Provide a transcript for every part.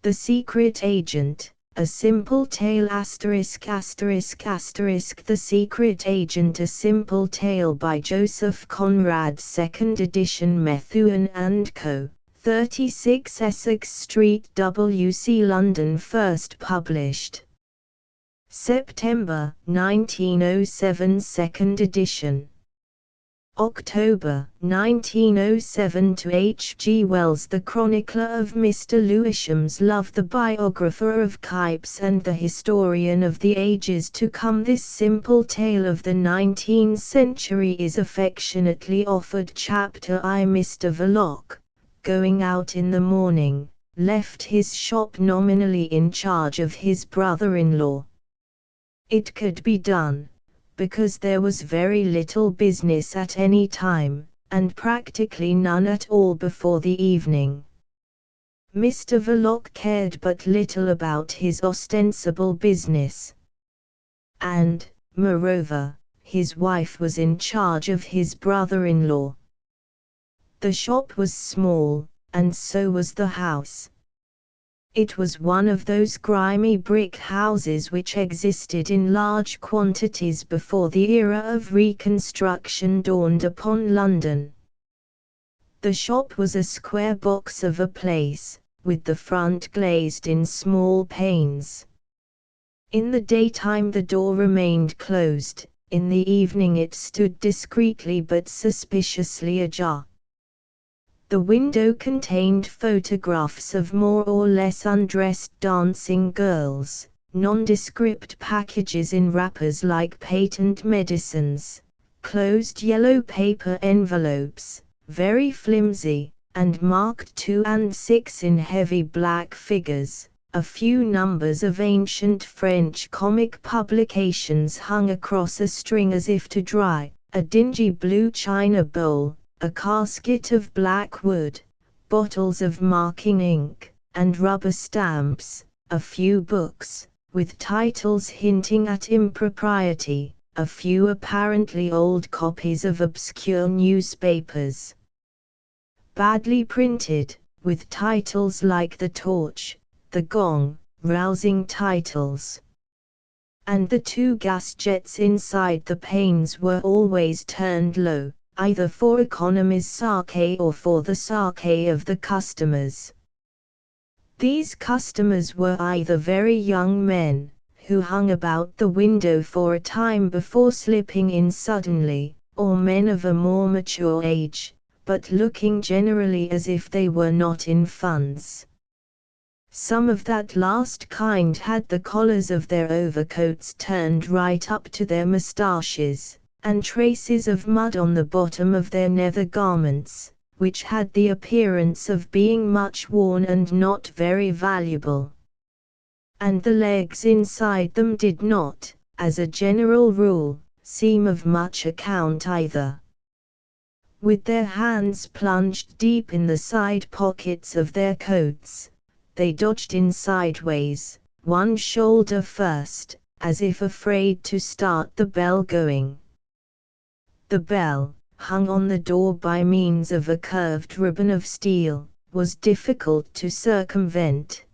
The Secret Agent, A Simple Tale ******. The Secret Agent, A Simple Tale by Joseph Conrad, 2nd edition, Methuen and Co., 36 Essex Street, W.C. London. First published September 1907, 2nd edition. October 1907 to H. G. Wells, the chronicler of Mr. Lewisham's love, the biographer of Kipes and the historian of the ages to come. This simple tale of the 19th century is affectionately offered. Chapter I. Mr. Verloc, going out in the morning, left his shop nominally in charge of his brother-in-law. It could be done, because there was very little business at any time, and practically none at all before the evening. Mr. Verloc cared but little about his ostensible business. And, moreover, his wife was in charge of his brother-in-law. The shop was small, and so was the house. It was one of those grimy brick houses which existed in large quantities before the era of reconstruction dawned upon London. The shop was a square box of a place, with the front glazed in small panes. In the daytime the door remained closed, in the evening it stood discreetly but suspiciously ajar. The window contained photographs of more or less undressed dancing girls, nondescript packages in wrappers like patent medicines, closed yellow paper envelopes, very flimsy, and marked 2 and 6 in heavy black figures, a few numbers of ancient French comic publications hung across a string as if to dry, a dingy blue china bowl, a casket of black wood, bottles of marking ink, and rubber stamps, a few books, with titles hinting at impropriety, a few apparently old copies of obscure newspapers, badly printed, with titles like The Torch, The Gong, rousing titles. And the 2 gas jets inside the panes were always turned low, either for economy's sake or for the sake of the customers. These customers were either very young men, who hung about the window for a time before slipping in suddenly, or men of a more mature age, but looking generally as if they were not in funds. Some of that last kind had the collars of their overcoats turned right up to their moustaches, and traces of mud on the bottom of their nether garments, which had the appearance of being much worn and not very valuable. And the legs inside them did not, as a general rule, seem of much account either. With their hands plunged deep in the side pockets of their coats, they dodged in sideways, one shoulder first, as if afraid to start the bell going. The bell, hung on the door by means of a curved ribbon of steel, was difficult to circumvent.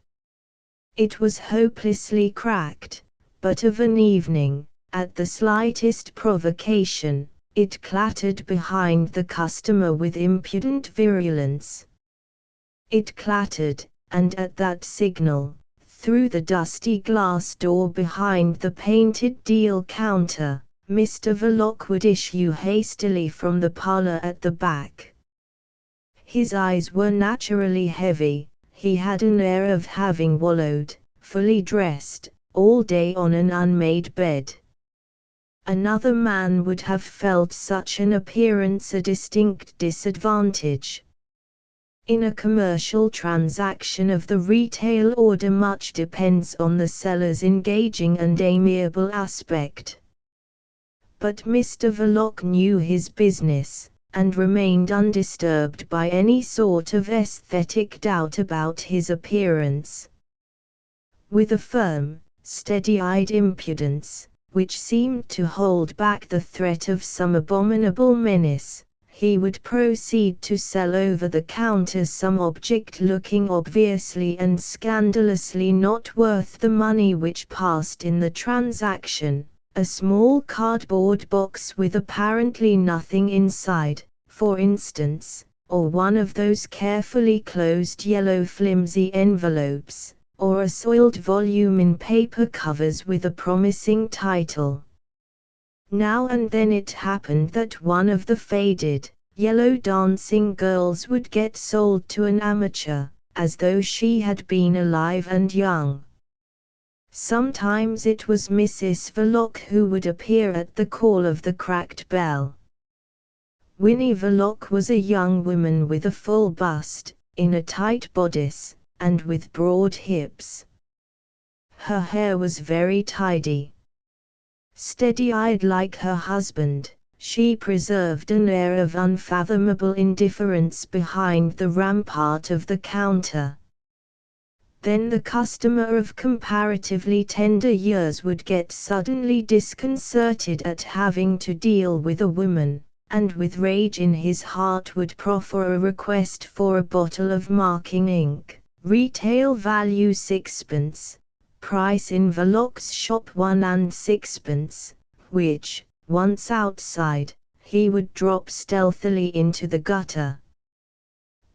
It was hopelessly cracked, but of an evening, at the slightest provocation, it clattered behind the customer with impudent virulence. It clattered, and at that signal, through the dusty glass door behind the painted deal counter, Mr. Verloc would issue hastily from the parlour at the back. His eyes were naturally heavy, he had an air of having wallowed, fully dressed, all day on an unmade bed. Another man would have felt such an appearance a distinct disadvantage. In a commercial transaction of the retail order much depends on the seller's engaging and amiable aspect. But Mr. Verloc knew his business, and remained undisturbed by any sort of aesthetic doubt about his appearance. With a firm, steady-eyed impudence, which seemed to hold back the threat of some abominable menace, he would proceed to sell over the counter some object looking obviously and scandalously not worth the money which passed in the transaction, a small cardboard box with apparently nothing inside, for instance, or one of those carefully closed yellow flimsy envelopes, or a soiled volume in paper covers with a promising title. Now and then it happened that one of the faded, yellow dancing girls would get sold to an amateur, as though she had been alive and young. Sometimes it was Mrs. Verloc who would appear at the call of the cracked bell. Winnie Verloc was a young woman with a full bust, in a tight bodice, and with broad hips. Her hair was very tidy. Steady-eyed like her husband, she preserved an air of unfathomable indifference behind the rampart of the counter. Then the customer of comparatively tender years would get suddenly disconcerted at having to deal with a woman, and with rage in his heart would proffer a request for a bottle of marking ink, retail value 6d. Price in Verloc's shop 1 and 6d, which, once outside, he would drop stealthily into the gutter.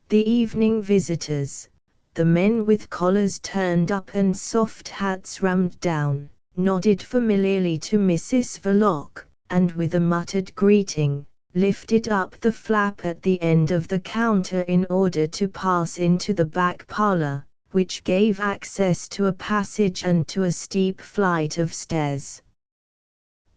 The evening visitors, the men with collars turned up and soft hats rammed down, nodded familiarly to Mrs. Verloc, and with a muttered greeting, lifted up the flap at the end of the counter in order to pass into the back parlor, which gave access to a passage and to a steep flight of stairs.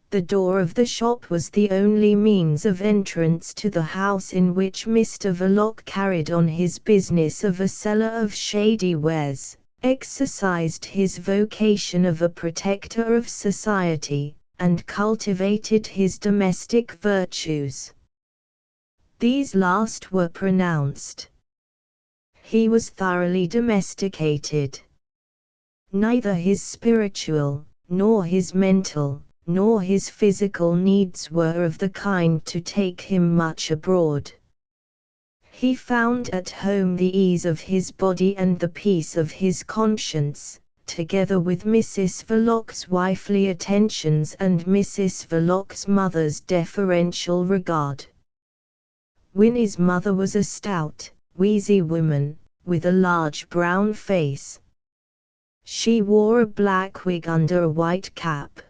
The door of the shop was the only means of entrance to the house in which Mr. Verloc carried on his business of a seller of shady wares, exercised his vocation of a protector of society, and cultivated his domestic virtues. These last were pronounced. He was thoroughly domesticated. Neither his spiritual, nor his mental, nor his physical needs were of the kind to take him much abroad. He found at home the ease of his body and the peace of his conscience, together with Mrs. Verloc's wifely attentions and Mrs. Verloc's mother's deferential regard. Winnie's mother was a stout, wheezy woman, with a large brown face. She wore a black wig under a white cap.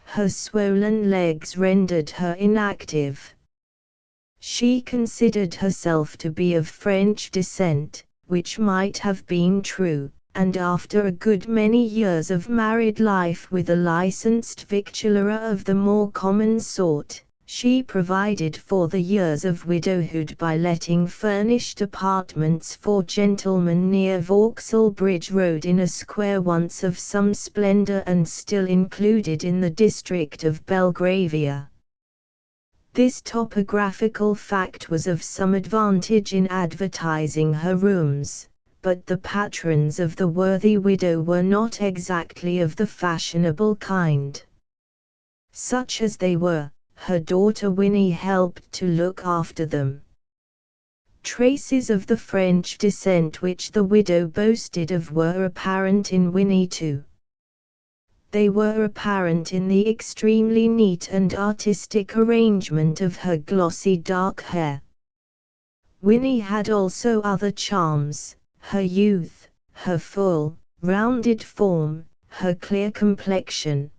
Her swollen legs rendered her inactive. She considered herself to be of French descent, which might have been true, and after a good many years of married life with a licensed victualler of the more common sort, she provided for the years of widowhood by letting furnished apartments for gentlemen near Vauxhall Bridge Road in a square once of some splendor and still included in the district of Belgravia. This topographical fact was of some advantage in advertising her rooms, but the patrons of the worthy widow were not exactly of the fashionable kind. Such as they were, her daughter Winnie helped to look after them. Traces of the French descent which the widow boasted of were apparent in Winnie too. They were apparent in the extremely neat and artistic arrangement of her glossy dark hair. Winnie had also other charms: her youth, her full, rounded form, her clear complexion,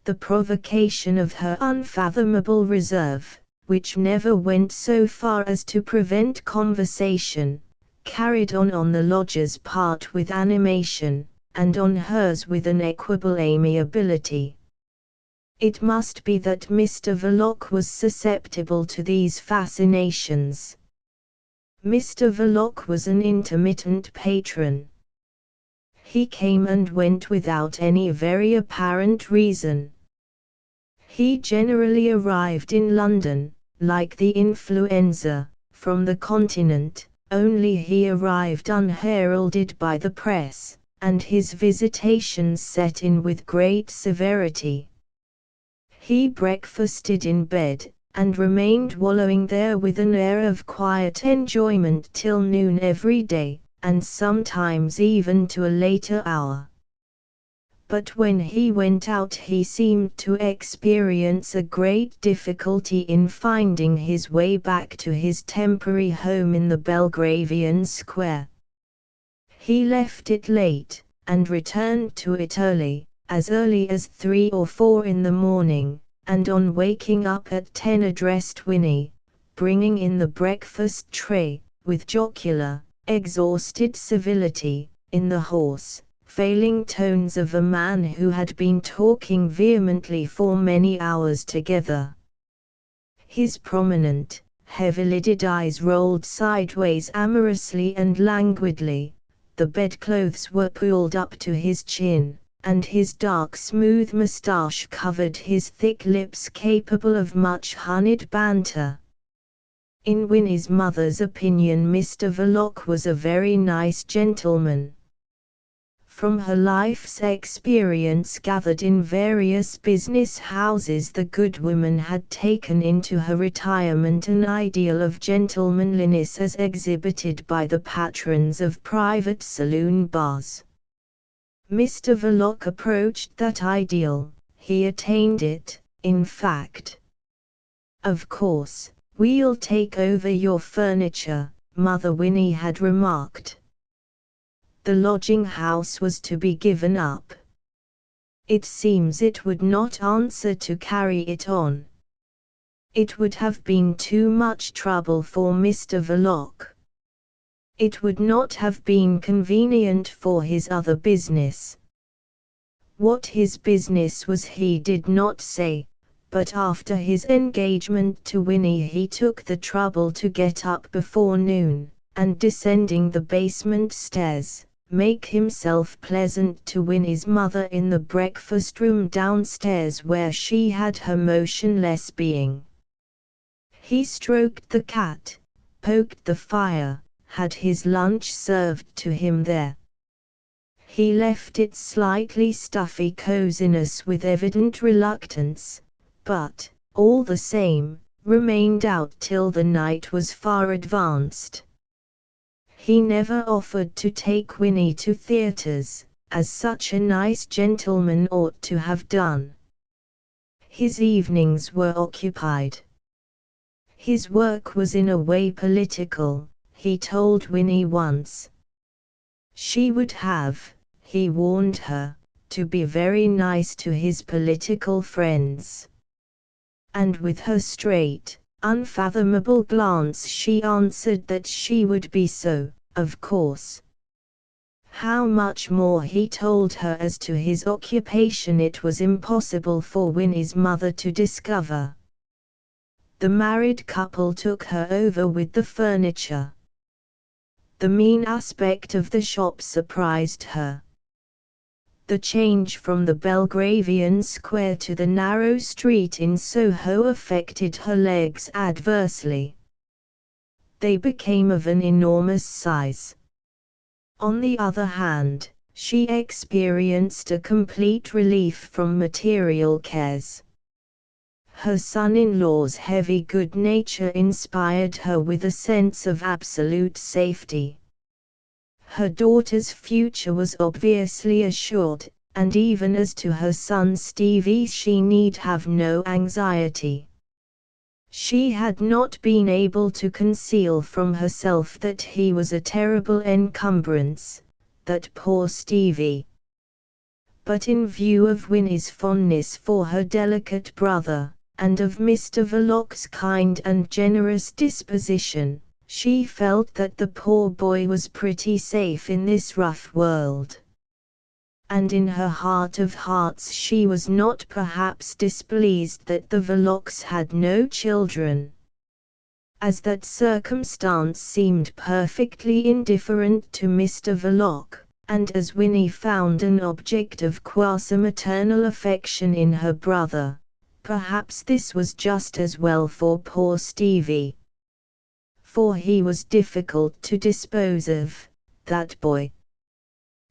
the provocation of her unfathomable reserve, which never went so far as to prevent conversation, carried on the lodger's part with animation, and on hers with an equable amiability. It must be that Mr. Verloc was susceptible to these fascinations. Mr. Verloc was an intermittent patron. He came and went without any very apparent reason. He generally arrived in London, like the influenza, from the continent, only he arrived unheralded by the press, and his visitations set in with great severity. He breakfasted in bed, and remained wallowing there with an air of quiet enjoyment till noon every day, and sometimes even to a later hour. But when he went out he seemed to experience a great difficulty in finding his way back to his temporary home in the Belgravian Square. He left it late, and returned to it early as 3 or 4 in the morning, and on waking up at 10 addressed Winnie, bringing in the breakfast tray, with jocular, exhausted civility, in the hoarse, failing tones of a man who had been talking vehemently for many hours together. His prominent, heavy-lidded eyes rolled sideways amorously and languidly, the bedclothes were pulled up to his chin, and his dark smooth moustache covered his thick lips capable of much honeyed banter. In Winnie's mother's opinion Mr. Verloc was a very nice gentleman. From her life's experience gathered in various business houses, the good woman had taken into her retirement an ideal of gentlemanliness as exhibited by the patrons of private saloon bars. Mr. Verloc approached that ideal, he attained it, in fact. "Of course, we'll take over your furniture," Mother Winnie had remarked. The lodging house was to be given up. It seems it would not answer to carry it on. It would have been too much trouble for Mr. Verloc. It would not have been convenient for his other business. What his business was he did not say, but after his engagement to Winnie he took the trouble to get up before noon, and descending the basement stairs, make himself pleasant to Winnie's mother in the breakfast room downstairs where she had her motionless being. He stroked the cat, poked the fire, had his lunch served to him there. He left its slightly stuffy coziness with evident reluctance, but, all the same, remained out till the night was far advanced. He never offered to take Winnie to theatres, as such a nice gentleman ought to have done. His evenings were occupied. His work was in a way political, he told Winnie once. She would have, he warned her, to be very nice to his political friends. And with her straight, unfathomable glance she answered that she would be so, of course. How much more he told her as to his occupation it was impossible for Winnie's mother to discover. The married couple took her over with the furniture. The mean aspect of the shop surprised her. The change from the Belgravian Square to the narrow street in Soho affected her legs adversely. They became of an enormous size. On the other hand, she experienced a complete relief from material cares. Her son-in-law's heavy good nature inspired her with a sense of absolute safety. Her daughter's future was obviously assured, and even as to her son Stevie she need have no anxiety. She had not been able to conceal from herself that he was a terrible encumbrance, that poor Stevie. But in view of Winnie's fondness for her delicate brother, and of Mr. Verloc's kind and generous disposition, she felt that the poor boy was pretty safe in this rough world. And in her heart of hearts she was not perhaps displeased that the Verlocs had no children. As that circumstance seemed perfectly indifferent to Mr. Verloc, and as Winnie found an object of quasi-maternal affection in her brother, perhaps this was just as well for poor Stevie. For he was difficult to dispose of, that boy.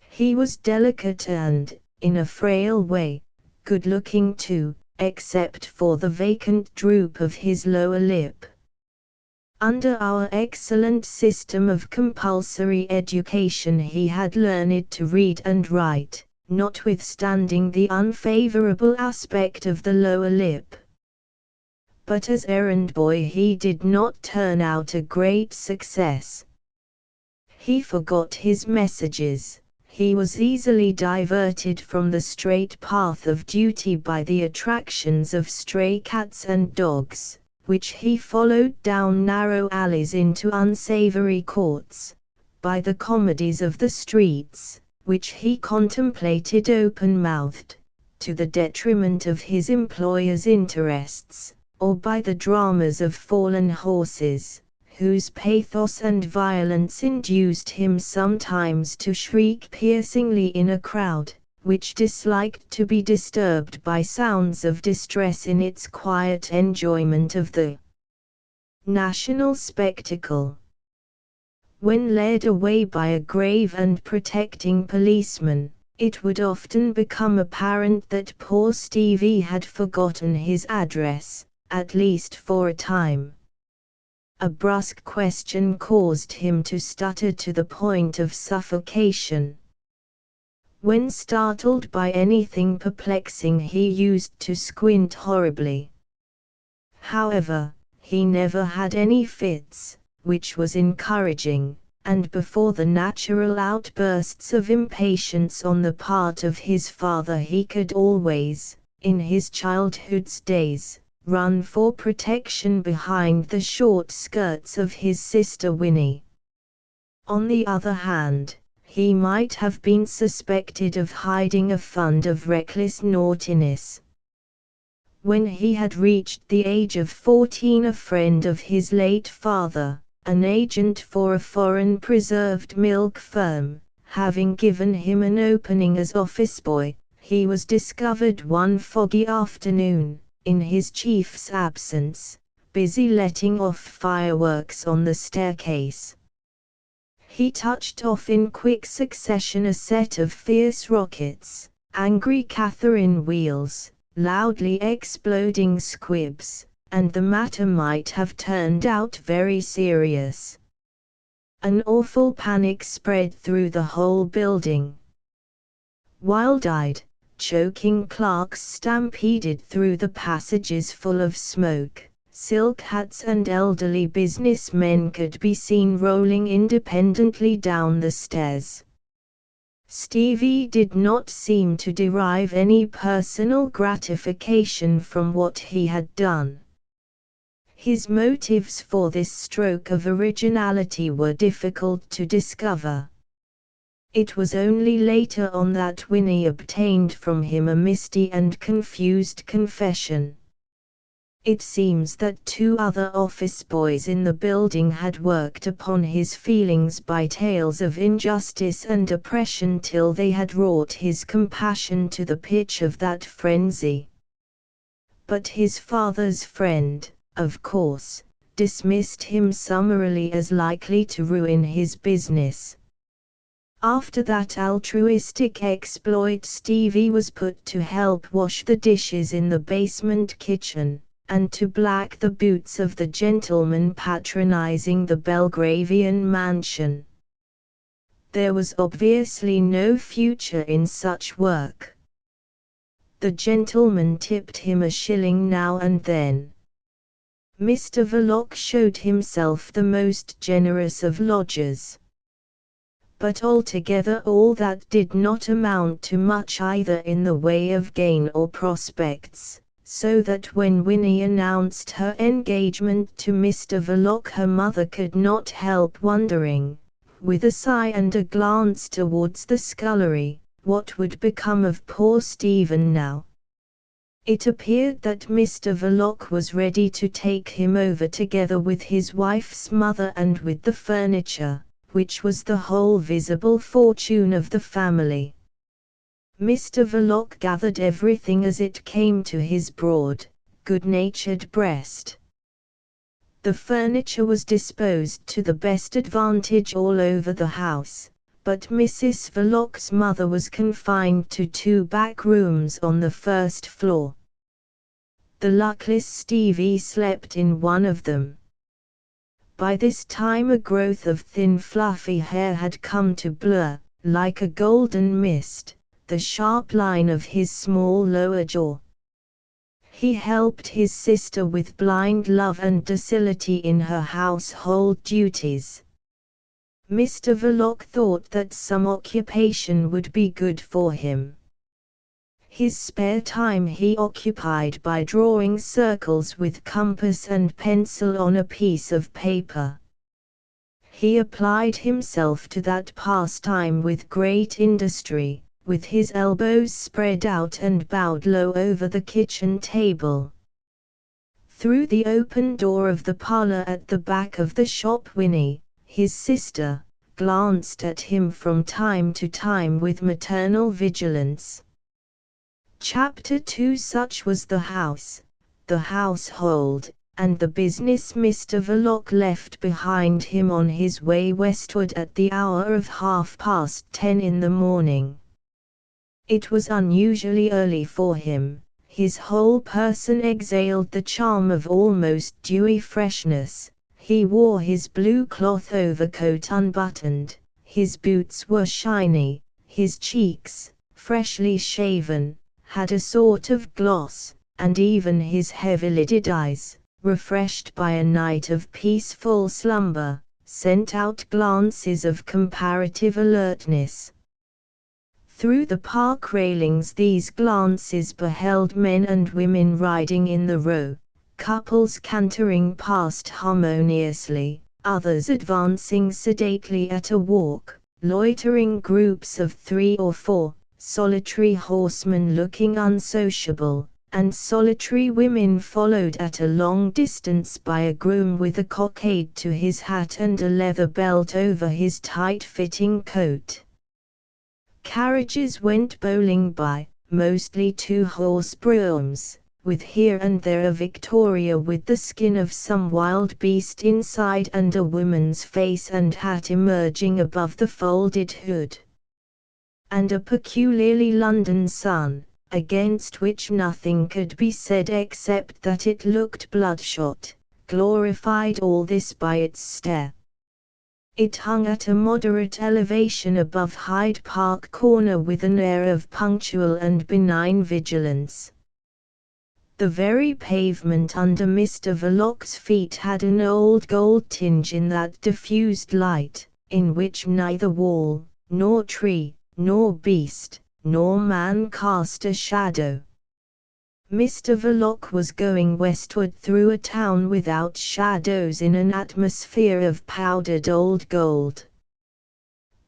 He was delicate and, in a frail way, good-looking too, except for the vacant droop of his lower lip. Under our excellent system of compulsory education he had learned to read and write, notwithstanding the unfavorable aspect of the lower lip. But as errand boy he did not turn out a great success. He forgot his messages, he was easily diverted from the straight path of duty by the attractions of stray cats and dogs, which he followed down narrow alleys into unsavory courts, by the comedies of the streets, which he contemplated open-mouthed, to the detriment of his employer's interests, or by the dramas of fallen horses, whose pathos and violence induced him sometimes to shriek piercingly in a crowd, which disliked to be disturbed by sounds of distress in its quiet enjoyment of the national spectacle. When led away by a grave and protecting policeman, it would often become apparent that poor Stevie had forgotten his address, at least for a time. A brusque question caused him to stutter to the point of suffocation. When startled by anything perplexing he used to squint horribly. However, he never had any fits, which was encouraging, and before the natural outbursts of impatience on the part of his father he could always, in his childhood's days, run for protection behind the short skirts of his sister Winnie. On the other hand, he might have been suspected of hiding a fund of reckless naughtiness. When he had reached the age of 14, a friend of his late father, an agent for a foreign preserved milk firm, having given him an opening as office boy, he was discovered one foggy afternoon, in his chief's absence, busy letting off fireworks on the staircase. He touched off in quick succession a set of fierce rockets, angry Catherine wheels, loudly exploding squibs, and the matter might have turned out very serious. An awful panic spread through the whole building. Wild-eyed, choking clerks stampeded through the passages full of smoke. Silk hats and elderly businessmen could be seen rolling independently down the stairs. Stevie did not seem to derive any personal gratification from what he had done. His motives for this stroke of originality were difficult to discover. It was only later on that Winnie obtained from him a misty and confused confession. It seems that 2 other office boys in the building had worked upon his feelings by tales of injustice and oppression till they had wrought his compassion to the pitch of that frenzy. But his father's friend, of course, dismissed him summarily as likely to ruin his business. After that altruistic exploit Stevie was put to help wash the dishes in the basement kitchen, and to black the boots of the gentleman patronizing the Belgravian mansion. There was obviously no future in such work. The gentleman tipped him a shilling now and then. Mr. Verloc showed himself the most generous of lodgers. But altogether all that did not amount to much either in the way of gain or prospects, so that when Winnie announced her engagement to Mr. Verloc her mother could not help wondering, with a sigh and a glance towards the scullery, what would become of poor Stephen now. It appeared that Mr. Verloc was ready to take him over together with his wife's mother and with the furniture, which was the whole visible fortune of the family. Mr. Verloc gathered everything as it came to his broad, good-natured breast. The furniture was disposed to the best advantage all over the house, but Mrs. Verloc's mother was confined to 2 back rooms on the first floor. The luckless Stevie slept in one of them. By this time a growth of thin fluffy hair had come to blur, like a golden mist, the sharp line of his small lower jaw. He helped his sister with blind love and docility in her household duties. Mr. Verloc thought that some occupation would be good for him. His spare time he occupied by drawing circles with compass and pencil on a piece of paper. He applied himself to that pastime with great industry, with his elbows spread out and bowed low over the kitchen table. Through the open door of the parlor at the back of the shop, Winnie, his sister, glanced at him from time to time with maternal vigilance. Chapter 2. Such was the house, the household, and the business Mr. Verloc left behind him on his way westward at the hour of 10:30 in the morning. It was unusually early for him. His whole person exhaled the charm of almost dewy freshness. He wore his blue cloth overcoat unbuttoned, his boots were shiny, his cheeks, freshly shaven, had a sort of gloss, and even his heavy-lidded eyes, refreshed by a night of peaceful slumber, sent out glances of comparative alertness. Through the park railings these glances beheld men and women riding in the Row, couples cantering past harmoniously, others advancing sedately at a walk, loitering groups of 3 or 4, solitary horsemen looking unsociable, and solitary women followed at a long distance by a groom with a cockade to his hat and a leather belt over his tight-fitting coat. Carriages went bowling by, mostly 2-horse broughams, with here and there a victoria with the skin of some wild beast inside and a woman's face and hat emerging above the folded hood. And a peculiarly London sun, against which nothing could be said except that it looked bloodshot, glorified all this by its stare. It hung at a moderate elevation above Hyde Park Corner with an air of punctual and benign vigilance. The very pavement under Mr. Verloc's feet had an old gold tinge in that diffused light, in which neither wall, nor tree, nor beast, nor man cast a shadow. Mr. Verloc was going westward through a town without shadows in an atmosphere of powdered old gold.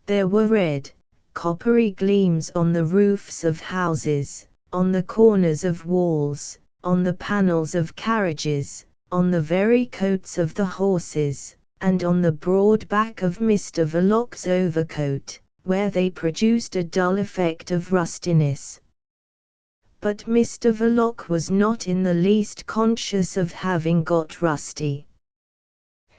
There were red, coppery gleams on the roofs of houses, on the corners of walls, on the panels of carriages, on the very coats of the horses, and on the broad back of Mr. Verloc's overcoat, where they produced a dull effect of rustiness. But Mr. Verloc was not in the least conscious of having got rusty.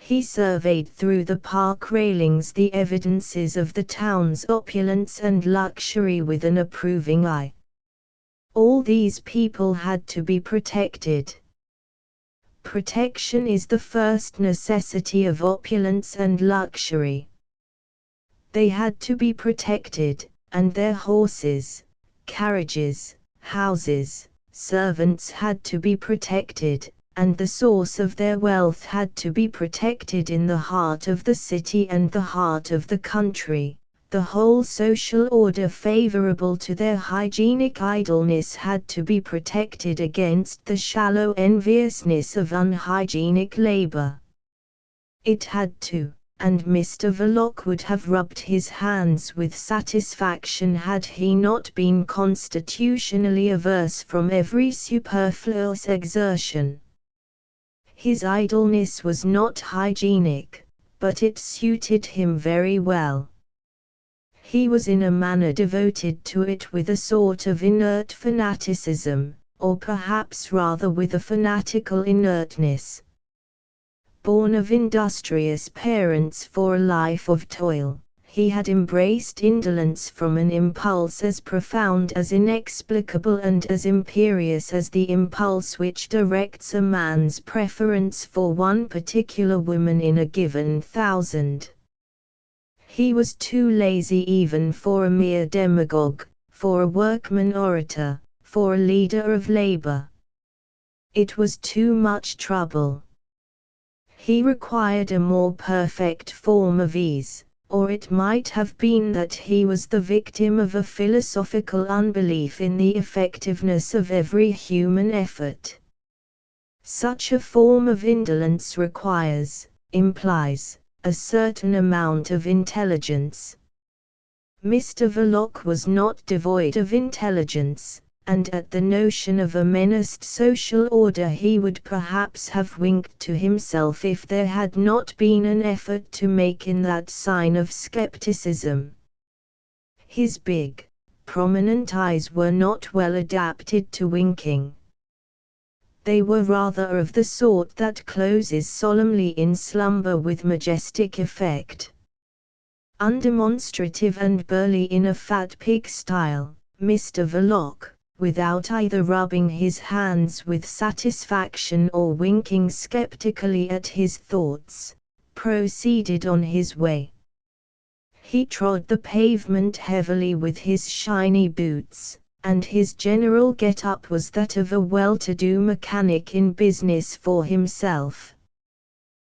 He surveyed through the park railings the evidences of the town's opulence and luxury with an approving eye. All these people had to be protected. Protection is the first necessity of opulence and luxury. They had to be protected, and their horses, carriages, houses, servants had to be protected, and the source of their wealth had to be protected in the heart of the city and the heart of the country. The whole social order favorable to their hygienic idleness had to be protected against the shallow enviousness of unhygienic labor. It had to. And Mr. Verloc would have rubbed his hands with satisfaction had he not been constitutionally averse from every superfluous exertion. His idleness was not hygienic, but it suited him very well. He was in a manner devoted to it with a sort of inert fanaticism, or perhaps rather with a fanatical inertness. Born of industrious parents for a life of toil, He had embraced indolence from an impulse as profound as inexplicable and as imperious as the impulse which directs a man's preference for one particular woman in a given 1,000. He was too lazy even for a mere demagogue, for a workman orator, for a leader of labor. It was too much trouble. He required a more perfect form of ease. Or it might have been that he was the victim of a philosophical unbelief in the effectiveness of every human effort. Such a form of indolence implies, a certain amount of intelligence. Mr. Verloc was not devoid of intelligence, and at the notion of a menaced social order he would perhaps have winked to himself if there had not been an effort to make in that sign of skepticism. His big, prominent eyes were not well adapted to winking. They were rather of the sort that closes solemnly in slumber with majestic effect. Undemonstrative and burly in a fat pig style, Mr. Verloc, without either rubbing his hands with satisfaction or winking skeptically at his thoughts, proceeded on his way. He trod the pavement heavily with his shiny boots, and his general get-up was that of a well-to-do mechanic in business for himself.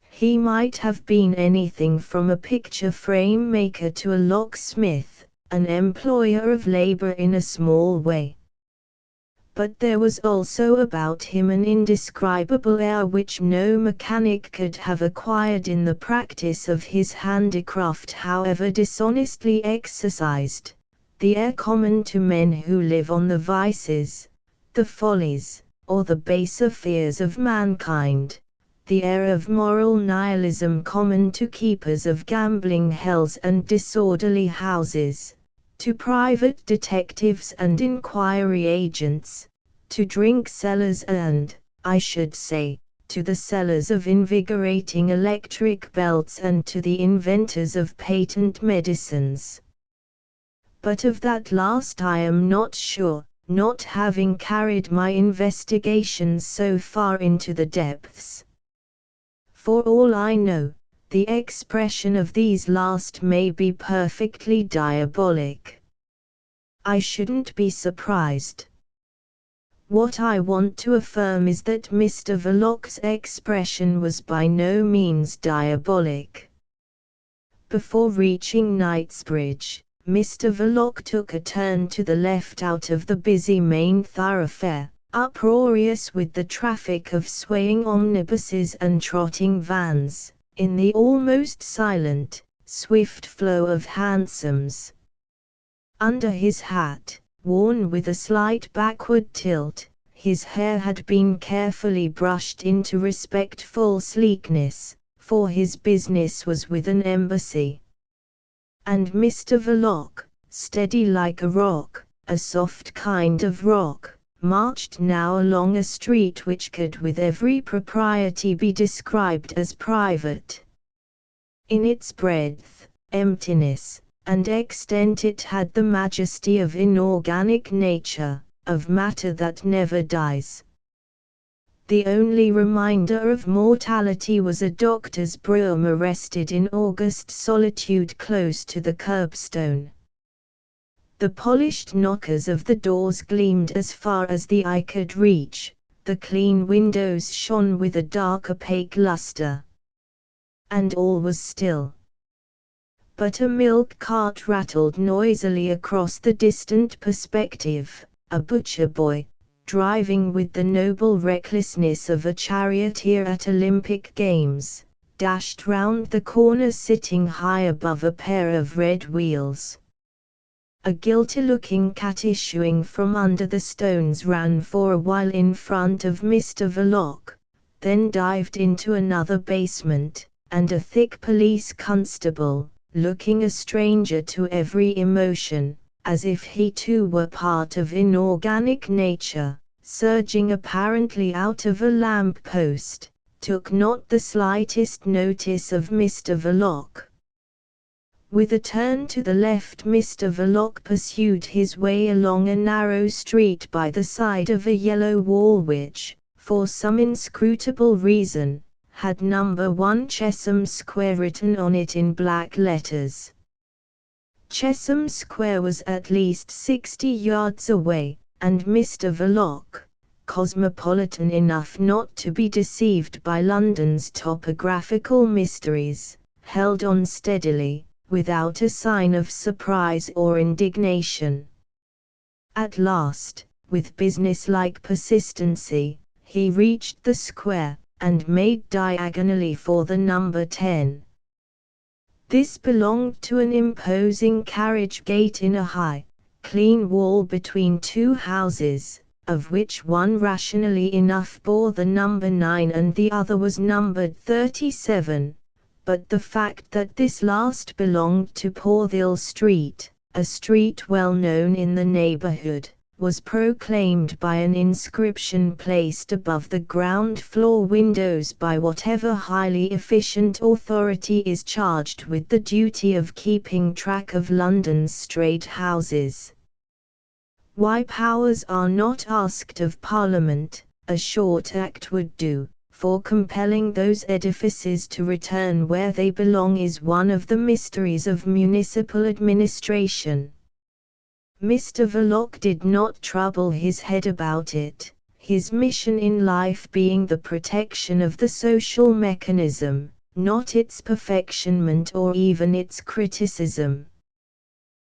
He might have been anything from a picture frame maker to a locksmith, an employer of labor in a small way. But there was also about him an indescribable air which no mechanic could have acquired in the practice of his handicraft however dishonestly exercised, the air common to men who live on the vices, the follies, or the baser fears of mankind, the air of moral nihilism common to keepers of gambling hells and disorderly houses, to private detectives and inquiry agents, to drink sellers and, I should say, to the sellers of invigorating electric belts and to the inventors of patent medicines. But of that last I am not sure, not having carried my investigations so far into the depths. For all I know, the expression of these last may be perfectly diabolic. I shouldn't be surprised. What I want to affirm is that Mr. Verloc's expression was by no means diabolic. Before reaching Knightsbridge, Mr. Verloc took a turn to the left out of the busy main thoroughfare, uproarious with the traffic of swaying omnibuses and trotting vans, in the almost silent, swift flow of hansoms. Under his hat, worn with a slight backward tilt, his hair had been carefully brushed into respectful sleekness, for his business was with an embassy. And Mr. Verloc, steady like a rock, a soft kind of rock, marched now along a street which could with every propriety be described as private. In its breadth, emptiness, and extent it had the majesty of inorganic nature, of matter that never dies. The only reminder of mortality was a doctor's brougham arrested in august solitude close to the curbstone. The polished knockers of the doors gleamed as far as the eye could reach, the clean windows shone with a dark opaque luster. And all was still. But a milk cart rattled noisily across the distant perspective, a butcher boy, driving with the noble recklessness of a charioteer at Olympic Games, dashed round the corner sitting high above a pair of red wheels. A guilty-looking cat issuing from under the stones ran for a while in front of Mr. Verloc, then dived into another basement, and a thick police constable, looking a stranger to every emotion, as if he too were part of inorganic nature, surging apparently out of a lamp-post, took not the slightest notice of Mr. Verloc. With a turn to the left, Mr. Verloc pursued his way along a narrow street by the side of a yellow wall which, for some inscrutable reason, had number 1 Chesham Square written on it in black letters. Chesham Square was at least 60 yards away, and Mr. Verloc, cosmopolitan enough not to be deceived by London's topographical mysteries, held on steadily, without a sign of surprise or indignation. At last, with businesslike persistency, he reached the square, and made diagonally for the number 10. This belonged to an imposing carriage gate in a high, clean wall between 2 houses, of which one rationally enough bore the number 9 and the other was numbered 37. But the fact that this last belonged to Porthill Street, a street well known in the neighbourhood, was proclaimed by an inscription placed above the ground floor windows by whatever highly efficient authority is charged with the duty of keeping track of London's straight houses. Why powers are not asked of Parliament, a short act would do, for compelling those edifices to return where they belong is one of the mysteries of municipal administration. Mr. Verloc did not trouble his head about it, his mission in life being the protection of the social mechanism, not its perfectionment or even its criticism.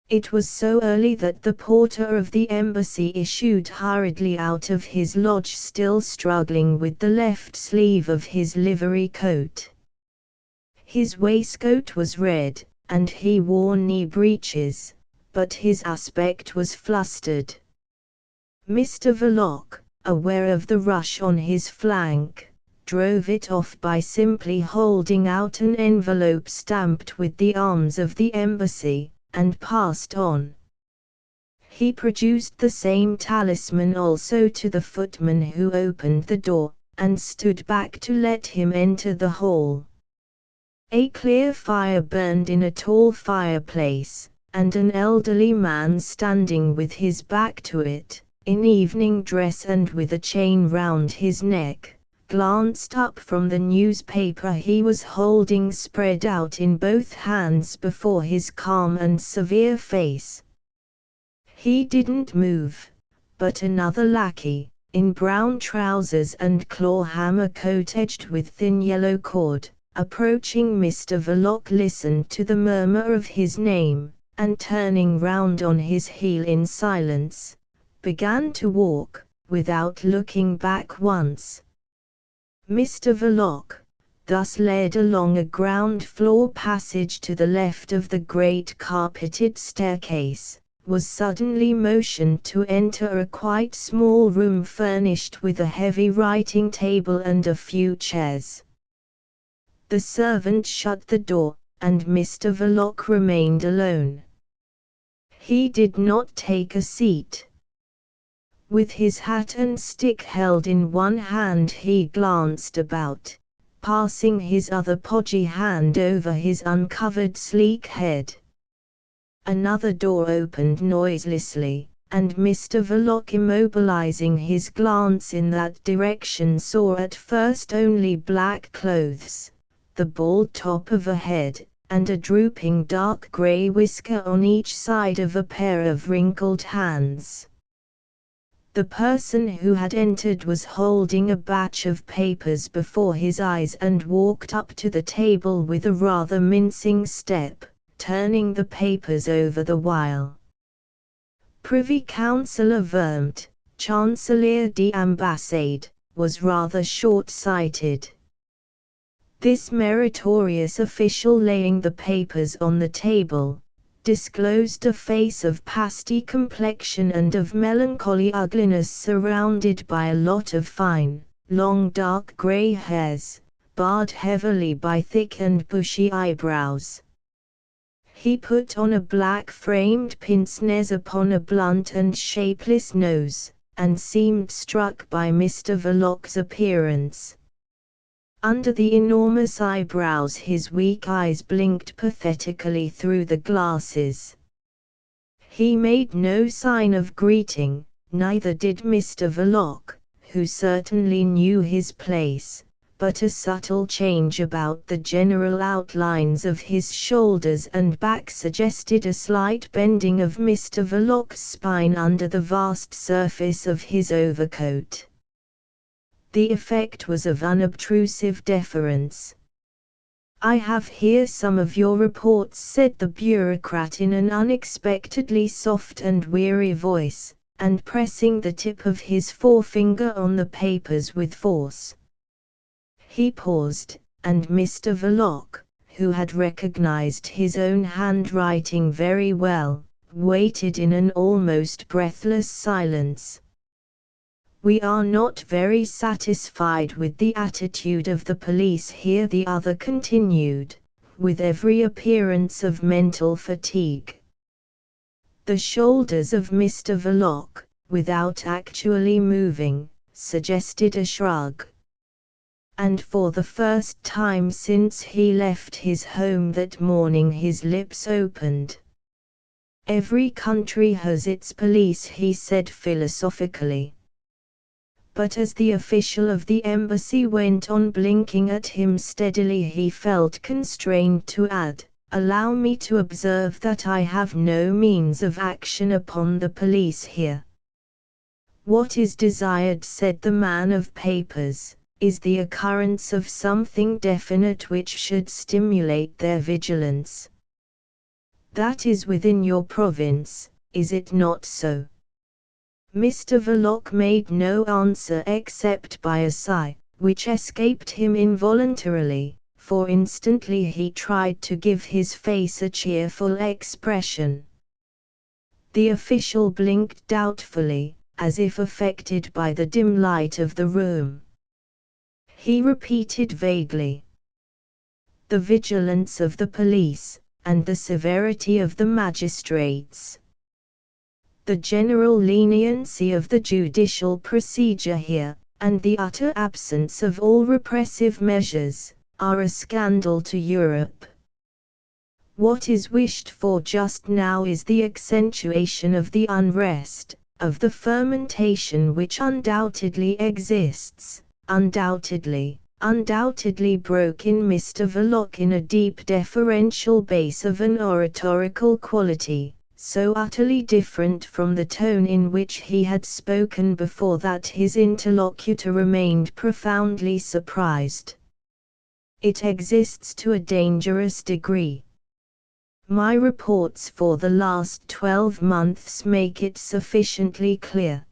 It was so early that the porter of the embassy issued hurriedly out of his lodge, still struggling with the left sleeve of his livery coat. His waistcoat was red, and he wore knee breeches, but his aspect was flustered. Mr. Verloc, aware of the rush on his flank, drove it off by simply holding out an envelope stamped with the arms of the embassy, and passed on. He produced the same talisman also to the footman who opened the door, and stood back to let him enter the hall. A clear fire burned in a tall fireplace, and an elderly man standing with his back to it, in evening dress and with a chain round his neck, glanced up from the newspaper he was holding spread out in both hands before his calm and severe face. He didn't move, but another lackey, in brown trousers and claw-hammer coat edged with thin yellow cord, approaching Mr. Verloc, listened to the murmur of his name, and turning round on his heel in silence, began to walk, without looking back once. Mr. Verloc, thus led along a ground-floor passage to the left of the great carpeted staircase, was suddenly motioned to enter a quite small room furnished with a heavy writing table and a few chairs. The servant shut the door, and Mr. Verloc remained alone. He did not take a seat. With his hat and stick held in one hand he glanced about, passing his other podgy hand over his uncovered sleek head. Another door opened noiselessly, and Mr. Verloc, immobilizing his glance in that direction, saw at first only black clothes, the bald top of a head, and a drooping dark grey whisker on each side of a pair of wrinkled hands. The person who had entered was holding a batch of papers before his eyes and walked up to the table with a rather mincing step, turning the papers over the while. Privy Councillor Vermont, Chancelier d'Ambassade, was rather short-sighted. This meritorious official, laying the papers on the table, disclosed a face of pasty complexion and of melancholy ugliness, surrounded by a lot of fine, long dark grey hairs, barred heavily by thick and bushy eyebrows. He put on a black-framed pince-nez upon a blunt and shapeless nose, and seemed struck by Mr. Verloc's appearance. Under the enormous eyebrows his weak eyes blinked pathetically through the glasses. He made no sign of greeting, neither did Mr. Verloc, who certainly knew his place, but a subtle change about the general outlines of his shoulders and back suggested a slight bending of Mr. Verloc's spine under the vast surface of his overcoat. The effect was of unobtrusive deference. "I have here some of your reports," said the bureaucrat in an unexpectedly soft and weary voice, and pressing the tip of his forefinger on the papers with force. He paused, and Mr. Verloc, who had recognized his own handwriting very well, waited in an almost breathless silence. "We are not very satisfied with the attitude of the police here," the other continued, with every appearance of mental fatigue. The shoulders of Mr. Verloc, without actually moving, suggested a shrug. And for the first time since he left his home that morning his lips opened. "Every country has its police," he said philosophically. But as the official of the embassy went on blinking at him steadily, he felt constrained to add, "Allow me to observe that I have no means of action upon the police here." "What is desired," said the man of papers, "is the occurrence of something definite which should stimulate their vigilance. That is within your province, is it not so?" Mr. Verloc made no answer except by a sigh, which escaped him involuntarily, for instantly he tried to give his face a cheerful expression. The official blinked doubtfully, as if affected by the dim light of the room. He repeated vaguely, "The vigilance of the police, and the severity of the magistrates. The general leniency of the judicial procedure here, and the utter absence of all repressive measures, are a scandal to Europe. What is wished for just now is the accentuation of the unrest, of the fermentation which undoubtedly exists, undoubtedly," broke in Mr. Verloc in a deep deferential bass of an oratorical quality, so utterly different from the tone in which he had spoken before that his interlocutor remained profoundly surprised. "It exists to a dangerous degree. My reports for the last 12 months make it sufficiently clear."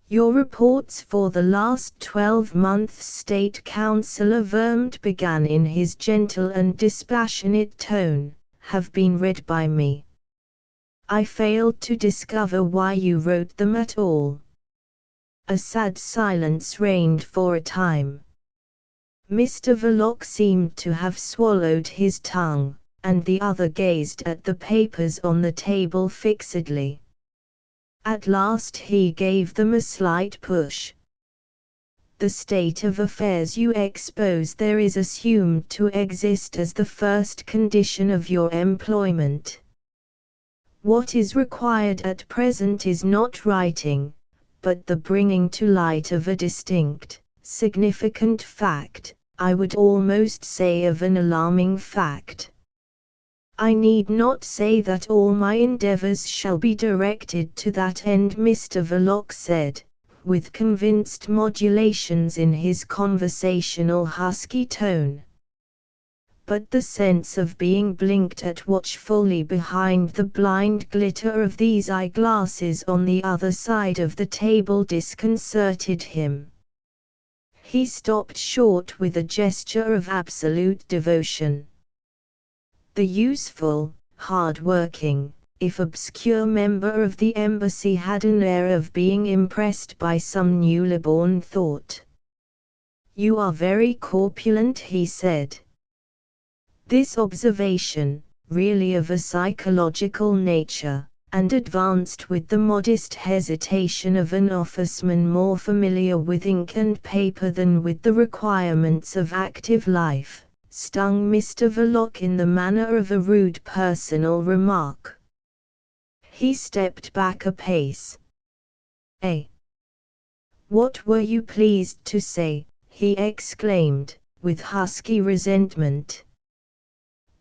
"Your reports for the last 12 months," State Councillor Vermut began in his gentle and dispassionate tone, "have been read by me. I failed to discover why you wrote them at all." A sad silence reigned for a time. Mr. Verloc seemed to have swallowed his tongue, and the other gazed at the papers on the table fixedly. At last he gave them a slight push. "The state of affairs you expose there is assumed to exist as the first condition of your employment. What is required at present is not writing, but the bringing to light of a distinct, significant fact, I would almost say of an alarming fact. I need not say that all my endeavors shall be directed to that end," Mr. Verloc said, with convinced modulations in his conversational husky tone. But the sense of being blinked at watchfully behind the blind glitter of these eyeglasses on the other side of the table disconcerted him. He stopped short with a gesture of absolute devotion. The useful, hard-working, if obscure member of the embassy had an air of being impressed by some newly-born thought. "You are very corpulent," he said. This observation, really of a psychological nature, and advanced with the modest hesitation of an officeman more familiar with ink and paper than with the requirements of active life, stung Mr. Verloc in the manner of a rude personal remark. He stepped back a pace. "Eh? What were you pleased to say?" he exclaimed, with husky resentment.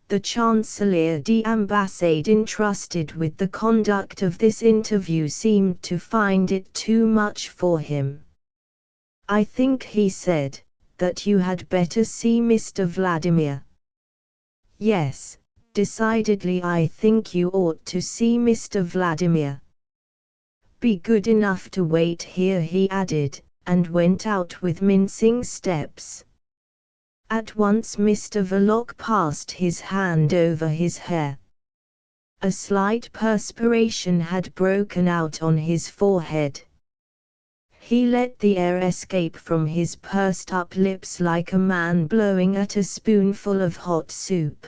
The Chancelier d'Ambassade entrusted with the conduct of this interview seemed to find it too much for him. "I think," he said, "that you had better see Mr. Vladimir." "Yes, decidedly I think you ought to see Mr. Vladimir. Be good enough to wait here," he added, and went out with mincing steps. At once Mr. Verloc passed his hand over his hair. A slight perspiration had broken out on his forehead. He let the air escape from his pursed-up lips like a man blowing at a spoonful of hot soup.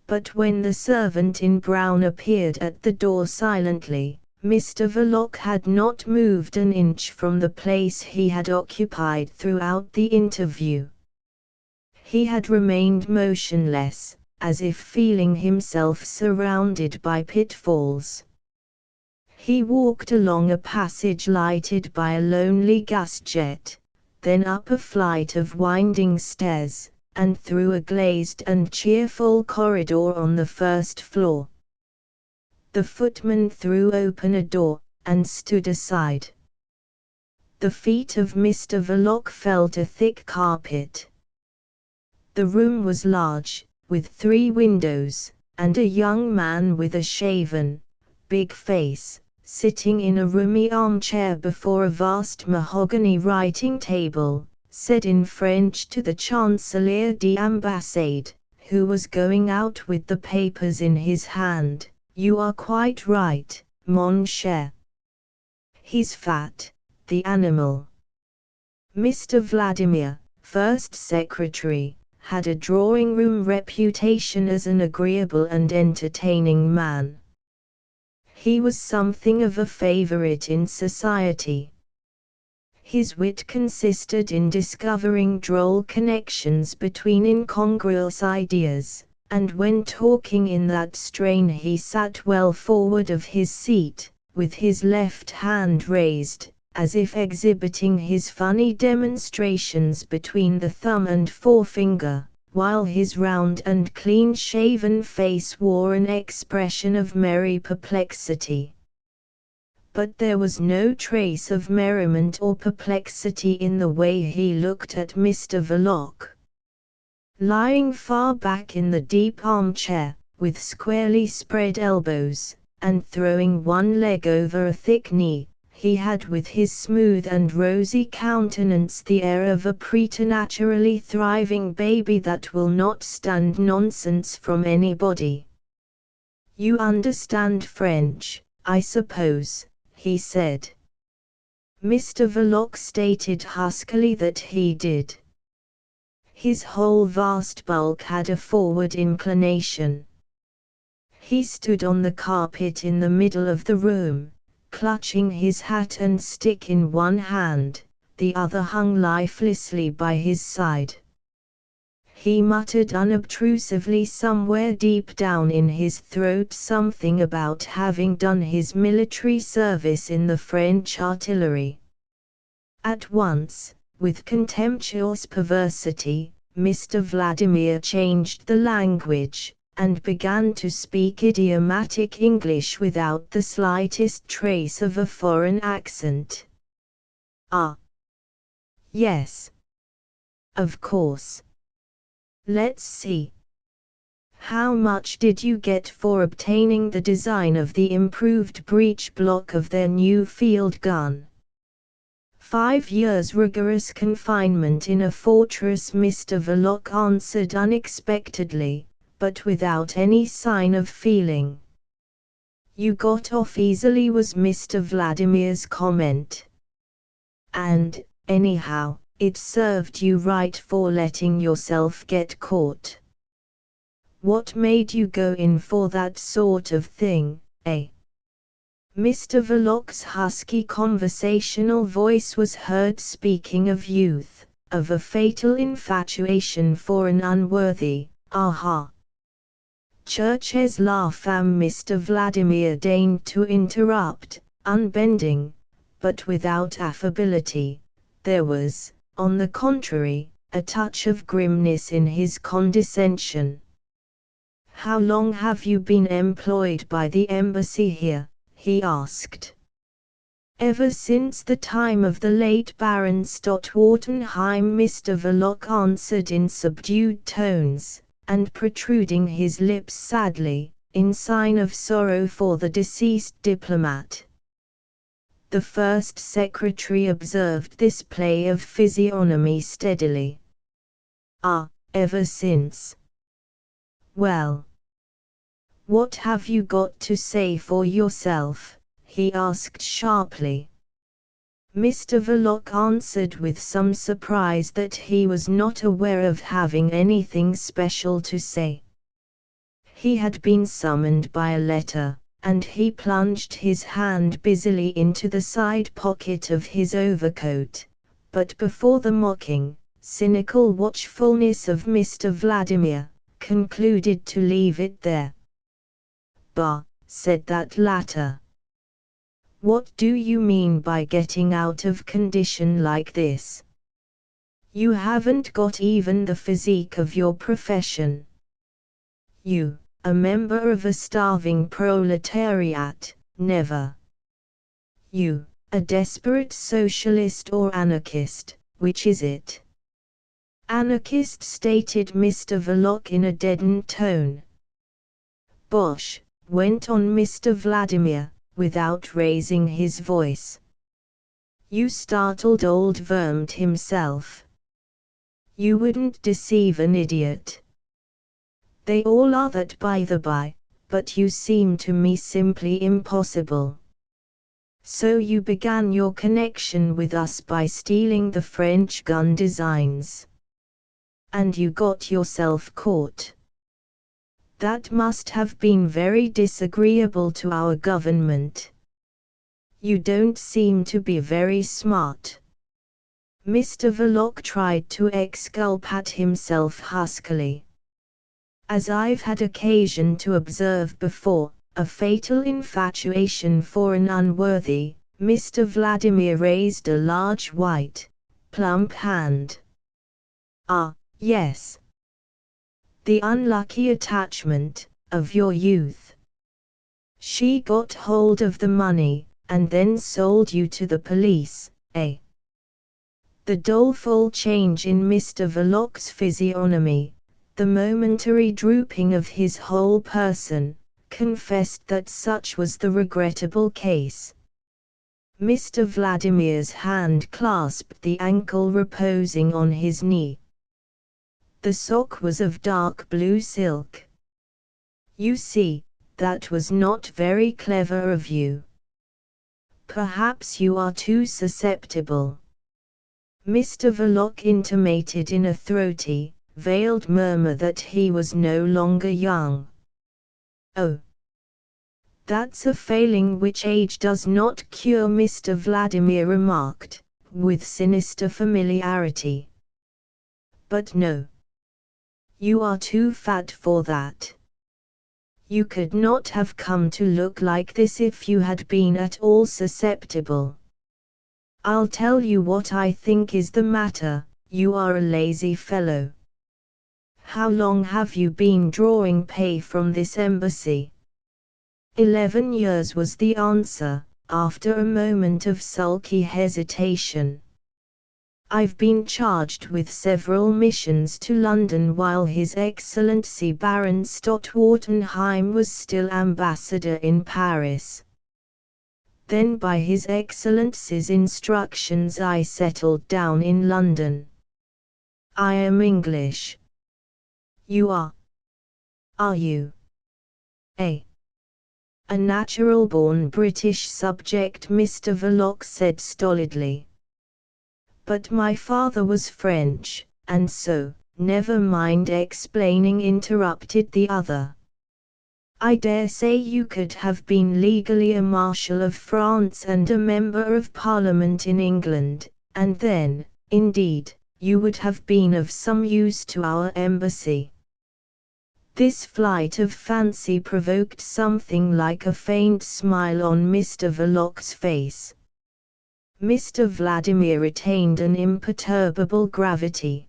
But when the servant in brown appeared at the door silently, Mr. Verloc had not moved an inch from the place he had occupied throughout the interview. He had remained motionless, as if feeling himself surrounded by pitfalls. He walked along a passage lighted by a lonely gas jet, then up a flight of winding stairs, and through a glazed and cheerful corridor on the first floor. The footman threw open a door, and stood aside. The feet of Mr. Verloc felt a thick carpet. The room was large, with 3 windows, and a young man with a shaven, big face, sitting in a roomy armchair before a vast mahogany writing table, said in French to the Chancelier d'Ambassade, who was going out with the papers in his hand, "You are quite right, mon cher. He's fat, the animal." Mr. Vladimir, first secretary, had a drawing-room reputation as an agreeable and entertaining man. He was something of a favorite in society. His wit consisted in discovering droll connections between incongruous ideas, and when talking in that strain he sat well forward of his seat, with his left hand raised, as if exhibiting his funny demonstrations between the thumb and forefinger, while his round and clean-shaven face wore an expression of merry perplexity. But there was no trace of merriment or perplexity in the way he looked at Mr. Verloc. Lying far back in the deep armchair, with squarely spread elbows, and throwing one leg over a thick knee, he had with his smooth and rosy countenance the air of a preternaturally thriving baby that will not stand nonsense from anybody. "You understand French, I suppose," he said. Mr. Verloc stated huskily that he did. His whole vast bulk had a forward inclination. He stood on the carpet in the middle of the room, clutching his hat and stick in one hand, the other hung lifelessly by his side. He muttered unobtrusively somewhere deep down in his throat something about having done his military service in the French artillery. At once, with contemptuous perversity, Mr. Vladimir changed the language, and began to speak idiomatic English without the slightest trace of a foreign accent. "Ah. Yes. Of course. Let's see. How much did you get for obtaining the design of the improved breech block of their new field gun?" 5 years rigorous confinement in a fortress, Mr. Verloc answered unexpectedly, but without any sign of feeling. "You got off easily," was Mr. Vladimir's comment. "And, anyhow, it served you right for letting yourself get caught. What made you go in for that sort of thing, A. Mr. Verloc's husky conversational voice was heard speaking of youth, of a fatal infatuation for an unworthy, aha. Church's la femme. Mr. Vladimir deigned to interrupt, unbending, but without affability. There was, on the contrary, a touch of grimness in his condescension. "How long have you been employed by the embassy here?" he asked. "Ever since the time of the late Baron Stotwartenheim," Mr. Verloc answered in subdued tones, and protruding his lips sadly, in sign of sorrow for the deceased diplomat. The first secretary observed this play of physiognomy steadily. "Ah, ever since. Well, what have you got to say for yourself?" he asked sharply. Mr. Verloc answered with some surprise that he was not aware of having anything special to say. He had been summoned by a letter, and he plunged his hand busily into the side pocket of his overcoat, but before the mocking, cynical watchfulness of Mr. Vladimir, concluded to leave it there. "Bah," said that latter. "What do you mean by getting out of condition like this? You haven't got even the physique of your profession. You, a member of a starving proletariat, never. You, a desperate socialist or anarchist, which is it?" "Anarchist," stated Mr. Verloc in a deadened tone. "Bosh," went on Mr. Vladimir, without raising his voice. "You startled old Vermont himself. You wouldn't deceive an idiot. They all are that by the by, but you seem to me simply impossible. So you began your connection with us by stealing the French gun designs. And you got yourself caught. That must have been very disagreeable to our government. You don't seem to be very smart." Mr. Verloc tried to exculpate himself huskily. "As I've had occasion to observe before, a fatal infatuation for an unworthy." Mr. Vladimir raised a large white, plump hand. "Ah, yes. The unlucky attachment of your youth. She got hold of the money, and then sold you to the police, eh?" The doleful change in Mr. Verloc's physiognomy, the momentary drooping of his whole person, confessed that such was the regrettable case. Mr. Vladimir's hand clasped the ankle reposing on his knee. The sock was of dark blue silk. "You see, that was not very clever of you. Perhaps you are too susceptible." Mr. Verloc intimated in a throaty, veiled murmur that he was no longer young. "Oh, that's a failing which age does not cure," Mr. Vladimir remarked, with sinister familiarity. "But no. You are too fat for that. You could not have come to look like this if you had been at all susceptible. I'll tell you what I think is the matter, you are a lazy fellow. How long have you been drawing pay from this embassy?" 11 years was the answer, after a moment of sulky hesitation. "I've been charged with several missions to London while His Excellency Baron Stotwartenheim was still ambassador in Paris. Then by His Excellency's instructions I settled down in London. I am English." "You are? Are you? A natural-born British subject," Mr. Verloc said stolidly. "But my father was French, and so—" "Never mind explaining," interrupted the other. I dare say you could have been legally a Marshal of France and a Member of Parliament in England, and then, indeed, you would have been of some use to our embassy. This flight of fancy provoked something like a faint smile on Mr. Verloc's face. Mr. Vladimir retained an imperturbable gravity.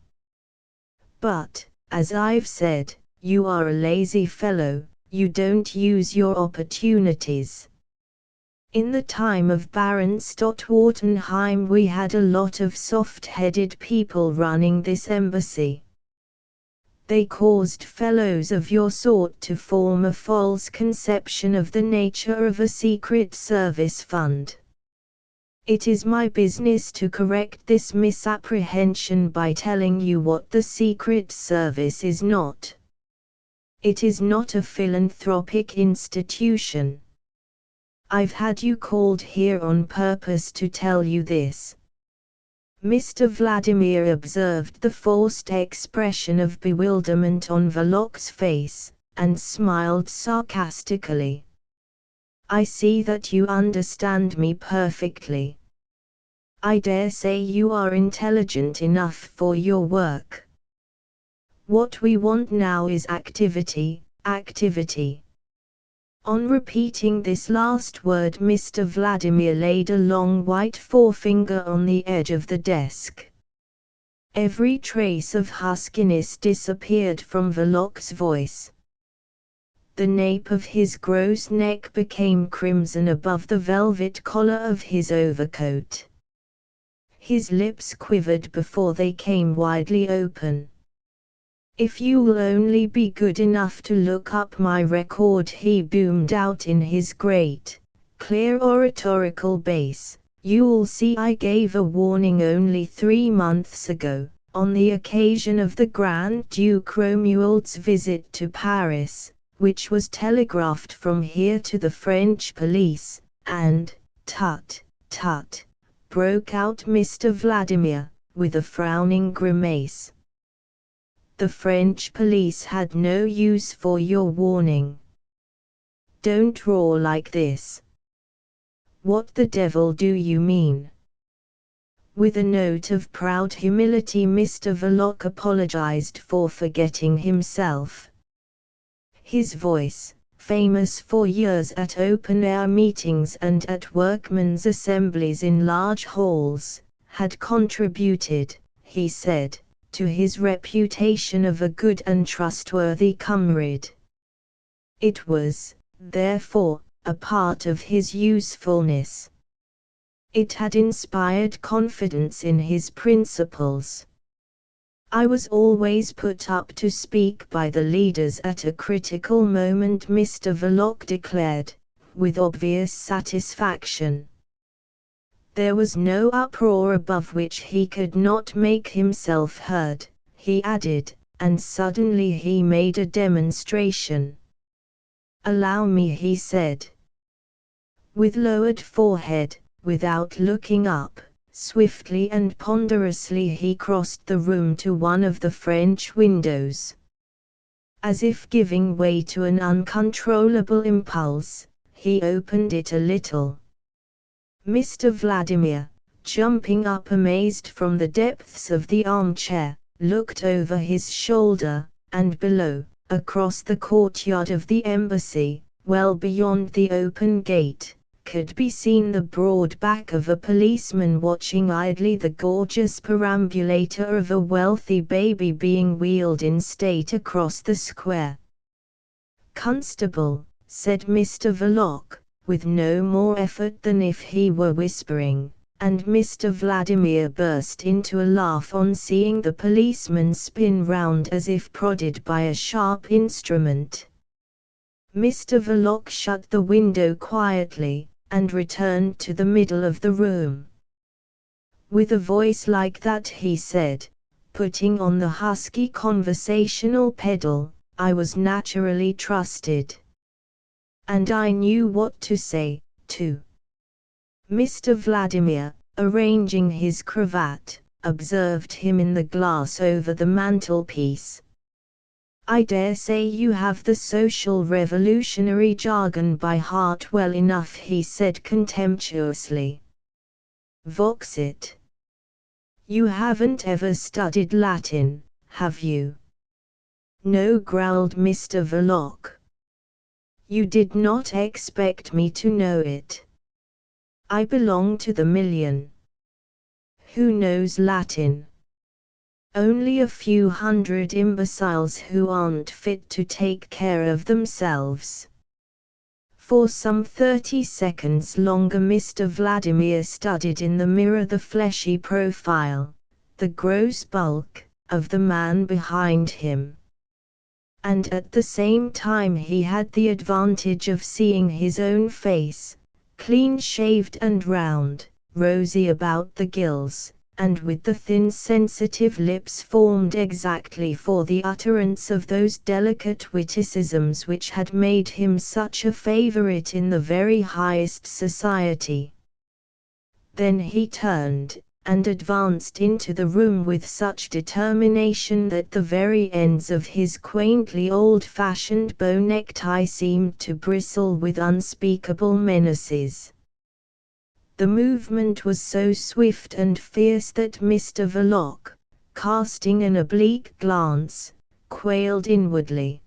But, as I've said, you are a lazy fellow, you don't use your opportunities. In the time of Baron Stadtwartenheim we had a lot of soft-headed people running this embassy. They caused fellows of your sort to form a false conception of the nature of a secret service fund. It is my business to correct this misapprehension by telling you what the Secret Service is not. It is not a philanthropic institution. I've had you called here on purpose to tell you this. Mr. Vladimir observed the forced expression of bewilderment on Verloc's face, and smiled sarcastically. I see that you understand me perfectly. I dare say you are intelligent enough for your work. What we want now is activity, activity. On repeating this last word Mr. Vladimir laid a long white forefinger on the edge of the desk. Every trace of huskiness disappeared from Verloc's voice. The nape of his gross neck became crimson above the velvet collar of his overcoat. His lips quivered before they came widely open. If you'll only be good enough to look up my record, he boomed out in his great, clear oratorical bass, you'll see I gave a warning only 3 months ago, on the occasion of the Grand Duke Romuald's visit to Paris, which was telegraphed from here to the French police, and, tut, tut, broke out Mr. Vladimir, with a frowning grimace. The French police had no use for your warning. Don't roar like this. What the devil do you mean? With a note of proud humility Mr. Verloc apologized for forgetting himself. His voice, famous for years at open-air meetings and at workmen's assemblies in large halls, had contributed, he said, to his reputation of a good and trustworthy comrade. It was, therefore, a part of his usefulness. It had inspired confidence in his principles. I was always put up to speak by the leaders at a critical moment, Mr. Verloc declared, with obvious satisfaction. There was no uproar above which he could not make himself heard, he added, and suddenly he made a demonstration. Allow me, he said. With lowered forehead, without looking up, swiftly and ponderously he crossed the room to one of the French windows. As if giving way to an uncontrollable impulse, he opened it a little. Mr. Vladimir, jumping up amazed from the depths of the armchair, looked over his shoulder, and below, across the courtyard of the embassy, well beyond the open gate, could be seen the broad back of a policeman watching idly the gorgeous perambulator of a wealthy baby being wheeled in state across the square. "Constable," said Mr. Verloc, with no more effort than if he were whispering, and Mr. Vladimir burst into a laugh on seeing the policeman spin round as if prodded by a sharp instrument. Mr. Verloc shut the window quietly, and returned to the middle of the room. With a voice like that he said, putting on the husky conversational pedal, I was naturally trusted. And I knew what to say, too. Mr. Vladimir, arranging his cravat, observed him in the glass over the mantelpiece. I dare say you have the social revolutionary jargon by heart well enough, he said contemptuously. Vox it. You haven't ever studied Latin, have you? No, growled Mr. Verloc. You did not expect me to know it. I belong to the million. Who knows Latin? Only a few hundred imbeciles who aren't fit to take care of themselves. For some 30 seconds longer Mr. Vladimir studied in the mirror the fleshy profile, the gross bulk, of the man behind him. And at the same time he had the advantage of seeing his own face, clean-shaved and round, rosy about the gills, and with the thin sensitive lips formed exactly for the utterance of those delicate witticisms which had made him such a favorite in the very highest society. Then he turned, and advanced into the room with such determination that the very ends of his quaintly old-fashioned bow necktie seemed to bristle with unspeakable menaces. The movement was so swift and fierce that Mr. Verloc, casting an oblique glance, quailed inwardly.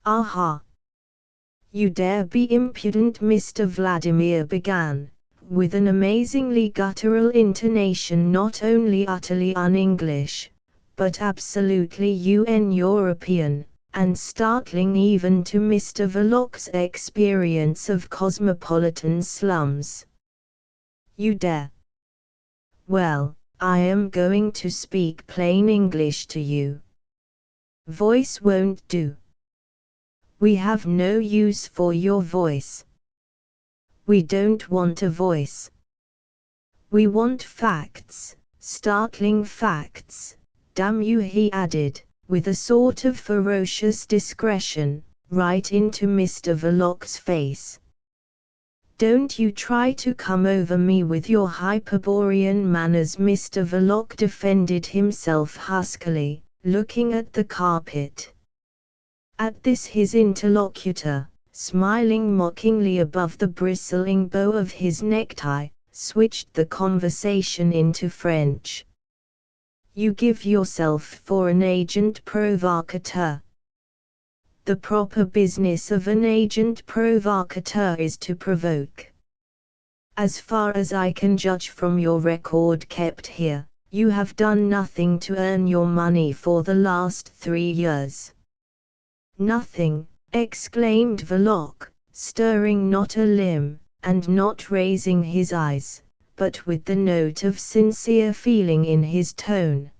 "Aha! You dare be impudent," Mr. Vladimir began, with an amazingly guttural intonation not only utterly un-English, but absolutely un-European, and startling even to Mr. Verloc's experience of cosmopolitan slums. "You dare? Well, I am going to speak plain English to you. Voice won't do. We have no use for your voice. We don't want a voice. We want facts, startling facts, damn you," he added, with a sort of ferocious discretion, right into Mr. Verloc's face. "Don't you try to come over me with your Hyperborean manners," Mr. Verloc defended himself huskily, looking at the carpet. At this his interlocutor, smiling mockingly above the bristling bow of his necktie, switched the conversation into French. "You give yourself for an agent provocateur. The proper business of an agent provocateur is to provoke. As far as I can judge from your record kept here, you have done nothing to earn your money for the last 3 years. "Nothing," exclaimed Verloc, stirring not a limb, and not raising his eyes, but with the note of sincere feeling in his tone.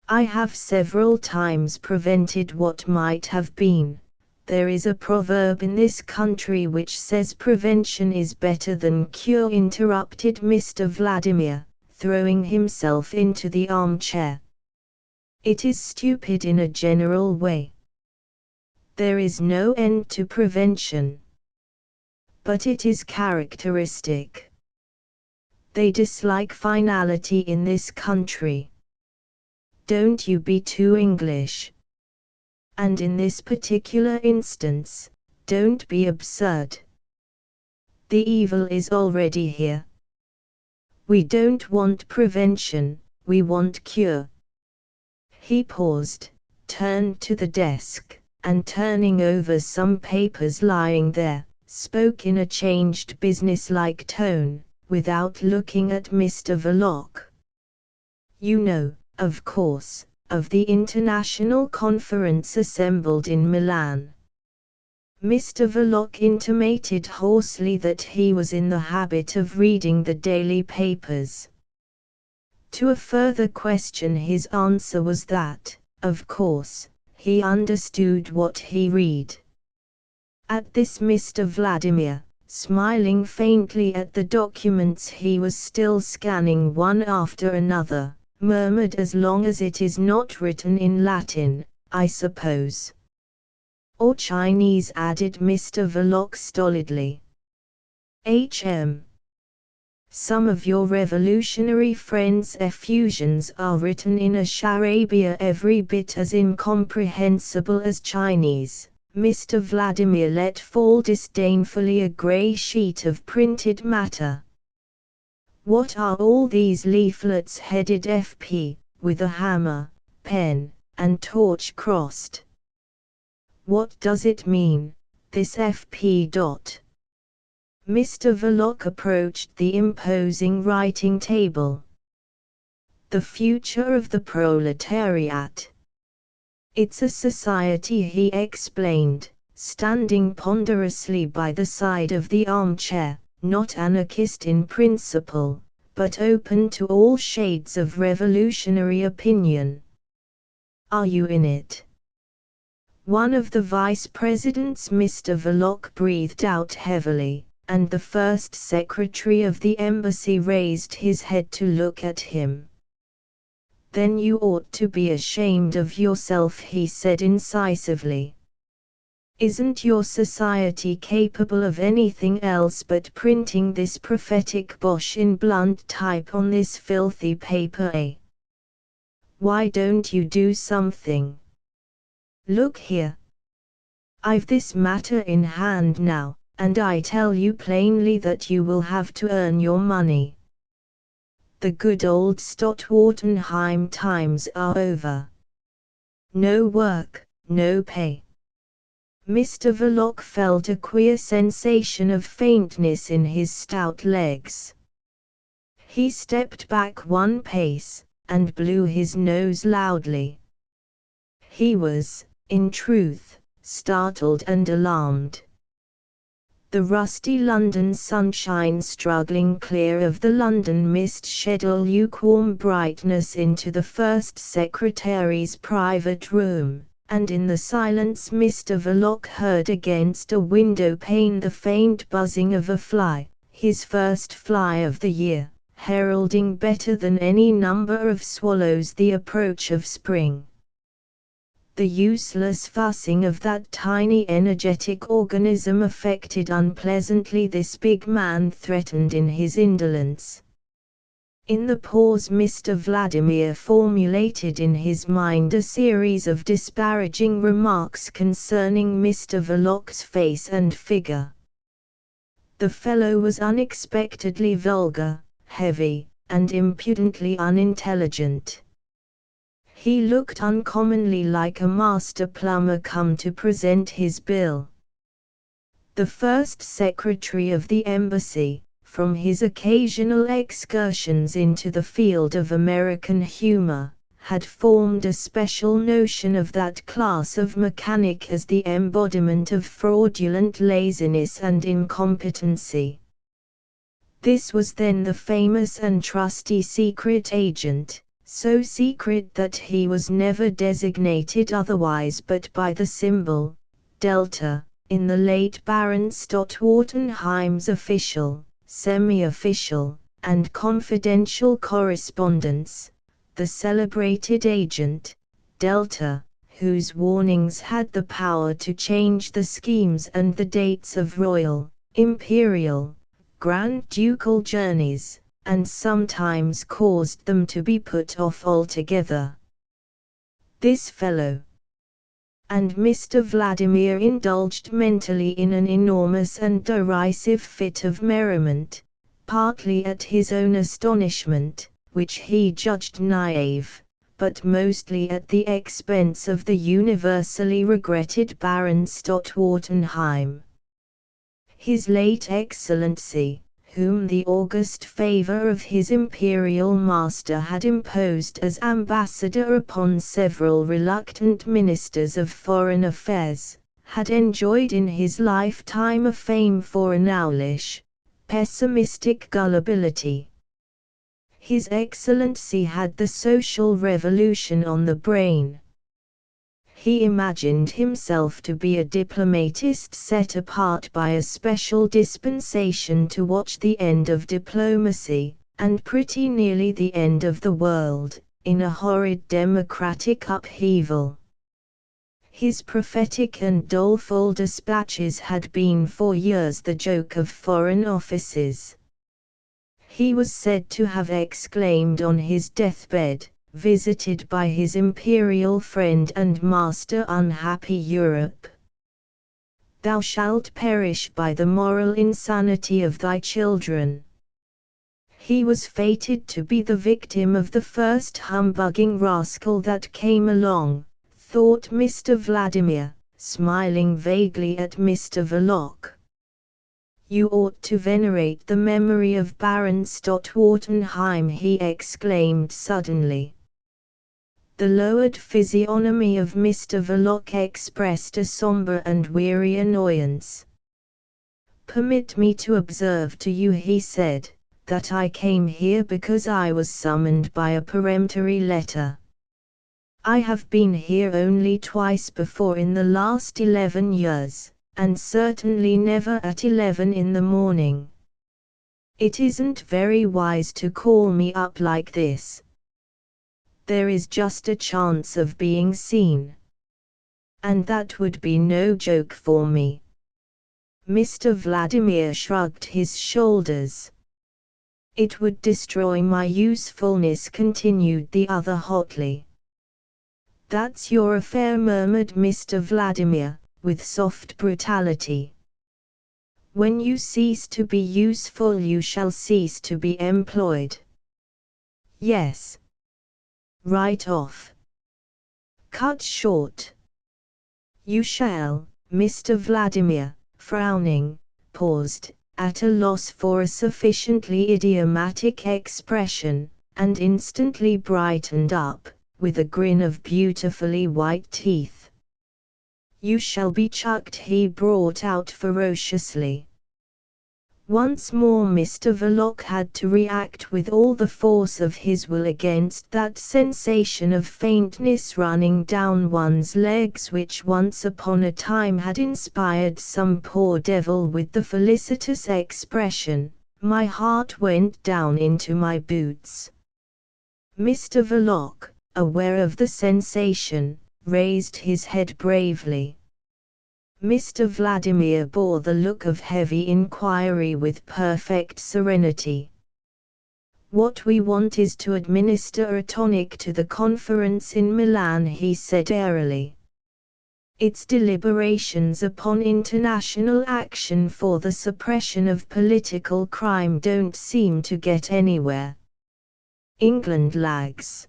"I have several times prevented what might have been. There is a proverb in this country which says prevention is better than cure," interrupted Mr. Vladimir, throwing himself into the armchair. "It is stupid in a general way. There is no end to prevention. But it is characteristic. They dislike finality in this country. Don't you be too English. And in this particular instance, don't be absurd. The evil is already here. We don't want prevention, we want cure." He paused, turned to the desk, and turning over some papers lying there, spoke in a changed businesslike tone, without looking at Mr. Verloc. "You know, of course, of the international conference assembled in Milan." Mr. Verloc intimated hoarsely that he was in the habit of reading the daily papers. To a further question his answer was that, of course, he understood what he read. At this Mr. Vladimir, smiling faintly at the documents he was still scanning one after another, murmured, "As long as it is not written in Latin, I suppose." "Or Chinese," added Mr. Verloc stolidly. Some of your revolutionary friends' effusions are written in a charabia every bit as incomprehensible as Chinese. Mr. Vladimir let fall disdainfully a grey sheet of printed matter. What are all these leaflets headed FP, with a hammer, pen, and torch crossed? What does it mean, this FP dot? Mr. Verloc approached the imposing writing table. The future of the proletariat. It's a society, he explained, standing ponderously by the side of the armchair, not anarchist in principle, but open to all shades of revolutionary opinion. Are you in it? One of the vice presidents, Mr. Verloc, breathed out heavily, and the first secretary of the embassy raised his head to look at him. Then you ought to be ashamed of yourself, he said incisively. Isn't your society capable of anything else but printing this prophetic bosh in blunt type on this filthy paper, eh? Why don't you do something? Look here. I've this matter in hand now, and I tell you plainly that you will have to earn your money. The good old Stadtwartenheim times are over. No work, no pay. Mr. Verloc felt a queer sensation of faintness in his stout legs. He stepped back one pace, and blew his nose loudly. He was, in truth, startled and alarmed. The rusty London sunshine struggling clear of the London mist shed a lukewarm brightness into the first secretary's private room, and in the silence Mr. Verloc heard against a window pane the faint buzzing of a fly, his first fly of the year, heralding better than any number of swallows the approach of spring. The useless fussing of that tiny energetic organism affected unpleasantly this big man, threatened in his indolence. In the pause Mr. Vladimir formulated in his mind a series of disparaging remarks concerning Mr. Verloc's face and figure. The fellow was unexpectedly vulgar, heavy, and impudently unintelligent. He looked uncommonly like a master plumber come to present his bill. The first secretary of the embassy, from his occasional excursions into the field of American humor, had formed a special notion of that class of mechanic as the embodiment of fraudulent laziness and incompetency. This was then the famous and trusty secret agent, so secret that he was never designated otherwise but by the symbol, delta, in the late Baron Stadtwartenheim's official, semi-official, and confidential correspondence, the celebrated agent, delta, whose warnings had the power to change the schemes and the dates of royal, imperial, grand ducal journeys, and sometimes caused them to be put off altogether. This fellow. And Mr. Vladimir indulged mentally in an enormous and derisive fit of merriment, partly at his own astonishment, which he judged naive, but mostly at the expense of the universally regretted Baron Stadtwartenheim. His late Excellency, whom the august favor of his imperial master had imposed as ambassador upon several reluctant ministers of foreign affairs, had enjoyed in his lifetime a fame for an owlish, pessimistic gullibility. His Excellency had the social revolution on the brain. He imagined himself to be a diplomatist set apart by a special dispensation to watch the end of diplomacy, and pretty nearly the end of the world, in a horrid democratic upheaval. His prophetic and doleful dispatches had been for years the joke of foreign offices. He was said to have exclaimed on his deathbed, visited by his imperial friend and master unhappy Europe, "Thou shalt perish by the moral insanity of thy children." He was fated to be the victim of the first humbugging rascal that came along, thought Mr. Vladimir, smiling vaguely at Mr. Verloc. "You ought to venerate the memory of Baron Stott-Wartenheim," he exclaimed suddenly. The lowered physiognomy of Mr. Verloc expressed a sombre and weary annoyance. "Permit me to observe to you," he said, "that I came here because I was summoned by a peremptory letter. I have been here only twice before in the last 11 years, and certainly never at 11 in the morning. It isn't very wise to call me up like this. There is just a chance of being seen. And that would be no joke for me." Mr. Vladimir shrugged his shoulders. "It would destroy my usefulness," continued the other hotly. "That's your affair," murmured Mr. Vladimir, with soft brutality. "When you cease to be useful you shall cease to be employed. Yes. Right off. Cut short. You shall." Mr. Vladimir, frowning, paused, at a loss for a sufficiently idiomatic expression, and instantly brightened up, with a grin of beautifully white teeth. "You shall be chucked," he brought out ferociously. Once more Mr. Verloc had to react with all the force of his will against that sensation of faintness running down one's legs which once upon a time had inspired some poor devil with the felicitous expression, "My heart went down into my boots." Mr. Verloc, aware of the sensation, raised his head bravely. Mr. Vladimir bore the look of heavy inquiry with perfect serenity. "What we want is to administer a tonic to the conference in Milan," he said airily. "Its deliberations upon international action for the suppression of political crime don't seem to get anywhere. England lags.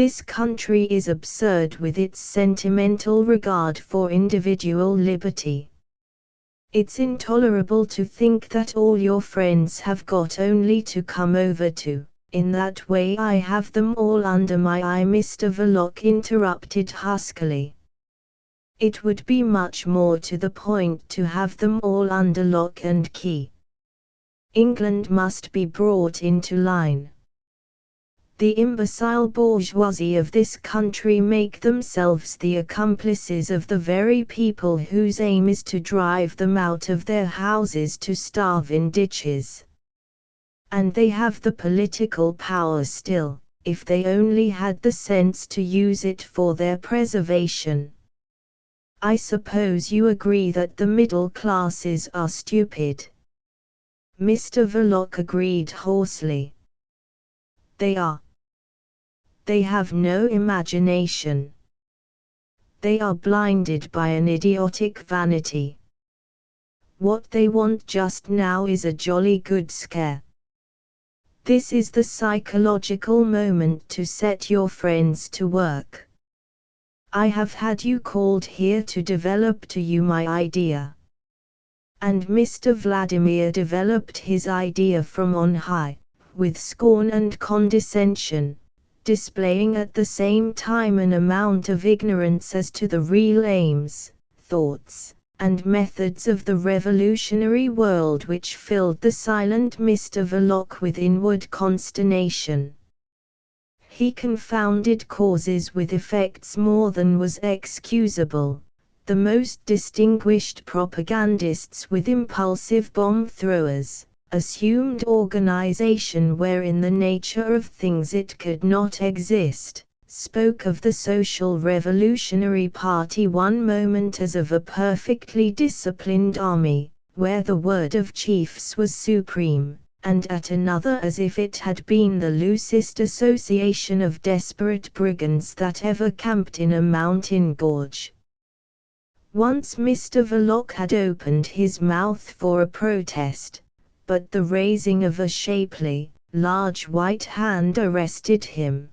This country is absurd with its sentimental regard for individual liberty. It's intolerable to think that all your friends have got only to come over to, in that way I have them all under my eye," Mr. Verloc interrupted huskily. "It would be much more to the point to have them all under lock and key. England must be brought into line. The imbecile bourgeoisie of this country make themselves the accomplices of the very people whose aim is to drive them out of their houses to starve in ditches. And they have the political power still, if they only had the sense to use it for their preservation. I suppose you agree that the middle classes are stupid?" Mr. Verloc agreed hoarsely. "They are. They have no imagination. They are blinded by an idiotic vanity. What they want just now is a jolly good scare. This is the psychological moment to set your friends to work. I have had you called here to develop to you my idea." And Mr. Vladimir developed his idea from on high, with scorn and condescension, displaying at the same time an amount of ignorance as to the real aims, thoughts, and methods of the revolutionary world which filled the silent Mr. Verloc with inward consternation. He confounded causes with effects more than was excusable, the most distinguished propagandists with impulsive bomb-throwers, assumed organization where in the nature of things it could not exist, spoke of the Social Revolutionary Party one moment as of a perfectly disciplined army, where the word of chiefs was supreme, and at another as if it had been the loosest association of desperate brigands that ever camped in a mountain gorge. Once Mr. Verloc had opened his mouth for a protest, but the raising of a shapely, large white hand arrested him.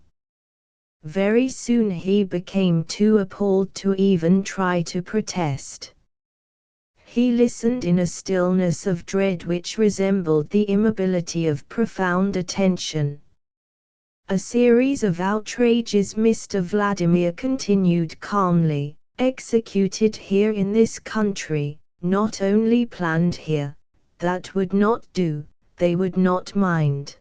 Very soon he became too appalled to even try to protest. He listened in a stillness of dread which resembled the immobility of profound attention. A series of outrages, Mr. Vladimir continued calmly, executed here in this country, not only planned here. That would not do, they would not mind.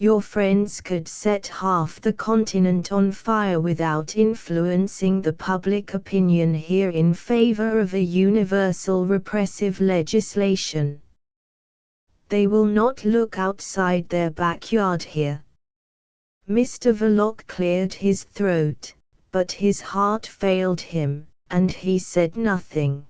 Your friends could set half the continent on fire without influencing the public opinion here in favor of a universal repressive legislation. They will not look outside their backyard here. Mr. Verloc cleared his throat, but his heart failed him, and he said nothing.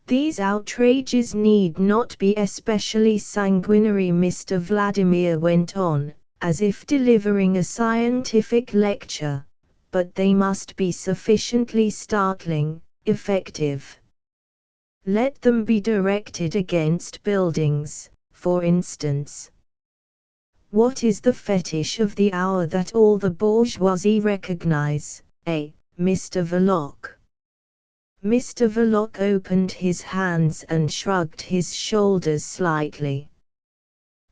These outrages need not be especially sanguinary, Mr. Vladimir went on, as if delivering a scientific lecture, but they must be sufficiently startling, effective. Let them be directed against buildings, for instance. What is the fetish of the hour that all the bourgeoisie recognize, Mr. Verloc? Mr. Verloc opened his hands and shrugged his shoulders slightly.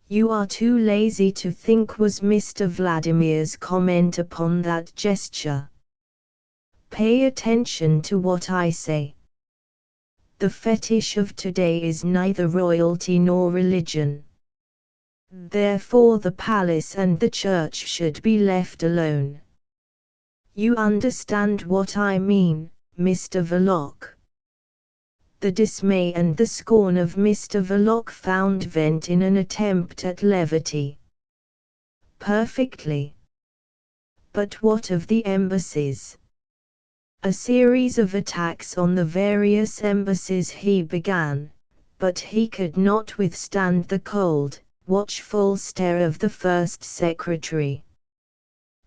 You are too lazy to think, was Mr. Vladimir's comment upon that gesture. Pay attention to what I say. The fetish of today is neither royalty nor religion. Therefore the palace and the church should be left alone. You understand what I mean, Mr. Verloc. The dismay and the scorn of Mr. Verloc found vent in an attempt at levity. Perfectly. But what of the embassies? A series of attacks on the various embassies he began, but he could not withstand the cold, watchful stare of the first secretary.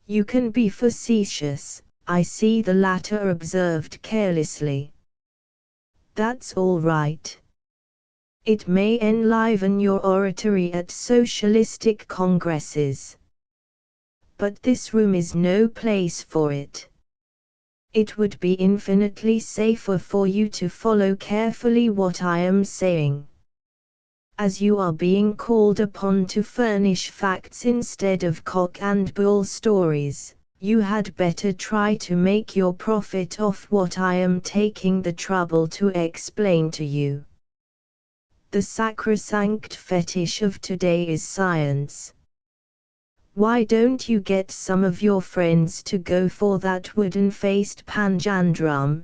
You can be facetious, I see, the latter observed carelessly. That's all right. It may enliven your oratory at socialistic congresses. But this room is no place for it. It would be infinitely safer for you to follow carefully what I am saying. As you are being called upon to furnish facts instead of cock and bull stories, you had better try to make your profit off what I am taking the trouble to explain to you. The sacrosanct fetish of today is science. Why don't you get some of your friends to go for that wooden-faced panjandrum,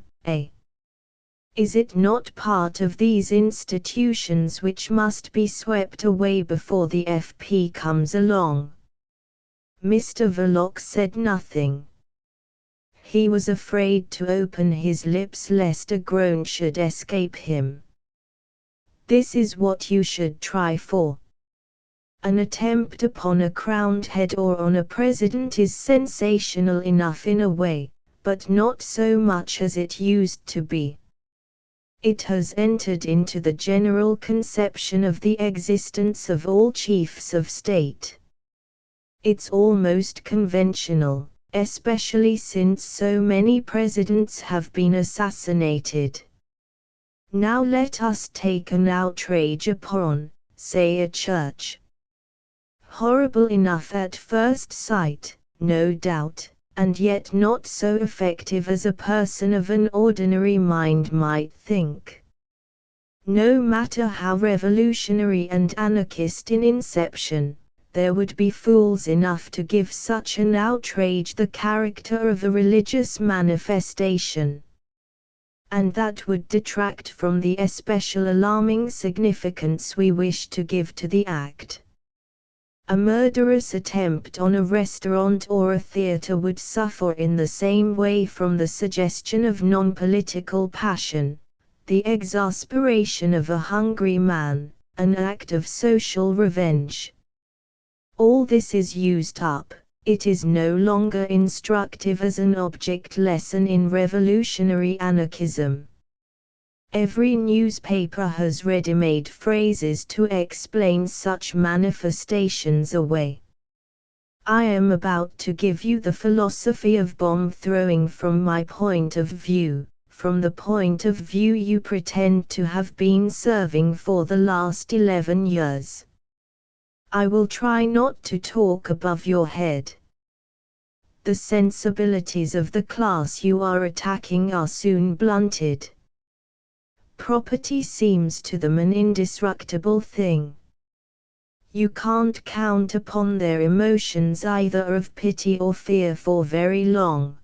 Is it not part of these institutions which must be swept away before the FP comes along? Mr. Verloc said nothing. He was afraid to open his lips lest a groan should escape him. This is what you should try for. An attempt upon a crowned head or on a president is sensational enough in a way, but not so much as it used to be. It has entered into the general conception of the existence of all chiefs of state. It's almost conventional, especially since so many presidents have been assassinated. Now let us take an outrage upon, say, a church. Horrible enough at first sight, no doubt, and yet not so effective as a person of an ordinary mind might think. No matter how revolutionary and anarchist in inception, there would be fools enough to give such an outrage the character of a religious manifestation. And that would detract from the especial alarming significance we wish to give to the act. A murderous attempt on a restaurant or a theatre would suffer in the same way from the suggestion of non-political passion, the exasperation of a hungry man, an act of social revenge. All this is used up. It is no longer instructive as an object lesson in revolutionary anarchism. Every newspaper has ready-made phrases to explain such manifestations away. I am about to give you the philosophy of bomb throwing from my point of view, from the point of view you pretend to have been serving for the last 11 years. I will try not to talk above your head. The sensibilities of the class you are attacking are soon blunted. Property seems to them an indestructible thing. You can't count upon their emotions either of pity or fear for very long.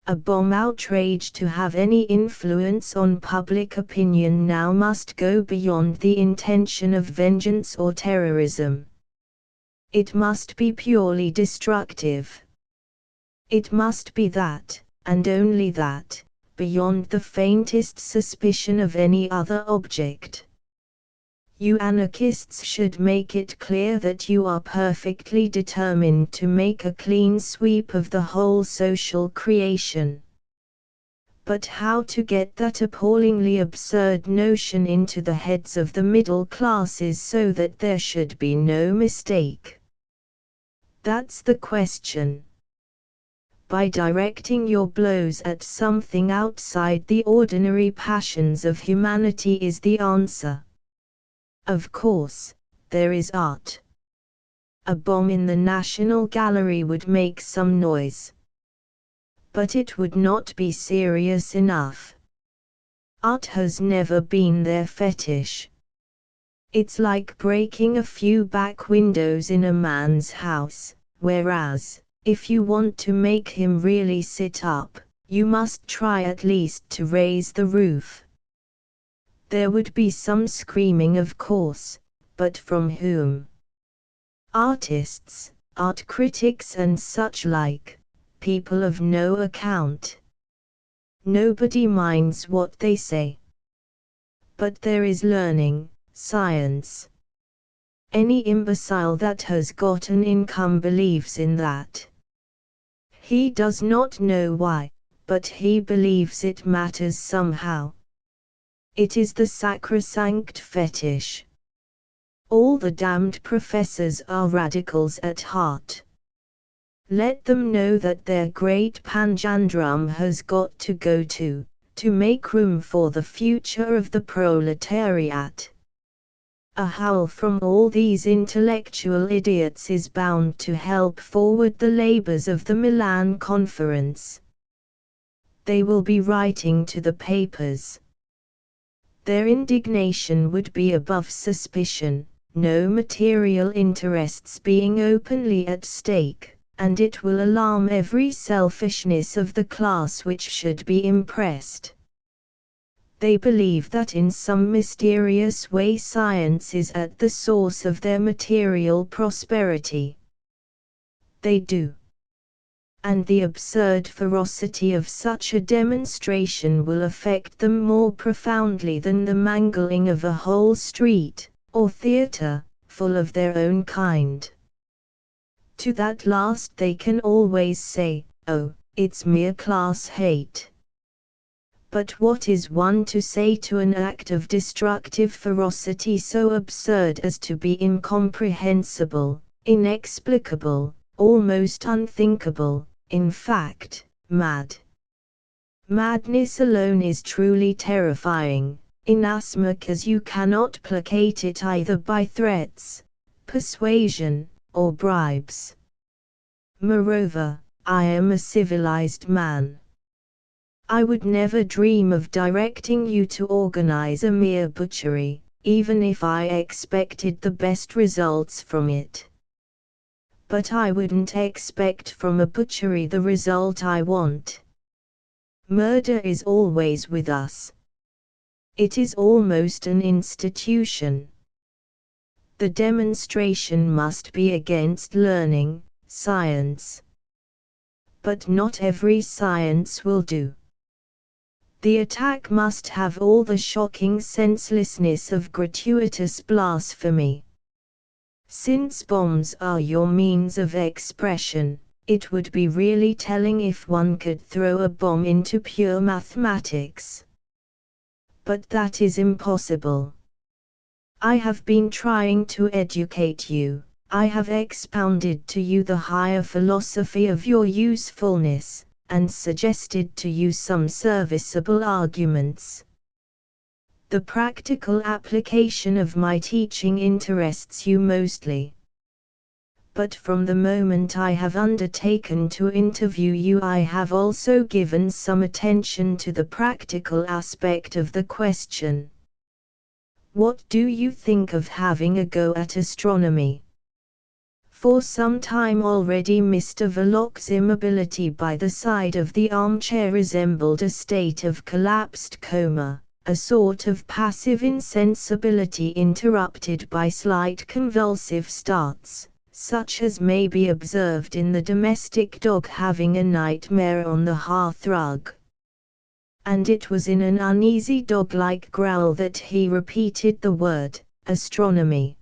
A bomb outrage to have any influence on public opinion now must go beyond the intention of vengeance or terrorism. It must be purely destructive. It must be that, and only that, beyond the faintest suspicion of any other object. You anarchists should make it clear that you are perfectly determined to make a clean sweep of the whole social creation. But how to get that appallingly absurd notion into the heads of the middle classes so that there should be no mistake? That's the question. By directing your blows at something outside the ordinary passions of humanity is the answer. Of course, there is art. A bomb in the National Gallery would make some noise. But it would not be serious enough. Art has never been their fetish. It's like breaking a few back windows in a man's house, whereas, if you want to make him really sit up, you must try at least to raise the roof. There would be some screaming, of course, but from whom? Artists, art critics and such like, people of no account. Nobody minds what they say. But there is learning, science. Any imbecile that has got an income believes in that. He does not know why, but he believes it matters somehow. It is the sacrosanct fetish. All the damned professors are radicals at heart. Let them know that their great panjandrum has got to go to make room for the future of the proletariat. A howl from all these intellectual idiots is bound to help forward the labors of the Milan Conference. They will be writing to the papers. Their indignation would be above suspicion, no material interests being openly at stake, and it will alarm every selfishness of the class which should be impressed. They believe that in some mysterious way science is at the source of their material prosperity. They do. And the absurd ferocity of such a demonstration will affect them more profoundly than the mangling of a whole street, or theatre, full of their own kind. To that last they can always say, "Oh, it's mere class hate." But what is one to say to an act of destructive ferocity so absurd as to be incomprehensible, inexplicable, almost unthinkable, in fact, mad? Madness alone is truly terrifying, inasmuch as you cannot placate it either by threats, persuasion, or bribes. Moreover, I am a civilized man. I would never dream of directing you to organize a mere butchery, even if I expected the best results from it. But I wouldn't expect from a butchery the result I want. Murder is always with us. It is almost an institution. The demonstration must be against learning, science. But not every science will do. The attack must have all the shocking senselessness of gratuitous blasphemy. Since bombs are your means of expression, it would be really telling if one could throw a bomb into pure mathematics. But that is impossible. I have been trying to educate you. I have expounded to you the higher philosophy of your usefulness, and suggested to you some serviceable arguments. The practical application of my teaching interests you mostly. But from the moment I have undertaken to interview you, I have also given some attention to the practical aspect of the question. What do you think of having a go at astronomy? For some time already Mr. Verloc's immobility by the side of the armchair resembled a state of collapsed coma, a sort of passive insensibility interrupted by slight convulsive starts, such as may be observed in the domestic dog having a nightmare on the hearthrug. And it was in an uneasy dog-like growl that he repeated the word, astronomy.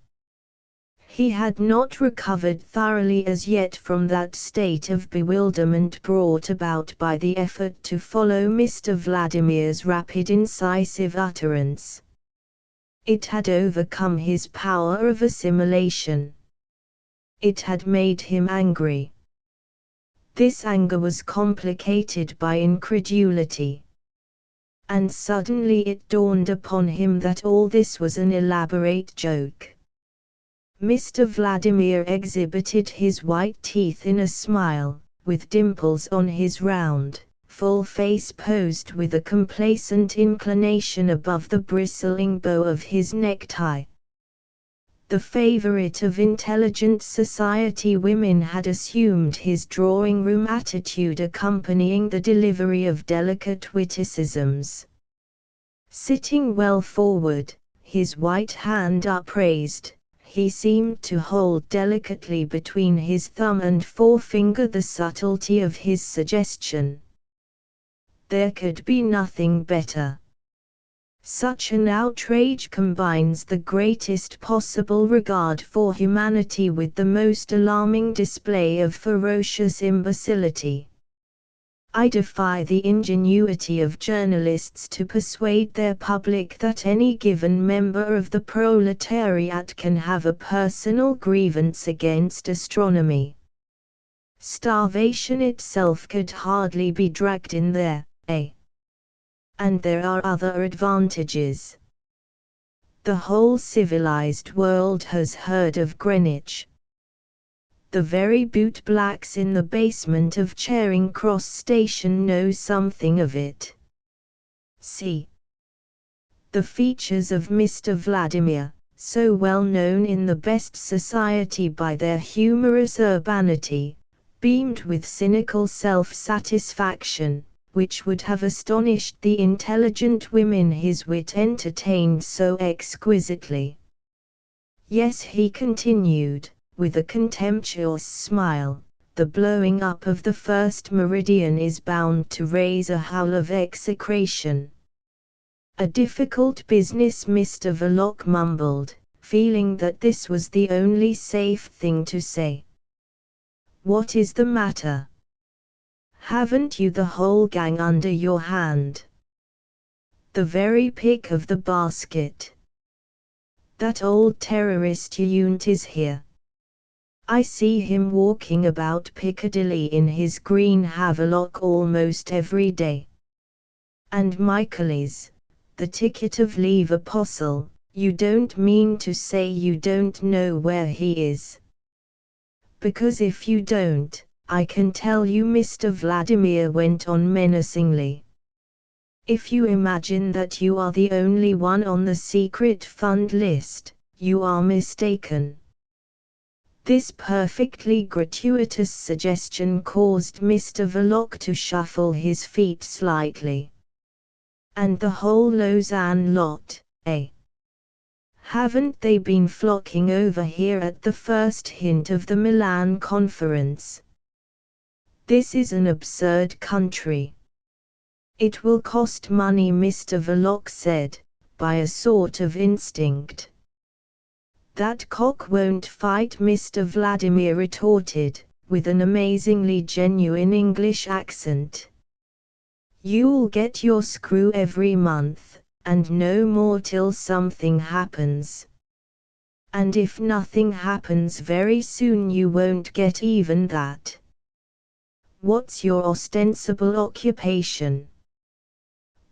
He had not recovered thoroughly as yet from that state of bewilderment brought about by the effort to follow Mr. Vladimir's rapid incisive utterance. It had overcome his power of assimilation. It had made him angry. This anger was complicated by incredulity. And suddenly it dawned upon him that all this was an elaborate joke. Mr. Vladimir exhibited his white teeth in a smile, with dimples on his round, full face posed with a complacent inclination above the bristling bow of his necktie. The favorite of intelligent society women had assumed his drawing-room attitude accompanying the delivery of delicate witticisms. Sitting well forward, his white hand upraised, he seemed to hold delicately between his thumb and forefinger the subtlety of his suggestion. There could be nothing better. Such an outrage combines the greatest possible regard for humanity with the most alarming display of ferocious imbecility. I defy the ingenuity of journalists to persuade their public that any given member of the proletariat can have a personal grievance against astronomy. Starvation itself could hardly be dragged in there, eh? And there are other advantages. The whole civilized world has heard of Greenwich. The very bootblacks in the basement of Charing Cross Station know something of it. See. The features of Mr. Vladimir, so well known in the best society by their humorous urbanity, beamed with cynical self-satisfaction, which would have astonished the intelligent women his wit entertained so exquisitely. Yes, he continued, with a contemptuous smile, the blowing up of the first meridian is bound to raise a howl of execration. A difficult business, Mr. Verloc mumbled, feeling that this was the only safe thing to say. What is the matter? Haven't you the whole gang under your hand? The very pick of the basket. That old terrorist Yount is here. I see him walking about Piccadilly in his green Havelock almost every day. And Michaelis, the ticket of leave apostle, you don't mean to say you don't know where he is? Because if you don't, I can tell you, Mr. Vladimir went on menacingly. If you imagine that you are the only one on the secret fund list, you are mistaken. This perfectly gratuitous suggestion caused Mr. Verloc to shuffle his feet slightly. And the whole Lausanne lot, eh? Haven't they been flocking over here at the first hint of the Milan conference? This is an absurd country. It will cost money, Mr. Verloc said, by a sort of instinct. That cock won't fight, Mr. Vladimir retorted, with an amazingly genuine English accent. You'll get your screw every month, and no more till something happens. And if nothing happens very soon you won't get even that. What's your ostensible occupation?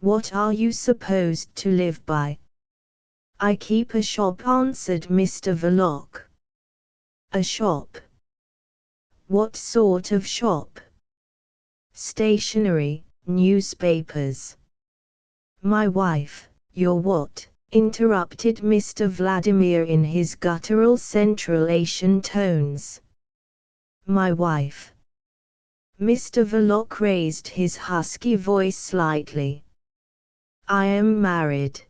What are you supposed to live by? I keep a shop, answered Mr. Verloc. A shop? What sort of shop? Stationery, newspapers. My wife, your what? Interrupted Mr. Vladimir in his guttural Central Asian tones. My wife. Mr. Verloc raised his husky voice slightly. I am married.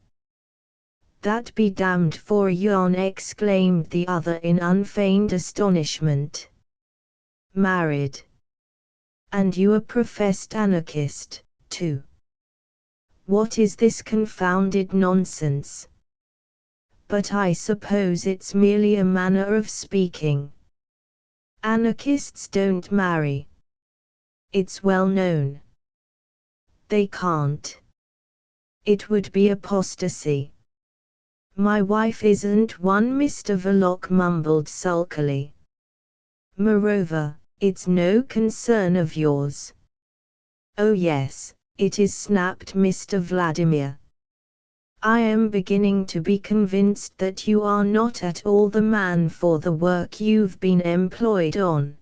That be damned for yon, exclaimed the other in unfeigned astonishment. Married. And you a professed anarchist, too. What is this confounded nonsense? But I suppose it's merely a manner of speaking. Anarchists don't marry. It's well known. They can't. It would be apostasy. My wife isn't one, Mr. Verloc mumbled sulkily. Moreover, it's no concern of yours. Oh yes, it is, snapped Mr. Vladimir. I am beginning to be convinced that you are not at all the man for the work you've been employed on.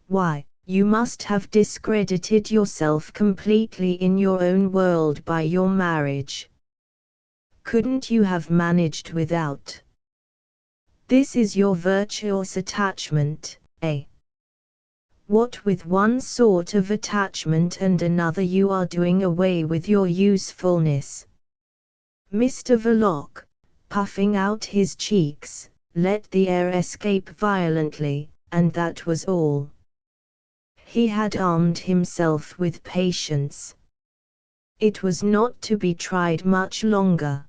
Why, you must have discredited yourself completely in your own world by your marriage. Couldn't you have managed without? This is your virtuous attachment, eh? What with one sort of attachment and another you are doing away with your usefulness. Mr. Verloc, puffing out his cheeks, let the air escape violently, and that was all. He had armed himself with patience. It was not to be tried much longer.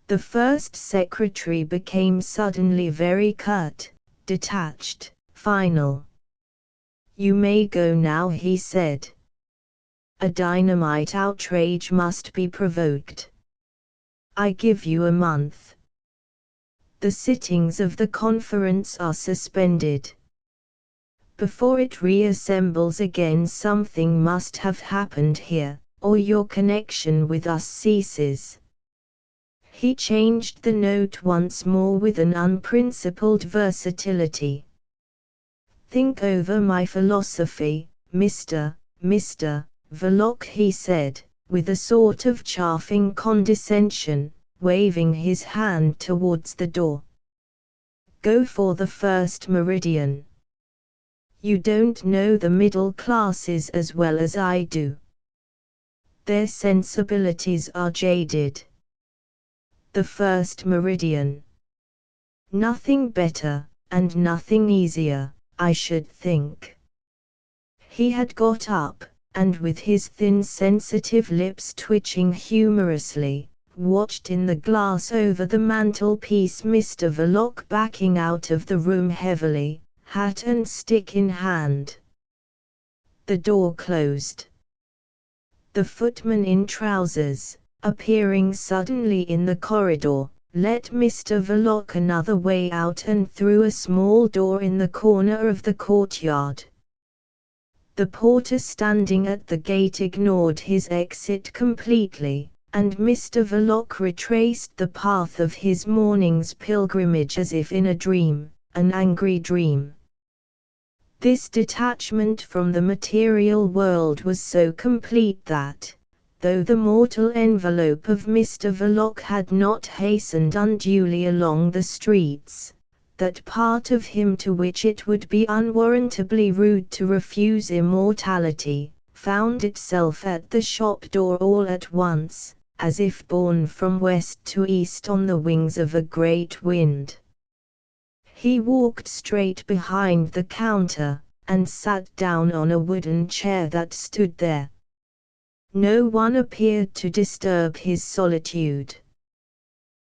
The first secretary became suddenly very curt, detached, final. You may go now, he said. A dynamite outrage must be provoked. I give you a month. The sittings of the conference are suspended. Before it reassembles again something must have happened here, or your connection with us ceases. He changed the note once more with an unprincipled versatility. Think over my philosophy, Mr. Verloc, he said, with a sort of chaffing condescension, waving his hand towards the door. Go for the first meridian. You don't know the middle classes as well as I do. Their sensibilities are jaded. The first meridian. Nothing better, and nothing easier, I should think. He had got up, and with his thin sensitive lips twitching humorously, watched in the glass over the mantelpiece Mr. Verloc backing out of the room heavily, hat and stick in hand. The door closed. The footman in trousers, appearing suddenly in the corridor, let Mr. Verloc another way out and through a small door in the corner of the courtyard. The porter standing at the gate ignored his exit completely, and Mr. Verloc retraced the path of his morning's pilgrimage as if in a dream, an angry dream. This detachment from the material world was so complete that, though the mortal envelope of Mr. Verloc had not hastened unduly along the streets, that part of him to which it would be unwarrantably rude to refuse immortality, found itself at the shop door all at once, as if borne from west to east on the wings of a great wind. He walked straight behind the counter, and sat down on a wooden chair that stood there. No one appeared to disturb his solitude.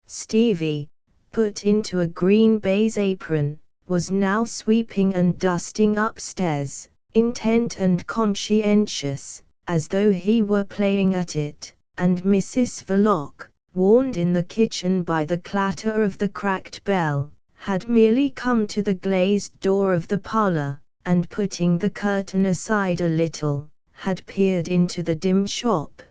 Stevie, put into a green baize apron, was now sweeping and dusting upstairs, intent and conscientious, as though he were playing at it, and Mrs. Verloc, warned in the kitchen by the clatter of the cracked bell, had merely come to the glazed door of the parlour, and putting the curtain aside a little, had peered into the dim shop.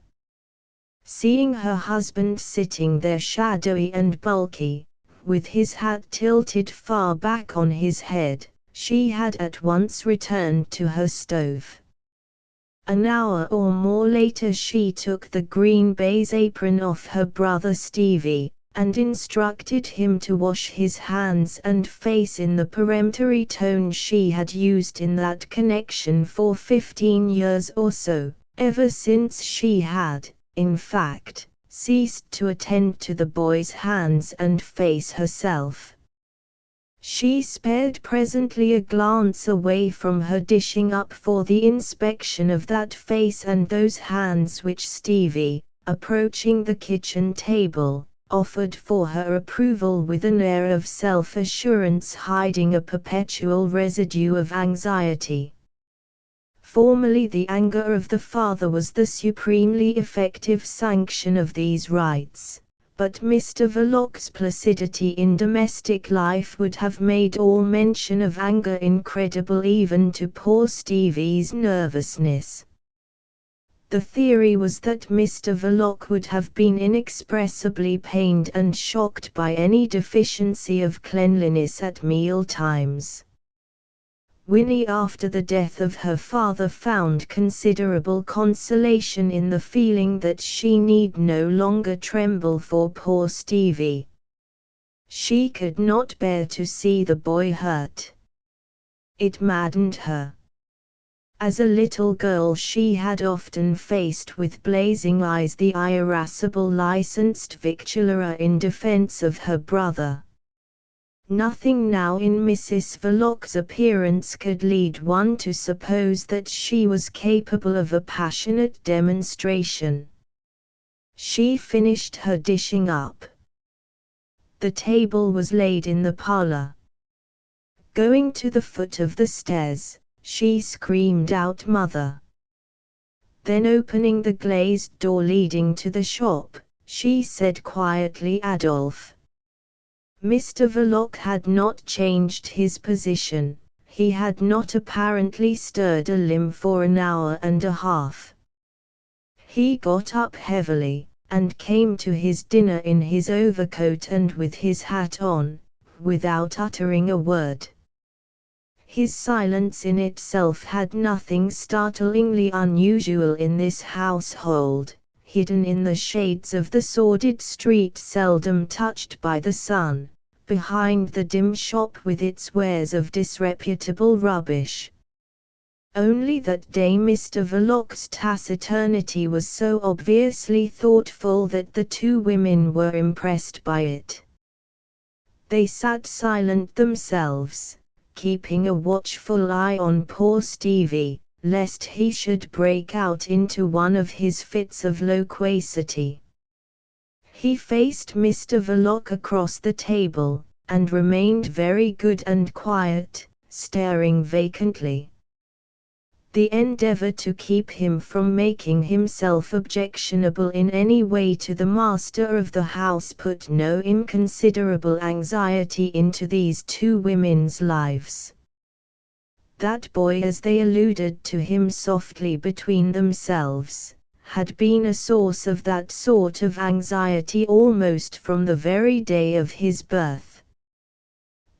Seeing her husband sitting there shadowy and bulky, with his hat tilted far back on his head, she had at once returned to her stove. An hour or more later she took the green baize apron off her brother Stevie, and instructed him to wash his hands and face in the peremptory tone she had used in that connection for 15 years or so, ever since she had, in fact, ceased to attend to the boy's hands and face herself. She spared presently a glance away from her dishing up for the inspection of that face and those hands which Stevie, approaching the kitchen table, offered for her approval with an air of self-assurance hiding a perpetual residue of anxiety. Formerly the anger of the father was the supremely effective sanction of these rites, but Mr. Verloc's placidity in domestic life would have made all mention of anger incredible even to poor Stevie's nervousness. The theory was that Mr. Verloc would have been inexpressibly pained and shocked by any deficiency of cleanliness at meal times. Winnie, after the death of her father, found considerable consolation in the feeling that she need no longer tremble for poor Stevie. She could not bear to see the boy hurt. It maddened her. As a little girl she had often faced with blazing eyes the irascible licensed victualler in defense of her brother. Nothing now in Mrs. Verloc's appearance could lead one to suppose that she was capable of a passionate demonstration. She finished her dishing up. The table was laid in the parlour. Going to the foot of the stairs, she screamed out "Mother!" Then opening the glazed door leading to the shop, she said quietly "Adolphe." Mr. Verloc had not changed his position, he had not apparently stirred a limb for an hour and a half. He got up heavily, and came to his dinner in his overcoat and with his hat on, without uttering a word. His silence in itself had nothing startlingly unusual in this household, hidden in the shades of the sordid street seldom touched by the sun, behind the dim shop with its wares of disreputable rubbish. Only that day Mr. Verloc's taciturnity was so obviously thoughtful that the two women were impressed by it. They sat silent themselves, keeping a watchful eye on poor Stevie, lest he should break out into one of his fits of loquacity. He faced Mr. Verloc across the table, and remained very good and quiet, staring vacantly. The endeavour to keep him from making himself objectionable in any way to the master of the house put no inconsiderable anxiety into these two women's lives. That boy, as they alluded to him softly between themselves, had been a source of that sort of anxiety almost from the very day of his birth.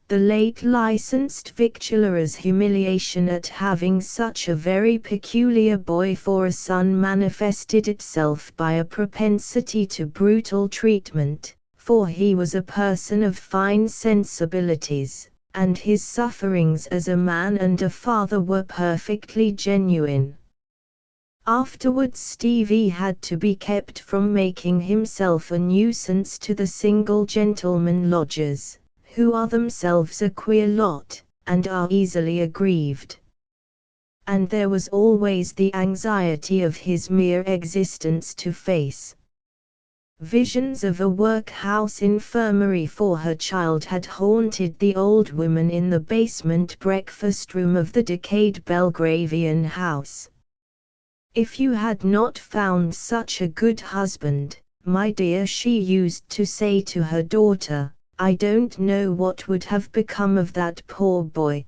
The late licensed victualler's humiliation at having such a very peculiar boy for a son manifested itself by a propensity to brutal treatment, for he was a person of fine sensibilities, and his sufferings as a man and a father were perfectly genuine. Afterwards Stevie had to be kept from making himself a nuisance to the single gentlemen lodgers, who are themselves a queer lot, and are easily aggrieved. and there was always the anxiety of his mere existence to face. Visions of a workhouse infirmary for her child had haunted the old woman in the basement breakfast room of the decayed Belgravian house. "If you had not found such a good husband, my dear," she used to say to her daughter, "I don't know what would have become of that poor boy."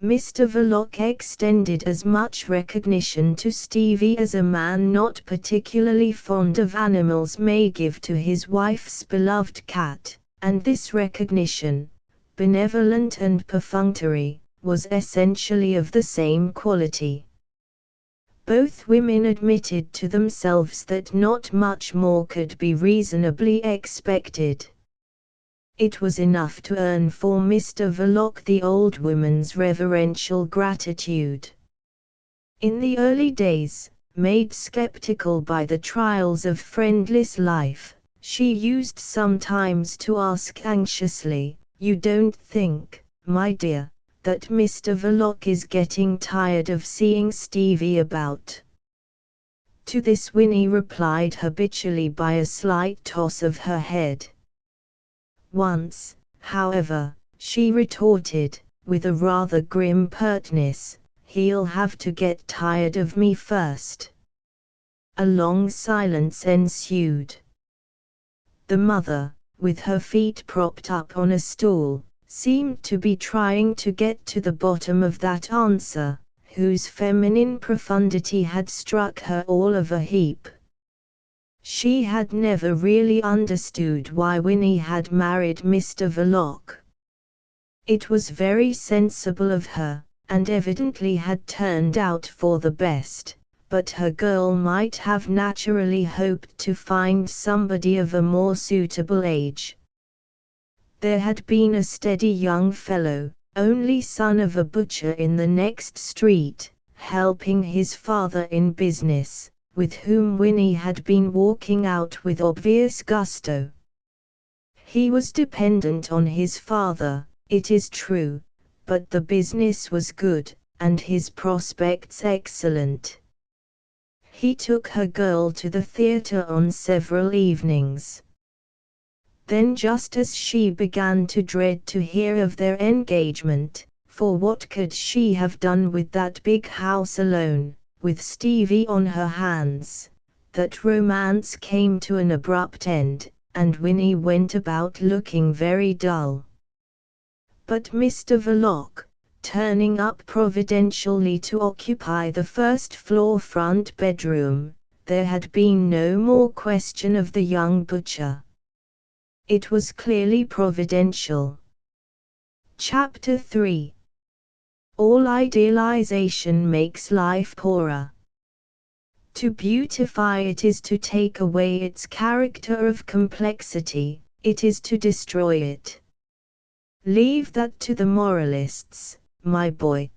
Mr. Verloc extended as much recognition to Stevie as a man not particularly fond of animals may give to his wife's beloved cat, and this recognition, benevolent and perfunctory, was essentially of the same quality. Both women admitted to themselves that not much more could be reasonably expected. It was enough to earn for Mr. Verloc the old woman's reverential gratitude. In the early days, made skeptical by the trials of friendless life, she used sometimes to ask anxiously, "You don't think, my dear, that Mr. Verloc is getting tired of seeing Stevie about?" To this Winnie replied habitually by a slight toss of her head. Once, however, she retorted, with a rather grim pertness, "He'll have to get tired of me first." A long silence ensued. The mother, with her feet propped up on a stool, seemed to be trying to get to the bottom of that answer, whose feminine profundity had struck her all of a heap. She had never really understood why Winnie had married Mr. Verloc. It was very sensible of her, and evidently had turned out for the best, but her girl might have naturally hoped to find somebody of a more suitable age. There had been a steady young fellow, only son of a butcher in the next street, helping his father in business, with whom Winnie had been walking out with obvious gusto. He was dependent on his father, it is true, but the business was good, and his prospects excellent. He took her girl to the theatre on several evenings. Then, just as she began to dread to hear of their engagement, for what could she have done with that big house alone, with Stevie on her hands, that romance came to an abrupt end, and Winnie went about looking very dull. But Mr. Verloc, turning up providentially to occupy the first-floor front bedroom, there had been no more question of the young butcher. It was clearly providential. Chapter 3. All idealization makes life poorer. To beautify it is to take away its character of complexity, it is to destroy it. Leave that to the moralists, my boy.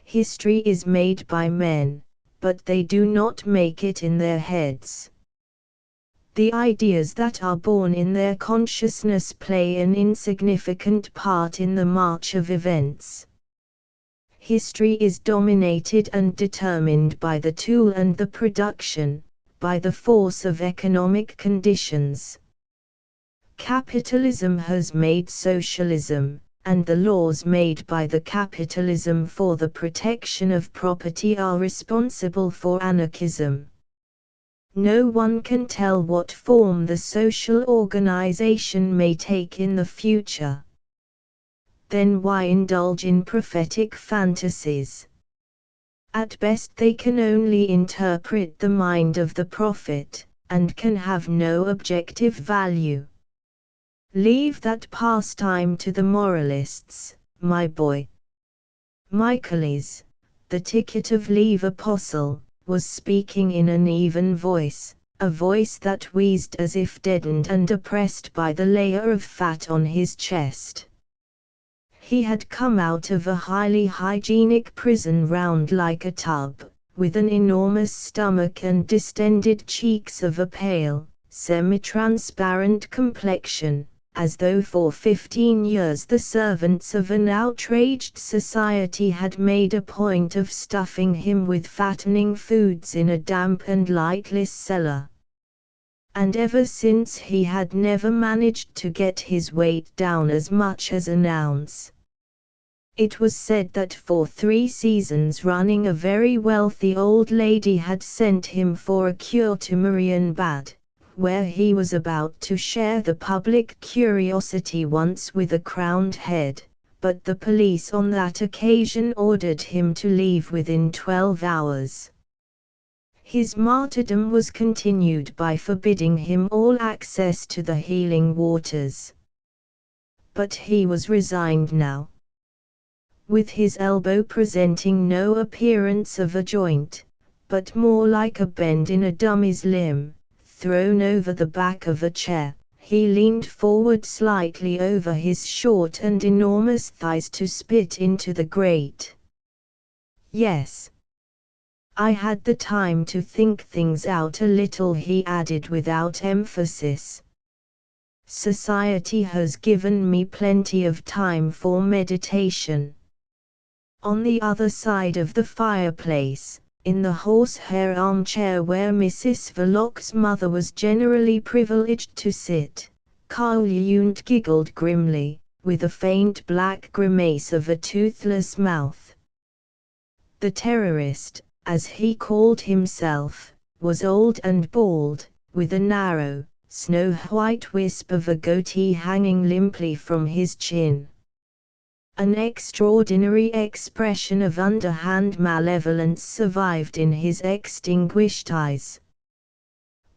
History is made by men, but they do not make it in their heads. The ideas that are born in their consciousness play an insignificant part in the march of events. History is dominated and determined by the tool and the production, by the force of economic conditions. Capitalism has made socialism, and the laws made by the capitalism for the protection of property are responsible for anarchism. No one can tell what form the social organization may take in the future. Then why indulge in prophetic fantasies? At best they can only interpret the mind of the prophet, and can have no objective value. Leave that pastime to the moralists, my boy. Michaelis, the ticket of leave apostle, was speaking in an even voice, a voice that wheezed as if deadened and oppressed by the layer of fat on his chest. He had come out of a highly hygienic prison round like a tub, with an enormous stomach and distended cheeks of a pale, semi-transparent complexion, as though for 15 years the servants of an outraged society had made a point of stuffing him with fattening foods in a damp and lightless cellar. And ever since he had never managed to get his weight down as much as an ounce. It was said that for 3 seasons running a very wealthy old lady had sent him for a cure to Marienbad, where he was about to share the public curiosity once with a crowned head, but the police on that occasion ordered him to leave within 12 hours. His martyrdom was continued by forbidding him all access to the healing waters. But he was resigned now. With his elbow presenting no appearance of a joint, but more like a bend in a dummy's limb, thrown over the back of a chair, he leaned forward slightly over his short and enormous thighs to spit into the grate. "Yes. I had the time to think things out a little," he added without emphasis. "Society has given me plenty of time for meditation." On the other side of the fireplace, in the horsehair armchair where Mrs. Verloc's mother was generally privileged to sit, Carl Jund giggled grimly, with a faint black grimace of a toothless mouth. The terrorist, as he called himself, was old and bald, with a narrow, snow-white wisp of a goatee hanging limply from his chin. An extraordinary expression of underhand malevolence survived in his extinguished eyes.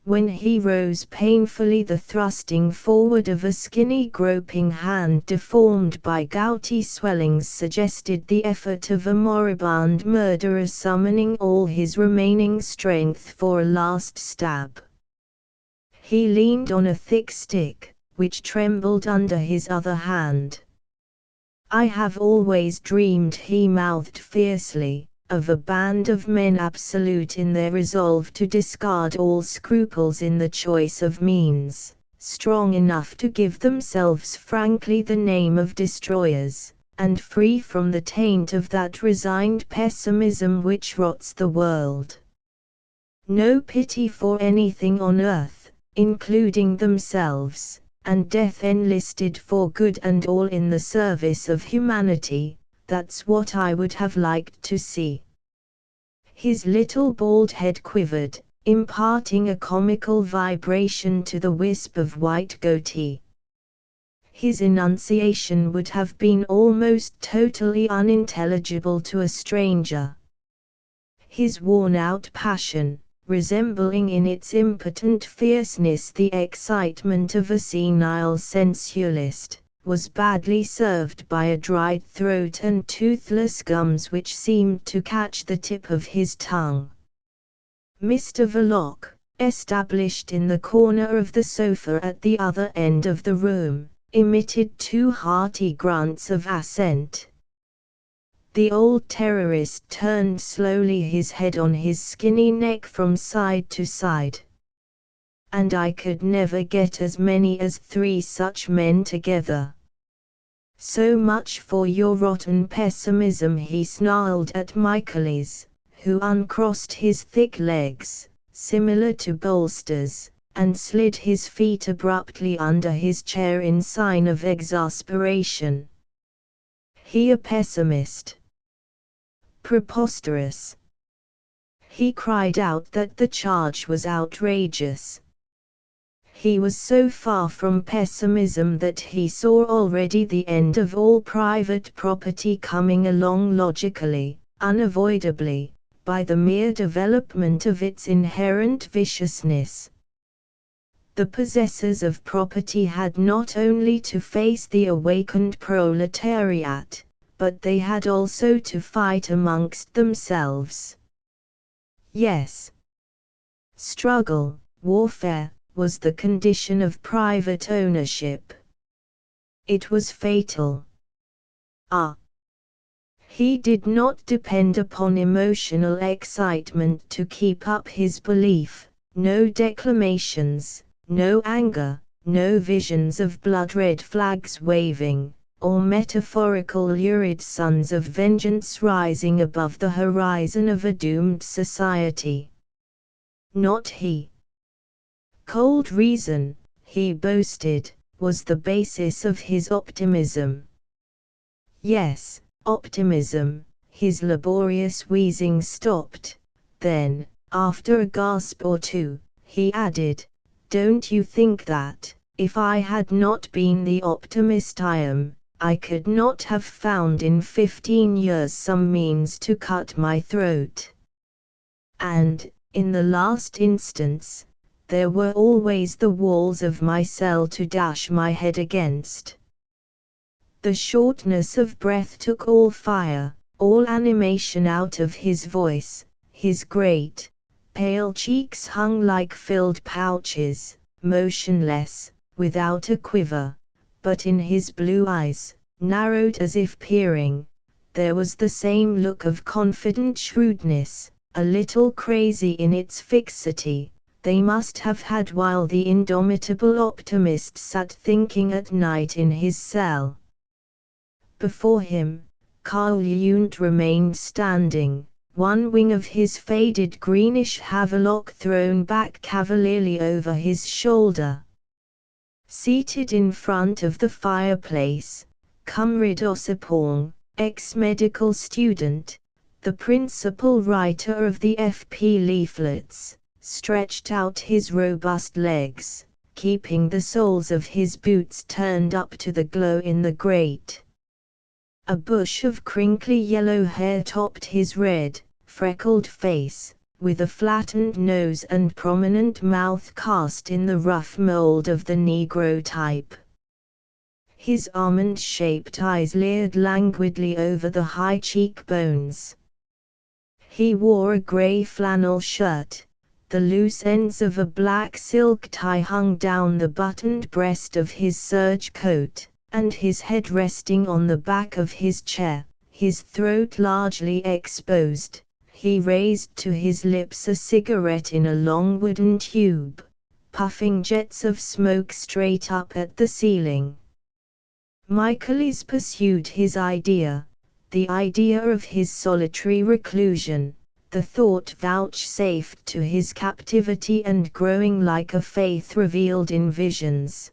When he rose painfully, the thrusting forward of a skinny groping hand deformed by gouty swellings suggested the effort of a moribund murderer summoning all his remaining strength for a last stab. He leaned on a thick stick, which trembled under his other hand. "I have always dreamed," he mouthed fiercely, "of a band of men absolute in their resolve to discard all scruples in the choice of means, strong enough to give themselves frankly the name of destroyers, and free from the taint of that resigned pessimism which rots the world. No pity for anything on earth, including themselves, and death enlisted for good and all in the service of humanity. That's what I would have liked to see." His little bald head quivered, imparting a comical vibration to the wisp of white goatee. His enunciation would have been almost totally unintelligible to a stranger. His worn-out passion, resembling in its impotent fierceness the excitement of a senile sensualist, was badly served by a dried throat and toothless gums which seemed to catch the tip of his tongue. Mr. Verloc, established in the corner of the sofa at the other end of the room, emitted 2 hearty grunts of assent. The old terrorist turned slowly his head on his skinny neck from side to side. "And I could never get as many as 3 such men together. So much for your rotten pessimism," he snarled at Michaelis, who uncrossed his thick legs, similar to bolsters, and slid his feet abruptly under his chair in sign of exasperation. "He a pessimist? Preposterous!" He cried out that the charge was outrageous. He was so far from pessimism that he saw already the end of all private property coming along logically, unavoidably, by the mere development of its inherent viciousness. The possessors of property had not only to face the awakened proletariat, but they had also to fight amongst themselves. Yes. Struggle, warfare, was the condition of private ownership. It was fatal. He did not depend upon emotional excitement to keep up his belief, no declamations, no anger, no visions of blood-red flags waving, or metaphorical lurid suns of vengeance rising above the horizon of a doomed society. Not he. Cold reason, he boasted, was the basis of his optimism. Yes, optimism. His laborious wheezing stopped. Then, after a gasp or two, he added, "Don't you think that, if I had not been the optimist I am, I could not have found in 15 years some means to cut my throat? And, in the last instance, there were always the walls of my cell to dash my head against." The shortness of breath took all fire, all animation out of his voice. His great, pale cheeks hung like filled pouches, motionless, without a quiver, but in his blue eyes, narrowed as if peering, there was the same look of confident shrewdness, a little crazy in its fixity, they must have had while the indomitable optimist sat thinking at night in his cell. Before him, Carl Jund remained standing, one wing of his faded greenish havelock thrown back cavalierly over his shoulder. Seated in front of the fireplace, Conrad Ossipon, ex-medical student, the principal writer of the FP leaflets, stretched out his robust legs, keeping the soles of his boots turned up to the glow in the grate. A bush of crinkly yellow hair topped his red, freckled face, with a flattened nose and prominent mouth cast in the rough mold of the Negro type. His almond-shaped eyes leered languidly over the high cheekbones. He wore a grey flannel shirt. The loose ends of a black silk tie hung down the buttoned breast of his serge coat, and his head resting on the back of his chair, his throat largely exposed, he raised to his lips a cigarette in a long wooden tube, puffing jets of smoke straight up at the ceiling. Michaelis pursued his idea, the idea of his solitary reclusion, the thought vouchsafed to his captivity and growing like a faith revealed in visions.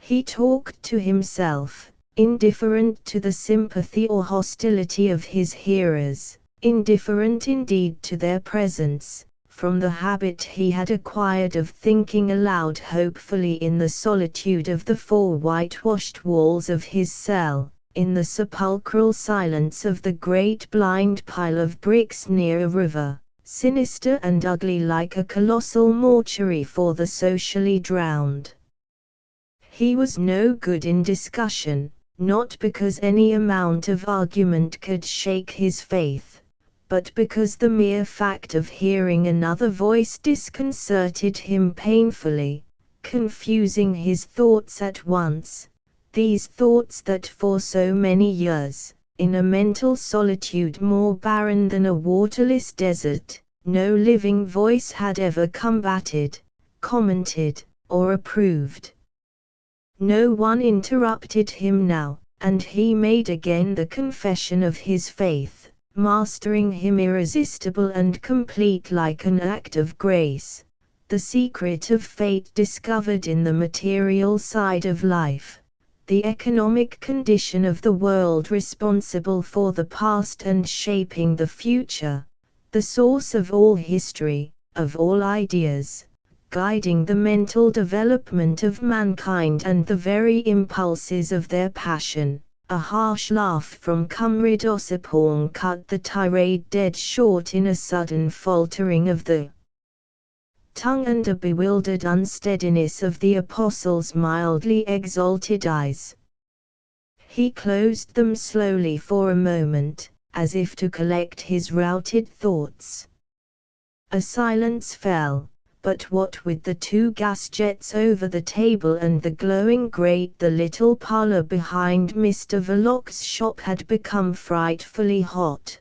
He talked to himself, indifferent to the sympathy or hostility of his hearers, indifferent indeed to their presence, from the habit he had acquired of thinking aloud hopefully in the solitude of the four whitewashed walls of his cell, in the sepulchral silence of the great blind pile of bricks near a river, sinister and ugly like a colossal mortuary for the socially drowned. He was no good in discussion, not because any amount of argument could shake his faith, but because the mere fact of hearing another voice disconcerted him painfully, confusing his thoughts at once, these thoughts that for so many years, in a mental solitude more barren than a waterless desert, no living voice had ever combated, commented, or approved. No one interrupted him now, and he made again the confession of his faith, mastering him irresistible and complete like an act of grace, the secret of fate discovered in the material side of life, the economic condition of the world responsible for the past and shaping the future, the source of all history, of all ideas, guiding the mental development of mankind and the very impulses of their passion. A harsh laugh from Conrad Ossipon cut the tirade dead short in a sudden faltering of the tongue and a bewildered unsteadiness of the apostle's mildly exalted eyes. He closed them slowly for a moment, as if to collect his routed thoughts. A silence fell. But what with the two gas jets over the table and the glowing grate, the little parlor behind Mr. Verloc's shop had become frightfully hot.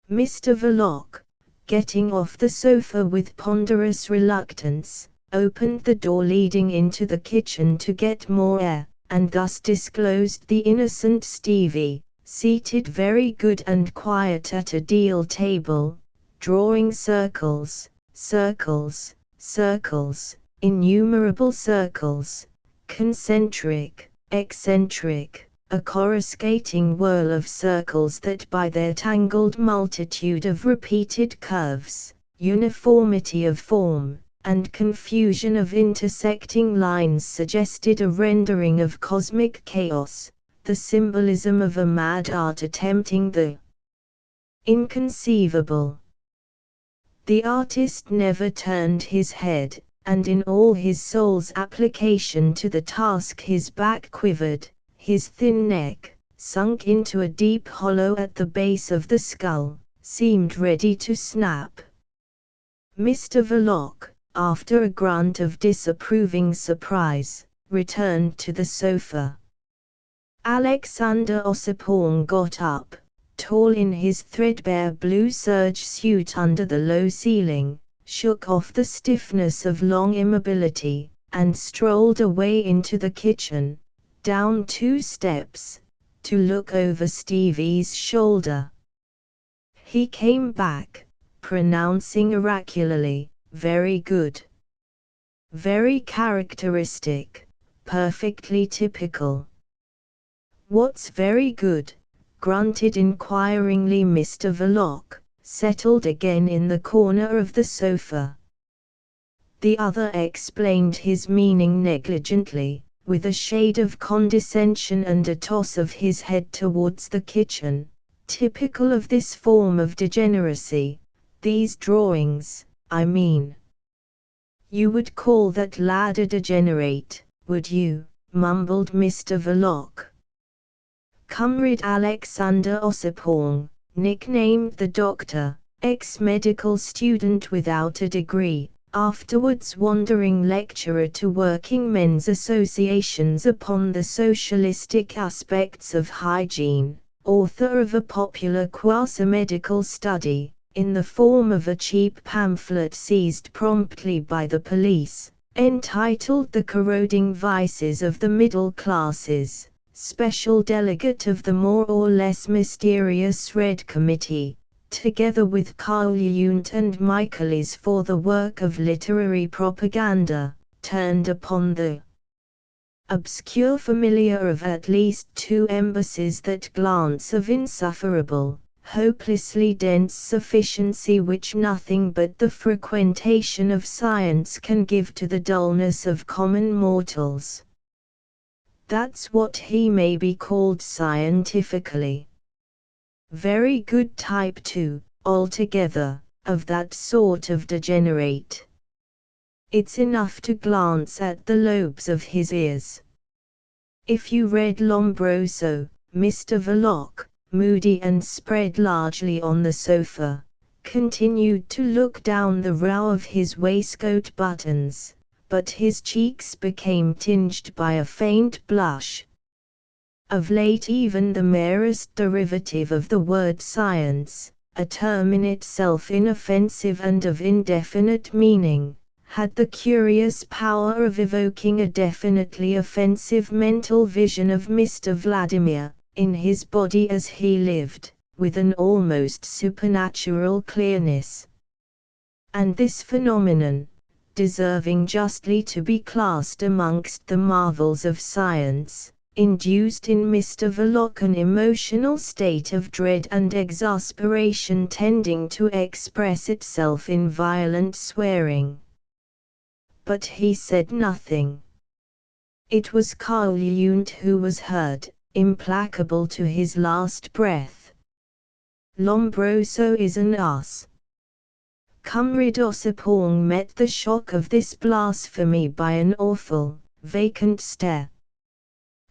Mr. Verloc, getting off the sofa with ponderous reluctance, opened the door leading into the kitchen to get more air, and thus disclosed the innocent Stevie, seated very good and quiet at a deal table, drawing circles, circles, circles, innumerable circles, concentric, eccentric, a coruscating whirl of circles that by their tangled multitude of repeated curves, uniformity of form, and confusion of intersecting lines suggested a rendering of cosmic chaos, the symbolism of a mad art attempting the inconceivable. The artist never turned his head, and in all his soul's application to the task his back quivered, his thin neck, sunk into a deep hollow at the base of the skull, seemed ready to snap. Mr. Verloc, after a grunt of disapproving surprise, returned to the sofa. Alexander Ossipon got up, tall in his threadbare blue serge suit under the low ceiling, shook off the stiffness of long immobility, and strolled away into the kitchen, down 2 steps, to look over Stevie's shoulder. He came back, pronouncing oracularly, "Very good. Very characteristic, perfectly typical." "What's very good?" grunted inquiringly Mr. Verloc, settled again in the corner of the sofa. The other explained his meaning negligently, with a shade of condescension and a toss of his head towards the kitchen. "Typical of this form of degeneracy, these drawings, I mean." "You would call that lad a degenerate, would you?" mumbled Mr. Verloc. Conrad Alexander Ossipon, nicknamed the Doctor, ex-medical student without a degree, afterwards wandering lecturer to working men's associations upon the socialistic aspects of hygiene, author of a popular quasi-medical study, in the form of a cheap pamphlet seized promptly by the police, entitled The Corroding Vices of the Middle Classes, special delegate of the more or less mysterious Red Committee, together with Carl Jung and Michaelis for the work of literary propaganda, turned upon the obscure familiar of at least 2 embassies that glance of insufferable, hopelessly dense sufficiency which nothing but the frequentation of science can give to the dullness of common mortals. That's what he may be called scientifically. Very good type too, altogether, of that sort of degenerate. It's enough to glance at the lobes of his ears. If you read Lombroso, Mr. Verloc, moody and spread largely on the sofa, continued to look down the row of his waistcoat buttons, but his cheeks became tinged by a faint blush. Of late even the merest derivative of the word science, a term in itself inoffensive and of indefinite meaning, had the curious power of evoking a definitely offensive mental vision of Mr. Vladimir, in his body as he lived, with an almost supernatural clearness. And this phenomenon, deserving justly to be classed amongst the marvels of science, induced in Mr. Verloc an emotional state of dread and exasperation tending to express itself in violent swearing. But he said nothing. It was Carl Jung who was heard, implacable to his last breath. "Lombroso is an ass." Conrad Ossipon met the shock of this blasphemy by an awful, vacant stare.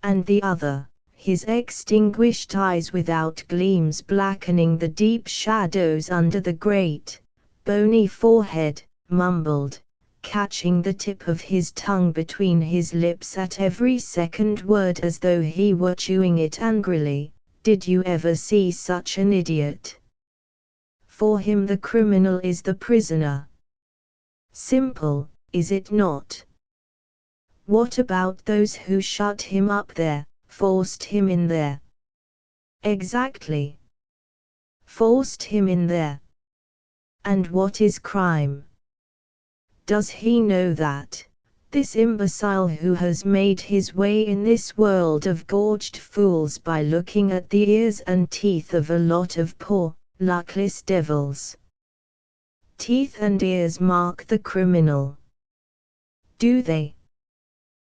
And the other, his extinguished eyes without gleams blackening the deep shadows under the great, bony forehead, mumbled, catching the tip of his tongue between his lips at every second word as though he were chewing it angrily, "Did you ever see such an idiot? For him the criminal is the prisoner. Simple, is it not? What about those who shut him up there, forced him in there? Exactly. Forced him in there. And what is crime? Does he know that? This imbecile who has made his way in this world of gorged fools by looking at the ears and teeth of a lot of poor, luckless devils. Teeth and ears mark the criminal. Do they?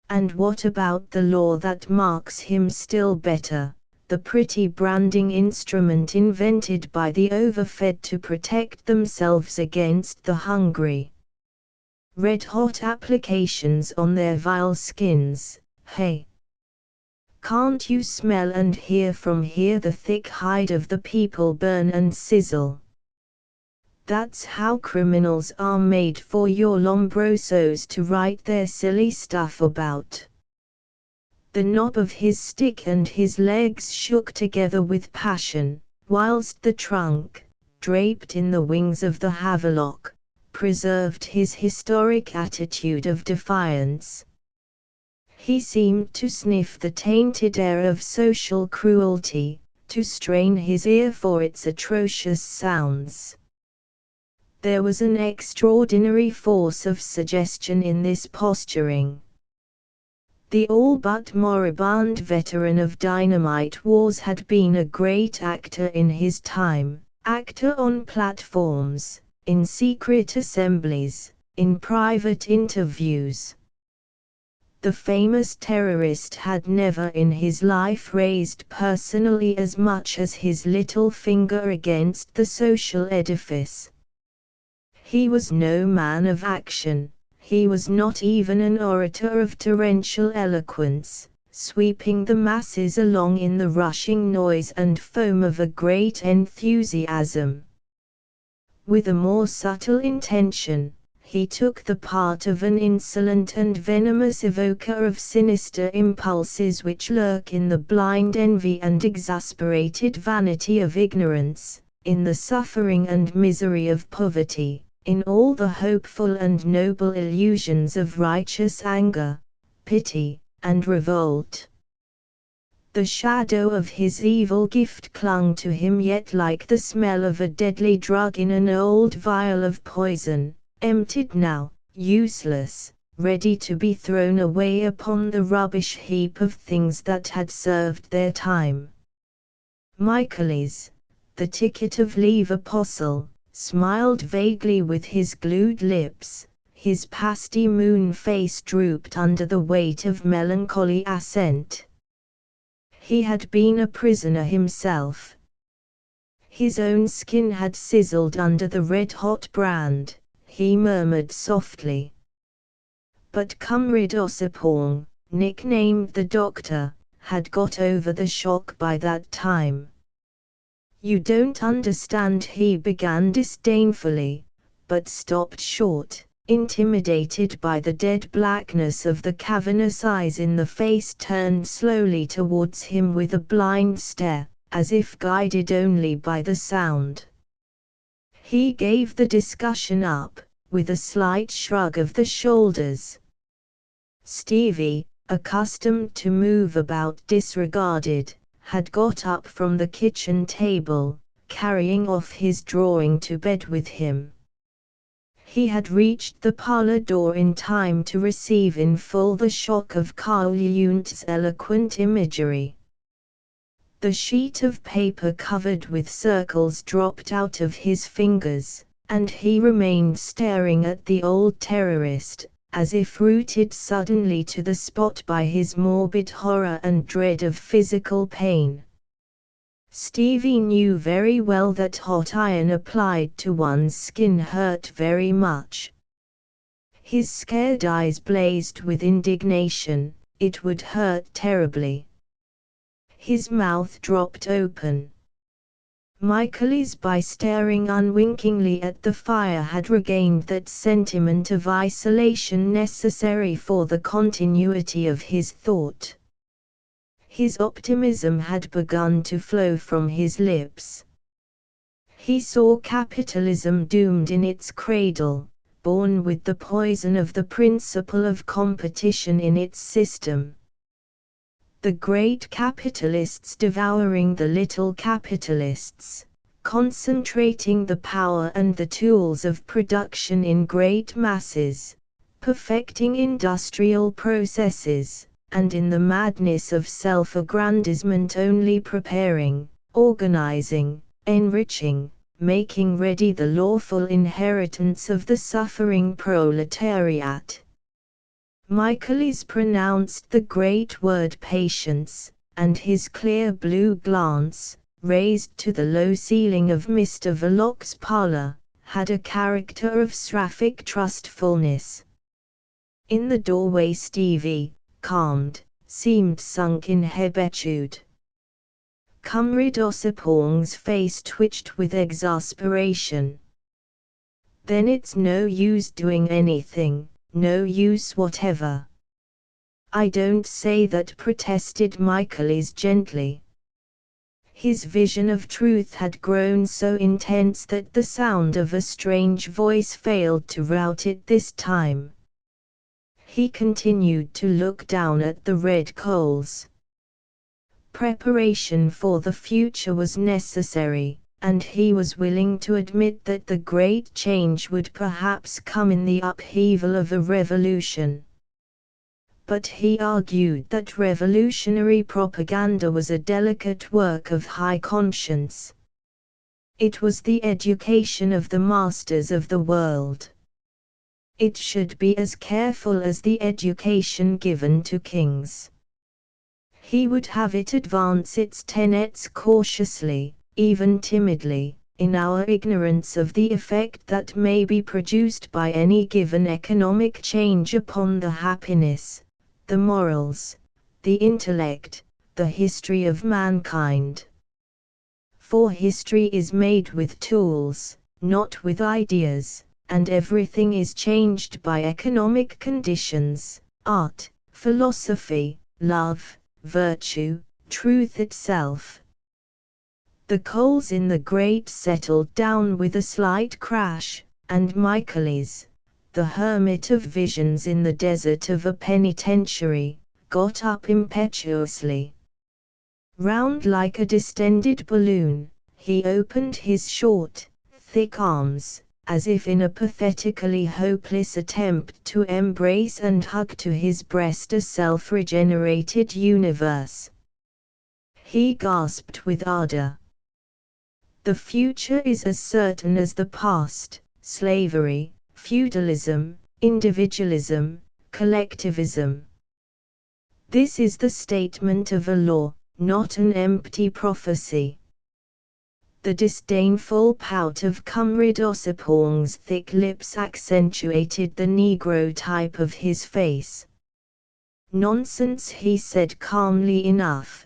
And what about the law that marks him still better, the pretty branding instrument invented by the overfed to protect themselves against the hungry? Red-hot applications on their vile skins, hey! Can't you smell and hear from here the thick hide of the people burn and sizzle? That's how criminals are made for your Lombrosos to write their silly stuff about. The knob of his stick and his legs shook together with passion, whilst the trunk, draped in the wings of the havelock, preserved his historic attitude of defiance. He seemed to sniff the tainted air of social cruelty, to strain his ear for its atrocious sounds. There was an extraordinary force of suggestion in this posturing. The all-but moribund veteran of dynamite wars had been a great actor in his time, actor on platforms, in secret assemblies, in private interviews. The famous terrorist had never in his life raised personally as much as his little finger against the social edifice. He was no man of action, he was not even an orator of torrential eloquence, sweeping the masses along in the rushing noise and foam of a great enthusiasm. With a more subtle intention, he took the part of an insolent and venomous evoker of sinister impulses which lurk in the blind envy and exasperated vanity of ignorance, in the suffering and misery of poverty, in all the hopeful and noble illusions of righteous anger, pity, and revolt. The shadow of his evil gift clung to him yet like the smell of a deadly drug in an old vial of poison, emptied now, useless, ready to be thrown away upon the rubbish heap of things that had served their time. Michaelis, the ticket of leave apostle, smiled vaguely with his glued lips, his pasty moon face drooped under the weight of melancholy assent. He had been a prisoner himself. His own skin had sizzled under the red-hot brand, he murmured softly. But Conrad Ossipon, nicknamed the Doctor, had got over the shock by that time. You don't understand, he began disdainfully, but stopped short, intimidated by the dead blackness of the cavernous eyes in the face turned slowly towards him with a blind stare, as if guided only by the sound. He gave the discussion up, with a slight shrug of the shoulders. Stevie, accustomed to move about disregarded, had got up from the kitchen table, carrying off his drawing to bed with him. He had reached the parlor door in time to receive in full the shock of Carl Jungt's eloquent imagery. The sheet of paper covered with circles dropped out of his fingers, and he remained staring at the old terrorist, as if rooted suddenly to the spot by his morbid horror and dread of physical pain. Stevie knew very well that hot iron applied to one's skin hurt very much. His scared eyes blazed with indignation, it would hurt terribly. His mouth dropped open. Michaelis, by staring unwinkingly at the fire, had regained that sentiment of isolation necessary for the continuity of his thought. His optimism had begun to flow from his lips. He saw capitalism doomed in its cradle, born with the poison of the principle of competition in its system. The great capitalists devouring the little capitalists, concentrating the power and the tools of production in great masses, perfecting industrial processes, and in the madness of self-aggrandizement only preparing, organizing, enriching, making ready the lawful inheritance of the suffering proletariat. Michaelis pronounced the great word patience, and his clear blue glance, raised to the low ceiling of Mr. Verloc's parlor, had a character of seraphic trustfulness. In the doorway Stevie, calmed, seemed sunk in hebetude. Conrad Ossipong's face twitched with exasperation. "Then it's no use doing anything, no use whatever." "I don't say that," protested Michaelis gently. His vision of truth had grown so intense that the sound of a strange voice failed to rout it this time. He continued to look down at the red coals. Preparation for the future was necessary, and he was willing to admit that the great change would perhaps come in the upheaval of a revolution. But he argued that revolutionary propaganda was a delicate work of high conscience. It was the education of the masters of the world. It should be as careful as the education given to kings. He would have it advance its tenets cautiously, even timidly, in our ignorance of the effect that may be produced by any given economic change upon the happiness, the morals, the intellect, the history of mankind. For history is made with tools, not with ideas, and everything is changed by economic conditions, art, philosophy, love, virtue, truth itself. The coals in the grate settled down with a slight crash, and Michaelis, the hermit of visions in the desert of a penitentiary, got up impetuously. Round like a distended balloon, he opened his short, thick arms, as if in a pathetically hopeless attempt to embrace and hug to his breast a self-regenerated universe. He gasped with ardor. "The future is as certain as the past: slavery, feudalism, individualism, collectivism. This is the statement of a law, not an empty prophecy." The disdainful pout of Conrad Ossipong's thick lips accentuated the Negro type of his face. "Nonsense," he said calmly enough.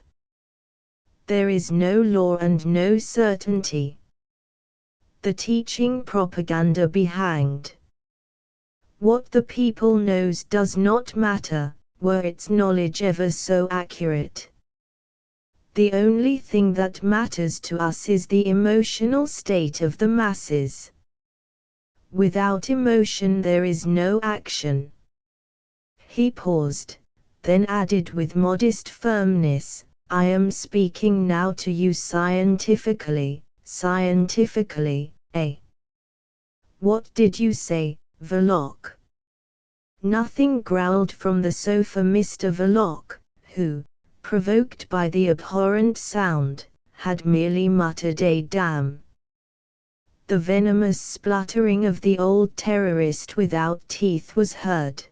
"There is no law and no certainty. The teaching propaganda be hanged. What the people knows does not matter, were its knowledge ever so accurate. The only thing that matters to us is the emotional state of the masses. Without emotion there is no action." He paused, then added with modest firmness, "I am speaking now to you scientifically, eh?" "What did you say, Verloc?" "Nothing," growled from the sofa Mr. Verloc, who, provoked by the abhorrent sound, had merely muttered a damn. The venomous spluttering of the old terrorist without teeth was heard.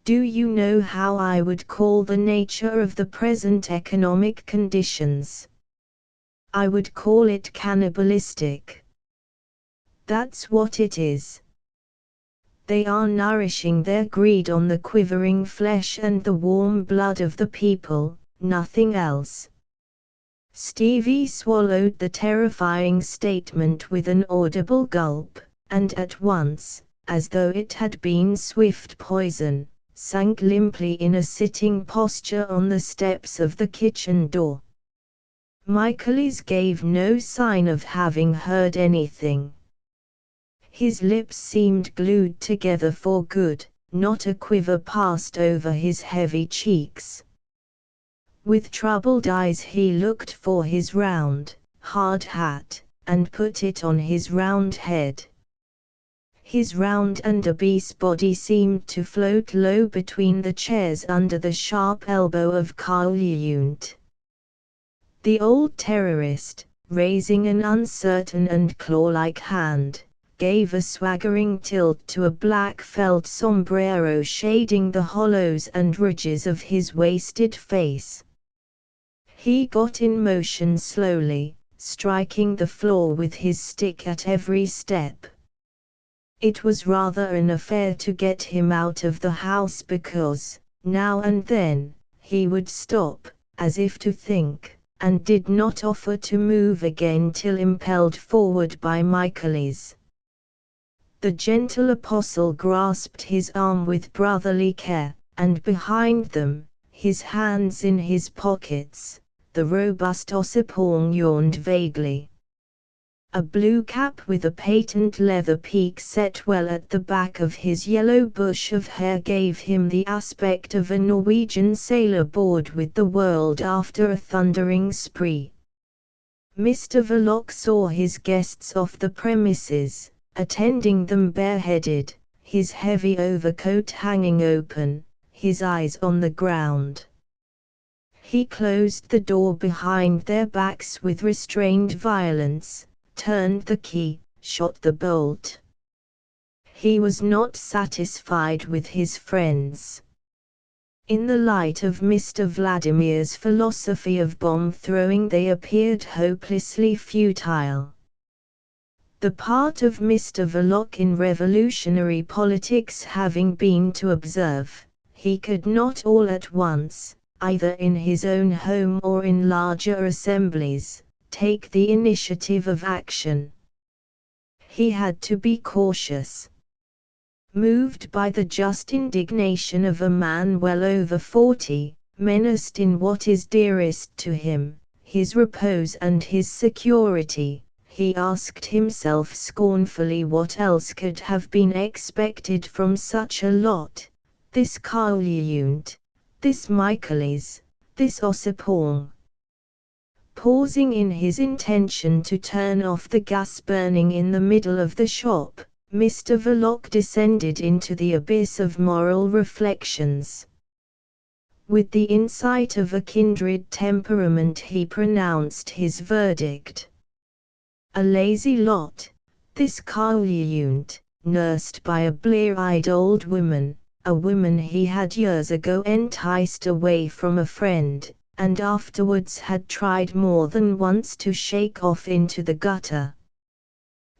"Do you know how I would call the nature of the present economic conditions? I would call it cannibalistic. That's what it is. They are nourishing their greed on the quivering flesh and the warm blood of the people, nothing else." Stevie swallowed the terrifying statement with an audible gulp, and at once, as though it had been swift poison, sank limply in a sitting posture on the steps of the kitchen door. Michaelis gave no sign of having heard anything. His lips seemed glued together for good, not a quiver passed over his heavy cheeks. With troubled eyes he looked for his round, hard hat, and put it on his round head. His round and obese body seemed to float low between the chairs under the sharp elbow of Carl Jeunt. The old terrorist, raising an uncertain and claw-like hand, gave a swaggering tilt to a black felt sombrero shading the hollows and ridges of his wasted face. He got in motion slowly, striking the floor with his stick at every step. It was rather an affair to get him out of the house because, now and then, he would stop, as if to think, and did not offer to move again till impelled forward by Michaelis. The gentle apostle grasped his arm with brotherly care, and behind them, his hands in his pockets, the robust Ossipon yawned vaguely. A blue cap with a patent leather peak set well at the back of his yellow bush of hair gave him the aspect of a Norwegian sailor bored with the world after a thundering spree. Mr. Verloc saw his guests off the premises, attending them bareheaded, his heavy overcoat hanging open, his eyes on the ground. He closed the door behind their backs with restrained violence, turned the key, shot the bolt. He was not satisfied with his friends. In the light of Mr. Vladimir's philosophy of bomb-throwing they appeared hopelessly futile. The part of Mr. Verloc in revolutionary politics having been to observe, he could not all at once, either in his own home or in larger assemblies, take the initiative of action. He had to be cautious. Moved by the just indignation of a man well over 40, menaced in what is dearest to him, his repose and his security, he asked himself scornfully what else could have been expected from such a lot, this Carl Jeunt, this Michaelis, this Ossipon. Pausing in his intention to turn off the gas burning in the middle of the shop, Mr. Verloc descended into the abyss of moral reflections. With the insight of a kindred temperament he pronounced his verdict. A lazy lot, this Carl Jeunt, nursed by a blear-eyed old woman, a woman he had years ago enticed away from a friend, and afterwards had tried more than once to shake off into the gutter.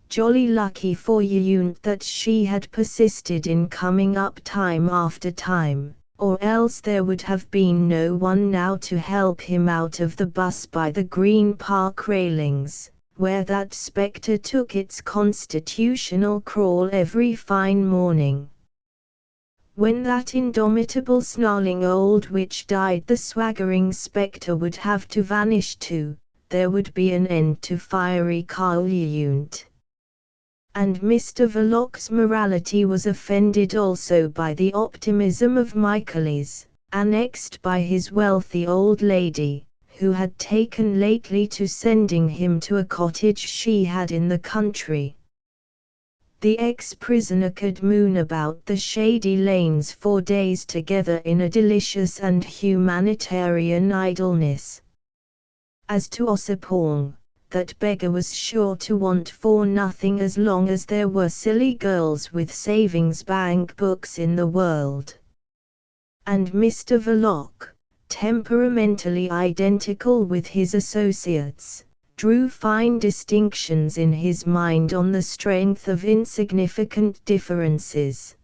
Jolly lucky for Jeunt that she had persisted in coming up time after time, or else there would have been no one now to help him out of the bus by the Green Park railings, where that spectre took its constitutional crawl every fine morning. When that indomitable snarling old witch died, the swaggering spectre would have to vanish too, there would be an end to fiery Carl Jeunt. And Mr. Verloc's morality was offended also by the optimism of Michaelis, annexed by his wealthy old lady, who had taken lately to sending him to a cottage she had in the country. The ex-prisoner could moon about the shady lanes for days together in a delicious and humanitarian idleness. As to Ossipon, that beggar was sure to want for nothing as long as there were silly girls with savings bank books in the world. And Mr. Verloc, temperamentally identical with his associates, drew fine distinctions in his mind on the strength of insignificant differences.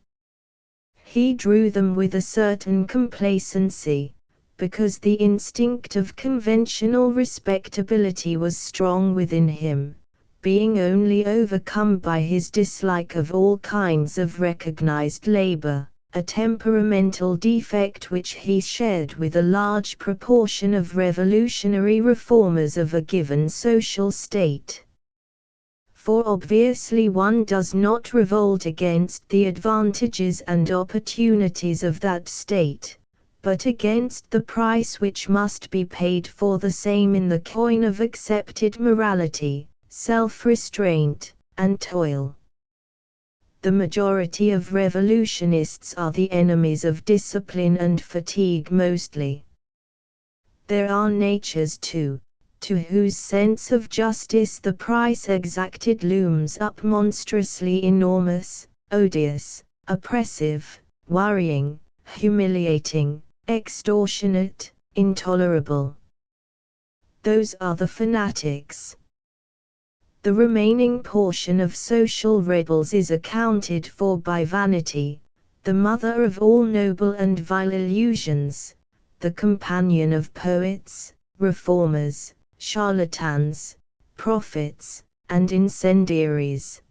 He drew them with a certain complacency, because the instinct of conventional respectability was strong within him, being only overcome by his dislike of all kinds of recognized labor, a temperamental defect which he shared with a large proportion of revolutionary reformers of a given social state. for obviously one does not revolt against the advantages and opportunities of that state, but against the price which must be paid for the same in the coin of accepted morality, self-restraint, and toil. The majority of revolutionists are the enemies of discipline and fatigue mostly. There are natures too, to whose sense of justice the price exacted looms up monstrously enormous, odious, oppressive, worrying, humiliating, extortionate, intolerable. Those are the fanatics. The remaining portion of social rebels is accounted for by vanity, the mother of all noble and vile illusions, the companion of poets, reformers, charlatans, prophets, and incendiaries.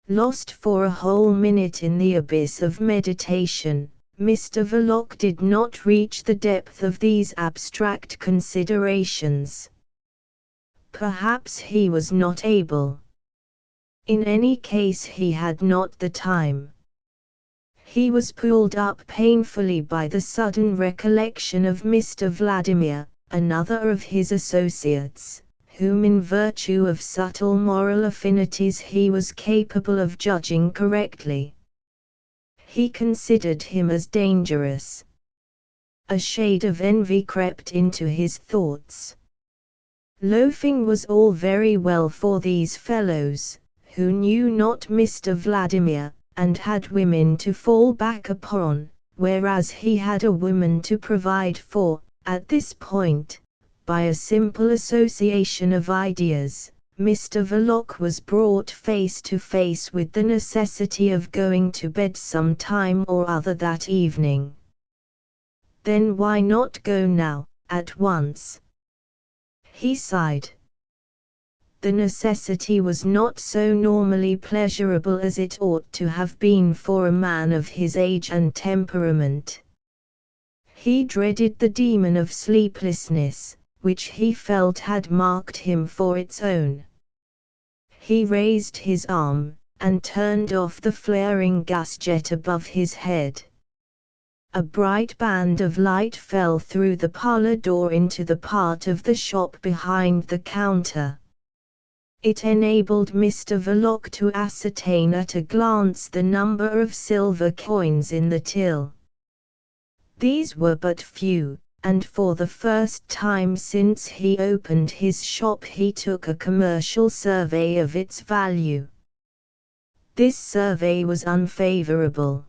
Lost for a whole minute in the abyss of meditation, Mr. Verloc did not reach the depth of these abstract considerations. Perhaps he was not able. In any case, he had not the time. He was pulled up painfully by the sudden recollection of Mr. Vladimir, another of his associates, whom in virtue of subtle moral affinities he was capable of judging correctly. He considered him as dangerous. A shade of envy crept into his thoughts. Loafing was all very well for these fellows, who knew not Mr. Vladimir, and had women to fall back upon, whereas he had a woman to provide for. At this point, by a simple association of ideas, Mr. Verloc was brought face to face with the necessity of going to bed some time or other that evening. Then why not go now, at once? He sighed. The necessity was not so normally pleasurable as it ought to have been for a man of his age and temperament. He dreaded the demon of sleeplessness, which he felt had marked him for its own. He raised his arm, and turned off the flaring gas jet above his head. A bright band of light fell through the parlor door into the part of the shop behind the counter. It enabled Mr. Verloc to ascertain at a glance the number of silver coins in the till. These were but few, and for the first time since he opened his shop he took a commercial survey of its value. This survey was unfavorable.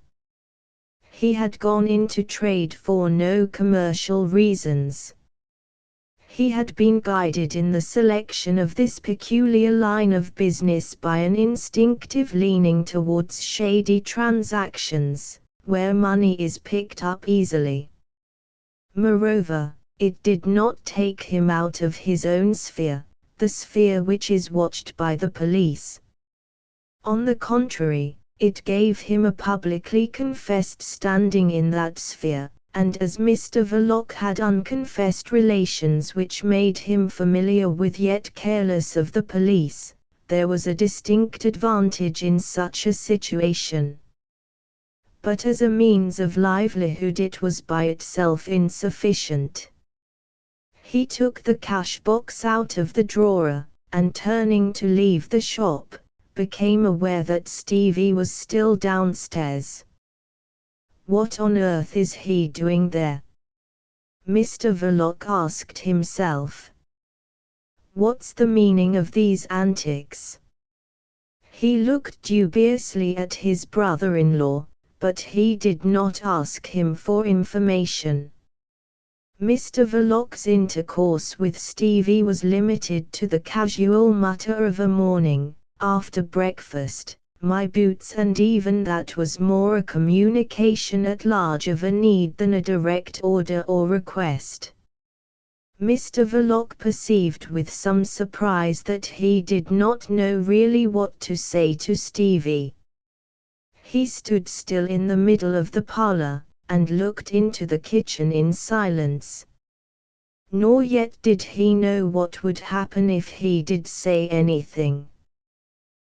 He had gone into trade for no commercial reasons. He had been guided in the selection of this peculiar line of business by an instinctive leaning towards shady transactions, where money is picked up easily. Moreover, it did not take him out of his own sphere, the sphere which is watched by the police. On the contrary, it gave him a publicly confessed standing in that sphere, and as Mr. Verloc had unconfessed relations which made him familiar with yet careless of the police, there was a distinct advantage in such a situation. But as a means of livelihood it was by itself insufficient. He took the cash box out of the drawer, and turning to leave the shop, became aware that Stevie was still downstairs. What on earth is he doing there? Mr. Verloc asked himself. What's the meaning of these antics? He looked dubiously at his brother-in-law, but he did not ask him for information. Mr. Verloc's intercourse with Stevie was limited to the casual mutter of a morning, after breakfast, my boots, and even that was more a communication at large of a need than a direct order or request. Mr. Verloc perceived with some surprise that he did not know really what to say to Stevie. He stood still in the middle of the parlor, and looked into the kitchen in silence. Nor yet did he know what would happen if he did say anything.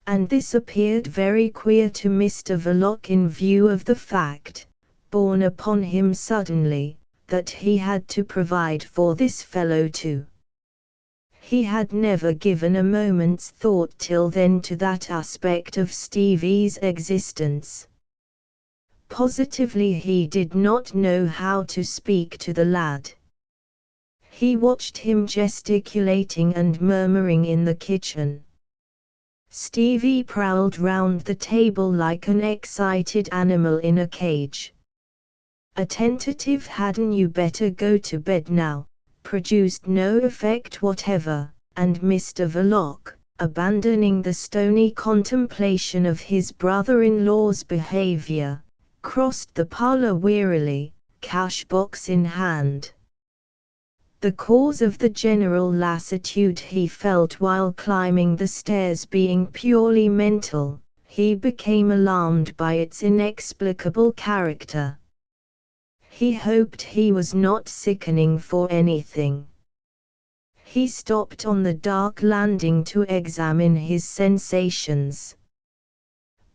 and this appeared very queer to Mr. Verloc in view of the fact, borne upon him suddenly, that he had to provide for this fellow too. He had never given a moment's thought till then to that aspect of Stevie's existence. Positively he did not know how to speak to the lad. He watched him gesticulating and murmuring in the kitchen. Stevie prowled round the table like an excited animal in a cage. A tentative "hadn't you better go to bed now?" produced no effect whatever, and Mr. Verloc, abandoning the stony contemplation of his brother-in-law's behavior, crossed the parlor wearily, cash-box in hand. The cause of the general lassitude he felt while climbing the stairs being purely mental, he became alarmed by its inexplicable character. He hoped he was not sickening for anything. He stopped on the dark landing to examine his sensations.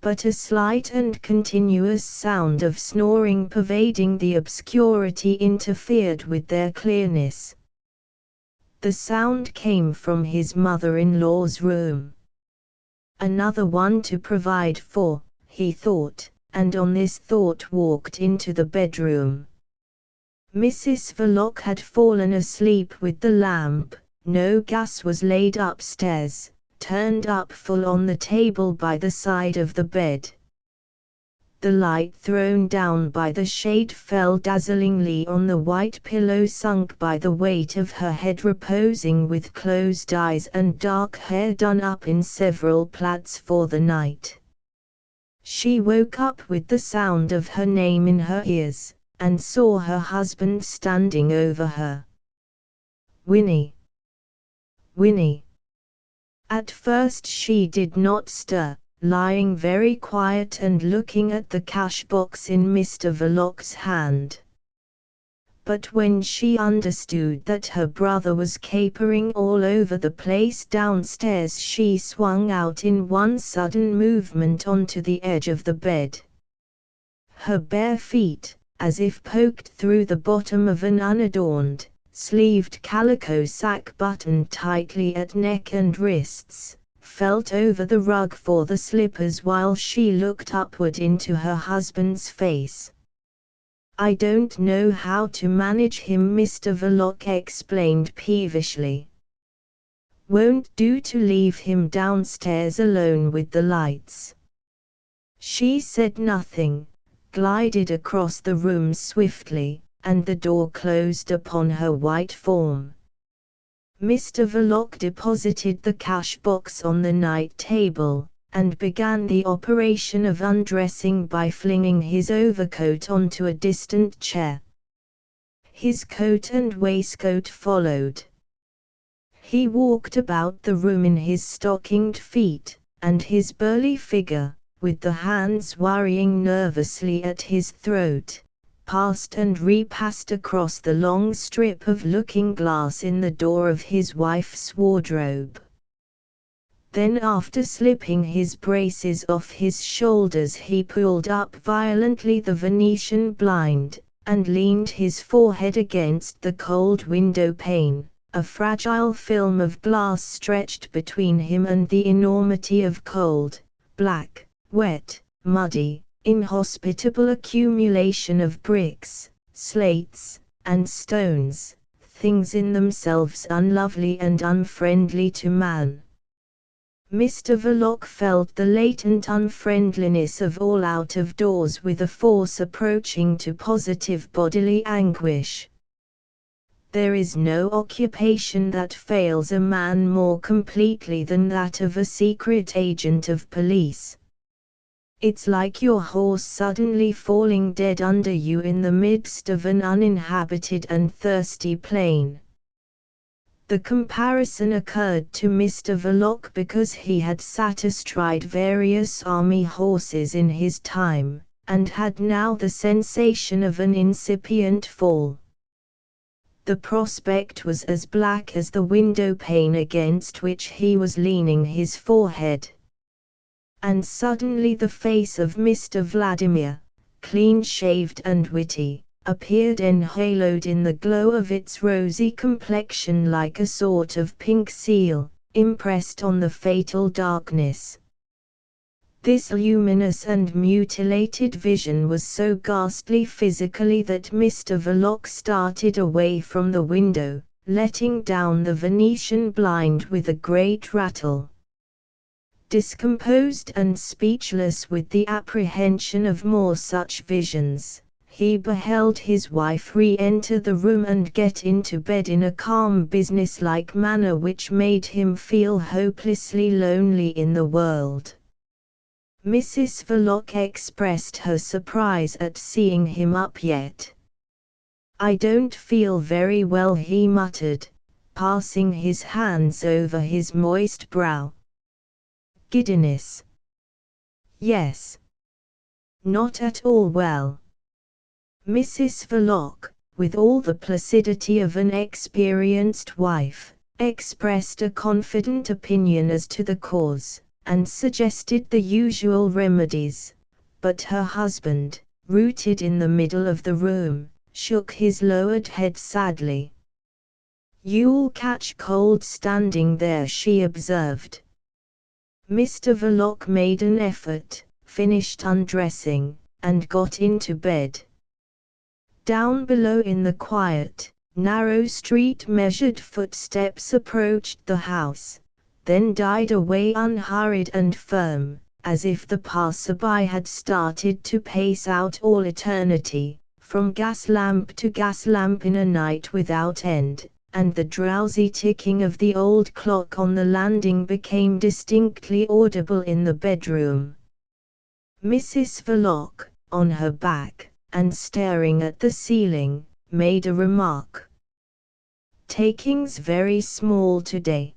But a slight and continuous sound of snoring pervading the obscurity interfered with their clearness. The sound came from his mother-in-law's room. Another one to provide for, he thought, and on this thought walked into the bedroom. Mrs. Verloc had fallen asleep with the lamp. No gas was laid upstairs, turned up full on the table by the side of the bed. The light thrown down by the shade fell dazzlingly on the white pillow sunk by the weight of her head reposing with closed eyes and dark hair done up in several plaits for the night. She woke up with the sound of her name in her ears, and saw her husband standing over her. "Winnie! Winnie!" At first she did not stir, lying very quiet and looking at the cash-box in Mr. Verloc's hand. But when she understood that her brother was capering all over the place downstairs, she swung out in one sudden movement onto the edge of the bed. Her bare feet, as if poked through the bottom of an unadorned, sleeved calico sack buttoned tightly at neck and wrists, felt over the rug for the slippers while she looked upward into her husband's face. "I don't know how to manage him," Mr. Verloc explained peevishly. "Won't do to leave him downstairs alone with the lights." She said nothing, glided across the room swiftly, and the door closed upon her white form. Mr. Verloc deposited the cash-box on the night table, and began the operation of undressing by flinging his overcoat onto a distant chair. His coat and waistcoat followed. He walked about the room in his stockinged feet, and his burly figure, with the hands worrying nervously at his throat, passed and repassed across the long strip of looking-glass in the door of his wife's wardrobe. Then, after slipping his braces off his shoulders, he pulled up violently the Venetian blind, and leaned his forehead against the cold window pane. A fragile film of glass stretched between him and the enormity of cold, black, wet, muddy, inhospitable accumulation of bricks, slates, and stones, things in themselves unlovely and unfriendly to man. Mr. Verloc felt the latent unfriendliness of all out of doors with a force approaching to positive bodily anguish. There is no occupation that fails a man more completely than that of a secret agent of police. It's like your horse suddenly falling dead under you in the midst of an uninhabited and thirsty plain. The comparison occurred to Mr. Verloc because he had sat astride various army horses in his time, and had now the sensation of an incipient fall. The prospect was as black as the window pane against which he was leaning his forehead. and suddenly the face of Mr. Vladimir, clean-shaved and witty, appeared enhaloed in the glow of its rosy complexion like a sort of pink seal, impressed on the fatal darkness. This luminous and mutilated vision was so ghastly physically that Mr. Verloc started away from the window, letting down the Venetian blind with a great rattle. Discomposed and speechless with the apprehension of more such visions, he beheld his wife re-enter the room and get into bed in a calm business-like manner which made him feel hopelessly lonely in the world. Mrs. Verloc expressed her surprise at seeing him up yet. "I don't feel very well," he muttered, passing his hands over his moist brow. "Giddiness?" "Yes. Not at all well." Mrs. Verloc, with all the placidity of an experienced wife, expressed a confident opinion as to the cause, and suggested the usual remedies, but her husband, rooted in the middle of the room, shook his lowered head sadly. "You'll catch cold standing there," she observed. Mr. Verloc made an effort, finished undressing, and got into bed. Down below in the quiet, narrow street measured footsteps approached the house, then died away unhurried and firm, as if the passer-by had started to pace out all eternity, from gas lamp to gas lamp in a night without end, and the drowsy ticking of the old clock on the landing became distinctly audible in the bedroom. Mrs. Verloc, on her back, and staring at the ceiling, made a remark. "Takings very small today."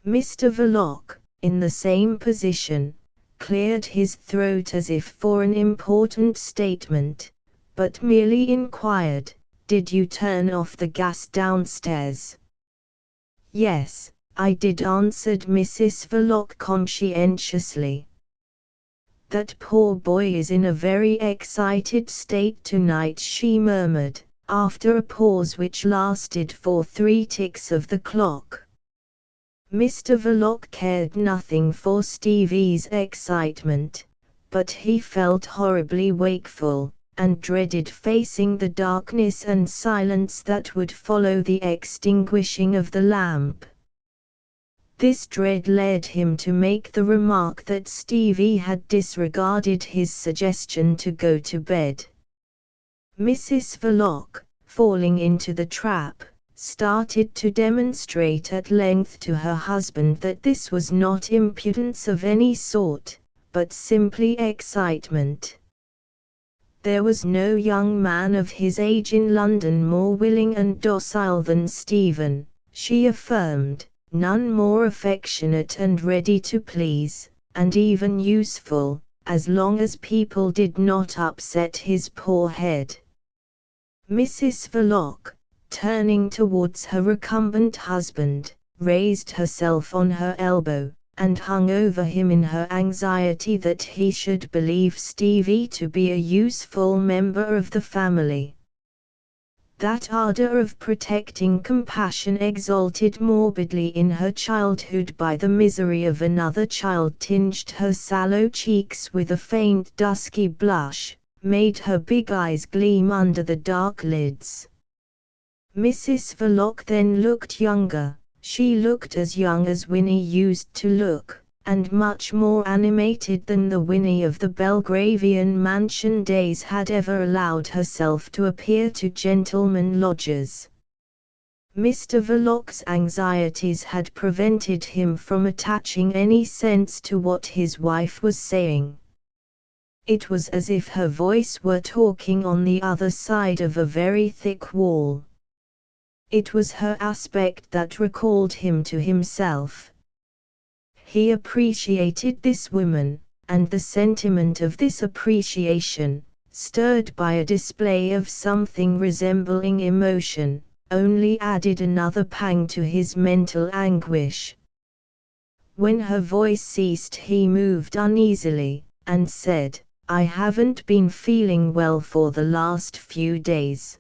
Mr. Verloc, in the same position, cleared his throat as if for an important statement, but merely inquired, "Did you turn off the gas downstairs?" "Yes, I did," answered Mrs. Verloc conscientiously. "That poor boy is in a very excited state tonight," she murmured, after a pause which lasted for 3 ticks of the clock. Mr. Verloc cared nothing for Stevie's excitement, but he felt horribly wakeful, and dreaded facing the darkness and silence that would follow the extinguishing of the lamp. This dread led him to make the remark that Stevie had disregarded his suggestion to go to bed. Mrs. Verloc, falling into the trap, started to demonstrate at length to her husband that this was not impudence of any sort, but simply excitement. There was no young man of his age in London more willing and docile than Stephen, she affirmed, none more affectionate and ready to please, and even useful, as long as people did not upset his poor head. Mrs. Verloc, turning towards her recumbent husband, raised herself on her elbow, and hung over him in her anxiety that he should believe Stevie to be a useful member of the family. That ardor of protecting compassion exalted morbidly in her childhood by the misery of another child tinged her sallow cheeks with a faint dusky blush, made her big eyes gleam under the dark lids. Mrs. Verloc then looked younger. She looked as young as Winnie used to look, and much more animated than the Winnie of the Belgravian mansion days had ever allowed herself to appear to gentlemen lodgers. Mr. Verloc's anxieties had prevented him from attaching any sense to what his wife was saying. It was as if her voice were talking on the other side of a very thick wall. It was her aspect that recalled him to himself. He appreciated this woman, and the sentiment of this appreciation, stirred by a display of something resembling emotion, only added another pang to his mental anguish. When her voice ceased, he moved uneasily, and said, "I haven't been feeling well for the last few days."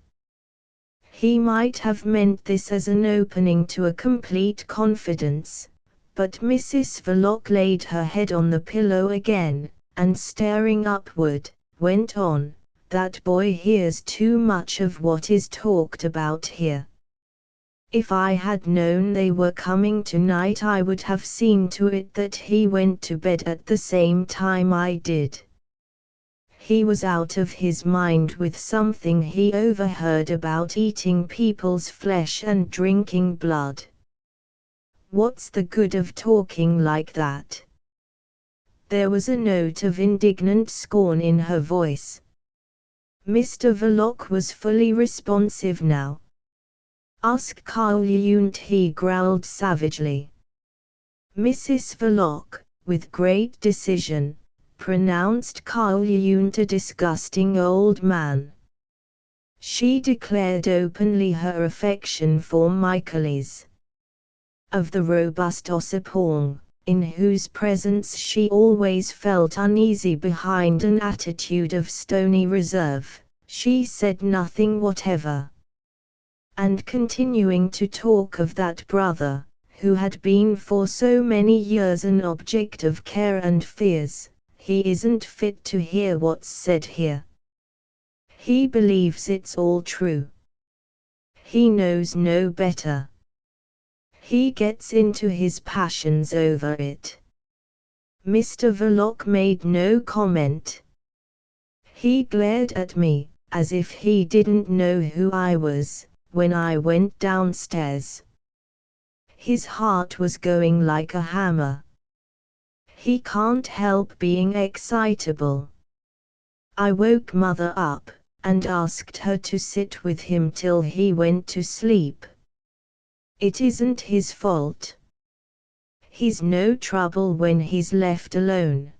He might have meant this as an opening to a complete confidence, but Mrs. Verloc laid her head on the pillow again, and staring upward, went on, "That boy hears too much of what is talked about here. If I had known they were coming tonight, I would have seen to it that he went to bed at the same time I did." He was out of his mind with something he overheard about eating people's flesh and drinking blood. "What's the good of talking like that?" There was a note of indignant scorn in her voice. Mr. Verloc was fully responsive now. "Ask Carl Yunt," he growled savagely. Mrs. Verloc, with great decision, pronounced Carl Yunt a disgusting old man. She declared openly her affection for Michaelis. Of the robust Ossipon, in whose presence she always felt uneasy behind an attitude of stony reserve, she said nothing whatever. And continuing to talk of that brother, who had been for so many years an object of care and fears, "He isn't fit to hear what's said here. He believes it's all true. He knows no better. He gets into his passions over it." Mr. Verloc made no comment. He glared at me, as if he didn't know who I was, when I went downstairs. His heart was going like a hammer. He can't help being excitable. I woke Mother up, and asked her to sit with him till he went to sleep. It isn't his fault. He's no trouble when he's left alone.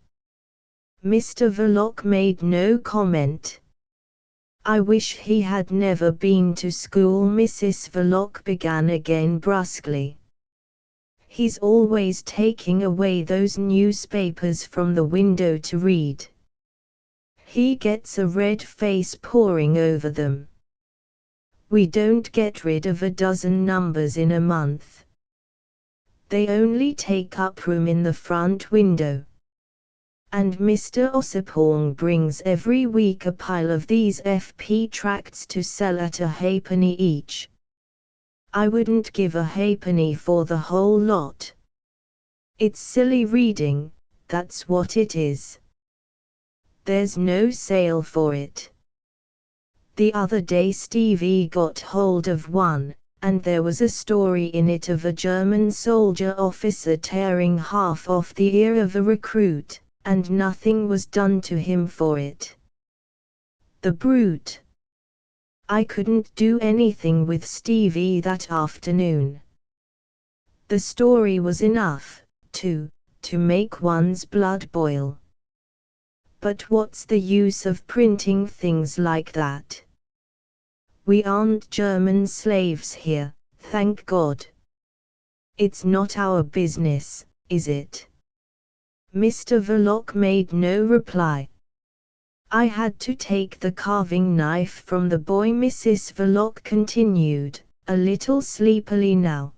Mr. Verloc made no comment. "I wish he had never been to school," Mrs. Verloc began again brusquely. "He's always taking away those newspapers from the window to read. He gets a red face poring over them. We don't get rid of a dozen numbers in a month. They only take up room in the front window. And Mr. Ossipon brings every week a pile of these FP tracts to sell at a halfpenny each. I wouldn't give a halfpenny for the whole lot. It's silly reading, that's what it is. There's no sale for it. The other day Stevie got hold of one, and there was a story in it of a German soldier officer tearing half off the ear of a recruit, and nothing was done to him for it. The brute! I couldn't do anything with Stevie that afternoon. The story was enough, to make one's blood boil. But what's the use of printing things like that? We aren't German slaves here, thank God. It's not our business, is it?" Mr. Verloc made no reply. "I had to take the carving knife from the boy," Mrs. Verloc continued, a little sleepily now.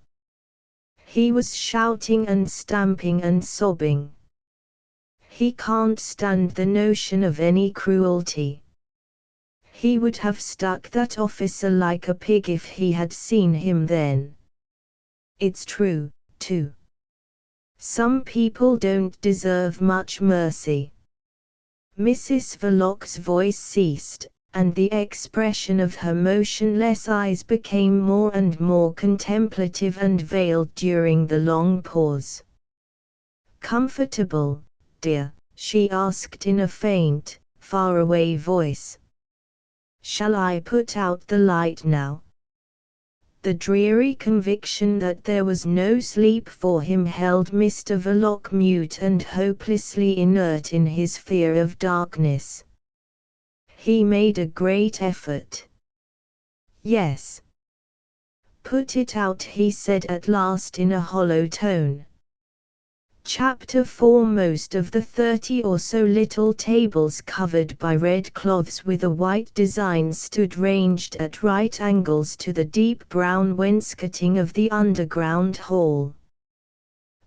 "He was shouting and stamping and sobbing. He can't stand the notion of any cruelty. He would have stuck that officer like a pig if he had seen him then. It's true, too. Some people don't deserve much mercy." Mrs. Verloc's voice ceased, and the expression of her motionless eyes became more and more contemplative and veiled during the long pause. "Comfortable, dear?" she asked in a faint, faraway voice. "Shall I put out the light now?" The dreary conviction that there was no sleep for him held Mr. Verloc mute and hopelessly inert in his fear of darkness. He made a great effort. "Yes. Put it out," he said at last in a hollow tone. Chapter 4. Most of the 30 or so little tables covered by red cloths with a white design stood ranged at right angles to the deep brown wainscoting of the underground hall.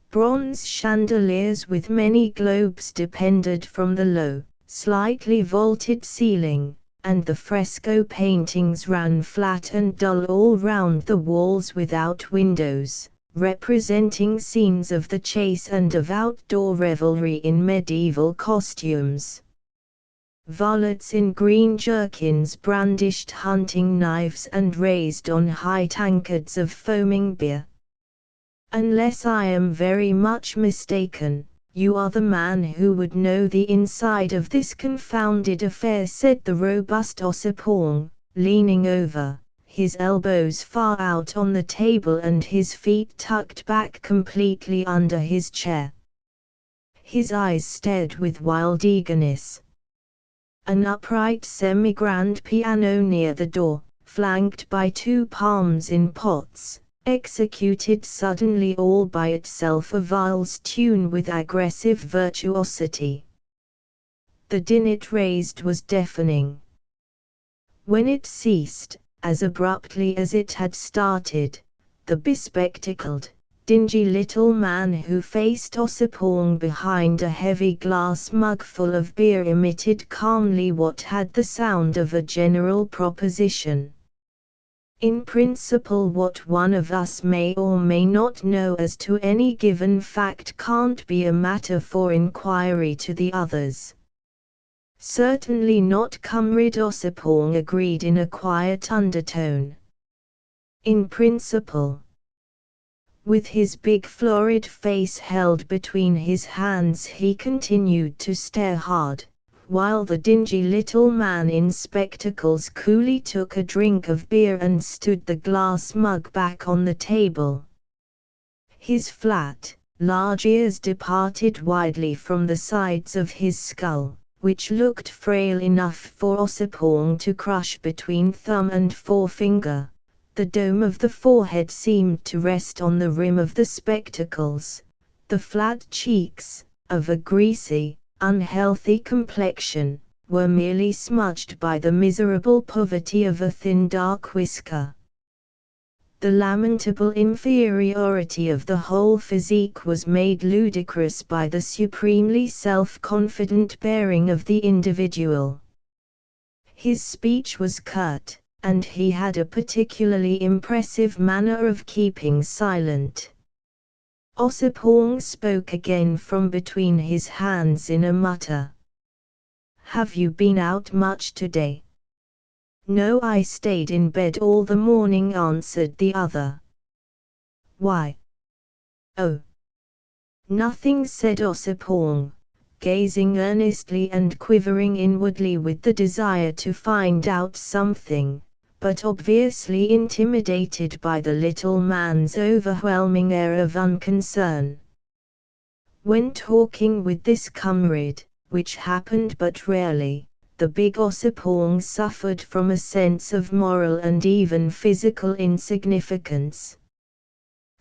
Bronze chandeliers with many globes depended from the low, slightly vaulted ceiling, and the fresco paintings ran flat and dull all round the walls without windows, representing scenes of the chase and of outdoor revelry in medieval costumes. Varlets in green jerkins brandished hunting knives and raised on high tankards of foaming beer. "Unless I am very much mistaken, you are the man who would know the inside of this confounded affair," said the robust Ossipon, leaning over, his elbows far out on the table and his feet tucked back completely under his chair. His eyes stared with wild eagerness. An upright semi-grand piano near the door, flanked by 2 palms in pots, executed suddenly all by itself a valse tune with aggressive virtuosity. The din it raised was deafening. When it ceased, as abruptly as it had started, the bespectacled, dingy little man who faced Ossipon behind a heavy glass mug full of beer emitted calmly what had the sound of a general proposition. "In principle, what one of us may or may not know as to any given fact can't be a matter for inquiry to the others." "Certainly not," Comrade Ossipon agreed in a quiet undertone. "In principle." With his big florid face held between his hands he continued to stare hard, while the dingy little man in spectacles coolly took a drink of beer and stood the glass mug back on the table. His flat, large ears departed widely from the sides of his skull, which looked frail enough for Ossipon to crush between thumb and forefinger. The dome of the forehead seemed to rest on the rim of the spectacles. The flat cheeks, of a greasy, unhealthy complexion, were merely smudged by the miserable poverty of a thin dark whisker. The lamentable inferiority of the whole physique was made ludicrous by the supremely self-confident bearing of the individual. His speech was curt, and he had a particularly impressive manner of keeping silent. Ossipon spoke again from between his hands in a mutter. "Have you been out much today?" "No, I stayed in bed all the morning," answered the other. "Why?" "Oh, nothing," said Ossipon, gazing earnestly and quivering inwardly with the desire to find out something, but obviously intimidated by the little man's overwhelming air of unconcern. When talking with this comrade, which happened but rarely, the big Ossipon suffered from a sense of moral and even physical insignificance.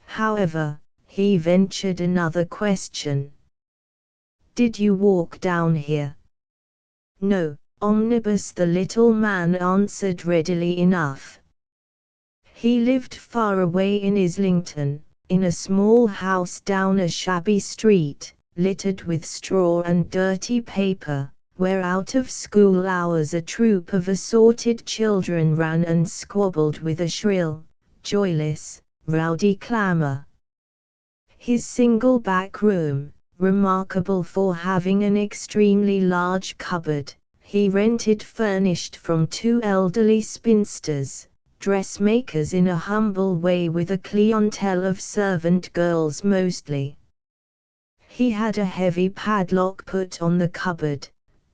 However, he ventured another question. "Did you walk down here?" "No, omnibus," the little man answered readily enough. He lived far away in Islington, in a small house down a shabby street, littered with straw and dirty paper, where out of school hours a troop of assorted children ran and squabbled with a shrill, joyless, rowdy clamour. His single back room, remarkable for having an extremely large cupboard, he rented furnished from 2 elderly spinsters, dressmakers in a humble way with a clientele of servant girls mostly. He had a heavy padlock put on the cupboard,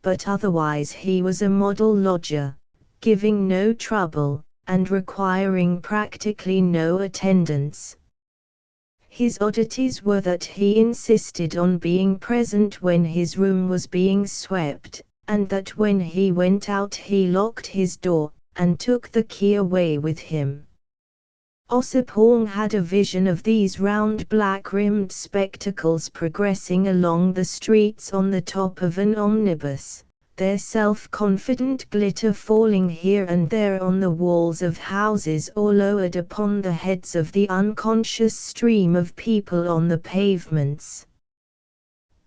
but otherwise he was a model lodger, giving no trouble, and requiring practically no attendance. His oddities were that he insisted on being present when his room was being swept, and that when he went out he locked his door, and took the key away with him. Ossipon had a vision of these round black-rimmed spectacles progressing along the streets on the top of an omnibus, their self-confident glitter falling here and there on the walls of houses or lowered upon the heads of the unconscious stream of people on the pavements.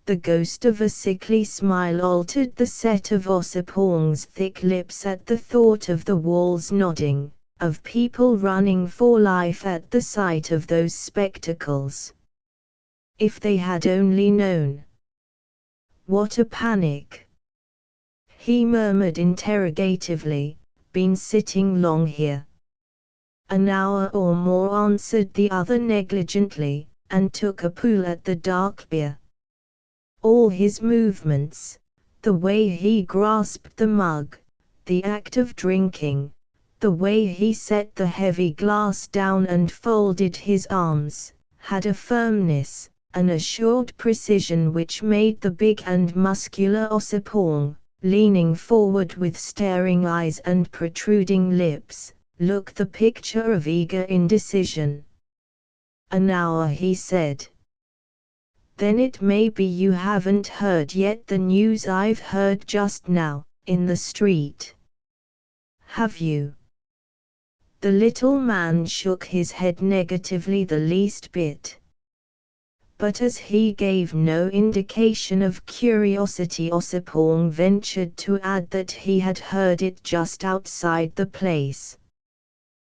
The ghost of a sickly smile altered the set of Ossipon's thick lips at the thought of the walls nodding, of people running for life at the sight of those spectacles. If they had only known. What a panic! He murmured interrogatively, "Been sitting long here?" "An hour or more," answered the other negligently, and took a pull at the dark beer. All his movements, the way he grasped the mug, the act of drinking, the way he set the heavy glass down and folded his arms, had a firmness, an assured precision which made the big and muscular Ossipon, leaning forward with staring eyes and protruding lips, look the picture of eager indecision. "An hour," he said. "Then it may be you haven't heard yet the news I've heard just now, in the street." "Have you?" The little man shook his head negatively the least bit. But as he gave no indication of curiosity, Ossipon ventured to add that he had heard it just outside the place.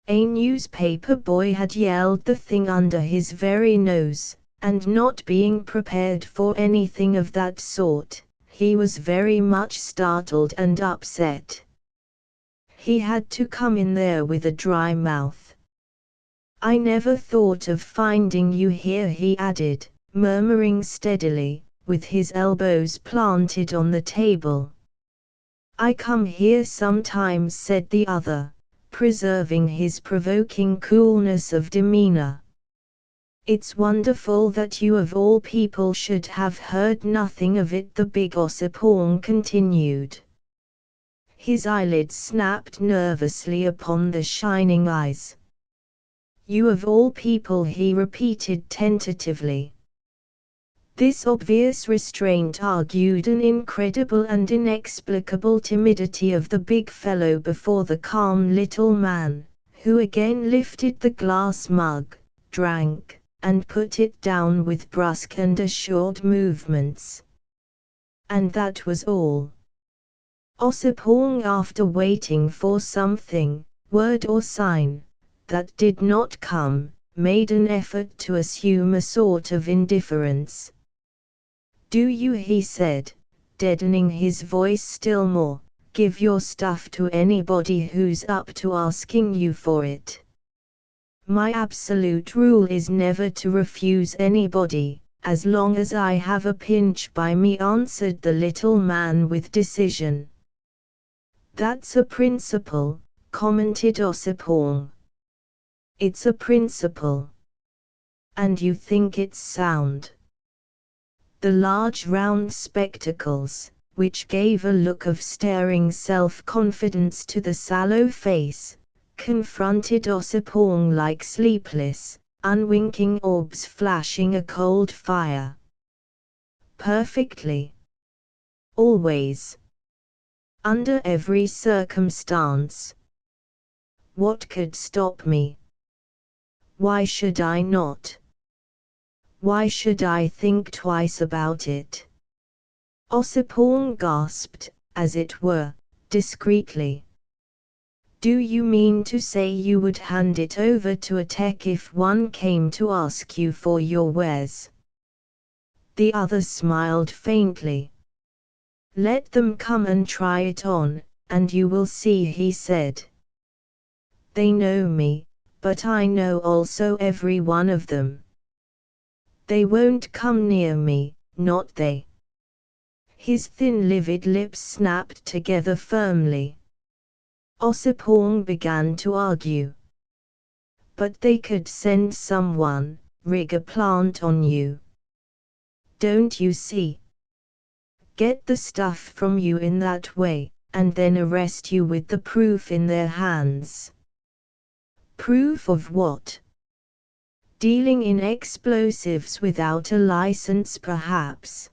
A newspaper boy had yelled the thing under his very nose, and not being prepared for anything of that sort, he was very much startled and upset. He had to come in there with a dry mouth. "I never thought of finding you here," he added, murmuring steadily, with his elbows planted on the table. "I come here sometimes," said the other, preserving his provoking coolness of demeanor. "It's wonderful that you of all people should have heard nothing of it," the big Ossipon continued. His eyelids snapped nervously upon the shining eyes. "You of all people," he repeated tentatively. This obvious restraint argued an incredible and inexplicable timidity of the big fellow before the calm little man, who again lifted the glass mug, drank, and put it down with brusque and assured movements. And that was all. Ossipon, after waiting for something, word or sign, that did not come, made an effort to assume a sort of indifference. "Do you," he said, deadening his voice still more, "give your stuff to anybody who's up to asking you for it?" "My absolute rule is never to refuse anybody, as long as I have a pinch by me," answered the little man with decision. "That's a principle," commented Ossipon. "It's a principle. And you think it's sound?" The large round spectacles, which gave a look of staring self-confidence to the sallow face, confronted Ossipon like sleepless, unwinking orbs flashing a cold fire. "Perfectly. Always. Under every circumstance. What could stop me? Why should I not? Why should I think twice about it?" Ossipon gasped, as it were, discreetly. "Do you mean to say you would hand it over to a tech if one came to ask you for your wares?" The other smiled faintly. "Let them come and try it on, and you will see," he said. "They know me, but I know also every one of them. They won't come near me, not they." His thin livid lips snapped together firmly. Ossipon began to argue. "But they could send someone, rig a plant on you. Don't you see? Get the stuff from you in that way, and then arrest you with the proof in their hands. Proof of what? Dealing in explosives without a license perhaps.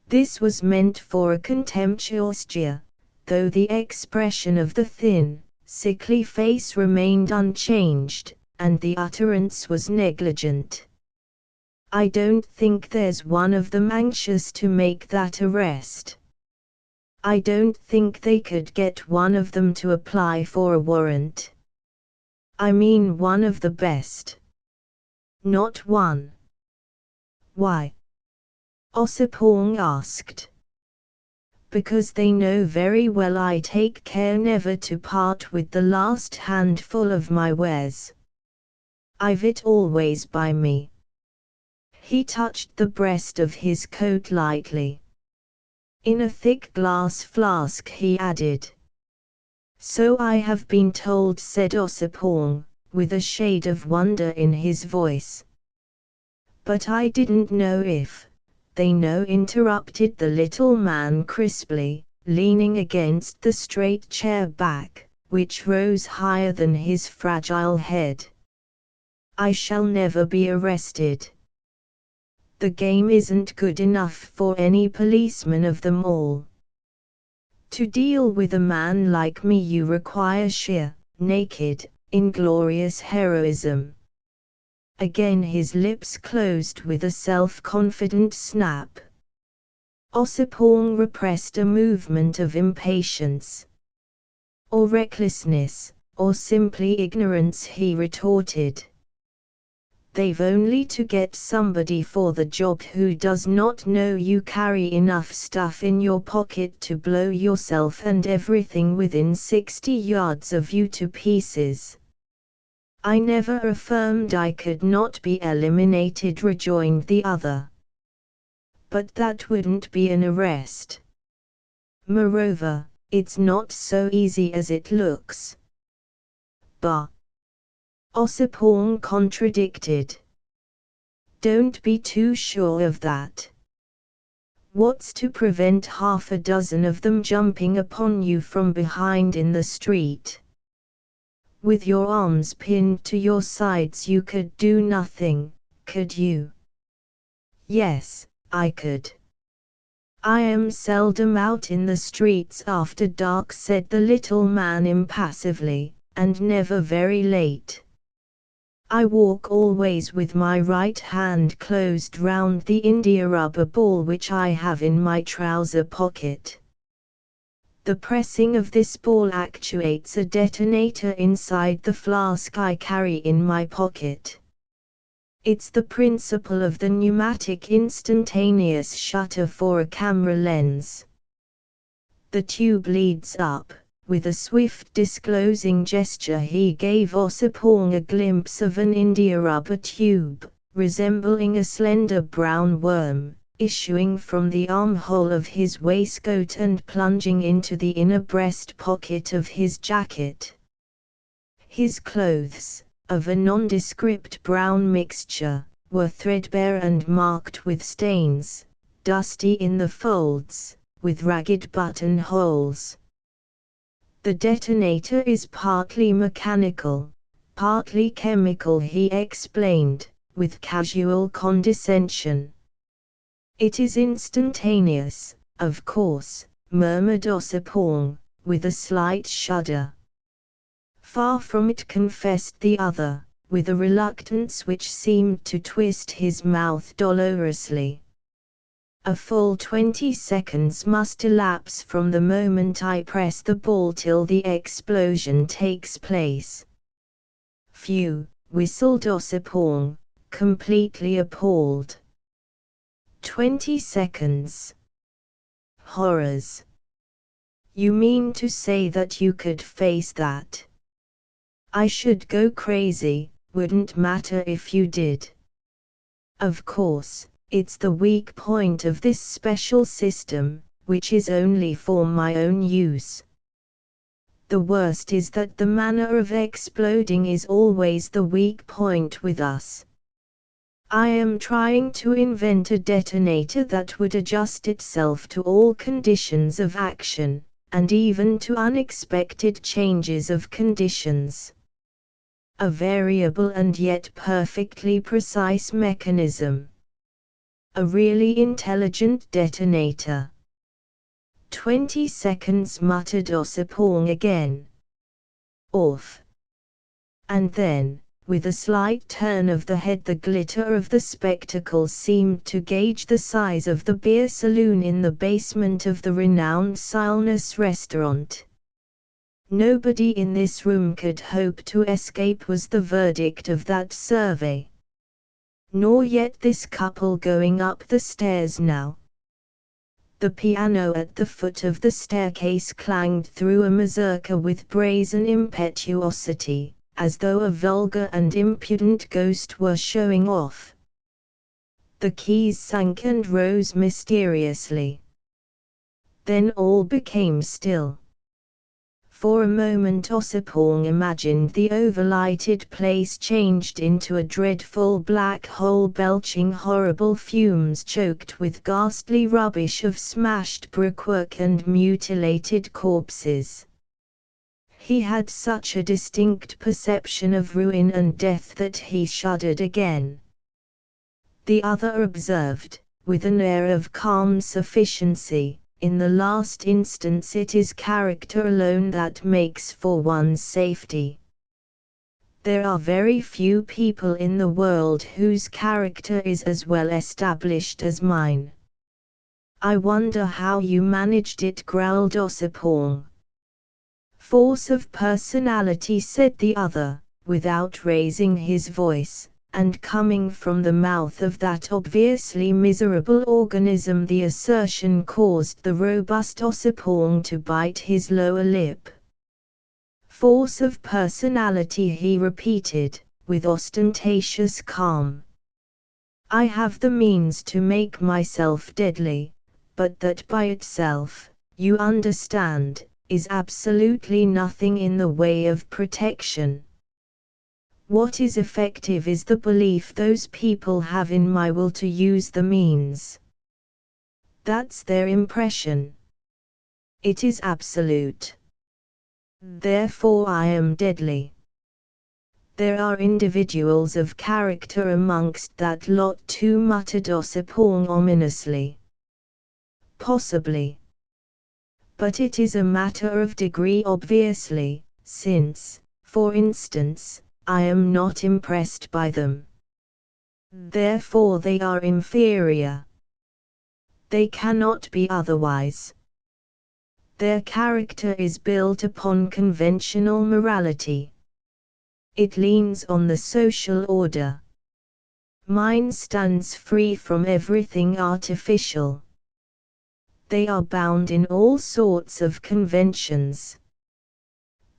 This was meant for a contemptuous jeer, though the expression of the thin, sickly face remained unchanged, and the utterance was negligent. I don't think there's one of them anxious to make that arrest. I don't think they could get one of them to apply for a warrant. I mean one of the best. Not one. Why? Ossipon asked. Because they know very well I take care never to part with the last handful of my wares. I've it always by me. He touched the breast of his coat lightly. In a thick glass flask he added. So I have been told, said Ossipon, with a shade of wonder in his voice. But I didn't know if they know, interrupted the little man crisply, leaning against the straight chair back, which rose higher than his fragile head. I shall never be arrested. The game isn't good enough for any policeman of them all. To deal with a man like me you require sheer, naked, inglorious heroism. Again his lips closed with a self-confident snap. Ossipon repressed a movement of impatience. Or recklessness, or simply ignorance, he retorted. They've only to get somebody for the job who does not know you carry enough stuff in your pocket to blow yourself and everything within 60 yards of you to pieces. I never affirmed I could not be eliminated, rejoined the other. But that wouldn't be an arrest. Moreover, it's not so easy as it looks. Bah! Ossipon contradicted. Don't be too sure of that. What's to prevent half a dozen of them jumping upon you from behind in the street? With your arms pinned to your sides you could do nothing, could you? Yes, I could. I am seldom out in the streets after dark, said the little man impassively, and never very late. I walk always with my right hand closed round the india rubber ball which I have in my trouser pocket. The pressing of this ball actuates a detonator inside the flask I carry in my pocket. It's the principle of the pneumatic instantaneous shutter for a camera lens. The tube leads up. With a swift disclosing gesture he gave Ossipon a glimpse of an india rubber tube, resembling a slender brown worm, issuing from the armhole of his waistcoat and plunging into the inner breast pocket of his jacket. His clothes, of a nondescript brown mixture, were threadbare and marked with stains, dusty in the folds, with ragged buttonholes. The detonator is partly mechanical, partly chemical, he explained, with casual condescension. It is instantaneous, of course, murmured Ossipon, with a slight shudder. Far from it, confessed the other, with a reluctance which seemed to twist his mouth dolorously. A full 20 seconds must elapse from the moment I press the ball till the explosion takes place. Phew, whistled Ossipon, completely appalled. 20 seconds. Horrors. You mean to say that you could face that? I should go crazy, wouldn't matter if you did. Of course. It's the weak point of this special system, which is only for my own use. The worst is that the manner of exploding is always the weak point with us. I am trying to invent a detonator that would adjust itself to all conditions of action, and even to unexpected changes of conditions. A variable and yet perfectly precise mechanism. A really intelligent detonator. 20 seconds, muttered Ossipon again. Off. And then, with a slight turn of the head, the glitter of the spectacles seemed to gauge the size of the beer saloon in the basement of the renowned Silness restaurant. Nobody in this room could hope to escape, was the verdict of that survey. Nor yet this couple going up the stairs now. The piano at the foot of the staircase clanged through a mazurka with brazen impetuosity, as though a vulgar and impudent ghost were showing off. The keys sank and rose mysteriously. Then all became still. For a moment Ossipon imagined the overlighted place changed into a dreadful black hole, belching horrible fumes choked with ghastly rubbish of smashed brickwork and mutilated corpses. He had such a distinct perception of ruin and death that he shuddered again. The other observed, with an air of calm sufficiency, in the last instance it is character alone that makes for one's safety. There are very few people in the world whose character is as well established as mine. I wonder how you managed it, growled Ossipon. Force of personality, said the other, without raising his voice, and coming from the mouth of that obviously miserable organism. The assertion caused the robust Ossipon to bite his lower lip. Force of personality, he repeated, with ostentatious calm. I have the means to make myself deadly, but that by itself, you understand, is absolutely nothing in the way of protection. What is effective is the belief those people have in my will to use the means. That's their impression. It is absolute. Therefore I am deadly. There are individuals of character amongst that lot too, muttered Ossipon ominously. Possibly. But it is a matter of degree, obviously, since, for instance, I am not impressed by them. Therefore they are inferior. They cannot be otherwise. Their character is built upon conventional morality. It leans on the social order. Mine stands free from everything artificial. They are bound in all sorts of conventions.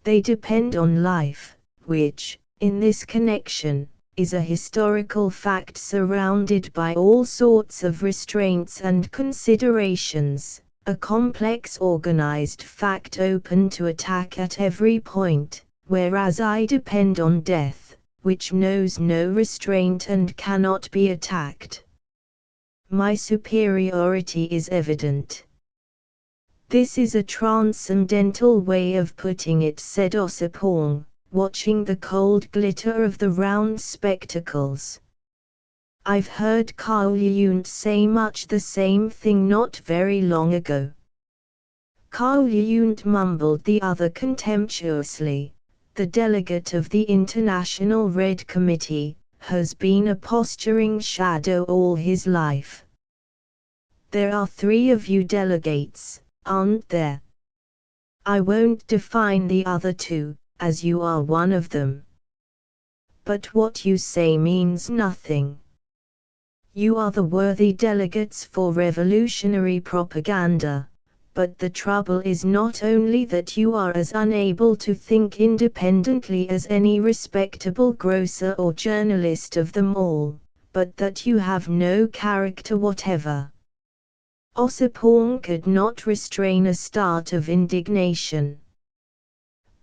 They depend on life, which, in this connection, is a historical fact surrounded by all sorts of restraints and considerations, a complex organized fact open to attack at every point, whereas I depend on death, which knows no restraint and cannot be attacked. My superiority is evident. This is a transcendental way of putting it, said Ossipon, watching the cold glitter of the round spectacles. I've heard Carl Jung say much the same thing not very long ago. Carl Jung, mumbled the other contemptuously, the delegate of the International Red Committee, has been a posturing shadow all his life. There are 3 of you delegates, aren't there? I won't define the other 2, as you are one of them. But what you say means nothing. You are the worthy delegates for revolutionary propaganda, but the trouble is not only that you are as unable to think independently as any respectable grocer or journalist of them all, but that you have no character whatever. Ossipon could not restrain a start of indignation.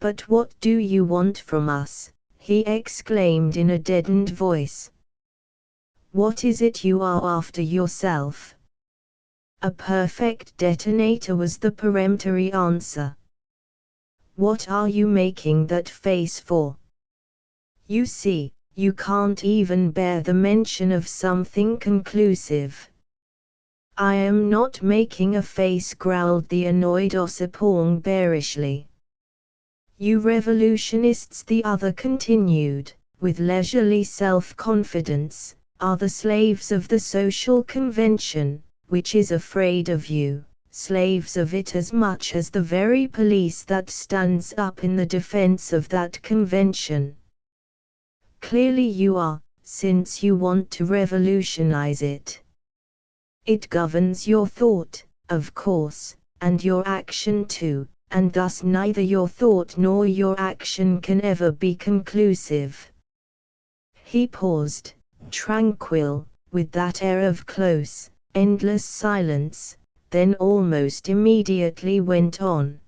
But what do you want from us? He exclaimed in a deadened voice. What is it you are after yourself? A perfect detonator, was the peremptory answer. What are you making that face for? You see, you can't even bear the mention of something conclusive. I am not making a face, growled the annoyed Ossipon bearishly. You revolutionists, the other continued, with leisurely self-confidence, are the slaves of the social convention, which is afraid of you, slaves of it as much as the very police that stands up in the defense of that convention. Clearly you are, since you want to revolutionize it. It governs your thought, of course, and your action too, and thus neither your thought nor your action can ever be conclusive. He paused, tranquil, with that air of close, endless silence, then almost immediately went on.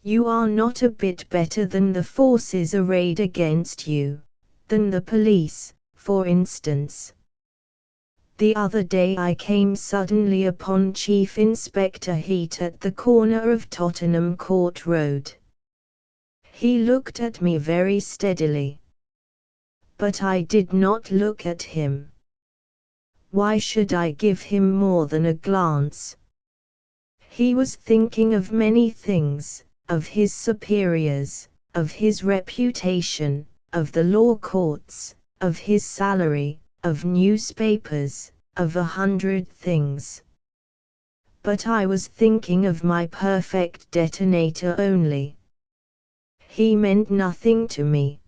You are not a bit better than the forces arrayed against you, than the police, for instance. The other day I came suddenly upon Chief Inspector Heat at the corner of Tottenham Court Road. He looked at me very steadily. But I did not look at him. Why should I give him more than a glance? He was thinking of many things, of his superiors, of his reputation, of the law courts, of his salary, of newspapers, of 100 things. But I was thinking of my perfect detonator only. He meant nothing to me.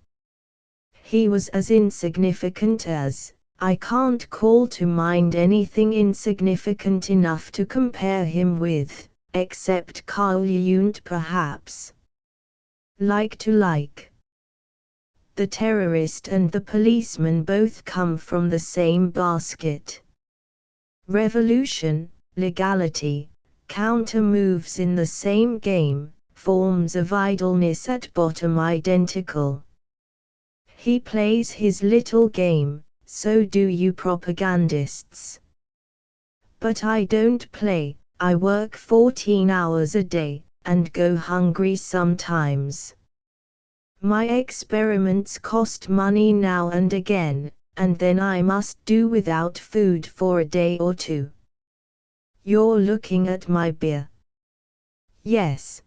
He was as insignificant as, I can't call to mind anything insignificant enough to compare him with, except Carl Jund perhaps. Like to like. The terrorist and the policeman both come from the same basket. Revolution, legality, counter moves in the same game, forms of idleness at bottom identical. He plays his little game, so do you propagandists. But I don't play, I work 14 hours a day, and go hungry sometimes. My experiments cost money now and again, and then I must do without food for a day or two. You're looking at my beer. Yes.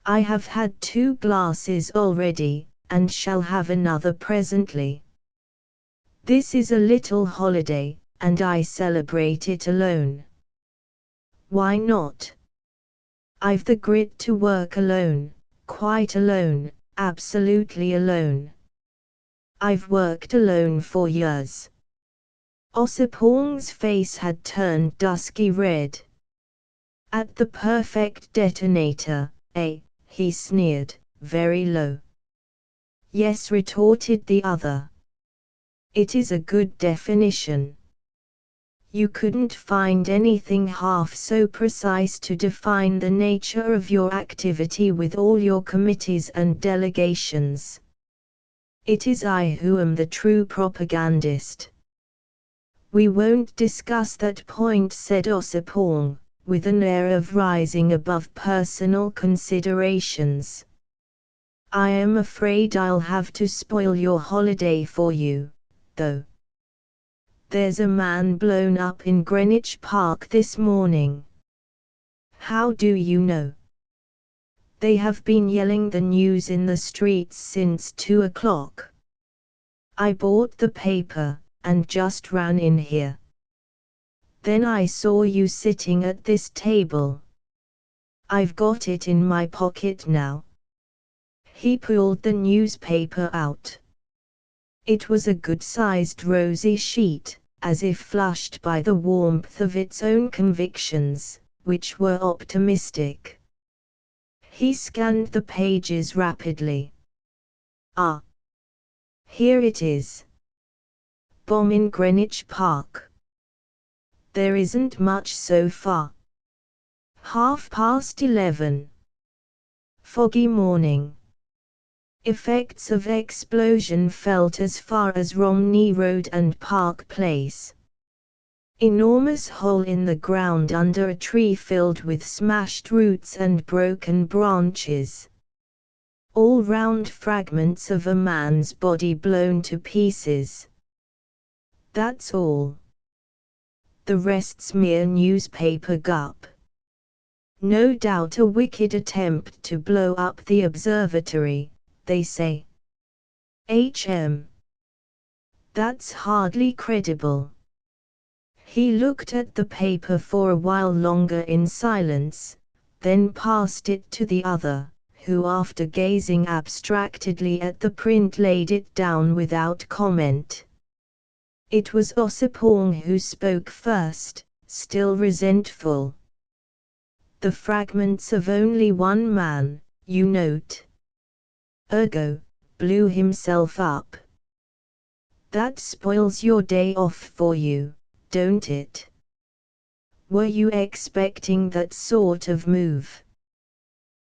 I have had 2 glasses already, and shall have another presently. This is a little holiday, and I celebrate it alone. Why not? I've the grit to work alone, quite alone. Absolutely alone. I've worked alone for years. Ossipong's face had turned dusky red. At the perfect detonator, he sneered, very low. Yes, retorted the other. It is a good definition. You couldn't find anything half so precise to define the nature of your activity with all your committees and delegations. It is I who am the true propagandist. We won't discuss that point, said Ossipon, with an air of rising above personal considerations. I am afraid I'll have to spoil your holiday for you, though. There's a man blown up in Greenwich Park this morning. How do you know? They have been yelling the news in the streets since 2 o'clock. I bought the paper, and just ran in here. Then I saw you sitting at this table. I've got it in my pocket now. He pulled the newspaper out. It was a good-sized rosy sheet, as if flushed by the warmth of its own convictions, which were optimistic. He scanned the pages rapidly. Ah! Here it is. Bomb in Greenwich Park. There isn't much so far. 11:30. Foggy morning. Effects of explosion felt as far as Romney Road and Park Place. Enormous hole in the ground under a tree filled with smashed roots and broken branches. all round fragments of a man's body blown to pieces. That's all. The rest's mere newspaper gup. No doubt a wicked attempt to blow up the observatory, they say. That's hardly credible. He looked at the paper for a while longer in silence, then passed it to the other, who after gazing abstractedly at the print laid it down without comment. It was Ossipon who spoke first, still resentful. The fragments of only one man, you note. Ergo, blew himself up. That spoils your day off for you, don't it? Were you expecting that sort of move?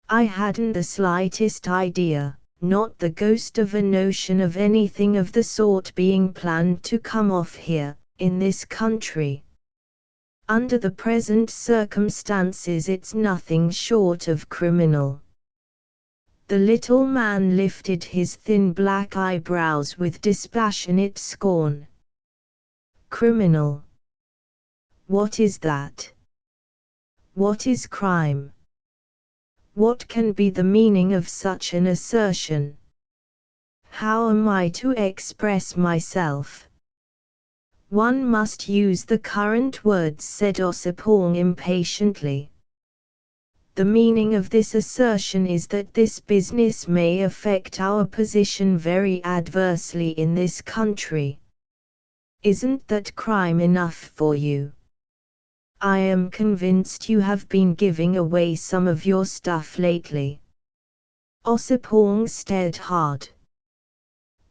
I hadn't the slightest idea, not the ghost of a notion of anything of the sort being planned to come off here, in this country. Under the present circumstances it's nothing short of criminal. The little man lifted his thin black eyebrows with dispassionate scorn. Criminal? What is that? What is crime? What can be the meaning of such an assertion? How am I to express myself? One must use the current words, said Ossipon impatiently. The meaning of this assertion is that this business may affect our position very adversely in this country. Isn't that crime enough for you? I am convinced you have been giving away some of your stuff lately. Ossipon stared hard.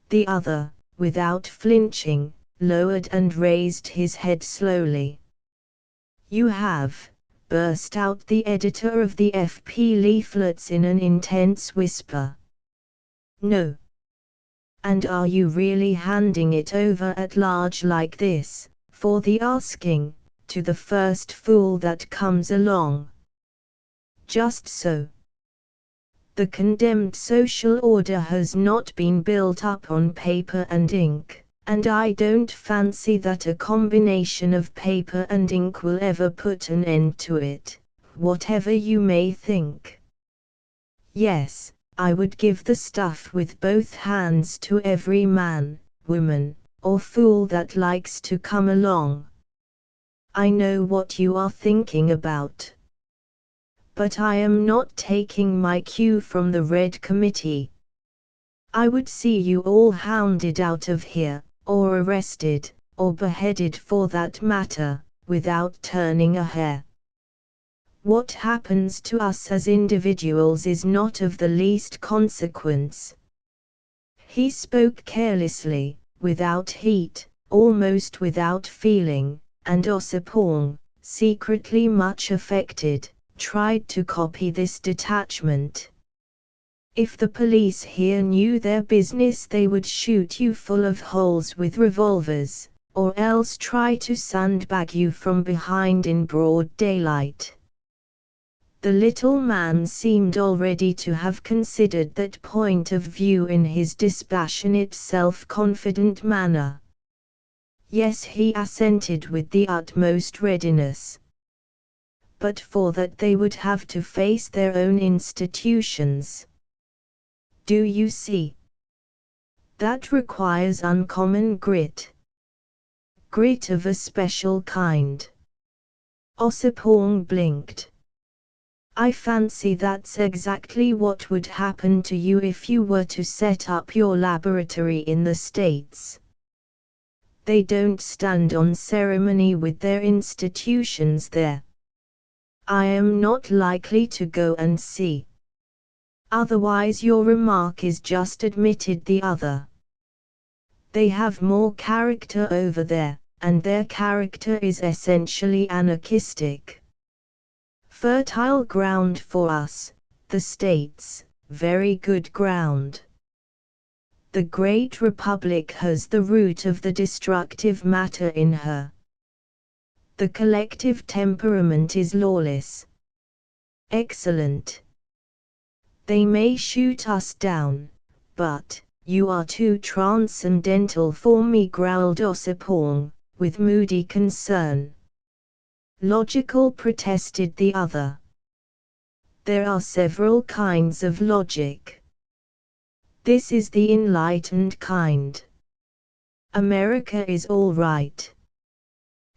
The other, without flinching, lowered and raised his head slowly. You have, burst out the editor of the FP leaflets in an intense whisper. No. And are you really handing it over at large like this, for the asking, to the first fool that comes along? Just so. The condemned social order has not been built up on paper and ink, and I don't fancy that a combination of paper and ink will ever put an end to it, whatever you may think. Yes, I would give the stuff with both hands to every man, woman, or fool that likes to come along. I know what you are thinking about. But I am not taking my cue from the Red Committee. I would see you all hounded out of here, or arrested, or beheaded for that matter, without turning a hair. What happens to us as individuals is not of the least consequence. He spoke carelessly, without heat, almost without feeling, and Ossipon, secretly much affected, tried to copy this detachment. If the police here knew their business, they would shoot you full of holes with revolvers, or else try to sandbag you from behind in broad daylight. The little man seemed already to have considered that point of view in his dispassionate, self-confident manner. Yes, he assented with the utmost readiness. But for that they would have to face their own institutions. Do you see? That requires uncommon grit. Grit of a special kind. Ossipon blinked. I fancy that's exactly what would happen to you if you were to set up your laboratory in the States. They don't stand on ceremony with their institutions there. I am not likely to go and see. Otherwise your remark is just admitted the other. They have more character over there, and their character is essentially anarchistic. Fertile ground for us, the States, very good ground. The great republic has the root of the destructive matter in her. The collective temperament is lawless. Excellent. They may shoot us down, but you are too transcendental for me, growled Ossipon, with moody concern. Logical, protested the other. There are several kinds of logic. This is the enlightened kind. America is all right.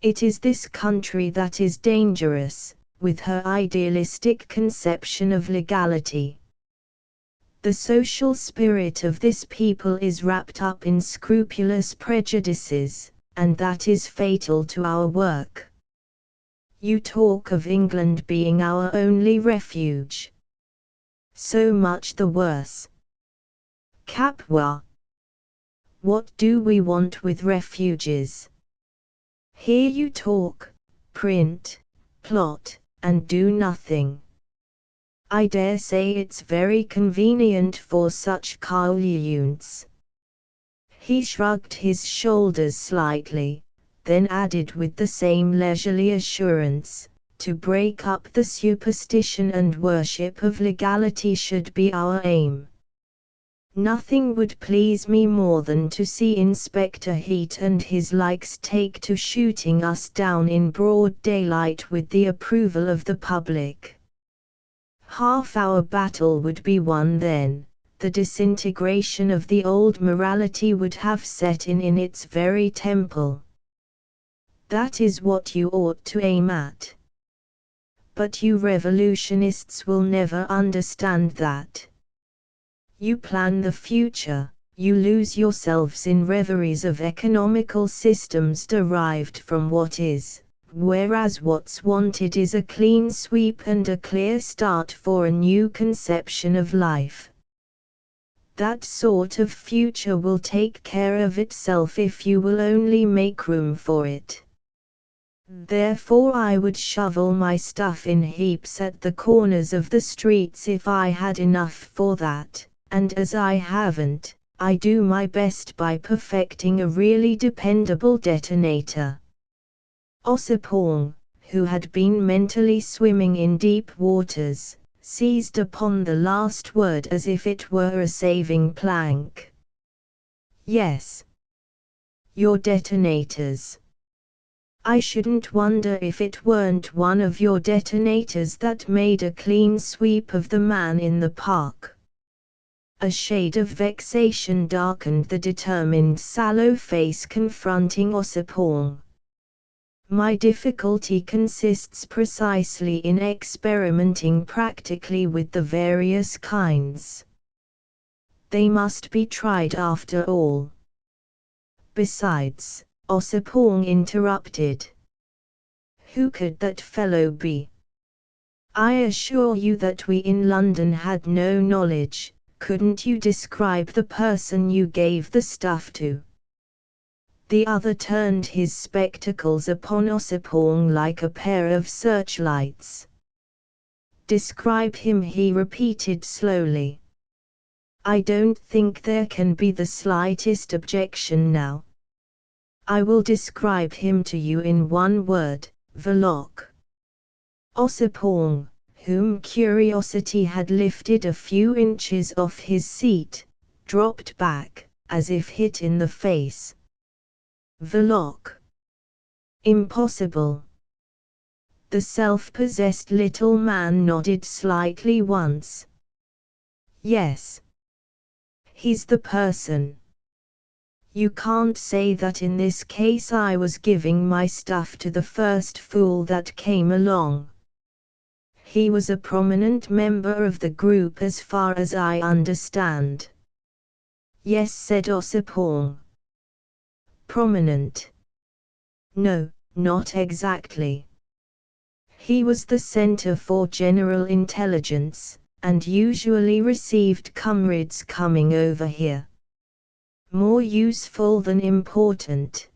It is this country that is dangerous, with her idealistic conception of legality. The social spirit of this people is wrapped up in scrupulous prejudices, and that is fatal to our work. You talk of England being our only refuge. So much the worse. Capua. What do we want with refuges? Here you talk, print, plot, and do nothing. I dare say it's very convenient for such Kauliunts. He shrugged his shoulders slightly, then added with the same leisurely assurance, to break up the superstition and worship of legality should be our aim. Nothing would please me more than to see Inspector Heat and his likes take to shooting us down in broad daylight with the approval of the public. Half our battle would be won then, the disintegration of the old morality would have set in its very temple. That is what you ought to aim at. But you revolutionists will never understand that. You plan the future, you lose yourselves in reveries of economical systems derived from what is, whereas what's wanted is a clean sweep and a clear start for a new conception of life. That sort of future will take care of itself if you will only make room for it. Therefore I would shovel my stuff in heaps at the corners of the streets if I had enough for that. And as I haven't, I do my best by perfecting a really dependable detonator. Ossipon, who had been mentally swimming in deep waters, seized upon the last word as if it were a saving plank. Yes. Your detonators. I shouldn't wonder if it weren't one of your detonators that made a clean sweep of the man in the park. A shade of vexation darkened the determined sallow face confronting Ossipon. My difficulty consists precisely in experimenting practically with the various kinds. They must be tried after all. Besides, Ossipon interrupted. Who could that fellow be? I assure you that we in London had no knowledge. Couldn't you describe the person you gave the stuff to? The other turned his spectacles upon Ossipon like a pair of searchlights. Describe him, he repeated slowly. I don't think there can be the slightest objection now. I will describe him to you in one word, Verloc. Ossipon, whom curiosity had lifted a few inches off his seat, dropped back, as if hit in the face. Verloc. Impossible. The self-possessed little man nodded slightly once. Yes. He's the person. You can't say that in this case I was giving my stuff to the first fool that came along. He was a prominent member of the group as far as I understand. Yes, said Ossipon. Prominent. No, not exactly. He was the center for general intelligence, and usually received comrades coming over here. More useful than important.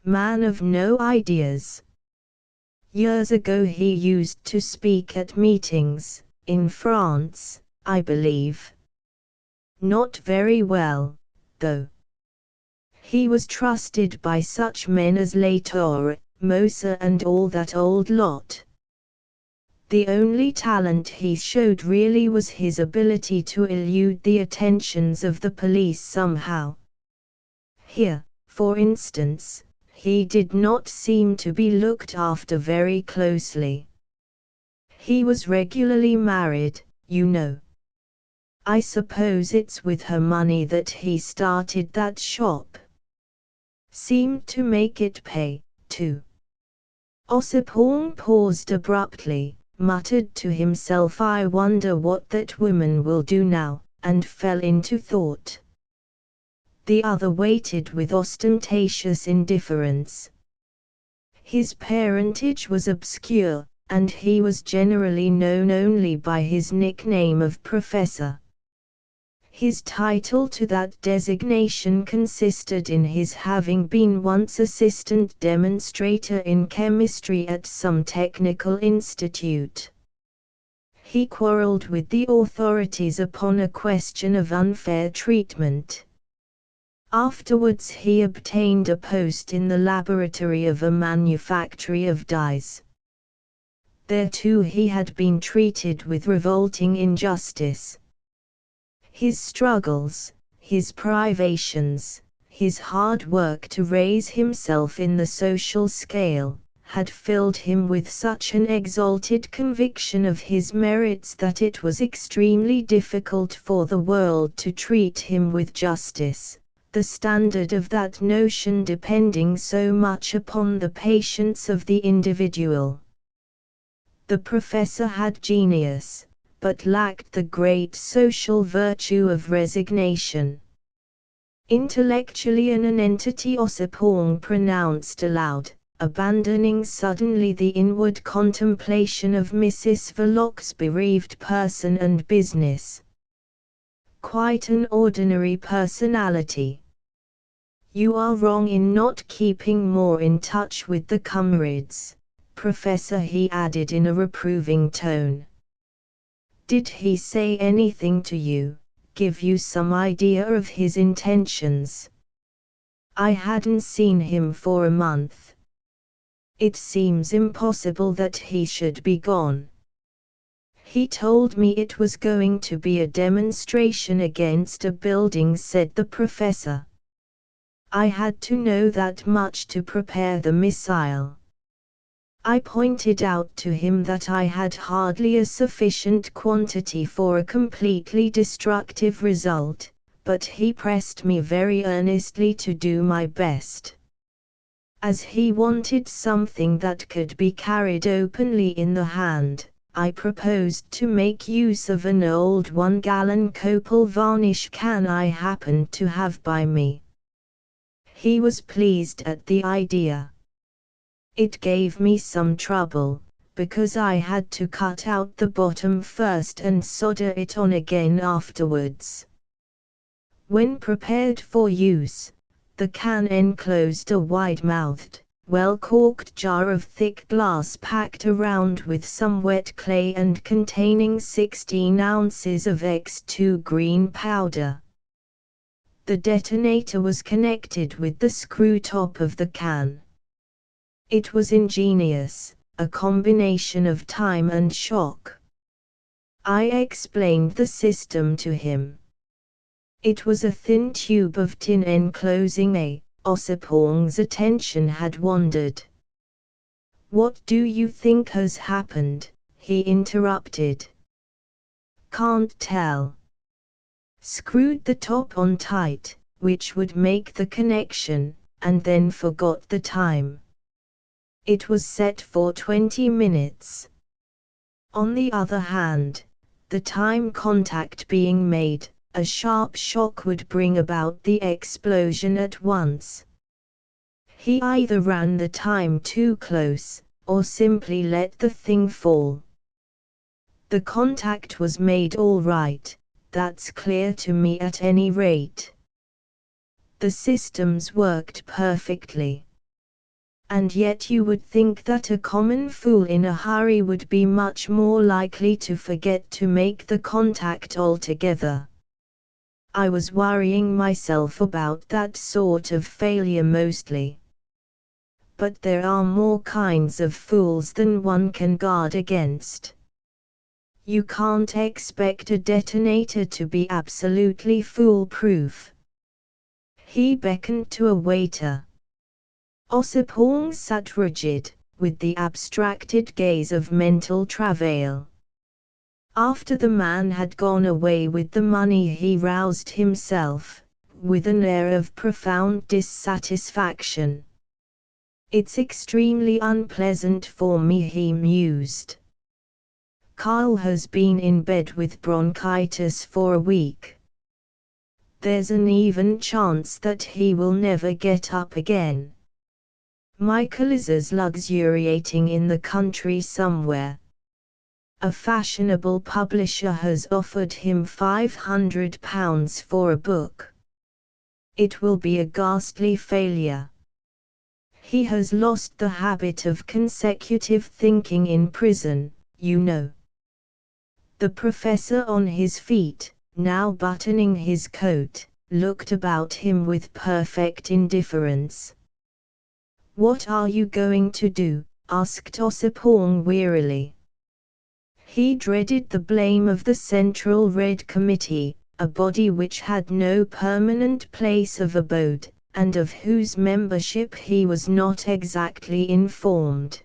Man of no ideas. Years ago he used to speak at meetings, in France, I believe. Not very well, though. He was trusted by such men as Latour, Moser and all that old lot. The only talent he showed really was his ability to elude the attentions of the police somehow. Here, for instance, he did not seem to be looked after very closely. He was regularly married, you know. I suppose it's with her money that he started that shop. Seemed to make it pay, too. Ossipon paused abruptly, muttered to himself, "I wonder what that woman will do now," and fell into thought. The other waited with ostentatious indifference. His parentage was obscure, and he was generally known only by his nickname of Professor. His title to that designation consisted in his having been once assistant demonstrator in chemistry at some technical institute. He quarreled with the authorities upon a question of unfair treatment. Afterwards he obtained a post in the laboratory of a manufactory of dyes. There too he had been treated with revolting injustice. His struggles, his privations, his hard work to raise himself in the social scale, had filled him with such an exalted conviction of his merits that it was extremely difficult for the world to treat him with justice, the standard of that notion depending so much upon the patience of the individual. The professor had genius, but lacked the great social virtue of resignation. Intellectually an nonentity, Ossipon pronounced aloud, abandoning suddenly the inward contemplation of Mrs. Verloc's bereaved person and business. Quite an ordinary personality. You are wrong in not keeping more in touch with the comrades, Professor, he added in a reproving tone. Did he say anything to you, give you some idea of his intentions? I hadn't seen him for a month. It seems impossible that he should be gone. He told me it was going to be a demonstration against a building, said the professor. I had to know that much to prepare the missile. I pointed out to him that I had hardly a sufficient quantity for a completely destructive result, but he pressed me very earnestly to do my best. As he wanted something that could be carried openly in the hand, I proposed to make use of an old 1-gallon copal varnish can I happened to have by me. He was pleased at the idea. It gave me some trouble, because I had to cut out the bottom first and solder it on again afterwards. When prepared for use, the can enclosed a wide-mouthed, well-corked jar of thick glass packed around with some wet clay and containing 16 ounces of X2 green powder. The detonator was connected with the screw top of the can. It was ingenious, a combination of time and shock. I explained the system to him. It was a thin tube of tin enclosing a. Ossipon's attention had wandered. What do you think has happened? He interrupted. Can't tell. Screwed the top on tight, which would make the connection, and then forgot the time. It was set for 20 minutes. On the other hand, the time contact being made, a sharp shock would bring about the explosion at once. He either ran the time too close, or simply let the thing fall. The contact was made all right, that's clear to me at any rate. The systems worked perfectly. And yet you would think that a common fool in a hurry would be much more likely to forget to make the contact altogether. I was worrying myself about that sort of failure mostly. But there are more kinds of fools than one can guard against. You can't expect a detonator to be absolutely foolproof. He beckoned to a waiter. Ossipon sat rigid, with the abstracted gaze of mental travail. After the man had gone away with the money, he roused himself, with an air of profound dissatisfaction. "It's extremely unpleasant for me," he mused. "Carl has been in bed with bronchitis for a week. There's an even chance that he will never get up again. Michael is luxuriating in the country somewhere. A fashionable publisher has offered him £500 for a book. It will be a ghastly failure. He has lost the habit of consecutive thinking in prison, you know." The professor, on his feet, now buttoning his coat, looked about him with perfect indifference. "What are you going to do?" asked Ossipon wearily. He dreaded the blame of the Central Red Committee, a body which had no permanent place of abode, and of whose membership he was not exactly informed.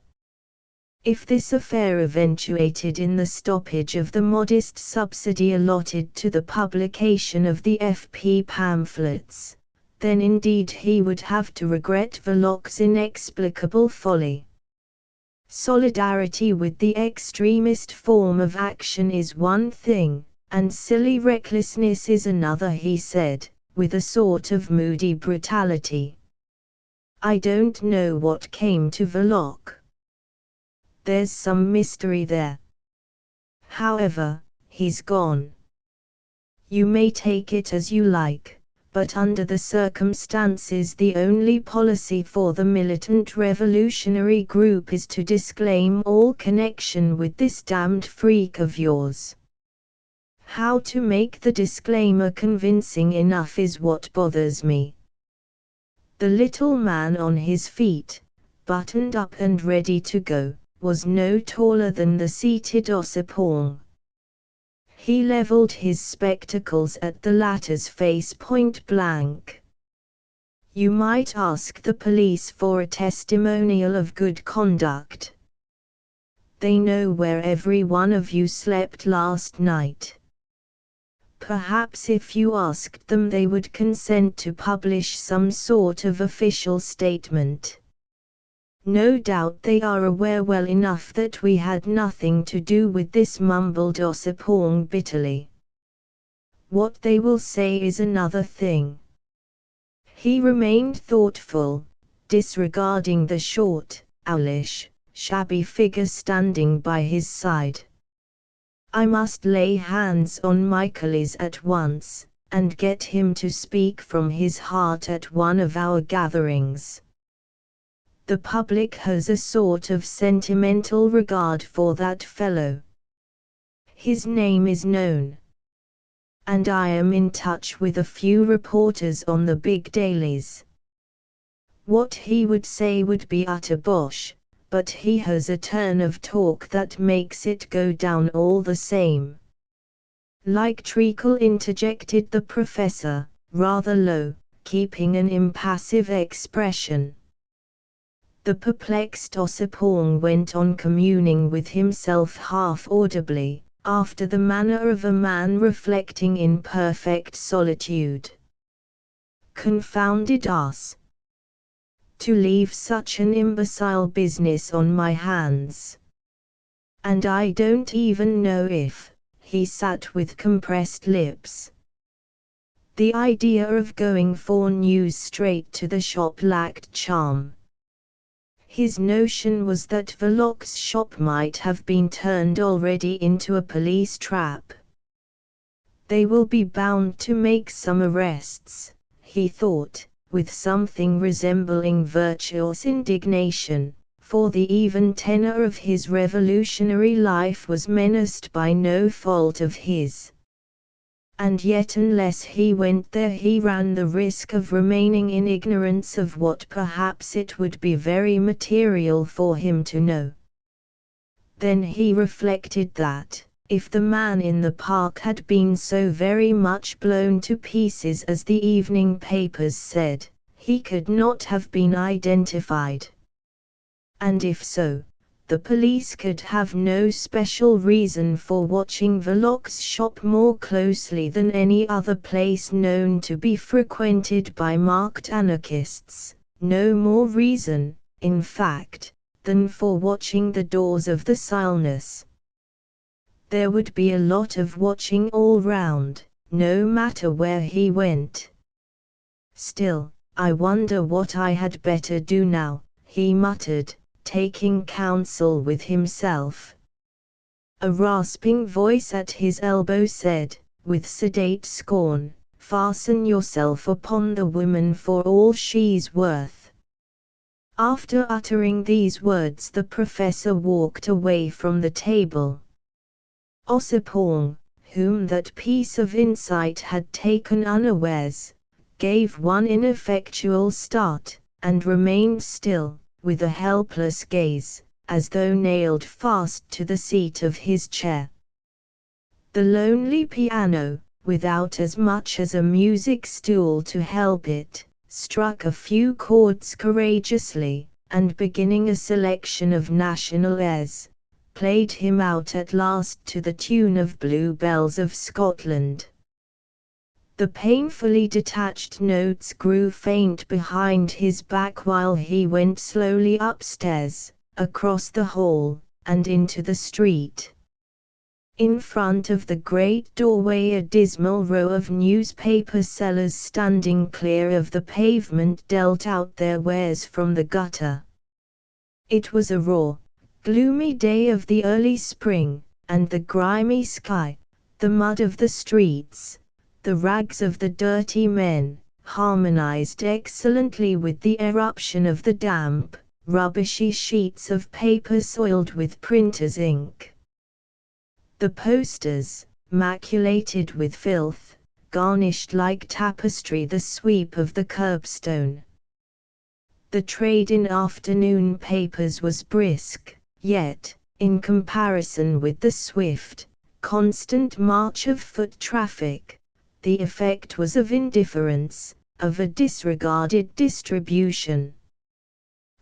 If this affair eventuated in the stoppage of the modest subsidy allotted to the publication of the FP pamphlets, then indeed he would have to regret Verloc's inexplicable folly. Solidarity with the extremist form of action is one thing, and silly recklessness is another, he said, with a sort of moody brutality. "I don't know what came to Verloc. There's some mystery there. However, he's gone. You may take it as you like, but under the circumstances the only policy for the militant revolutionary group is to disclaim all connection with this damned freak of yours. How to make the disclaimer convincing enough is what bothers me." The little man on his feet, buttoned up and ready to go, was no taller than the seated Ossipon. He leveled his spectacles at the latter's face point blank. "You might ask the police for a testimonial of good conduct. They know where every one of you slept last night. Perhaps if you asked them they would consent to publish some sort of official statement. No doubt they are aware well enough that we had nothing to do with this," mumbled Ossipon bitterly. "What they will say is another thing." He remained thoughtful, disregarding the short, owlish, shabby figure standing by his side. "I must lay hands on Michaelis at once, and get him to speak from his heart at one of our gatherings. The public has a sort of sentimental regard for that fellow. His name is known. And I am in touch with a few reporters on the big dailies. What he would say would be utter bosh, but he has a turn of talk that makes it go down all the same." "Like treacle," interjected the professor, rather low, keeping an impassive expression. The perplexed Ossipon went on communing with himself half audibly, after the manner of a man reflecting in perfect solitude. "Confounded ass! To leave such an imbecile business on my hands. And I don't even know if," he sat with compressed lips. The idea of going for news straight to the shop lacked charm. His notion was that Verloc's shop might have been turned already into a police trap. "They will be bound to make some arrests," he thought, with something resembling virtuous indignation, for the even tenor of his revolutionary life was menaced by no fault of his. And yet unless he went there he ran the risk of remaining in ignorance of what perhaps it would be very material for him to know. Then he reflected that, If the man in the park had been so very much blown to pieces as the evening papers said, he could not have been identified. And if so, the police could have no special reason for watching Verloc's shop more closely than any other place known to be frequented by marked anarchists, no more reason, in fact, than for watching the doors of the Silness. There would be a lot of watching all round, no matter where he went. Still, I wonder what I had better do now, he muttered, taking counsel with himself. A rasping voice at his elbow said, with sedate scorn, "Fasten yourself upon the woman for all she's worth." After uttering these words, the professor walked away from the table. Ossipon, whom that piece of insight had taken unawares, gave one ineffectual start, and remained still, with a helpless gaze, as though nailed fast to the seat of his chair. The lonely piano, without as much as a music stool to help it, struck a few chords courageously, and beginning a selection of national airs, played him out at last to the tune of Bluebells of Scotland. The painfully detached notes grew faint behind his back while he went slowly upstairs, across the hall, and into the street. In front of the great doorway a dismal row of newspaper sellers standing clear of the pavement dealt out their wares from the gutter. It was a raw, gloomy day of the early spring, and the grimy sky, the mud of the streets, the rags of the dirty men, harmonized excellently with the eruption of the damp, rubbishy sheets of paper soiled with printer's ink. The posters, maculated with filth, garnished like tapestry the sweep of the curbstone. The trade in afternoon papers was brisk, yet, in comparison with the swift, constant march of foot traffic, the effect was of indifference, of a disregarded distribution.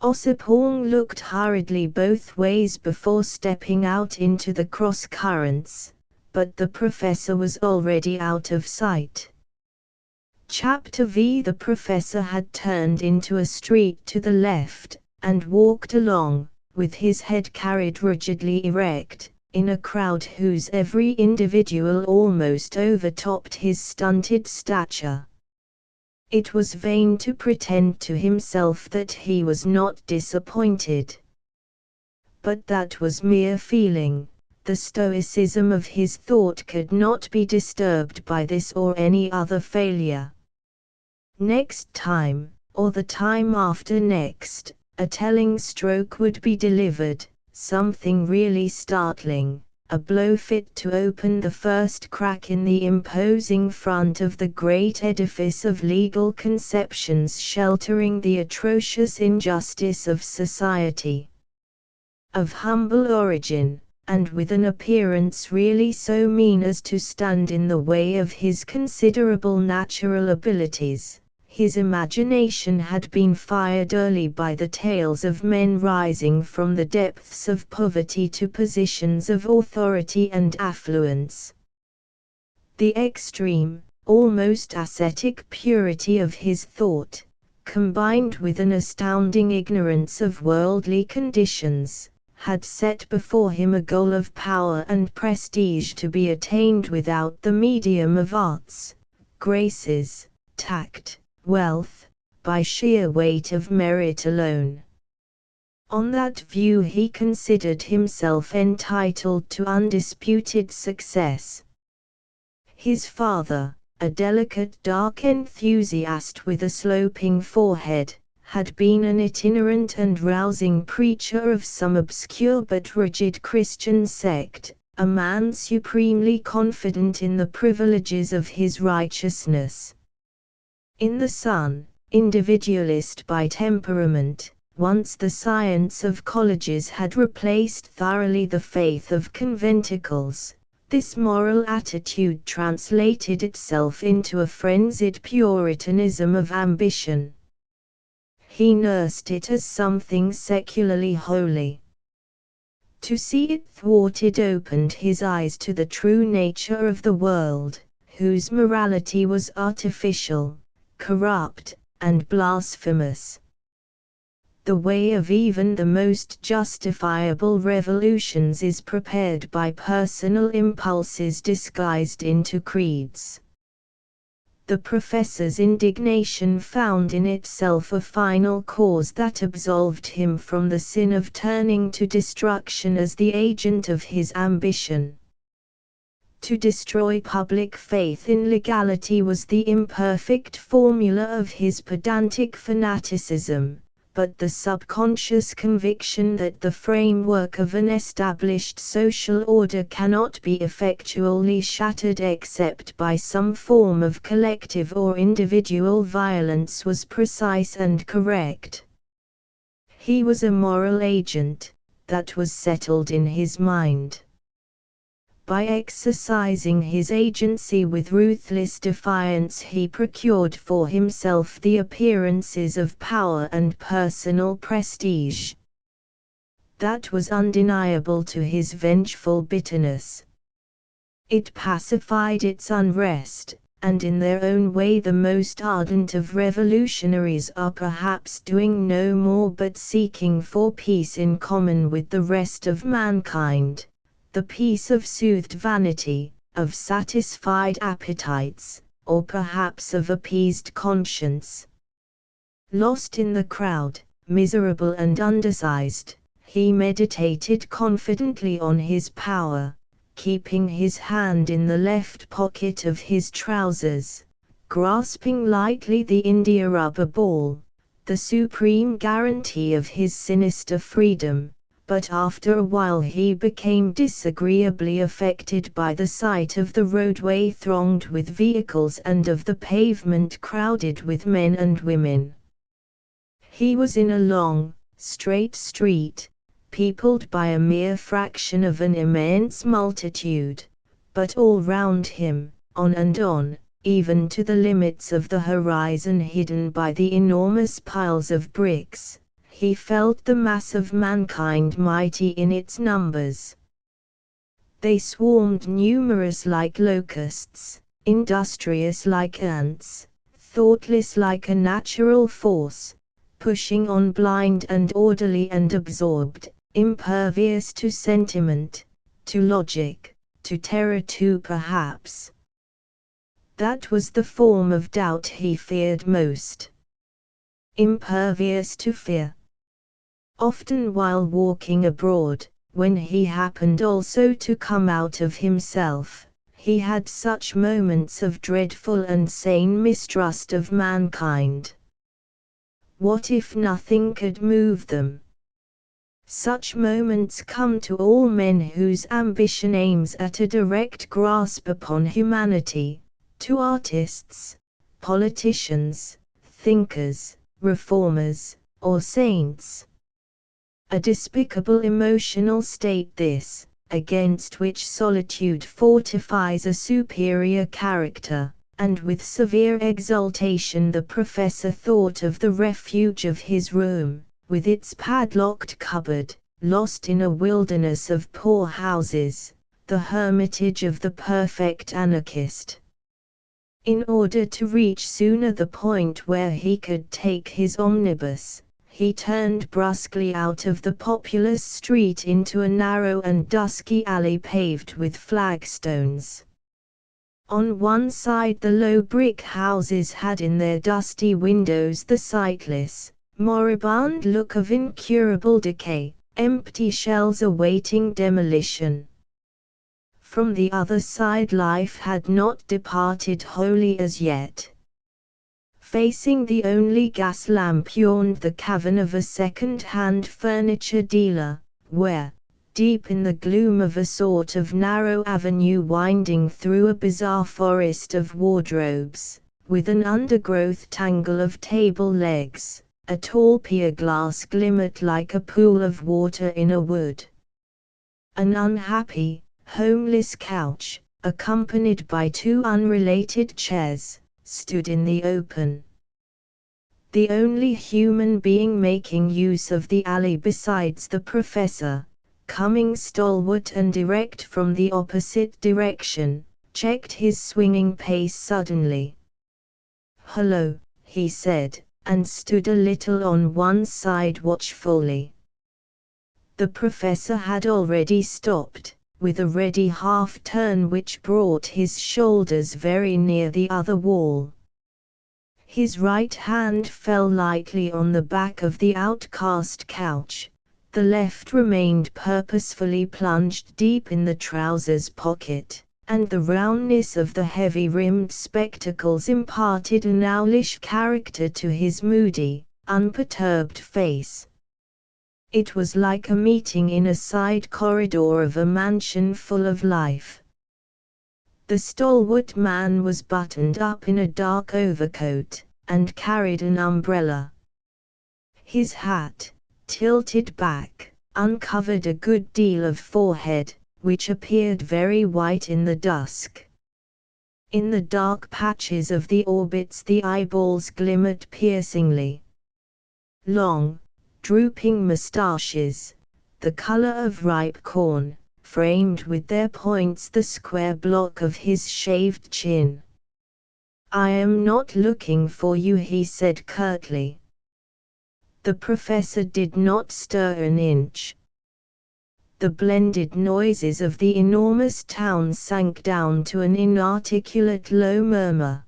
Ossipon looked hurriedly both ways before stepping out into the cross-currents, but the professor was already out of sight. Chapter V. The professor had turned into a street to the left, and walked along, with his head carried rigidly erect, in a crowd whose every individual almost overtopped his stunted stature. It was vain to pretend to himself that he was not disappointed. But that was mere feeling. The stoicism of his thought could not be disturbed by this or any other failure. Next time, or the time after next, a telling stroke would be delivered, something really startling, a blow fit to open the first crack in the imposing front of the great edifice of legal conceptions sheltering the atrocious injustice of society. Of humble origin, and with an appearance really so mean as to stand in the way of his considerable natural abilities, his imagination had been fired early by the tales of men rising from the depths of poverty to positions of authority and affluence. The extreme, almost ascetic purity of his thought, combined with an astounding ignorance of worldly conditions, had set before him a goal of power and prestige to be attained without the medium of arts, graces, tact, wealth, by sheer weight of merit alone. On that view he considered himself entitled to undisputed success. His father, a delicate dark enthusiast with a sloping forehead, had been an itinerant and rousing preacher of some obscure but rigid Christian sect, a man supremely confident in the privileges of his righteousness. In the son, individualist by temperament, once the science of colleges had replaced thoroughly the faith of conventicles, This moral attitude translated itself into a frenzied puritanism of ambition. He nursed it as something secularly holy. To see it thwarted opened his eyes to the true nature of the world, whose morality was artificial, corrupt, and blasphemous. The way of even the most justifiable revolutions is prepared by personal impulses disguised into creeds. The professor's indignation found in itself a final cause that absolved him from the sin of turning to destruction as the agent of his ambition. To destroy public faith in legality was the imperfect formula of his pedantic fanaticism, but the subconscious conviction that the framework of an established social order cannot be effectually shattered except by some form of collective or individual violence was precise and correct. He was a moral agent, that was settled in his mind. By exercising his agency with ruthless defiance, he procured for himself the appearances of power and personal prestige. That was undeniable to his vengeful bitterness. It pacified its unrest, and in their own way the most ardent of revolutionaries are perhaps doing no more but seeking for peace in common with the rest of mankind. The peace of soothed vanity, of satisfied appetites, or perhaps of appeased conscience. Lost in the crowd, miserable and undesized, he meditated confidently on his power, keeping his hand in the left pocket of his trousers, grasping lightly the India rubber ball, the supreme guarantee of his sinister freedom. But after a while he became disagreeably affected by the sight of the roadway thronged with vehicles and of the pavement crowded with men and women. He was in a long, straight street, peopled by a mere fraction of an immense multitude, but all round him, on and on, even to the limits of the horizon hidden by the enormous piles of bricks, he felt the mass of mankind mighty in its numbers. They swarmed numerous like locusts, industrious like ants, thoughtless like a natural force, pushing on blind and orderly and absorbed, impervious to sentiment, to logic, to terror too perhaps. That was the form of doubt he feared most. Impervious to fear. Often while walking abroad, when he happened also to come out of himself, he had such moments of dreadful and sane mistrust of mankind. What if nothing could move them? Such moments come to all men whose ambition aims at a direct grasp upon humanity, to artists, politicians, thinkers, reformers, or saints. A despicable emotional state this, against which solitude fortifies a superior character, and with severe exultation the professor thought of the refuge of his room, with its padlocked cupboard, lost in a wilderness of poor houses, the hermitage of the perfect anarchist. In order to reach sooner the point where he could take his omnibus, he turned brusquely out of the populous street into a narrow and dusky alley paved with flagstones. On one side the low brick houses had in their dusty windows the sightless, moribund look of incurable decay, empty shells awaiting demolition. From the other side life had not departed wholly as yet. Facing the only gas lamp yawned the cavern of a second-hand furniture dealer, where, deep in the gloom of a sort of narrow avenue winding through a bizarre forest of wardrobes, with an undergrowth tangle of table legs, a tall pier glass glimmered like a pool of water in a wood. An unhappy, homeless couch, accompanied by two unrelated chairs, stood in the open. The only human being making use of the alley besides the professor, coming stalwart and erect from the opposite direction, checked his swinging pace suddenly. "Hello," he said, and stood a little on one side watchfully. The professor had already stopped, with a ready half-turn which brought his shoulders very near the other wall. His right hand fell lightly on the back of the outcast couch, the left remained purposefully plunged deep in the trousers pocket, and the roundness of the heavy-rimmed spectacles imparted an owlish character to his moody, unperturbed face. It was like a meeting in a side corridor of a mansion full of life. The stalwart man was buttoned up in a dark overcoat, and carried an umbrella. His hat, tilted back, uncovered a good deal of forehead, which appeared very white in the dusk. In the dark patches of the orbits the eyeballs glimmered piercingly. Long, drooping moustaches, the color of ripe corn, framed with their points the square block of his shaved chin. "I am not looking for you," he said curtly. The professor did not stir an inch. The blended noises of the enormous town sank down to an inarticulate low murmur.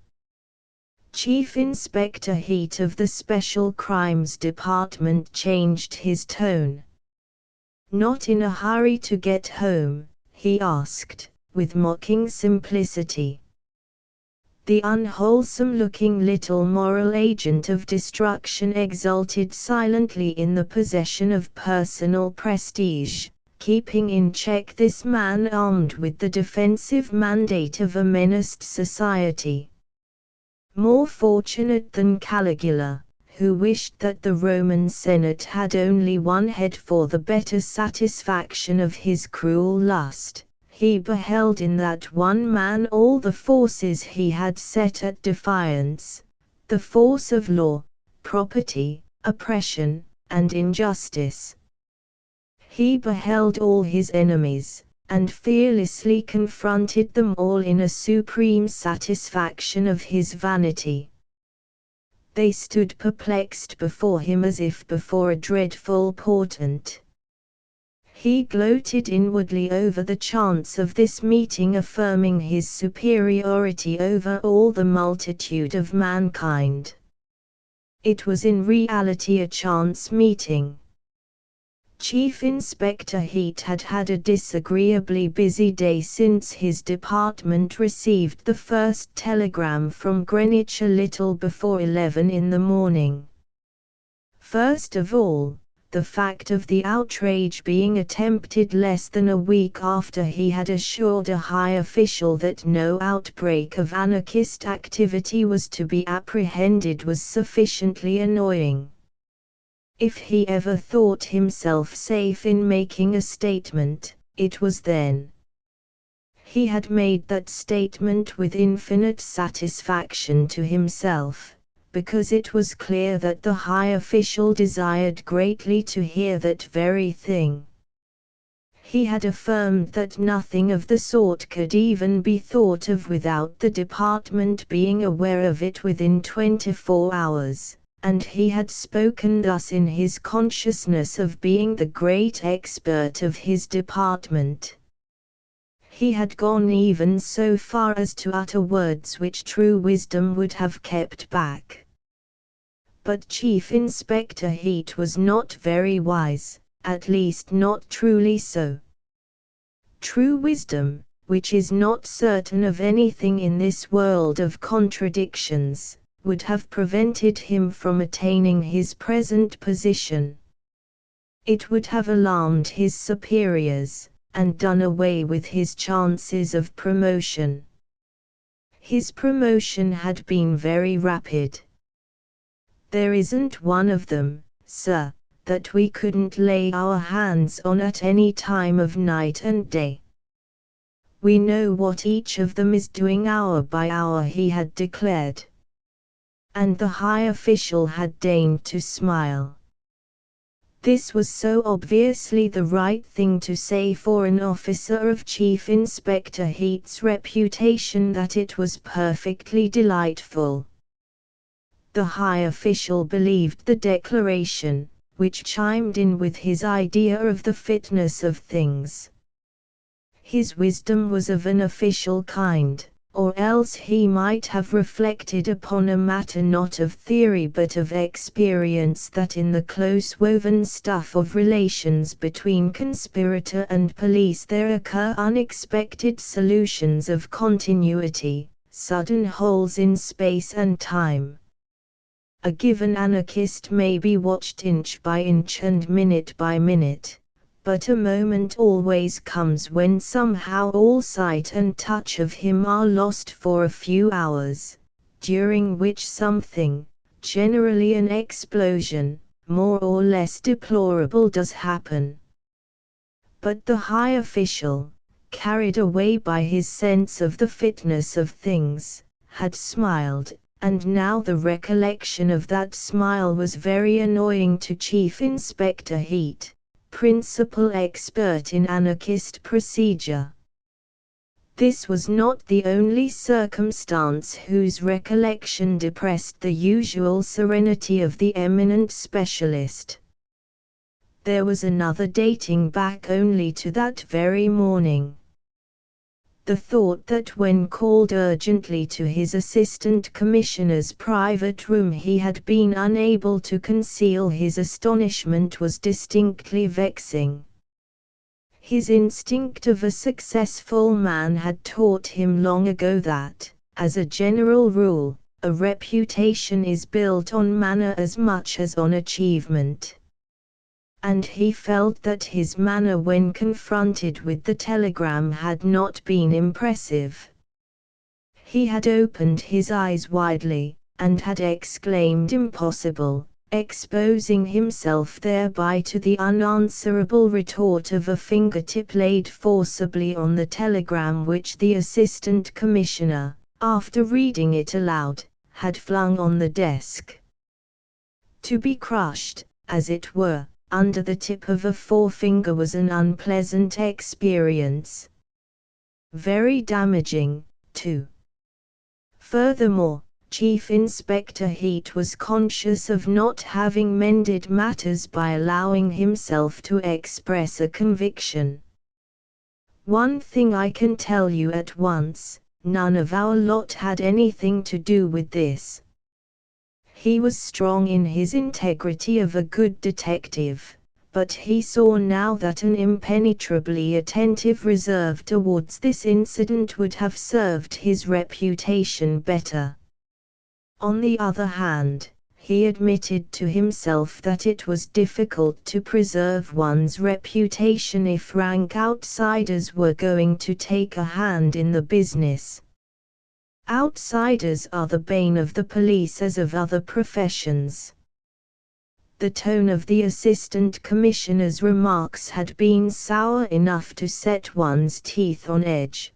Chief Inspector Heat of the Special Crimes Department changed his tone. "Not in a hurry to get home?" he asked, with mocking simplicity. The unwholesome-looking little moral agent of destruction exulted silently in the possession of personal prestige, keeping in check this man armed with the defensive mandate of a menaced society. More fortunate than Caligula, who wished that the Roman Senate had only one head for the better satisfaction of his cruel lust, he beheld in that one man all the forces he had set at defiance, the force of law, property, oppression, and injustice. He beheld all his enemies, and fearlessly confronted them all in a supreme satisfaction of his vanity. They stood perplexed before him as if before a dreadful portent. He gloated inwardly over the chance of this meeting affirming his superiority over all the multitude of mankind. It was in reality a chance meeting. Chief Inspector Heat had had a disagreeably busy day since his department received the first telegram from Greenwich a little before 11 in the morning. First of all, the fact of the outrage being attempted less than a week after he had assured a high official that no outbreak of anarchist activity was to be apprehended was sufficiently annoying. If he ever thought himself safe in making a statement, it was then. He had made that statement with infinite satisfaction to himself, because it was clear that the high official desired greatly to hear that very thing. He had affirmed that nothing of the sort could even be thought of without the department being aware of it within 24 hours. And he had spoken thus in his consciousness of being the great expert of his department. He had gone even so far as to utter words which true wisdom would have kept back. But Chief Inspector Heat was not very wise, at least not truly so. True wisdom, which is not certain of anything in this world of contradictions, would have prevented him from attaining his present position. It would have alarmed his superiors, and done away with his chances of promotion. His promotion had been very rapid. "There isn't one of them, sir, that we couldn't lay our hands on at any time of night and day. We know what each of them is doing hour by hour, he had declared. And the high official had deigned to smile. This was so obviously the right thing to say for an officer of Chief Inspector Heat's reputation that it was perfectly delightful. The high official believed the declaration, which chimed in with his idea of the fitness of things. His wisdom was of an official kind, or else he might have reflected upon a matter not of theory but of experience, that in the close-woven stuff of relations between conspirator and police there occur unexpected solutions of continuity, sudden holes in space and time. A given anarchist may be watched inch by inch and minute by minute, but a moment always comes when somehow all sight and touch of him are lost for a few hours, during which something, generally an explosion, more or less deplorable, does happen. But the high official, carried away by his sense of the fitness of things, had smiled, and now the recollection of that smile was very annoying to Chief Inspector Heat, principal expert in anarchist procedure. This was not the only circumstance whose recollection depressed the usual serenity of the eminent specialist. There was another dating back only to that very morning. The thought that when called urgently to his assistant commissioner's private room he had been unable to conceal his astonishment was distinctly vexing. His instinct of a successful man had taught him long ago that, as a general rule, a reputation is built on manner as much as on achievement. And he felt that his manner when confronted with the telegram had not been impressive. He had opened his eyes widely, and had exclaimed "Impossible," exposing himself thereby to the unanswerable retort of a fingertip laid forcibly on the telegram which the Assistant Commissioner, after reading it aloud, had flung on the desk. To be crushed, as it were, under the tip of a forefinger was an unpleasant experience. Very damaging, too. Furthermore, Chief Inspector Heat was conscious of not having mended matters by allowing himself to express a conviction. "One thing I can tell you at once, none of our lot had anything to do with this." He was strong in his integrity of a good detective, but he saw now that an impenetrably attentive reserve towards this incident would have served his reputation better. On the other hand, he admitted to himself that it was difficult to preserve one's reputation if rank outsiders were going to take a hand in the business. Outsiders are the bane of the police as of other professions. The tone of the Assistant Commissioner's remarks had been sour enough to set one's teeth on edge.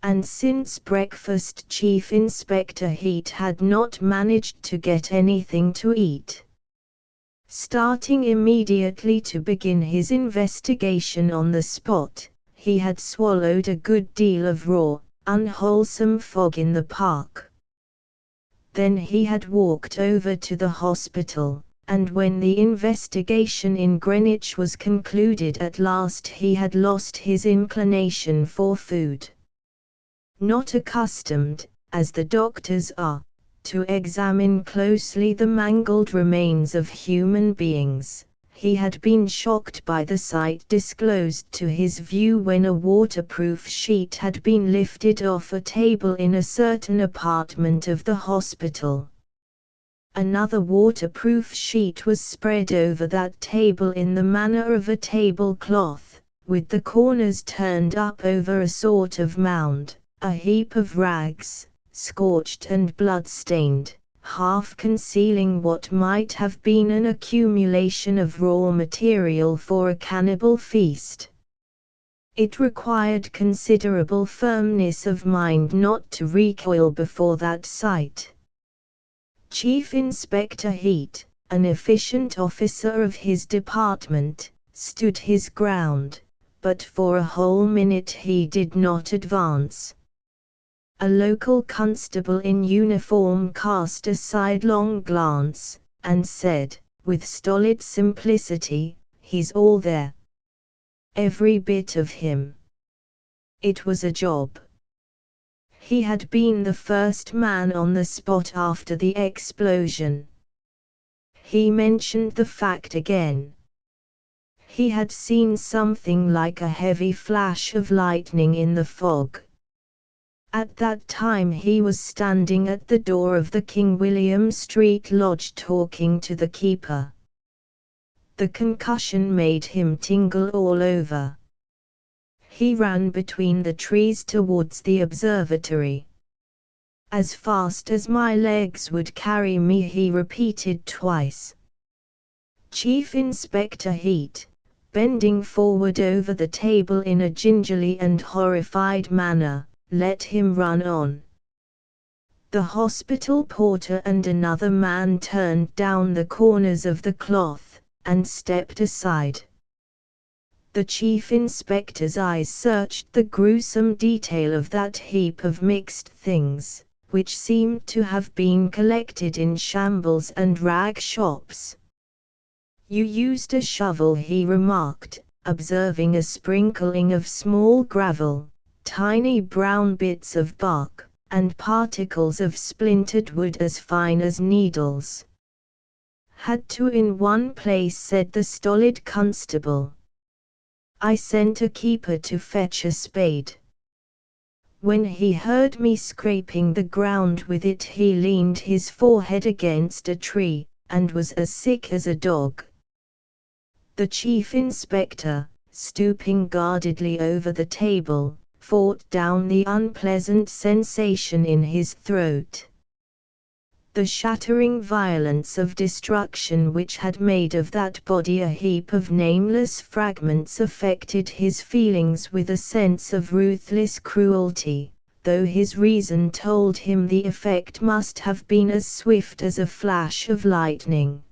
And since breakfast Chief Inspector Heat had not managed to get anything to eat. Starting immediately to begin his investigation on the spot, he had swallowed a good deal of raw, unwholesome fog in the park. Then he had walked over to the hospital, and when the investigation in Greenwich was concluded at last he had lost his inclination for food. Not accustomed, as the doctors are, to examine closely the mangled remains of human beings, he had been shocked by the sight disclosed to his view when a waterproof sheet had been lifted off a table in a certain apartment of the hospital. Another waterproof sheet was spread over that table in the manner of a tablecloth, with the corners turned up over a sort of mound, a heap of rags, scorched and blood-stained, half concealing what might have been an accumulation of raw material for a cannibal feast. It required considerable firmness of mind not to recoil before that sight. Chief Inspector Heat, an efficient officer of his department, stood his ground, but for a whole minute he did not advance. A local constable in uniform cast a sidelong glance, and said, with stolid simplicity, "He's all there. Every bit of him." It was a job. He had been the first man on the spot after the explosion. He mentioned the fact again. He had seen something like a heavy flash of lightning in the fog. At that time he was standing at the door of the King William Street Lodge talking to the keeper. The concussion made him tingle all over. He ran between the trees towards the observatory. "As fast as my legs would carry me," he repeated twice. Chief Inspector Heat, bending forward over the table in a gingerly and horrified manner, let him run on. The hospital porter and another man turned down the corners of the cloth, and stepped aside. The chief inspector's eyes searched the gruesome detail of that heap of mixed things, which seemed to have been collected in shambles and rag shops. "You used a shovel," he remarked, observing a sprinkling of small gravel, tiny brown bits of bark, and particles of splintered wood as fine as needles. "Had to in one place," said the stolid constable. "I sent a keeper to fetch a spade. When he heard me scraping the ground with it, he leaned his forehead against a tree, and was as sick as a dog." The chief inspector, stooping guardedly over the table, fought down the unpleasant sensation in his throat. The shattering violence of destruction which had made of that body a heap of nameless fragments affected his feelings with a sense of ruthless cruelty, though his reason told him the effect must have been as swift as a flash of lightning.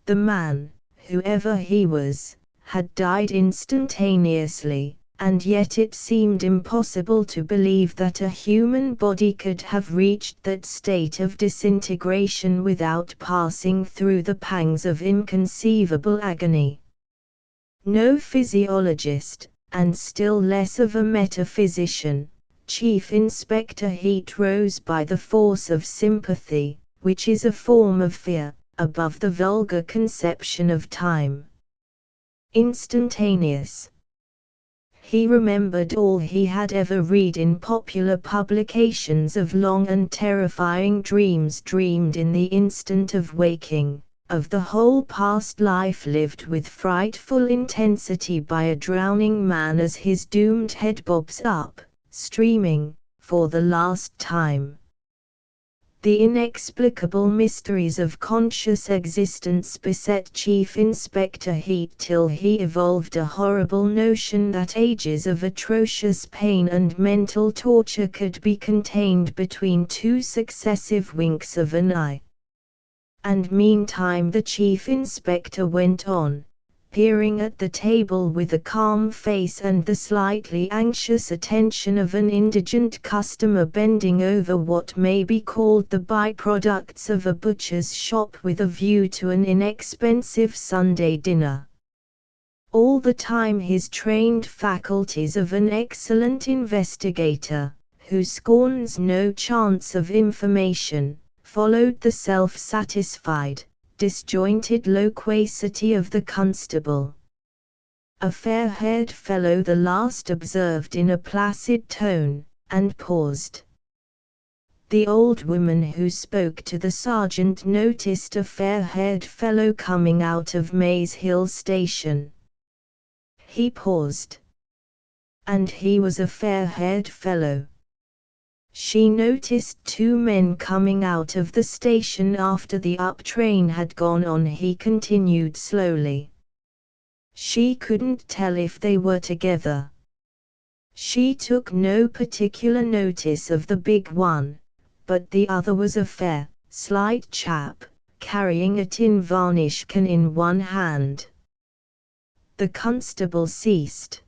The man, whoever he was, had died instantaneously, and yet it seemed impossible to believe that a human body could have reached that state of disintegration without passing through the pangs of inconceivable agony. No physiologist, and still less of a metaphysician, Chief Inspector Heat rose by the force of sympathy, which is a form of fear, above the vulgar conception of time. Instantaneous. He remembered all he had ever read in popular publications of long and terrifying dreams dreamed in the instant of waking, of the whole past life lived with frightful intensity by a drowning man as his doomed head bobs up, streaming, for the last time. The inexplicable mysteries of conscious existence beset Chief Inspector Heat till he evolved a horrible notion that ages of atrocious pain and mental torture could be contained between two successive winks of an eye. And meantime the Chief Inspector went on, peering at the table with a calm face and the slightly anxious attention of an indigent customer bending over what may be called the by-products of a butcher's shop with a view to an inexpensive Sunday dinner. All the time his trained faculties of an excellent investigator, who scorns no chance of information, followed the self-satisfied, disjointed loquacity of the constable. "A fair-haired fellow," the last observed in a placid tone, and paused. The old woman who spoke to the sergeant noticed a fair-haired fellow coming out of Maze Hill Station. He paused. And he was a fair-haired fellow. She noticed two men coming out of the station after the up train had gone on. He continued slowly. She couldn't tell if they were together. She took no particular notice of the big one, but the other was a fair, slight chap, carrying a tin varnish can in one hand. The constable ceased.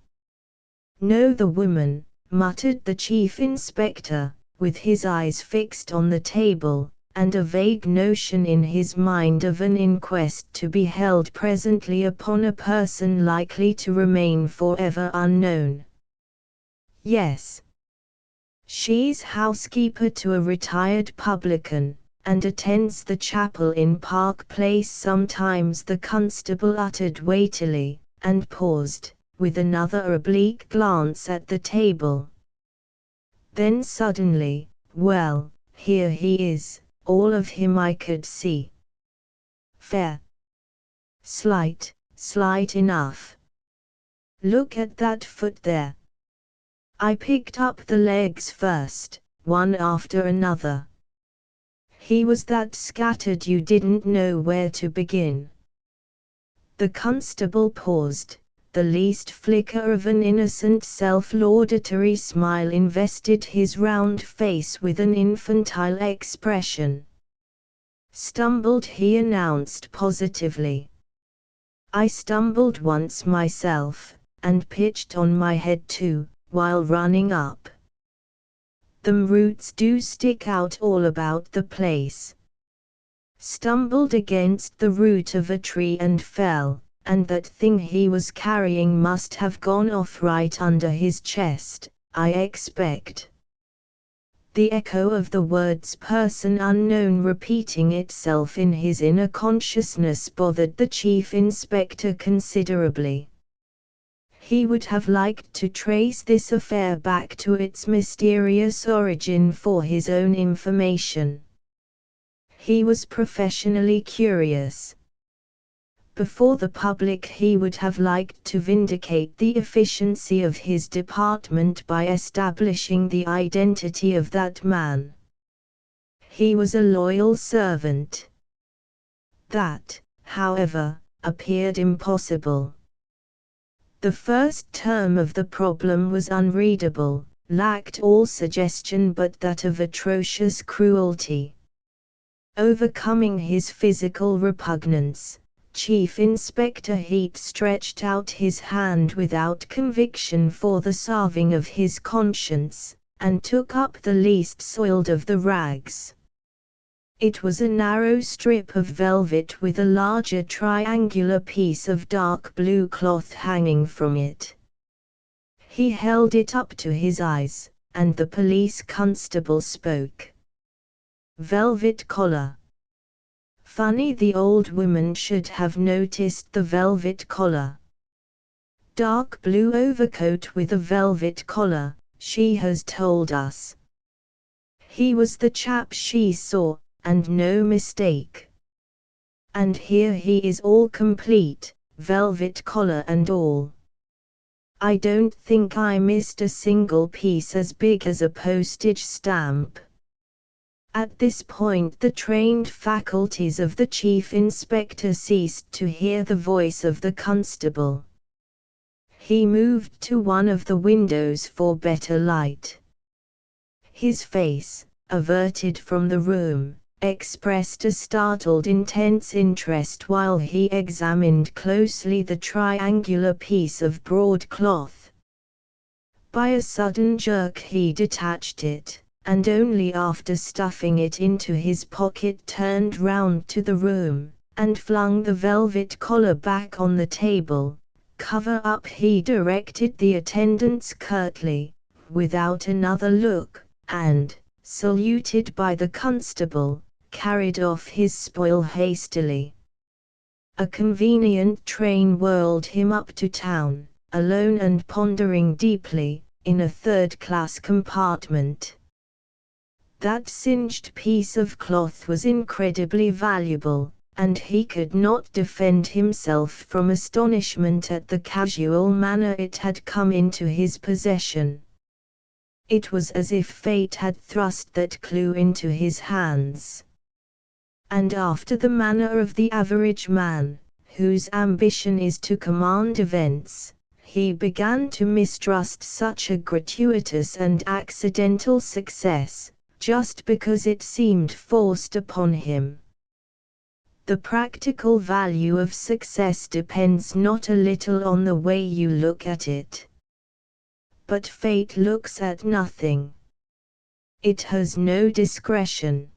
"No, the woman," muttered the chief inspector, with his eyes fixed on the table, and a vague notion in his mind of an inquest to be held presently upon a person likely to remain forever unknown. "Yes. She's housekeeper to a retired publican, and attends the chapel in Park Place sometimes," the constable uttered weightily, and paused, with another oblique glance at the table. Then suddenly, "Well, here he is, all of him I could see. Fair. Slight enough. Look at that foot there. I picked up the legs first, one after another. He was that scattered you didn't know where to begin." The constable paused. The least flicker of an innocent self-laudatory smile invested his round face with an infantile expression. "Stumbled," he announced positively. "I stumbled once myself, and pitched on my head too, while running up. Them roots do stick out all about the place. Stumbled against the root of a tree and fell, and that thing he was carrying must have gone off right under his chest, I expect." The echo of the words "person unknown" repeating itself in his inner consciousness bothered the chief inspector considerably. He would have liked to trace this affair back to its mysterious origin for his own information. He was professionally curious. Before the public he would have liked to vindicate the efficiency of his department by establishing the identity of that man. He was a loyal servant. That, however, appeared impossible. The first term of the problem was unreadable, lacked all suggestion but that of atrocious cruelty. Overcoming his physical repugnance, Chief Inspector Heat stretched out his hand without conviction for the salving of his conscience, and took up the least soiled of the rags. It was a narrow strip of velvet with a larger triangular piece of dark blue cloth hanging from it. He held it up to his eyes, and the police constable spoke. "Velvet collar. Funny the old woman should have noticed the velvet collar. Dark blue overcoat with a velvet collar, she has told us. He was the chap she saw, and no mistake. And here he is all complete, velvet collar and all. I don't think I missed a single piece as big as a postage stamp." At this point the trained faculties of the chief inspector ceased to hear the voice of the constable. He moved to one of the windows for better light. His face, averted from the room, expressed a startled intense interest while he examined closely the triangular piece of broadcloth. By a sudden jerk he detached it, and only after stuffing it into his pocket turned round to the room, and flung the velvet collar back on the table. "Cover up," he directed the attendants curtly, without another look, and, saluted by the constable, carried off his spoil hastily. A convenient train whirled him up to town, alone and pondering deeply, in a third-class compartment. That singed piece of cloth was incredibly valuable, and he could not defend himself from astonishment at the casual manner it had come into his possession. It was as if fate had thrust that clue into his hands. And after the manner of the average man, whose ambition is to command events, he began to mistrust such a gratuitous and accidental success, just because it seemed forced upon him. The practical value of success depends not a little on the way you look at it. But fate looks at nothing. It has no discretion.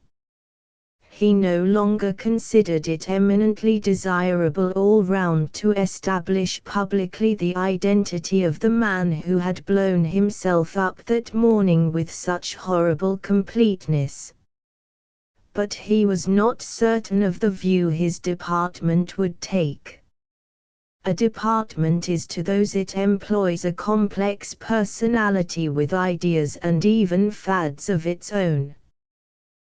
He no longer considered it eminently desirable all round to establish publicly the identity of the man who had blown himself up that morning with such horrible completeness. But he was not certain of the view his department would take. A department is to those it employs a complex personality with ideas and even fads of its own.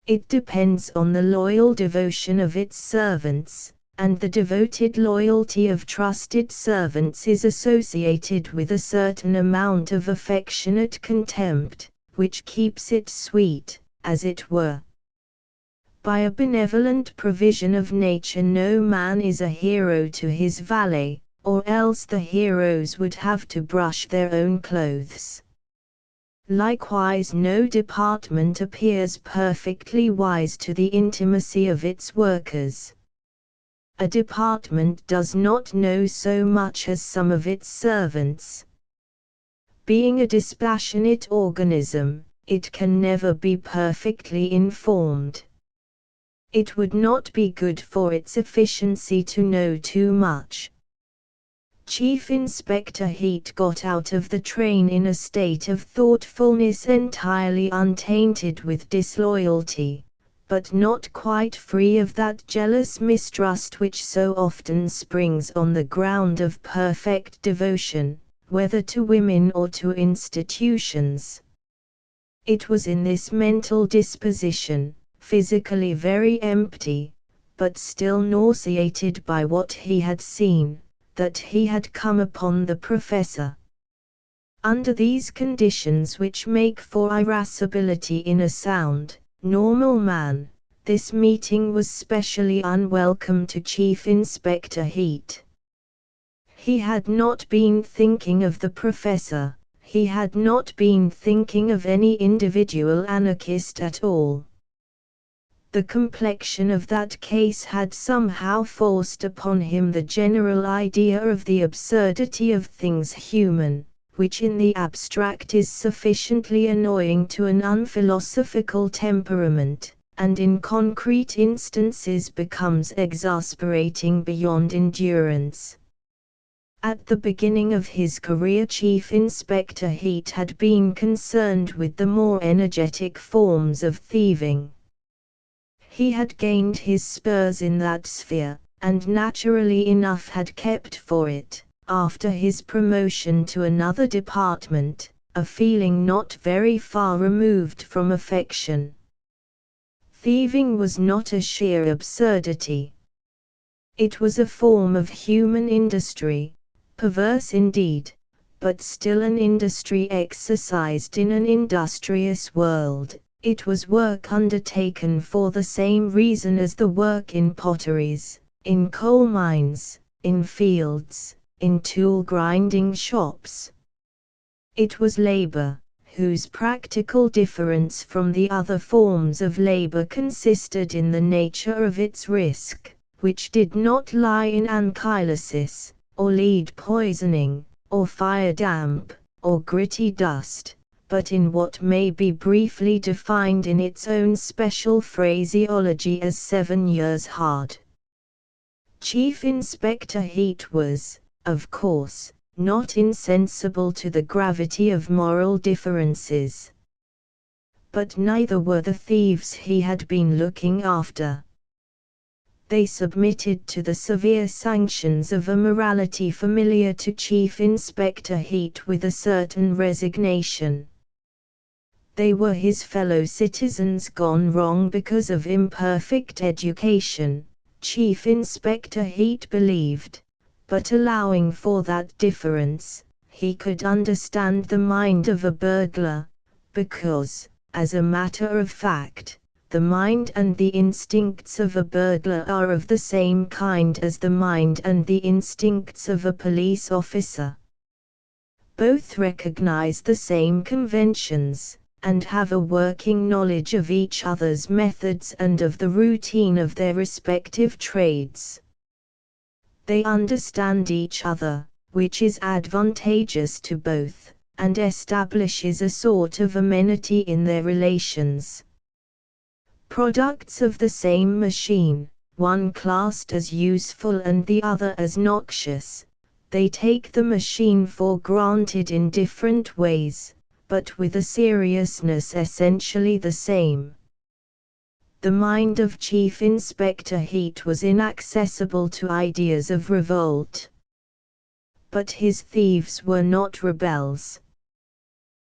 It depends on the loyal devotion of its servants, and the devoted loyalty of trusted servants is associated with a certain amount of affectionate contempt, which keeps it sweet, as it were. By a benevolent provision of nature no man is a hero to his valet, or else the heroes would have to brush their own clothes. Likewise no department appears perfectly wise to the intimacy of its workers. A department does not know so much as some of its servants. Being a dispassionate organism, it can never be perfectly informed. It would not be good for its efficiency to know too much. Chief Inspector Heat got out of the train in a state of thoughtfulness entirely untainted with disloyalty, but not quite free of that jealous mistrust which so often springs on the ground of perfect devotion, whether to women or to institutions. It was in this mental disposition, physically very empty, but still nauseated by what he had seen, that he had come upon the professor. Under these conditions which make for irascibility in a sound, normal man, this meeting was specially unwelcome to Chief Inspector Heat. He had not been thinking of the professor, he had not been thinking of any individual anarchist at all. The complexion of that case had somehow forced upon him the general idea of the absurdity of things human, which in the abstract is sufficiently annoying to an unphilosophical temperament, and in concrete instances becomes exasperating beyond endurance. At the beginning of his career Chief Inspector Heat had been concerned with the more energetic forms of thieving. He had gained his spurs in that sphere, and naturally enough had kept for it, after his promotion to another department, a feeling not very far removed from affection. Thieving was not a sheer absurdity. It was a form of human industry, perverse indeed, but still an industry exercised in an industrious world. It was work undertaken for the same reason as the work in potteries, in coal mines, in fields, in tool grinding shops. It was labor, whose practical difference from the other forms of labor consisted in the nature of its risk, which did not lie in ankylosis, or lead poisoning, or fire damp, or gritty dust, but in what may be briefly defined in its own special phraseology as 7 years hard. Chief Inspector Heat was, of course, not insensible to the gravity of moral differences. But neither were the thieves he had been looking after. They submitted to the severe sanctions of a morality familiar to Chief Inspector Heat with a certain resignation. They were his fellow citizens gone wrong because of imperfect education, Chief Inspector Heat believed, but allowing for that difference, he could understand the mind of a burglar, because, as a matter of fact, the mind and the instincts of a burglar are of the same kind as the mind and the instincts of a police officer. Both recognize the same conventions, and have a working knowledge of each other's methods and of the routine of their respective trades. They understand each other, which is advantageous to both, and establishes a sort of amenity in their relations. Products of the same machine, one classed as useful and the other as noxious, they take the machine for granted in different ways, but with a seriousness essentially the same. The mind of Chief Inspector Heat was inaccessible to ideas of revolt. But his thieves were not rebels.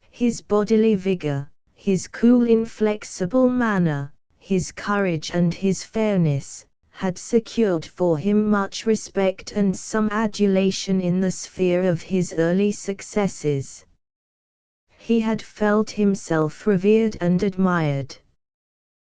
His bodily vigor, his cool inflexible manner, his courage and his fairness, had secured for him much respect and some adulation in the sphere of his early successes. He had felt himself revered and admired.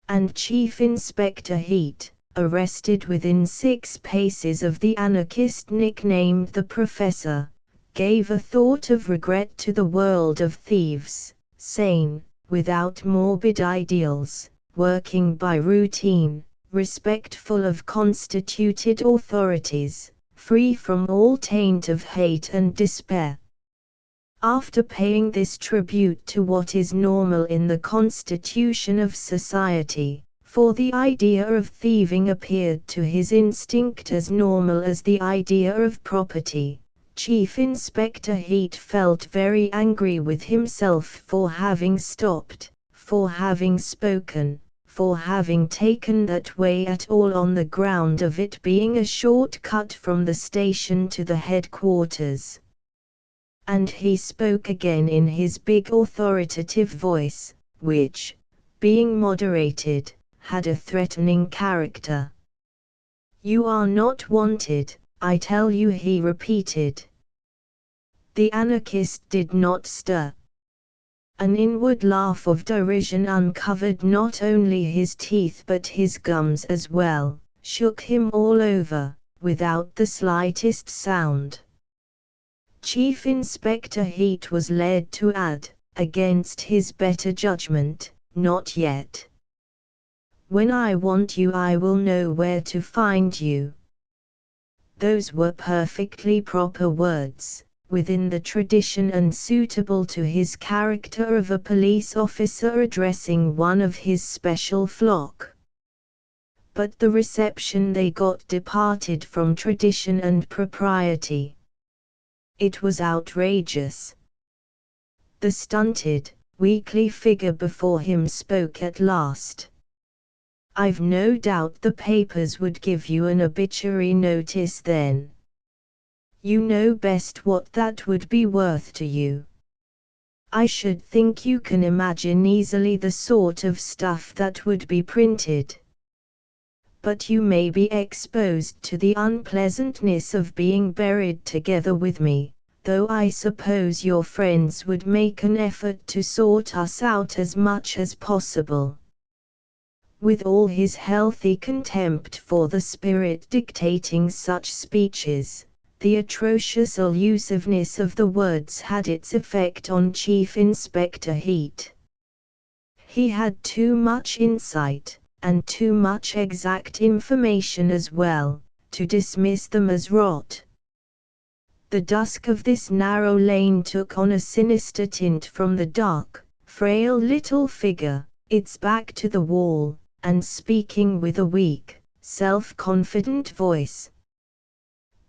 And Chief Inspector Heat, arrested within 6 paces of the anarchist nicknamed the Professor, gave a thought of regret to the world of thieves, sane, without morbid ideals, working by routine, respectful of constituted authorities, free from all taint of hate and despair. After paying this tribute to what is normal in the constitution of society, for the idea of thieving appeared to his instinct as normal as the idea of property, Chief Inspector Heat felt very angry with himself for having stopped, for having spoken, for having taken that way at all on the ground of it being a short cut from the station to the headquarters. And he spoke again in his big authoritative voice, which, being moderated, had a threatening character. "You are not wanted, I tell you," he repeated. The anarchist did not stir. An inward laugh of derision uncovered not only his teeth but his gums as well, shook him all over, without the slightest sound. Chief Inspector Heat was led to add, against his better judgment, "Not yet. When I want you I will know where to find you." Those were perfectly proper words, within the tradition and suitable to his character of a police officer addressing one of his special flock. But the reception they got departed from tradition and propriety. It was outrageous. The stunted, weakly figure before him spoke at last. "I've no doubt the papers would give you an obituary notice then. You know best what that would be worth to you. I should think you can imagine easily the sort of stuff that would be printed. But you may be exposed to the unpleasantness of being buried together with me, though I suppose your friends would make an effort to sort us out as much as possible." With all his healthy contempt for the spirit dictating such speeches, the atrocious elusiveness of the words had its effect on Chief Inspector Heat. He had too much insight, and too much exact information as well, to dismiss them as rot. The dusk of this narrow lane took on a sinister tint from the dark, frail little figure, its back to the wall, and speaking with a weak, self-confident voice.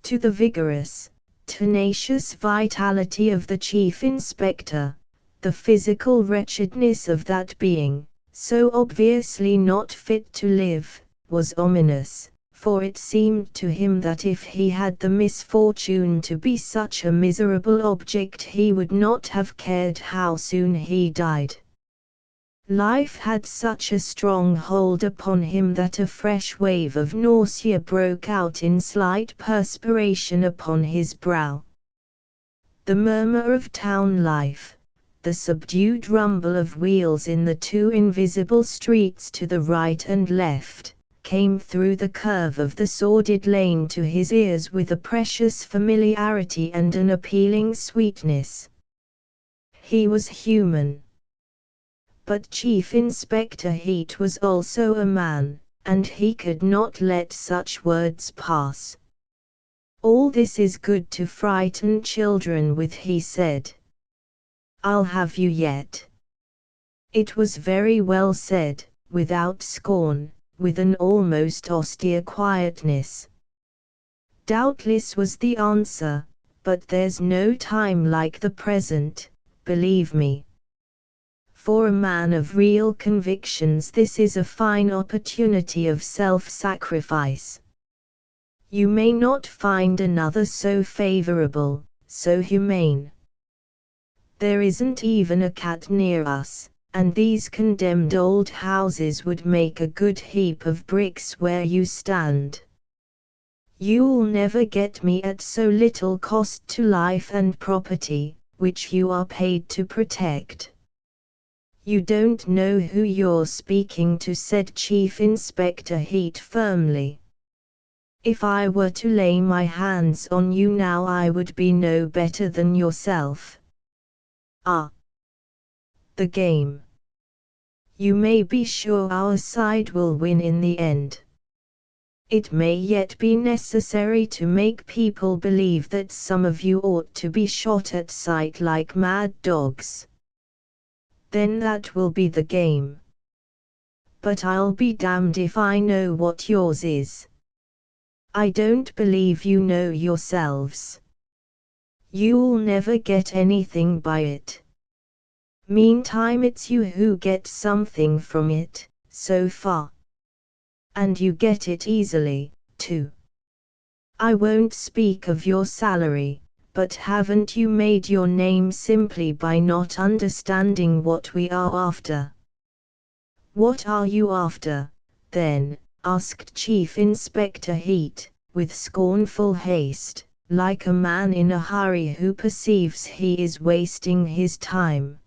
To the vigorous, tenacious vitality of the Chief Inspector, the physical wretchedness of that being, so obviously not fit to live, was ominous, for it seemed to him that if he had the misfortune to be such a miserable object he would not have cared how soon he died. Life had such a strong hold upon him that a fresh wave of nausea broke out in slight perspiration upon his brow. The murmur of town life, the subdued rumble of wheels in the two invisible streets to the right and left, came through the curve of the sordid lane to his ears with a precious familiarity and an appealing sweetness. He was human. But Chief Inspector Heat was also a man, and he could not let such words pass. "All this is good to frighten children with," he said. "I'll have you yet." It was very well said, without scorn, with an almost austere quietness. "Doubtless," was the answer, "but there's no time like the present, believe me. For a man of real convictions this is a fine opportunity of self-sacrifice. You may not find another so favorable, so humane. There isn't even a cat near us, and these condemned old houses would make a good heap of bricks where you stand. You'll never get me at so little cost to life and property, which you are paid to protect." "You don't know who you're speaking to," said Chief Inspector Heat firmly. "If I were to lay my hands on you now I would be no better than yourself." "Ah, the game. You may be sure our side will win in the end. It may yet be necessary to make people believe that some of you ought to be shot at sight like mad dogs. Then that will be the game. But I'll be damned if I know what yours is. I don't believe you know yourselves. You'll never get anything by it. Meantime it's you who get something from it, so far. And you get it easily, too. I won't speak of your salary, but haven't you made your name simply by not understanding what we are after?" "What are you after, then?" asked Chief Inspector Heat, with scornful haste, like a man in a hurry who perceives he is wasting his time.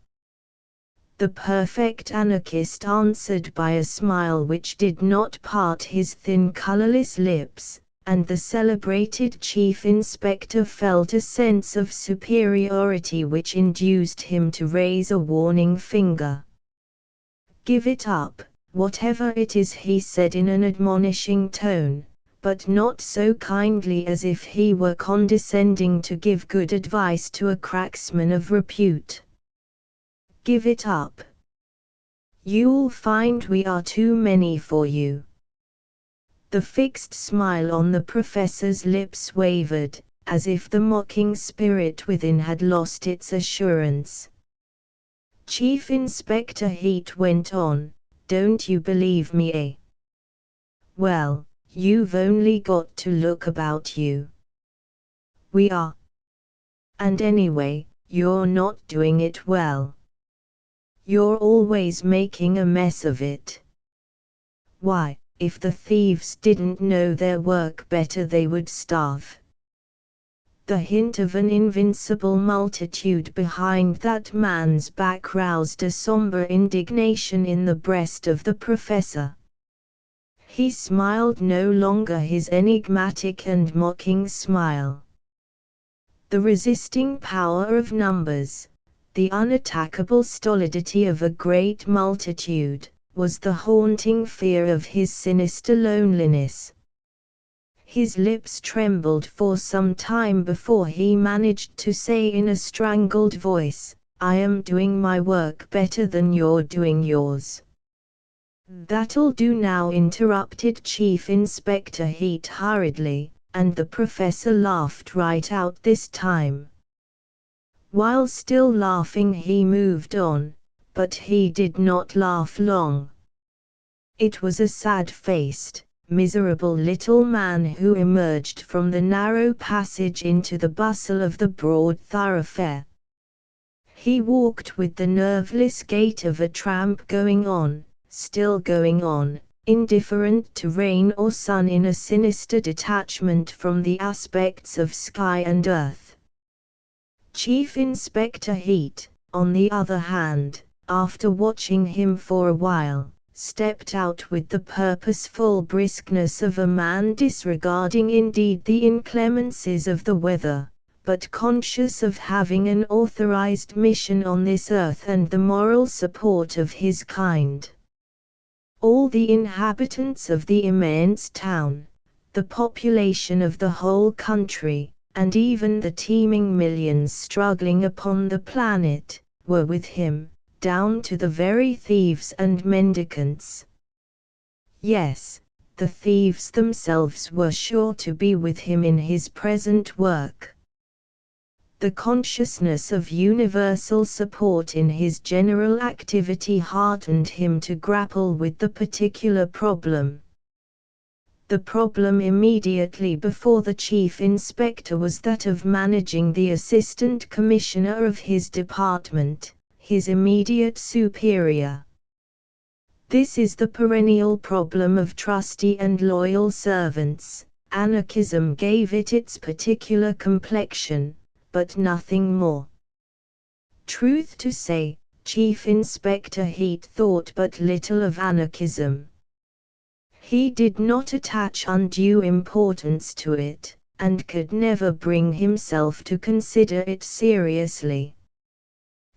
The perfect anarchist answered by a smile which did not part his thin colorless lips, and the celebrated Chief Inspector felt a sense of superiority which induced him to raise a warning finger. "Give it up, whatever it is," he said in an admonishing tone, but not so kindly as if he were condescending to give good advice to a cracksman of repute. "Give it up. You'll find we are too many for you." The fixed smile on the professor's lips wavered, as if the mocking spirit within had lost its assurance. Chief Inspector Heat went on, "Don't you believe me, eh? Well, you've only got to look about you. We are. And anyway, you're not doing it well. You're always making a mess of it. Why, if the thieves didn't know their work better they would starve." The hint of an invincible multitude behind that man's back roused a somber indignation in the breast of the professor. He smiled no longer his enigmatic and mocking smile. The resisting power of numbers, the unattackable stolidity of a great multitude, was the haunting fear of his sinister loneliness. His lips trembled for some time before he managed to say in a strangled voice, "I am doing my work better than you're doing yours." "That'll do now," interrupted Chief Inspector Heat hurriedly, and the professor laughed right out this time. While still laughing he moved on, but he did not laugh long. It was a sad-faced, miserable little man who emerged from the narrow passage into the bustle of the broad thoroughfare. He walked with the nerveless gait of a tramp going on, still going on, indifferent to rain or sun, in a sinister detachment from the aspects of sky and earth. Chief Inspector Heat, on the other hand, after watching him for a while, stepped out with the purposeful briskness of a man disregarding indeed the inclemencies of the weather, but conscious of having an authorized mission on this earth and the moral support of his kind. All the inhabitants of the immense town, the population of the whole country, and even the teeming millions struggling upon the planet, were with him, down to the very thieves and mendicants. Yes, the thieves themselves were sure to be with him in his present work. The consciousness of universal support in his general activity heartened him to grapple with the particular problem. The problem immediately before the chief inspector was that of managing the assistant commissioner of his department, his immediate superior. This is the perennial problem of trusty and loyal servants. Anarchism gave it its particular complexion, but nothing more. Truth to say, Chief Inspector Heat thought but little of anarchism. He did not attach undue importance to it, and could never bring himself to consider it seriously.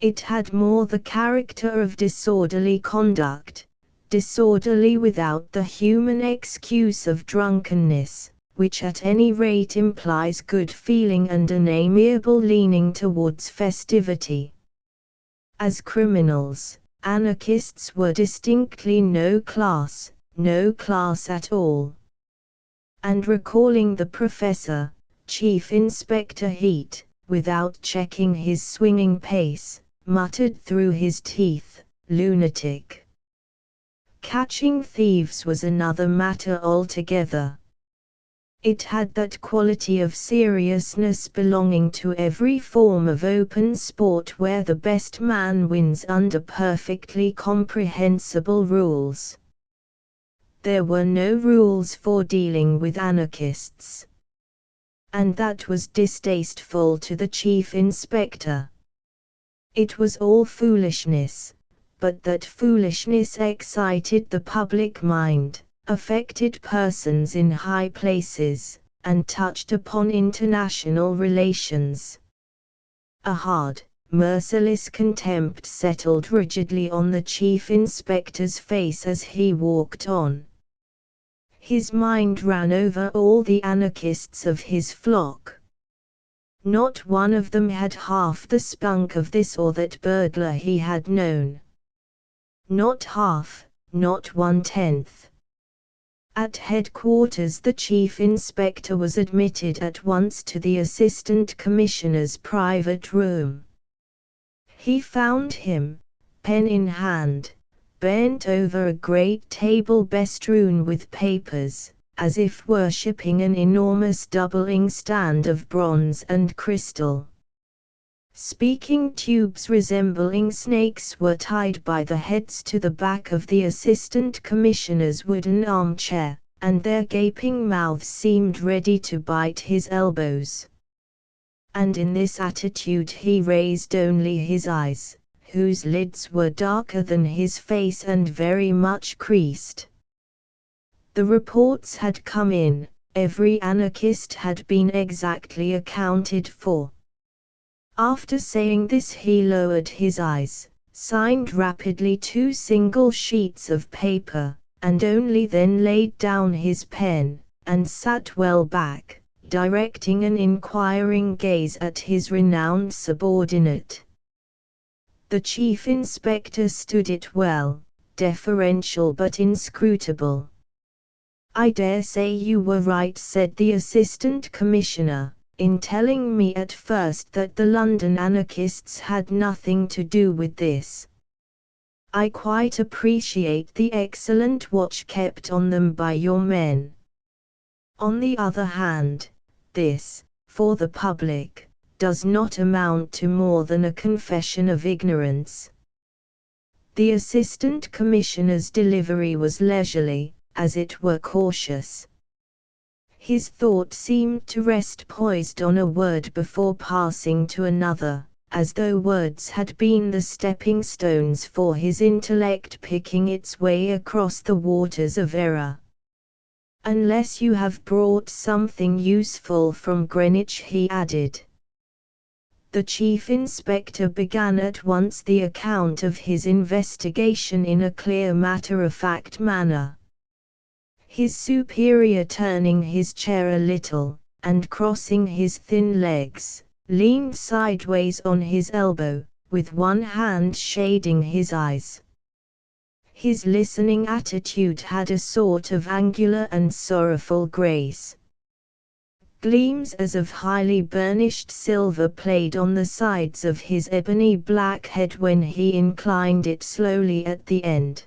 It had more the character of disorderly conduct, disorderly without the human excuse of drunkenness, which at any rate implies good feeling and an amiable leaning towards festivity. As criminals, anarchists were distinctly no class at all. And recalling the professor, Chief Inspector Heat, without checking his swinging pace, muttered through his teeth, "Lunatic." Catching thieves was another matter altogether. It had that quality of seriousness belonging to every form of open sport where the best man wins under perfectly comprehensible rules. There were no rules for dealing with anarchists. And that was distasteful to the chief inspector. It was all foolishness, but that foolishness excited the public mind, affected persons in high places, and touched upon international relations. A hard, merciless contempt settled rigidly on the chief inspector's face as he walked on. His mind ran over all the anarchists of his flock. Not one of them had half the spunk of this or that burglar he had known. Not half, not 1/10. At headquarters the chief inspector was admitted at once to the assistant commissioner's private room. He found him, pen in hand, bent over a great table bestrewn with papers, as if worshipping an enormous double inkstand of bronze and crystal. Speaking tubes resembling snakes were tied by the heads to the back of the assistant commissioner's wooden armchair, and their gaping mouths seemed ready to bite his elbows. And in this attitude he raised only his eyes, whose lids were darker than his face and very much creased. The reports had come in, every anarchist had been exactly accounted for. After saying this he lowered his eyes, signed rapidly 2 single sheets of paper, and only then laid down his pen, and sat well back, directing an inquiring gaze at his renowned subordinate. The chief inspector stood it well, deferential but inscrutable. "I dare say you were right," said the assistant commissioner, "in telling me at first that the London anarchists had nothing to do with this. I quite appreciate the excellent watch kept on them by your men. On the other hand, this, for the public, does not amount to more than a confession of ignorance." The assistant commissioner's delivery was leisurely, as it were cautious. His thought seemed to rest poised on a word before passing to another, as though words had been the stepping stones for his intellect picking its way across the waters of error. "Unless you have brought something useful from Greenwich," he added. The chief inspector began at once the account of his investigation in a clear matter-of-fact manner. His superior, turning his chair a little, and crossing his thin legs, leaned sideways on his elbow, with one hand shading his eyes. His listening attitude had a sort of angular and sorrowful grace. Gleams as of highly burnished silver played on the sides of his ebony black head when he inclined it slowly at the end.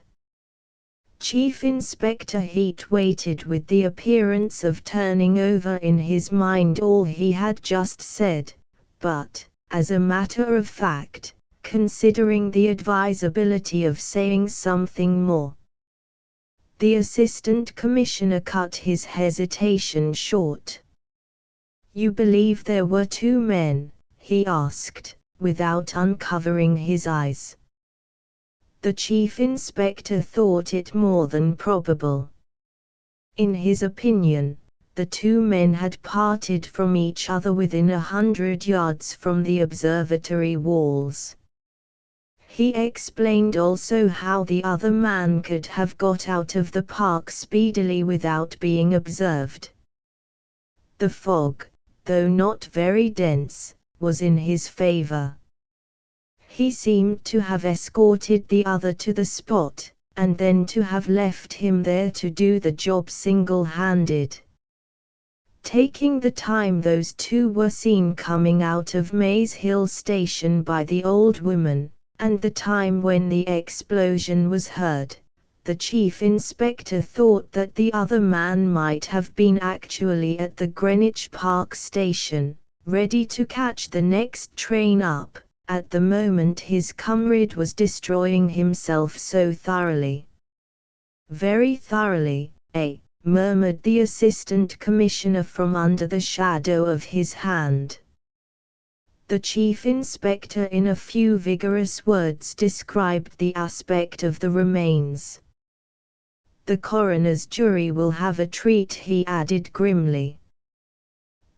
Chief Inspector Heat waited with the appearance of turning over in his mind all he had just said, but, as a matter of fact, considering the advisability of saying something more. The Assistant Commissioner cut his hesitation short. "You believe there were 2 men?" he asked, without uncovering his eyes. The Chief Inspector thought it more than probable. In his opinion, the 2 men had parted from each other within 100 yards from the observatory walls. He explained also how the other man could have got out of the park speedily without being observed. The fog, though not very dense, was in his favor. He seemed to have escorted the other to the spot, and then to have left him there to do the job single-handed. Taking the time those 2 were seen coming out of Maze Hill Station by the old woman, and the time when the explosion was heard, the Chief Inspector thought that the other man might have been actually at the Greenwich Park Station, ready to catch the next train up, at the moment his comrade was destroying himself so thoroughly. "Very thoroughly, eh?" murmured the Assistant Commissioner from under the shadow of his hand. The Chief Inspector in a few vigorous words described the aspect of the remains. "The coroner's jury will have a treat," he added grimly.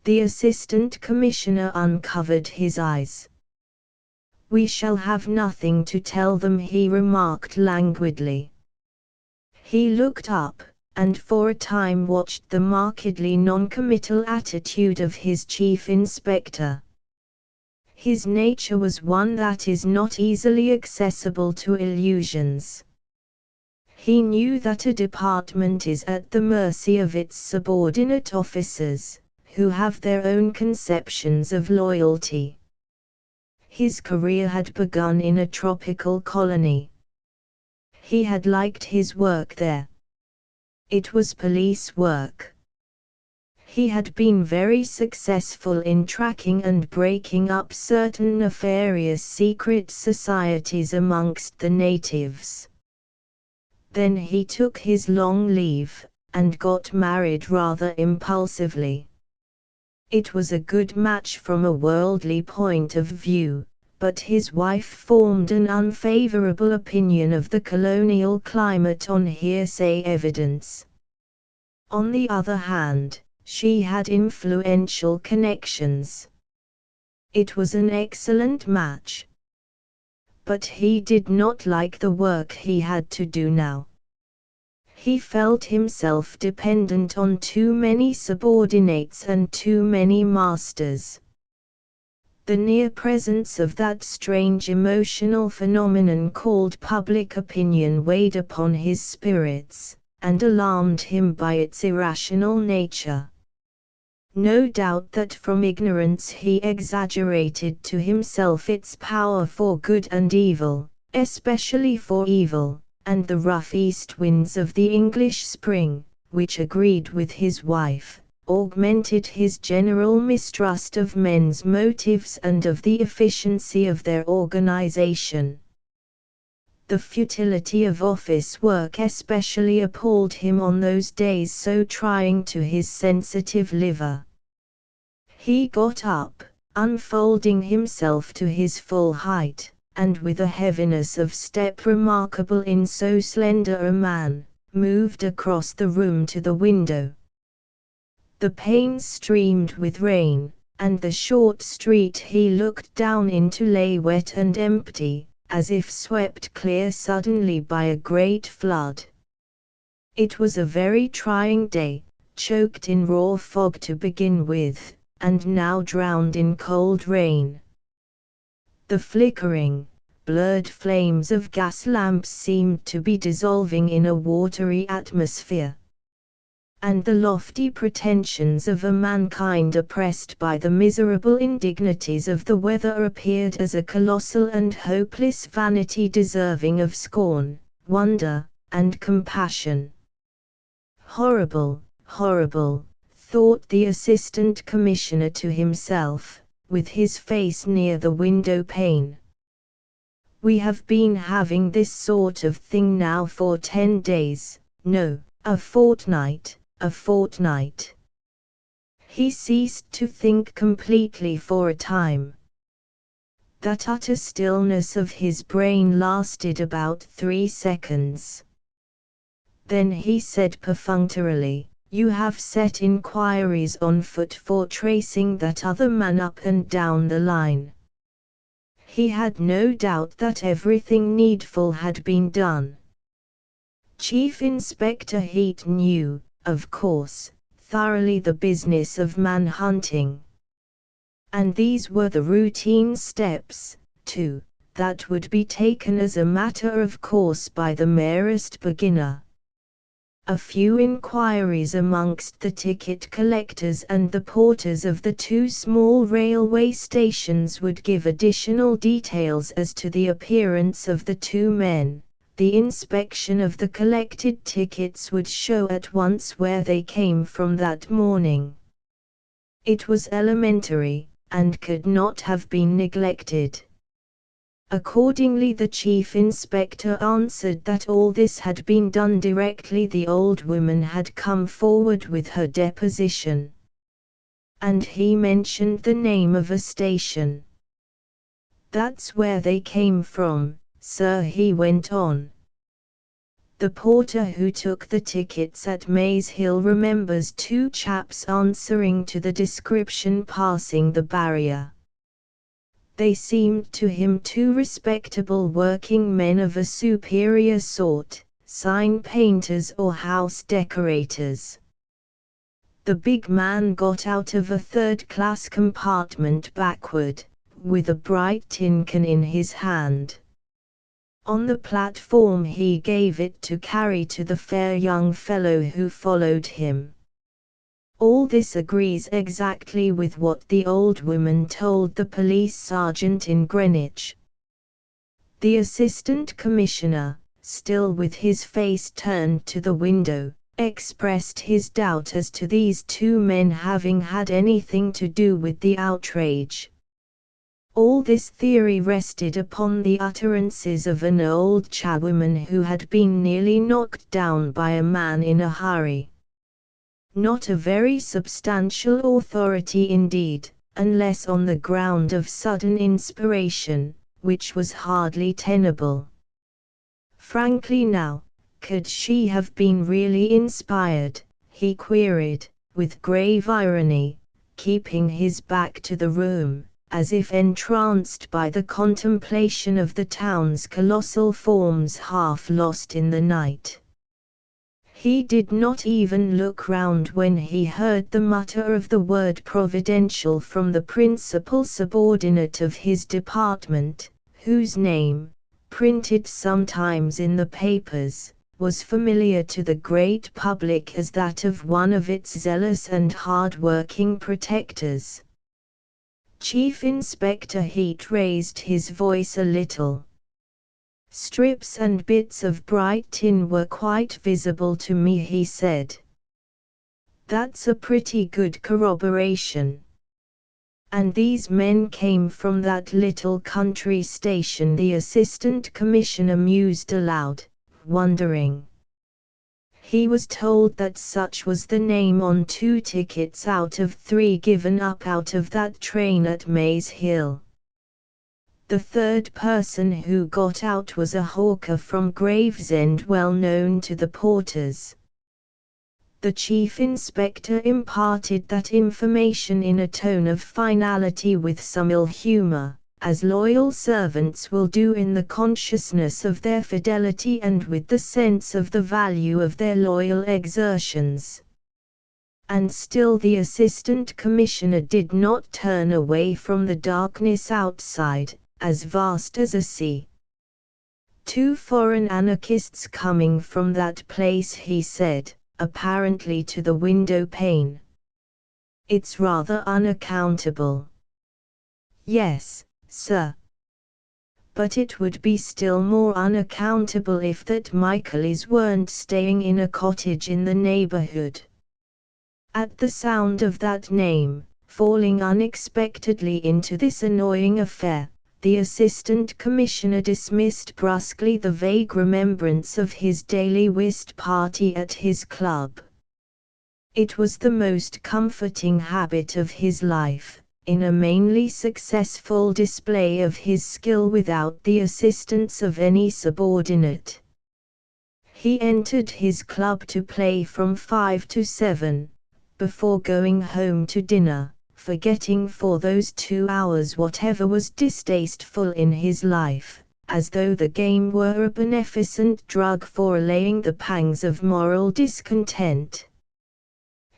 The Assistant Commissioner uncovered his eyes. "We shall have nothing to tell them," he remarked languidly. He looked up, and for a time watched the markedly non-committal attitude of his Chief Inspector. His nature was one that is not easily accessible to illusions. He knew that a department is at the mercy of its subordinate officers, who have their own conceptions of loyalty. His career had begun in a tropical colony. He had liked his work there. It was police work. He had been very successful in tracking and breaking up certain nefarious secret societies amongst the natives. Then he took his long leave, and got married rather impulsively. It was a good match from a worldly point of view, but his wife formed an unfavorable opinion of the colonial climate on hearsay evidence. On the other hand, she had influential connections. It was an excellent match. But he did not like the work he had to do now. He felt himself dependent on too many subordinates and too many masters. The near presence of that strange emotional phenomenon called public opinion weighed upon his spirits, and alarmed him by its irrational nature. No doubt that from ignorance he exaggerated to himself its power for good and evil, especially for evil, and the rough east winds of the English spring, which agreed with his wife, augmented his general mistrust of men's motives and of the efficiency of their organization. The futility of office work especially appalled him on those days so trying to his sensitive liver. He got up, unfolding himself to his full height, and with a heaviness of step remarkable in so slender a man, moved across the room to the window. The panes streamed with rain, and the short street he looked down into lay wet and empty, as if swept clear suddenly by a great flood. It was a very trying day, choked in raw fog to begin with, and now drowned in cold rain. The flickering, blurred flames of gas lamps seemed to be dissolving in a watery atmosphere, and the lofty pretensions of a mankind oppressed by the miserable indignities of the weather appeared as a colossal and hopeless vanity deserving of scorn, wonder, and compassion. Horrible, horrible, thought the Assistant Commissioner to himself, with his face near the window pane. We have been having this sort of thing now for 10 days, no, a fortnight. A fortnight. He ceased to think completely for a time. That utter stillness of his brain lasted about 3 seconds. Then he said perfunctorily, "You have set inquiries on foot for tracing that other man up and down the line." He had no doubt that everything needful had been done. Chief Inspector Heat knew, of course, thoroughly the business of man-hunting. And these were the routine steps, too, that would be taken as a matter of course by the merest beginner. A few inquiries amongst the ticket collectors and the porters of the 2 small railway stations would give additional details as to the appearance of the 2 men. The inspection of the collected tickets would show at once where they came from that morning. It was elementary, and could not have been neglected. Accordingly the chief inspector answered that all this had been done directly the old woman had come forward with her deposition. And he mentioned the name of a station. "That's where they came from, sir," he went on. "The porter who took the tickets at Maze Hill remembers 2 chaps answering to the description passing the barrier. They seemed to him 2 respectable working men of a superior sort, sign painters or house decorators. The big man got out of a 3rd-class compartment backward, with a bright tin can in his hand. On the platform he gave it to carry to the fair young fellow who followed him. All this agrees exactly with what the old woman told the police sergeant in Greenwich." The Assistant Commissioner, still with his face turned to the window, expressed his doubt as to these 2 men having had anything to do with the outrage. All this theory rested upon the utterances of an old charwoman who had been nearly knocked down by a man in a hurry. Not a very substantial authority indeed, unless on the ground of sudden inspiration, which was hardly tenable. Frankly now, could she have been really inspired, he queried, with grave irony, keeping his back to the room, as if entranced by the contemplation of the town's colossal forms half lost in the night. He did not even look round when he heard the mutter of the word providential from the principal subordinate of his department, whose name, printed sometimes in the papers, was familiar to the great public as that of one of its zealous and hard-working protectors. Chief Inspector Heat raised his voice a little. "Strips and bits of bright tin were quite visible to me," he said. "That's a pretty good corroboration. And these men came from that little country station?" the Assistant Commissioner mused aloud, wondering. He was told that such was the name on 2 tickets out of 3 given up out of that train at Maze Hill. The third person who got out was a hawker from Gravesend well known to the porters. The chief inspector imparted that information in a tone of finality with some ill humor, as loyal servants will do in the consciousness of their fidelity and with the sense of the value of their loyal exertions. And still the assistant commissioner did not turn away from the darkness outside, as vast as a sea. 2 foreign anarchists coming from that place, he said, apparently to the window pane. It's rather unaccountable. Yes, sir. But it would be still more unaccountable if that Michaelis weren't staying in a cottage in the neighborhood. At the sound of that name, falling unexpectedly into this annoying affair, the assistant commissioner dismissed brusquely the vague remembrance of his daily whist party at his club. It was the most comforting habit of his life, in a mainly successful display of his skill without the assistance of any subordinate. He entered his club to play from 5 to 7, before going home to dinner, forgetting for those 2 hours whatever was distasteful in his life, as though the game were a beneficent drug for allaying the pangs of moral discontent.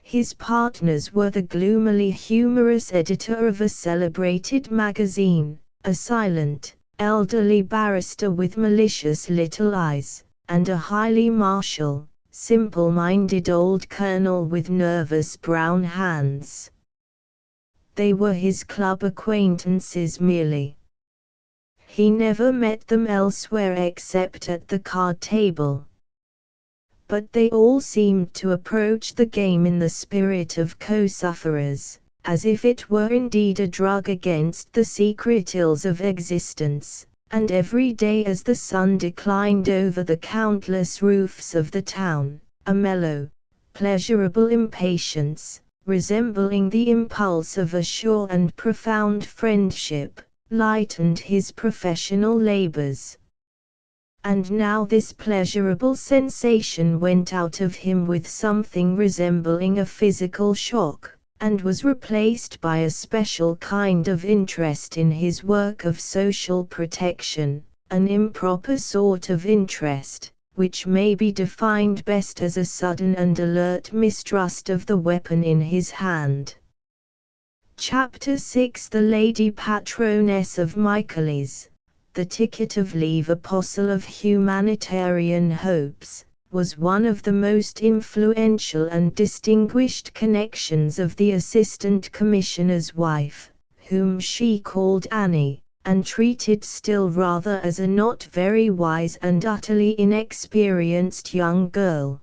His partners were the gloomily humorous editor of a celebrated magazine, a silent, elderly barrister with malicious little eyes, and a highly martial, simple-minded old colonel with nervous brown hands. They were his club acquaintances merely. He never met them elsewhere except at the card table. But they all seemed to approach the game in the spirit of co-sufferers, as if it were indeed a drug against the secret ills of existence, and every day as the sun declined over the countless roofs of the town, a mellow, pleasurable impatience, resembling the impulse of a sure and profound friendship, lightened his professional labors. And now this pleasurable sensation went out of him with something resembling a physical shock, and was replaced by a special kind of interest in his work of social protection, an improper sort of interest, which may be defined best as a sudden and alert mistrust of the weapon in his hand. Chapter 6 The Lady Patroness of Michaelis, the ticket of leave apostle of humanitarian hopes, was one of the most influential and distinguished connections of the Assistant Commissioner's wife, whom she called Annie, and treated still rather as a not very wise and utterly inexperienced young girl.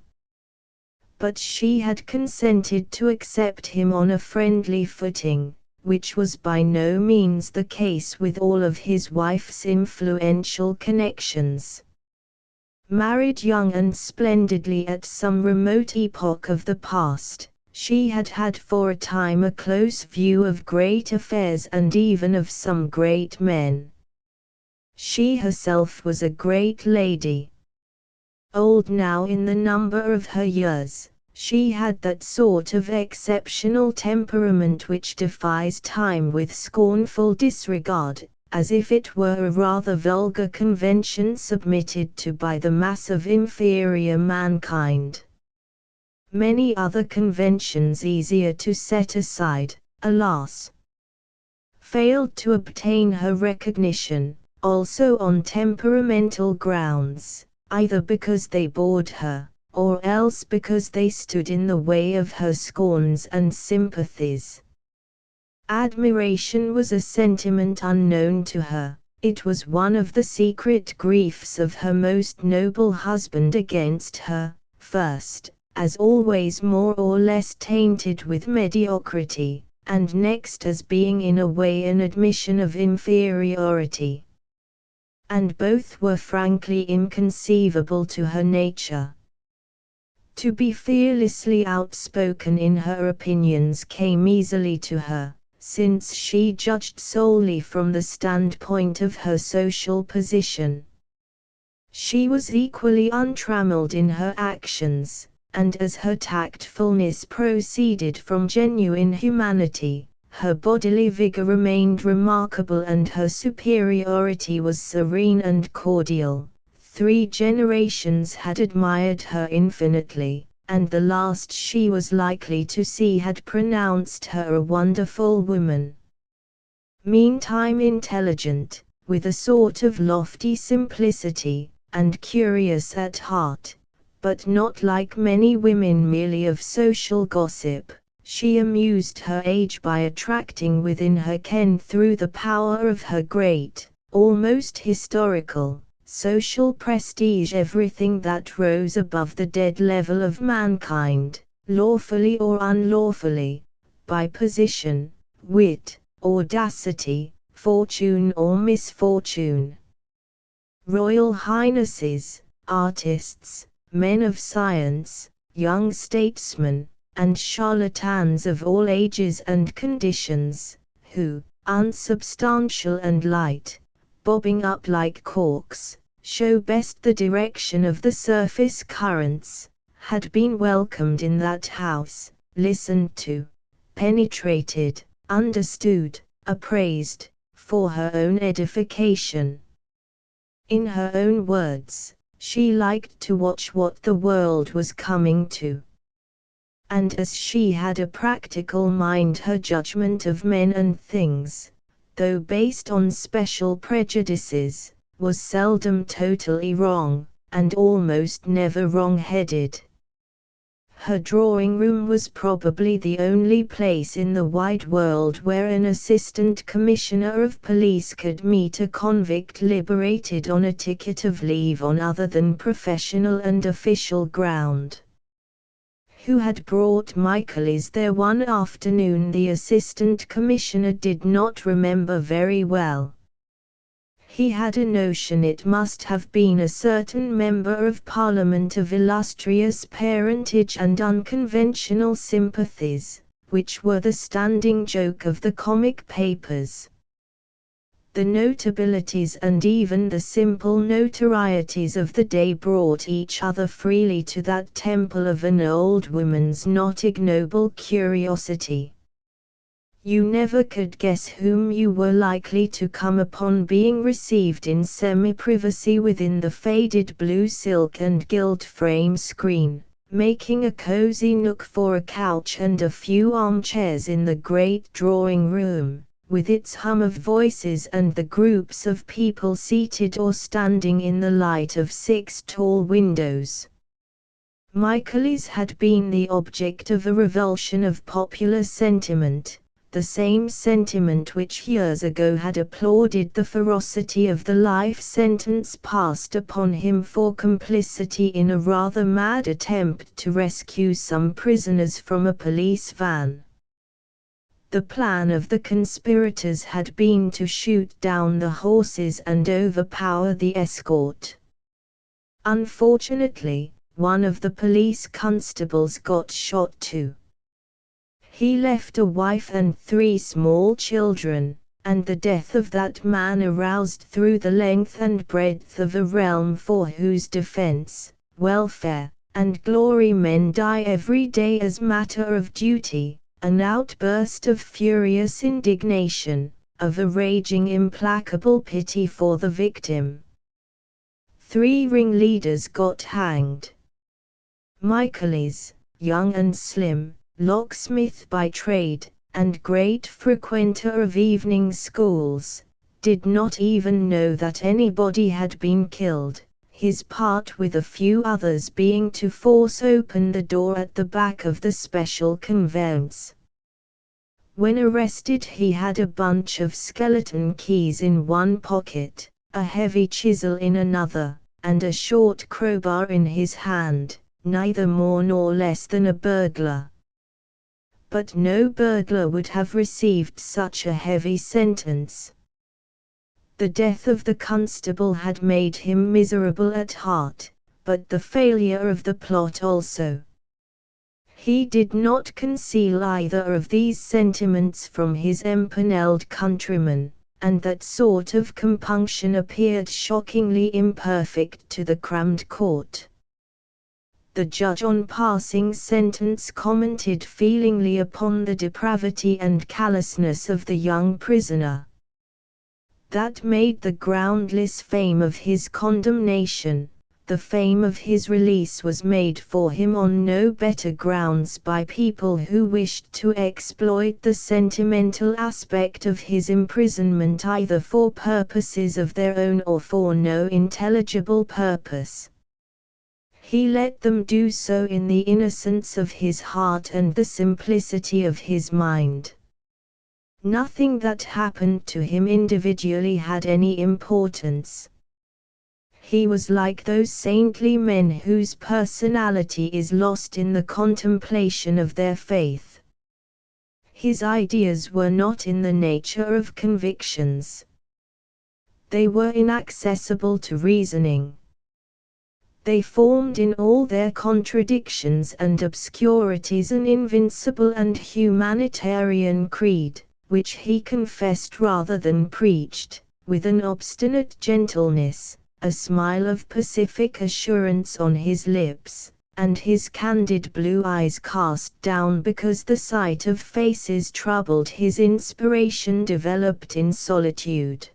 But she had consented to accept him on a friendly footing, which was by no means the case with all of his wife's influential connections. Married young and splendidly at some remote epoch of the past, she had had for a time a close view of great affairs and even of some great men. She herself was a great lady. Old now in the number of her years, she had that sort of exceptional temperament which defies time with scornful disregard, as if it were a rather vulgar convention submitted to by the mass of inferior mankind. Many other conventions easier to set aside, alas, failed to obtain her recognition, also on temperamental grounds, either because they bored her, or else because they stood in the way of her scorns and sympathies. Admiration was a sentiment unknown to her. It was one of the secret griefs of her most noble husband against her, first, as always more or less tainted with mediocrity, and next as being in a way an admission of inferiority. And both were frankly inconceivable to her nature. To be fearlessly outspoken in her opinions came easily to her, since she judged solely from the standpoint of her social position. She was equally untrammeled in her actions, and as her tactfulness proceeded from genuine humanity, her bodily vigor remained remarkable and her superiority was serene and cordial. 3 generations had admired her infinitely, and the last she was likely to see had pronounced her a wonderful woman. Meantime intelligent, with a sort of lofty simplicity, and curious at heart, but not like many women merely of social gossip, she amused her age by attracting within her ken through the power of her great, almost historical, social prestige everything that rose above the dead level of mankind, lawfully or unlawfully, by position, wit, audacity, fortune or misfortune. Royal highnesses, artists, men of science, young statesmen, and charlatans of all ages and conditions, who, unsubstantial and light, bobbing up like corks, show best the direction of the surface currents, had been welcomed in that house, listened to, penetrated, understood, appraised, for her own edification. In her own words, she liked to watch what the world was coming to. And as she had a practical mind, her judgment of men and things, though based on special prejudices, was seldom totally wrong, and almost never wrong-headed. Her drawing-room was probably the only place in the wide world where an assistant commissioner of police could meet a convict liberated on a ticket of leave on other than professional and official ground. Who had brought Michaelis there one afternoon the assistant commissioner did not remember very well. He had a notion it must have been a certain member of Parliament of illustrious parentage and unconventional sympathies, which were the standing joke of the comic papers. The notabilities and even the simple notorieties of the day brought each other freely to that temple of an old woman's not ignoble curiosity. You never could guess whom you were likely to come upon being received in semi-privacy within the faded blue silk and gilt frame screen, making a cozy nook for a couch and a few armchairs in the great drawing-room, with its hum of voices and the groups of people seated or standing in the light of 6 tall windows. Michaelis had been the object of a revulsion of popular sentiment, the same sentiment which years ago had applauded the ferocity of the life sentence passed upon him for complicity in a rather mad attempt to rescue some prisoners from a police van. The plan of the conspirators had been to shoot down the horses and overpower the escort. Unfortunately, one of the police constables got shot too. He left a wife and 3 small children, and the death of that man aroused through the length and breadth of a realm for whose defense, welfare, and glory men die every day as matter of duty, an outburst of furious indignation, of a raging implacable pity for the victim. 3 ringleaders got hanged. Michaelis, young and slim, locksmith by trade, and great frequenter of evening schools, did not even know that anybody had been killed, his part with a few others being to force open the door at the back of the special conveyance. When arrested he had a bunch of skeleton keys in one pocket, a heavy chisel in another, and a short crowbar in his hand, neither more nor less than a burglar. But no burglar would have received such a heavy sentence. The death of the constable had made him miserable at heart, but the failure of the plot also, He did not conceal either of these sentiments from his empanelled countrymen, and that sort of compunction appeared shockingly imperfect to the crammed court. The judge on passing sentence commented feelingly upon the depravity and callousness of the young prisoner. That made the groundless fame of his condemnation. The fame of his release was made for him on no better grounds by people who wished to exploit the sentimental aspect of his imprisonment either for purposes of their own or for no intelligible purpose. He let them do so in the innocence of his heart and the simplicity of his mind. Nothing that happened to him individually had any importance. He was like those saintly men whose personality is lost in the contemplation of their faith. His ideas were not in the nature of convictions. They were inaccessible to reasoning. They formed in all their contradictions and obscurities an invincible and humanitarian creed, which he confessed rather than preached, with an obstinate gentleness, a smile of pacific assurance on his lips, and his candid blue eyes cast down because the sight of faces troubled his inspiration developed in solitude.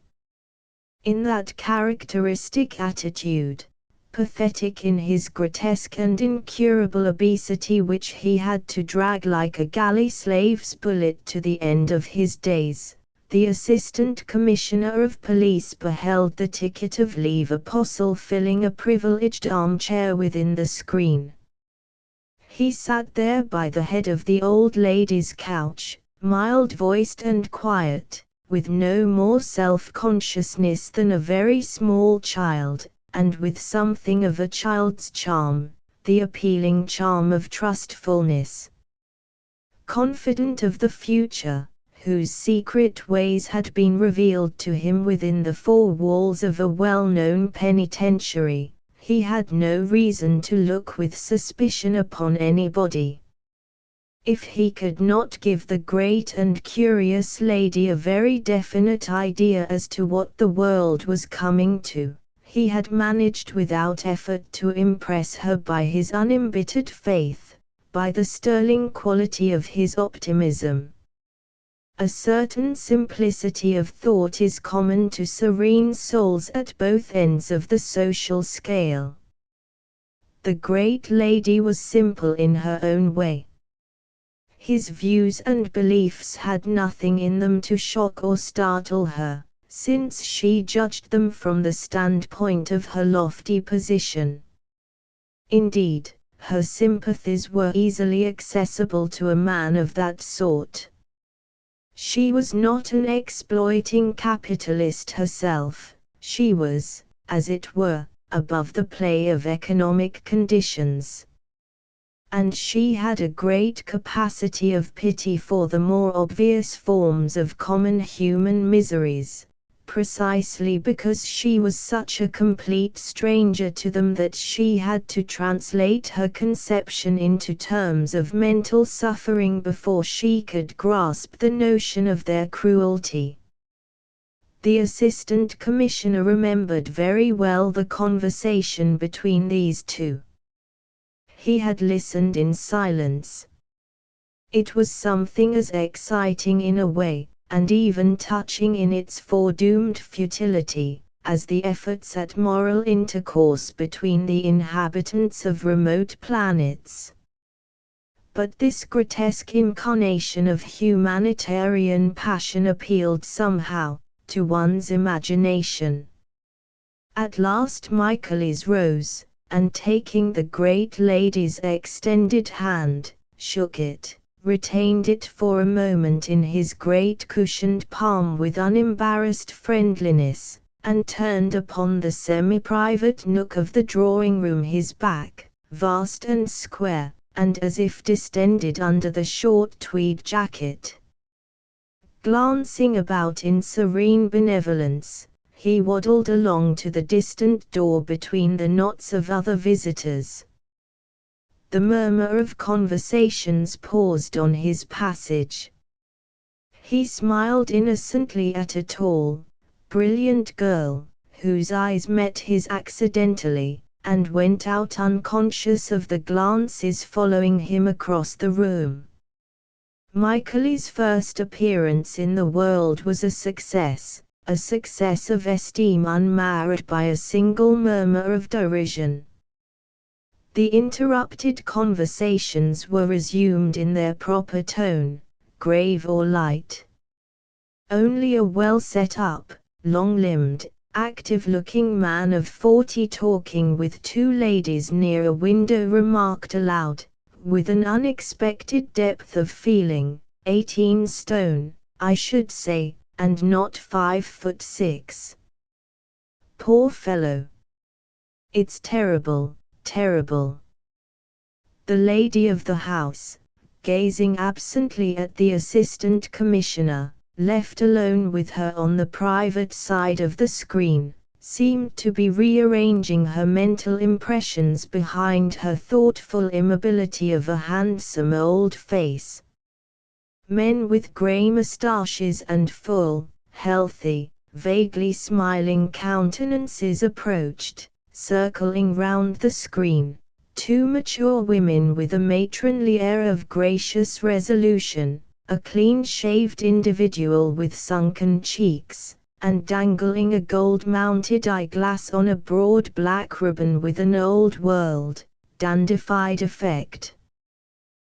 In that characteristic attitude, pathetic in his grotesque and incurable obesity which he had to drag like a galley slave's bullet to the end of his days, the Assistant Commissioner of Police beheld the ticket of leave apostle filling a privileged armchair within the screen. He sat there by the head of the old lady's couch, mild-voiced and quiet, with no more self-consciousness than a very small child, and with something of a child's charm, the appealing charm of trustfulness. Confident of the future, whose secret ways had been revealed to him within the four walls of a well-known penitentiary, he had no reason to look with suspicion upon anybody. If he could not give the great and curious lady a very definite idea as to what the world was coming to, he had managed without effort to impress her by his unembittered faith, by the sterling quality of his optimism. A certain simplicity of thought is common to serene souls at both ends of the social scale. The great lady was simple in her own way. His views and beliefs had nothing in them to shock or startle her, since she judged them from the standpoint of her lofty position. Indeed, her sympathies were easily accessible to a man of that sort. She was not an exploiting capitalist herself, she was, as it were, above the play of economic conditions. And she had a great capacity of pity for the more obvious forms of common human miseries, precisely because she was such a complete stranger to them that she had to translate her conception into terms of mental suffering before she could grasp the notion of their cruelty. The Assistant Commissioner remembered very well the conversation between these two. He had listened in silence. It was something as exciting in a way, and even touching in its foredoomed futility, as the efforts at moral intercourse between the inhabitants of remote planets. But this grotesque incarnation of humanitarian passion appealed somehow to one's imagination. At last Michaelis rose, and taking the great lady's extended hand, shook it, retained it for a moment in his great cushioned palm with unembarrassed friendliness, and turned upon the semi-private nook of the drawing-room his back, vast and square, and as if distended under the short tweed jacket. Glancing about in serene benevolence, he waddled along to the distant door between the knots of other visitors. The murmur of conversations paused on his passage. He smiled innocently at a tall, brilliant girl, whose eyes met his accidentally, and went out unconscious of the glances following him across the room. Michael's first appearance in the world was a success of esteem unmarred by a single murmur of derision. The interrupted conversations were resumed in their proper tone, grave or light. Only a well-set-up, long-limbed, active-looking man of 40 talking with two ladies near a window remarked aloud, with an unexpected depth of feeling, 18 stone, I should say, and not 5'6". Poor fellow. It's terrible, terrible. The lady of the house, gazing absently at the assistant commissioner, left alone with her on the private side of the screen, seemed to be rearranging her mental impressions behind her thoughtful immobility of a handsome old face. Men with grey moustaches and full, healthy, vaguely smiling countenances approached, circling round the screen. Two mature women with a matronly air of gracious resolution, a clean-shaved individual with sunken cheeks, and dangling a gold-mounted eyeglass on a broad black ribbon with an old-world, dandified effect.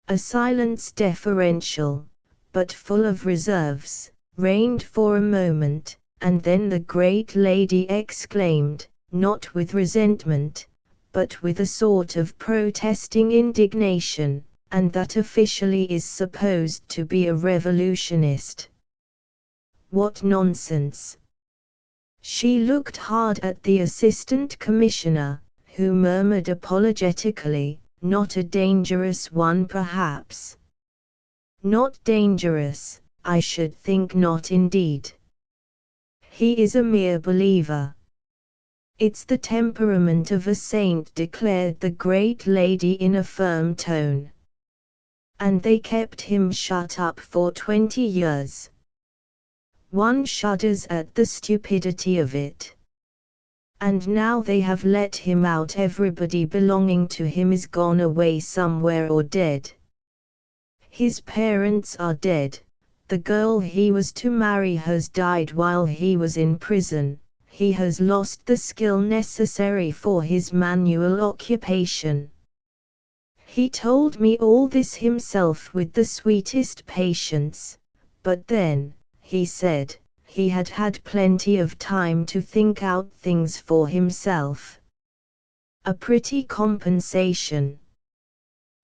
A silence deferential, but full of reserves, reigned for a moment, and then the great lady exclaimed, not with resentment, but with a sort of protesting indignation, and that officially is supposed to be a revolutionist. What nonsense! She looked hard at the assistant commissioner, who murmured apologetically, not a dangerous one perhaps. Not dangerous, I should think not indeed. He is a mere believer. It's the temperament of a saint, declared the great lady in a firm tone. And they kept him shut up for 20 years. One shudders at the stupidity of it. And now they have let him out. Everybody belonging to him is gone away somewhere or dead. His parents are dead, the girl he was to marry has died while he was in prison. He has lost the skill necessary for his manual occupation. He told me all this himself with the sweetest patience, but then, he said, he had had plenty of time to think out things for himself. A pretty compensation.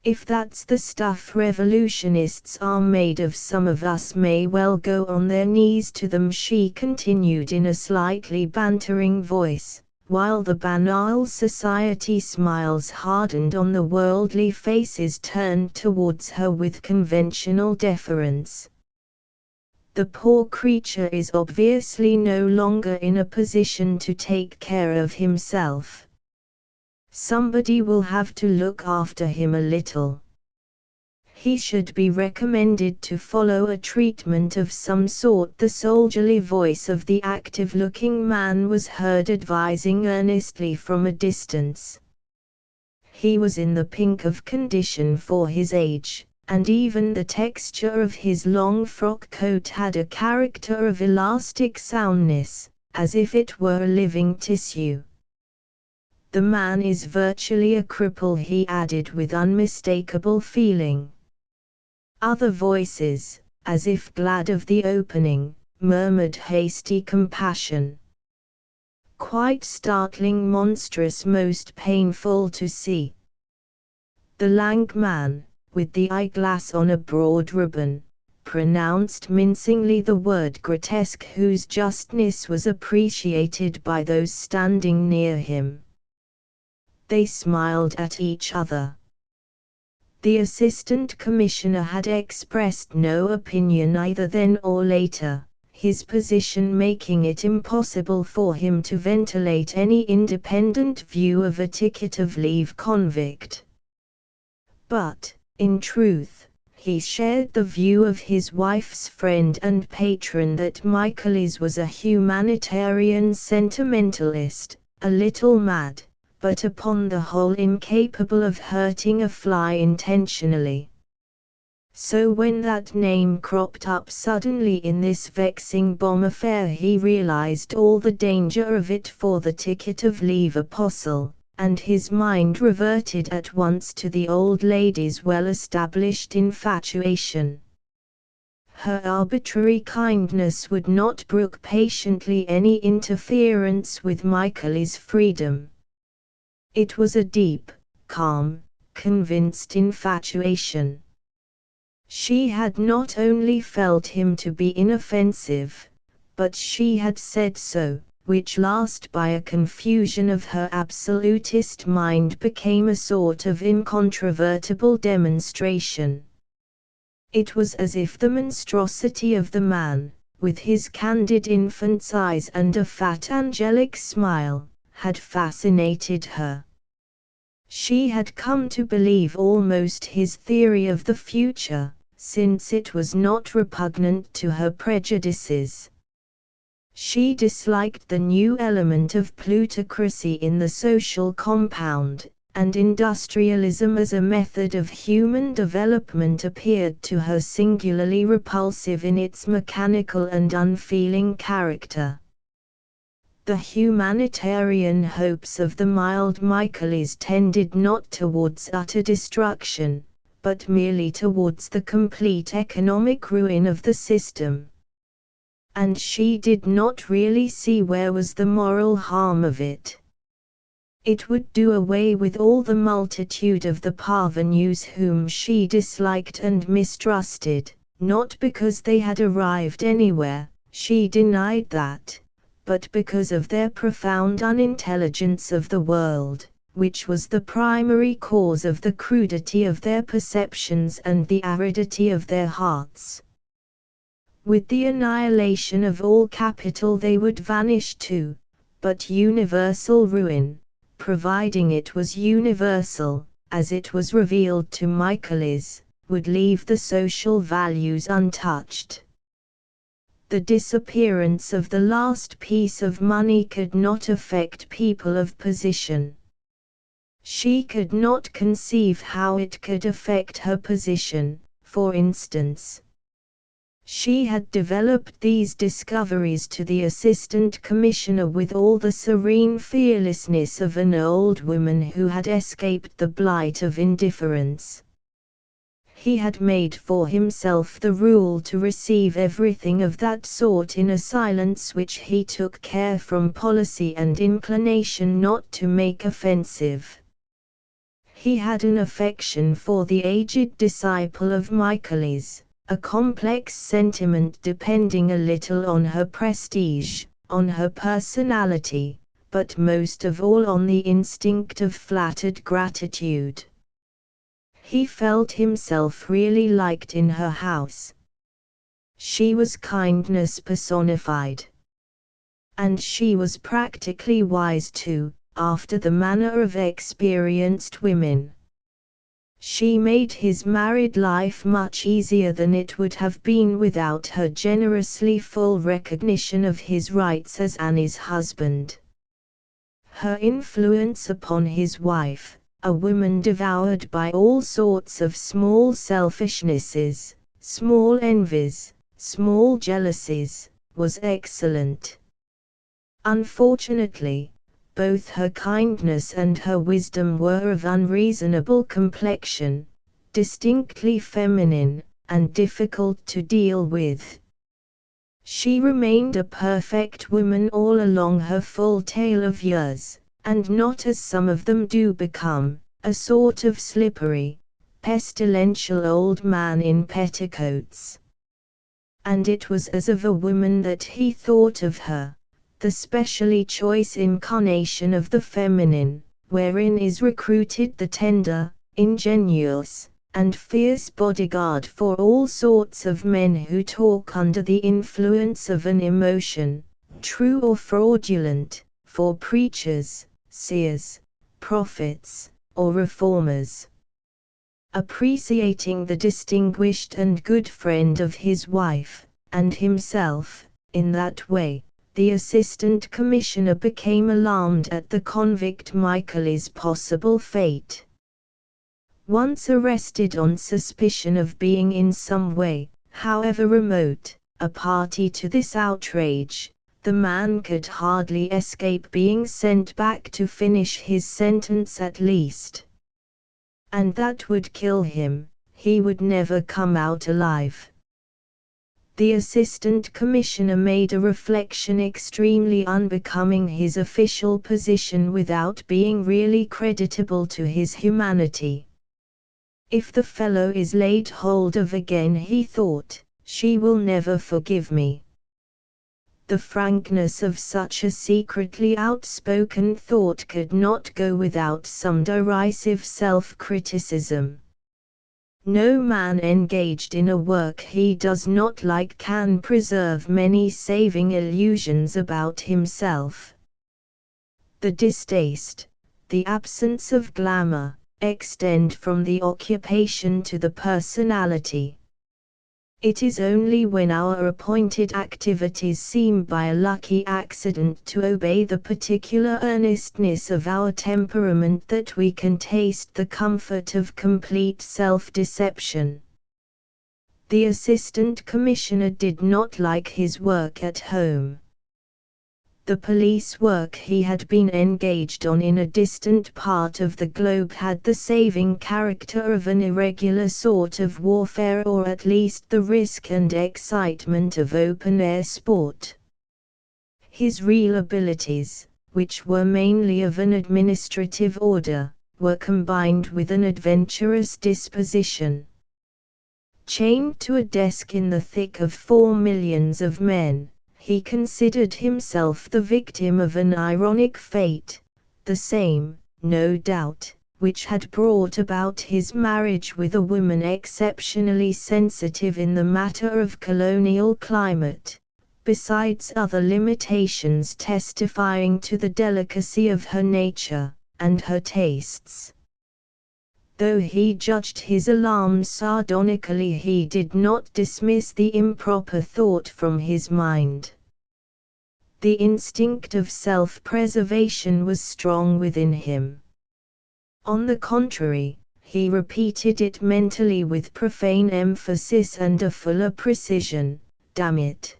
If that's the stuff revolutionists are made of, some of us may well go on their knees to them, she continued in a slightly bantering voice, while the banal society smiles hardened on the worldly faces turned towards her with conventional deference. The poor creature is obviously no longer in a position to take care of himself. Somebody will have to look after him a little. He should be recommended to follow a treatment of some sort. The soldierly voice of the active-looking man was heard advising earnestly from a distance. He was in the pink of condition for his age, and even the texture of his long frock coat had a character of elastic soundness, as if it were a living tissue. The man is virtually a cripple, he added with unmistakable feeling. Other voices, as if glad of the opening, murmured hasty compassion. Quite startling, monstrous, most painful to see. The lank man, with the eyeglass on a broad ribbon, pronounced mincingly the word grotesque, whose justness was appreciated by those standing near him. They smiled at each other. The assistant commissioner had expressed no opinion either then or later, his position making it impossible for him to ventilate any independent view of a ticket of leave convict. But, in truth, he shared the view of his wife's friend and patron that Michaelis was a humanitarian sentimentalist, a little mad, but upon the whole incapable of hurting a fly intentionally. So when that name cropped up suddenly in this vexing bomb affair, he realized all the danger of it for the ticket of leave apostle, and his mind reverted at once to the old lady's well-established infatuation. Her arbitrary kindness would not brook patiently any interference with Michaelis' freedom. It was a deep, calm, convinced infatuation. She had not only felt him to be inoffensive, but she had said so, which last by a confusion of her absolutist mind became a sort of incontrovertible demonstration. It was as if the monstrosity of the man, with his candid infant's eyes and a fat angelic smile, had fascinated her. She had come to believe almost his theory of the future, since it was not repugnant to her prejudices. She disliked the new element of plutocracy in the social compound, and industrialism as a method of human development appeared to her singularly repulsive in its mechanical and unfeeling character. The humanitarian hopes of the mild Michaelis tended not towards utter destruction, but merely towards the complete economic ruin of the system. And she did not really see where was the moral harm of it. It would do away with all the multitude of the parvenus whom she disliked and mistrusted, not because they had arrived anywhere, she denied that, but because of their profound unintelligence of the world, which was the primary cause of the crudity of their perceptions and the aridity of their hearts. With the annihilation of all capital they would vanish too, but universal ruin, providing it was universal, as it was revealed to Michaelis, would leave the social values untouched. The disappearance of the last piece of money could not affect people of position. She could not conceive how it could affect her position, for instance. She had developed these discoveries to the assistant commissioner with all the serene fearlessness of an old woman who had escaped the blight of indifference. He had made for himself the rule to receive everything of that sort in a silence which he took care from policy and inclination not to make offensive. He had an affection for the aged disciple of Michaelis, a complex sentiment depending a little on her prestige, on her personality, but most of all on the instinct of flattered gratitude. He felt himself really liked in her house. She was kindness personified. And she was practically wise too, after the manner of experienced women. She made his married life much easier than it would have been without her generously full recognition of his rights as Annie's husband. Her influence upon his wife, a woman devoured by all sorts of small selfishnesses, small envies, small jealousies, was excellent. Unfortunately, both her kindness and her wisdom were of unreasonable complexion, distinctly feminine, and difficult to deal with. She remained a perfect woman all along her full tale of years, and not as some of them do become, a sort of slippery, pestilential old man in petticoats. And it was as of a woman that he thought of her, the specially choice incarnation of the feminine, wherein is recruited the tender, ingenuous, and fierce bodyguard for all sorts of men who talk under the influence of an emotion, true or fraudulent, for preachers, seers, prophets, or reformers. appreciating the distinguished and good friend of his wife, and himself. In that way, the assistant commissioner became alarmed at the convict Michael's possible fate. Once arrested on suspicion of being in some way, however remote, a party to this outrage, the man could hardly escape being sent back to finish his sentence at least. And that would kill him. He would never come out alive. The assistant commissioner made a reflection extremely unbecoming his official position without being really creditable to his humanity. If the fellow is laid hold of again, he thought, she will never forgive me. The frankness of such a secretly outspoken thought could not go without some derisive self-criticism. No man engaged in a work he does not like can preserve many saving illusions about himself. The distaste, the absence of glamour, extend from the occupation to the personality. It is only when our appointed activities seem by a lucky accident to obey the particular earnestness of our temperament that we can taste the comfort of complete self-deception. The assistant commissioner did not like his work at home. The police work he had been engaged on in a distant part of the globe had the saving character of an irregular sort of warfare, or at least the risk and excitement of open-air sport. His real abilities, which were mainly of an administrative order, were combined with an adventurous disposition. Chained to a desk in the thick of 4 millions of men, he considered himself the victim of an ironic fate, the same, no doubt, which had brought about his marriage with a woman exceptionally sensitive in the matter of colonial climate, besides other limitations testifying to the delicacy of her nature, and her tastes. Though he judged his alarms sardonically, he did not dismiss the improper thought from his mind. The instinct of self-preservation was strong within him. On the contrary, he repeated it mentally with profane emphasis and a fuller precision, "Damn it!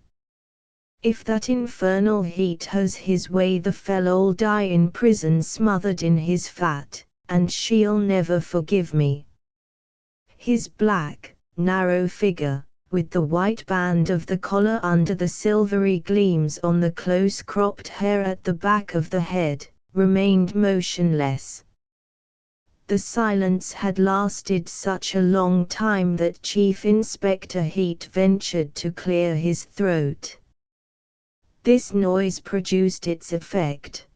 If that infernal heat has his way, the fellow'll die in prison smothered in his fat, and she'll never forgive me." His black, narrow figure, with the white band of the collar under the silvery gleams on the close-cropped hair at the back of the head, remained motionless. The silence had lasted such a long time that Chief Inspector Heat ventured to clear his throat. This noise produced its effect.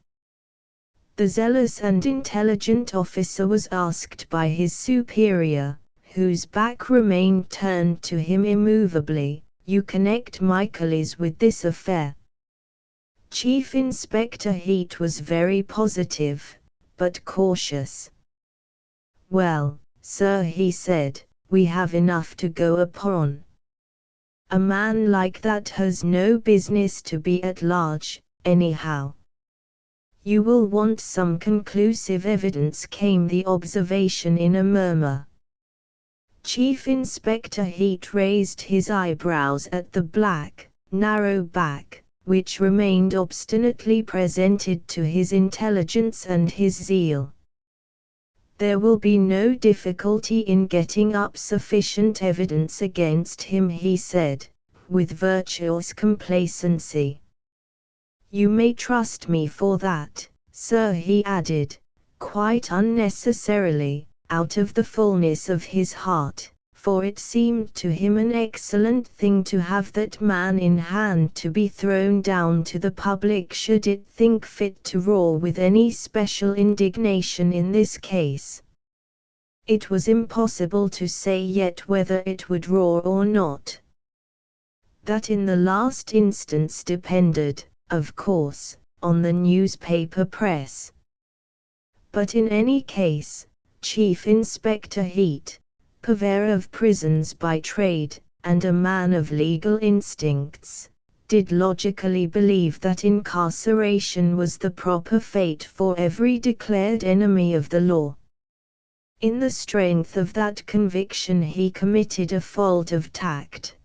The zealous and intelligent officer was asked by his superior, whose back remained turned to him immovably, "You connect Michaelis with this affair?" Chief Inspector Heat was very positive, but cautious. "Well, sir," he said, "we have enough to go upon. A man like that has no business to be at large, anyhow." "You will want some conclusive evidence," came the observation in a murmur. Chief Inspector Heat raised his eyebrows at the black, narrow back, which remained obstinately presented to his intelligence and his zeal. "There will be no difficulty in getting up sufficient evidence against him," he said, with virtuous complacency. "You may trust me for that, sir," he added, quite unnecessarily, out of the fullness of his heart, for it seemed to him an excellent thing to have that man in hand to be thrown down to the public should it think fit to roar with any special indignation in this case. It was impossible to say yet whether it would roar or not. That in the last instance depended, of course, on the newspaper press. But in any case, Chief Inspector Heat, purveyor of prisons by trade, and a man of legal instincts, did logically believe that incarceration was the proper fate for every declared enemy of the law. In the strength of that conviction he committed a fault of tact.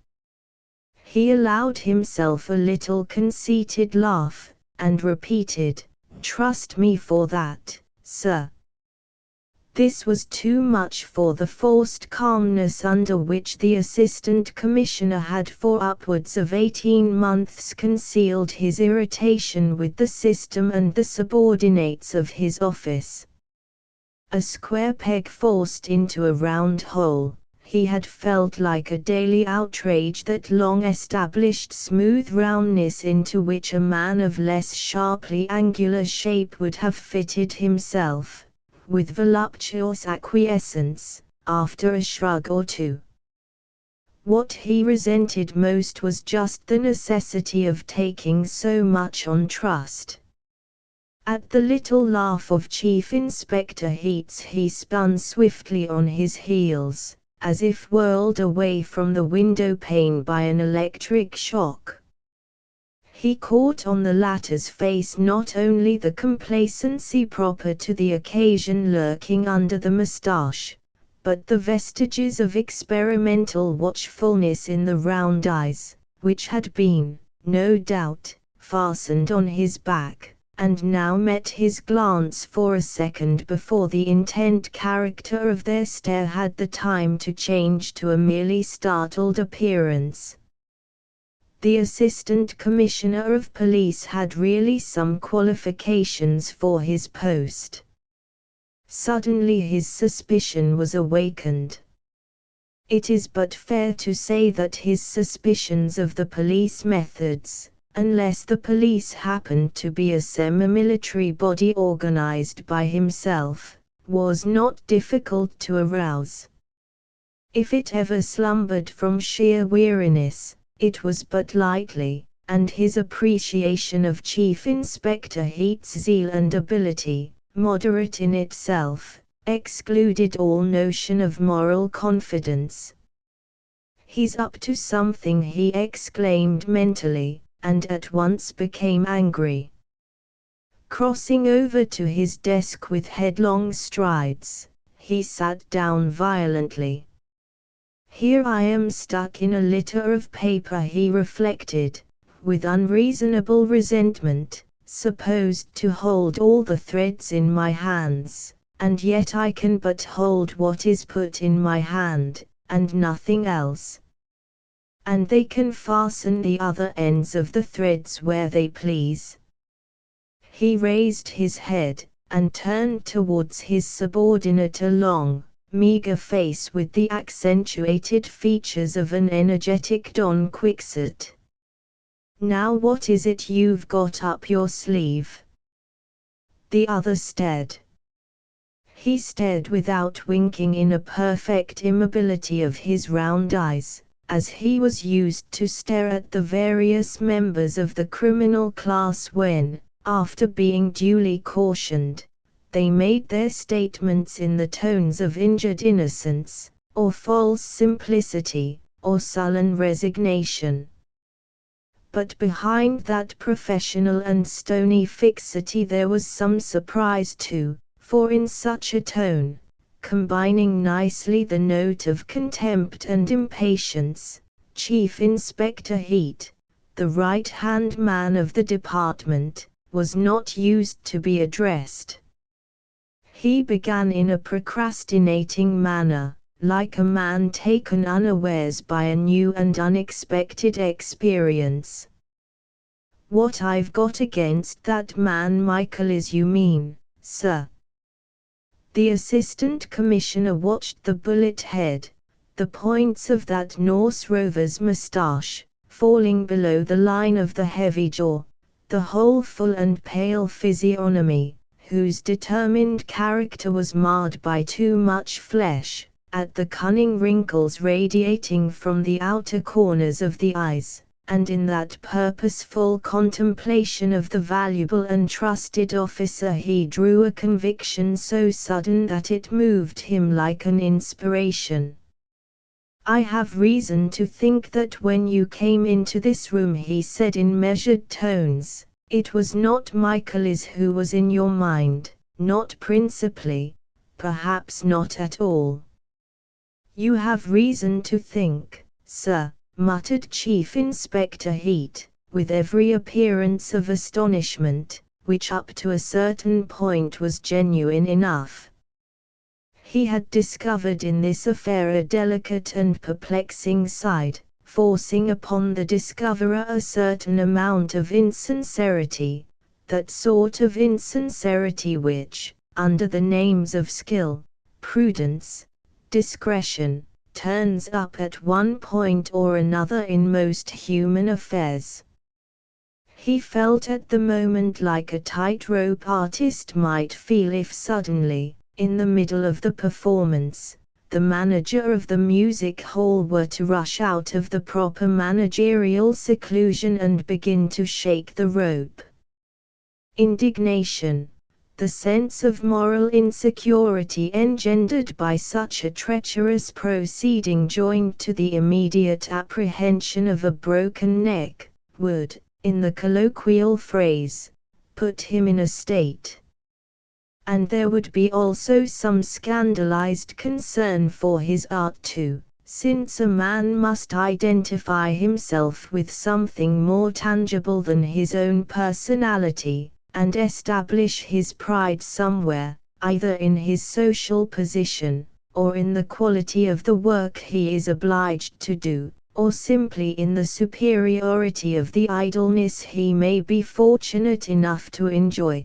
He allowed himself a little conceited laugh, and repeated, "Trust me for that, sir." This was too much for the forced calmness under which the Assistant Commissioner had for upwards of 18 months concealed his irritation with the system and the subordinates of his office. A square peg forced into a round hole, he had felt like a daily outrage that long-established smooth roundness into which a man of less sharply angular shape would have fitted himself, with voluptuous acquiescence, after a shrug or two. What he resented most was just the necessity of taking so much on trust. At the little laugh of Chief Inspector Heats he spun swiftly on his heels, as if whirled away from the window pane by an electric shock. He caught on the latter's face not only the complacency proper to the occasion lurking under the moustache, but the vestiges of experimental watchfulness in the round eyes, which had been, no doubt, fastened on his back, and now met his glance for a second before the intent character of their stare had the time to change to a merely startled appearance. The Assistant Commissioner of Police had really some qualifications for his post. Suddenly his suspicion was awakened. It is but fair to say that his suspicions of the police methods, unless the police happened to be a semi-military body organized by himself, was not difficult to arouse. If it ever slumbered from sheer weariness, it was but lightly, and his appreciation of Chief Inspector Heat's zeal and ability, moderate in itself, excluded all notion of moral confidence. "He's up to something," he exclaimed mentally, and at once became angry. Crossing over to his desk with headlong strides, he sat down violently. "Here I am stuck in a litter of paper," he reflected, with unreasonable resentment, "supposed to hold all the threads in my hands, and yet I can but hold what is put in my hand, and nothing else. And they can fasten the other ends of the threads where they please." He raised his head, and turned towards his subordinate a long, meager face with the accentuated features of an energetic Don Quixote. "Now what is it you've got up your sleeve?" The other stared. He stared without winking in a perfect immobility of his round eyes, as he was used to stare at the various members of the criminal class when, after being duly cautioned, they made their statements in the tones of injured innocence, or false simplicity, or sullen resignation. But behind that professional and stony fixity there was some surprise too, for in such a tone, combining nicely the note of contempt and impatience, Chief Inspector Heat, the right-hand man of the department, was not used to be addressed. He began in a procrastinating manner, like a man taken unawares by a new and unexpected experience. "What I've got against that man Michael is you mean, sir." The Assistant Commissioner watched the bullet head, the points of that Norse rover's moustache, falling below the line of the heavy jaw, the whole full and pale physiognomy, whose determined character was marred by too much flesh, at the cunning wrinkles radiating from the outer corners of the eyes, and in that purposeful contemplation of the valuable and trusted officer he drew a conviction so sudden that it moved him like an inspiration. "I have reason to think that when you came into this room," he said in measured tones, "it was not Michaelis who was in your mind, not principally, perhaps not at all." "You have reason to think, sir," muttered Chief Inspector Heat, with every appearance of astonishment, which up to a certain point was genuine enough. He had discovered in this affair a delicate and perplexing side, forcing upon the discoverer a certain amount of insincerity, that sort of insincerity which, under the names of skill, prudence, discretion, turns up at one point or another in most human affairs. He felt at the moment like a tightrope artist might feel if suddenly, in the middle of the performance, the manager of the music hall were to rush out of the proper managerial seclusion and begin to shake the rope. Indignation, the sense of moral insecurity engendered by such a treacherous proceeding joined to the immediate apprehension of a broken neck, would, in the colloquial phrase, put him in a state. And there would be also some scandalized concern for his art too, since a man must identify himself with something more tangible than his own personality, and establish his pride somewhere, either in his social position, or in the quality of the work he is obliged to do, or simply in the superiority of the idleness he may be fortunate enough to enjoy.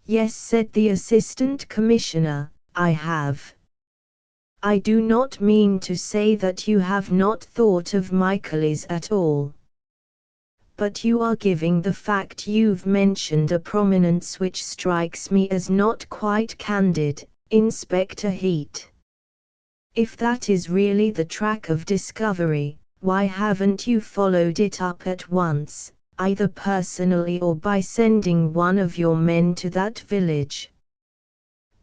"Yes," said the Assistant Commissioner, "I have. I do not mean to say that you have not thought of Michaelis at all. But you are giving the fact you've mentioned a prominence which strikes me as not quite candid, Inspector Heat. If that is really the track of discovery, why haven't you followed it up at once, either personally or by sending one of your men to that village?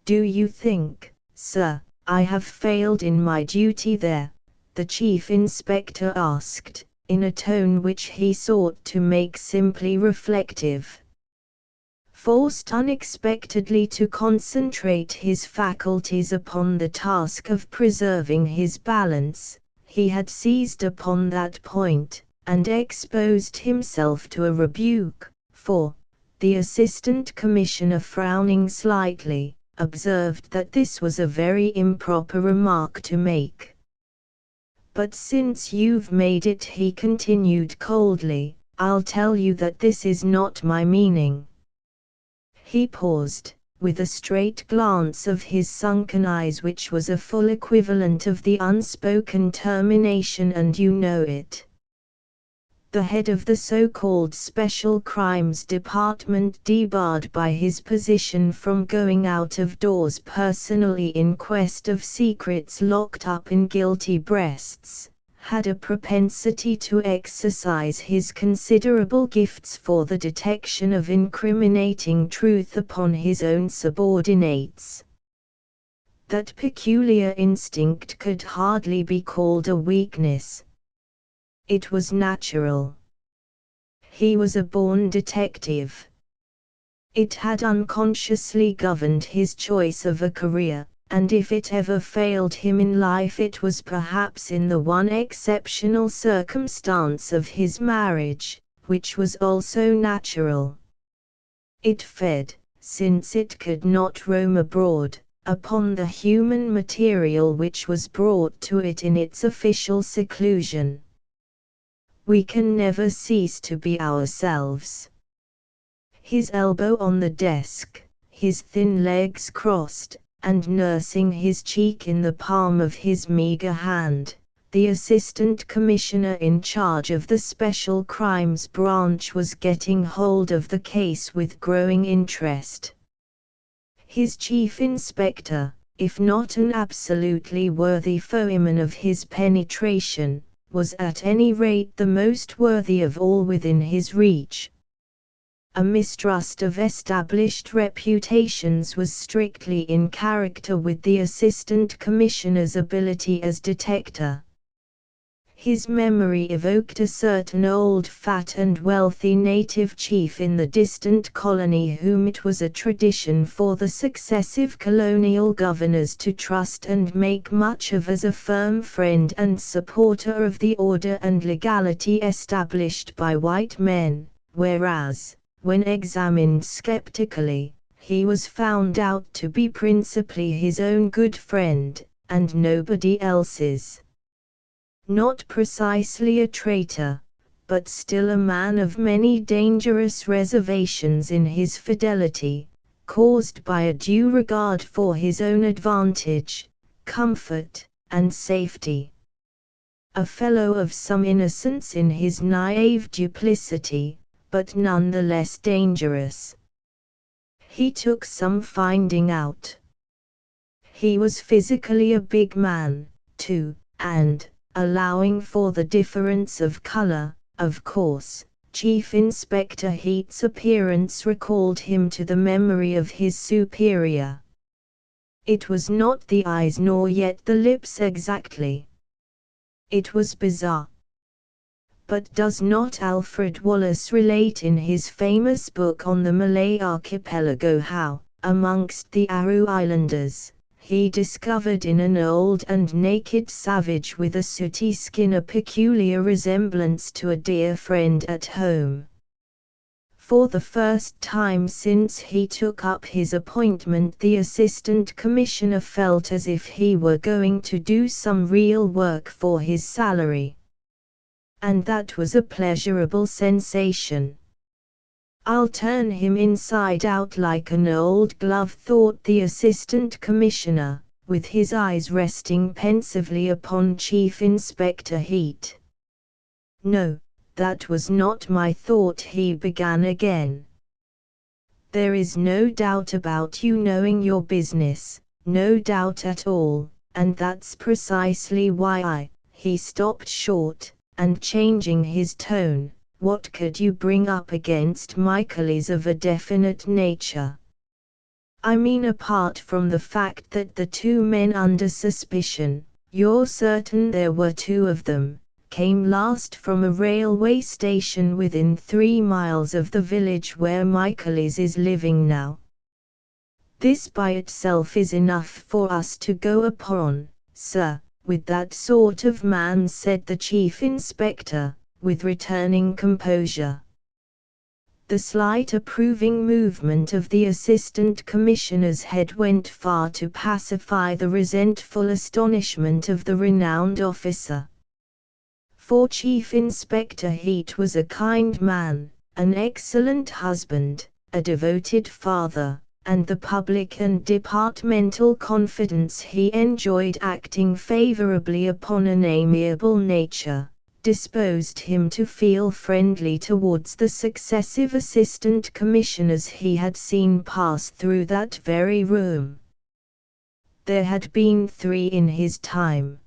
Do you think, sir, I have failed in my duty there?" the Chief Inspector asked, in a tone which he sought to make simply reflective. Forced unexpectedly to concentrate his faculties upon the task of preserving his balance, he had seized upon that point, and exposed himself to a rebuke, for, the Assistant Commissioner, frowning slightly, observed that this was a very improper remark to make. "But since you've made it," he continued coldly, "I'll tell you that this is not my meaning." He paused, with a straight glance of his sunken eyes which was a full equivalent of the unspoken termination, "and you know it." The head of the so-called Special Crimes Department, debarred by his position from going out of doors personally in quest of secrets locked up in guilty breasts, had a propensity to exercise his considerable gifts for the detection of incriminating truth upon his own subordinates. That peculiar instinct could hardly be called a weakness. It was natural. He was a born detective. It had unconsciously governed his choice of a career, and if it ever failed him in life it was perhaps in the one exceptional circumstance of his marriage, which was also natural. It fed, since it could not roam abroad, upon the human material which was brought to it in its official seclusion. We can never cease to be ourselves. His elbow on the desk, his thin legs crossed, and nursing his cheek in the palm of his meager hand, the Assistant Commissioner in charge of the Special Crimes Branch was getting hold of the case with growing interest. His Chief Inspector, if not an absolutely worthy foeman of his penetration, was at any rate the most worthy of all within his reach. A mistrust of established reputations was strictly in character with the Assistant Commissioner's ability as detector. His memory evoked a certain old fat and wealthy native chief in the distant colony whom it was a tradition for the successive colonial governors to trust and make much of as a firm friend and supporter of the order and legality established by white men, whereas, when examined skeptically, he was found out to be principally his own good friend, and nobody else's. Not precisely a traitor, but still a man of many dangerous reservations in his fidelity, caused by a due regard for his own advantage, comfort, and safety. A fellow of some innocence in his naive duplicity, but none the less dangerous. He took some finding out. He was physically a big man, too, and, allowing for the difference of color, of course, Chief Inspector Heat's appearance recalled him to the memory of his superior. It was not the eyes nor yet the lips exactly. It was bizarre. But does not Alfred Wallace relate in his famous book on the Malay archipelago how, amongst the Aru Islanders, he discovered in an old and naked savage with a sooty skin a peculiar resemblance to a dear friend at home. For the first time since he took up his appointment, the Assistant Commissioner felt as if he were going to do some real work for his salary. And that was a pleasurable sensation. "I'll turn him inside out like an old glove," thought the Assistant Commissioner, with his eyes resting pensively upon Chief Inspector Heat. "No, that was not my thought," he began again. "There is no doubt about you knowing your business, no doubt at all, and that's precisely why He stopped short, and changing his tone, "What could you bring up against Michaelis of a definite nature? I mean apart from the fact that the two men under suspicion, you're certain there were two of them, came last from a railway station within 3 miles of the village where Michaelis is living now. This by itself is enough for us to go upon, sir, with that sort of man," said the Chief Inspector, with returning composure. The slight approving movement of the Assistant Commissioner's head went far to pacify the resentful astonishment of the renowned officer. For Chief Inspector Heat was a kind man, an excellent husband, a devoted father, and the public and departmental confidence he enjoyed acting favorably upon an amiable nature, disposed him to feel friendly towards the successive Assistant Commissioners he had seen pass through that very room. There had been 3 in his time.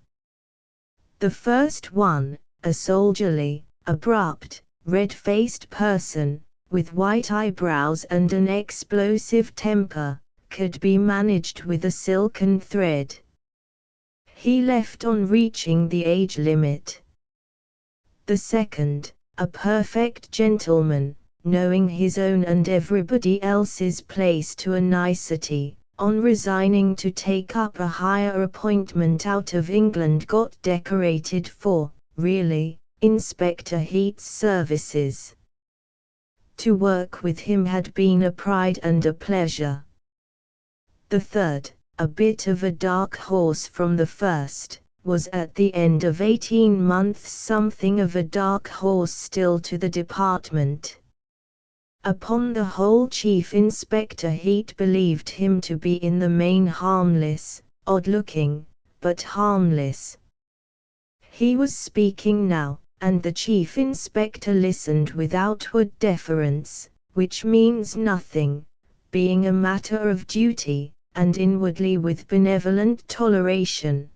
The first one, a soldierly, abrupt, red-faced person, with white eyebrows and an explosive temper, could be managed with a silken thread. He left on reaching the age limit. The second, a perfect gentleman, knowing his own and everybody else's place to a nicety, on resigning to take up a higher appointment out of England got decorated for, really, Inspector Heat's services. To work with him had been a pride and a pleasure. The third, a bit of a dark horse from the first, was at the end of 18 months something of a dark horse still to the department. Upon the whole, Chief Inspector Heat believed him to be in the main harmless, odd-looking, but harmless. He was speaking now, and the Chief Inspector listened with outward deference, which means nothing, being a matter of duty, and inwardly with benevolent toleration.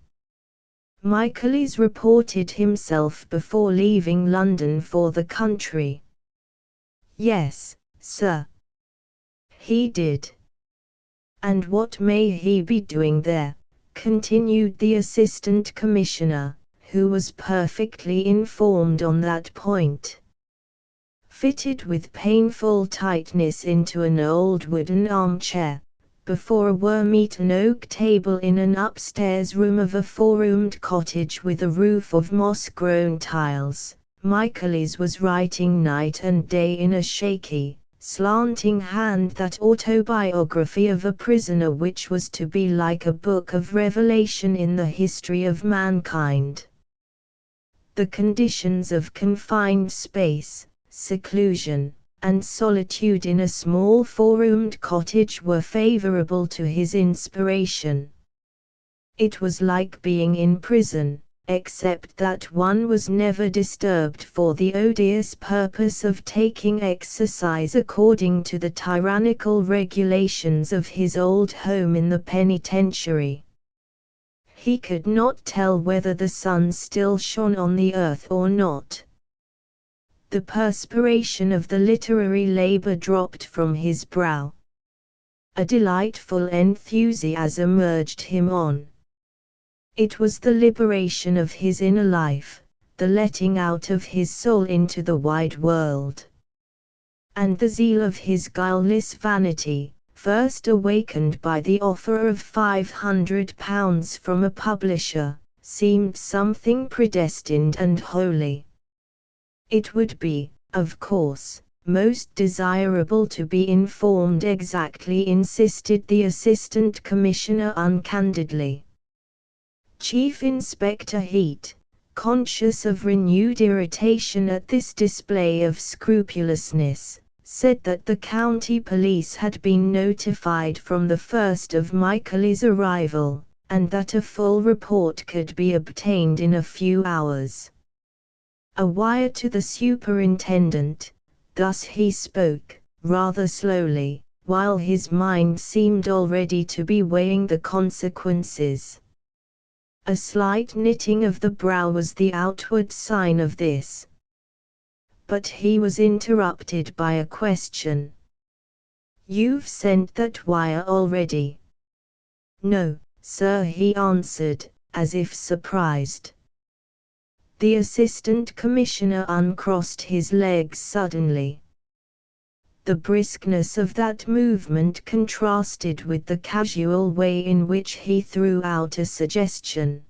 Michaelis reported himself before leaving London for the country. Yes, sir. He did. And what may he be doing there? Continued the Assistant Commissioner, who was perfectly informed on that point. Fitted with painful tightness into an old wooden armchair, before a worm-eaten oak table in an upstairs room of a four-roomed cottage with a roof of moss-grown tiles, Michaelis was writing night and day in a shaky, slanting hand that autobiography of a prisoner which was to be like a book of revelation in the history of mankind. The conditions of confined space, seclusion, and solitude in a small four-roomed cottage were favorable to his inspiration. It was like being in prison, except that one was never disturbed for the odious purpose of taking exercise according to the tyrannical regulations of his old home in the penitentiary. He could not tell whether the sun still shone on the earth or not. The perspiration of the literary labor dropped from his brow. A delightful enthusiasm urged him on. It was the liberation of his inner life, the letting out of his soul into the wide world. And the zeal of his guileless vanity, first awakened by the offer of £500 from a publisher, seemed something predestined and holy. It would be, of course, most desirable to be informed exactly, insisted the Assistant Commissioner uncandidly. Chief Inspector Heat, conscious of renewed irritation at this display of scrupulousness, said that the county police had been notified from the first of Michaelis' arrival, and that a full report could be obtained in a few hours. A wire to the superintendent. Thus he spoke, rather slowly, while his mind seemed already to be weighing the consequences. A slight knitting of the brow was the outward sign of this. But he was interrupted by a question. "You've sent that wire already?" "No, sir," he answered, as if surprised. The Assistant Commissioner uncrossed his legs suddenly. The briskness of that movement contrasted with the casual way in which he threw out a suggestion.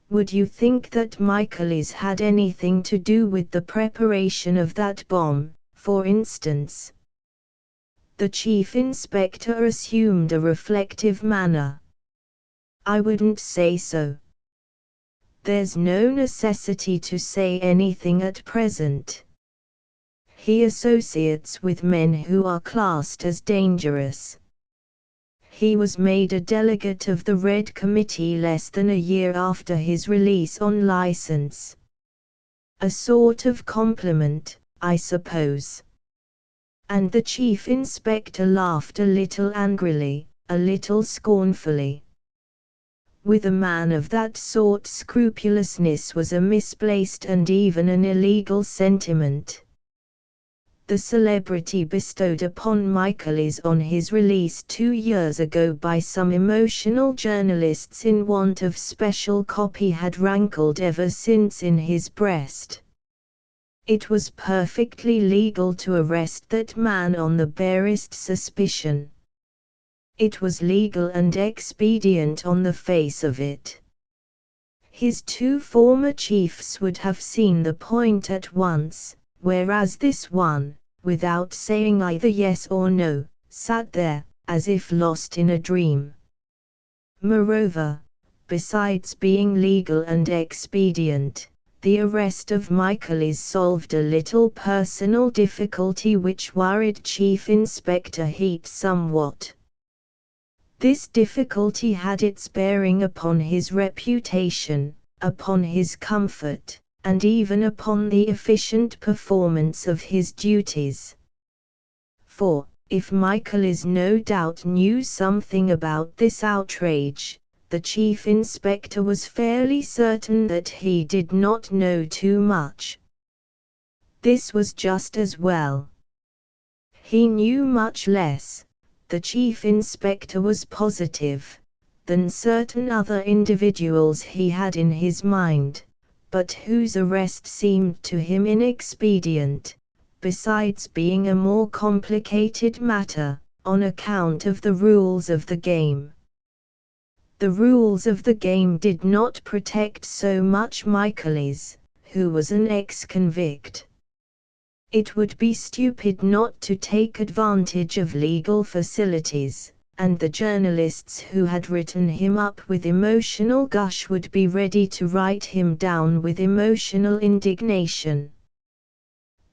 "Would you think that Michaelis had anything to do with the preparation of that bomb, for instance?" The Chief Inspector assumed a reflective manner. "I wouldn't say so. There's no necessity to say anything at present. He associates with men who are classed as dangerous. He was made a delegate of the Red Committee less than a year after his release on license. A sort of compliment, I suppose." And the Chief Inspector laughed a little angrily, a little scornfully. With a man of that sort, scrupulousness was a misplaced and even an illegal sentiment. The celebrity bestowed upon Michaelis on his release 2 years ago by some emotional journalists in want of special copy had rankled ever since in his breast. It was perfectly legal to arrest that man on the barest suspicion. It was legal and expedient on the face of it. His two former chiefs would have seen the point at once, whereas this one, without saying either yes or no, sat there, as if lost in a dream. Moreover, besides being legal and expedient, the arrest of Michaelis solved a little personal difficulty which worried Chief Inspector Heat somewhat. This difficulty had its bearing upon his reputation, upon his comfort, and even upon the efficient performance of his duties. For, if Michaelis no doubt knew something about this outrage, the Chief Inspector was fairly certain that he did not know too much. This was just as well. He knew much less, the chief inspector was positive, than certain other individuals he had in his mind, but whose arrest seemed to him inexpedient, besides being a more complicated matter, on account of the rules of the game. The rules of the game did not protect so much Michaelis, who was an ex-convict. It would be stupid not to take advantage of legal facilities, and the journalists who had written him up with emotional gush would be ready to write him down with emotional indignation.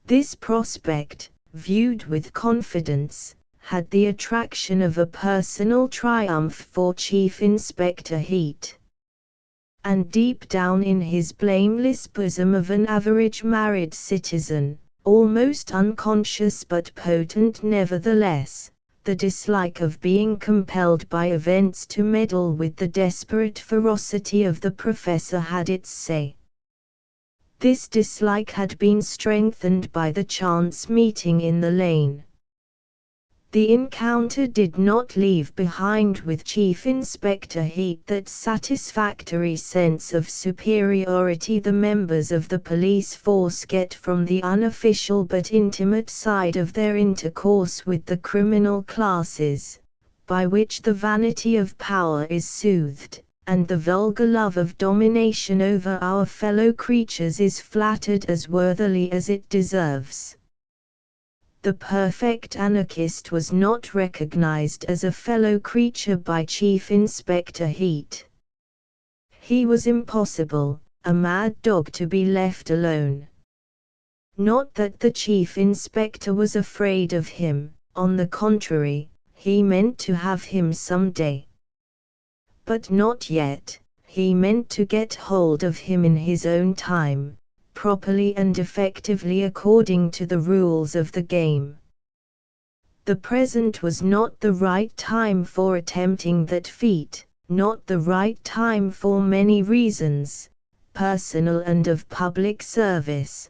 This prospect, viewed with confidence, had the attraction of a personal triumph for Chief Inspector Heat. And deep down in his blameless bosom of an average married citizen, almost unconscious but potent nevertheless, the dislike of being compelled by events to meddle with the desperate ferocity of the professor had its say. This dislike had been strengthened by the chance meeting in the lane. The encounter did not leave behind with Chief Inspector Heat that satisfactory sense of superiority the members of the police force get from the unofficial but intimate side of their intercourse with the criminal classes, by which the vanity of power is soothed, and the vulgar love of domination over our fellow creatures is flattered as worthily as it deserves. The perfect anarchist was not recognized as a fellow creature by Chief Inspector Heat. He was impossible, a mad dog to be left alone. Not that the Chief Inspector was afraid of him, on the contrary, he meant to have him some day. But not yet, he meant to get hold of him in his own time, properly and effectively according to the rules of the game. The present was not the right time for attempting that feat, not the right time for many reasons, personal and of public service.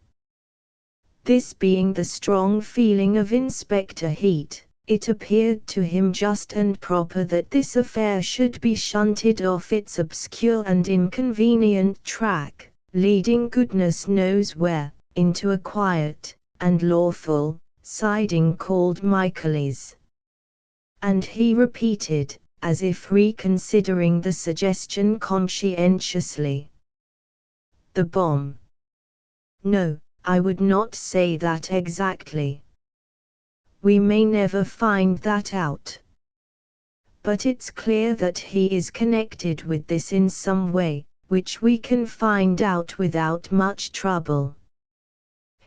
This being the strong feeling of Inspector Heat, it appeared to him just and proper that this affair should be shunted off its obscure and inconvenient track, leading goodness knows where, into a quiet, and lawful, siding called Michaelis. And he repeated, as if reconsidering the suggestion conscientiously. The bomb. No, I would not say that exactly. We may never find that out. But it's clear that he is connected with this in some way, which we can find out without much trouble.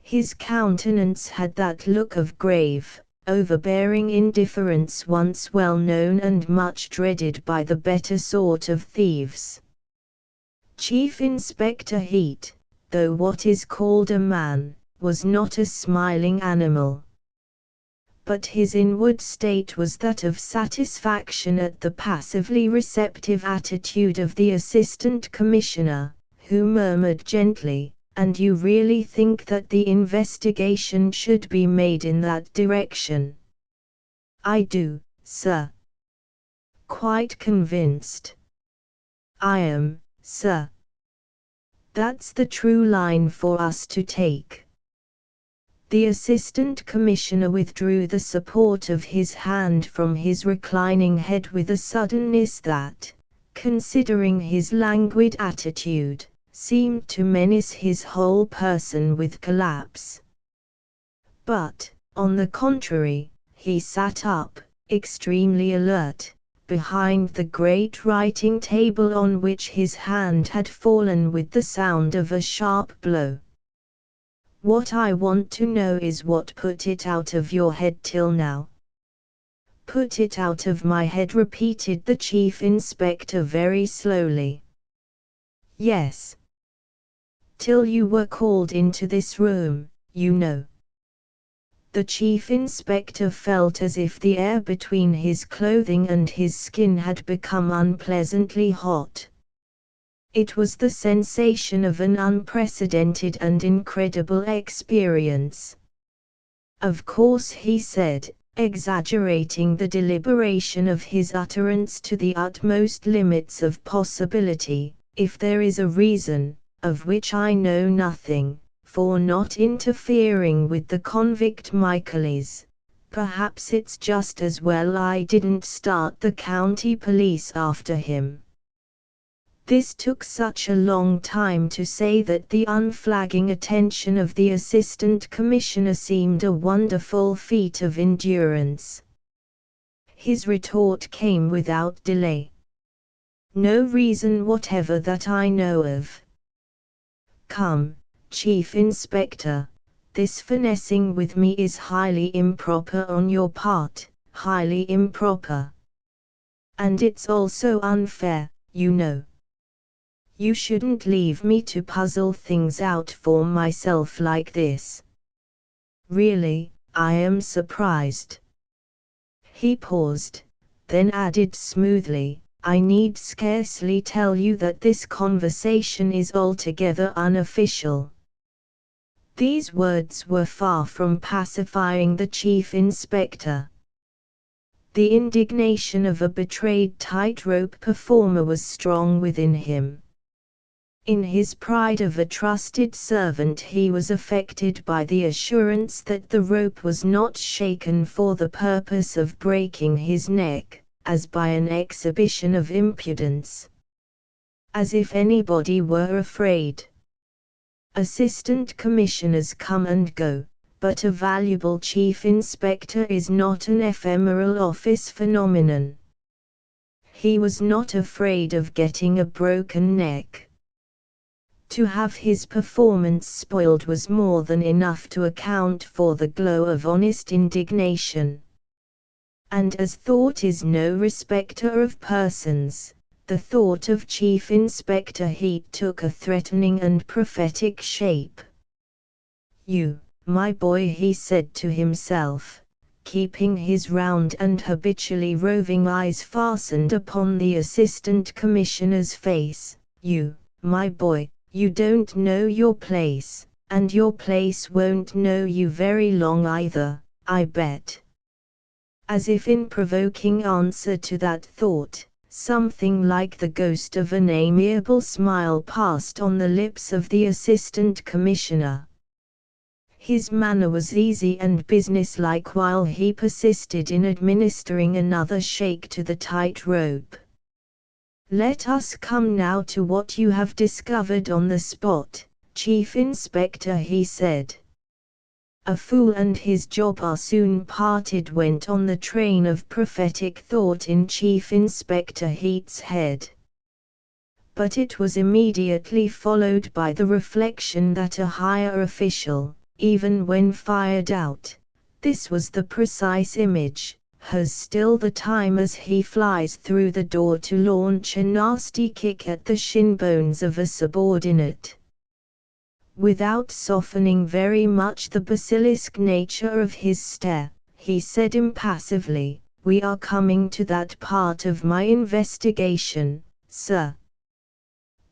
His countenance had that look of grave, overbearing indifference once well known and much dreaded by the better sort of thieves. Chief Inspector Heat, though what is called a man, was not a smiling animal. But his inward state was that of satisfaction at the passively receptive attitude of the Assistant Commissioner, who murmured gently, "And you really think that the investigation should be made in that direction?" "I do, sir." "Quite convinced?" "I am, sir." "That's the true line for us to take." The Assistant Commissioner withdrew the support of his hand from his reclining head with a suddenness that, considering his languid attitude, seemed to menace his whole person with collapse. But, on the contrary, he sat up, extremely alert, behind the great writing table on which his hand had fallen with the sound of a sharp blow. "What I want to know is what put it out of your head till now." "Put it out of my head," repeated the Chief Inspector very slowly. "Yes. Till you were called into this room, you know." The Chief Inspector felt as if the air between his clothing and his skin had become unpleasantly hot. It was the sensation of an unprecedented and incredible experience. Of course, he said, exaggerating the deliberation of his utterance to the utmost limits of possibility, if there is a reason, of which I know nothing, for not interfering with the convict Michaelis, perhaps it's just as well I didn't start the county police after him. This took such a long time to say that the unflagging attention of the assistant commissioner seemed a wonderful feat of endurance. His retort came without delay. No reason whatever that I know of. Come, Chief Inspector, this finessing with me is highly improper on your part, highly improper. And it's also unfair, you know. You shouldn't leave me to puzzle things out for myself like this. Really, I am surprised. He paused, then added smoothly, I need scarcely tell you that this conversation is altogether unofficial. These words were far from pacifying the chief inspector. The indignation of a betrayed tightrope performer was strong within him. In his pride of a trusted servant, he was affected by the assurance that the rope was not shaken for the purpose of breaking his neck, as by an exhibition of impudence. As if anybody were afraid. Assistant commissioners come and go, but a valuable chief inspector is not an ephemeral office phenomenon. He was not afraid of getting a broken neck. To have his performance spoiled was more than enough to account for the glow of honest indignation. And as thought is no respecter of persons, the thought of Chief Inspector Heat took a threatening and prophetic shape. You, my boy, he said to himself, keeping his round and habitually roving eyes fastened upon the Assistant Commissioner's face, you, my boy, you don't know your place, and your place won't know you very long either, I bet. As if in provoking answer to that thought, something like the ghost of an amiable smile passed on the lips of the Assistant Commissioner. His manner was easy and businesslike while he persisted in administering another shake to the tight rope. Let us come now to what you have discovered on the spot, Chief Inspector, he said. A fool and his job are soon parted, went on the train of prophetic thought in Chief Inspector Heat's head. But it was immediately followed by the reflection that a higher official, even when fired out, this was the precise image, has still the time as he flies through the door to launch a nasty kick at the shin bones of a subordinate. Without softening very much the basilisk nature of his stare, he said impassively, we are coming to that part of my investigation, sir.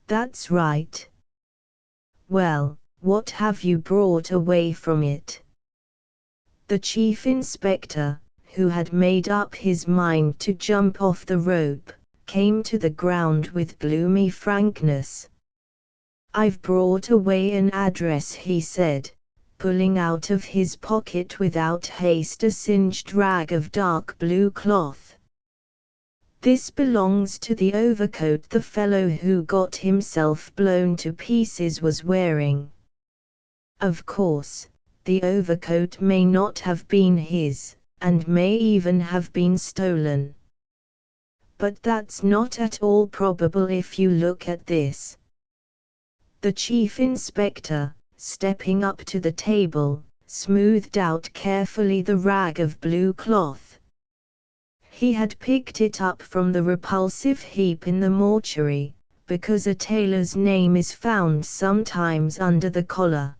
That's right. Well, what have you brought away from it? The chief inspector, who had made up his mind to jump off the rope, came to the ground with gloomy frankness. I've brought away an address, he said, pulling out of his pocket without haste a singed rag of dark blue cloth. This belongs to the overcoat the fellow who got himself blown to pieces was wearing. Of course, the overcoat may not have been his, and may even have been stolen. But that's not at all probable if you look at this. The chief inspector, stepping up to the table, smoothed out carefully the rag of blue cloth. He had picked it up from the repulsive heap in the mortuary, because a tailor's name is found sometimes under the collar.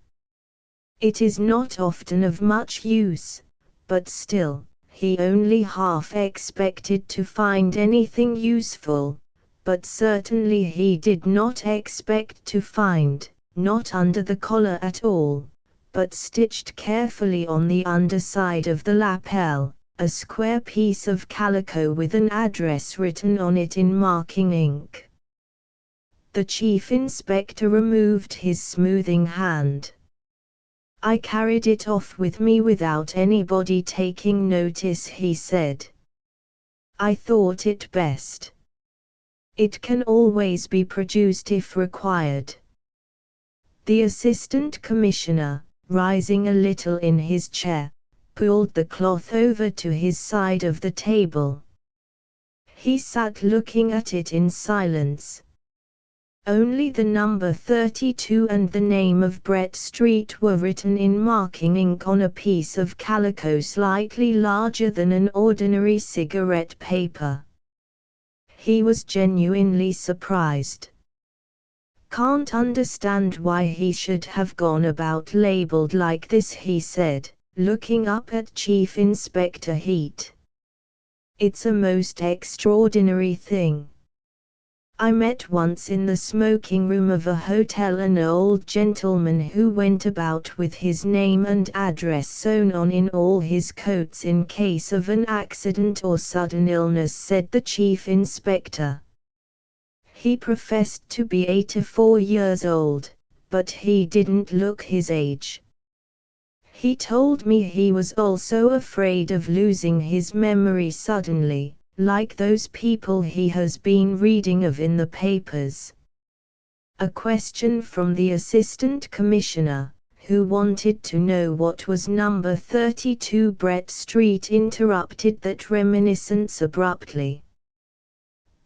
It is not often of much use, but still, he only half expected to find anything useful, but certainly he did not expect to find, not under the collar at all, but stitched carefully on the underside of the lapel, a square piece of calico with an address written on it in marking ink. The chief inspector removed his smoothing hand. "I carried it off with me without anybody taking notice," he said. "I thought it best. It can always be produced if required." The assistant commissioner, rising a little in his chair, pulled the cloth over to his side of the table. He sat looking at it in silence. Only the number 32 and the name of Brett Street were written in marking ink on a piece of calico slightly larger than an ordinary cigarette paper. He was genuinely surprised. "Can't understand why he should have gone about labeled like this," he said, looking up at Chief Inspector Heat. "It's a most extraordinary thing. I met once in the smoking room of a hotel an old gentleman who went about with his name and address sewn on in all his coats in case of an accident or sudden illness," said the chief inspector. "He professed to be 84 years old, but he didn't look his age. He told me he was also afraid of losing his memory suddenly, like those people he has been reading of in the papers." A question from the assistant commissioner, who wanted to know what was number 32 Brett Street, interrupted that reminiscence abruptly.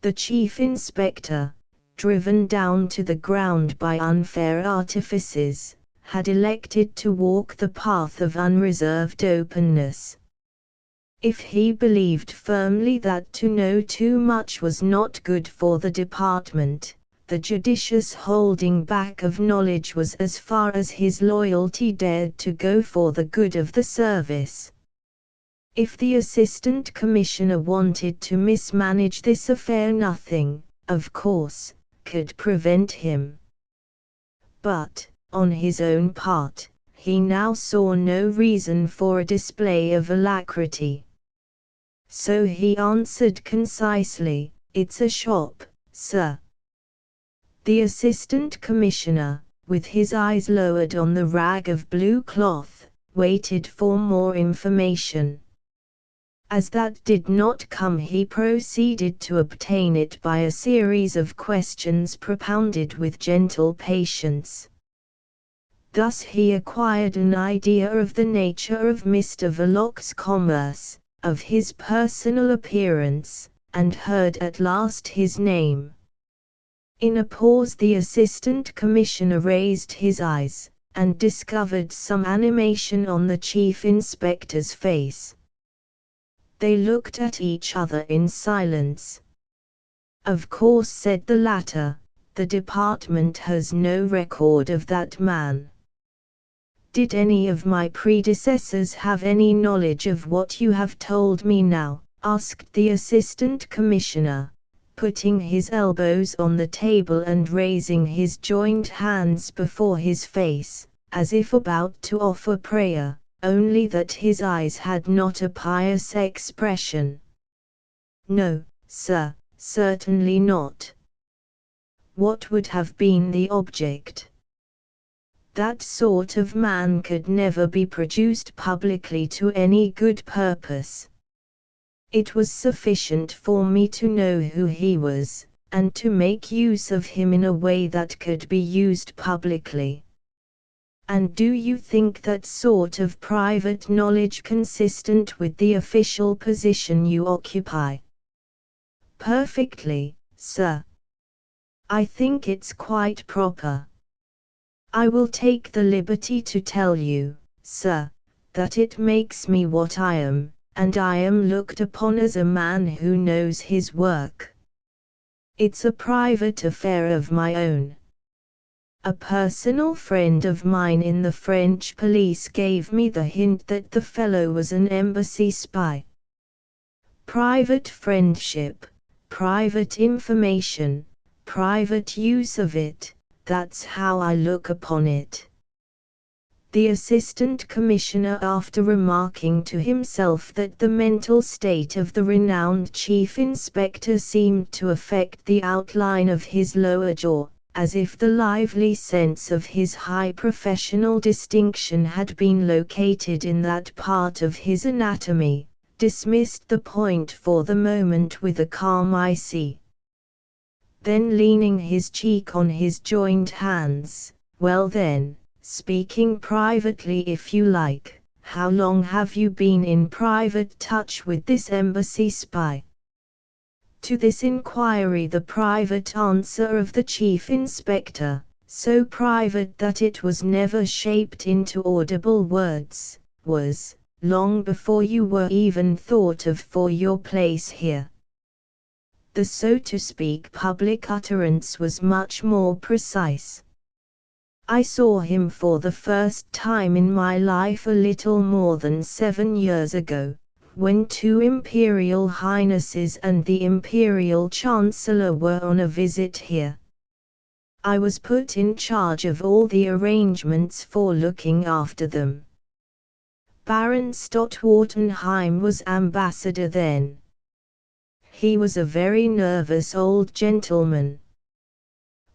The chief inspector, driven down to the ground by unfair artifices, had elected to walk the path of unreserved openness. If he believed firmly that to know too much was not good for the department, the judicious holding back of knowledge was as far as his loyalty dared to go for the good of the service. If the assistant commissioner wanted to mismanage this affair, nothing, of course, could prevent him. But, on his own part, he now saw no reason for a display of alacrity. So he answered concisely, "It's a shop, sir." The assistant commissioner, with his eyes lowered on the rag of blue cloth, waited for more information. As that did not come, he proceeded to obtain it by a series of questions propounded with gentle patience. Thus he acquired an idea of the nature of Mr. Verloc's commerce, of his personal appearance, and heard at last his name. In a pause the assistant commissioner raised his eyes, and discovered some animation on the chief inspector's face. They looked at each other in silence. "Of course," said the latter, "the department has no record of that man." "Did any of my predecessors have any knowledge of what you have told me now?" asked the assistant commissioner, putting his elbows on the table and raising his joined hands before his face, as if about to offer prayer, only that his eyes had not a pious expression. "No, sir, certainly not." "What would have been the object?" "That sort of man could never be produced publicly to any good purpose. It was sufficient for me to know who he was, and to make use of him in a way that could be used publicly." "And do you think that sort of private knowledge consistent with the official position you occupy?" "Perfectly, sir. I think it's quite proper. I will take the liberty to tell you, sir, that it makes me what I am, and I am looked upon as a man who knows his work. It's a private affair of my own. A personal friend of mine in the French police gave me the hint that the fellow was an embassy spy. Private friendship, private information, private use of it, that's how I look upon it. The assistant commissioner, after remarking to himself that the mental state of the renowned chief inspector seemed to affect the outline of his lower jaw, as if the lively sense of his high professional distinction had been located in that part of his anatomy, dismissed the point for the moment with a calm "I see." Then, leaning his cheek on his joined hands, "Well then, speaking privately if you like, how long have you been in private touch with this embassy spy?" To this inquiry the private answer of the chief inspector, so private that it was never shaped into audible words, was, "Long before you were even thought of for your place here." The so to speak public utterance was much more precise. I saw him for the first time in my life a little more than 7 years ago, when 2 Imperial Highnesses and the Imperial Chancellor were on a visit here. I was put in charge of all the arrangements for looking after them. Baron Stotwartenheim was ambassador then. He was a very nervous old gentleman.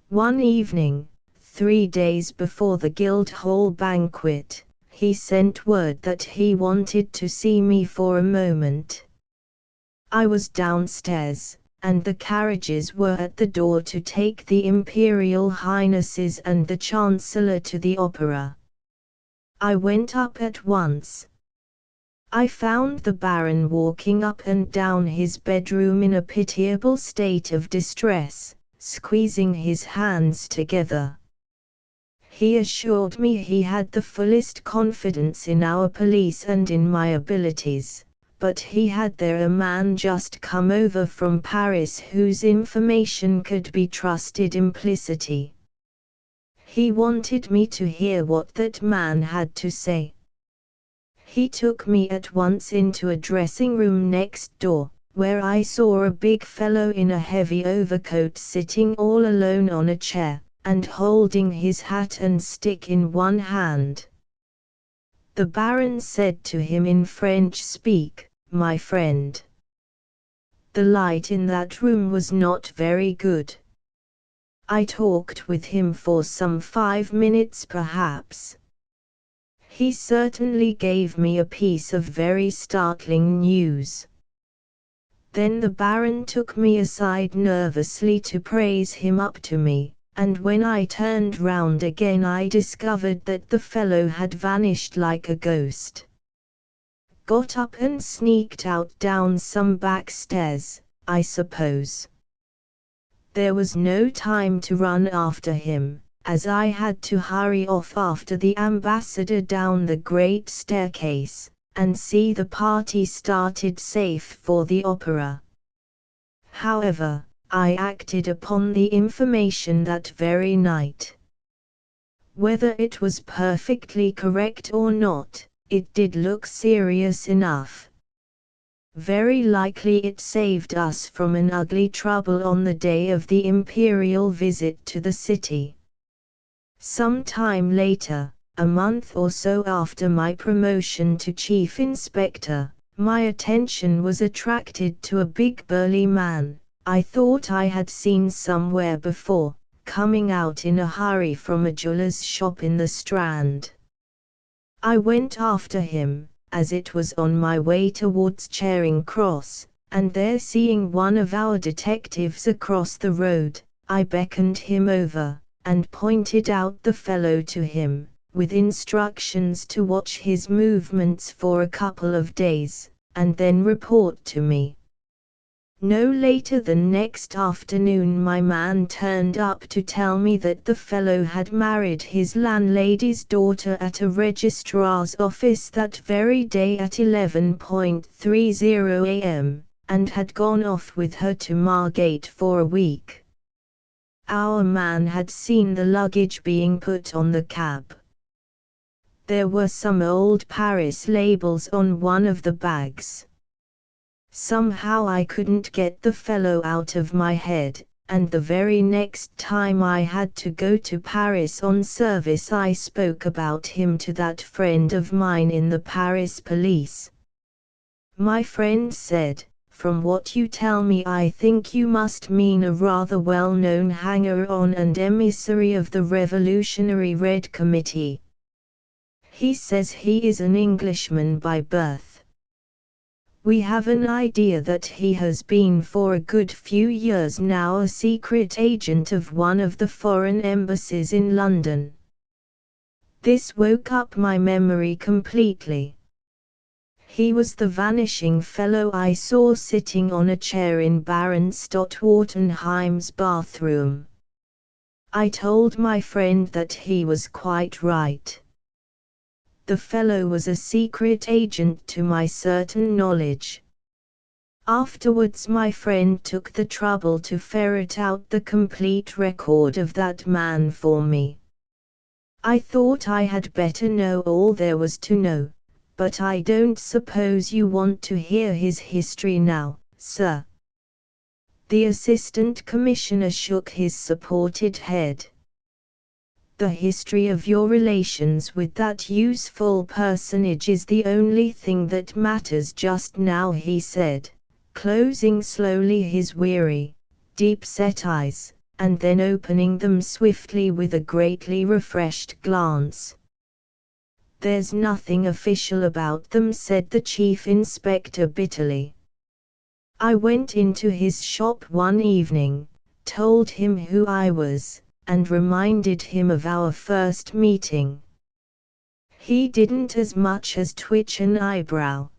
One evening, 3 days before the Guildhall banquet, he sent word that he wanted to see me for a moment. I was downstairs, and the carriages were at the door to take the Imperial Highnesses and the Chancellor to the opera. I went up at once. I found the Baron walking up and down his bedroom in a pitiable state of distress, squeezing his hands together. He assured me he had the fullest confidence in our police and in my abilities, but he had there a man just come over from Paris whose information could be trusted implicitly. He wanted me to hear what that man had to say. He took me at once into a dressing room next door, where I saw a big fellow in a heavy overcoat sitting all alone on a chair, and holding his hat and stick in one hand. The Baron said to him in French, "Speak, my friend." The light in that room was not very good. I talked with him for some 5 minutes perhaps. He certainly gave me a piece of very startling news. Then the Baron took me aside nervously to praise him up to me, and when I turned round again I discovered that the fellow had vanished like a ghost. Got up and sneaked out down some back stairs, I suppose. There was no time to run after him, as I had to hurry off after the ambassador down the great staircase, and see the party started safe for the opera. However, I acted upon the information that very night. Whether it was perfectly correct or not, it did look serious enough. Very likely it saved us from an ugly trouble on the day of the imperial visit to the city. Some time later, a month or so after my promotion to chief inspector, my attention was attracted to a big burly man I thought I had seen somewhere before, coming out in a hurry from a jeweller's shop in the Strand. I went after him, as it was on my way towards Charing Cross, and there seeing one of our detectives across the road, I beckoned him over, and pointed out the fellow to him, with instructions to watch his movements for a couple of days, and then report to me. No later than next afternoon my man turned up to tell me that the fellow had married his landlady's daughter at a registrar's office that very day at 11:30 a.m., and had gone off with her to Margate for a week. Our man had seen the luggage being put on the cab. There were some old Paris labels on one of the bags. Somehow I couldn't get the fellow out of my head, and the very next time I had to go to Paris on service I spoke about him to that friend of mine in the Paris police. My friend said, "From what you tell me I think you must mean a rather well-known hanger-on and emissary of the Revolutionary Red Committee." He says he is an Englishman by birth. We have an idea that he has been for a good few years now a secret agent of one of the foreign embassies in London. This woke up my memory completely. He was the vanishing fellow I saw sitting on a chair in Baron Stotwartenheim's bathroom. I told my friend that he was quite right. The fellow was a secret agent to my certain knowledge. Afterwards my friend took the trouble to ferret out the complete record of that man for me. I thought I had better know all there was to know, but I don't suppose you want to hear his history now, sir. The Assistant Commissioner shook his supported head. The history of your relations with that useful personage is the only thing that matters just now, he said, closing slowly his weary, deep-set eyes, and then opening them swiftly with a greatly refreshed glance. "There's nothing official about them," said the Chief Inspector bitterly. "I went into his shop one evening, told him who I was, and reminded him of our first meeting. He didn't as much as twitch an eyebrow.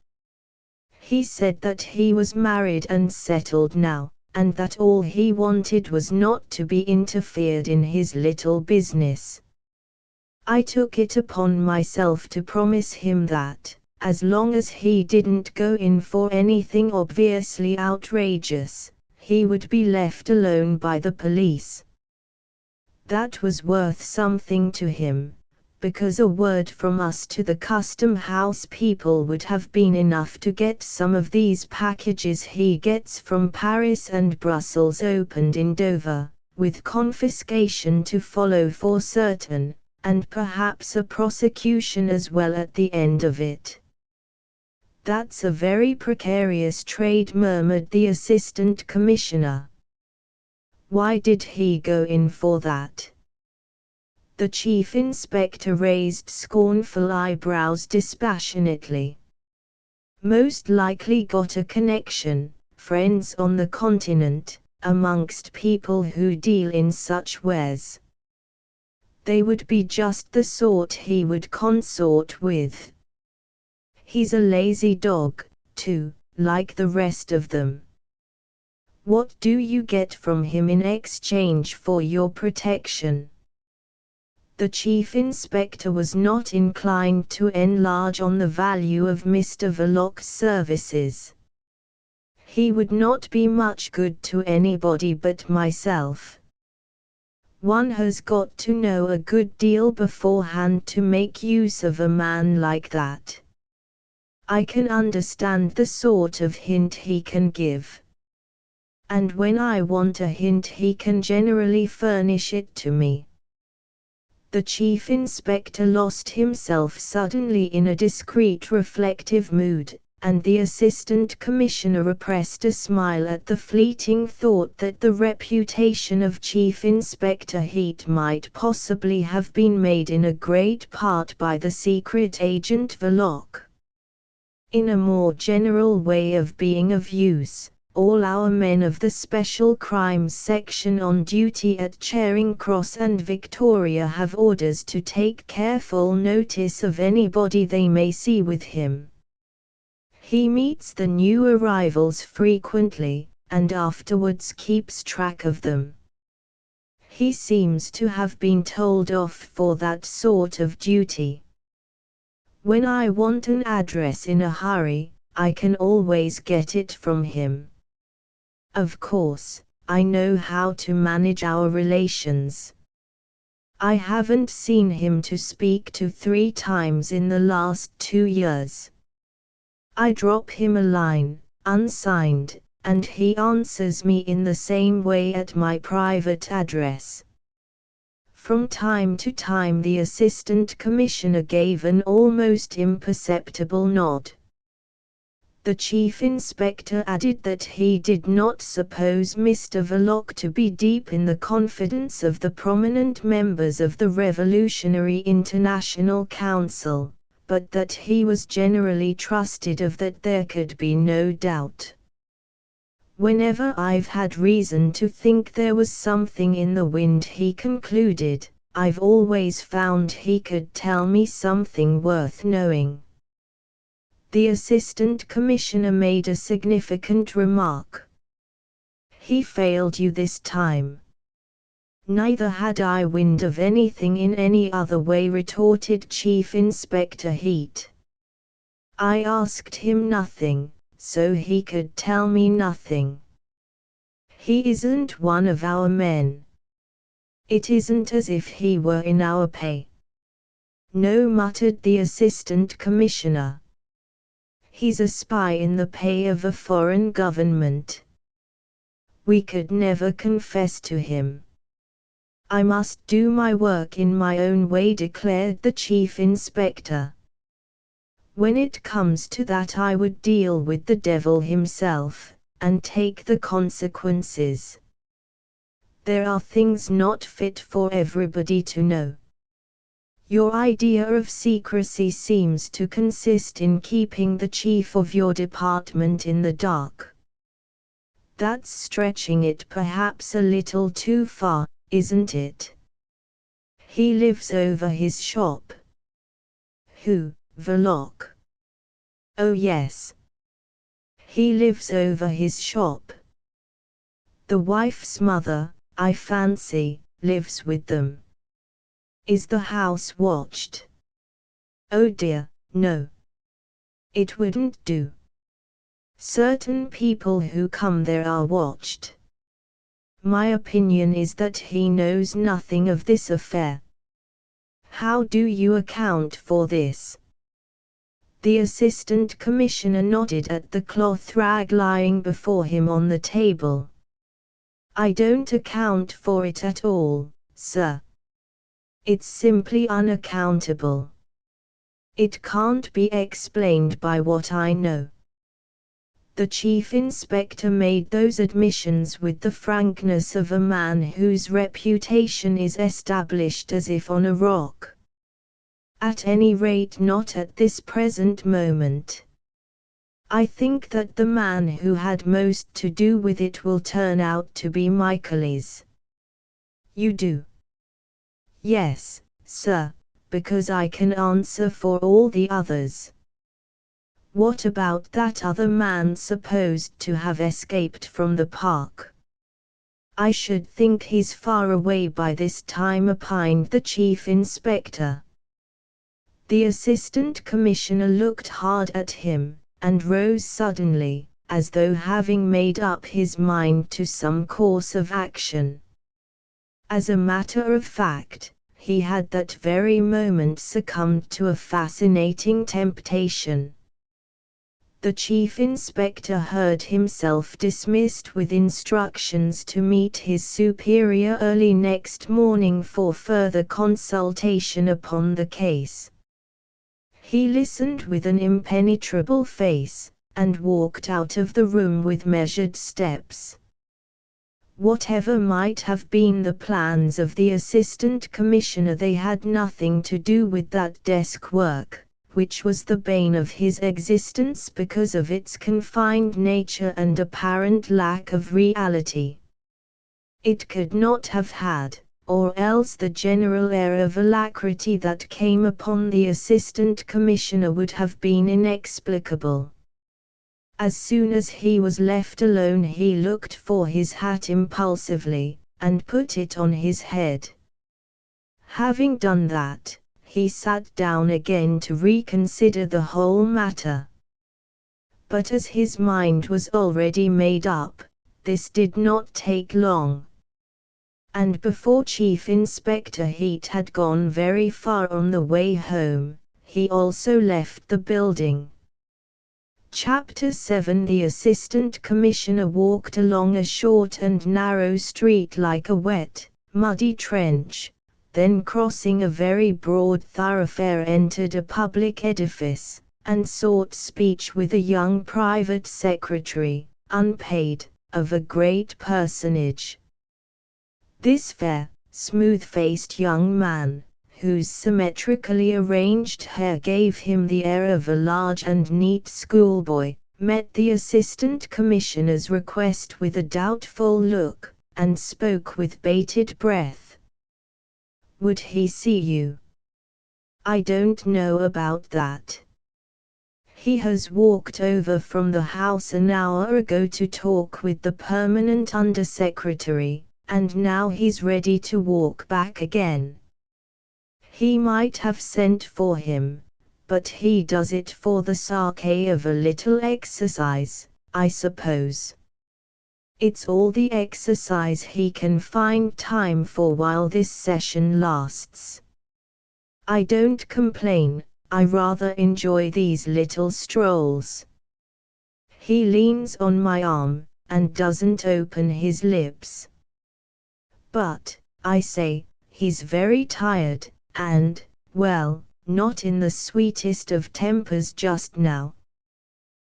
He said that he was married and settled now, and that all he wanted was not to be interfered in his little business. I took it upon myself to promise him that, as long as he didn't go in for anything obviously outrageous, he would be left alone by the police. That was worth something to him, because a word from us to the custom house people would have been enough to get some of these packages he gets from Paris and Brussels opened in Dover, with confiscation to follow for certain, and perhaps a prosecution as well at the end of it." "That's a very precarious trade," murmured the Assistant Commissioner. "Why did he go in for that?" The Chief Inspector raised scornful eyebrows dispassionately. "Most likely got a connection, friends on the continent, amongst people who deal in such wares. They would be just the sort he would consort with. He's a lazy dog, too, like the rest of them. What do you get from him in exchange for your protection?" The Chief Inspector was not inclined to enlarge on the value of Mr. Verloc's services. "He would not be much good to anybody but myself. One has got to know a good deal beforehand to make use of a man like that. I can understand the sort of hint he can give. And when I want a hint he can generally furnish it to me." The Chief Inspector lost himself suddenly in a discreet reflective mood, and the Assistant Commissioner repressed a smile at the fleeting thought that the reputation of Chief Inspector Heat might possibly have been made in a great part by the secret agent Verloc. In a more general way of being of use, all our men of the Special Crimes Section on duty at Charing Cross and Victoria have orders to take careful notice of anybody they may see with him. He meets the new arrivals frequently, and afterwards keeps track of them. He seems to have been told off for that sort of duty. When I want an address in a hurry, I can always get it from him. Of course, I know how to manage our relations. I haven't seen him to speak to 3 times in the last 2 years. I drop him a line, unsigned, and he answers me in the same way at my private address." From time to time the Assistant Commissioner gave an almost imperceptible nod. The Chief Inspector added that he did not suppose Mr. Verloc to be deep in the confidence of the prominent members of the Revolutionary International Council, but that he was generally trusted of that there could be no doubt. "Whenever I've had reason to think there was something in the wind," he concluded, "I've always found he could tell me something worth knowing." The Assistant Commissioner made a significant remark. "He failed you this time." "Neither had I wind of anything in any other way," retorted Chief Inspector Heat. "I asked him nothing, so he could tell me nothing. He isn't one of our men. It isn't as if he were in our pay." "No," muttered the Assistant Commissioner. "He's a spy in the pay of a foreign government. We could never confess to him." "I must do my work in my own way," declared the Chief Inspector. "When it comes to that, I would deal with the devil himself, and take the consequences. There are things not fit for everybody to know. Your idea of secrecy seems to consist in keeping the chief of your department in the dark. That's stretching it perhaps a little too far, isn't it? He lives over his shop." "Who, Verloc?" "Oh yes. He lives over his shop. The wife's mother, I fancy, lives with them." "Is the house watched?" "Oh dear, no. It wouldn't do. Certain people who come there are watched. My opinion is that he knows nothing of this affair." "How do you account for this?" The Assistant Commissioner nodded at the cloth rag lying before him on the table. "I don't account for it at all, sir. It's simply unaccountable. It can't be explained by what I know." The Chief Inspector made those admissions with the frankness of a man whose reputation is established as if on a rock. "At any rate not at this present moment. I think that the man who had most to do with it will turn out to be Michaelis." "You do?" "Yes, sir, because I can answer for all the others." "What about that other man supposed to have escaped from the park?" "I should think he's far away by this time," opined the Chief Inspector. The Assistant Commissioner looked hard at him, and rose suddenly, as though having made up his mind to some course of action. As a matter of fact, he had that very moment succumbed to a fascinating temptation. The Chief Inspector heard himself dismissed with instructions to meet his superior early next morning for further consultation upon the case. He listened with an impenetrable face, and walked out of the room with measured steps. Whatever might have been the plans of the Assistant Commissioner, they had nothing to do with that desk work, which was the bane of his existence because of its confined nature and apparent lack of reality. It could not have had, or else the general air of alacrity that came upon the Assistant Commissioner would have been inexplicable. As soon as he was left alone he looked for his hat impulsively, and put it on his head. Having done that, he sat down again to reconsider the whole matter. But as his mind was already made up, this did not take long. And before Chief Inspector Heat had gone very far on the way home, he also left the building. Chapter 7. The Assistant Commissioner walked along a short and narrow street like a wet, muddy trench, then crossing a very broad thoroughfare entered a public edifice, and sought speech with a young private secretary, unpaid, of a great personage. This fair, smooth-faced young man, whose symmetrically arranged hair gave him the air of a large and neat schoolboy, met the Assistant Commissioner's request with a doubtful look, and spoke with bated breath. "Would he see you?" "I don't know about that. He has walked over from the house an hour ago to talk with the permanent undersecretary, and now he's ready to walk back again. He might have sent for him, but he does it for the sake of a little exercise, I suppose. It's all the exercise he can find time for while this session lasts. I don't complain, I rather enjoy these little strolls." He leans on my arm, and doesn't open his lips. "But, I say, he's very tired, and, well, not in the sweetest of tempers just now.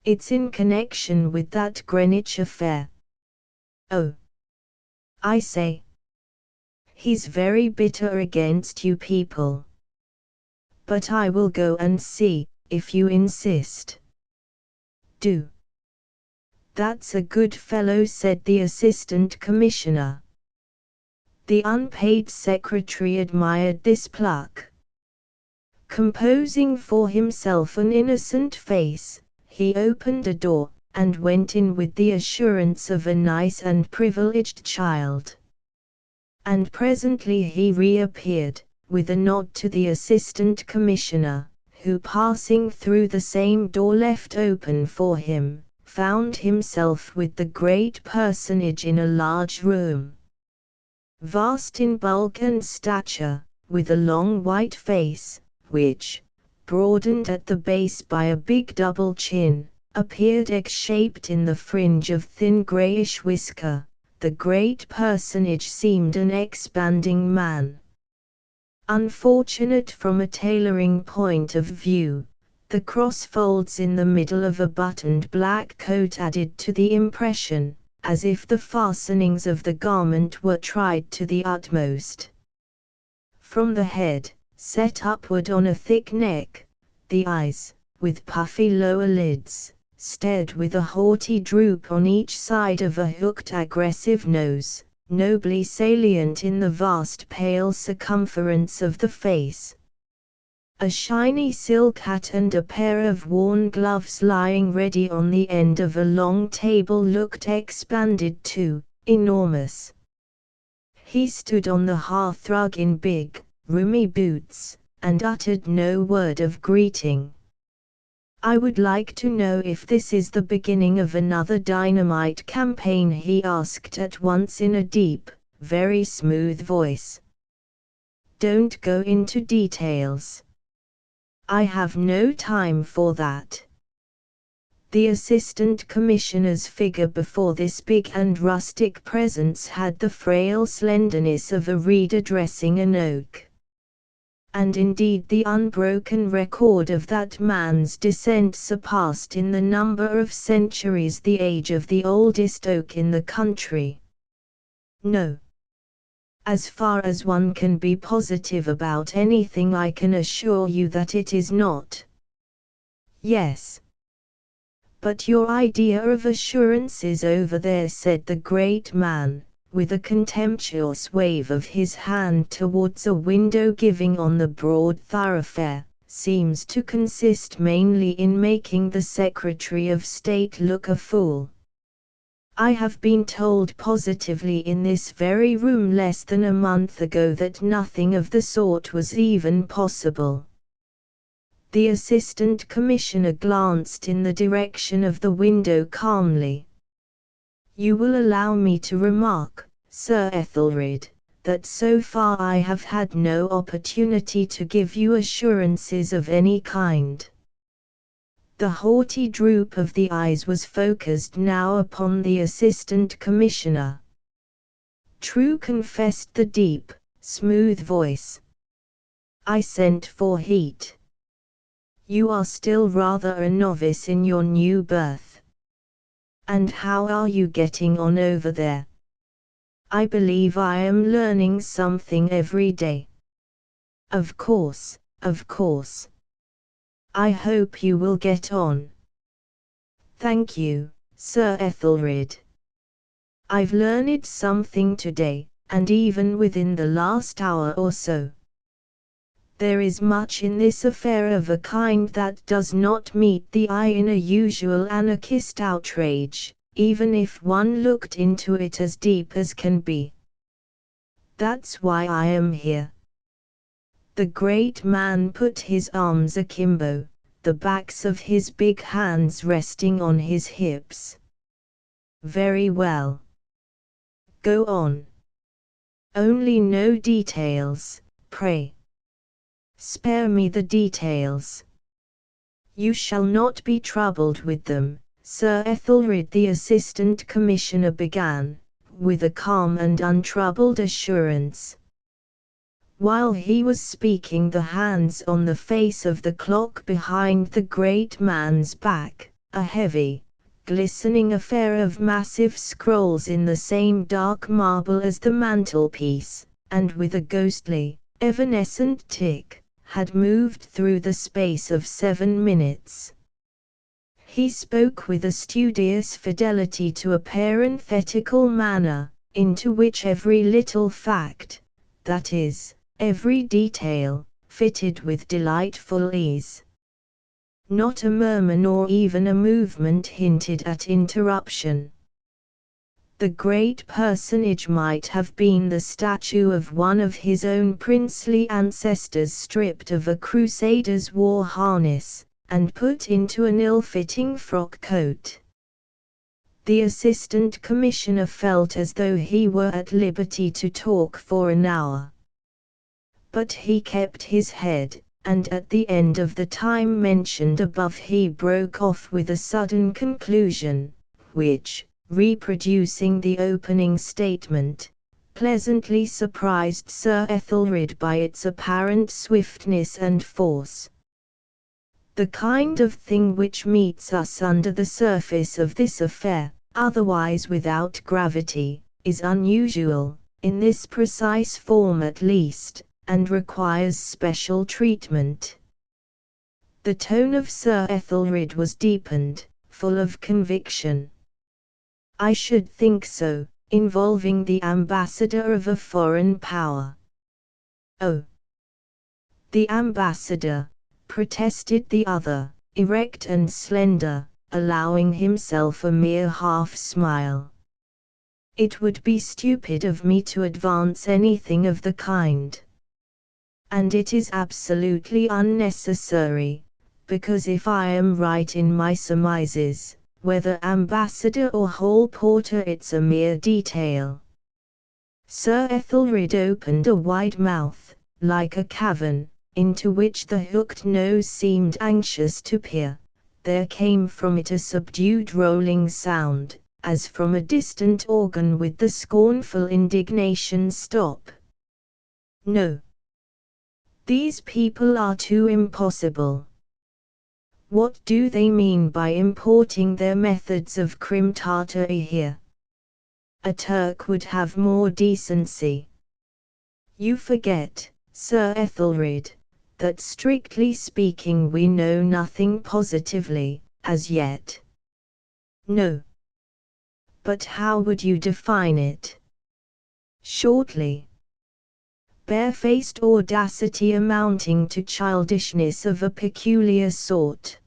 It's in connection with that Greenwich affair." "Oh. I say. He's very bitter against you people. But I will go and see, if you insist." "Do." "That's a good fellow," said the Assistant Commissioner. The unpaid secretary admired this pluck. Composing for himself an innocent face, he opened a door, and went in with the assurance of a nice and privileged child. And presently he reappeared, with a nod to the Assistant Commissioner, who passing through the same door left open for him, found himself with the great personage in a large room. Vast in bulk and stature, with a long white face, which, broadened at the base by a big double chin, appeared egg-shaped in the fringe of thin greyish whisker, the great personage seemed an expanding man. Unfortunate from a tailoring point of view, the cross-folds in the middle of a buttoned black coat added to the impression, as if the fastenings of the garment were tried to the utmost. From the head, set upward on a thick neck, the eyes, with puffy lower lids, stared with a haughty droop on each side of a hooked aggressive nose, nobly salient in the vast pale circumference of the face. A shiny silk hat and a pair of worn gloves lying ready on the end of a long table looked expanded too, enormous. He stood on the hearthrug in big, roomy boots, and uttered no word of greeting. "I would like to know if this is the beginning of another dynamite campaign," he asked at once in a deep, very smooth voice. "Don't go into details. I have no time for that." The Assistant Commissioner's figure before this big and rustic presence had the frail slenderness of a reed addressing an oak. And indeed the unbroken record of that man's descent surpassed in the number of centuries the age of the oldest oak in the country. No. As far as one can be positive about anything, I can assure you that it is not. Yes. But your idea of assurance is over there, said the great man, with a contemptuous wave of his hand towards a window giving on the broad thoroughfare, seems to consist mainly in making the Secretary of State look a fool. I have been told positively in this very room less than a month ago that nothing of the sort was even possible. The Assistant Commissioner glanced in the direction of the window calmly. "You will allow me to remark, Sir Ethelred, that so far I have had no opportunity to give you assurances of any kind. The haughty droop of the eyes was focused now upon the Assistant Commissioner. True, confessed the deep, smooth voice. I sent for heat. You are still rather a novice in your new berth. And how are you getting on over there? I believe I am learning something every day. Of course, of course. I hope you will get on. Thank you, Sir Ethelred. I've learned something today, and even within the last hour or so. There is much in this affair of a kind that does not meet the eye in a usual anarchist outrage, even if one looked into it as deep as can be. That's why I am here. The great man put his arms akimbo, the backs of his big hands resting on his hips. Very well. Go on. Only no details, pray. Spare me the details. You shall not be troubled with them, Sir Ethelred, the Assistant Commissioner began, with a calm and untroubled assurance. While he was speaking, the hands on the face of the clock behind the great man's back, a heavy, glistening affair of massive scrolls in the same dark marble as the mantelpiece, and with a ghostly, evanescent tick, had moved through the space of 7 minutes. He spoke with a studious fidelity to a parenthetical manner, into which every little fact, that is, every detail, fitted with delightful ease. Not a murmur nor even a movement hinted at interruption. The great personage might have been the statue of one of his own princely ancestors stripped of a crusader's war harness, and put into an ill-fitting frock coat. The Assistant Commissioner felt as though he were at liberty to talk for an hour. But he kept his head, and at the end of the time mentioned above he broke off with a sudden conclusion, which, reproducing the opening statement, pleasantly surprised Sir Ethelred by its apparent swiftness and force. The kind of thing which meets us under the surface of this affair, otherwise without gravity, is unusual, in this precise form at least, and requires special treatment. The tone of Sir Ethelred was deepened, full of conviction. I should think so, involving the ambassador of a foreign power. Oh! The ambassador, protested the other, erect and slender, allowing himself a mere half-smile. It would be stupid of me to advance anything of the kind. And it is absolutely unnecessary, because if I am right in my surmises, whether ambassador or hall porter, it's a mere detail. Sir Ethelred opened a wide mouth, like a cavern, into which the hooked nose seemed anxious to peer. There came from it a subdued rolling sound, as from a distant organ, with the scornful indignation stop. No. These people are too impossible. What do they mean by importing their methods of crim-tartary here? A Turk would have more decency. You forget, Sir Ethelred, that strictly speaking we know nothing positively, as yet. No. But how would you define it? Shortly. Barefaced audacity amounting to childishness of a peculiar sort.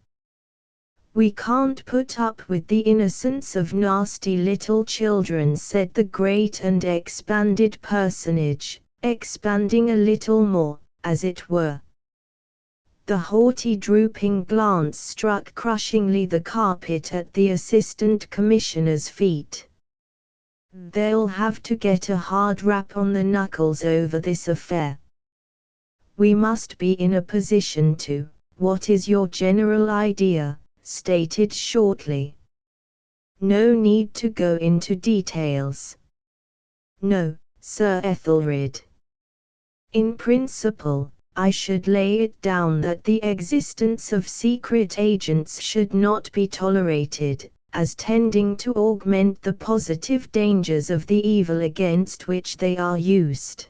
We can't put up with the innocence of nasty little children, said the great and expanded personage, expanding a little more, as it were. The haughty drooping glance struck crushingly the carpet at the Assistant Commissioner's feet. They'll have to get a hard rap on the knuckles over this affair. We must be in a position to, what is your general idea, stated shortly. No need to go into details. No, Sir Ethelred. In principle, I should lay it down that the existence of secret agents should not be tolerated, as tending to augment the positive dangers of the evil against which they are used.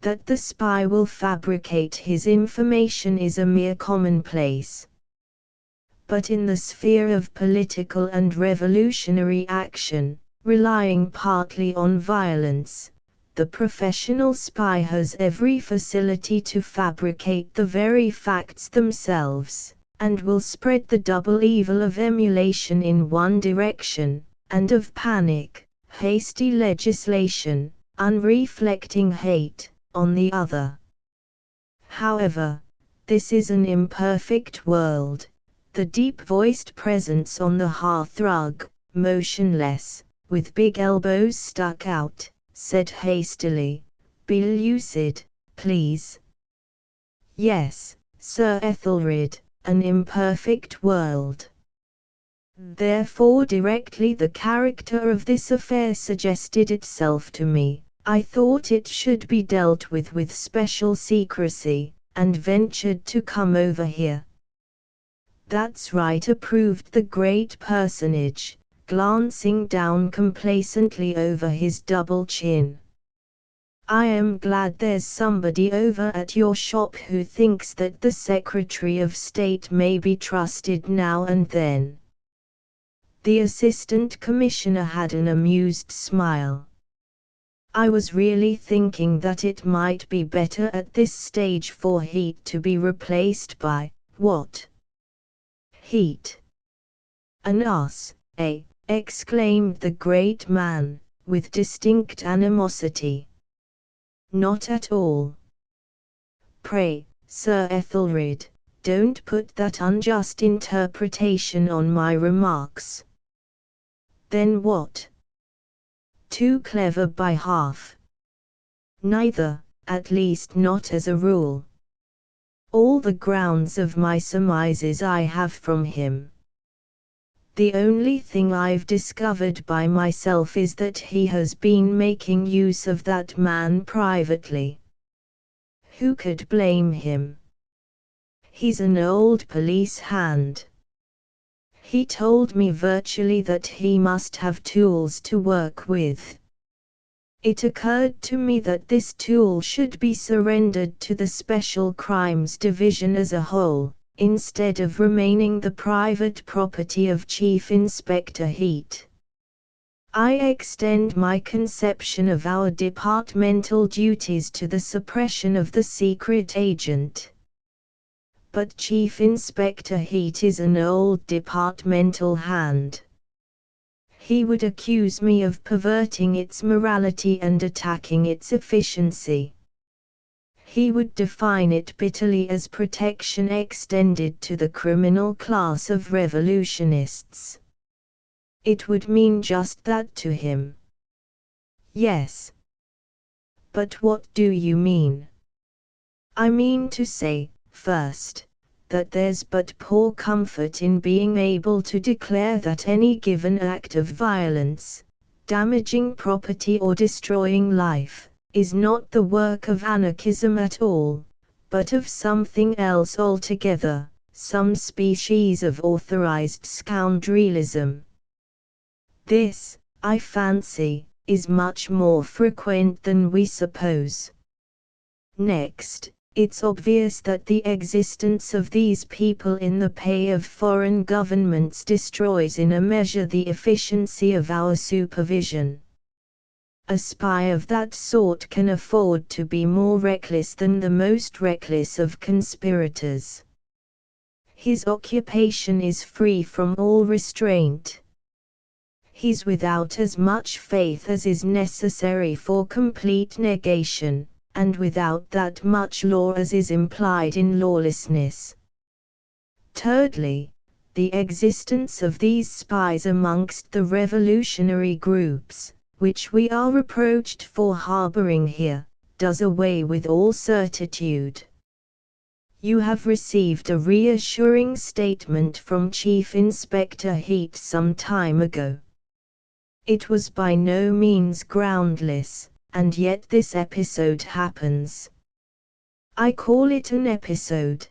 That the spy will fabricate his information is a mere commonplace. But in the sphere of political and revolutionary action, relying partly on violence, the professional spy has every facility to fabricate the very facts themselves, and will spread the double evil of emulation in one direction, and of panic, hasty legislation, unreflecting hate, on the other. However, this is an imperfect world. The deep-voiced presence on the hearthrug, motionless, with big elbows stuck out, said hastily, "Be lucid, please." "Yes, Sir Ethelred, an imperfect world." Therefore directly the character of this affair suggested itself to me, I thought it should be dealt with special secrecy, and ventured to come over here. "That's right," approved the great personage, glancing down complacently over his double chin. "I am glad there's somebody over at your shop who thinks that the Secretary of State may be trusted now and then." The Assistant Commissioner had an amused smile. "I was really thinking that it might be better at this stage for heat to be replaced by, what? Heat? An ass, eh?" exclaimed the great man, with distinct animosity. "Not at all. Pray, Sir Ethelred, don't put that unjust interpretation on my remarks." "Then what? Too clever by half?" "Neither, at least not as a rule. All the grounds of my surmises I have from him. The only thing I've discovered by myself is that he has been making use of that man privately. Who could blame him? He's an old police hand. He told me virtually that he must have tools to work with. It occurred to me that this tool should be surrendered to the Special Crimes Division as a whole, instead of remaining the private property of Chief Inspector Heat. I extend my conception of our departmental duties to the suppression of the secret agent. But Chief Inspector Heat is an old departmental hand. He would accuse me of perverting its morality and attacking its efficiency. He would define it bitterly as protection extended to the criminal class of revolutionists. It would mean just that to him. Yes. But what do you mean? I mean to say, first, that there's but poor comfort in being able to declare that any given act of violence, damaging property or destroying life, is not the work of anarchism at all, but of something else altogether, some species of authorized scoundrelism. This, I fancy, is much more frequent than we suppose. Next, it's obvious that the existence of these people in the pay of foreign governments destroys in a measure the efficiency of our supervision. A spy of that sort can afford to be more reckless than the most reckless of conspirators. His occupation is free from all restraint. He's without as much faith as is necessary for complete negation, and without that much law as is implied in lawlessness. Thirdly, the existence of these spies amongst the revolutionary groups, which we are reproached for harboring here, does away with all certitude. You have received a reassuring statement from Chief Inspector Heat some time ago. It was by no means groundless, and yet this episode happens. I call it an episode,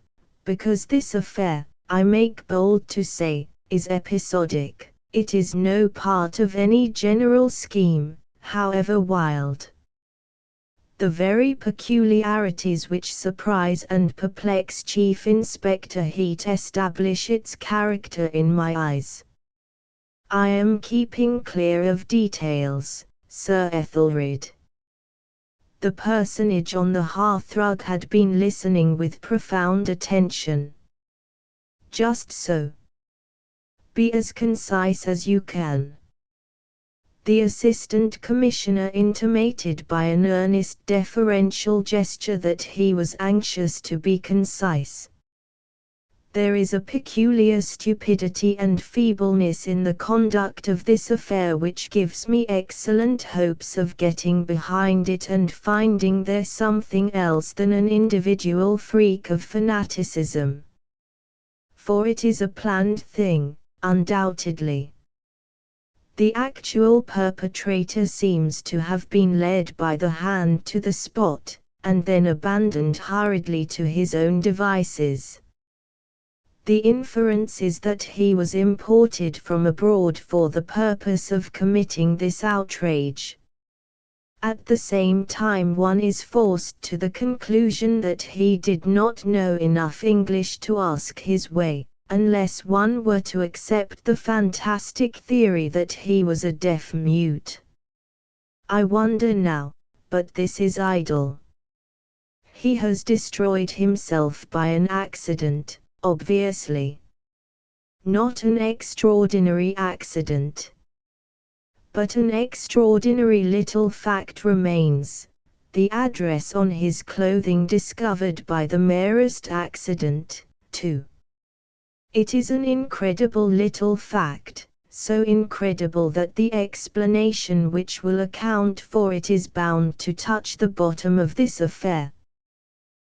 because this affair, I make bold to say, is episodic. It is no part of any general scheme, however wild. The very peculiarities which surprise and perplex Chief Inspector Heat establish its character in my eyes. I am keeping clear of details, Sir Ethelred. The personage on the hearthrug had been listening with profound attention. Just so. Be as concise as you can. The Assistant Commissioner intimated by an earnest deferential gesture that he was anxious to be concise. There is a peculiar stupidity and feebleness in the conduct of this affair which gives me excellent hopes of getting behind it and finding there something else than an individual freak of fanaticism. For it is a planned thing, undoubtedly. The actual perpetrator seems to have been led by the hand to the spot, and then abandoned hurriedly to his own devices. The inference is that he was imported from abroad for the purpose of committing this outrage. At the same time, one is forced to the conclusion that he did not know enough English to ask his way, unless one were to accept the fantastic theory that he was a deaf mute. I wonder now, but this is idle. He has destroyed himself by an accident, obviously. Not an extraordinary accident. But an extraordinary little fact remains: the address on his clothing discovered by the merest accident, too. It is an incredible little fact, so incredible that the explanation which will account for it is bound to touch the bottom of this affair.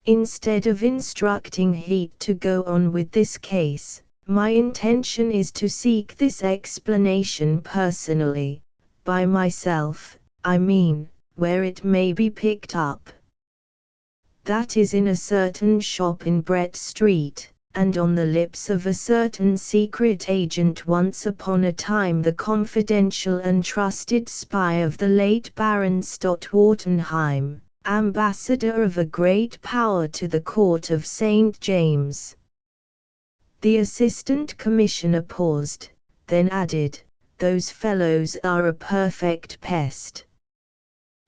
Instead of instructing Heat to go on with this case, my intention is to seek this explanation personally, by myself, I mean, where it may be picked up. That is in a certain shop in Brett Street, and on the lips of a certain secret agent once upon a time the confidential and trusted spy of the late Baron Stott Wartenheim, ambassador of a great power to the court of St. James. The Assistant Commissioner paused, then added, "Those fellows are a perfect pest."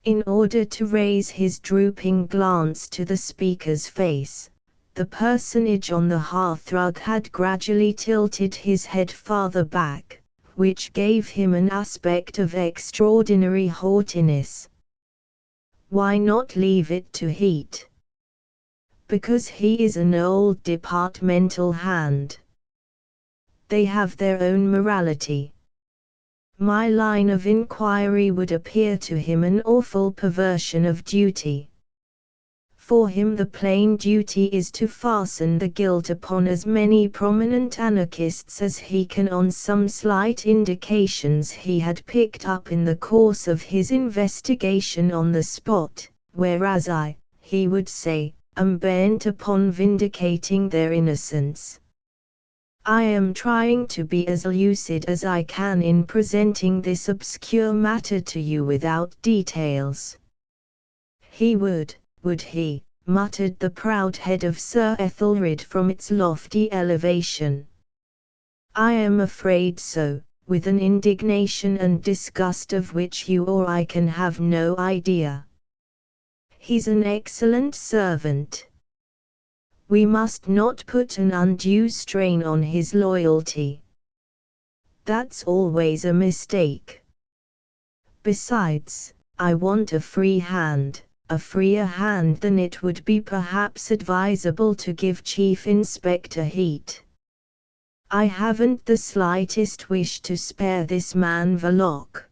In order to raise his drooping glance to the speaker's face, the personage on the hearthrug had gradually tilted his head farther back, which gave him an aspect of extraordinary haughtiness. Why not leave it to Heat? Because he is an old departmental hand. They have their own morality. My line of inquiry would appear to him an awful perversion of duty. For him the plain duty is to fasten the guilt upon as many prominent anarchists as he can on some slight indications he had picked up in the course of his investigation on the spot, whereas I, he would say, am bent upon vindicating their innocence. I am trying to be as lucid as I can in presenting this obscure matter to you without details. He would he, muttered the proud head of Sir Ethelred from its lofty elevation. I am afraid so, with an indignation and disgust of which you or I can have no idea. He's an excellent servant. We must not put an undue strain on his loyalty. That's always a mistake. Besides, I want a free hand. A freer hand than it would be perhaps advisable to give Chief Inspector Heat. I haven't the slightest wish to spare this man Verloc.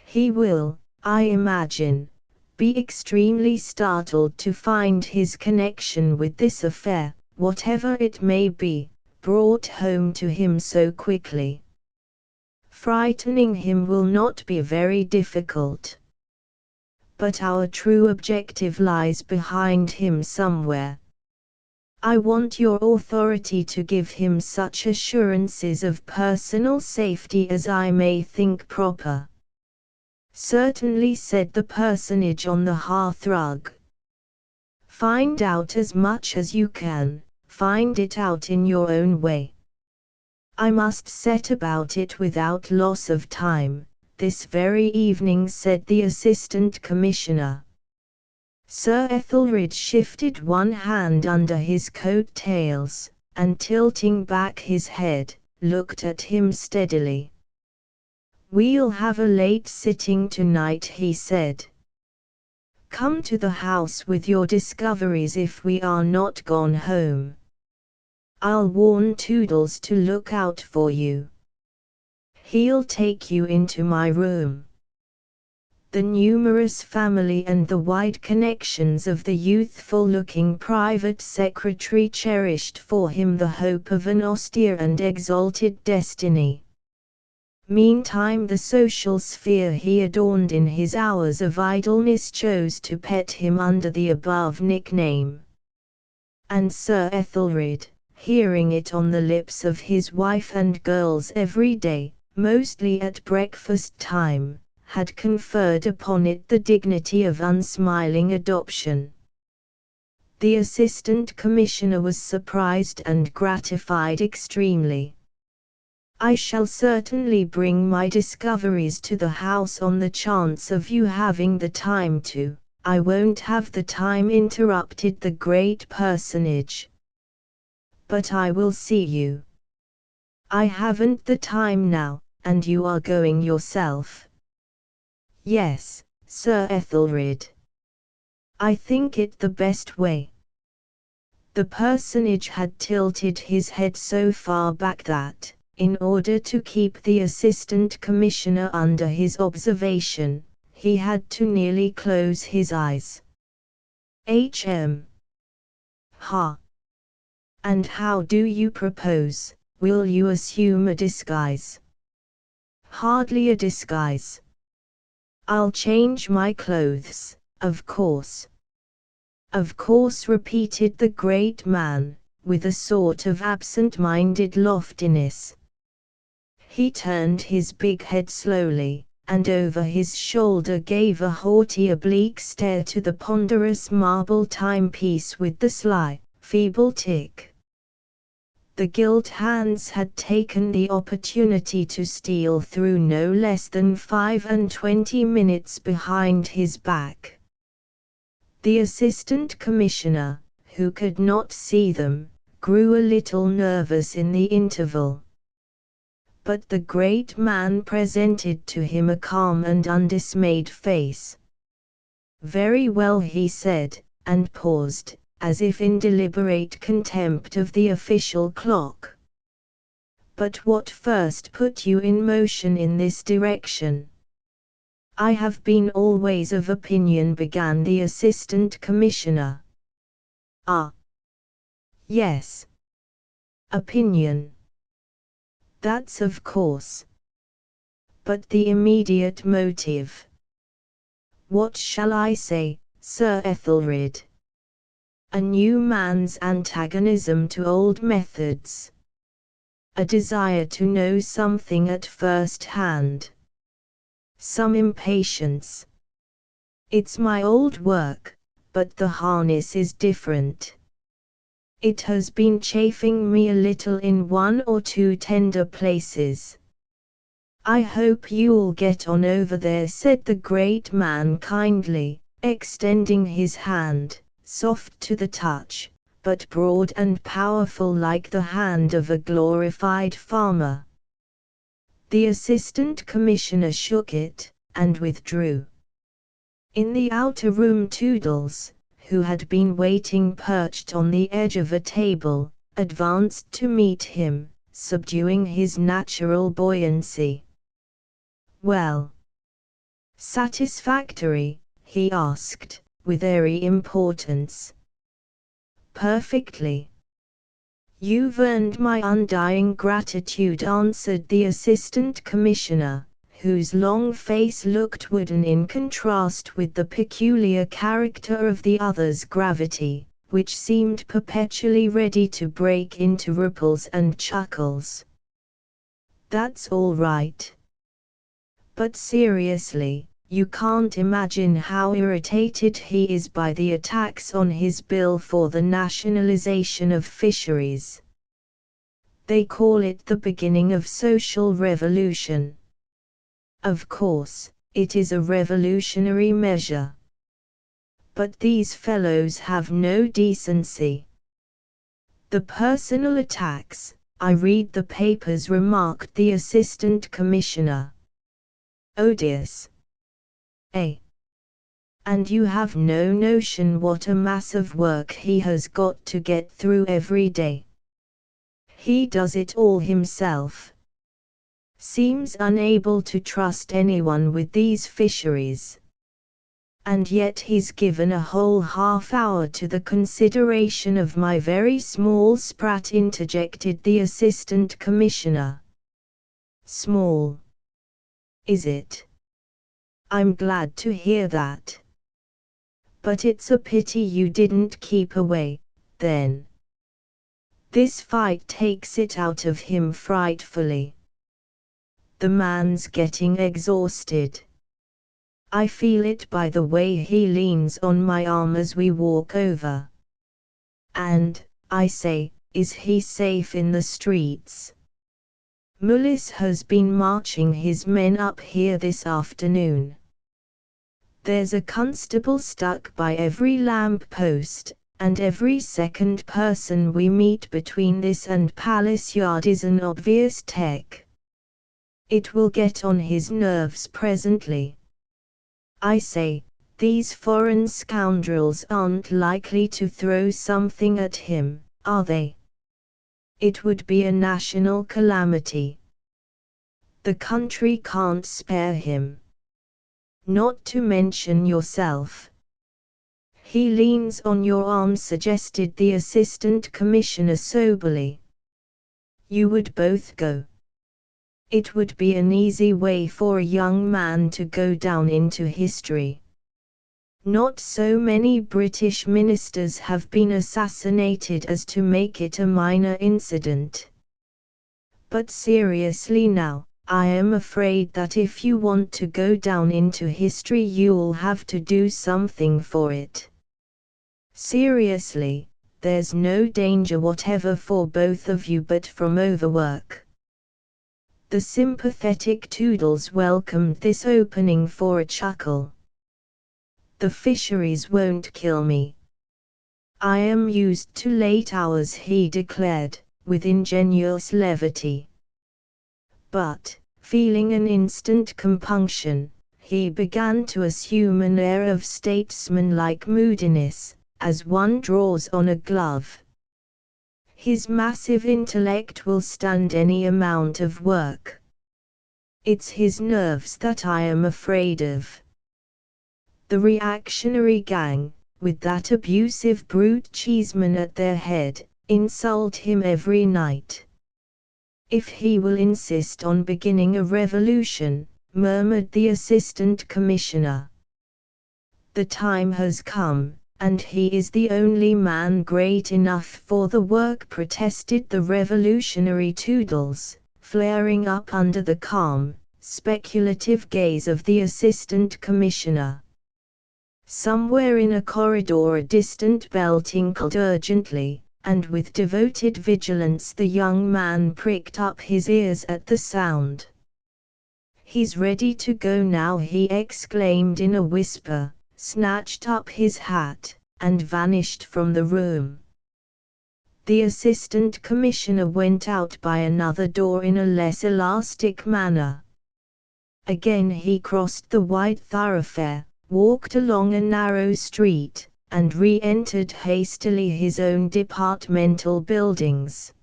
He will, I imagine, be extremely startled to find his connection with this affair, whatever it may be, brought home to him so quickly. Frightening him will not be very difficult. But our true objective lies behind him somewhere. I want your authority to give him such assurances of personal safety as I may think proper. Certainly, said the personage on the hearthrug. Find out as much as you can, find it out in your own way. I must set about it without loss of time, this very evening, said the Assistant Commissioner. Sir Ethelred shifted one hand under his coat tails, and tilting back his head, looked at him steadily. We'll have a late sitting tonight, he said. Come to the house with your discoveries if we are not gone home. I'll warn Toodles to look out for you. He'll take you into my room. The numerous family and the wide connections of the youthful-looking private secretary cherished for him the hope of an austere and exalted destiny. Meantime, the social sphere he adorned in his hours of idleness chose to pet him under the above nickname. And Sir Ethelred, hearing it on the lips of his wife and girls every day, mostly at breakfast time, had conferred upon it the dignity of unsmiling adoption. The Assistant Commissioner was surprised and gratified extremely. I shall certainly bring my discoveries to the house on the chance of you having the time to. I won't have the time, interrupted the great personage. But I will see you. I haven't the time now, and you are going yourself. Yes, Sir Ethelred. I think it the best way. The personage had tilted his head so far back that, in order to keep the Assistant Commissioner under his observation, he had to nearly close his eyes. Ha! And how do you propose? Will you assume a disguise? Hardly a disguise. I'll change my clothes, of course. Of course, repeated the great man, with a sort of absent-minded loftiness. He turned his big head slowly, and over his shoulder gave a haughty oblique stare to the ponderous marble timepiece with the sly, feeble tick. The gilt hands had taken the opportunity to steal through no less than 25 minutes behind his back. The Assistant Commissioner, who could not see them, grew a little nervous in the interval. But the great man presented to him a calm and undismayed face. Very well, he said, and paused, as if in deliberate contempt of the official clock. But what first put you in motion in this direction? I have been always of opinion, began the Assistant Commissioner. Ah. Yes. Opinion. That's of course. But the immediate motive? What shall I say, Sir Ethelred? A new man's antagonism to old methods. A desire to know something at first hand. Some impatience. It's my old work, but the harness is different. It has been chafing me a little in one or two tender places. I hope you'll get on over there, said the great man kindly, extending his hand, soft to the touch, but broad and powerful like the hand of a glorified farmer. The Assistant Commissioner shook it, and withdrew. In the outer room, Toodles, who had been waiting perched on the edge of a table, advanced to meet him, subduing his natural buoyancy. Well. Satisfactory, he asked, with airy importance. Perfectly. You've earned my undying gratitude, answered the Assistant Commissioner, whose long face looked wooden in contrast with the peculiar character of the other's gravity, which seemed perpetually ready to break into ripples and chuckles. That's all right. But seriously, you can't imagine how irritated he is by the attacks on his bill for the nationalization of fisheries. They call it the beginning of social revolution. Of course, it is a revolutionary measure. But these fellows have no decency. The personal attacks, I read the papers, remarked the Assistant Commissioner. Odious. And you have no notion what a mass of work he has got to get through every day. He does it all himself. Seems unable to trust anyone with these fisheries. And yet he's given a whole half hour to the consideration of my very small sprat, interjected the Assistant Commissioner. Small. Is it? I'm glad to hear that. But it's a pity you didn't keep away, then. This fight takes it out of him frightfully. The man's getting exhausted. I feel it by the way he leans on my arm as we walk over. And, I say, is he safe in the streets? Mullis has been marching his men up here this afternoon. There's a constable stuck by every lamp post, and every second person we meet between this and Palace Yard is an obvious tech. It will get on his nerves presently. I say, these foreign scoundrels aren't likely to throw something at him, are they? It would be a national calamity. The country can't spare him. Not to mention yourself. He leans on your arm, suggested the Assistant Commissioner soberly. You would both go. It would be an easy way for a young man to go down into history. Not so many British ministers have been assassinated as to make it a minor incident. But seriously now, I am afraid that if you want to go down into history you'll have to do something for it. Seriously, there's no danger whatever for both of you but from overwork. The sympathetic Toodles welcomed this opening for a chuckle. The fisheries won't kill me. I am used to late hours, he declared, with ingenuous levity. But, feeling an instant compunction, he began to assume an air of statesmanlike moodiness, as one draws on a glove. His massive intellect will stand any amount of work. It's his nerves that I am afraid of. The reactionary gang, with that abusive brute Cheeseman at their head, insult him every night. If he will insist on beginning a revolution, murmured the Assistant Commissioner. The time has come, and he is the only man great enough for the work, protested the revolutionary Toodles, flaring up under the calm, speculative gaze of the Assistant Commissioner. Somewhere in a corridor a distant bell tinkled urgently, and with devoted vigilance the young man pricked up his ears at the sound. He's ready to go now, he exclaimed in a whisper, snatched up his hat, and vanished from the room. The Assistant Commissioner went out by another door in a less elastic manner. Again he crossed the wide thoroughfare, walked along a narrow street, and re-entered hastily his own departmental buildings.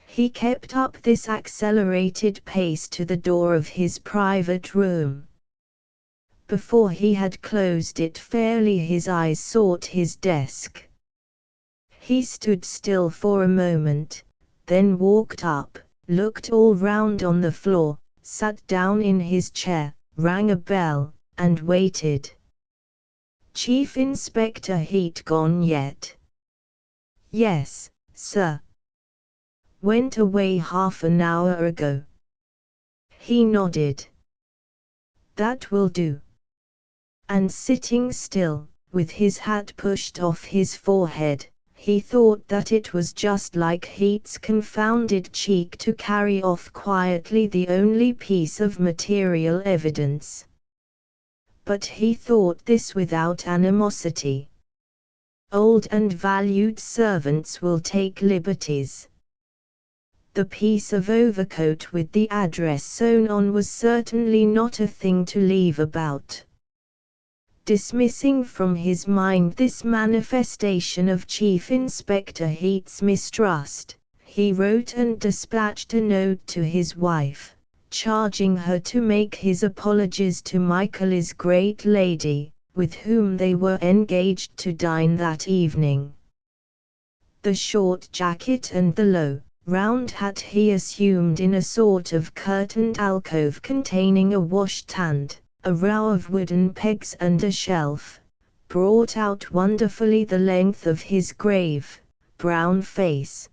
He kept up this accelerated pace to the door of his private room. Before he had closed it fairly, his eyes sought his desk. He stood still for a moment, then walked up, looked all round on the floor, sat down in his chair, rang a bell, and waited. "Chief Inspector Heat gone yet?" "Yes, sir. Went away half an hour ago." He nodded. "That will do." And sitting still, with his hat pushed off his forehead, he thought that it was just like Heat's confounded cheek to carry off quietly the only piece of material evidence. But he thought this without animosity. Old and valued servants will take liberties. The piece of overcoat with the address sewn on was certainly not a thing to leave about. Dismissing from his mind this manifestation of Chief Inspector Heat's mistrust, he wrote and dispatched a note to his wife, charging her to make his apologies to Michael's great lady, with whom they were engaged to dine that evening. The short jacket and the low, round hat he assumed in a sort of curtained alcove containing a washstand, a row of wooden pegs and a shelf, brought out wonderfully the length of his grave, brown face.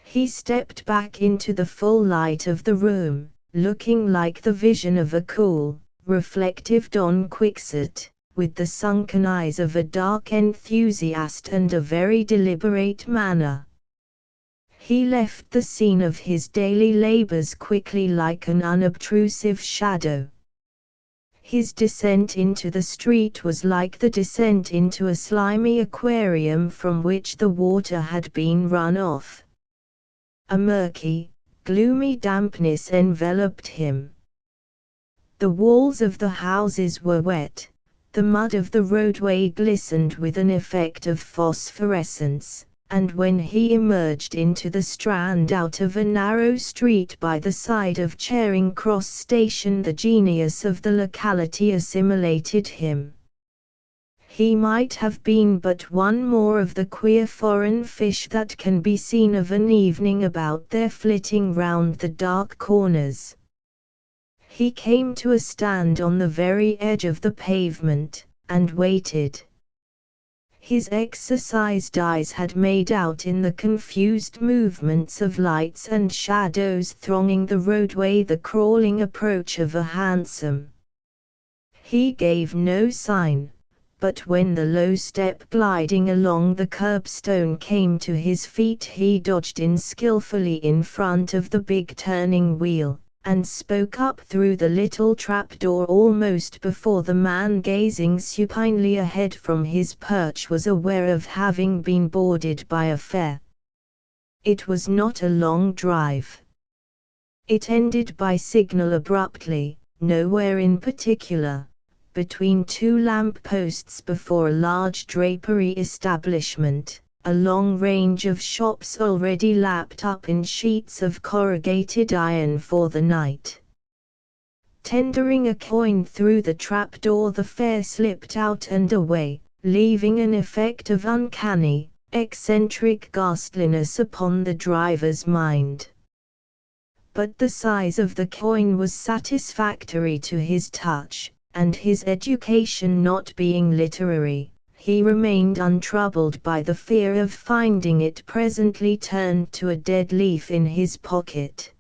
He stepped back into the full light of the room, looking like the vision of a cool, reflective Don Quixote, with the sunken eyes of a dark enthusiast and a very deliberate manner. He left the scene of his daily labors quickly like an unobtrusive shadow. His descent into the street was like the descent into a slimy aquarium from which the water had been run off. A murky, gloomy dampness enveloped him. The walls of the houses were wet, the mud of the roadway glistened with an effect of phosphorescence, and when he emerged into the Strand out of a narrow street by the side of Charing Cross Station, the genius of the locality assimilated him. He might have been but one more of the queer foreign fish that can be seen of an evening about there flitting round the dark corners. He came to a stand on the very edge of the pavement, and waited. His exercised eyes had made out in the confused movements of lights and shadows thronging the roadway the crawling approach of a hansom. He gave no sign, but when the low step gliding along the curbstone came to his feet, he dodged in skillfully in front of the big turning wheel, and spoke up through the little trapdoor almost before the man gazing supinely ahead from his perch was aware of having been boarded by a fare. It was not a long drive. It ended by signal abruptly, nowhere in particular, between two lamp-posts before a large drapery establishment, a long range of shops already lapped up in sheets of corrugated iron for the night. Tendering a coin through the trapdoor, the fare slipped out and away, leaving an effect of uncanny, eccentric ghastliness upon the driver's mind. But the size of the coin was satisfactory to his touch, and his education not being literary, he remained untroubled by the fear of finding it presently turned to a dead leaf in his pocket.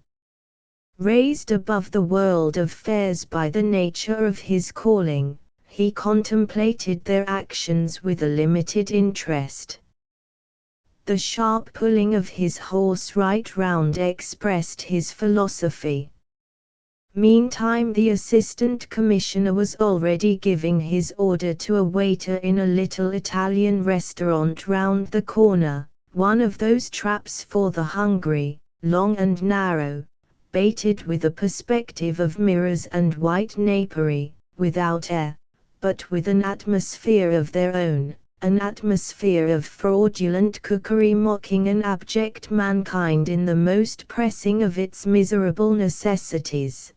Raised above the world of fares by the nature of his calling, he contemplated their actions with a limited interest. The sharp pulling of his horse right round expressed his philosophy. Meantime the assistant commissioner was already giving his order to a waiter in a little Italian restaurant round the corner, one of those traps for the hungry, long and narrow, baited with a perspective of mirrors and white napery, without air, but with an atmosphere of their own, an atmosphere of fraudulent cookery mocking an abject mankind in the most pressing of its miserable necessities.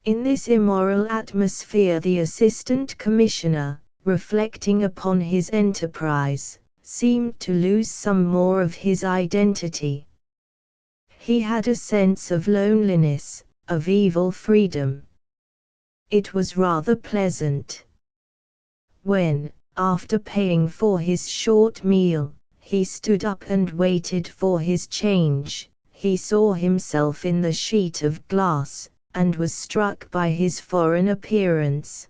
In this immoral atmosphere, the assistant commissioner, reflecting upon his enterprise, seemed to lose some more of his identity. He had a sense of loneliness, of evil freedom. It was rather pleasant. When, after paying for his short meal, he stood up and waited for his change, he saw himself in the sheet of glass, and was struck by his foreign appearance.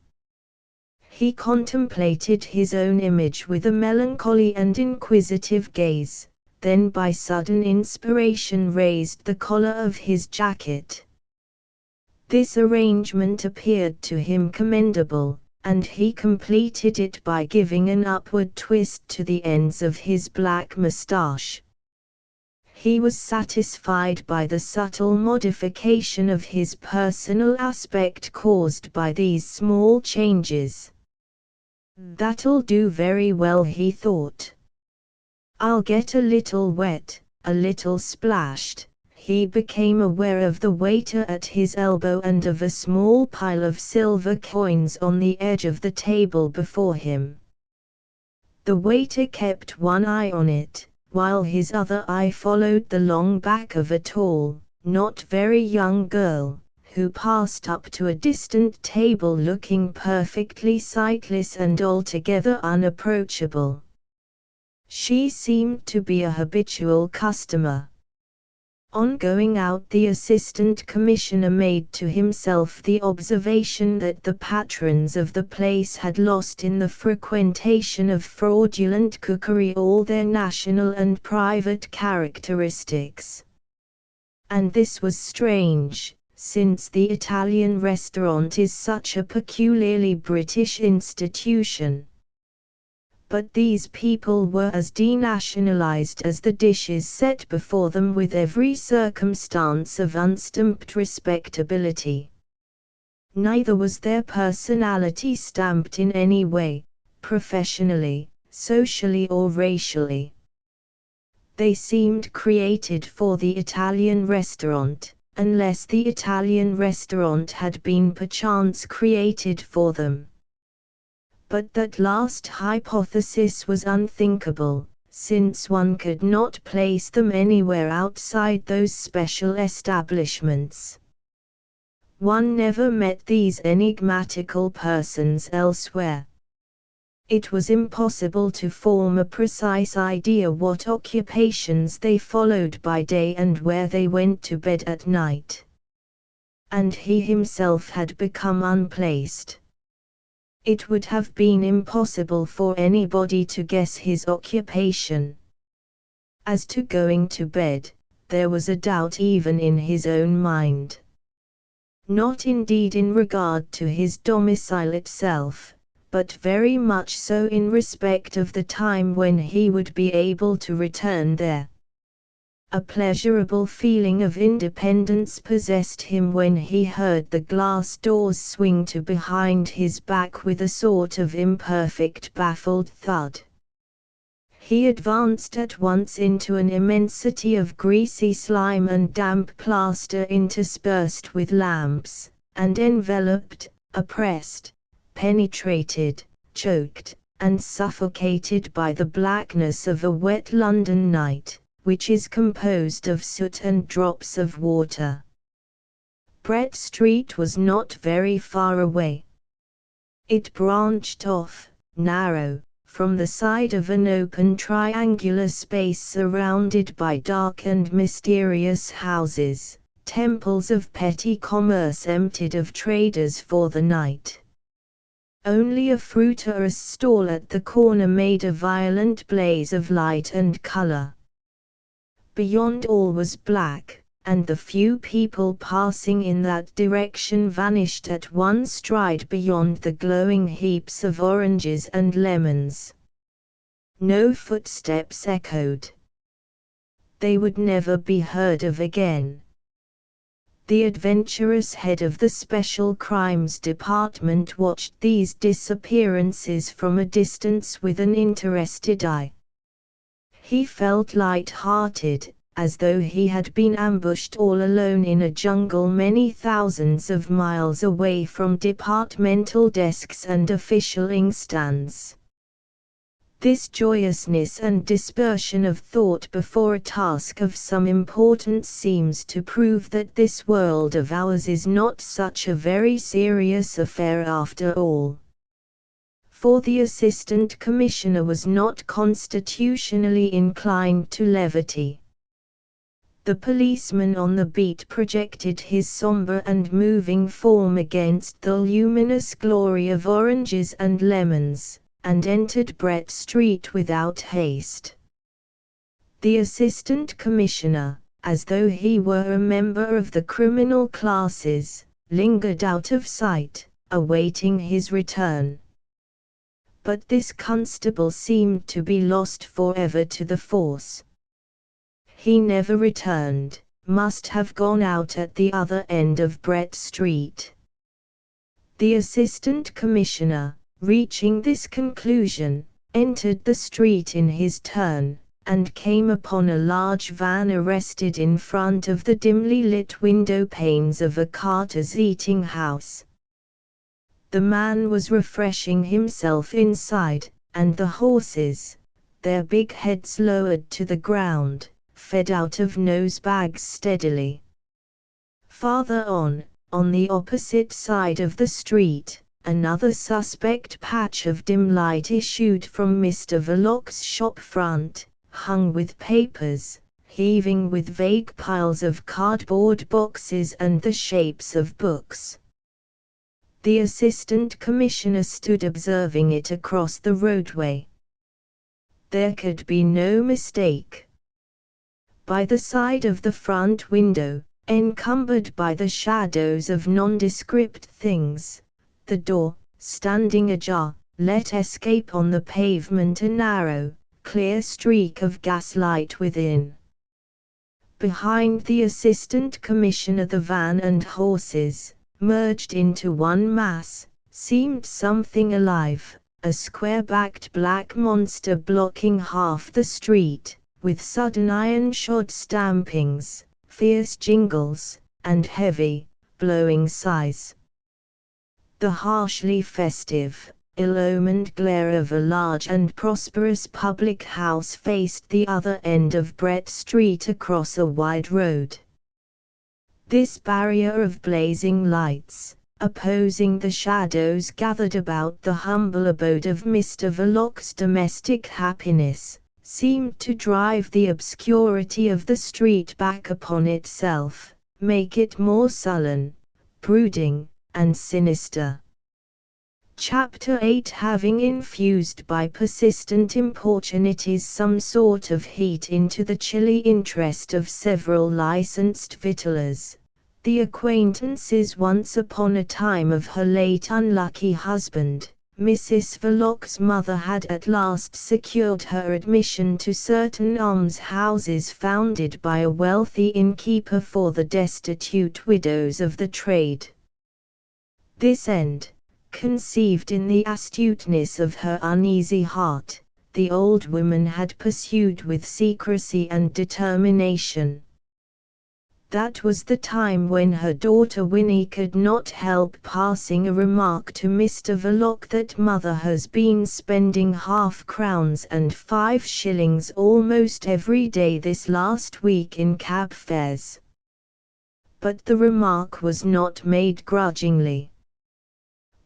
He contemplated his own image with a melancholy and inquisitive gaze, then by sudden inspiration raised the collar of his jacket. This arrangement appeared to him commendable, and he completed it by giving an upward twist to the ends of his black moustache. He was satisfied by the subtle modification of his personal aspect caused by these small changes. "That'll do very well," he thought. "I'll get a little wet, a little splashed." He became aware of the waiter at his elbow and of a small pile of silver coins on the edge of the table before him. The waiter kept one eye on it, while his other eye followed the long back of a tall, not very young girl, who passed up to a distant table looking perfectly sightless and altogether unapproachable. She seemed to be a habitual customer. On going out, the assistant commissioner made to himself the observation that the patrons of the place had lost in the frequentation of fraudulent cookery all their national and private characteristics. And this was strange, since the Italian restaurant is such a peculiarly British institution. But these people were as denationalized as the dishes set before them, with every circumstance of unstamped respectability. Neither was their personality stamped in any way, professionally, socially or racially. They seemed created for the Italian restaurant, unless the Italian restaurant had been perchance created for them. But that last hypothesis was unthinkable, since one could not place them anywhere outside those special establishments. One never met these enigmatical persons elsewhere. It was impossible to form a precise idea what occupations they followed by day and where they went to bed at night. And he himself had become unplaced. It would have been impossible for anybody to guess his occupation. As to going to bed, there was a doubt even in his own mind. Not indeed in regard to his domicile itself, but very much so in respect of the time when he would be able to return there. A pleasurable feeling of independence possessed him when he heard the glass doors swing to behind his back with a sort of imperfect baffled thud. He advanced at once into an immensity of greasy slime and damp plaster interspersed with lamps, and enveloped, oppressed, penetrated, choked, and suffocated by the blackness of a wet London night, which is composed of soot and drops of water. Brett Street was not very far away. It branched off, narrow, from the side of an open triangular space surrounded by dark and mysterious houses, temples of petty commerce emptied of traders for the night. Only a fruiterer's stall at the corner made a violent blaze of light and color. Beyond all was black, and the few people passing in that direction vanished at one stride beyond the glowing heaps of oranges and lemons. No footsteps echoed. They would never be heard of again. The adventurous head of the Special Crimes Department watched these disappearances from a distance with an interested eye. He felt light-hearted, as though he had been ambushed all alone in a jungle many thousands of miles away from departmental desks and official inkstands. This joyousness and dispersion of thought before a task of some importance seems to prove that this world of ours is not such a very serious affair after all. For the Assistant Commissioner was not constitutionally inclined to levity. The policeman on the beat projected his somber and moving form against the luminous glory of oranges and lemons, and entered Brett Street without haste. The Assistant Commissioner, as though he were a member of the criminal classes, lingered out of sight, awaiting his return. But this constable seemed to be lost forever to the force. He never returned, must have gone out at the other end of Brett Street. The Assistant Commissioner, reaching this conclusion, entered the street in his turn, and came upon a large van arrested in front of the dimly lit window panes of a carter's eating house. The man was refreshing himself inside, and the horses, their big heads lowered to the ground, fed out of nose bags steadily. Farther on the opposite side of the street, another suspect patch of dim light issued from Mr. Verloc's shop front, hung with papers, heaving with vague piles of cardboard boxes and the shapes of books. The Assistant Commissioner stood observing it across the roadway. There could be no mistake. By the side of the front window, encumbered by the shadows of nondescript things, the door, standing ajar, let escape on the pavement a narrow, clear streak of gaslight within. Behind the Assistant Commissioner the van and horses, merged into one mass, seemed something alive, a square-backed black monster blocking half the street, with sudden iron-shod stampings, fierce jingles, and heavy, blowing sighs. The harshly festive, ill-omened glare of a large and prosperous public house faced the other end of Brett Street across a wide road. This barrier of blazing lights, opposing the shadows gathered about the humble abode of Mr. Verloc's domestic happiness, seemed to drive the obscurity of the street back upon itself, make it more sullen, brooding, and sinister. Chapter 8 Having infused by persistent importunities some sort of heat into the chilly interest of several licensed victuallers, the acquaintances once upon a time of her late unlucky husband, Mrs. Verloc's mother had at last secured her admission to certain almshouses founded by a wealthy innkeeper for the destitute widows of the trade. This end, conceived in the astuteness of her uneasy heart, the old woman had pursued with secrecy and determination. That was the time when her daughter Winnie could not help passing a remark to Mr. Verloc that mother has been spending half-crowns and 5 shillings almost every day this last week in cab fares. But the remark was not made grudgingly.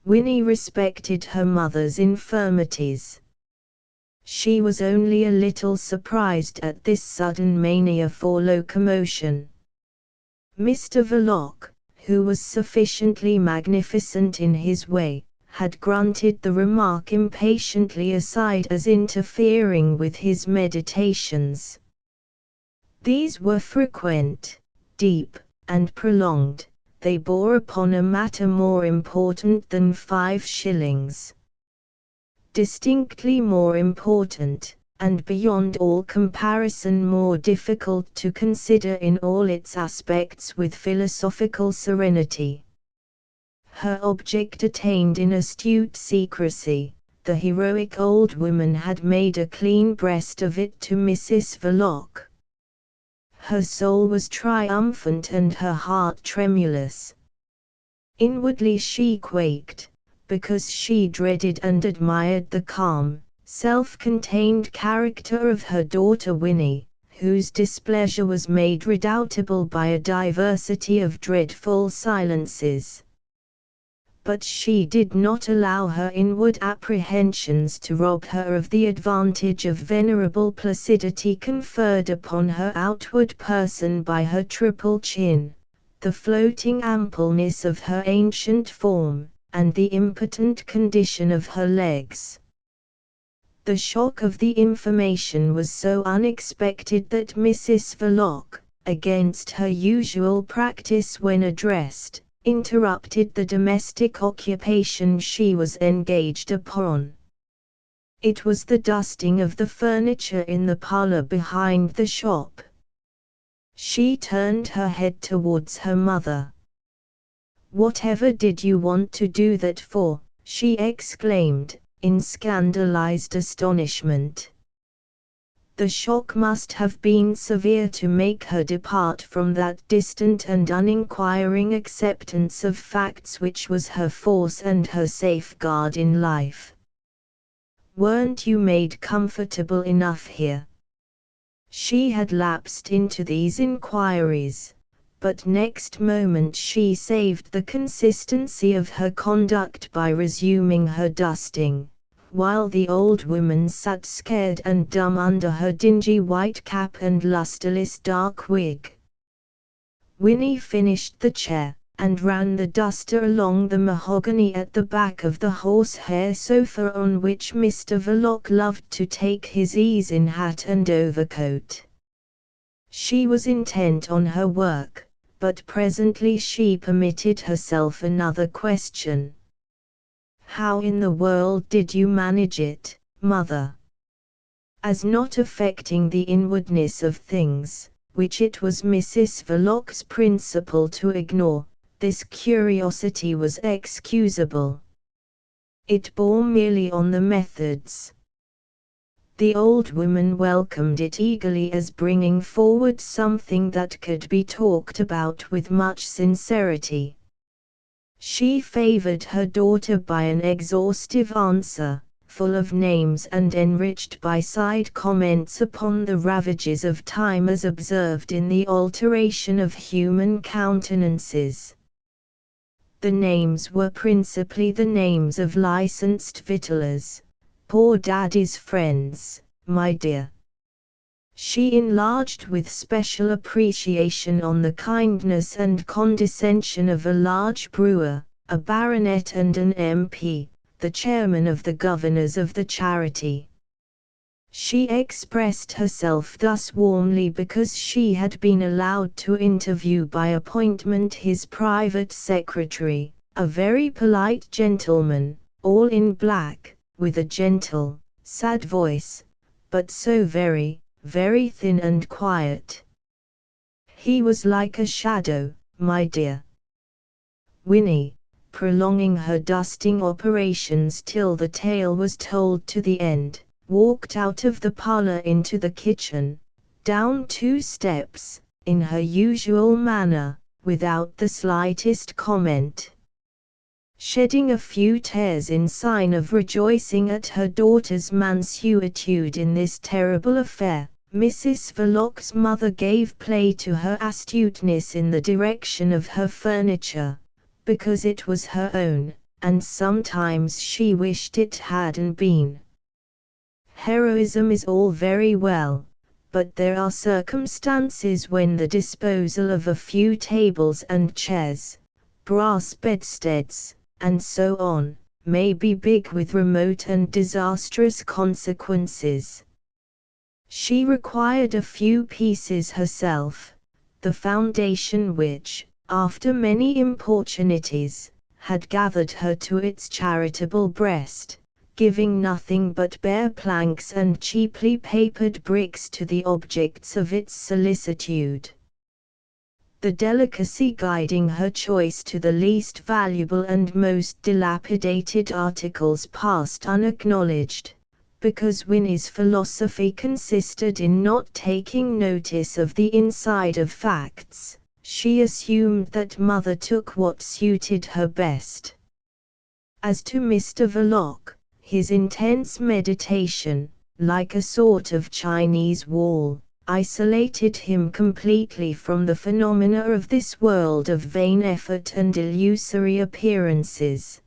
Winnie respected her mother's infirmities. She was only a little surprised at this sudden mania for locomotion. Mr. Verloc, who was sufficiently magnificent in his way, had grunted the remark impatiently aside as interfering with his meditations. These were frequent, deep, and prolonged. They bore upon a matter more important than 5 shillings. Distinctly more important, and beyond all comparison more difficult to consider in all its aspects with philosophical serenity. Her object attained in astute secrecy, the heroic old woman had made a clean breast of it to Mrs. Verloc. Her soul was triumphant and her heart tremulous. Inwardly she quaked, because she dreaded and admired the calm, self-contained character of her daughter Winnie, whose displeasure was made redoubtable by a diversity of dreadful silences. But she did not allow her inward apprehensions to rob her of the advantage of venerable placidity conferred upon her outward person by her triple chin, the floating ampleness of her ancient form, and the impotent condition of her legs. The shock of the information was so unexpected that Mrs. Verloc, against her usual practice when addressed, interrupted the domestic occupation she was engaged upon. It was the dusting of the furniture in the parlor behind the shop. She turned her head towards her mother. "Whatever did you want to do that for?" she exclaimed, in scandalized astonishment. The shock must have been severe to make her depart from that distant and uninquiring acceptance of facts which was her force and her safeguard in life. "Weren't you made comfortable enough here?" She had lapsed into these inquiries, but next moment she saved the consistency of her conduct by resuming her dusting, while the old woman sat scared and dumb under her dingy white cap and lusterless dark wig. Winnie finished the chair, and ran the duster along the mahogany at the back of the horsehair sofa on which Mr. Verloc loved to take his ease in hat and overcoat. She was intent on her work, but presently she permitted herself another question. "How in the world did you manage it, mother?" As not affecting the inwardness of things, which it was Mrs. Verloc's principle to ignore, this curiosity was excusable. It bore merely on the methods. The old woman welcomed it eagerly as bringing forward something that could be talked about with much sincerity. She favored her daughter by an exhaustive answer, full of names and enriched by side comments upon the ravages of time as observed in the alteration of human countenances. The names were principally the names of licensed victuallers, "Poor Daddy's friends, my dear." She enlarged with special appreciation on the kindness and condescension of a large brewer, a baronet and an MP, the chairman of the governors of the charity. She expressed herself thus warmly because she had been allowed to interview by appointment his private secretary, a very polite gentleman, all in black, with a gentle, sad voice, but so very, very thin and quiet. "He was like a shadow, my dear." Winnie, prolonging her dusting operations till the tale was told to the end, walked out of the parlor into the kitchen, down 2 steps, in her usual manner, without the slightest comment. Shedding a few tears in sign of rejoicing at her daughter's mansuetude in this terrible affair, Mrs. Verloc's mother gave play to her astuteness in the direction of her furniture, because it was her own, and sometimes she wished it hadn't been. Heroism is all very well, but there are circumstances when the disposal of a few tables and chairs, brass bedsteads, and so on, may be big with remote and disastrous consequences. She required a few pieces herself, the foundation which, after many importunities, had gathered her to its charitable breast, giving nothing but bare planks and cheaply papered bricks to the objects of its solicitude. The delicacy guiding her choice to the least valuable and most dilapidated articles passed unacknowledged, Because Winnie's philosophy consisted in not taking notice of the inside of facts, she assumed that Mother took what suited her best. As to Mr. Verloc, his intense meditation, like a sort of Chinese wall, isolated him completely from the phenomena of this world of vain effort and illusory appearances.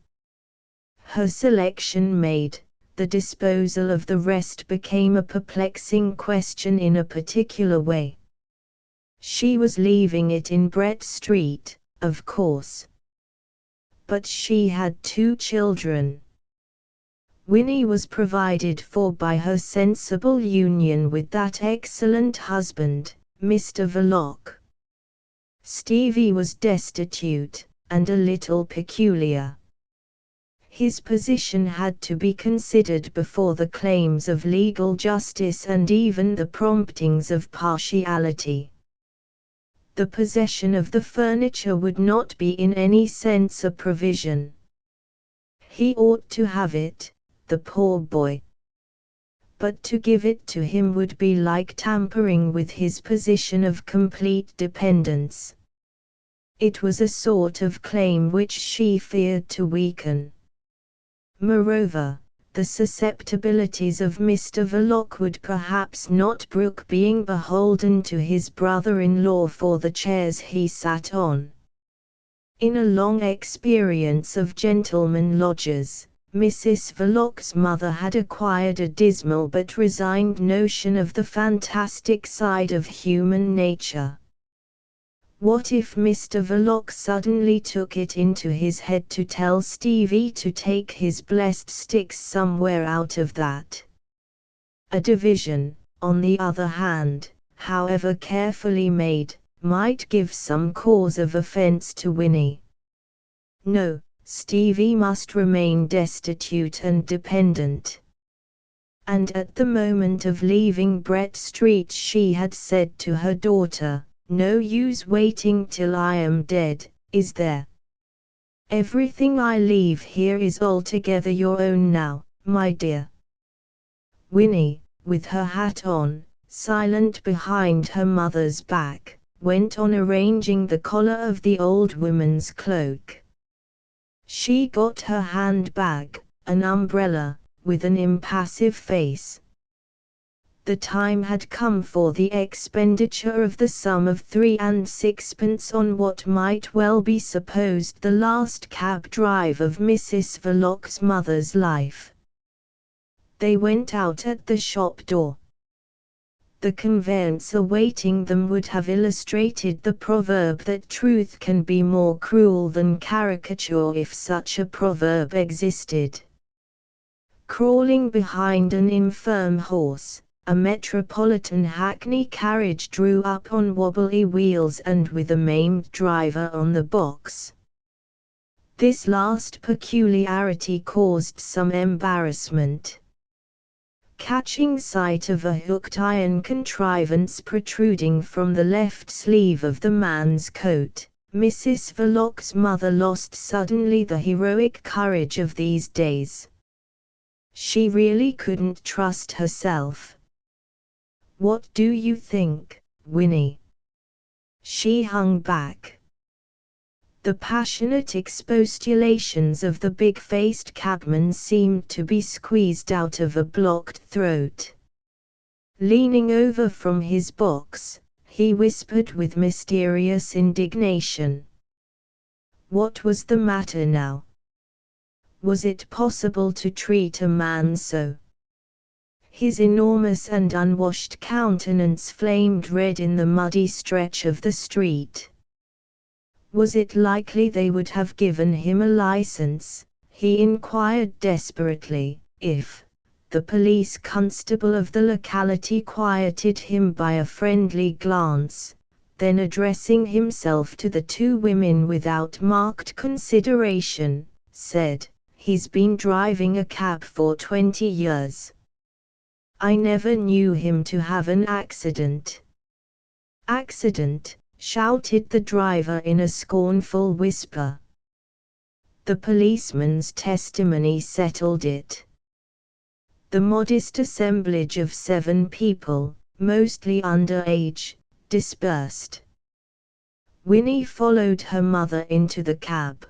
Her selection made, the disposal of the rest became a perplexing question in a particular way. She was leaving it in Brett Street, of course. But she had 2 children. Winnie was provided for by her sensible union with that excellent husband, Mr. Verloc. Stevie was destitute, and a little peculiar. His position had to be considered before the claims of legal justice and even the promptings of partiality. The possession of the furniture would not be in any sense a provision. He ought to have it, the poor boy. But to give it to him would be like tampering with his position of complete dependence. It was a sort of claim which she feared to weaken. Moreover, the susceptibilities of Mr. Verloc would perhaps not brook being beholden to his brother-in-law for the chairs he sat on. In a long experience of gentlemen lodgers, Mrs. Verloc's mother had acquired a dismal but resigned notion of the fantastic side of human nature. What if Mr. Verloc suddenly took it into his head to tell Stevie to take his blessed sticks somewhere out of that? A division, on the other hand, however carefully made, might give some cause of offense to Winnie. No, Stevie must remain destitute and dependent. And at the moment of leaving Brett Street she had said to her daughter, "No use waiting till I am dead, is there? Everything I leave here is altogether your own now, my dear." Winnie, with her hat on, silent behind her mother's back, went on arranging the collar of the old woman's cloak. She got her handbag, an umbrella, with an impassive face. The time had come for the expenditure of the sum of 3 and 6pence on what might well be supposed the last cab drive of Mrs. Verloc's mother's life. They went out at the shop door. The conveyance awaiting them would have illustrated the proverb that truth can be more cruel than caricature if such a proverb existed. Crawling behind an infirm horse, a metropolitan hackney carriage drew up on wobbly wheels and with a maimed driver on the box. This last peculiarity caused some embarrassment. Catching sight of a hooked iron contrivance protruding from the left sleeve of the man's coat, Mrs. Verloc's mother lost suddenly the heroic courage of these days. She really couldn't trust herself. "What do you think, Winnie?" She hung back. The passionate expostulations of the big-faced cabman seemed to be squeezed out of a blocked throat. Leaning over from his box, he whispered with mysterious indignation. What was the matter now? Was it possible to treat a man so? His enormous and unwashed countenance flamed red in the muddy stretch of the street. Was it likely they would have given him a license, he inquired desperately, if the police constable of the locality quieted him by a friendly glance, then addressing himself to the 2 women without marked consideration, said, "He's been driving a cab for 20 years. I never knew him to have an accident." "Accident?" shouted the driver in a scornful whisper. The policeman's testimony settled it. The modest assemblage of 7 people, mostly underage, dispersed. Winnie followed her mother into the cab.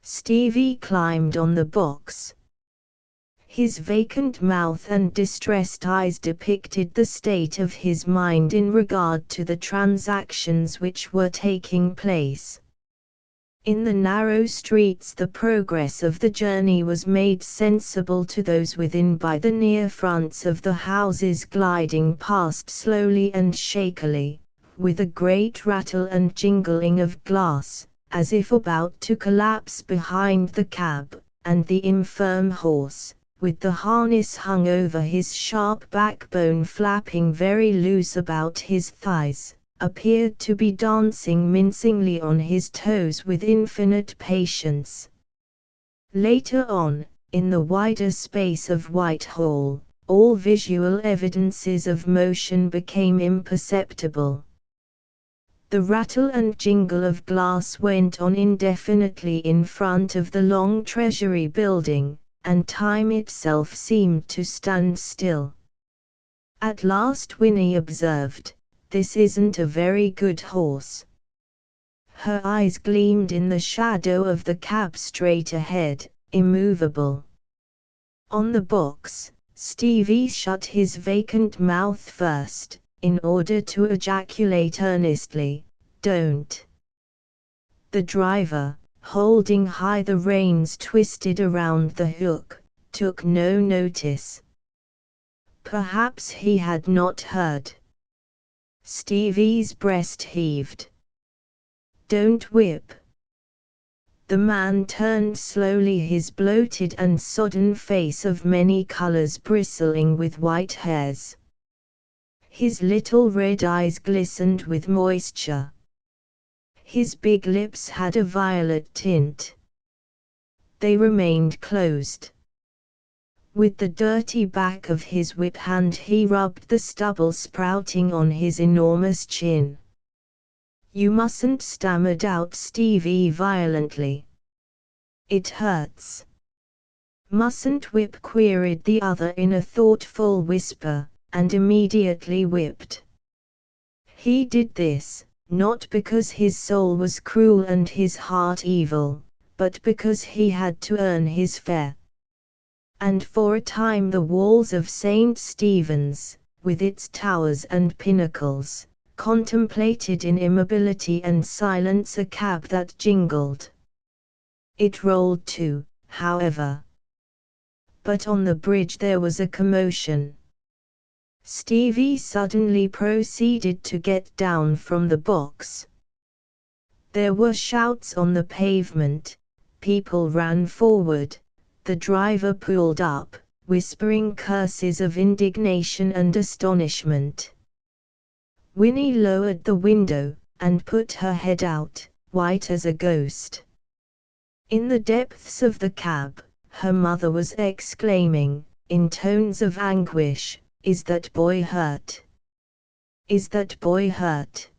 Stevie climbed on the box. His vacant mouth and distressed eyes depicted the state of his mind in regard to the transactions which were taking place. In the narrow streets the progress of the journey was made sensible to those within by the near fronts of the houses gliding past slowly and shakily, with a great rattle and jingling of glass, as if about to collapse behind the cab, and the infirm horse, with the harness hung over his sharp backbone flapping very loose about his thighs, appeared to be dancing mincingly on his toes with infinite patience. Later on, in the wider space of Whitehall, all visual evidences of motion became imperceptible. The rattle and jingle of glass went on indefinitely in front of the long Treasury building, and time itself seemed to stand still. At last Winnie observed, "This isn't a very good horse." Her eyes gleamed in the shadow of the cab straight ahead, immovable. On the box, Stevie shut his vacant mouth first, in order to ejaculate earnestly, "Don't." The driver, holding high the reins twisted around the hook, took no notice. Perhaps he had not heard. Stevie's breast heaved. "Don't whip." The man turned slowly, his bloated and sodden face of many colors bristling with white hairs. His little red eyes glistened with moisture. His big lips had a violet tint. They remained closed. With the dirty back of his whip hand he rubbed the stubble sprouting on his enormous chin. "You mustn't," stammered out Stevie violently. "It hurts." "Mustn't whip?" queried the other in a thoughtful whisper, and immediately whipped. He did this, not because his soul was cruel and his heart evil, but because he had to earn his fare. And for a time the walls of St. Stephen's, with its towers and pinnacles, contemplated in immobility and silence a cab that jingled. It rolled too, however. But on the bridge there was a commotion. Stevie suddenly proceeded to get down from the box. There were shouts on the pavement, people ran forward, the driver pulled up, whispering curses of indignation and astonishment. Winnie lowered the window, and put her head out, white as a ghost. In the depths of the cab, her mother was exclaiming, in tones of anguish, "Is that boy hurt? Is that boy hurt?"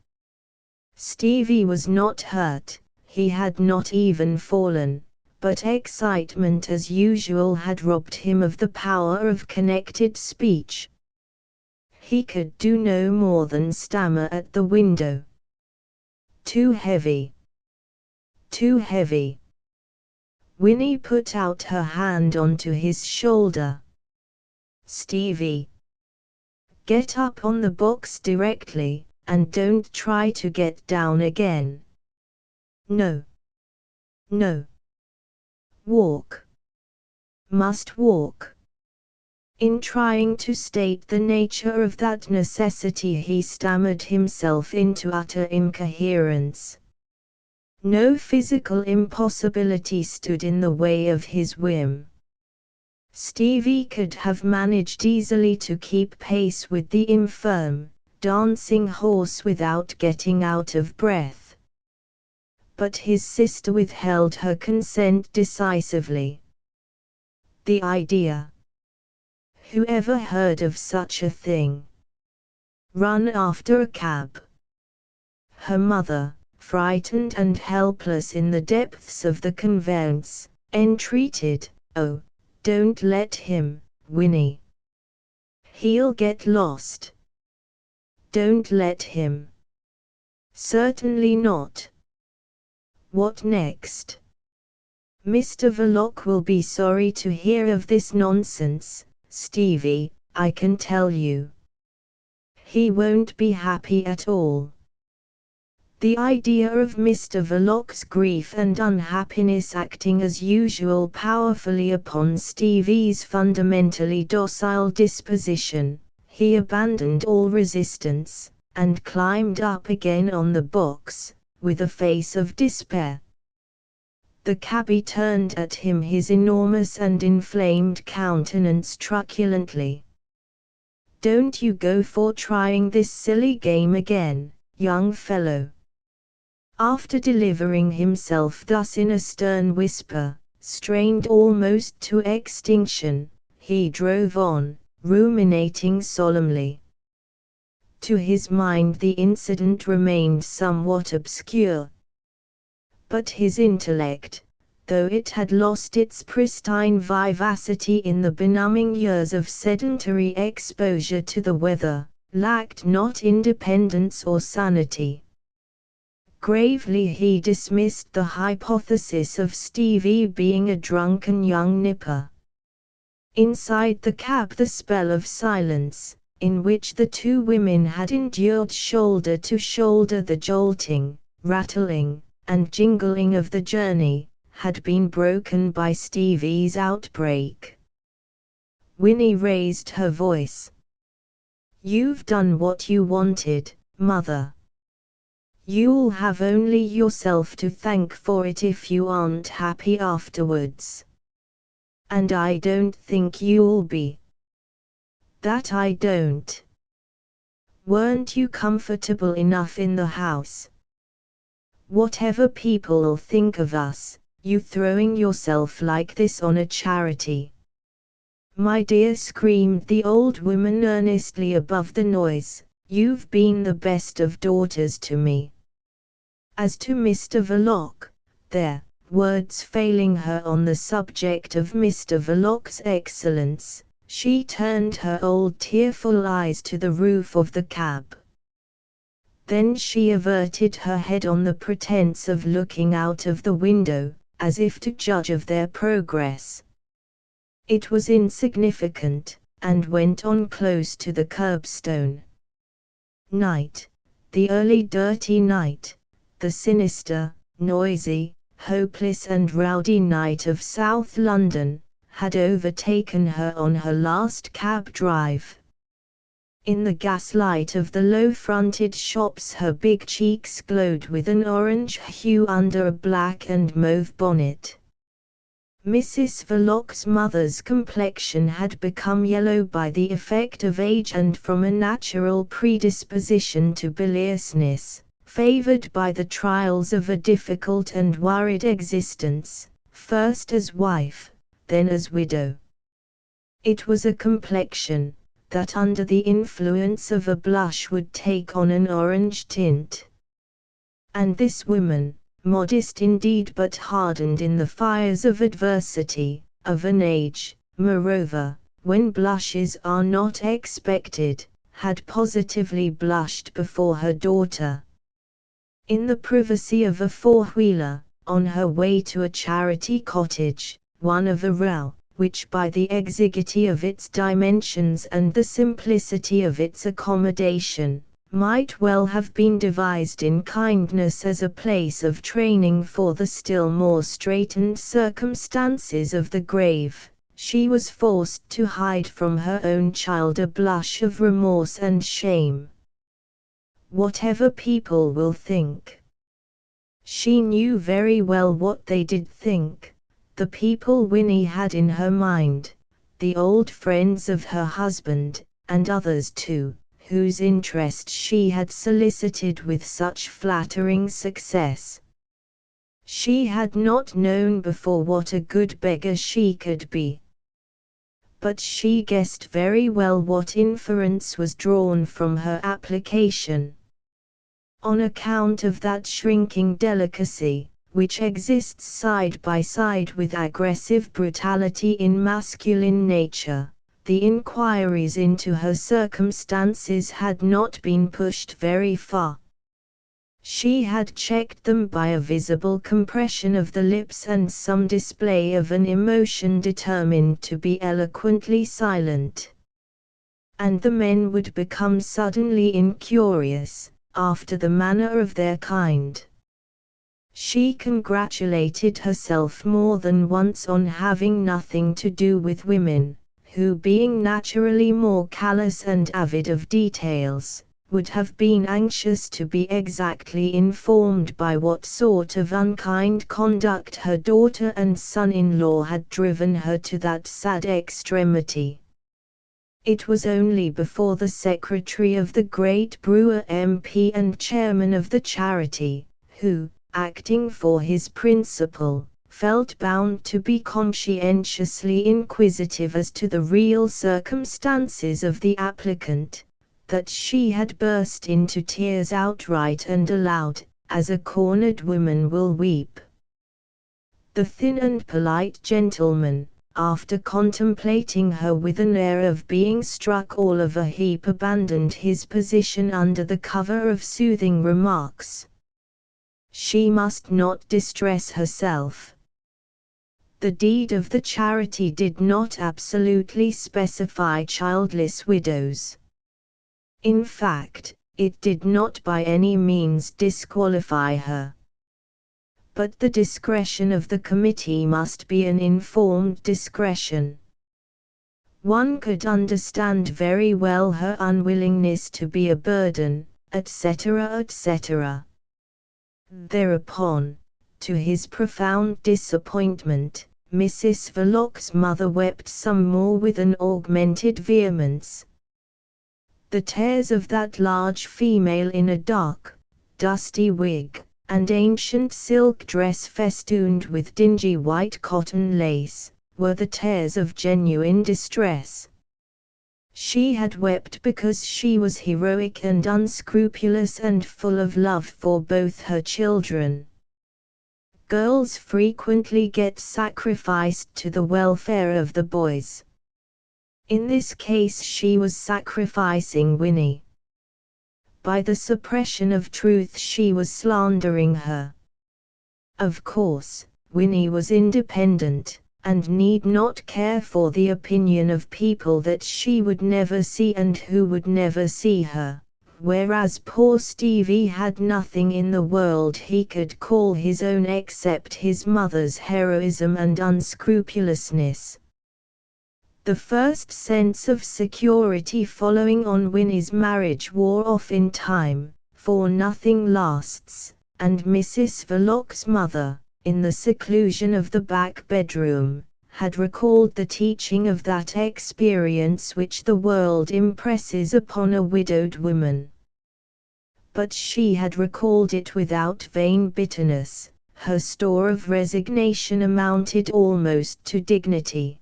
Stevie was not hurt, he had not even fallen, but excitement as usual had robbed him of the power of connected speech. He could do no more than stammer at the window. "Too heavy. Too heavy." Winnie put out her hand onto his shoulder. "Stevie, get up on the box directly, and don't try to get down again. No. No. Walk. Must walk." In trying to state the nature of that necessity he stammered himself into utter incoherence. No physical impossibility stood in the way of his whim. Stevie could have managed easily to keep pace with the infirm, dancing horse without getting out of breath. But his sister withheld her consent decisively. The idea! Who ever heard of such a thing? Run after a cab! Her mother, frightened and helpless in the depths of the conveyance, entreated, "Oh, don't let him, Winnie. He'll get lost. Don't let him. Certainly not. What next? Mr. Verloc will be sorry to hear of this nonsense, Stevie, I can tell you. He won't be happy at all. The idea of Mr. Verloc's grief and unhappiness acting as usual powerfully upon Stevie's fundamentally docile disposition, he abandoned all resistance, and climbed up again on the box, with a face of despair. The cabby turned at him his enormous and inflamed countenance truculently. Don't you go for trying this silly game again, young fellow. After delivering himself thus in a stern whisper, strained almost to extinction, he drove on, ruminating solemnly. To his mind the incident remained somewhat obscure. But his intellect, though it had lost its pristine vivacity in the benumbing years of sedentary exposure to the weather, lacked not independence or sanity. Gravely he dismissed the hypothesis of Stevie being a drunken young nipper. Inside the cab the spell of silence, in which the two women had endured shoulder to shoulder the jolting, rattling, and jingling of the journey, had been broken by Stevie's outbreak. Winnie raised her voice. You've done what you wanted, Mother. You'll have only yourself to thank for it if you aren't happy afterwards. And I don't think you'll be. That I don't. Weren't you comfortable enough in the house? Whatever people'll think of us, you throwing yourself like this on a charity. My dear, screamed the old woman earnestly above the noise, you've been the best of daughters to me. As to Mr. Verloc, there, words failing her on the subject of Mr. Verloc's excellence, she turned her old tearful eyes to the roof of the cab. Then she averted her head on the pretense of looking out of the window, as if to judge of their progress. It was insignificant, and went on close to the curbstone. Night, the early dirty night, the sinister, noisy, hopeless and rowdy night of South London, had overtaken her on her last cab drive. In the gaslight of the low-fronted shops her big cheeks glowed with an orange hue under a black and mauve bonnet. Mrs. Verloc's mother's complexion had become yellow by the effect of age and from a natural predisposition to biliousness, favored by the trials of a difficult and worried existence, first as wife, then as widow. It was a complexion that under the influence of a blush would take on an orange tint. And this woman, modest indeed but hardened in the fires of adversity, of an age, moreover, when blushes are not expected, had positively blushed before her daughter. In the privacy of a four-wheeler, on her way to a charity cottage, one of a row, which by the exiguity of its dimensions and the simplicity of its accommodation, might well have been devised in kindness as a place of training for the still more straitened circumstances of the grave, she was forced to hide from her own child a blush of remorse and shame. Whatever people will think. She knew very well what they did think, the people Winnie had in her mind, the old friends of her husband, and others too, whose interest she had solicited with such flattering success. She had not known before what a good beggar she could be. But she guessed very well what inference was drawn from her application. On account of that shrinking delicacy, which exists side by side with aggressive brutality in masculine nature, the inquiries into her circumstances had not been pushed very far. She had checked them by a visible compression of the lips and some display of an emotion determined to be eloquently silent. And the men would become suddenly incurious, after the manner of their kind. She congratulated herself more than once on having nothing to do with women, who, being naturally more callous and avid of details, would have been anxious to be exactly informed by what sort of unkind conduct her daughter and son-in-law had driven her to that sad extremity. It was only before the secretary of the great Brewer MP and chairman of the charity, who, acting for his principal, felt bound to be conscientiously inquisitive as to the real circumstances of the applicant, that she had burst into tears outright and aloud, as a cornered woman will weep. The thin and polite gentleman, after contemplating her with an air of being struck all of a heap, abandoned his position under the cover of soothing remarks. She must not distress herself. The deed of the charity did not absolutely specify childless widows. In fact, it did not by any means disqualify her. But the discretion of the committee must be an informed discretion. One could understand very well her unwillingness to be a burden, etc., etc. Thereupon, to his profound disappointment, Mrs. Verloc's mother wept some more with an augmented vehemence. The tears of that large female in a dark, dusty wig, and ancient silk dress festooned with dingy white cotton lace, were the tears of genuine distress. She had wept because she was heroic and unscrupulous and full of love for both her children. Girls frequently get sacrificed to the welfare of the boys. In this case she was sacrificing Winnie. By the suppression of truth she was slandering her. Of course, Winnie was independent, and need not care for the opinion of people that she would never see and who would never see her, whereas poor Stevie had nothing in the world he could call his own except his mother's heroism and unscrupulousness. The first sense of security following on Winnie's marriage wore off in time, for nothing lasts, and Mrs. Verloc's mother, in the seclusion of the back bedroom, had recalled the teaching of that experience which the world impresses upon a widowed woman. But she had recalled it without vain bitterness. Her store of resignation amounted almost to dignity.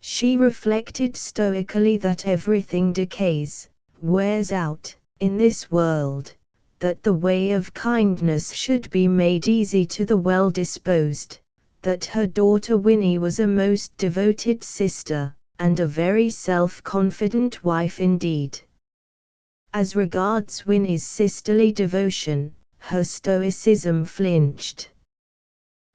She reflected stoically that everything decays, wears out, in this world, that the way of kindness should be made easy to the well-disposed, that her daughter Winnie was a most devoted sister, and a very self-confident wife indeed. As regards Winnie's sisterly devotion, her stoicism flinched.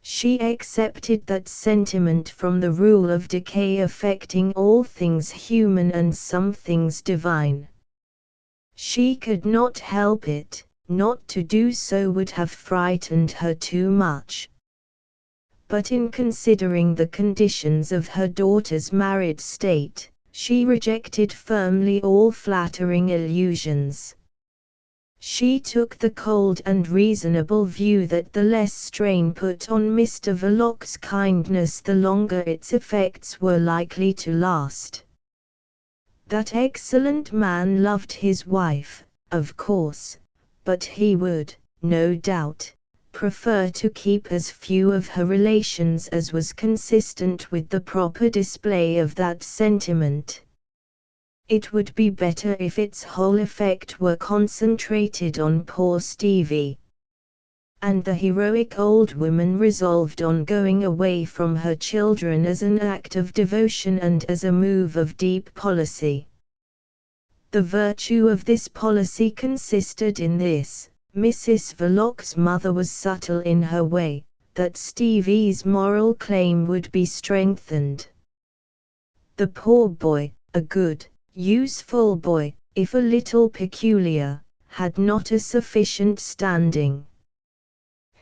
She accepted that sentiment from the rule of decay affecting all things human and some things divine. She could not help it, not to do so would have frightened her too much. But in considering the conditions of her daughter's married state, she rejected firmly all flattering illusions. She took the cold and reasonable view that the less strain put on Mr. Verloc's kindness the longer its effects were likely to last. That excellent man loved his wife, of course, but he would, no doubt, prefer to keep as few of her relations as was consistent with the proper display of that sentiment. It would be better if its whole effect were concentrated on poor Stevie. and the heroic old woman resolved on going away from her children as an act of devotion and as a move of deep policy. The virtue of this policy consisted in this: Mrs. Verloc's mother was subtle in her way, that Stevie's moral claim would be strengthened. The poor boy, a good, useful boy, if a little peculiar, had not a sufficient standing.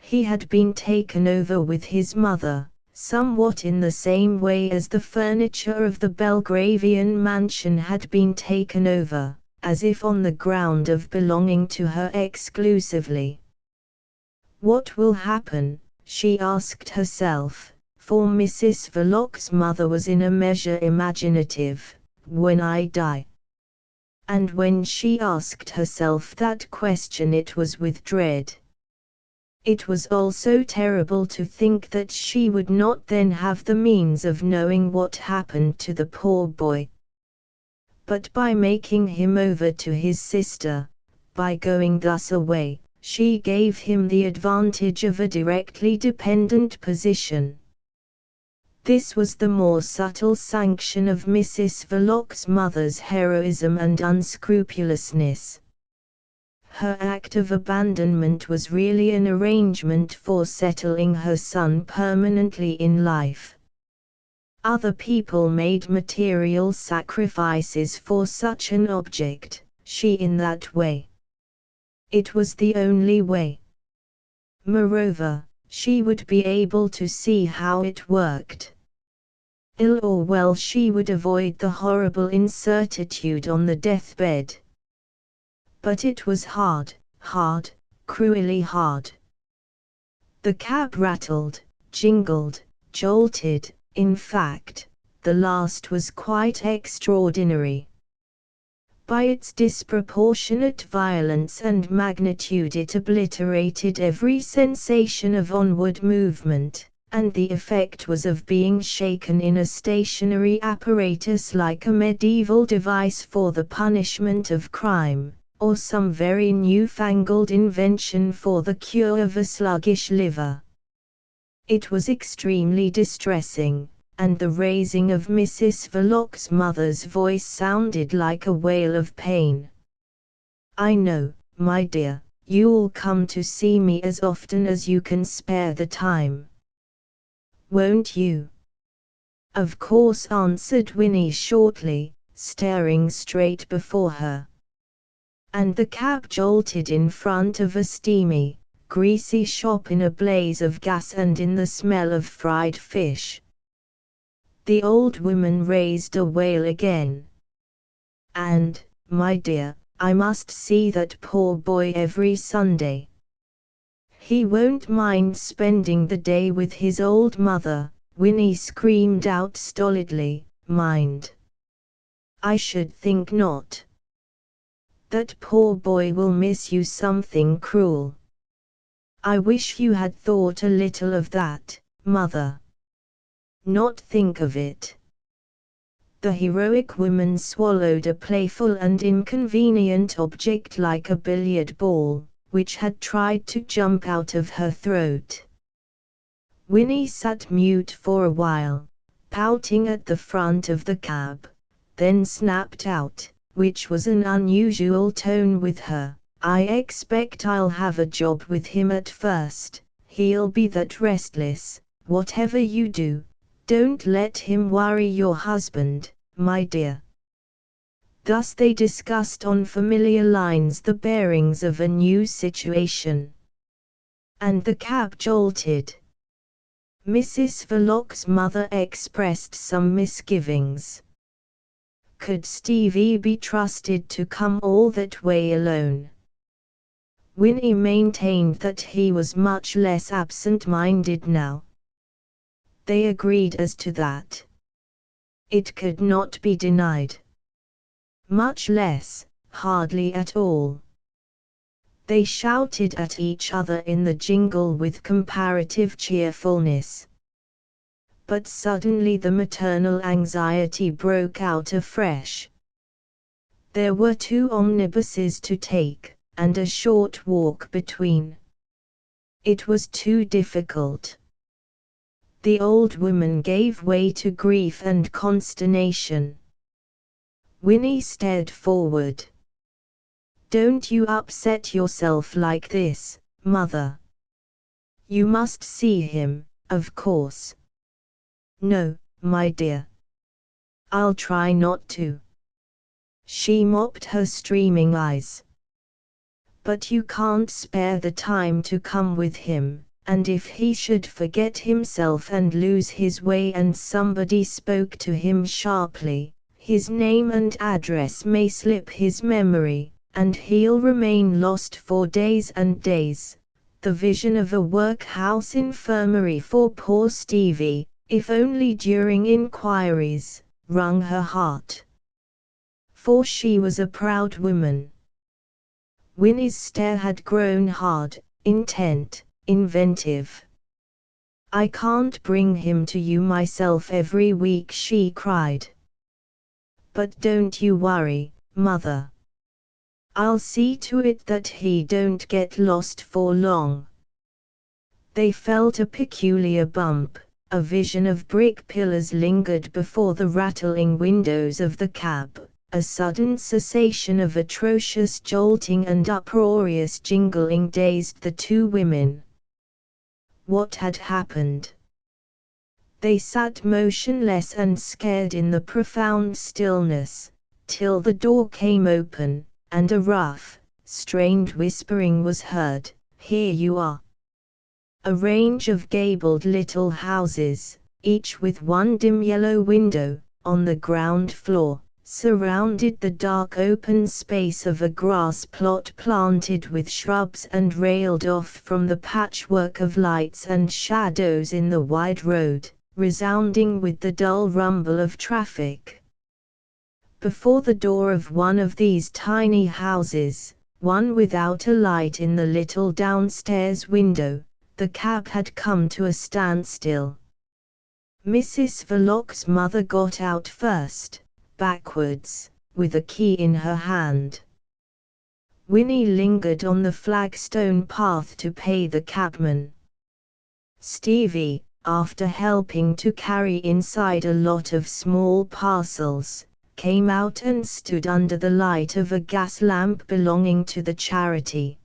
He had been taken over with his mother, somewhat in the same way as the furniture of the Belgravian mansion had been taken over, as if on the ground of belonging to her exclusively. What will happen, she asked herself, for Mrs. Verloc's mother was in a measure imaginative, when I die? And when she asked herself that question it was with dread. It was also terrible to think that she would not then have the means of knowing what happened to the poor boy. But by making him over to his sister, by going thus away, she gave him the advantage of a directly dependent position. This was the more subtle sanction of Mrs. Verloc's mother's heroism and unscrupulousness. Her act of abandonment was really an arrangement for settling her son permanently in life. Other people made material sacrifices for such an object, she in that way. It was the only way. Moreover, she would be able to see how it worked. Ill or well, she would avoid the horrible incertitude on the deathbed. But it was hard, cruelly hard. The cab rattled, jingled, jolted. In fact, the last was quite extraordinary. By its disproportionate violence and magnitude it obliterated every sensation of onward movement, and the effect was of being shaken in a stationary apparatus like a medieval device for the punishment of crime, or some very new-fangled invention for the cure of a sluggish liver. It was extremely distressing, and the raising of Mrs. Verloc's mother's voice sounded like a wail of pain. "I know, my dear, you'll come to see me as often as you can spare the time. Won't you?" "Of course," answered Winnie shortly, staring straight before her. And the cab jolted in front of a steamy, greasy shop in a blaze of gas and in the smell of fried fish. The old woman raised a wail again. "And, my dear, I must see that poor boy every Sunday. He won't mind spending the day with his old mother," Winnie screamed out stolidly. "Mind? I should think not. That poor boy will miss you something cruel. I wish you had thought a little of that, mother." "Not think of it." The heroic woman swallowed a playful and inconvenient object like a billiard ball, which had tried to jump out of her throat. Winnie sat mute for a while, pouting at the front of the cab, then snapped out, which was an unusual tone with her, "I expect I'll have a job with him at first. He'll be that restless. Whatever you do, don't let him worry your husband, my dear." Thus they discussed on familiar lines the bearings of a new situation. And the cab jolted. Mrs. Verloc's mother expressed some misgivings. Could Stevie be trusted to come all that way alone? Winnie maintained that he was much less absent-minded now. They agreed as to that. It could not be denied. Much less, hardly at all. They shouted at each other in the jingle with comparative cheerfulness. But suddenly the maternal anxiety broke out afresh. There were 2 omnibuses to take, and a short walk between. It was too difficult. The old woman gave way to grief and consternation. Winnie stared forward. "Don't you upset yourself like this, Mother. You must see him, of course." "No, my dear. I'll try not to." She mopped her streaming eyes. "But you can't spare the time to come with him. And if he should forget himself and lose his way and somebody spoke to him sharply, his name and address may slip his memory, and he'll remain lost for days and days." The vision of a workhouse infirmary for poor Stevie, if only during inquiries, wrung her heart. For she was a proud woman. Winnie's stare had grown hard, intent, inventive. "I can't bring him to you myself every week," she cried. "But don't you worry, Mother. I'll see to it that he don't get lost for long." They felt a peculiar bump. A vision of brick pillars lingered before the rattling windows of the cab. A sudden cessation of atrocious jolting and uproarious jingling dazed the two women. What had happened? They sat motionless and scared in the profound stillness, till the door came open, and a rough, strained whispering was heard. "Here you are." A range of gabled little houses, each with one dim yellow window, on the ground floor, surrounded the dark open space of a grass plot planted with shrubs and railed off from the patchwork of lights and shadows in the wide road, resounding with the dull rumble of traffic. Before the door of one of these tiny houses, one without a light in the little downstairs window, the cab had come to a standstill. Mrs. Verloc's mother got out first, backwards, with a key in her hand. Winnie lingered on the flagstone path to pay the cabman. Stevie, after helping to carry inside a lot of small parcels, came out and stood under the light of a gas lamp belonging to the charity.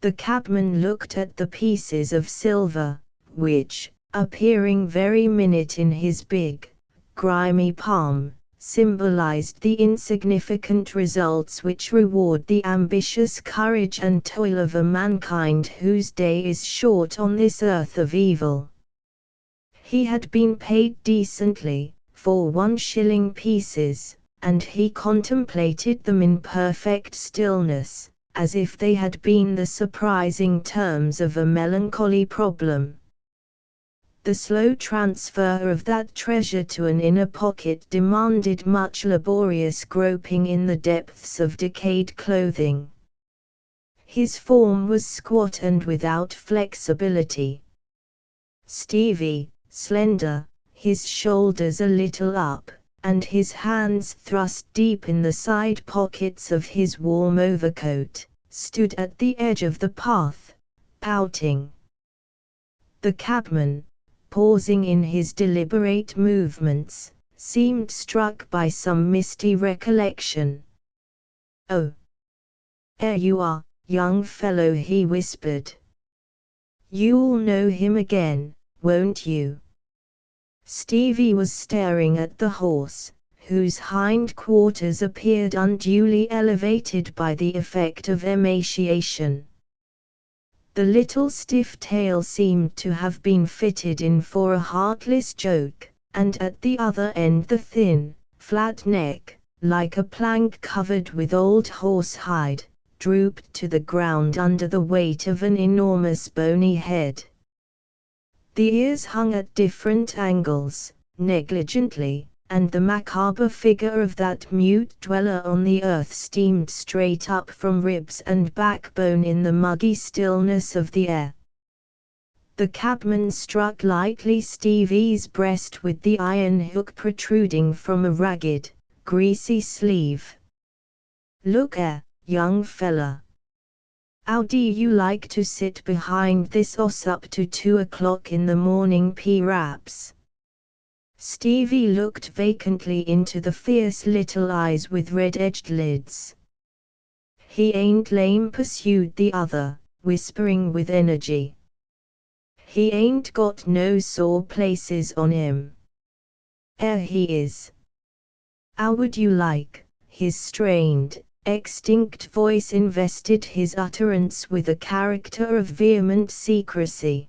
The cabman looked at the pieces of silver, which, appearing very minute in his big, grimy palm, symbolized the insignificant results which reward the ambitious courage and toil of a mankind whose day is short on this earth of evil. He had been paid decently, for 1 shilling pieces, and he contemplated them in perfect stillness, as if they had been the surprising terms of a melancholy problem. The slow transfer of that treasure to an inner pocket demanded much laborious groping in the depths of decayed clothing. His form was squat and without flexibility. Stevie, slender, his shoulders a little up, and his hands thrust deep in the side pockets of his warm overcoat, stood at the edge of the path, pouting. The cabman, pausing in his deliberate movements, seemed struck by some misty recollection. "Oh, there you are, young fellow," he whispered. "You'll know him again, won't you?" Stevie was staring at the horse, whose hind quarters appeared unduly elevated by the effect of emaciation. The little stiff tail seemed to have been fitted in for a heartless joke, and at the other end the thin, flat neck, like a plank covered with old horsehide, drooped to the ground under the weight of an enormous bony head. The ears hung at different angles, negligently, and the macabre figure of that mute dweller on the earth steamed straight up from ribs and backbone in the muggy stillness of the air. The cabman struck lightly Stevie's breast with the iron hook protruding from a ragged, greasy sleeve. "Look 'ere, young fella. "How do you like to sit behind this oss up to 2 o'clock in the morning, P-Raps?" Stevie looked vacantly into the fierce little eyes with red-edged lids. "He ain't lame," pursued the other, whispering with energy. "He ain't got no sore places on him. He is. How would you like?" His strained, extinct voice invested his utterance with a character of vehement secrecy.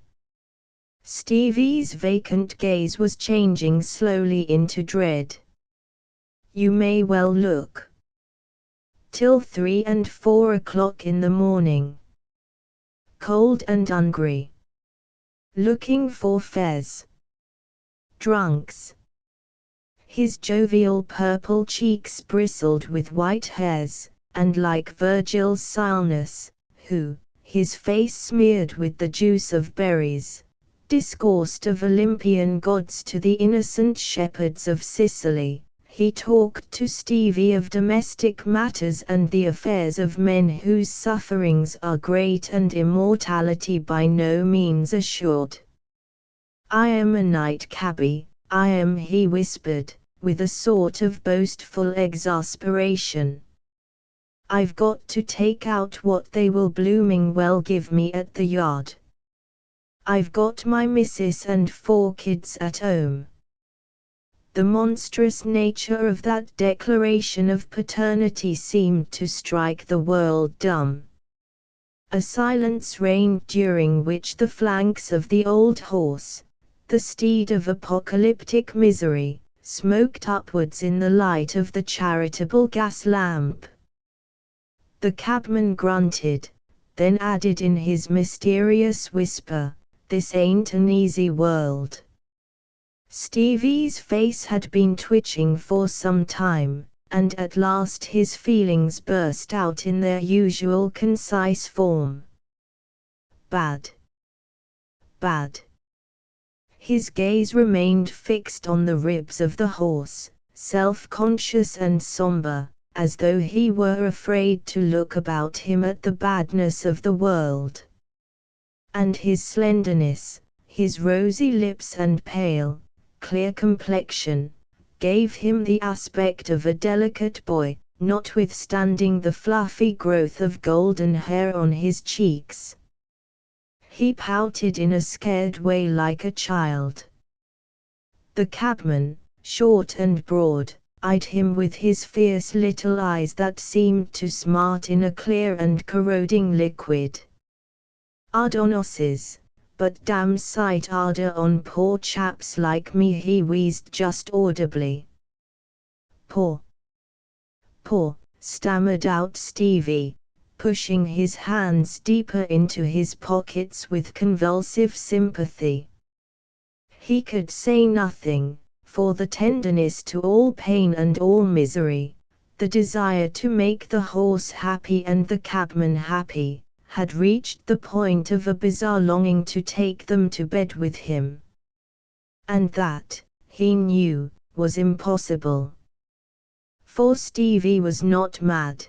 Stevie's vacant gaze was changing slowly into dread. "You may well look. Till 3 and 4 o'clock in the morning. Cold and hungry. Looking for fez. Drunks." His jovial purple cheeks bristled with white hairs, and like Virgil's Silenus, who, his face smeared with the juice of berries, discoursed of Olympian gods to the innocent shepherds of Sicily, he talked to Stevie of domestic matters and the affairs of men whose sufferings are great and immortality by no means assured. "I am a night cabby, I am," he whispered, with a sort of boastful exasperation. "I've got to take out what they will blooming well give me at the yard. I've got my missus and 4 kids at home." The monstrous nature of that declaration of paternity seemed to strike the world dumb. A silence reigned during which the flanks of the old horse, the steed of apocalyptic misery, smoked upwards in the light of the charitable gas lamp. The cabman grunted, then added in his mysterious whisper, "This ain't an easy world." Stevie's face had been twitching for some time, and at last his feelings burst out in their usual concise form. "Bad. Bad." His gaze remained fixed on the ribs of the horse, self-conscious and somber, as though he were afraid to look about him at the badness of the world. And his slenderness, his rosy lips and pale, clear complexion, gave him the aspect of a delicate boy, notwithstanding the fluffy growth of golden hair on his cheeks. He pouted in a scared way like a child. The cabman, short and broad, eyed him with his fierce little eyes that seemed to smart in a clear and corroding liquid. "Hard on osses, but damn sight harder on poor chaps like me," he wheezed just audibly. "Poor, poor," stammered out Stevie, pushing his hands deeper into his pockets with convulsive sympathy. He could say nothing, for the tenderness to all pain and all misery, the desire to make the horse happy and the cabman happy, had reached the point of a bizarre longing to take them to bed with him. And that, he knew, was impossible. For Stevie was not mad.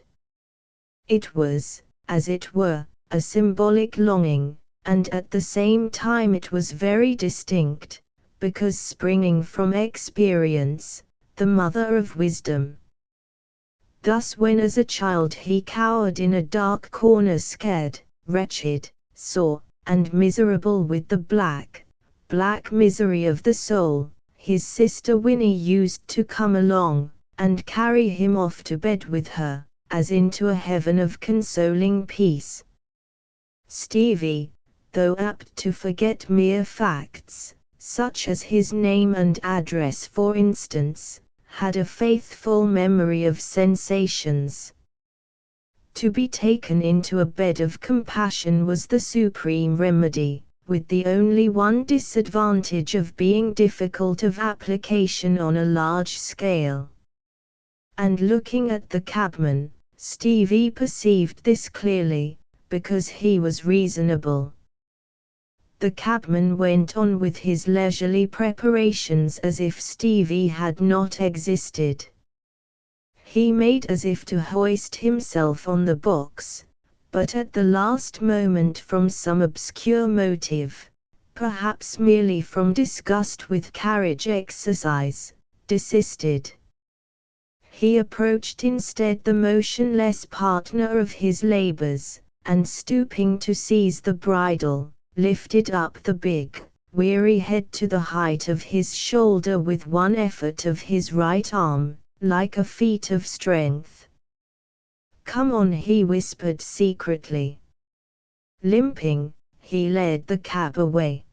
It was, as it were, a symbolic longing, and at the same time it was very distinct, because springing from experience, the mother of wisdom. Thus when as a child he cowered in a dark corner scared, wretched, sore, and miserable with the black misery of the soul, his sister Winnie used to come along, and carry him off to bed with her, as into a heaven of consoling peace. Stevie, though apt to forget mere facts, such as his name and address for instance, had a faithful memory of sensations. To be taken into a bed of compassion was the supreme remedy, with the only one disadvantage of being difficult of application on a large scale. And looking at the cabman, Stevie perceived this clearly, because he was reasonable. The cabman went on with his leisurely preparations as if Stevie had not existed. He made as if to hoist himself on the box, but at the last moment from some obscure motive, perhaps merely from disgust with carriage exercise, desisted. He approached instead the motionless partner of his labors, and stooping to seize the bridle, lifted up the big, weary head to the height of his shoulder with one effort of his right arm, like a feat of strength. "Come on," he whispered secretly. Limping, he led the cab away.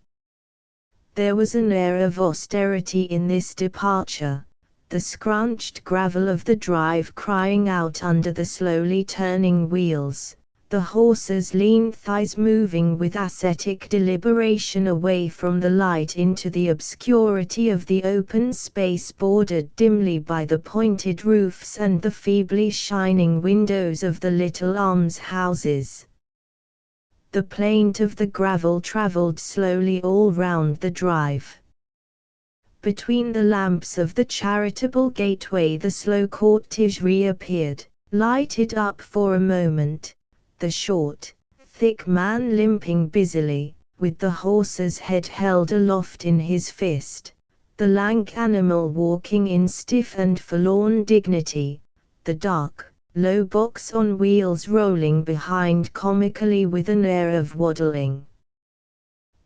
There was an air of austerity in this departure, the scrunched gravel of the drive crying out under the slowly turning wheels, the horse's lean thighs moving with ascetic deliberation away from the light into the obscurity of the open space bordered dimly by the pointed roofs and the feebly shining windows of the little almshouses. The plaint of the gravel travelled slowly all round the drive. Between the lamps of the charitable gateway the slow cortege reappeared, lighted up for a moment, the short, thick man limping busily, with the horse's head held aloft in his fist, the lank animal walking in stiff and forlorn dignity, the dark, low box on wheels rolling behind comically with an air of waddling.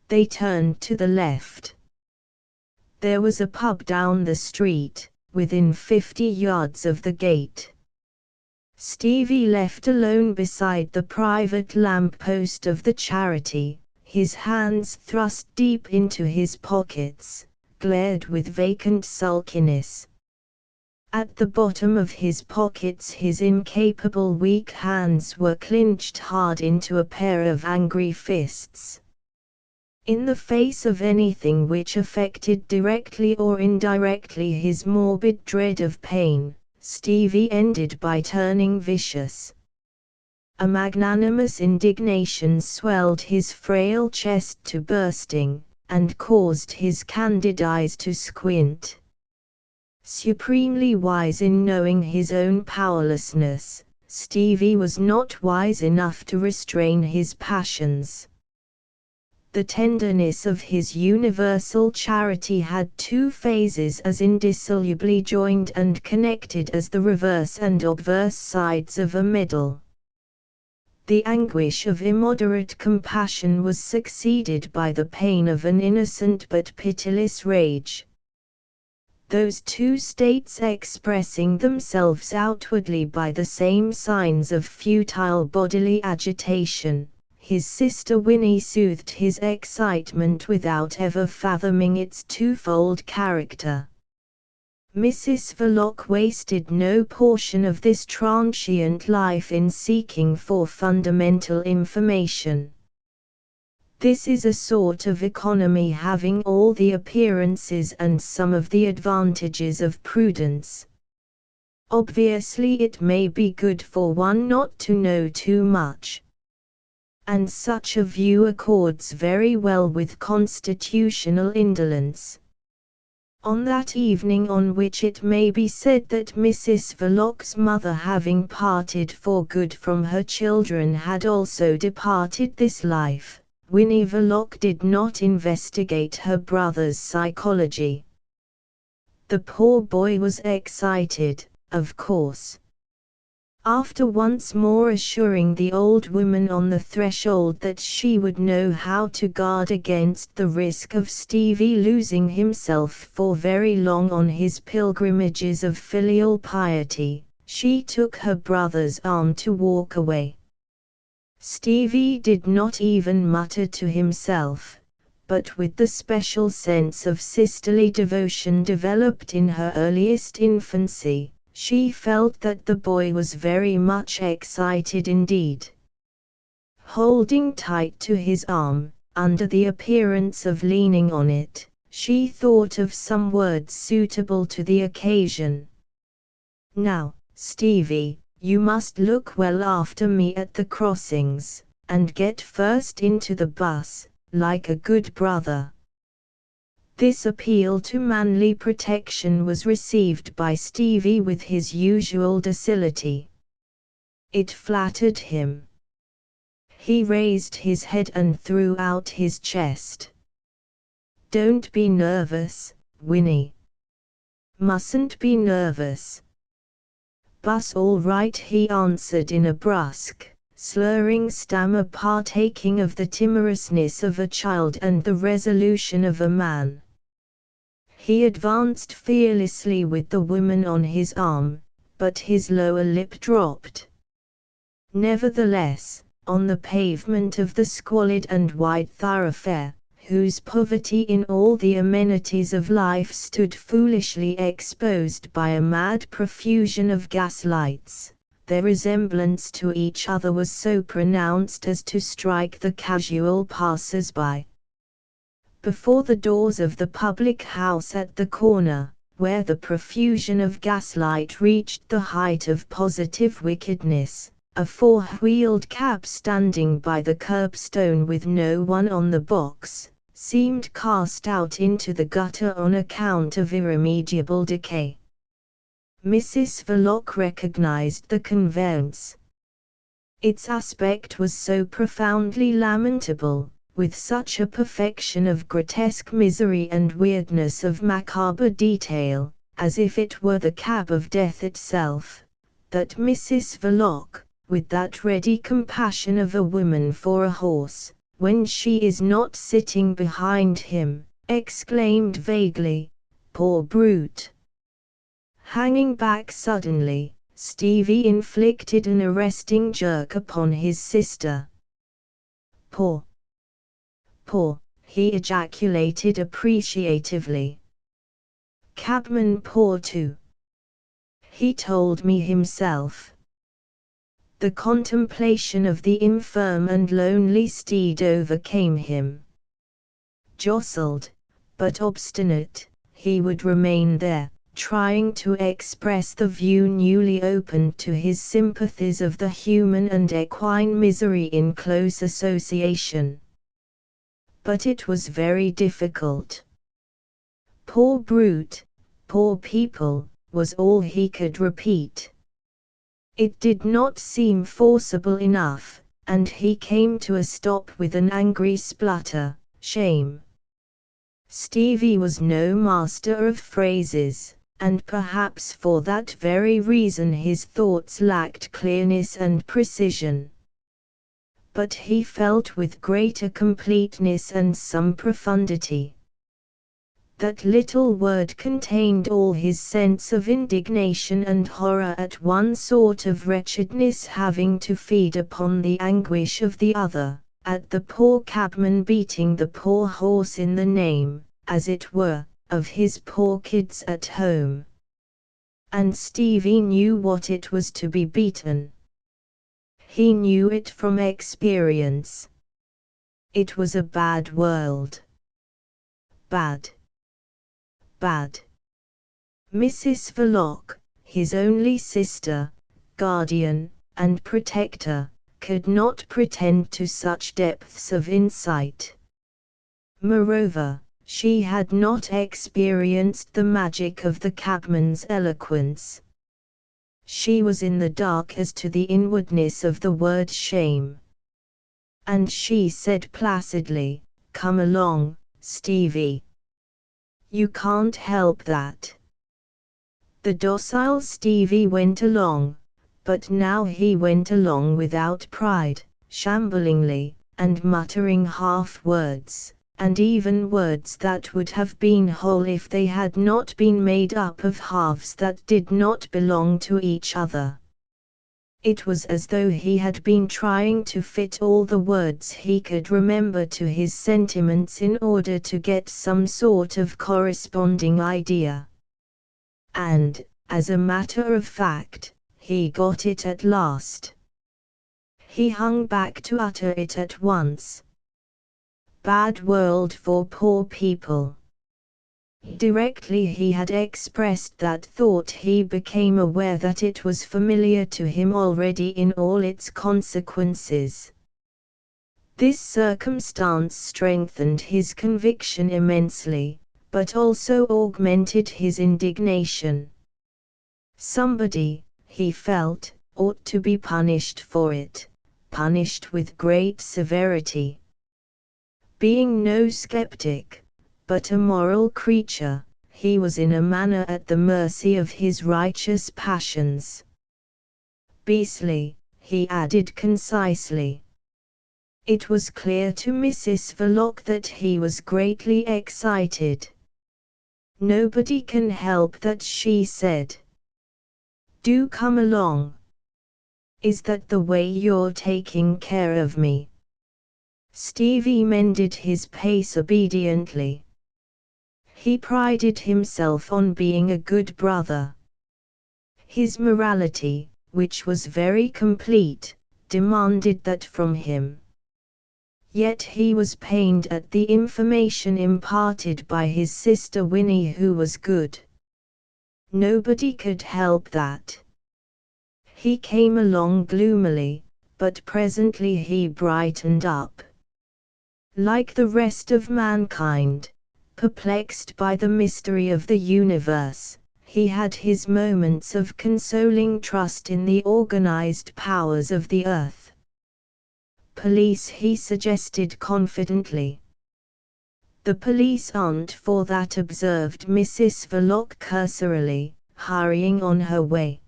They turned to the left. There was a pub down the street, within 50 yards of the gate. Stevie left alone beside the private lamp-post of the charity, his hands thrust deep into his pockets, glared with vacant sulkiness. At the bottom of his pockets his incapable weak hands were clinched hard into a pair of angry fists. In the face of anything which affected directly or indirectly his morbid dread of pain, Stevie ended by turning vicious. A magnanimous indignation swelled his frail chest to bursting, and caused his candid eyes to squint. Supremely wise in knowing his own powerlessness, Stevie was not wise enough to restrain his passions. The tenderness of his universal charity had two phases as indissolubly joined and connected as the reverse and obverse sides of a medal. The anguish of immoderate compassion was succeeded by the pain of an innocent but pitiless rage. Those two states expressing themselves outwardly by the same signs of futile bodily agitation. His sister Winnie soothed his excitement without ever fathoming its twofold character. Mrs. Verloc wasted no portion of this transient life in seeking for fundamental information. This is a sort of economy having all the appearances and some of the advantages of prudence. Obviously it may be good for one not to know too much. And such a view accords very well with constitutional indolence. On that evening on which it may be said that Mrs. Verloc's mother, having parted for good from her children, had also departed this life, Winnie Verloc did not investigate her brother's psychology. The poor boy was excited, of course. After once more assuring the old woman on the threshold that she would know how to guard against the risk of Stevie losing himself for very long on his pilgrimages of filial piety, she took her brother's arm to walk away. Stevie did not even mutter to himself, but with the special sense of sisterly devotion developed in her earliest infancy, she felt that the boy was very much excited indeed. Holding tight to his arm, under the appearance of leaning on it, she thought of some words suitable to the occasion. "Now, Stevie, you must look well after me at the crossings, and get first into the bus, like a good brother." This appeal to manly protection was received by Stevie with his usual docility. It flattered him. He raised his head and threw out his chest. "Don't be nervous, Winnie." "Mustn't be nervous." "Bus all right," he answered in a brusque, slurring stammer partaking of the timorousness of a child and the resolution of a man. He advanced fearlessly with the woman on his arm, but his lower lip dropped. Nevertheless, on the pavement of the squalid and wide thoroughfare, whose poverty in all the amenities of life stood foolishly exposed by a mad profusion of gas lights, their resemblance to each other was so pronounced as to strike the casual passers-by. Before the doors of the public house at the corner, where the profusion of gaslight reached the height of positive wickedness, a four-wheeled cab standing by the curbstone with no one on the box, seemed cast out into the gutter on account of irremediable decay. Mrs. Verloc recognized the conveyance. Its aspect was so profoundly lamentable, with such a perfection of grotesque misery and weirdness of macabre detail, as if it were the cab of death itself, that Mrs. Verloc, with that ready compassion of a woman for a horse, when she is not sitting behind him, exclaimed vaguely, "Poor brute!" Hanging back suddenly, Stevie inflicted an arresting jerk upon his sister. "Poor! Poor!" he ejaculated appreciatively. "Cabman poor too. He told me himself." The contemplation of the infirm and lonely steed overcame him. Jostled, but obstinate, he would remain there, trying to express the view newly opened to his sympathies of the human and equine misery in close association. But it was very difficult. "Poor brute, poor people," was all he could repeat. It did not seem forcible enough, and he came to a stop with an angry splutter. "Shame." Stevie was no master of phrases, and perhaps for that very reason his thoughts lacked clearness and precision. But he felt with greater completeness and some profundity. That little word contained all his sense of indignation and horror at one sort of wretchedness having to feed upon the anguish of the other, at the poor cabman beating the poor horse in the name, as it were, of his poor kids at home. And Stevie knew what it was to be beaten. He knew it from experience. It was a bad world. Bad. Bad. Mrs. Verloc, his only sister, guardian, and protector, could not pretend to such depths of insight. Moreover, she had not experienced the magic of the cabman's eloquence. She was in the dark as to the inwardness of the word shame. And she said placidly, "Come along, Stevie. You can't help that." The docile Stevie went along, but now he went along without pride, shamblingly, and muttering half-words, and even words that would have been whole if they had not been made up of halves that did not belong to each other. It was as though he had been trying to fit all the words he could remember to his sentiments in order to get some sort of corresponding idea. And, as a matter of fact, he got it at last. He hung back to utter it at once. Bad world for poor people. Directly he had expressed that thought he became aware that it was familiar to him already in all its consequences. This circumstance strengthened his conviction immensely, but also augmented his indignation. Somebody, he felt, ought to be punished for it, punished with great severity. Being no skeptic, but a moral creature, he was in a manner at the mercy of his righteous passions. Beastly, he added concisely. It was clear to Mrs. Verloc that he was greatly excited. "Nobody can help that," she said. "Do come along. Is that the way you're taking care of me?" Stevie mended his pace obediently. He prided himself on being a good brother. His morality, which was very complete, demanded that from him. Yet he was pained at the information imparted by his sister Winnie, who was good. Nobody could help that. He came along gloomily, but presently he brightened up. Like the rest of mankind, perplexed by the mystery of the universe, he had his moments of consoling trust in the organized powers of the earth. "Police," he suggested confidently. "The police aren't for that," observed Mrs. Verloc cursorily, hurrying on her way.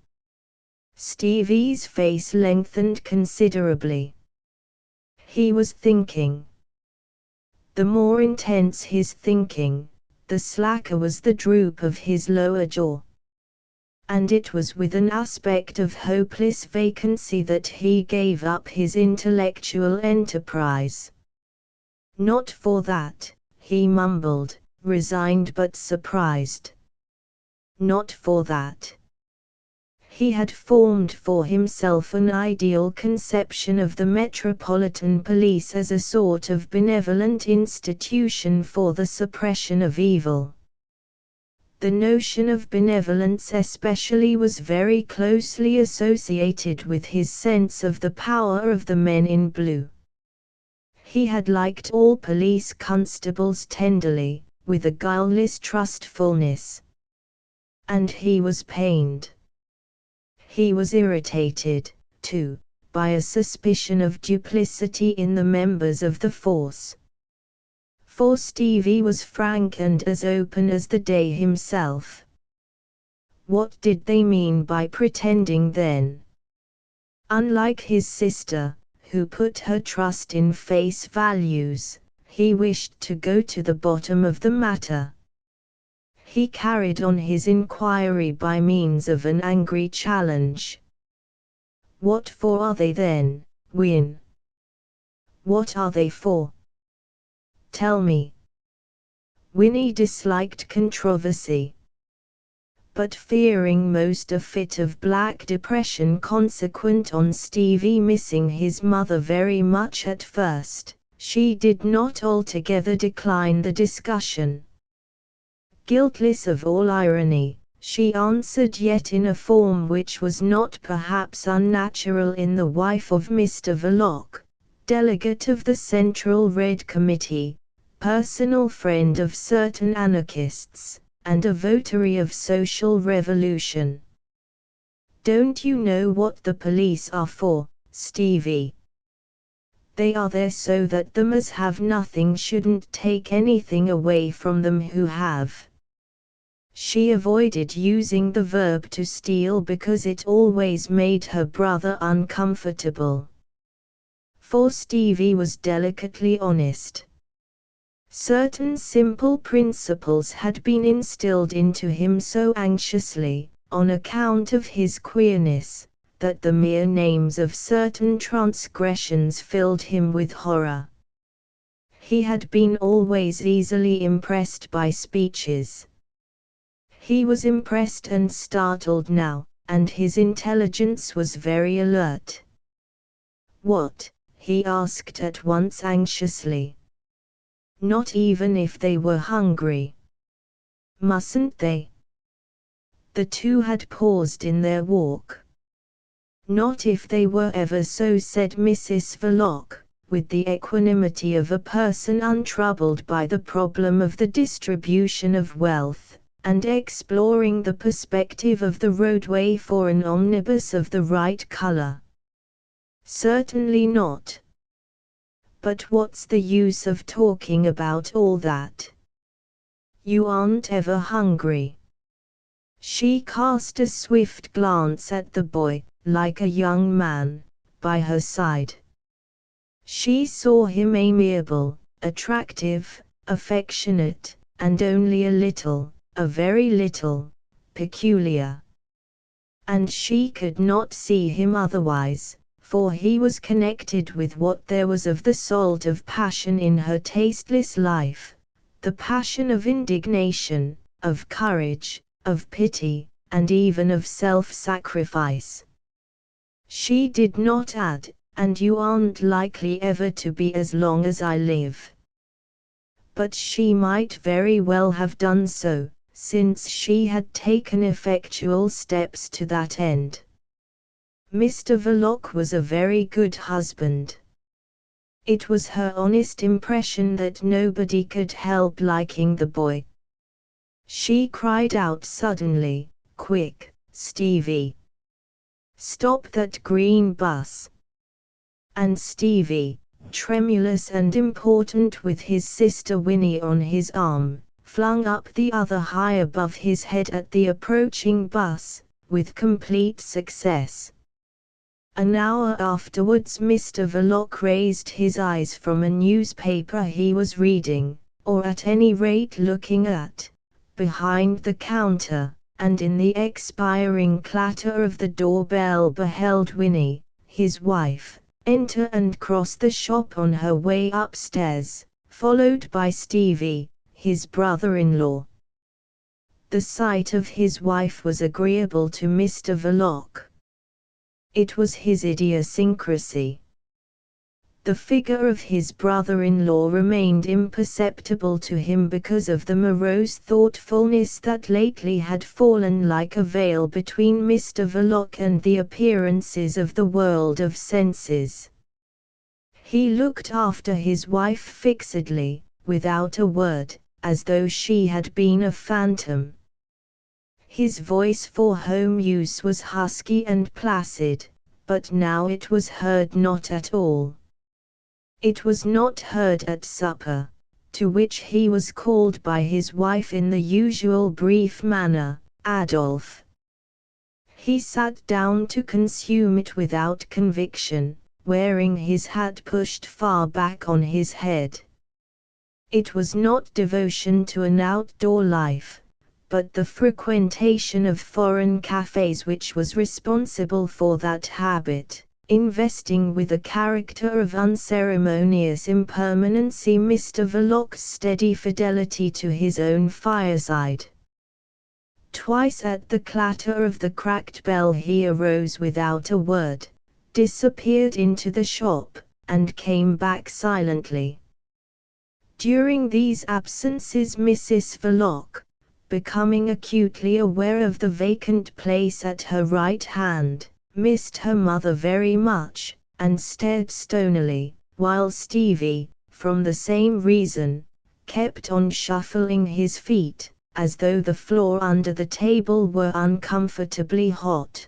Stevie's face lengthened considerably. He was thinking. The more intense his thinking, the slacker was the droop of his lower jaw. And it was with an aspect of hopeless vacancy that he gave up his intellectual enterprise. "Not for that," he mumbled, resigned but surprised. "Not for that." He had formed for himself an ideal conception of the Metropolitan Police as a sort of benevolent institution for the suppression of evil. The notion of benevolence especially was very closely associated with his sense of the power of the men in blue. He had liked all police constables tenderly, with a guileless trustfulness. And he was pained. He was irritated, too, by a suspicion of duplicity in the members of the force. For Stevie was frank and as open as the day himself. What did they mean by pretending then? Unlike his sister, who put her trust in face values, he wished to go to the bottom of the matter. He carried on his inquiry by means of an angry challenge. "What for are they then, Win? What are they for? Tell me." Winnie disliked controversy. But fearing most a fit of black depression consequent on Stevie missing his mother very much at first, she did not altogether decline the discussion. Guiltless of all irony, she answered, yet in a form which was not perhaps unnatural in the wife of Mr. Verloc, delegate of the Central Red Committee, personal friend of certain anarchists, and a votary of social revolution. "Don't you know what the police are for, Stevie? They are there so that them as have nothing shouldn't take anything away from them who have." She avoided using the verb to steal because it always made her brother uncomfortable. For Stevie was delicately honest. Certain simple principles had been instilled into him so anxiously, on account of his queerness, that the mere names of certain transgressions filled him with horror. He had been always easily impressed by speeches. He was impressed and startled now, and his intelligence was very alert. "What?" he asked at once anxiously. "Not even if they were hungry? Mustn't they?" The two had paused in their walk. "Not if they were ever so," said Mrs. Verloc, with the equanimity of a person untroubled by the problem of the distribution of wealth, and exploring the perspective of the roadway for an omnibus of the right color. Certainly not. But what's the use of talking about all that? You aren't ever hungry. She cast a swift glance at the boy, like a young man, by her side. She saw him amiable, attractive, affectionate, and only a very little, peculiar. And she could not see him otherwise, for he was connected with what there was of the salt of passion in her tasteless life, the passion of indignation, of courage, of pity, and even of self-sacrifice. She did not add, and you aren't likely ever to be as long as I live. But she might very well have done so, since she had taken effectual steps to that end. Mr. Verloc was a very good husband. It was her honest impression that nobody could help liking the boy. She cried out suddenly, "Quick, Stevie! Stop that green bus!" And Stevie, tremulous and important with his sister Winnie on his arm, flung up the other high above his head at the approaching bus, with complete success. An hour afterwards Mr. Verloc raised his eyes from a newspaper he was reading, or at any rate looking at, behind the counter, and in the expiring clatter of the doorbell beheld Winnie, his wife, enter and cross the shop on her way upstairs, followed by Stevie, his brother-in-law. The sight of his wife was agreeable to Mr. Verloc. It was his idiosyncrasy. The figure of his brother-in-law remained imperceptible to him because of the morose thoughtfulness that lately had fallen like a veil between Mr. Verloc and the appearances of the world of senses. He looked after his wife fixedly, without a word, as though she had been a phantom. His voice for home use was husky and placid, but now it was heard not at all. It was not heard at supper, to which he was called by his wife in the usual brief manner, "Adolf." He sat down to consume it without conviction, wearing his hat pushed far back on his head. It was not devotion to an outdoor life, but the frequentation of foreign cafes which was responsible for that habit, investing with a character of unceremonious impermanency Mr. Verloc's steady fidelity to his own fireside. Twice at the clatter of the cracked bell he arose without a word, disappeared into the shop, and came back silently. During these absences Mrs. Verloc, becoming acutely aware of the vacant place at her right hand, missed her mother very much, and stared stonily, while Stevie, from the same reason, kept on shuffling his feet, as though the floor under the table were uncomfortably hot.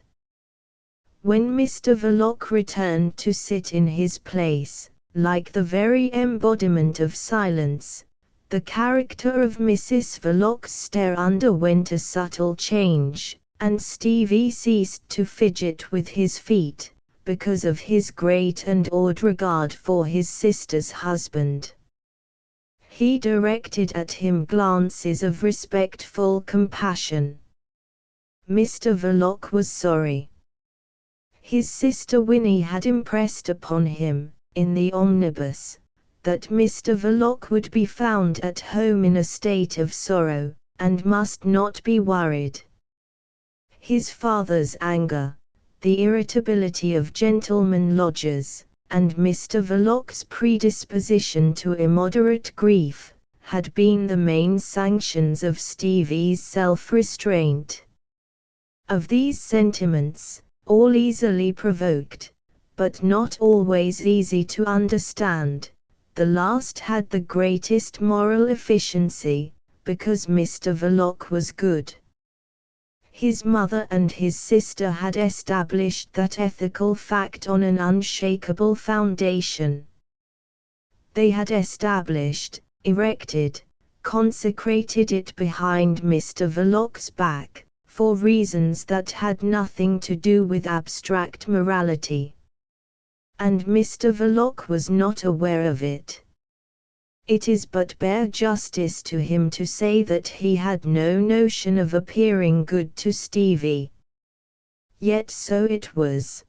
When Mr. Verloc returned to sit in his place, like the very embodiment of silence, the character of Mrs. Verloc's stare underwent a subtle change, and Stevie ceased to fidget with his feet, because of his great and awed regard for his sister's husband. He directed at him glances of respectful compassion. Mr. Verloc was sorry. His sister Winnie had impressed upon him, in the omnibus, that Mr. Verloc would be found at home in a state of sorrow, and must not be worried. His father's anger, the irritability of gentlemen lodgers, and Mr. Verloc's predisposition to immoderate grief, had been the main sanctions of Stevie's self-restraint. Of these sentiments, all easily provoked, but not always easy to understand, the last had the greatest moral efficiency, because Mr. Verloc was good. His mother and his sister had established that ethical fact on an unshakable foundation. They had established, erected, consecrated it behind Mr. Verloc's back, for reasons that had nothing to do with abstract morality. And Mr. Verloc was not aware of it. It is but bare justice to him to say that he had no notion of appearing good to Stevie. Yet so it was.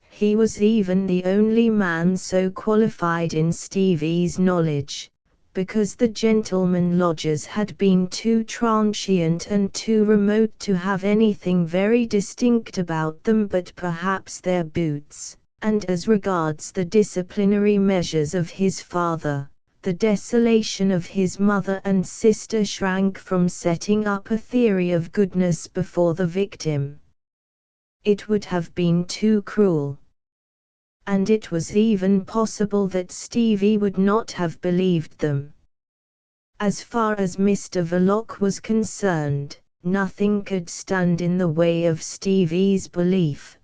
He was even the only man so qualified in Stevie's knowledge, because the gentlemen lodgers had been too transient and too remote to have anything very distinct about them but perhaps their boots, and as regards the disciplinary measures of his father, the desolation of his mother and sister shrank from setting up a theory of goodness before the victim. It would have been too cruel. And it was even possible that Stevie would not have believed them. As far as Mr. Verloc was concerned, nothing could stand in the way of Stevie's belief.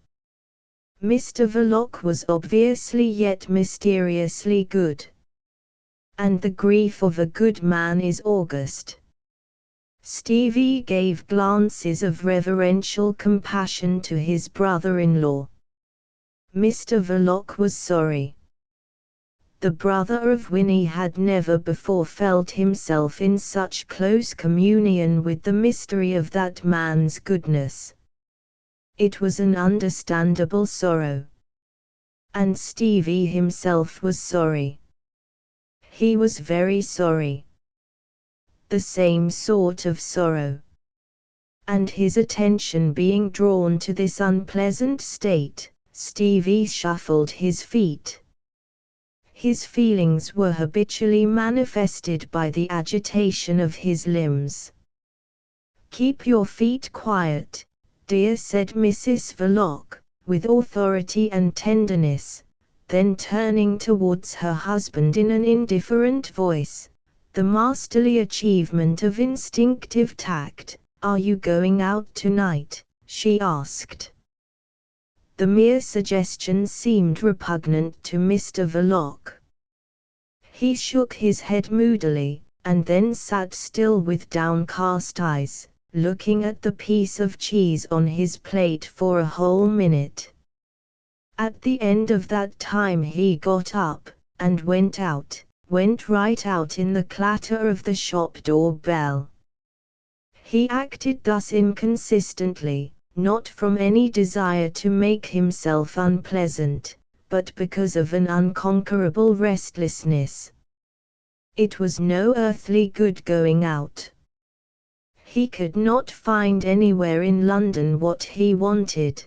Mr. Verloc was obviously yet mysteriously good. And the grief of a good man is august. Stevie gave glances of reverential compassion to his brother-in-law. Mr. Verloc was sorry. The brother of Winnie had never before felt himself in such close communion with the mystery of that man's goodness. It was an understandable sorrow. And Stevie himself was sorry. He was very sorry. The same sort of sorrow. And his attention being drawn to this unpleasant state, Stevie shuffled his feet. His feelings were habitually manifested by the agitation of his limbs. "Keep your feet quiet, dear," said Mrs. Verloc, with authority and tenderness. Then turning towards her husband in an indifferent voice, the masterly achievement of instinctive tact, "Are you going out tonight?" she asked. The mere suggestion seemed repugnant to Mr. Verloc. He shook his head moodily, and then sat still with downcast eyes, looking at the piece of cheese on his plate for a whole minute. At the end of that time he got up, and went right out in the clatter of the shop door bell. He acted thus inconsistently, not from any desire to make himself unpleasant, but because of an unconquerable restlessness. It was no earthly good going out. He could not find anywhere in London what he wanted.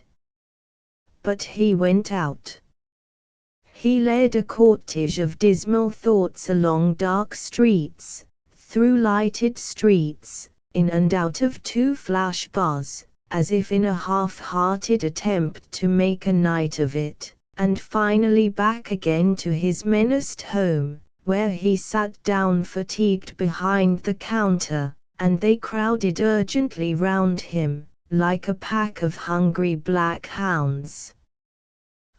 But he went out. He led a cortege of dismal thoughts along dark streets, through lighted streets, in and out of two flash bars, as if in a half-hearted attempt to make a night of it, and finally back again to his menaced home, where he sat down fatigued behind the counter, and they crowded urgently round him, like a pack of hungry black hounds.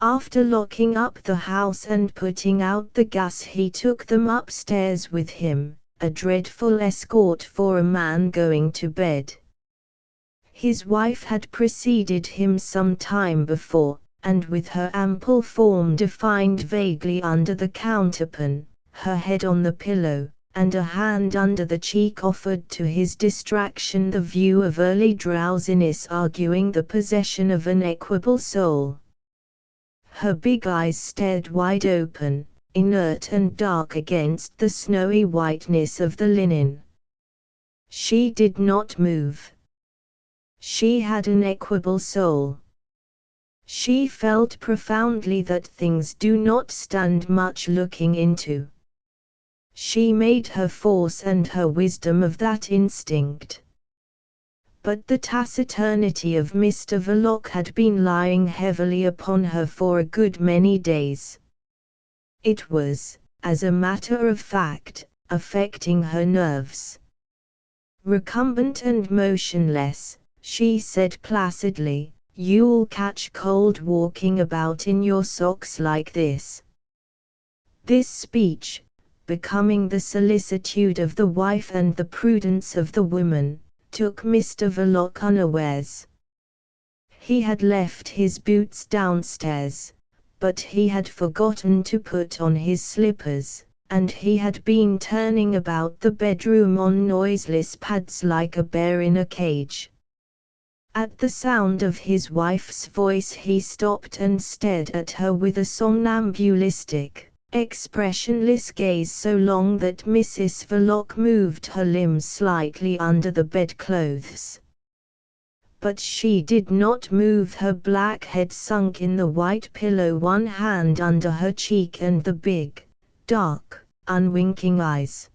After locking up the house and putting out the gas, he took them upstairs with him, a dreadful escort for a man going to bed. His wife had preceded him some time before, and with her ample form defined vaguely under the counterpane, her head on the pillow, and a hand under the cheek, offered to his distraction the view of early drowsiness arguing the possession of an equable soul. Her big eyes stared wide open, inert and dark against the snowy whiteness of the linen. She did not move. She had an equable soul. She felt profoundly that things do not stand much looking into. She made her force and her wisdom of that instinct. But the taciturnity of Mr. Verloc had been lying heavily upon her for a good many days. It was, as a matter of fact, affecting her nerves. Recumbent and motionless, she said placidly, "you'll catch cold walking about in your socks like this." This speech, becoming the solicitude of the wife and the prudence of the woman, took Mr. Verloc unawares. He had left his boots downstairs, but he had forgotten to put on his slippers, and he had been turning about the bedroom on noiseless pads like a bear in a cage. At the sound of his wife's voice he stopped and stared at her with a somnambulistic, expressionless gaze so long that Mrs. Verloc moved her limbs slightly under the bedclothes. But she did not move, her black head sunk in the white pillow, one hand under her cheek and the big, dark, unwinking eyes.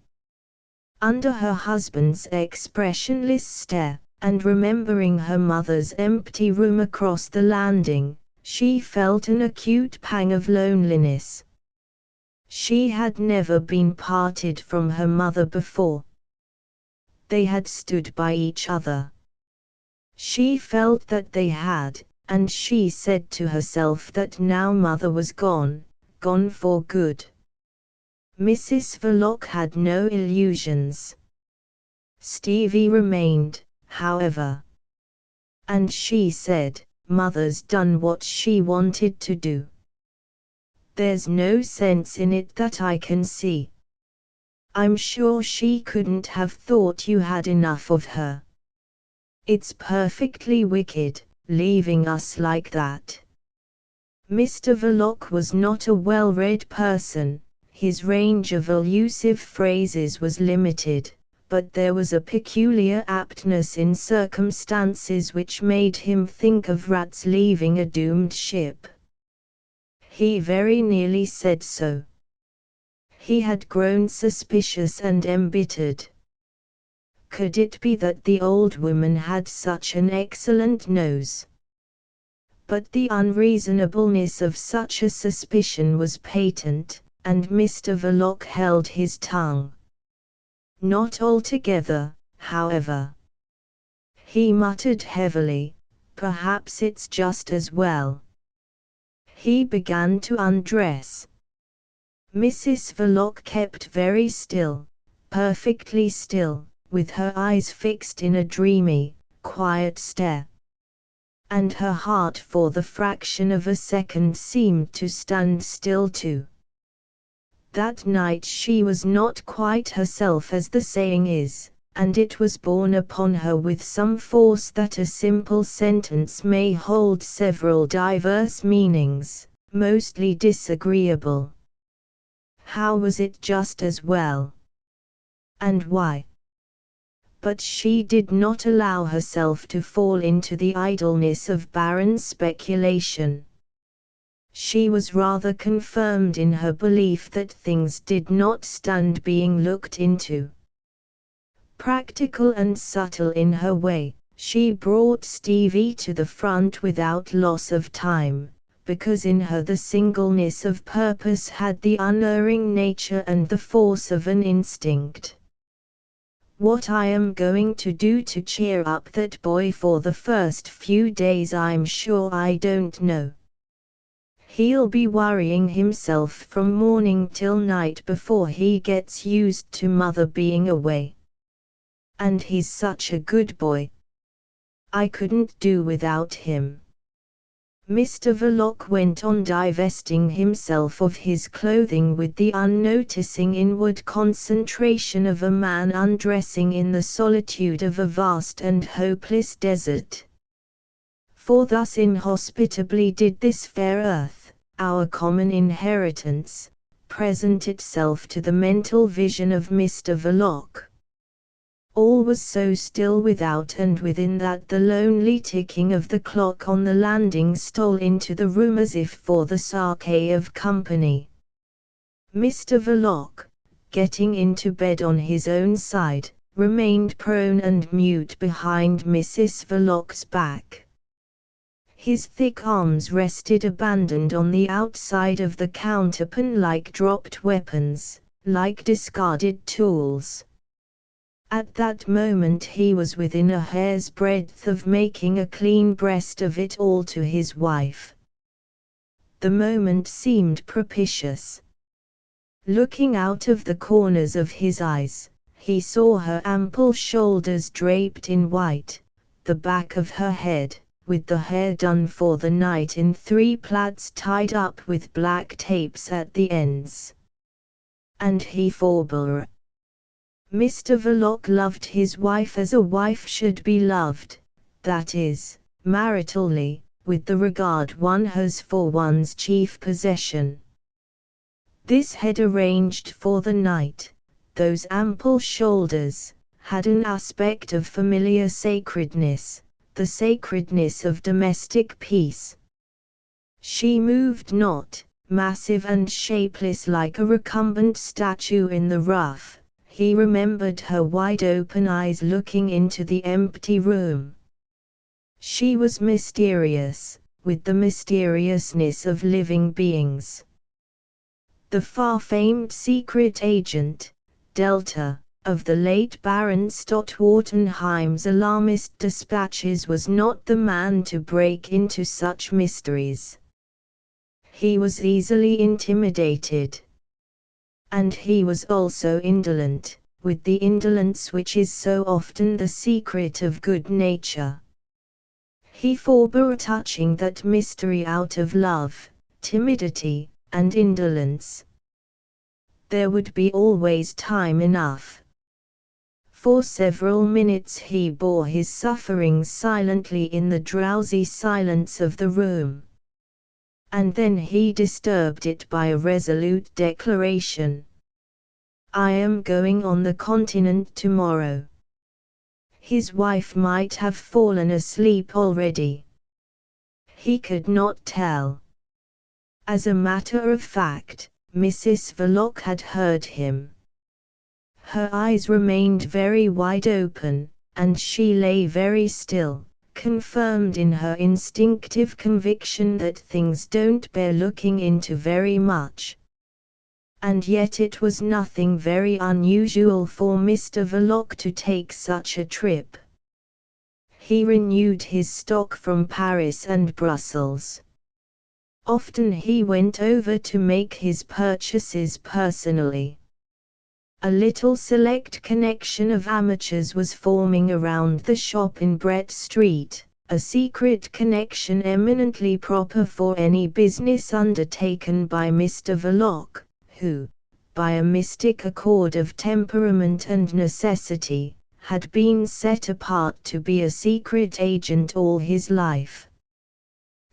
Under her husband's expressionless stare, and remembering her mother's empty room across the landing, she felt an acute pang of loneliness. She had never been parted from her mother before. They had stood by each other. She felt that they had, and she said to herself that now mother was gone for good. Mrs. Verloc had no illusions. Stevie remained, however. And she said, "Mother's done what she wanted to do. There's no sense in it that I can see. I'm sure she couldn't have thought you had enough of her. It's perfectly wicked, leaving us like that." Mr. Verloc was not a well-read person, his range of elusive phrases was limited, but there was a peculiar aptness in circumstances which made him think of rats leaving a doomed ship. He very nearly said so. He had grown suspicious and embittered. Could it be that the old woman had such an excellent nose? But the unreasonableness of such a suspicion was patent, and Mr. Verloc held his tongue. Not altogether, however. He muttered heavily, "Perhaps it's just as well." He began to undress. Mrs. Verloc kept very still, perfectly still, with her eyes fixed in a dreamy, quiet stare. And her heart for the fraction of a second seemed to stand still too. That night she was not quite herself, as the saying is, and it was borne upon her with some force that a simple sentence may hold several diverse meanings, mostly disagreeable. How was it just as well? And why? But she did not allow herself to fall into the idleness of barren speculation. She was rather confirmed in her belief that things did not stand being looked into. Practical and subtle in her way, she brought Stevie to the front without loss of time, because in her the singleness of purpose had the unerring nature and the force of an instinct. What I am going to do to cheer up that boy for the first few days I'm sure I don't know. He'll be worrying himself from morning till night before he gets used to mother being away. And he's such a good boy. I couldn't do without him." Mr. Verloc went on divesting himself of his clothing with the unnoticing inward concentration of a man undressing in the solitude of a vast and hopeless desert. For thus inhospitably did this fair earth, our common inheritance, present itself to the mental vision of Mr. Verloc. All was so still without and within that the lonely ticking of the clock on the landing stole into the room as if for the sake of company. Mr. Verloc, getting into bed on his own side, remained prone and mute behind Mrs. Verloc's back. His thick arms rested abandoned on the outside of the counterpane like dropped weapons, like discarded tools. At that moment he was within a hair's breadth of making a clean breast of it all to his wife. The moment seemed propitious. Looking out of the corners of his eyes, he saw her ample shoulders draped in white, the back of her head, with the hair done for the night in 3 plaits tied up with black tapes at the ends. And he forbore. Mr. Verloc loved his wife as a wife should be loved, that is, maritally, with the regard one has for one's chief possession. This head arranged for the night, those ample shoulders, had an aspect of familiar sacredness, the sacredness of domestic peace. She moved not, massive and shapeless like a recumbent statue in the rough. He remembered her wide-open eyes looking into the empty room. She was mysterious, with the mysteriousness of living beings. The far-famed secret agent, Delta, of the late Baron Stott Wartenheim's alarmist dispatches was not the man to break into such mysteries. He was easily intimidated. And he was also indolent, with the indolence which is so often the secret of good nature. He forbore touching that mystery out of love, timidity, and indolence. There would be always time enough. For several minutes he bore his sufferings silently in the drowsy silence of the room. And then he disturbed it by a resolute declaration. "I am going on the continent tomorrow." His wife might have fallen asleep already. He could not tell. As a matter of fact, Mrs. Verloc had heard him. Her eyes remained very wide open, and she lay very still, confirmed in her instinctive conviction that things don't bear looking into very much. And yet it was nothing very unusual for Mr. Verloc to take such a trip. He renewed his stock from Paris and Brussels. Often he went over to make his purchases personally. A little select connection of amateurs was forming around the shop in Brett Street, a secret connection eminently proper for any business undertaken by Mr. Verloc, who, by a mystic accord of temperament and necessity, had been set apart to be a secret agent all his life.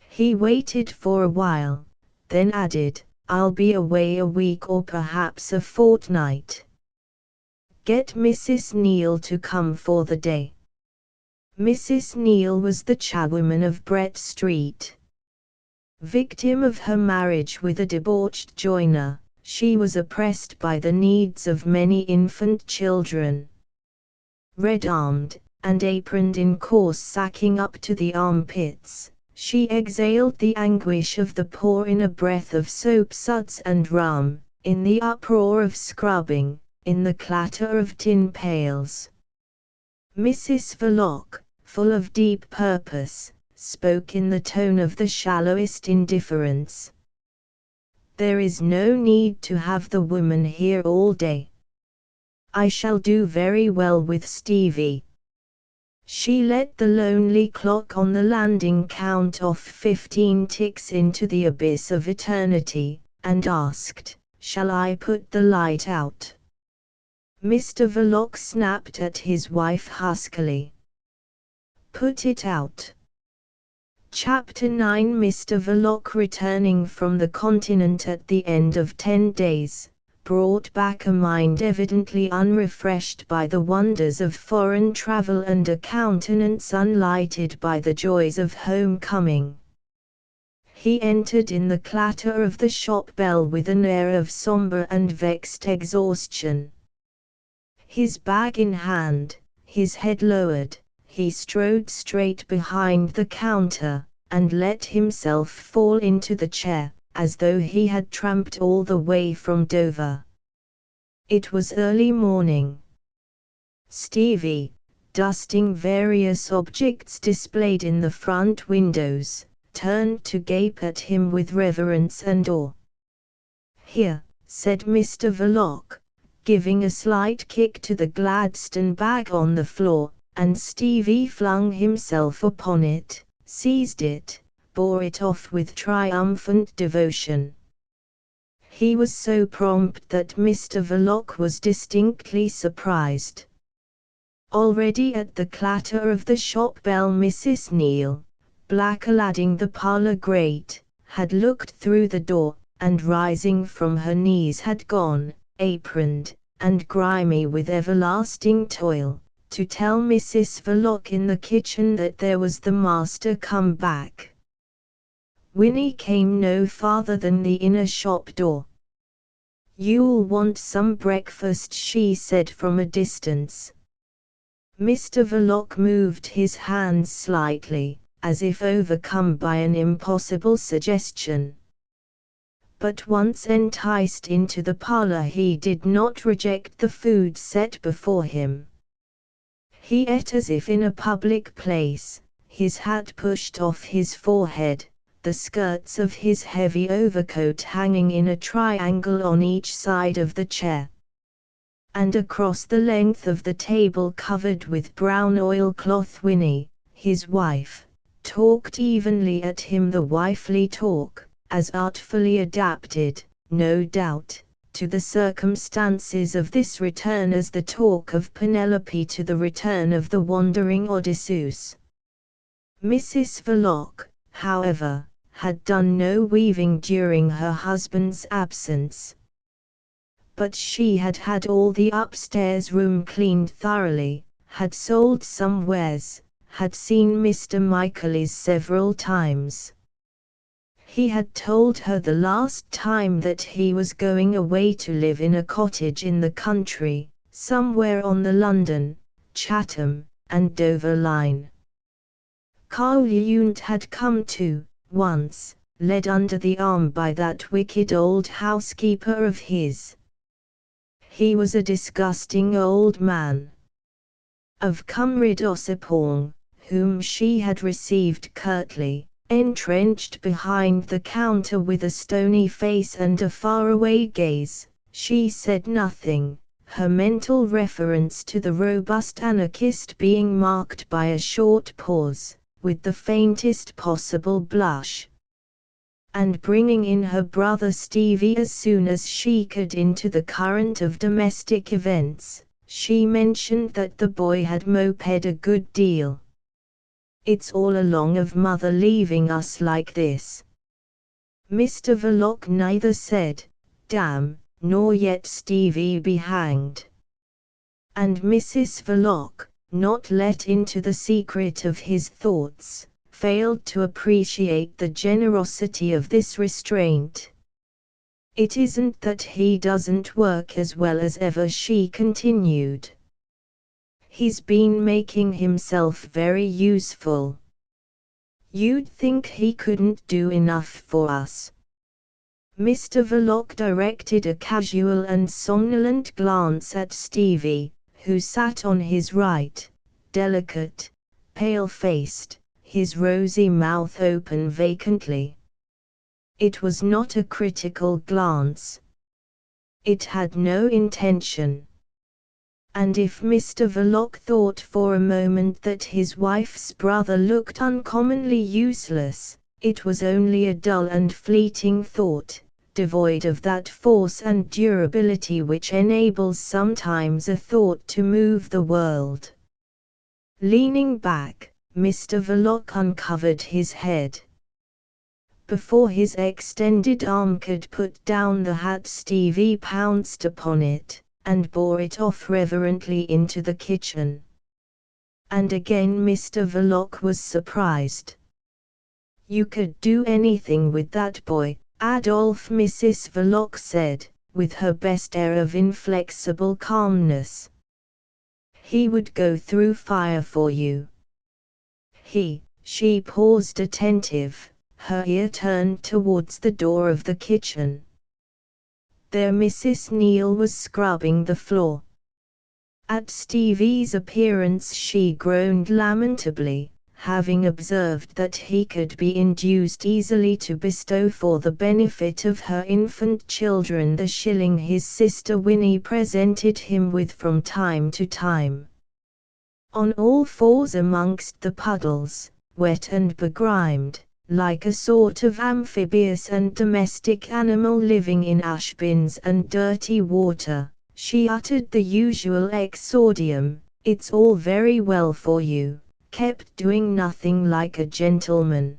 He waited for a while, then added, "I'll be away a week or perhaps a fortnight. Get Mrs. Neal to come for the day." Mrs. Neal was the charwoman of Brett Street. Victim of her marriage with a debauched joiner, she was oppressed by the needs of many infant children. Red-armed, and aproned in coarse sacking up to the armpits, she exhaled the anguish of the poor in a breath of soap suds and rum, in the uproar of scrubbing, in the clatter of tin pails. Mrs. Verloc, full of deep purpose, spoke in the tone of the shallowest indifference. "There is no need to have the woman here all day. I shall do very well with Stevie." She let the lonely clock on the landing count off 15 ticks into the abyss of eternity, and asked, "Shall I put the light out?" Mr. Verloc snapped at his wife huskily. "Put it out." Chapter 9. Mr. Verloc, returning from the continent at the end of 10 days, brought back a mind evidently unrefreshed by the wonders of foreign travel and a countenance unlighted by the joys of home-coming. He entered in the clatter of the shop bell with an air of sombre and vexed exhaustion. His bag in hand, his head lowered, he strode straight behind the counter, and let himself fall into the chair, as though he had tramped all the way from Dover. It was early morning. Stevie, dusting various objects displayed in the front windows, turned to gape at him with reverence and awe. "Here," said Mr. Verloc, giving a slight kick to the Gladstone bag on the floor, and Stevie flung himself upon it, seized it, bore it off with triumphant devotion. He was so prompt that Mr. Verloc was distinctly surprised. Already at the clatter of the shop bell Mrs. Neal, black-lading the parlour grate, had looked through the door, and rising from her knees had gone, aproned, and grimy with everlasting toil, to tell Mrs. Verloc in the kitchen that there was the master come back. Winnie came no farther than the inner shop door. "You'll want some breakfast," she said from a distance. Mr. Verloc moved his hands slightly, as if overcome by an impossible suggestion. But once enticed into the parlour he did not reject the food set before him. He ate as if in a public place, his hat pushed off his forehead, the skirts of his heavy overcoat hanging in a triangle on each side of the chair. And across the length of the table covered with brown oilcloth Winnie, his wife, talked evenly at him, the wifely talk, as artfully adapted, no doubt, to the circumstances of this return as the talk of Penelope to the return of the wandering Odysseus. Mrs. Verloc, however, had done no weaving during her husband's absence. But she had had all the upstairs room cleaned thoroughly, had sold some wares, had seen Mr. Michaelis several times. He had told her the last time that he was going away to live in a cottage in the country, somewhere on the London, Chatham, and Dover line. Carl Yount had come too, once, led under the arm by that wicked old housekeeper of his. He was a disgusting old man. Of Conrad Ossipon, whom she had received curtly, entrenched behind the counter with a stony face and a faraway gaze, she said nothing, her mental reference to the robust anarchist being marked by a short pause, with the faintest possible blush. And bringing in her brother Stevie as soon as she could into the current of domestic events, she mentioned that the boy had moped a good deal. "It's all along of mother leaving us like this." Mr. Verloc neither said, "Damn," nor yet Stevie be hanged. And Mrs. Verloc, not let into the secret of his thoughts, failed to appreciate the generosity of this restraint. "It isn't that he doesn't work as well as ever," she continued. "He's been making himself very useful. You'd think he couldn't do enough for us." Mr. Verloc directed a casual and somnolent glance at Stevie, who sat on his right, delicate, pale-faced, his rosy mouth open vacantly. It was not a critical glance. It had no intention. And if Mr. Verloc thought for a moment that his wife's brother looked uncommonly useless, it was only a dull and fleeting thought, devoid of that force and durability which enables sometimes a thought to move the world. Leaning back, Mr. Verloc uncovered his head. Before his extended arm could put down the hat, Stevie pounced upon it, and bore it off reverently into the kitchen. And again Mr. Verloc was surprised. "You could do anything with that boy, Adolf," Mrs. Verloc said, with her best air of inflexible calmness. "He would go through fire for you." She paused attentive, her ear turned towards the door of the kitchen. There Mrs. Neal was scrubbing the floor. At Stevie's appearance she groaned lamentably, having observed that he could be induced easily to bestow for the benefit of her infant children the shilling his sister Winnie presented him with from time to time. On all fours amongst the puddles, wet and begrimed, like a sort of amphibious and domestic animal living in ashbins and dirty water, she uttered the usual exordium, "It's all very well for you, kept doing nothing like a gentleman."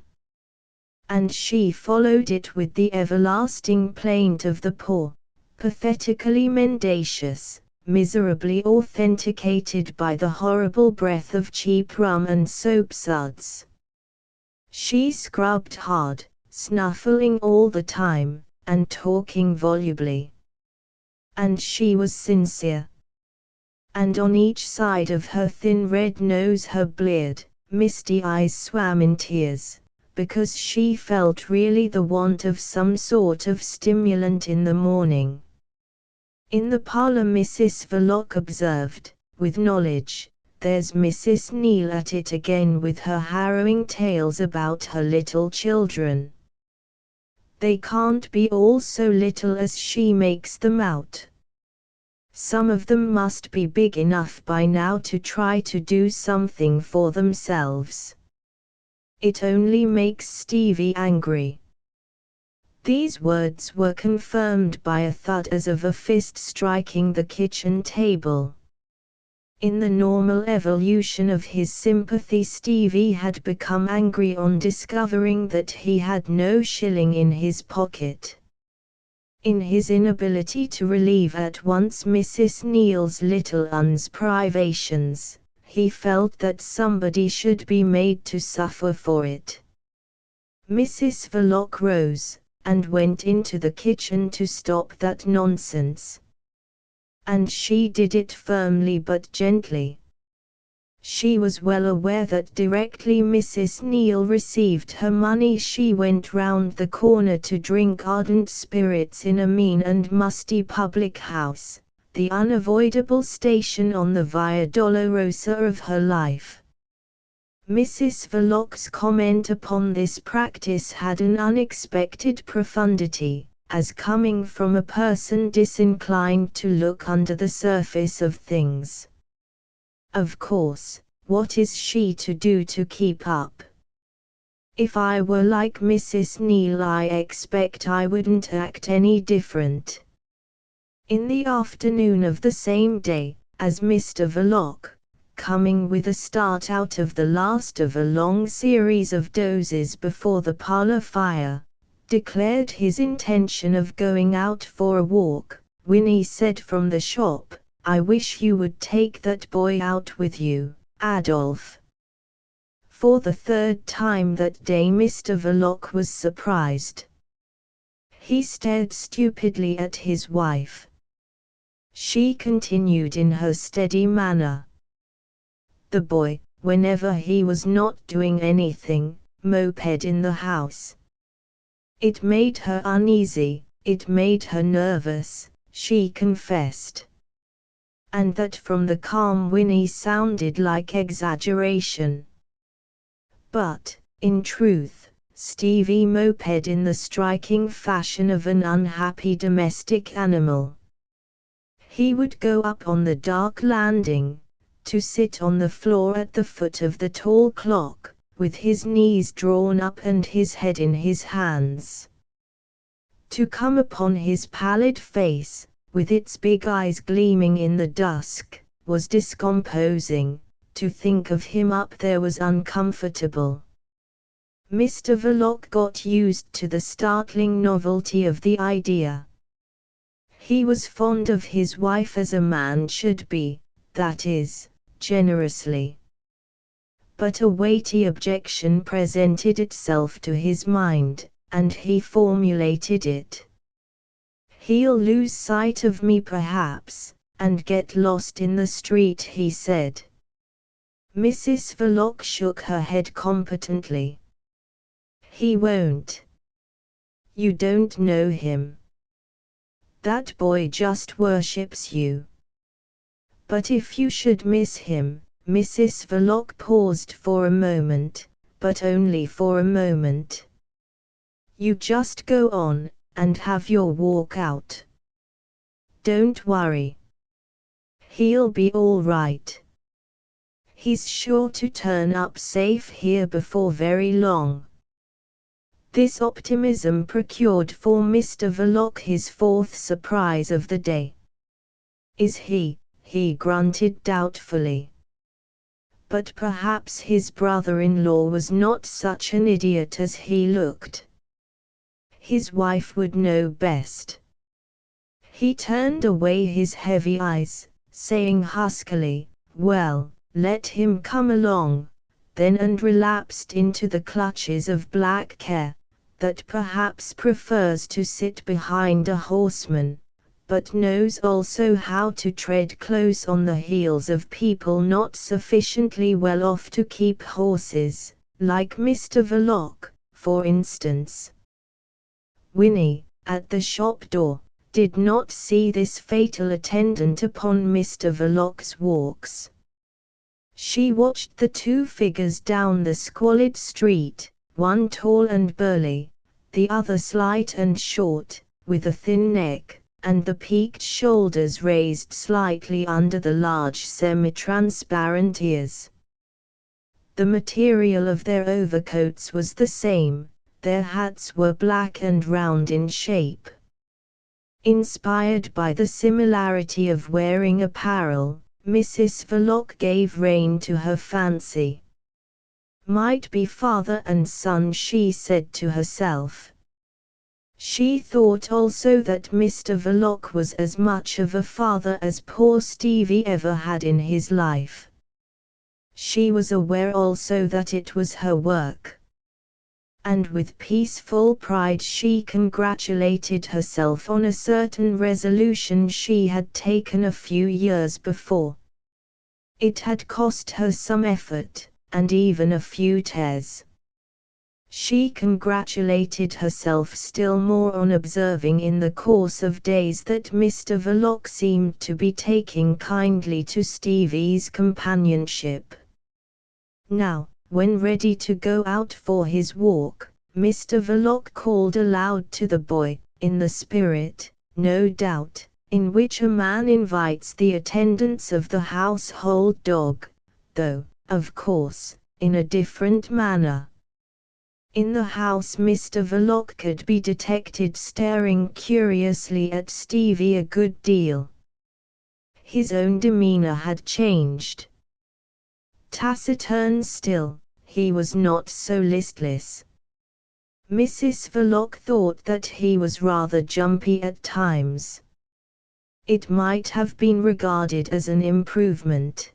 And she followed it with the everlasting plaint of the poor, pathetically mendacious, miserably authenticated by the horrible breath of cheap rum and soapsuds. She scrubbed hard, snuffling all the time, and talking volubly. And she was sincere. And on each side of her thin red nose her bleared, misty eyes swam in tears, because she felt really the want of some sort of stimulant in the morning. In the parlour Mrs. Verloc observed, with knowledge, "There's Mrs. Neal at it again with her harrowing tales about her little children. They can't be all so little as she makes them out. Some of them must be big enough by now to try to do something for themselves. It only makes Stevie angry." These words were confirmed by a thud as of a fist striking the kitchen table. In the normal evolution of his sympathy, Stevie had become angry on discovering that he had no shilling in his pocket. In his inability to relieve at once Mrs. Neal's little one's privations, he felt that somebody should be made to suffer for it. Mrs. Verloc rose, and went into the kitchen to stop that nonsense. And she did it firmly but gently. She was well aware that directly Mrs. Neal received her money she went round the corner to drink ardent spirits in a mean and musty public house, the unavoidable station on the Via Dolorosa of her life. Mrs. Verloc's comment upon this practice had an unexpected profundity, as coming from a person disinclined to look under the surface of things. Of course, what is she to do to keep up? If I were like Mrs. Neal, I expect I wouldn't act any different. In the afternoon of the same day, as Mr. Verloc, coming with a start out of the last of a long series of dozes before the parlour fire, declared his intention of going out for a walk, Winnie said from the shop, "I wish you would take that boy out with you, Adolphe." For the third time that day Mr. Verloc was surprised. He stared stupidly at his wife. She continued in her steady manner. The boy, whenever he was not doing anything, moped in the house. It made her uneasy, it made her nervous, she confessed. And that from the calm Winnie sounded like exaggeration. But, in truth, Stevie moped in the striking fashion of an unhappy domestic animal. He would go up on the dark landing, to sit on the floor at the foot of the tall clock, with his knees drawn up and his head in his hands. To come upon his pallid face, with its big eyes gleaming in the dusk, was discomposing. To think of him up there was uncomfortable. Mr. Verloc got used to the startling novelty of the idea. He was fond of his wife as a man should be, that is, generously. But a weighty objection presented itself to his mind, and he formulated it. "He'll lose sight of me perhaps, and get lost in the street," he said. Mrs. Verloc shook her head competently. "He won't. You don't know him. That boy just worships you. But if you should miss him, Mrs. Verloc paused for a moment, but only for a moment. You just go on, and have your walk out. Don't worry. He'll be all right. He's sure to turn up safe here before very long. This optimism procured for Mr. Verloc his fourth surprise of the day. Is he grunted doubtfully. But perhaps his brother-in-law was not such an idiot as he looked. His wife would know best. He turned away his heavy eyes, saying huskily, "Well, let him come along," then and relapsed into the clutches of black care, that perhaps prefers to sit behind a horseman, but knows also how to tread close on the heels of people not sufficiently well off to keep horses, like Mr. Verloc, for instance. Winnie, at the shop door, did not see this fatal attendant upon Mr. Verloc's walks. She watched the two figures down the squalid street, one tall and burly, the other slight and short, with a thin neck, and the peaked shoulders raised slightly under the large semi-transparent ears. The material of their overcoats was the same, their hats were black and round in shape. Inspired by the similarity of wearing apparel, Mrs. Verloc gave rein to her fancy. Might be father and son, she said to herself. She thought also that Mr. Verloc was as much of a father as poor Stevie ever had in his life. She was aware also that it was her work. And with peaceful pride she congratulated herself on a certain resolution she had taken a few years before. It had cost her some effort, and even a few tears. She congratulated herself still more on observing in the course of days that Mr. Verloc seemed to be taking kindly to Stevie's companionship. Now, when ready to go out for his walk, Mr. Verloc called aloud to the boy, in the spirit, no doubt, in which a man invites the attendance of the household dog, though, of course, in a different manner. In the house Mr. Verloc could be detected staring curiously at Stevie a good deal. His own demeanor had changed. Taciturn still, he was not so listless. Mrs. Verloc thought that he was rather jumpy at times. It might have been regarded as an improvement.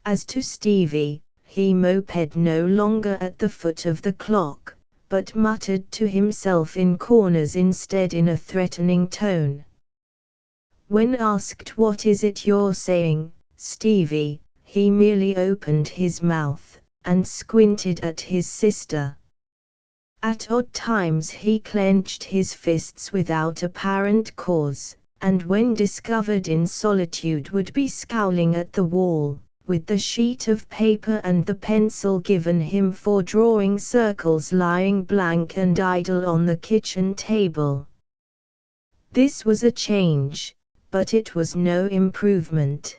As to Stevie, he moped no longer at the foot of the clock, but muttered to himself in corners instead in a threatening tone. When asked, "What is it you're saying, Stevie?" he merely opened his mouth, and squinted at his sister. At odd times he clenched his fists without apparent cause, and when discovered in solitude would be scowling at the wall, with the sheet of paper and the pencil given him for drawing circles lying blank and idle on the kitchen table. This was a change, but it was no improvement.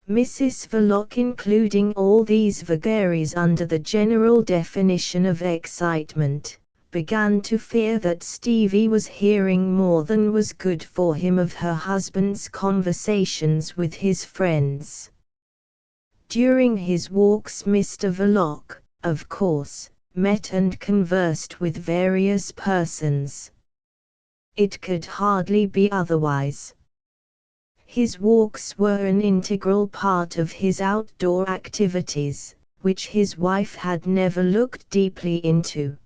Mrs. Verloc, including all these vagaries under the general definition of excitement, began to fear that Stevie was hearing more than was good for him of her husband's conversations with his friends. During his walks Mr. Verloc, of course, met and conversed with various persons. It could hardly be otherwise. His walks were an integral part of his outdoor activities, which his wife had never looked deeply into.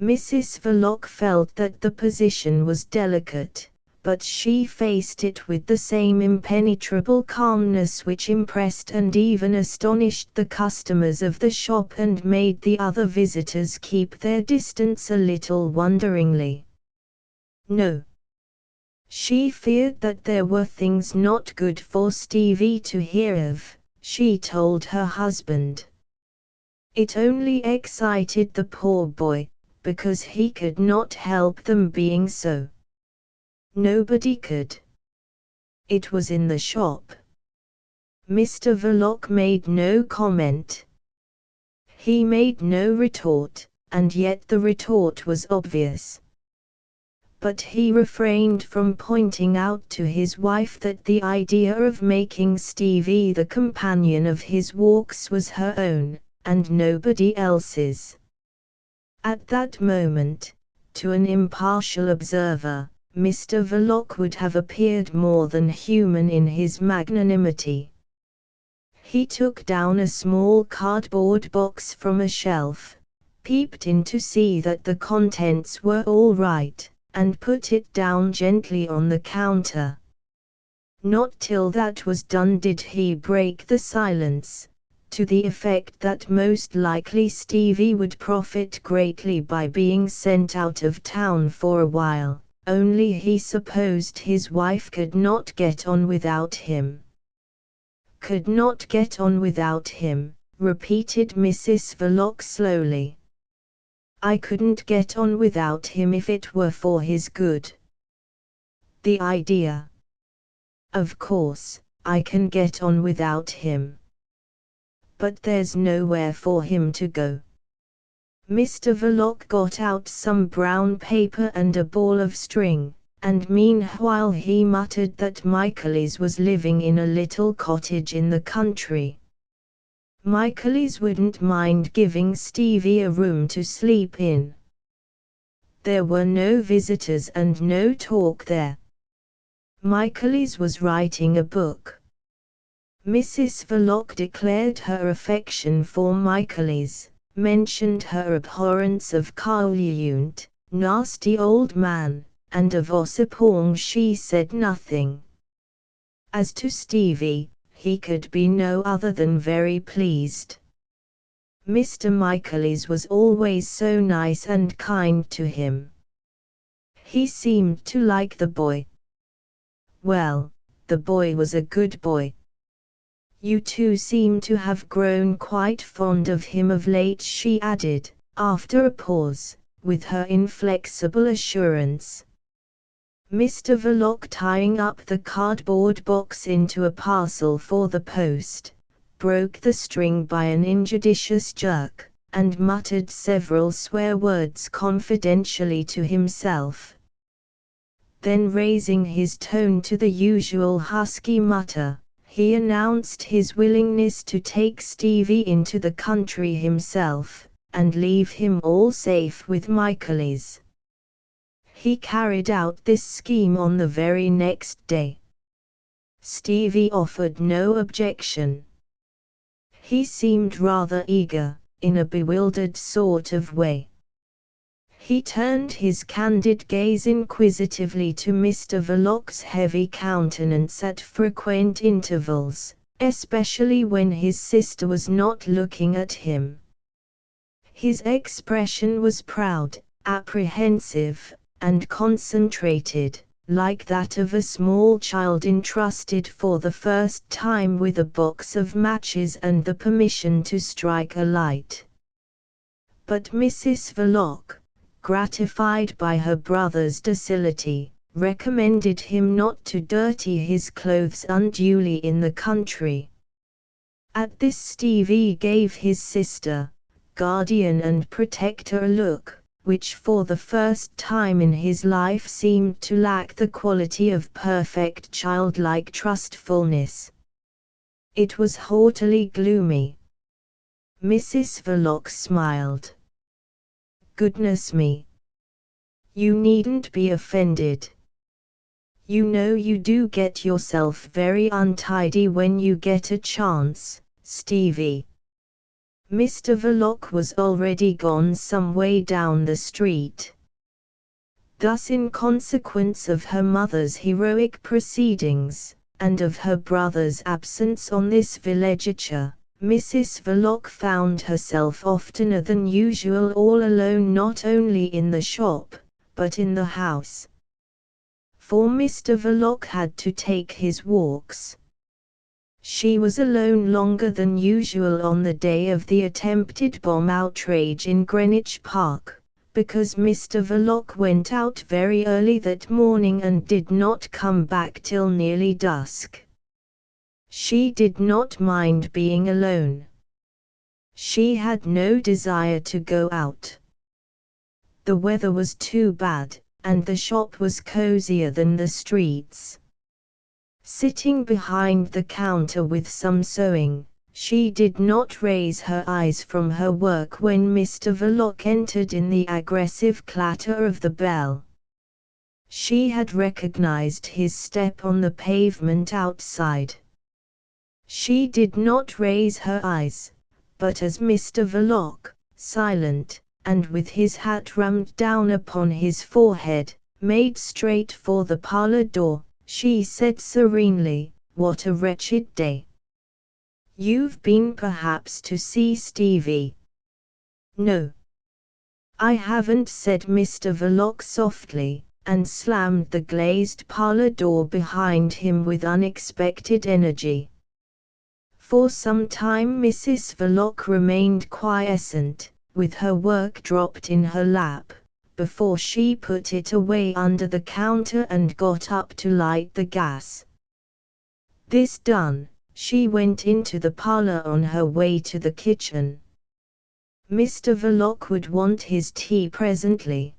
Mrs. Verloc felt that the position was delicate, but she faced it with the same impenetrable calmness which impressed and even astonished the customers of the shop and made the other visitors keep their distance a little wonderingly. "No," She feared that there were things not good for Stevie to hear of, she told her husband. It only excited the poor boy, because he could not help them being so. Nobody could. It was in the shop. Mr. Verloc made no comment. He made no retort, and yet the retort was obvious. But he refrained from pointing out to his wife that the idea of making Stevie the companion of his walks was her own, and nobody else's. At that moment, to an impartial observer, Mr. Verloc would have appeared more than human in his magnanimity. He took down a small cardboard box from a shelf, peeped in to see that the contents were all right, and put it down gently on the counter. Not till that was done did he break the silence, to the effect that most likely Stevie would profit greatly by being sent out of town for a while, only he supposed his wife could not get on without him. Could not get on without him, repeated Mrs. Verloc slowly. I couldn't get on without him if it were for his good. The idea. Of course, I can get on without him. But there's nowhere for him to go. Mr. Verloc got out some brown paper and a ball of string, and meanwhile he muttered that Michaelis was living in a little cottage in the country. Michaelis wouldn't mind giving Stevie a room to sleep in. There were no visitors and no talk there. Michaelis was writing a book. Mrs. Verloc declared her affection for Michaelis, mentioned her abhorrence of Carl-Junt, nasty old man, and of Ossipon she said nothing. As to Stevie, he could be no other than very pleased. Mr. Michaelis was always so nice and kind to him. He seemed to like the boy. Well, the boy was a good boy. You two seem to have grown quite fond of him of late, she added, after a pause, with her inflexible assurance. Mr. Verloc, tying up the cardboard box into a parcel for the post, broke the string by an injudicious jerk, and muttered several swear words confidentially to himself. Then, raising his tone to the usual husky mutter, he announced his willingness to take Stevie into the country himself, and leave him all safe with Michaelis. He carried out this scheme on the very next day. Stevie offered no objection. He seemed rather eager, in a bewildered sort of way. He turned his candid gaze inquisitively to Mr. Verloc's heavy countenance at frequent intervals, especially when his sister was not looking at him. His expression was proud, apprehensive, and concentrated, like that of a small child entrusted for the first time with a box of matches and the permission to strike a light. But Mrs. Verloc, gratified by her brother's docility, recommended him not to dirty his clothes unduly in the country. At this Stevie gave his sister, guardian and protector, a look, which for the first time in his life seemed to lack the quality of perfect childlike trustfulness. It was haughtily gloomy. Mrs. Verloc smiled. Goodness me! You needn't be offended. You know you do get yourself very untidy when you get a chance, Stevie. Mr. Verloc was already gone some way down the street. Thus, in consequence of her mother's heroic proceedings, and of her brother's absence on this villagiature, Mrs. Verloc found herself oftener than usual all alone, not only in the shop, but in the house. for Mr. Verloc had to take his walks. She was alone longer than usual on the day of the attempted bomb outrage in Greenwich Park, because Mr. Verloc went out very early that morning and did not come back till nearly dusk. She did not mind being alone. She had no desire to go out. The weather was too bad, and the shop was cozier than the streets. Sitting behind the counter with some sewing, she did not raise her eyes from her work when Mr. Verloc entered in the aggressive clatter of the bell. She had recognized his step on the pavement outside. She did not raise her eyes, but as Mr. Verloc, silent, and with his hat rammed down upon his forehead, made straight for the parlor door, she said serenely, "What a wretched day. You've been perhaps to see Stevie?" "No, I haven't," said Mr. Verloc softly, and slammed the glazed parlor door behind him with unexpected energy. For some time Mrs. Verloc remained quiescent, with her work dropped in her lap, before she put it away under the counter and got up to light the gas. This done, she went into the parlor on her way to the kitchen. Mr. Verloc would want his tea presently.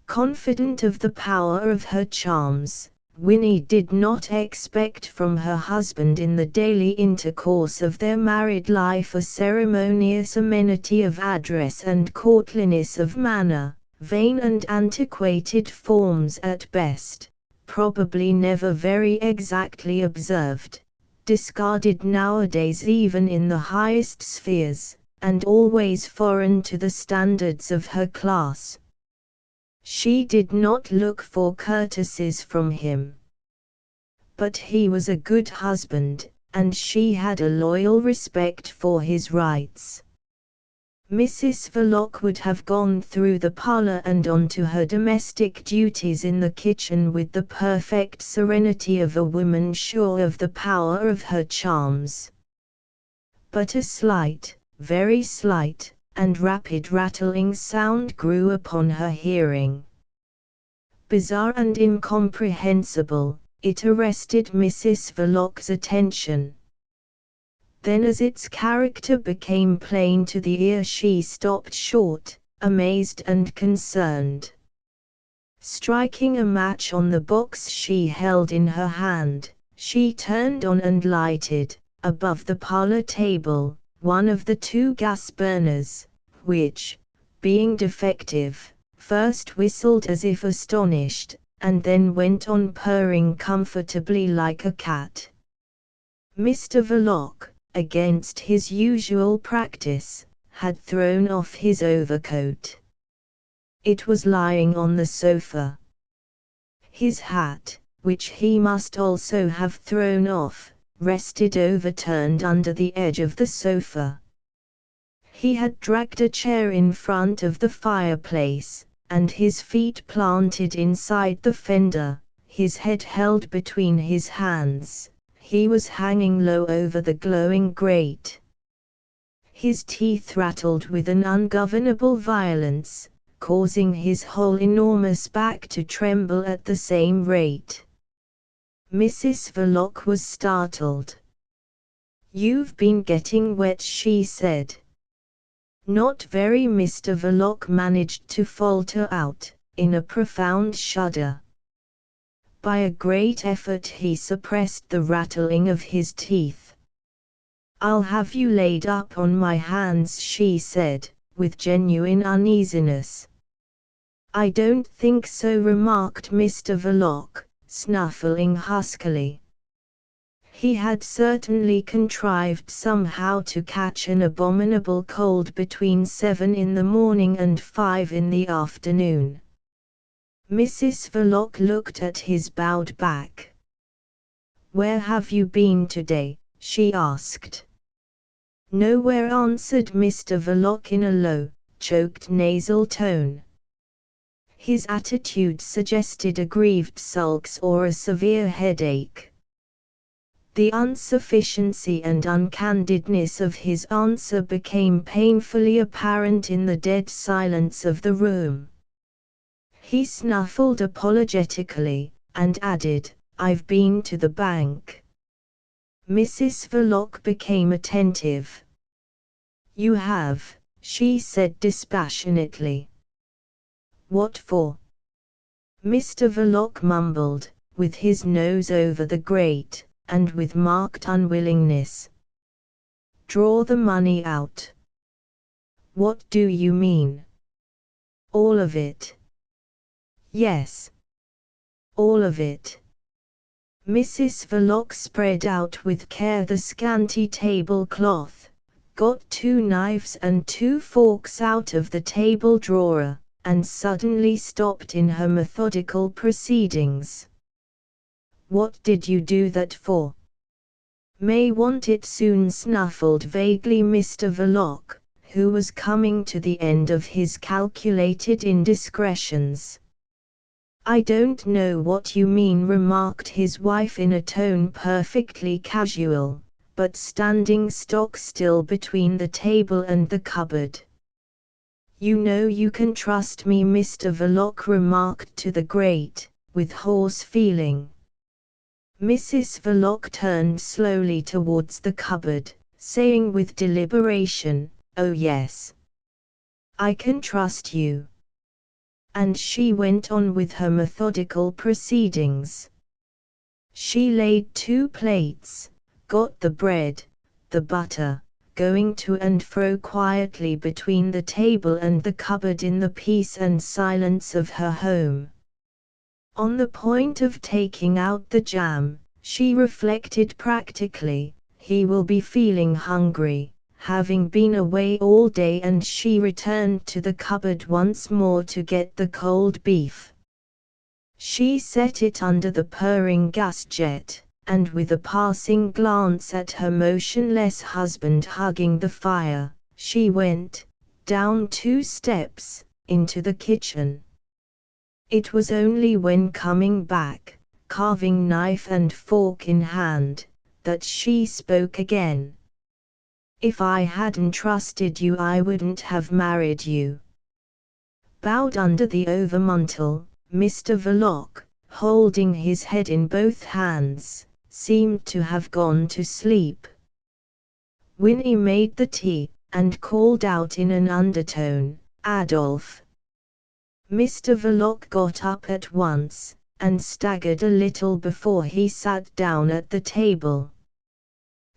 Confident of the power of her charms, Winnie did not expect from her husband in the daily intercourse of their married life a ceremonious amenity of address and courtliness of manner, vain and antiquated forms at best, probably never very exactly observed, discarded nowadays even in the highest spheres, and always foreign to the standards of her class. She did not look for courtesies from him. But he was a good husband, and she had a loyal respect for his rights. Mrs. Verloc would have gone through the parlor and on to her domestic duties in the kitchen with the perfect serenity of a woman sure of the power of her charms. But a slight, very slight, and rapid rattling sound grew upon her hearing. Bizarre and incomprehensible, it arrested Mrs. Verloc's attention. Then as its character became plain to the ear she stopped short, amazed and concerned. Striking a match on the box she held in her hand, she turned on and lighted, above the parlor table, one of the two gas burners, which, being defective, first whistled as if astonished, and then went on purring comfortably like a cat. Mr. Verloc, against his usual practice, had thrown off his overcoat. It was lying on the sofa. His hat, which he must also have thrown off, rested overturned under the edge of the sofa. He had dragged a chair in front of the fireplace, and his feet planted inside the fender, his head held between his hands. He was hanging low over the glowing grate. His teeth rattled with an ungovernable violence, causing his whole enormous back to tremble at the same rate. Mrs. Verloc was startled. "You've been getting wet," she said. "Not very," Mr. Verloc managed to falter out, in a profound shudder. By a great effort he suppressed the rattling of his teeth. "I'll have you laid up on my hands," she said, with genuine uneasiness. "I don't think so," remarked Mr. Verloc, snuffling huskily. He had certainly contrived somehow to catch an abominable cold between 7 in the morning and 5 in the afternoon. Mrs. Verloc looked at his bowed back. "Where have you been today?" she asked. "Nowhere," answered Mr. Verloc in a low, choked nasal tone. His attitude suggested aggrieved sulks or a severe headache. The insufficiency and uncandidness of his answer became painfully apparent in the dead silence of the room. He snuffled apologetically, and added, "I've been to the bank." Mrs. Verloc became attentive. "You have," she said dispassionately. "What for?" Mr. Verloc mumbled, with his nose over the grate, and with marked unwillingness. "Draw the money out." "What do you mean?" "All of it." "Yes. All of it." Mrs. Verloc spread out with care the scanty tablecloth, got 2 knives and 2 forks out of the table drawer, and suddenly stopped in her methodical proceedings. "What did you do that for?" "May want it soon," snuffled vaguely Mr. Verloc, who was coming to the end of his calculated indiscretions. "I don't know what you mean," remarked his wife in a tone perfectly casual, but standing stock still between the table and the cupboard. "You know you can trust me," Mr. Verloc remarked to the grate, with hoarse feeling. Mrs. Verloc turned slowly towards the cupboard, saying with deliberation, "Oh yes. I can trust you." And she went on with her methodical proceedings. She laid 2 plates, got the bread, the butter, going to and fro quietly between the table and the cupboard in the peace and silence of her home. On the point of taking out the jam, she reflected practically, he will be feeling hungry, having been away all day, and she returned to the cupboard once more to get the cold beef. She set it under the purring gas jet, and with a passing glance at her motionless husband hugging the fire, she went, down 2 steps, into the kitchen. It was only when coming back, carving knife and fork in hand, that she spoke again. "If I hadn't trusted you, I wouldn't have married you." Bowed under the overmantel, Mr. Verloc, holding his head in both hands, seemed to have gone to sleep. Winnie made the tea, and called out in an undertone, "Adolf." Mr. Verloc got up at once, and staggered a little before he sat down at the table.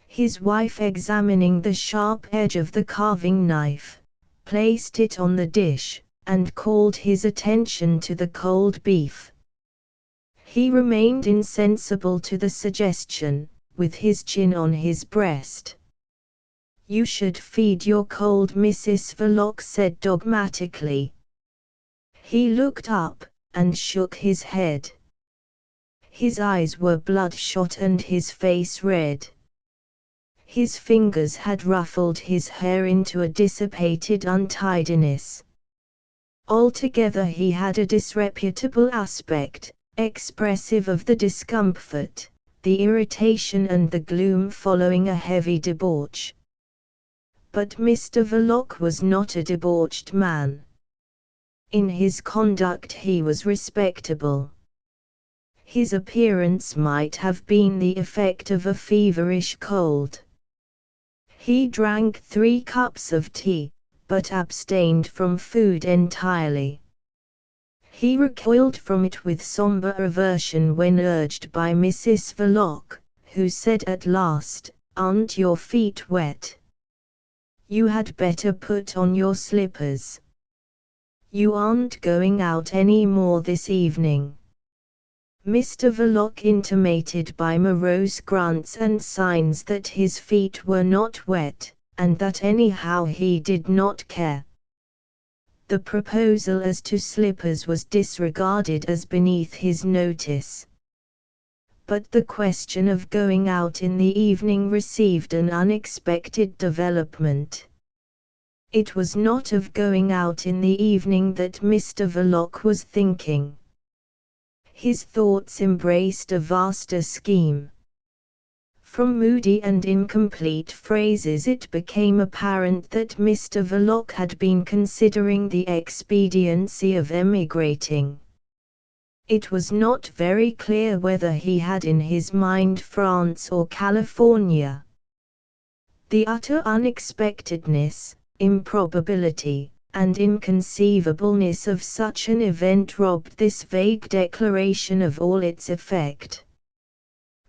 His wife, examining the sharp edge of the carving knife, placed it on the dish, and called his attention to the cold beef. He remained insensible to the suggestion, with his chin on his breast. "You should feed your cold," Mrs. Verloc said dogmatically. He looked up, and shook his head. His eyes were bloodshot and his face red. His fingers had ruffled his hair into a dissipated untidiness. Altogether he had a disreputable aspect, expressive of the discomfort, the irritation and the gloom following a heavy debauch. But Mr. Verloc was not a debauched man. In his conduct he was respectable. His appearance might have been the effect of a feverish cold. He drank 3 cups of tea, but abstained from food entirely. He recoiled from it with somber aversion when urged by Mrs. Verloc, who said at last, "Aren't your feet wet? You had better put on your slippers. You aren't going out any more this evening." Mr. Verloc intimated by morose grunts and signs that his feet were not wet, and that anyhow he did not care. The proposal as to slippers was disregarded as beneath his notice. But the question of going out in the evening received an unexpected development. It was not of going out in the evening that Mr. Verloc was thinking. His thoughts embraced a vaster scheme. From moody and incomplete phrases it became apparent that Mr. Verloc had been considering the expediency of emigrating. It was not very clear whether he had in his mind France or California. The utter unexpectedness, improbability, and inconceivableness of such an event robbed this vague declaration of all its effect.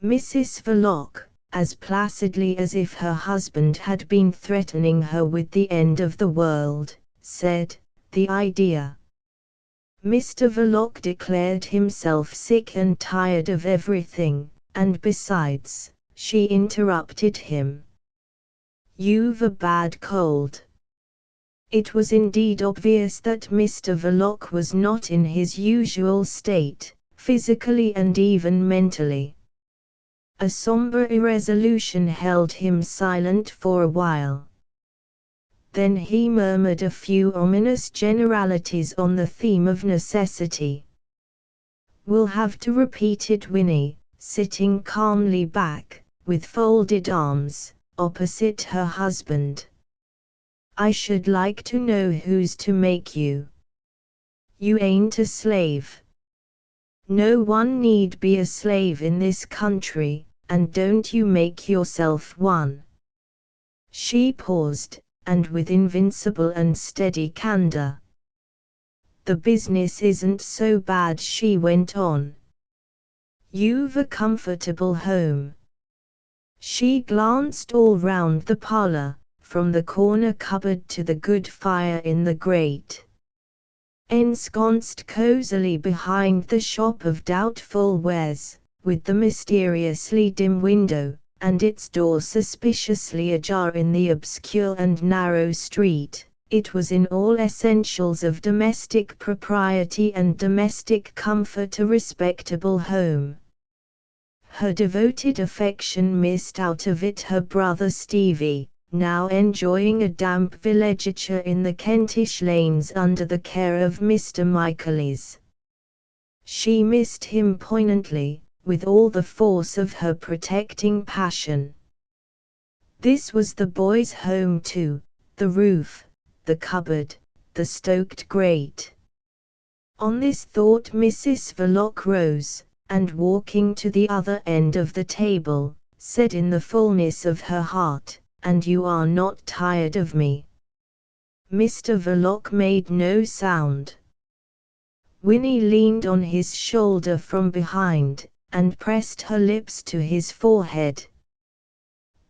Mrs. Verloc, as placidly as if her husband had been threatening her with the end of the world, said, "The idea." Mr. Verloc declared himself sick and tired of everything, and besides, she interrupted him. "You've a bad cold." It was indeed obvious that Mr. Verloc was not in his usual state, physically and even mentally. A somber irresolution held him silent for a while. Then he murmured a few ominous generalities on the theme of necessity. "We'll have to repeat it," Winnie, sitting calmly back, with folded arms, opposite her husband. "I should like to know who's to make you. You ain't a slave. No one need be a slave in this country, and don't you make yourself one." She paused, and with invincible and steady candor. "The business isn't so bad," she went on. "You've a comfortable home." She glanced all round the parlor, from the corner cupboard to the good fire in the grate. Ensconced cosily behind the shop of doubtful wares, with the mysteriously dim window, and its door suspiciously ajar in the obscure and narrow street, it was in all essentials of domestic propriety and domestic comfort a respectable home. Her devoted affection missed out of it her brother Stevie, now enjoying a damp villagiature in the Kentish lanes under the care of Mr. Michaelis. She missed him poignantly, with all the force of her protecting passion. This was the boy's home too, the roof, the cupboard, the stoked grate. On this thought Mrs. Verloc rose, and walking to the other end of the table, said in the fullness of her heart, "And you are not tired of me?" Mr. Verloc made no sound. Winnie leaned on his shoulder from behind, and pressed her lips to his forehead.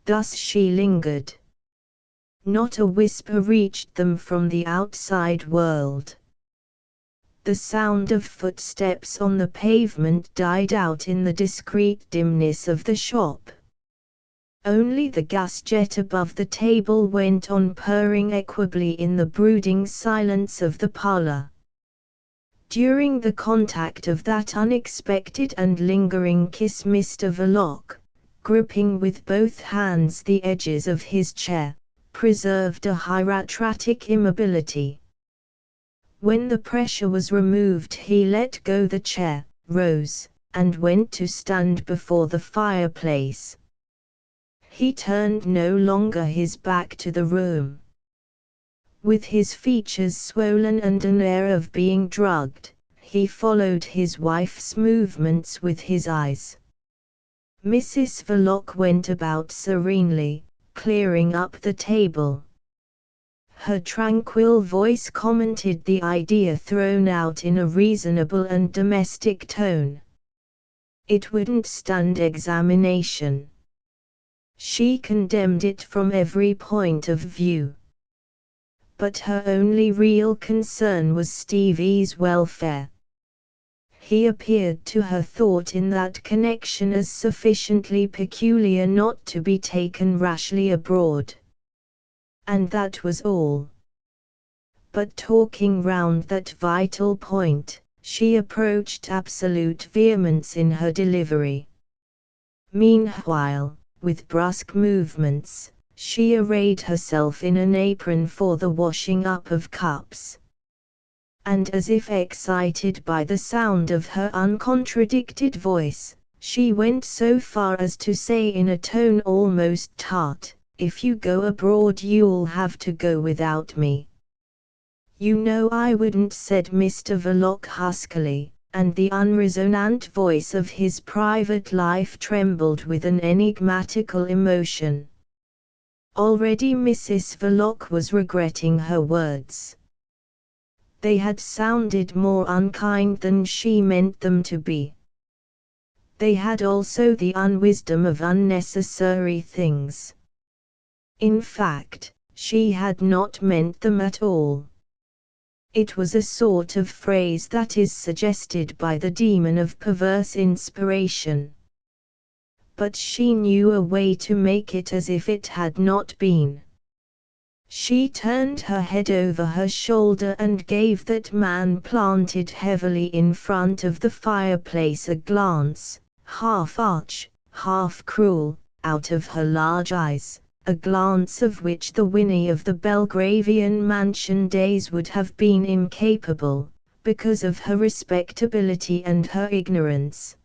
Thus she lingered. Not a whisper reached them from the outside world. The sound of footsteps on the pavement died out in the discreet dimness of the shop. Only the gas jet above the table went on purring equably in the brooding silence of the parlor. During the contact of that unexpected and lingering kiss Mr. Verloc, gripping with both hands the edges of his chair, preserved a hieratic immobility. When the pressure was removed he let go the chair, rose, and went to stand before the fireplace. He turned no longer his back to the room. With his features swollen and an air of being drugged, he followed his wife's movements with his eyes. Mrs. Verloc went about serenely, clearing up the table. Her tranquil voice commented the idea thrown out in a reasonable and domestic tone. It wouldn't stand examination. She condemned it from every point of view. But her only real concern was Stevie's welfare. He appeared to her thought in that connection as sufficiently peculiar not to be taken rashly abroad. And that was all. But talking round that vital point, she approached absolute vehemence in her delivery. Meanwhile, with brusque movements, she arrayed herself in an apron for the washing up of cups. And as if excited by the sound of her uncontradicted voice, she went so far as to say in a tone almost tart, "If you go abroad you'll have to go without me." "You know I wouldn't," said Mr. Verloc huskily, and the unresonant voice of his private life trembled with an enigmatical emotion. Already Mrs. Verloc was regretting her words. They had sounded more unkind than she meant them to be. They had also the unwisdom of unnecessary things. In fact, she had not meant them at all. It was a sort of phrase that is suggested by the demon of perverse inspiration. But she knew a way to make it as if it had not been. She turned her head over her shoulder and gave that man planted heavily in front of the fireplace a glance, half arch, half cruel, out of her large eyes, a glance of which the Winnie of the Belgravian mansion days would have been incapable, because of her respectability and her ignorance.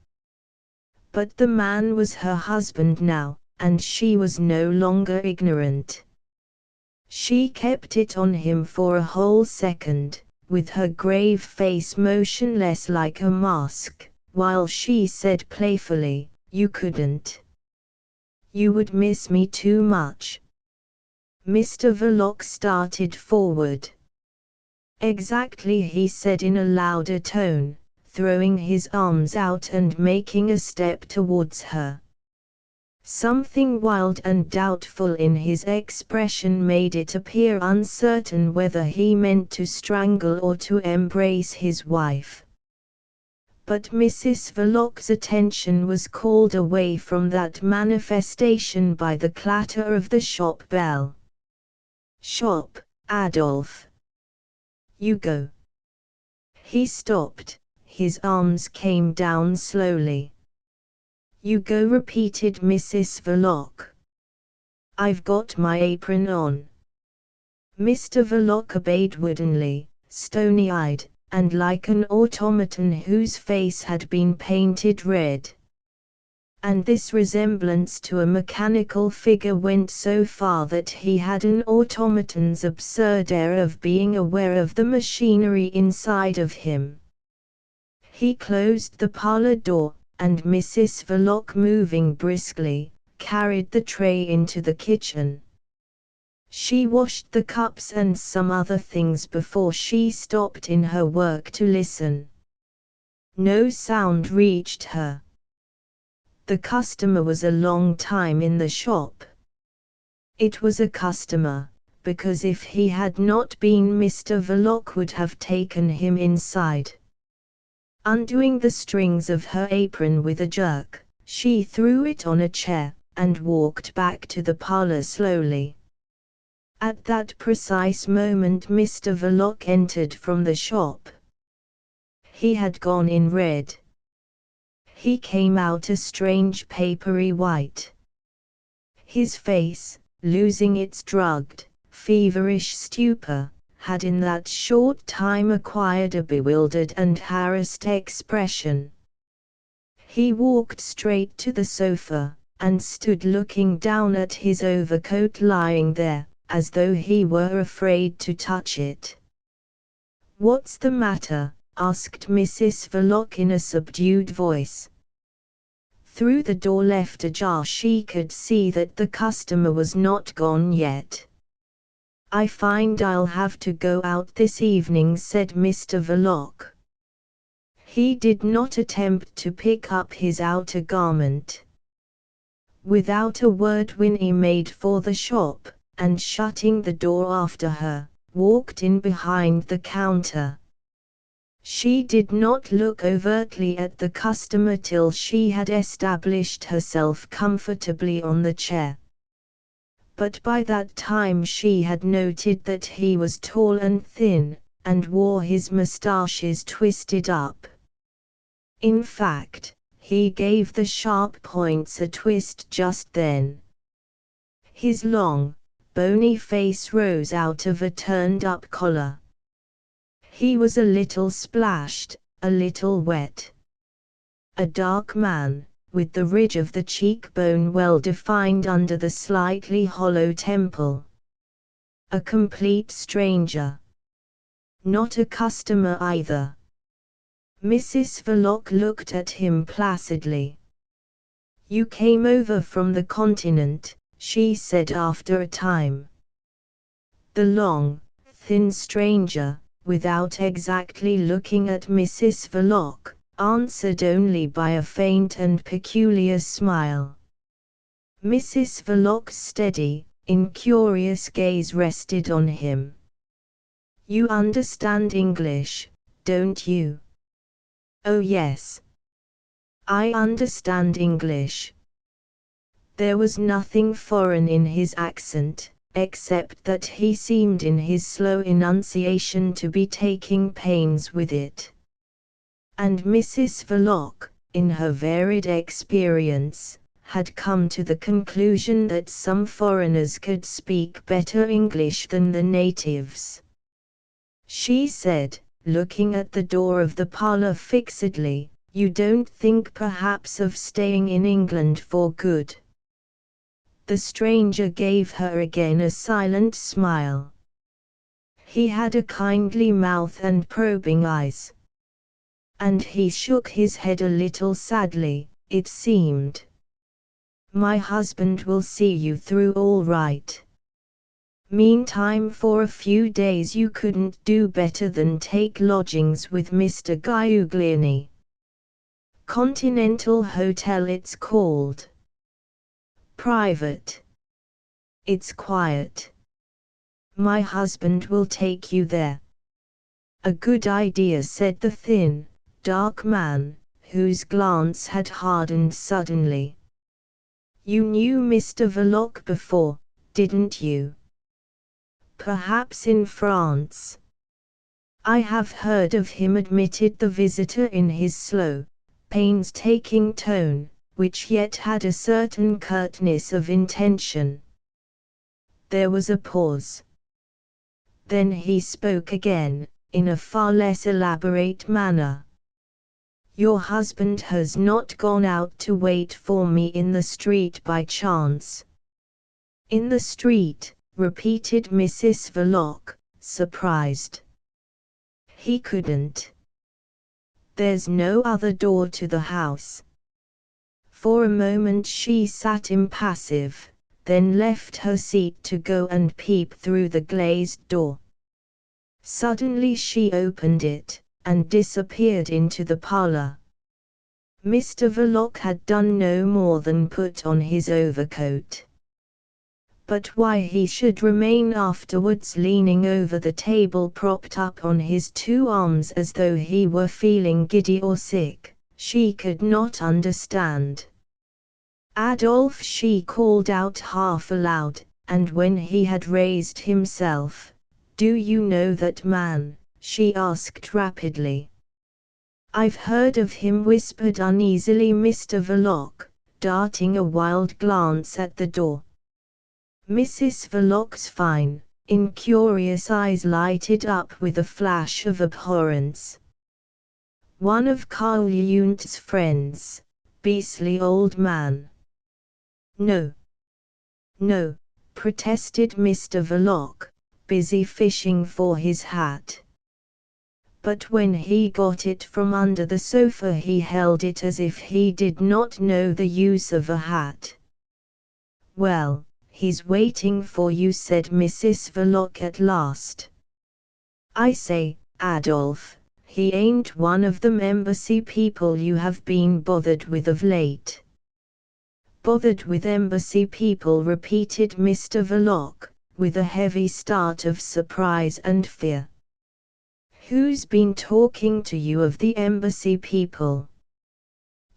But the man was her husband now, and she was no longer ignorant. She kept it on him for a whole second, with her grave face motionless like a mask, while she said playfully, "You couldn't. You would miss me too much." Mr. Verloc started forward. "Exactly," he said in a louder tone, throwing his arms out and making a step towards her. Something wild and doubtful in his expression made it appear uncertain whether he meant to strangle or to embrace his wife. But Mrs. Verloc's attention was called away from that manifestation by the clatter of the shop bell. "Shop, Adolf. You go." He stopped, his arms came down slowly. "You go," repeated Mrs. Verloc. "I've got my apron on." Mr. Verloc obeyed woodenly, stony-eyed, and like an automaton whose face had been painted red. And this resemblance to a mechanical figure went so far that he had an automaton's absurd air of being aware of the machinery inside of him. He closed the parlor door, and Mrs. Verloc, moving briskly, carried the tray into the kitchen. She washed the cups and some other things before she stopped in her work to listen. No sound reached her. The customer was a long time in the shop. It was a customer, because if he had not been, Mr. Verloc would have taken him inside. Undoing the strings of her apron with a jerk, she threw it on a chair, and walked back to the parlor slowly. At that precise moment Mr. Verloc entered from the shop. He had gone in red. He came out a strange papery white. His face, losing its drugged, feverish stupor, had in that short time acquired a bewildered and harassed expression. He walked straight to the sofa, and stood looking down at his overcoat lying there, as though he were afraid to touch it. "What's the matter?" asked Mrs. Verloc in a subdued voice. Through the door left ajar she could see that the customer was not gone yet. "I find I'll have to go out this evening," said Mr. Verloc. He did not attempt to pick up his outer garment. Without a word Winnie made for the shop, and shutting the door after her, walked in behind the counter. She did not look overtly at the customer till she had established herself comfortably on the chair. But by that time she had noted that he was tall and thin, and wore his moustaches twisted up. In fact, he gave the sharp points a twist just then. His long, bony face rose out of a turned-up collar. He was a little splashed, a little wet. A dark man, with the ridge of the cheekbone well defined under the slightly hollow temple. A complete stranger. Not a customer either. Mrs. Verloc looked at him placidly. "You came over from the continent," she said after a time. The long, thin stranger, without exactly looking at Mrs. Verloc, answered only by a faint and peculiar smile. Mrs. Verloc's steady, incurious gaze rested on him. "You understand English, don't you?" "Oh yes. I understand English." There was nothing foreign in his accent, except that he seemed in his slow enunciation to be taking pains with it. And Mrs. Verloc, in her varied experience, had come to the conclusion that some foreigners could speak better English than the natives. She said, looking at the door of the parlour fixedly, "You don't think perhaps of staying in England for good?" The stranger gave her again a silent smile. He had a kindly mouth and probing eyes. And he shook his head a little sadly, it seemed. "My husband will see you through all right. Meantime for a few days you couldn't do better than take lodgings with Mr. Giugliani. Continental Hotel it's called. Private. It's quiet. My husband will take you there." "A good idea," said the thin, dark man, whose glance had hardened suddenly. "You knew Mr. Verloc before, didn't you?" "Perhaps in France." "I have heard of him," admitted the visitor in his slow, painstaking tone, which yet had a certain curtness of intention. There was a pause. Then he spoke again, in a far less elaborate manner. "Your husband has not gone out to wait for me in the street by chance?" "In the street," repeated Mrs. Verloc, surprised. "He couldn't. There's no other door to the house." For a moment she sat impassive, then left her seat to go and peep through the glazed door. Suddenly she opened it, and disappeared into the parlour. Mr. Verloc had done no more than put on his overcoat. But why he should remain afterwards leaning over the table propped up on his two arms as though he were feeling giddy or sick, she could not understand. "Adolf," she called out half aloud, and when he had raised himself, "Do you know that man?" she asked rapidly. "I've heard of him," whispered uneasily Mr. Verloc, darting a wild glance at the door. Mrs. Verloc's fine, incurious eyes lighted up with a flash of abhorrence. "One of Carl Jundt's friends, beastly old man." "No. No," protested Mr. Verloc, busy fishing for his hat. But when he got it from under the sofa he held it as if he did not know the use of a hat. "Well, he's waiting for you," said Mrs. Verloc at last. "I say, Adolf, he ain't one of them embassy people you have been bothered with of late?" "Bothered with embassy people?" repeated Mr. Verloc, with a heavy start of surprise and fear. "Who's been talking to you of the embassy people?"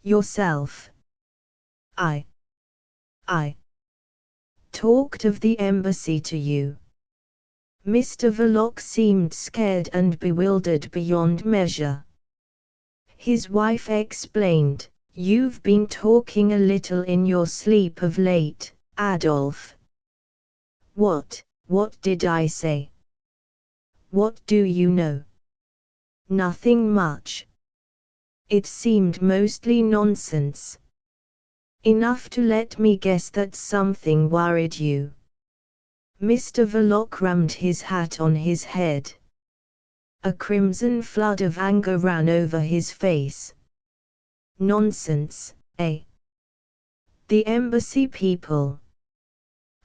"Yourself." I talked of the embassy to you?" Mr. Verloc seemed scared and bewildered beyond measure. His wife explained, "You've been talking a little in your sleep of late, Adolf. What did I say? What do you know? Nothing much. It seemed mostly nonsense. Enough to let me guess that something worried you. Mr. Verloc rammed his hat on his head. A crimson flood of anger ran over his face. Nonsense, eh? The embassy people.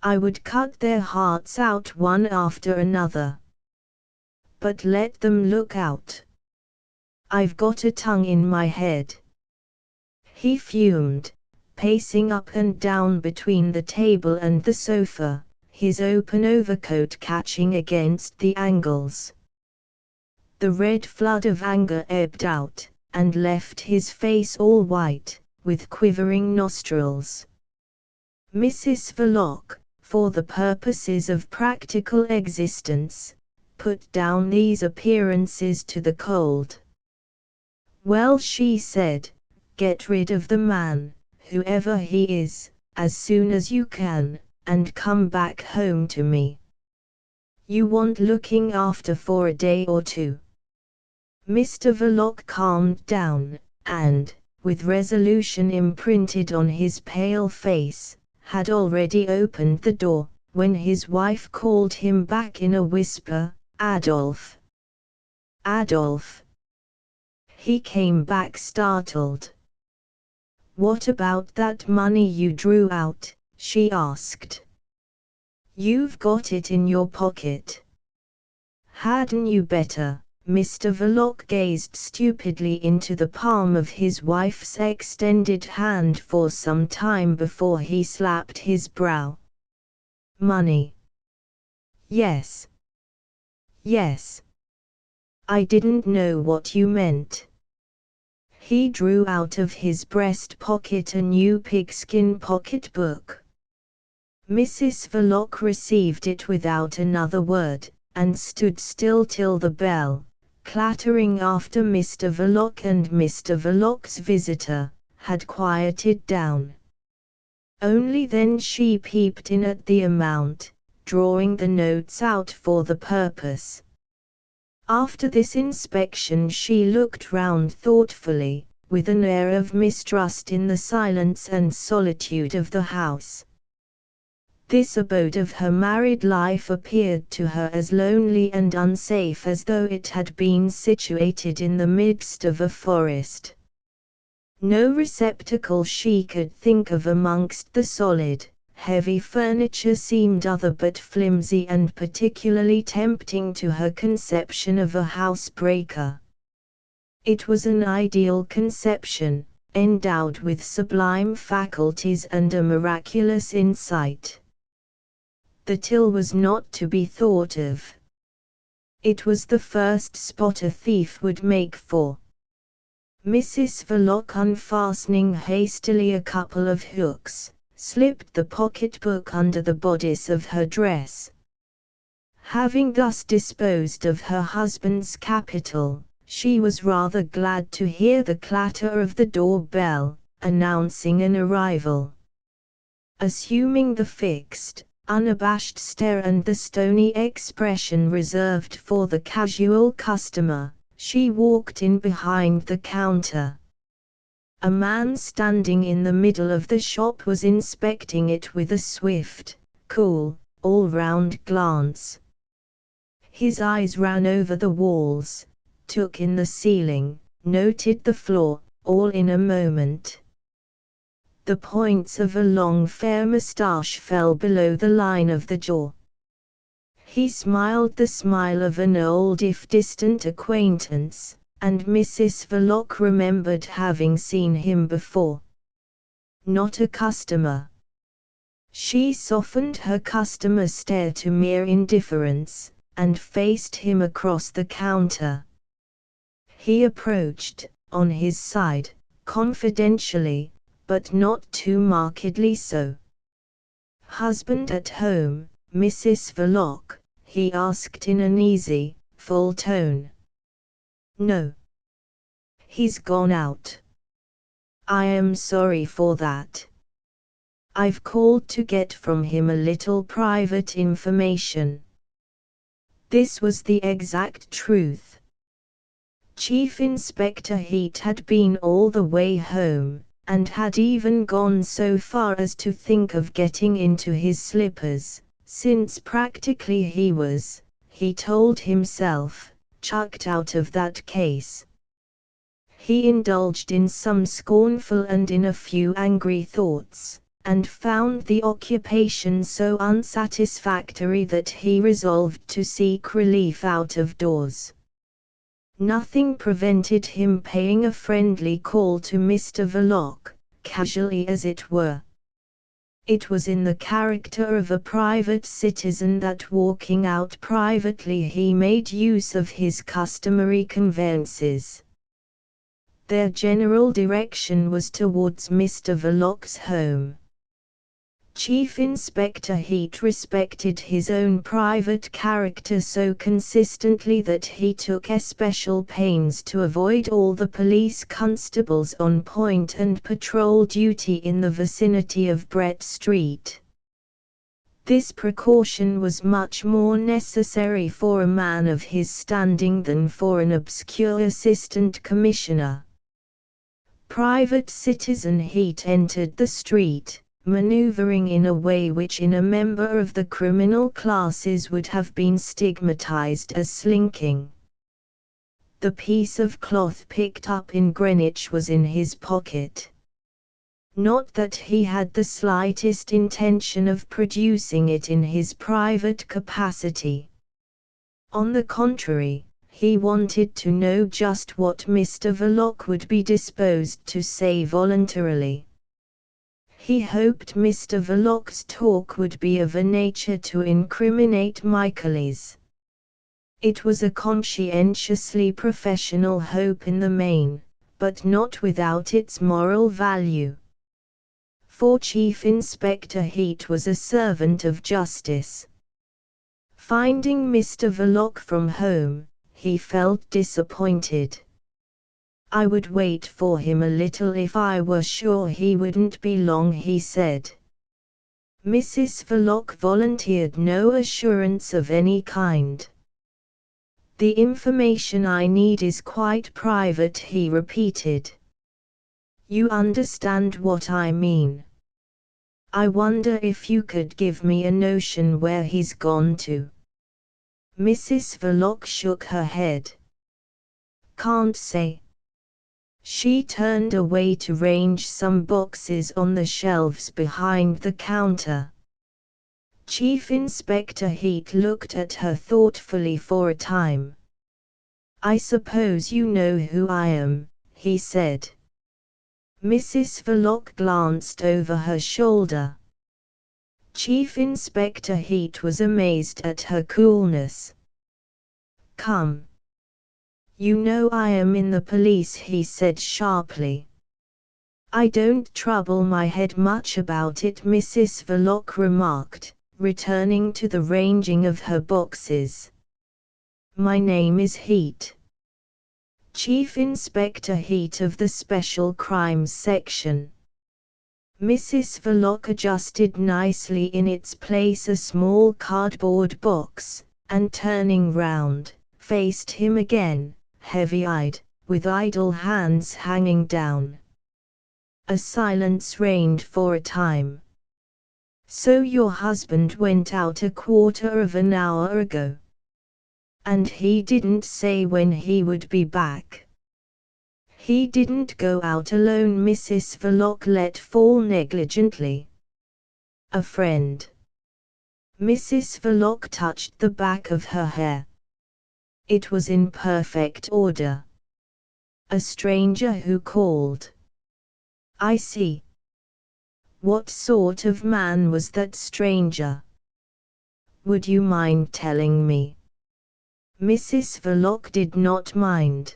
I would cut their hearts out one after another. But let them look out. I've got a tongue in my head. He fumed, pacing up and down between the table and the sofa, his open overcoat catching against the angles. The red flood of anger ebbed out, and left his face all white, with quivering nostrils. Mrs. Verloc, for the purposes of practical existence, put down these appearances to the cold. Well, she said, get rid of the man, whoever he is, as soon as you can, and come back home to me. You want looking after for a day or two. Mr. Verloc calmed down, and, with resolution imprinted on his pale face, had already opened the door, when his wife called him back in a whisper, Adolf. Adolf. He came back startled. What about that money you drew out? She asked. You've got it in your pocket. Hadn't you better? Mr. Verloc gazed stupidly into the palm of his wife's extended hand for some time before he slapped his brow. Money. Yes. Yes. I didn't know what you meant. He drew out of his breast pocket a new pigskin pocketbook. Mrs. Verloc received it without another word, and stood still till the bell, clattering after Mr. Verloc and Mr. Verloc's visitor, had quieted down. Only then she peeped in at the amount, drawing the notes out for the purpose. After this inspection she looked round thoughtfully, with an air of mistrust in the silence and solitude of the house. This abode of her married life appeared to her as lonely and unsafe as though it had been situated in the midst of a forest. No receptacle she could think of amongst the solid, heavy furniture seemed other but flimsy and particularly tempting to her conception of a housebreaker. It was an ideal conception, endowed with sublime faculties and a miraculous insight. The till was not to be thought of. It was the first spot a thief would make for. Mrs. Verloc, unfastening hastily a couple of hooks, slipped the pocketbook under the bodice of her dress. Having thus disposed of her husband's capital, she was rather glad to hear the clatter of the door-bell, announcing an arrival. Assuming the fixed, unabashed stare and the stony expression reserved for the casual customer, she walked in behind the counter. A man standing in the middle of the shop was inspecting it with a swift, cool, all-round glance. His eyes ran over the walls, took in the ceiling, noted the floor, all in a moment. The points of a long fair moustache fell below the line of the jaw. He smiled the smile of an old if distant acquaintance, and Mrs. Verloc remembered having seen him before. Not a customer. She softened her customer stare to mere indifference, and faced him across the counter. He approached, on his side, confidentially, but not too markedly so. Husband at home, Mrs. Verloc? He asked in an easy, full tone. No. He's gone out. I am sorry for that. I've called to get from him a little private information." This was the exact truth. Chief Inspector Heat had been all the way home, and had even gone so far as to think of getting into his slippers, since practically he was, he told himself, chucked out of that case. He indulged in some scornful and in a few angry thoughts, and found the occupation so unsatisfactory that he resolved to seek relief out of doors. Nothing prevented him paying a friendly call to Mr. Verloc, casually as it were. It was in the character of a private citizen that, walking out privately, he made use of his customary conveyances. Their general direction was towards Mr. Verloc's home. Chief Inspector Heat respected his own private character so consistently that he took especial pains to avoid all the police constables on point and patrol duty in the vicinity of Brett Street. This precaution was much more necessary for a man of his standing than for an obscure assistant commissioner. Private Citizen Heat entered the street, maneuvering in a way which in a member of the criminal classes would have been stigmatized as slinking. The piece of cloth picked up in Greenwich was in his pocket. Not that he had the slightest intention of producing it in his private capacity. On the contrary, he wanted to know just what Mr. Verloc would be disposed to say voluntarily. He hoped Mr. Verloc's talk would be of a nature to incriminate Michaelis. It was a conscientiously professional hope in the main, but not without its moral value. For Chief Inspector Heat was a servant of justice. Finding Mr. Verloc from home, he felt disappointed. "I would wait for him a little if I were sure he wouldn't be long," he said. Mrs. Verloc volunteered no assurance of any kind. "The information I need is quite private," he repeated. "You understand what I mean. I wonder if you could give me a notion where he's gone to." Mrs. Verloc shook her head. "Can't say." She turned away to range some boxes on the shelves behind the counter. Chief Inspector Heat looked at her thoughtfully for a time. "I suppose you know who I am," he said. Mrs. Verloc glanced over her shoulder. Chief Inspector Heat was amazed at her coolness. "Come. You know I am in the police," he said sharply. "I don't trouble my head much about it," Mrs. Verloc remarked, returning to the ranging of her boxes. "My name is Heat. Chief Inspector Heat of the Special Crimes Section." Mrs. Verloc adjusted nicely in its place a small cardboard box, and turning round, faced him again, heavy-eyed, with idle hands hanging down. A silence reigned for a time. "So your husband went out a quarter of an hour ago? And he didn't say when he would be back?" "He didn't go out alone," Mrs. Verloc let fall negligently. "A friend." Mrs. Verloc touched the back of her hair. It was in perfect order. "A stranger who called." "I see. What sort of man was that stranger? Would you mind telling me?" Mrs. Verloc did not mind.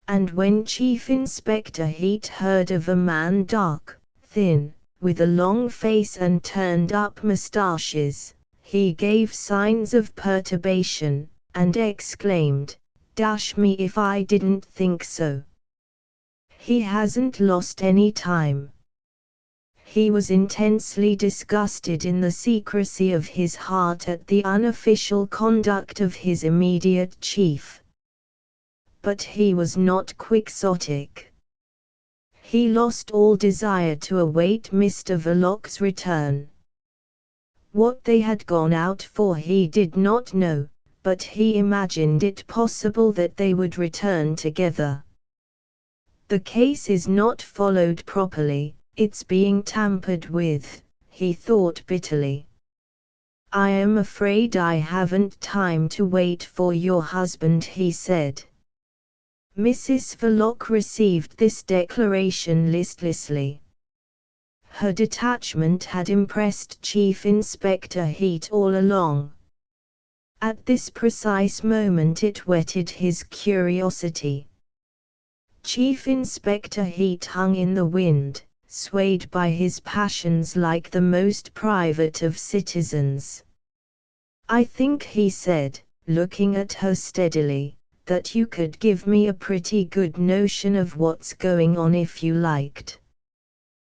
And when Chief Inspector Heat heard of a man dark, thin, with a long face and turned-up moustaches, he gave signs of perturbation, and exclaimed, "Dash me if I didn't think so. He hasn't lost any time. He was intensely disgusted in the secrecy of his heart at the unofficial conduct of his immediate chief. But he was not quixotic. He lost all desire to await Mr. Verloc's return. What they had gone out for he did not know, but he imagined it possible that they would return together. The case is not followed properly, it's being tampered with, he thought bitterly. I am afraid I haven't time to wait for your husband, he said. Mrs. Verloc received this declaration listlessly. Her detachment had impressed Chief Inspector Heat all along. At this precise moment it whetted his curiosity. Chief Inspector Heat hung in the wind, swayed by his passions like the most private of citizens. I think, he said, looking at her steadily, that you could give me a pretty good notion of what's going on if you liked.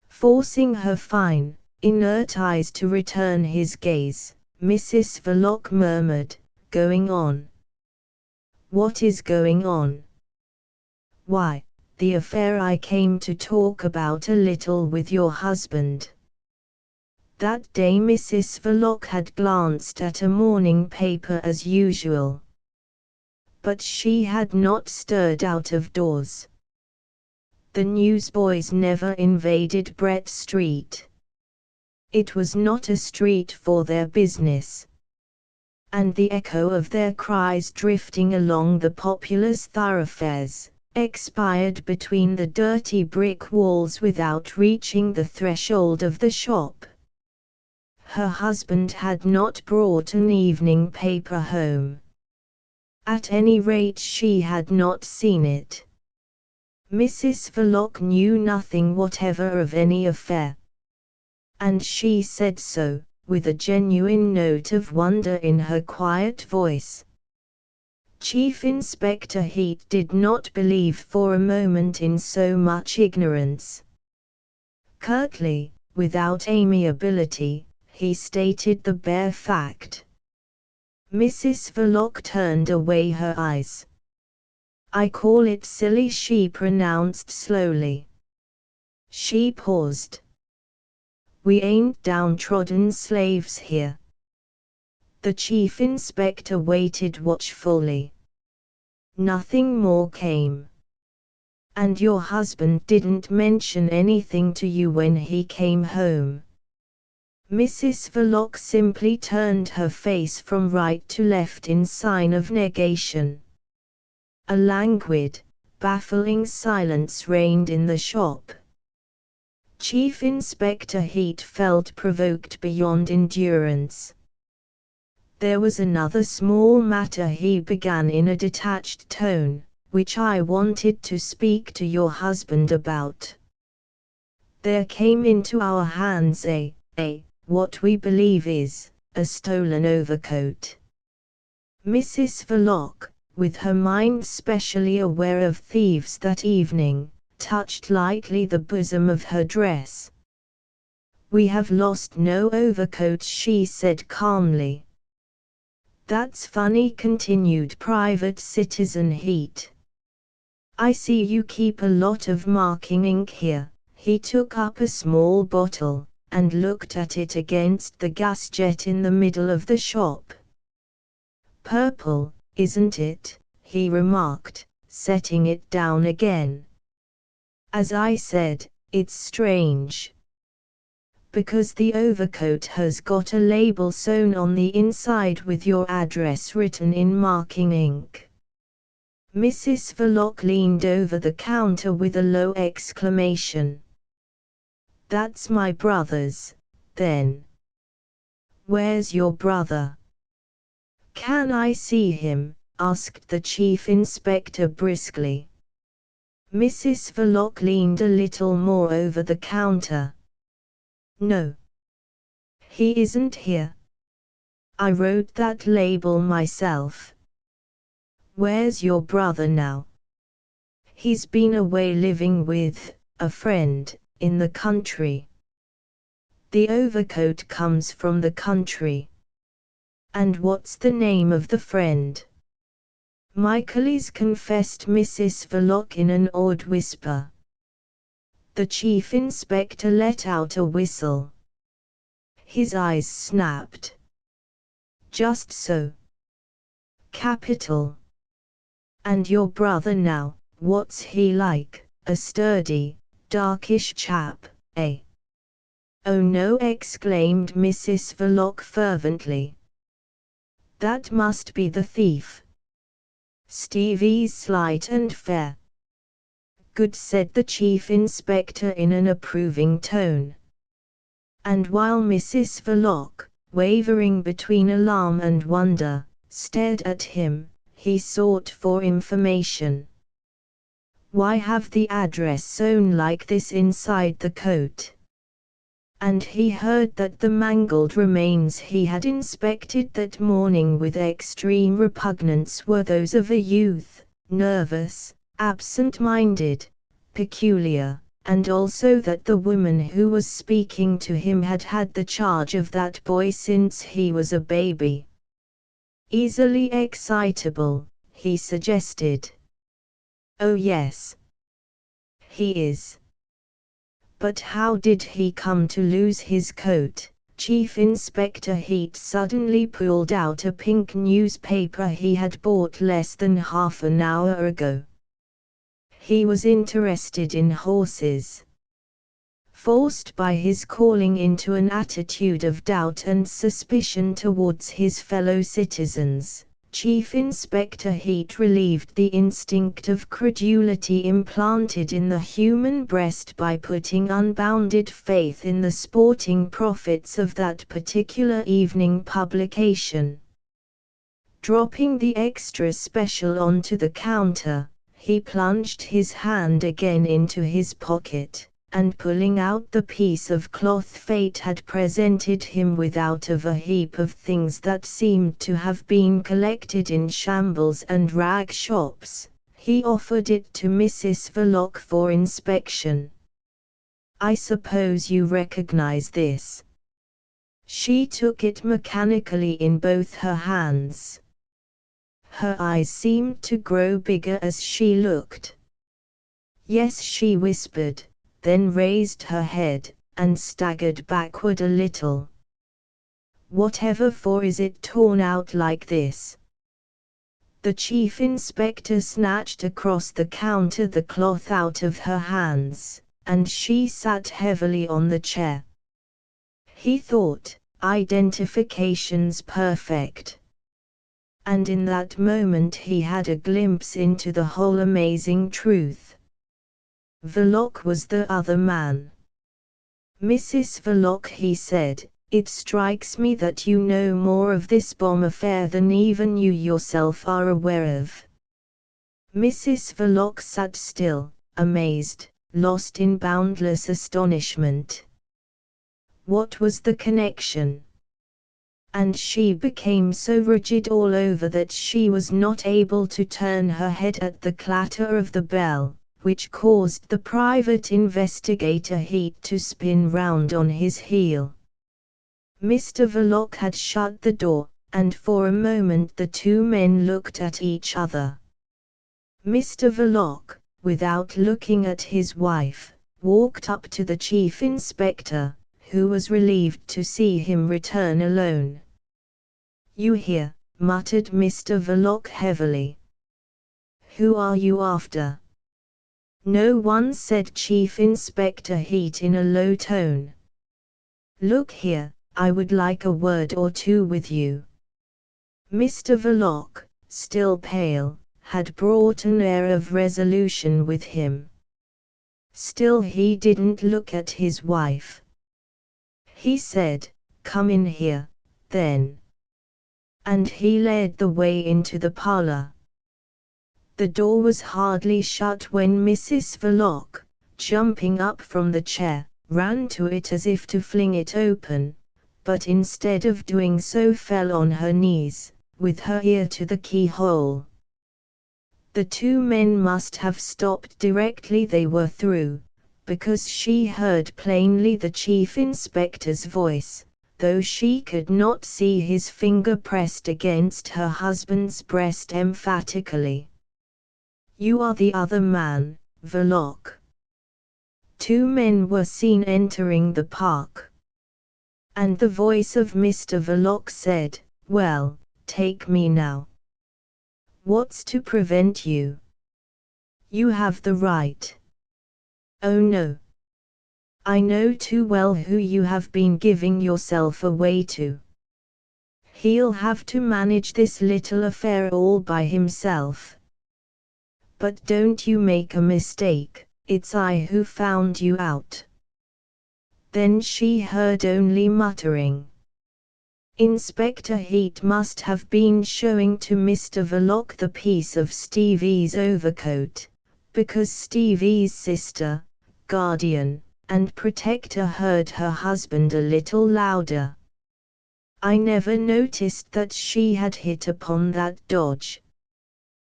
Forcing her fine, inert eyes to return his gaze, Mrs. Verloc murmured, going on? What is going on? Why, the affair I came to talk about a little with your husband. That day Mrs. Verloc had glanced at a morning paper as usual. But she had not stirred out of doors. The newsboys never invaded Brett Street. It was not a street for their business. And the echo of their cries drifting along the populous thoroughfares expired between the dirty brick walls without reaching the threshold of the shop. Her husband had not brought an evening paper home. At any rate, she had not seen it. Mrs. Verloc knew nothing whatever of any affair. And she said so, with a genuine note of wonder in her quiet voice. Chief Inspector Heat did not believe for a moment in so much ignorance. Curtly, without amiability, he stated the bare fact. Mrs. Verloc turned away her eyes. I call it silly, she pronounced slowly. She paused. We ain't downtrodden slaves here. The chief inspector waited watchfully. Nothing more came. And your husband didn't mention anything to you when he came home? Mrs. Verloc simply turned her face from right to left in sign of negation. A languid, baffling silence reigned in the shop. Chief Inspector Heat felt provoked beyond endurance. There was another small matter, he began in a detached tone, which I wanted to speak to your husband about. There came into our hands what we believe is, a stolen overcoat. Mrs. Verloc, with her mind specially aware of thieves that evening, touched lightly the bosom of her dress. We have lost no overcoats, she said calmly. That's funny, continued Private Citizen Heat. I see you keep a lot of marking ink here. He took up a small bottle, and looked at it against the gas jet in the middle of the shop. Purple, isn't it? He remarked, setting it down again. As I said, it's strange. Because the overcoat has got a label sewn on the inside with your address written in marking ink. Mrs. Verloc leaned over the counter with a low exclamation. That's my brother's, then. Where's your brother? Can I see him? Asked the chief inspector briskly. Mrs. Verloc leaned a little more over the counter. No. He isn't here. I wrote that label myself. Where's your brother now? He's been away living with a friend in the country. The overcoat comes from the country. And what's the name of the friend? Michaelis confessed Mrs. Verloc in an awed whisper. The chief inspector let out a whistle. His eyes snapped. Just so. Capital. And your brother now, what's he like? A sturdy, darkish chap, eh? Oh no, exclaimed Mrs. Verloc fervently. That must be the thief. Stevie's slight and fair. Good, said the chief inspector in an approving tone. And while Mrs. Verloc, wavering between alarm and wonder, stared at him, he sought for information. Why have the address sewn like this inside the coat? And he heard that the mangled remains he had inspected that morning with extreme repugnance were those of a youth, nervous, absent-minded, peculiar, and also that the woman who was speaking to him had had the charge of that boy since he was a baby. Easily excitable, he suggested. Oh yes. He is. But how did he come to lose his coat? Chief Inspector Heat suddenly pulled out a pink newspaper he had bought less than half an hour ago. He was interested in horses. Forced by his calling into an attitude of doubt and suspicion towards his fellow citizens, Chief Inspector Heat relieved the instinct of credulity implanted in the human breast by putting unbounded faith in the sporting profits of that particular evening publication. Dropping the extra special onto the counter, he plunged his hand again into his pocket, and pulling out the piece of cloth fate had presented him with out of a heap of things that seemed to have been collected in shambles and rag shops, he offered it to Mrs. Verloc for inspection. I suppose you recognize this. She took it mechanically in both her hands. Her eyes seemed to grow bigger as she looked. Yes, she whispered, then raised her head, and staggered backward a little. Whatever for is it torn out like this? The chief inspector snatched across the counter the cloth out of her hands, and she sat heavily on the chair. He thought, identification's perfect. And in that moment he had a glimpse into the whole amazing truth. Verloc was the other man. Mrs. Verloc, he said, it strikes me that you know more of this bomb affair than even you yourself are aware of. Mrs. Verloc sat still, amazed, lost in boundless astonishment. What was the connection? And she became so rigid all over that she was not able to turn her head at the clatter of the bell, which caused the private investigator Heat to spin round on his heel. Mr. Verloc had shut the door, and for a moment the two men looked at each other. Mr. Verloc, without looking at his wife, walked up to the chief inspector, who was relieved to see him return alone. You here, muttered Mr. Verloc heavily. Who are you after? No one, said Chief Inspector Heat in a low tone. Look here, I would like a word or two with you. Mr. Verloc, still pale, had brought an air of resolution with him. Still he didn't look at his wife. He said, come in here, then. And he led the way into the parlor. The door was hardly shut when Mrs. Verloc, jumping up from the chair, ran to it as if to fling it open, but instead of doing so fell on her knees, with her ear to the keyhole. The two men must have stopped directly they were through, because she heard plainly the chief inspector's voice, though she could not see his finger pressed against her husband's breast emphatically. "You are the other man, Verloc." 2 men were seen entering the park. And the voice of Mr. Verloc said, "Well, take me now. What's to prevent you? You have the right." "Oh no. I know too well who you have been giving yourself away to. He'll have to manage this little affair all by himself. But don't you make a mistake, it's I who found you out." Then she heard only muttering. Inspector Heat must have been showing to Mr. Verloc the piece of Stevie's overcoat, because Stevie's sister, guardian, and protector heard her husband a little louder. "I never noticed that she had hit upon that dodge."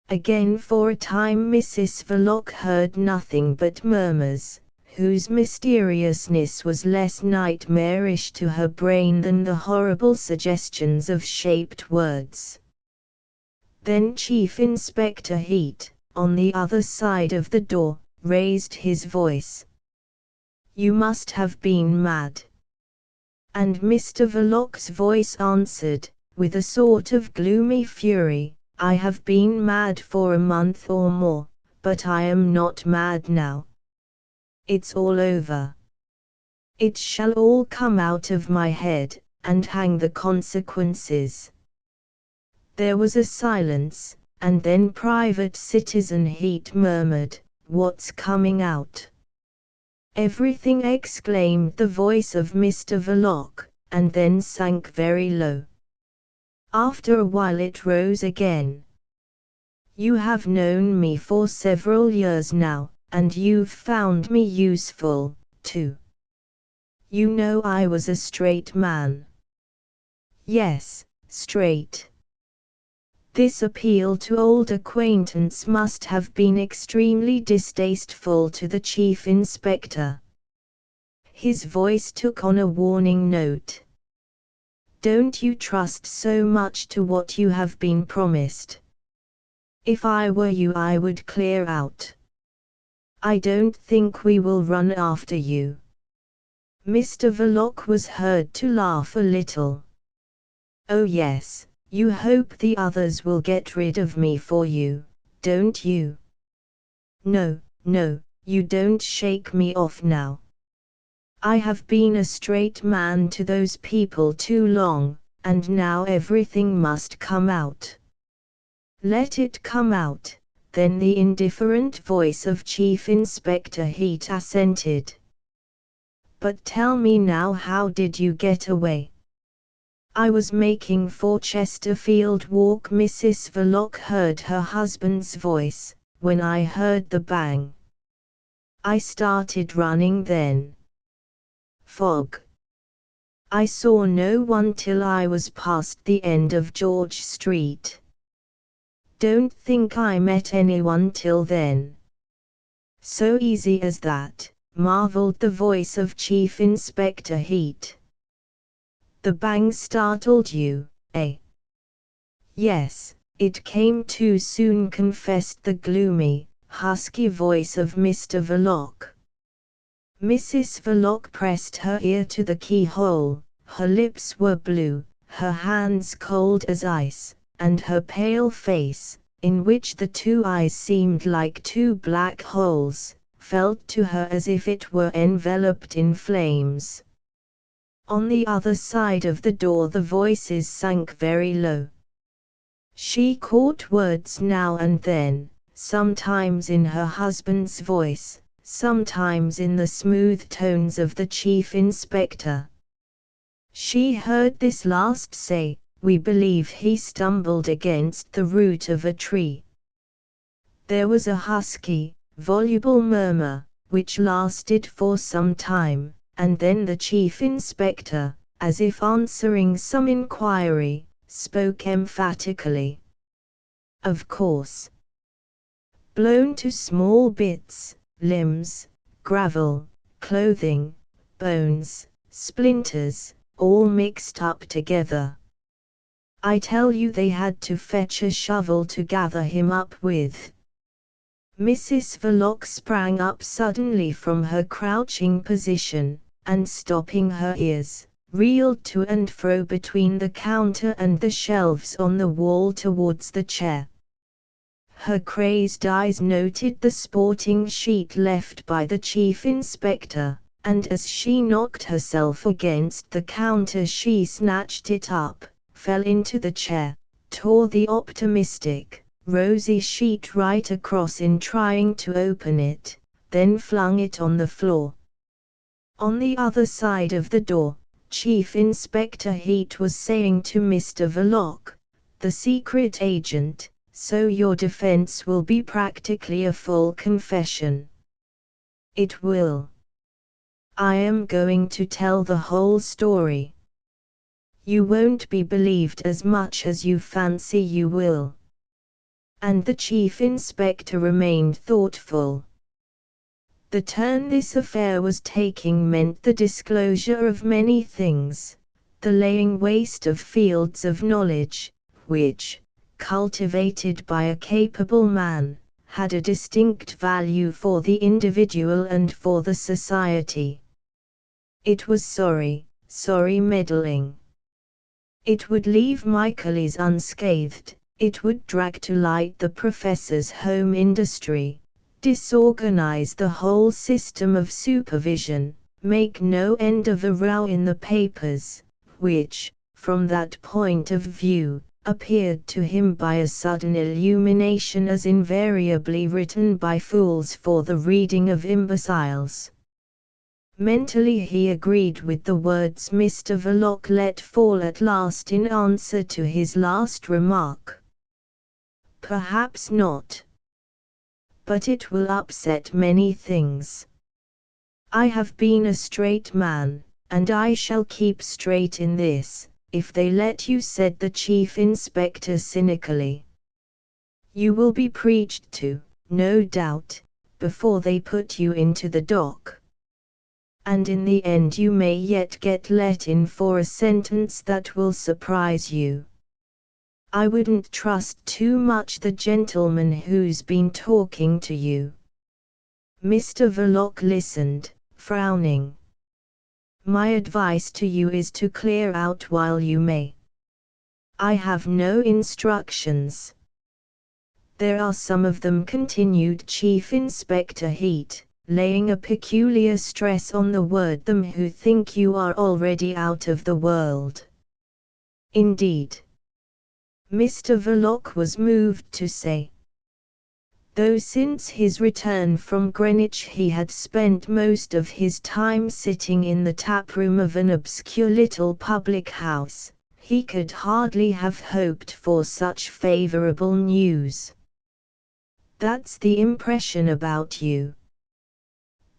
Again for a time Mrs. Verloc heard nothing but murmurs, whose mysteriousness was less nightmarish to her brain than the horrible suggestions of shaped words. Then Chief Inspector Heat, on the other side of the door, raised his voice. "You must have been mad." And Mr. Verloc's voice answered, with a sort of gloomy fury, "I have been mad for a month or more, but I am not mad now. It's all over. It shall all come out of my head, and hang the consequences." There was a silence, and then Private Citizen Heat murmured, "What's coming out?" "Everything," exclaimed the voice of Mr. Verloc, and then sank very low. After a while it rose again. "You have known me for several years now, and you've found me useful, too. You know I was a straight man." "Yes, straight." This appeal to old acquaintance must have been extremely distasteful to the chief inspector. His voice took on a warning note. "Don't you trust so much to what you have been promised. If I were you I would clear out. I don't think we will run after you." Mr. Verloc was heard to laugh a little. "Oh yes. You hope the others will get rid of me for you, don't you? No, no, you don't shake me off now. I have been a straight man to those people too long, and now everything must come out." "Let it come out," then the indifferent voice of Chief Inspector Heat assented. "But tell me now, how did you get away?" "I was making for Chesterfield Walk," Mrs. Verloc heard her husband's voice, "when I heard the bang. I started running then. Fog. I saw no one till I was past the end of George Street. Don't think I met anyone till then." "So easy as that," marveled the voice of Chief Inspector Heat. "The bang startled you, eh?" "Yes, it came too soon," confessed the gloomy, husky voice of Mr. Verloc. Mrs. Verloc pressed her ear to the keyhole, her lips were blue, her hands cold as ice, and her pale face, in which the 2 eyes seemed like 2 black holes, felt to her as if it were enveloped in flames. On the other side of the door the voices sank very low. She caught words now and then, sometimes in her husband's voice, sometimes in the smooth tones of the chief inspector. She heard this last say, "We believe he stumbled against the root of a tree." There was a husky, voluble murmur, which lasted for some time, and then the chief inspector, as if answering some inquiry, spoke emphatically. "Of course. Blown to small bits, limbs, gravel, clothing, bones, splinters, all mixed up together. I tell you they had to fetch a shovel to gather him up with. Mrs. Verloc sprang up suddenly from her crouching position, and stopping her ears, reeled to and fro between the counter and the shelves on the wall towards the chair. Her crazed eyes noted the sporting sheet left by the chief inspector, and as she knocked herself against the counter she snatched it up, fell into the chair, tore the optimistic, rosy sheet right across in trying to open it, then flung it on the floor. On the other side of the door, Chief Inspector Heat was saying to Mr. Verloc, the secret agent, so your defense will be practically a full confession. It will. I am going to tell the whole story. You won't be believed as much as you fancy you will. And the chief inspector remained thoughtful. The turn this affair was taking meant the disclosure of many things, the laying waste of fields of knowledge, which, cultivated by a capable man, had a distinct value for the individual and for the society. It was sorry meddling. It would leave Michaelis unscathed. It would drag to light the professor's home industry, disorganize the whole system of supervision, make no end of a row in the papers, which, from that point of view, appeared to him by a sudden illumination as invariably written by fools for the reading of imbeciles. Mentally he agreed with the words Mr. Verloc let fall at last in answer to his last remark. Perhaps not. But it will upset many things. I have been a straight man, and I shall keep straight in this, if they let you, said the chief inspector cynically. You will be preached to, no doubt, before they put you into the dock. And in the end you may yet get let in for a sentence that will surprise you. I wouldn't trust too much the gentleman who's been talking to you. Mr. Verloc listened, frowning. My advice to you is to clear out while you may. I have no instructions. There are some of them, continued Chief Inspector Heat, laying a peculiar stress on the word them, who think you are already out of the world. Indeed. Mr. Verloc was moved to say. Though since his return from Greenwich he had spent most of his time sitting in the taproom of an obscure little public house, he could hardly have hoped for such favourable news. That's the impression about you.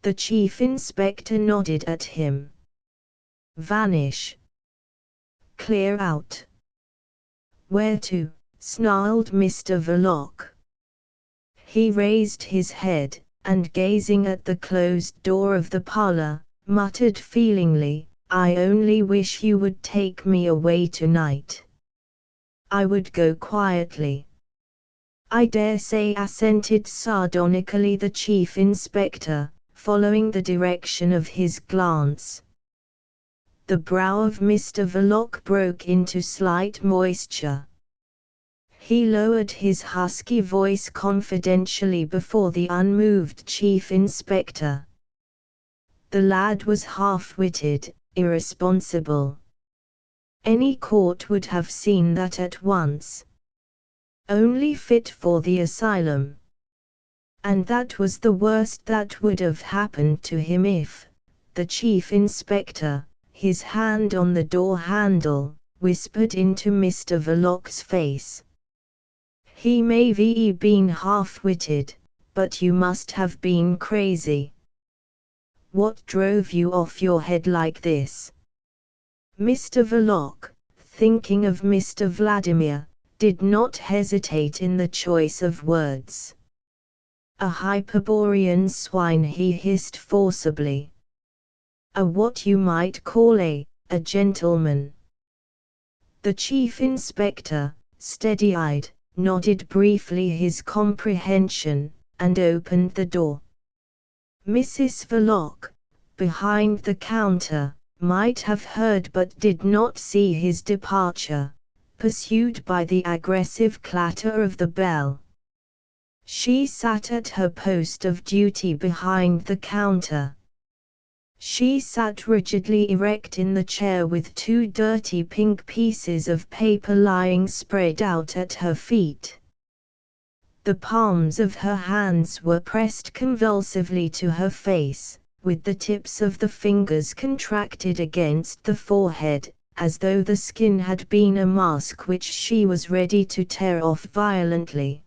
The chief inspector nodded at him. Vanish. Clear out. Where to? Snarled Mr. Verloc. He raised his head, and gazing at the closed door of the parlour, muttered feelingly, I only wish you would take me away tonight. I would go quietly. I dare say, assented sardonically the chief inspector, following the direction of his glance. The brow of Mr. Verloc broke into slight moisture. He lowered his husky voice confidentially before the unmoved chief inspector. The lad was half-witted, irresponsible. Any court would have seen that at once. Only fit for the asylum. And that was the worst that would have happened to him if, the chief inspector, his hand on the door handle, whispered into Mr. Verloc's face. He may be been half-witted, but you must have been crazy. What drove you off your head like this? Mr. Verloc, thinking of Mr. Vladimir, did not hesitate in the choice of words. A Hyperborean swine, he hissed forcibly. What you might call a gentleman. The chief inspector, steady-eyed, nodded briefly his comprehension, and opened the door. Mrs. Verloc, behind the counter, might have heard but did not see his departure, pursued by the aggressive clatter of the bell. She sat at her post of duty behind the counter. She sat rigidly erect in the chair with two dirty pink pieces of paper lying spread out at her feet. The palms of her hands were pressed convulsively to her face, with the tips of the fingers contracted against the forehead, as though the skin had been a mask which she was ready to tear off violently.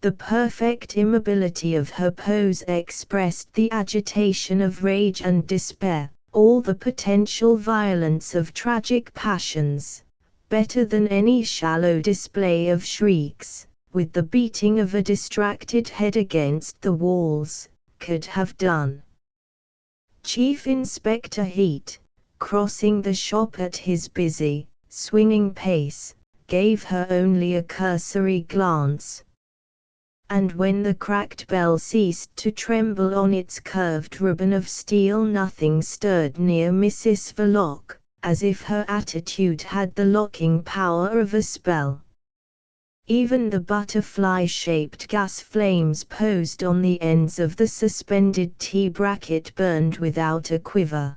The perfect immobility of her pose expressed the agitation of rage and despair, all the potential violence of tragic passions, better than any shallow display of shrieks, with the beating of a distracted head against the walls, could have done. Chief Inspector Heat, crossing the shop at his busy, swinging pace, gave her only a cursory glance. And when the cracked bell ceased to tremble on its curved ribbon of steel, nothing stirred near Mrs. Verloc, as if her attitude had the locking power of a spell. Even the butterfly-shaped gas flames posed on the ends of the suspended tea-bracket burned without a quiver.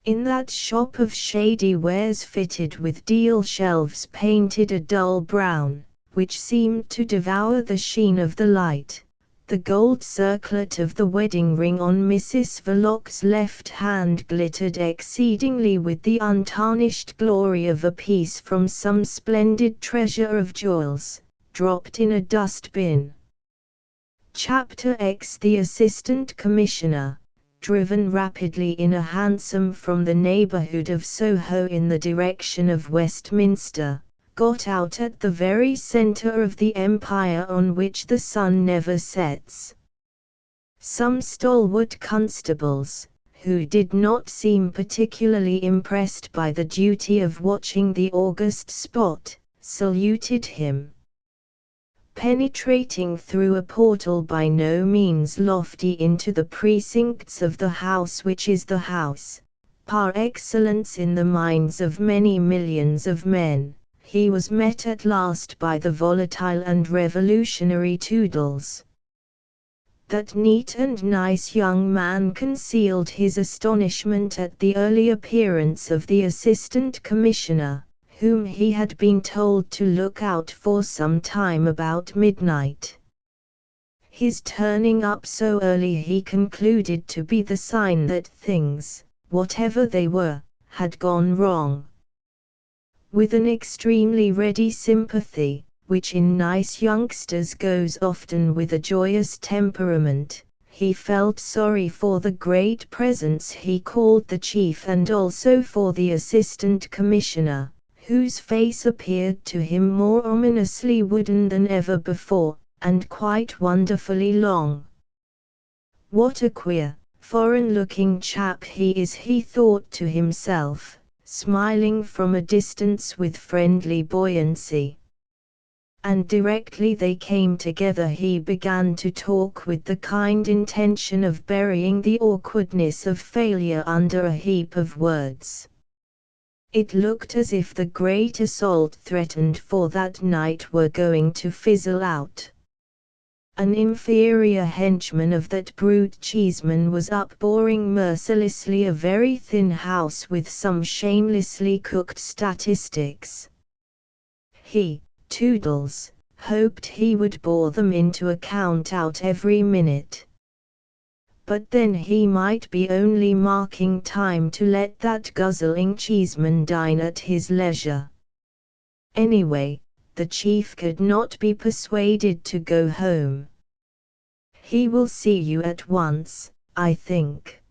In that shop of shady wares fitted with deal shelves painted a dull brown, which seemed to devour the sheen of the light, the gold circlet of the wedding ring on Mrs. Verloc's left hand glittered exceedingly with the untarnished glory of a piece from some splendid treasure of jewels, dropped in a dust-bin. Chapter X. The Assistant Commissioner, driven rapidly in a hansom from the neighbourhood of Soho in the direction of Westminster, got out at the very centre of the empire on which the sun never sets. Some stalwart constables, who did not seem particularly impressed by the duty of watching the august spot, saluted him. Penetrating through a portal by no means lofty into the precincts of the house which is the house, par excellence in the minds of many millions of men, he was met at last by the volatile and revolutionary Toodles. That neat and nice young man concealed his astonishment at the early appearance of the Assistant Commissioner, whom he had been told to look out for some time about midnight. His turning up so early he concluded to be the sign that things, whatever they were, had gone wrong. With an extremely ready sympathy, which in nice youngsters goes often with a joyous temperament, he felt sorry for the great presence he called the chief and also for the Assistant Commissioner, whose face appeared to him more ominously wooden than ever before, and quite wonderfully long. What a queer, foreign-looking chap he is, he thought to himself, smiling from a distance with friendly buoyancy. And directly they came together he began to talk with the kind intention of burying the awkwardness of failure under a heap of words. It looked as if the great assault threatened for that night were going to fizzle out. An inferior henchman of that brute Cheeseman was upboring mercilessly a very thin house with some shamelessly cooked statistics. He, Toodles, hoped he would bore them into a count-out every minute. But then he might be only marking time to let that guzzling Cheeseman dine at his leisure. Anyway, the chief could not be persuaded to go home. He will see you at once, I think.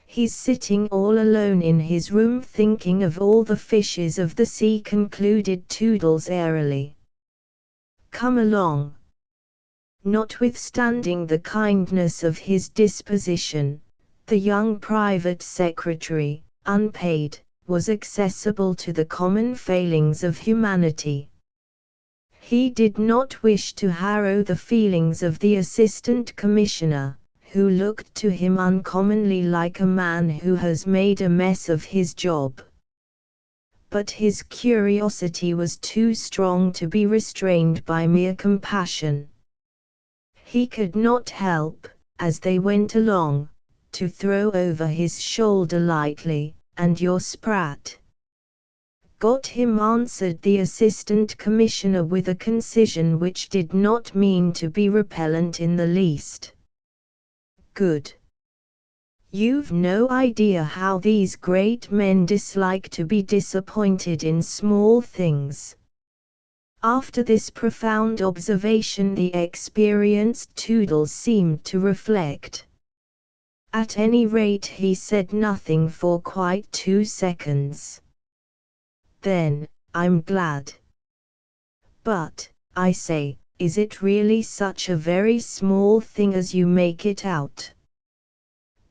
He's sitting all alone in his room thinking of all the fishes of the sea, concluded Toodles airily. Come along. Notwithstanding the kindness of his disposition, the young private secretary, unpaid, was accessible to the common failings of humanity. He did not wish to harrow the feelings of the assistant commissioner, who looked to him uncommonly like a man who has made a mess of his job. But his curiosity was too strong to be restrained by mere compassion. He could not help, as they went along, to throw over his shoulder lightly, "And your sprat?" "Got him," answered the assistant commissioner with a concision which did not mean to be repellent in the least. "Good. You've no idea how these great men dislike to be disappointed in small things." After this profound observation the experienced Toodles seemed to reflect. At any rate he said nothing for quite 2 seconds. Then, "I'm glad. But, I say, is it really such a very small thing as you make it out?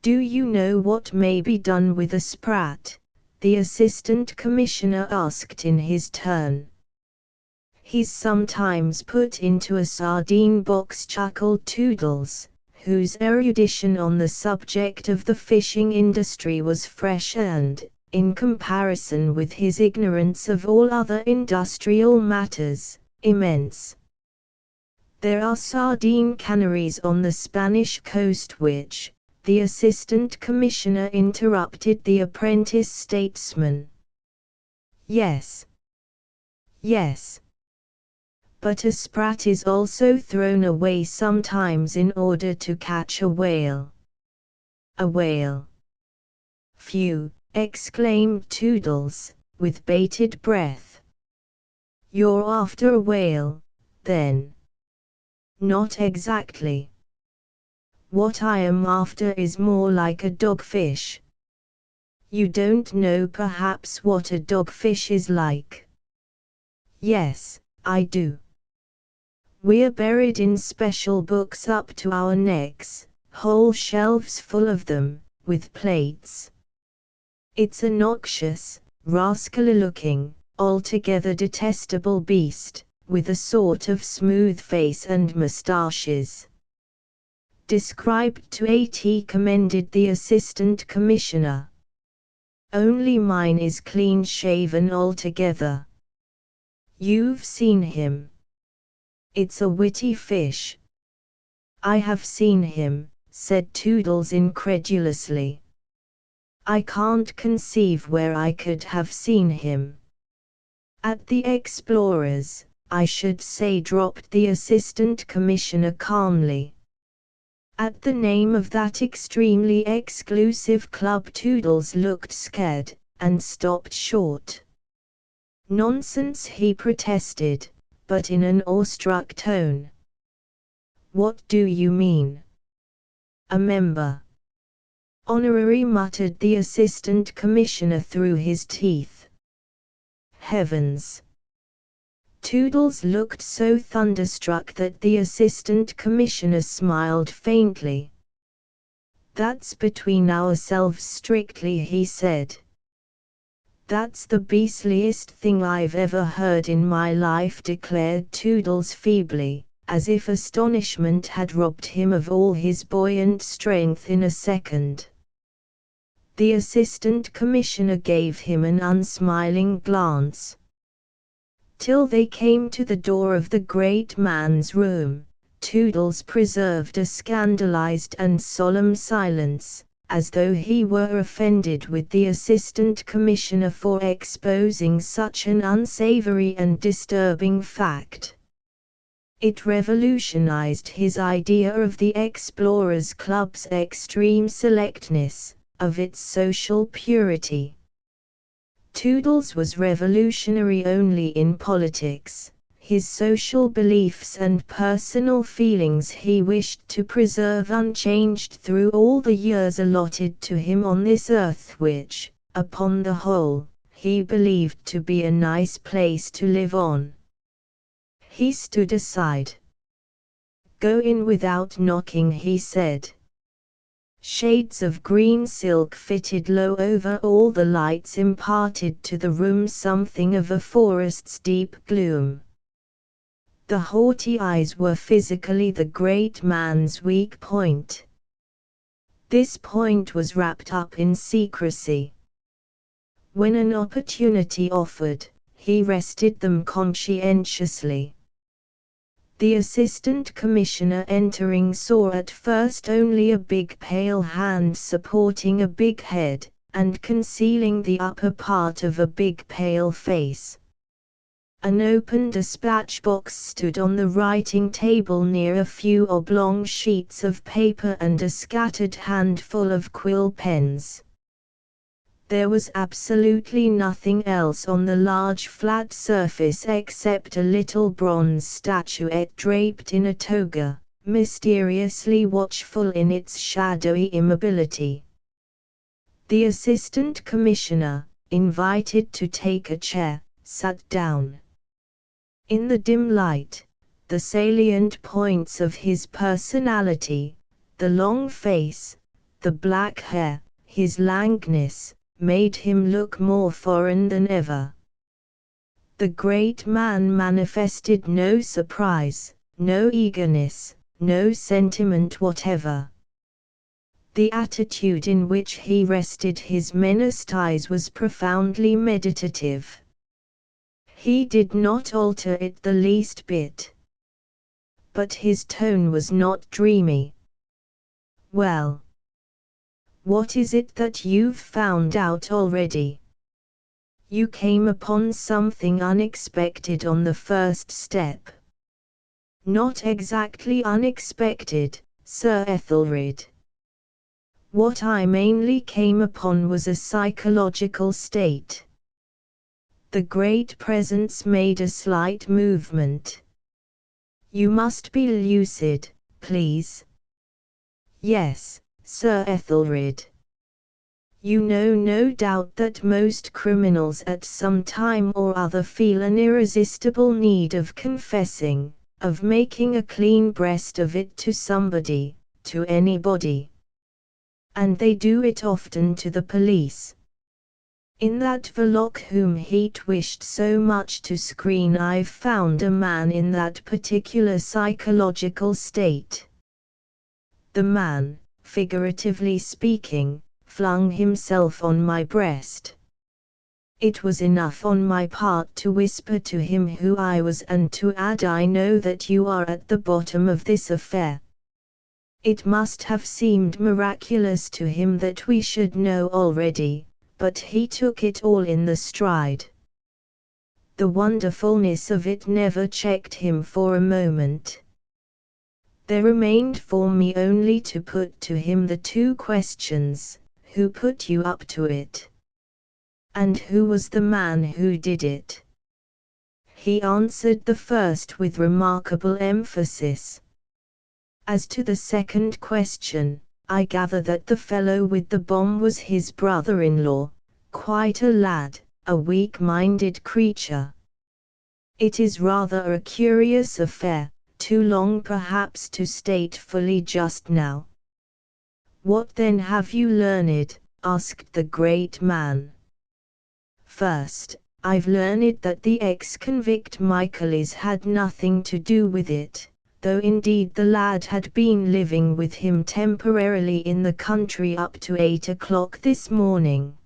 Do you know what may be done with a sprat?" the assistant commissioner asked in his turn. "He's sometimes put into a sardine box," chuckled Toodles, whose erudition on the subject of the fishing industry was fresh and, in comparison with his ignorance of all other industrial matters, immense. "There are sardine canneries on the Spanish coast which," the assistant commissioner interrupted the apprentice statesman. "Yes. Yes. But a sprat is also thrown away sometimes in order to catch a whale." "A whale? Phew!" exclaimed Toodles, with bated breath. "You're after a whale, then?" "Not exactly. What I am after is more like a dogfish." "You don't know perhaps what a dogfish is like?" "Yes, I do. We're buried in special books up to our necks, whole shelves full of them, with plates. It's a noxious, rascally-looking, altogether detestable beast, with a sort of smooth face and moustaches." "Described to 80," commended the assistant commissioner. "Only mine is clean-shaven altogether." "You've seen him? It's a witty fish." "I have seen him," said Toodles incredulously. "I can't conceive where I could have seen him." "At the Explorers, I should say," dropped the assistant commissioner calmly. At the name of that extremely exclusive club Toodles looked scared, and stopped short. "Nonsense," he protested, but in an awestruck tone. "What do you mean?" "A member honorary," muttered the assistant commissioner through his teeth. "Heavens!" Toodles looked so thunderstruck that the assistant commissioner smiled faintly. "That's between ourselves strictly," he said. "That's the beastliest thing I've ever heard in my life," declared Toodles feebly, as if astonishment had robbed him of all his buoyant strength in a second. The assistant commissioner gave him an unsmiling glance. Till they came to the door of the great man's room, Toodles preserved a scandalized and solemn silence, as though he were offended with the assistant commissioner for exposing such an unsavory and disturbing fact. It revolutionized his idea of the Explorers Club's extreme selectness, of its social purity. Toodles was revolutionary only in politics. His social beliefs and personal feelings he wished to preserve unchanged through all the years allotted to him on this earth which, upon the whole, he believed to be a nice place to live on. He stood aside. "Go in without knocking," he said. Shades of green silk fitted low over all the lights imparted to the room something of a forest's deep gloom. The haughty eyes were physically the great man's weak point. This point was wrapped up in secrecy. When an opportunity offered, he wrested them conscientiously. The assistant commissioner entering saw at first only a big pale hand supporting a big head, and concealing the upper part of a big pale face. An open dispatch box stood on the writing table near a few oblong sheets of paper and a scattered handful of quill pens. There was absolutely nothing else on the large flat surface except a little bronze statuette draped in a toga, mysteriously watchful in its shadowy immobility. The assistant commissioner, invited to take a chair, sat down. In the dim light, the salient points of his personality, the long face, the black hair, his languidness, made him look more foreign than ever. The great man manifested no surprise, no eagerness, no sentiment whatever. The attitude in which he rested his menaced eyes was profoundly meditative. He did not alter it the least bit. But his tone was not dreamy. "Well, what is it that you've found out already? You came upon something unexpected on the first step." "Not exactly unexpected, Sir Ethelred. What I mainly came upon was a psychological state." The great presence made a slight movement. "You must be lucid, please." "Yes, Sir Ethelred. You know no doubt that most criminals at some time or other feel an irresistible need of confessing, of making a clean breast of it to somebody, to anybody. And they do it often to the police. In that Verloc whom he'd wished so much to screen, I've found a man in that particular psychological state." The man, figuratively speaking, flung himself on my breast. It was enough on my part to whisper to him who I was and to add, "I know that you are at the bottom of this affair." It must have seemed miraculous to him that we should know already, but he took it all in the stride. The wonderfulness of it never checked him for a moment. There remained for me only to put to him the two questions: who put you up to it? And who was the man who did it? He answered the first with remarkable emphasis. As to the second question, I gather that the fellow with the bomb was his brother-in-law, quite a lad, a weak-minded creature. It is rather a curious affair, too long perhaps to state fully just now. "What then have you learned?" asked the great man. "First, I've learned that the ex-convict Michaelis had nothing to do with it, though indeed the lad had been living with him temporarily in the country up to 8 o'clock this morning.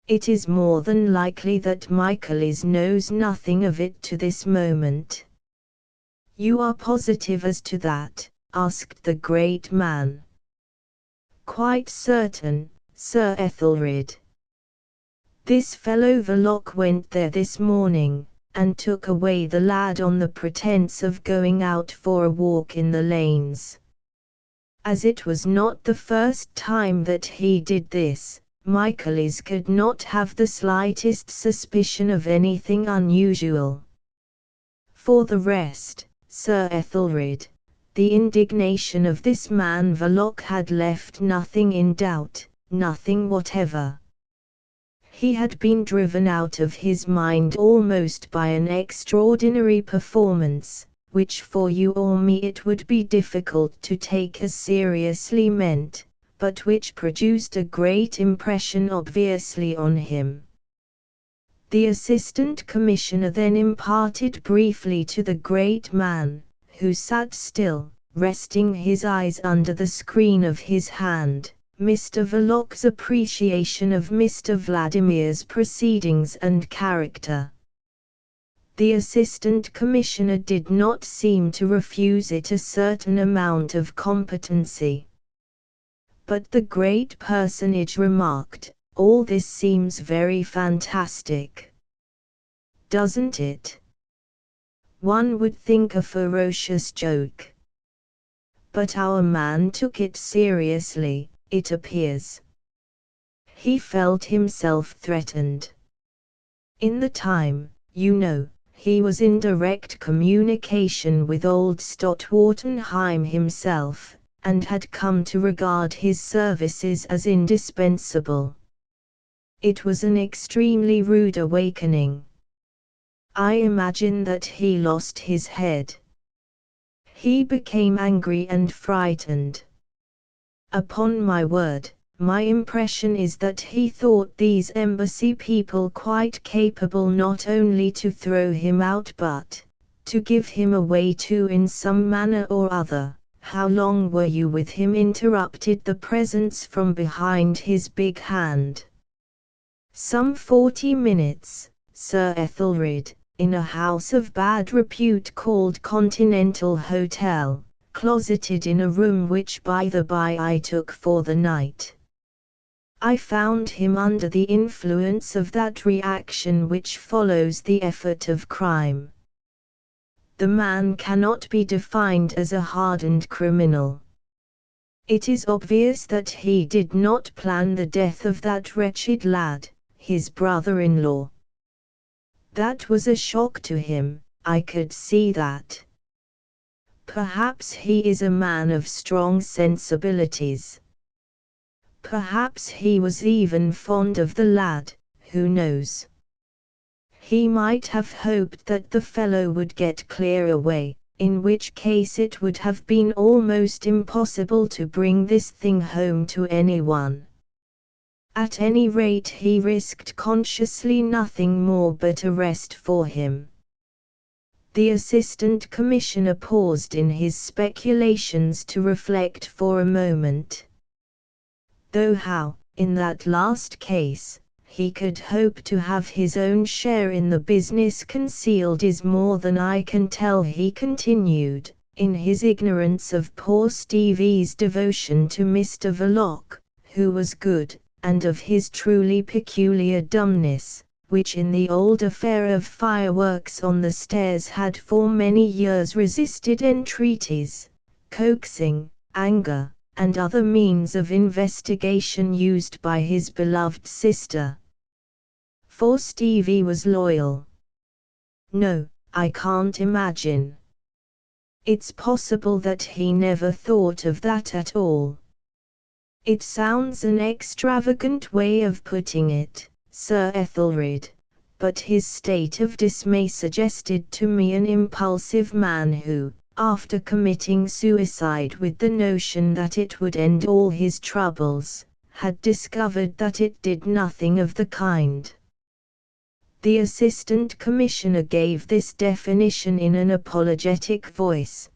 It is more than likely that Michaelis knows nothing of it to this moment." "You are positive as to that?" asked the great man. "Quite certain, Sir Ethelred. This fellow Verloc went there this morning, and took away the lad on the pretence of going out for a walk in the lanes. As it was not the first time that he did this, Michaelis could not have the slightest suspicion of anything unusual. For the rest, Sir Ethelred, the indignation of this man Verloc had left nothing in doubt, nothing whatever. He had been driven out of his mind almost by an extraordinary performance, which for you or me it would be difficult to take as seriously meant, but which produced a great impression obviously on him. The Assistant Commissioner then imparted briefly to the great man, who sat still, resting his eyes under the screen of his hand, Mr. Verloc's appreciation of Mr. Vladimir's proceedings and character. The Assistant Commissioner did not seem to refuse it a certain amount of competency. But the great personage remarked, "All this seems very fantastic. Doesn't it? One would think a ferocious joke. But our man took it seriously, it appears. He felt himself threatened. In the time, you know, he was in direct communication with old Stotwartenheim himself, and had come to regard his services as indispensable. It was an extremely rude awakening. I imagine that he lost his head. He became angry and frightened. Upon my word, my impression is that he thought these embassy people quite capable not only to throw him out but to give him away too in some manner or other." "How long were you with him?" interrupted the presence from behind his big hand. "Some 40 minutes, Sir Ethelred, in a house of bad repute called Continental Hotel, closeted in a room which by the by I took for the night. I found him under the influence of that reaction which follows the effort of crime. The man cannot be defined as a hardened criminal. It is obvious that he did not plan the death of that wretched lad, his brother-in-law. That was a shock to him, I could see that. Perhaps he is a man of strong sensibilities. Perhaps he was even fond of the lad, who knows? He might have hoped that the fellow would get clear away, in which case it would have been almost impossible to bring this thing home to anyone. At any rate he risked consciously nothing more but arrest for him." The Assistant Commissioner paused in his speculations to reflect for a moment. Though how, in that last case, he could hope to have his own share in the business concealed is more than I can tell, he continued, in his ignorance of poor Stevie's devotion to Mr. Verloc, who was good, and of his truly peculiar dumbness, which in the old affair of fireworks on the stairs had for many years resisted entreaties, coaxing, anger, and other means of investigation used by his beloved sister. For Stevie was loyal. No, I can't imagine. It's possible that he never thought of that at all. It sounds an extravagant way of putting it, Sir Ethelred, but his state of dismay suggested to me an impulsive man who, after committing suicide with the notion that it would end all his troubles, had discovered that it did nothing of the kind. The Assistant Commissioner gave this definition in an apologetic voice.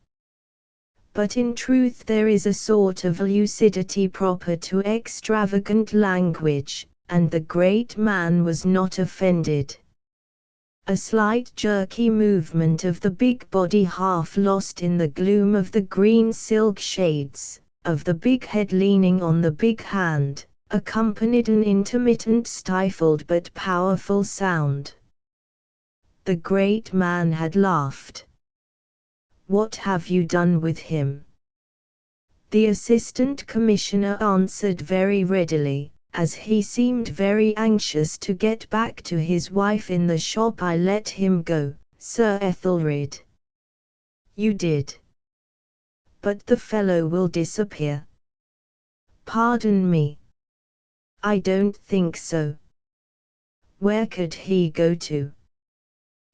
But in truth there is a sort of lucidity proper to extravagant language, and the great man was not offended. A slight jerky movement of the big body half lost in the gloom of the green silk shades, of the big head leaning on the big hand, accompanied an intermittent stifled but powerful sound. The great man had laughed. "What have you done with him?" The Assistant Commissioner answered very readily, as he seemed very anxious to get back to his wife in the shop. "I let him go, Sir Ethelred." "You did? But the fellow will disappear." "Pardon me. I don't think so. Where could he go to?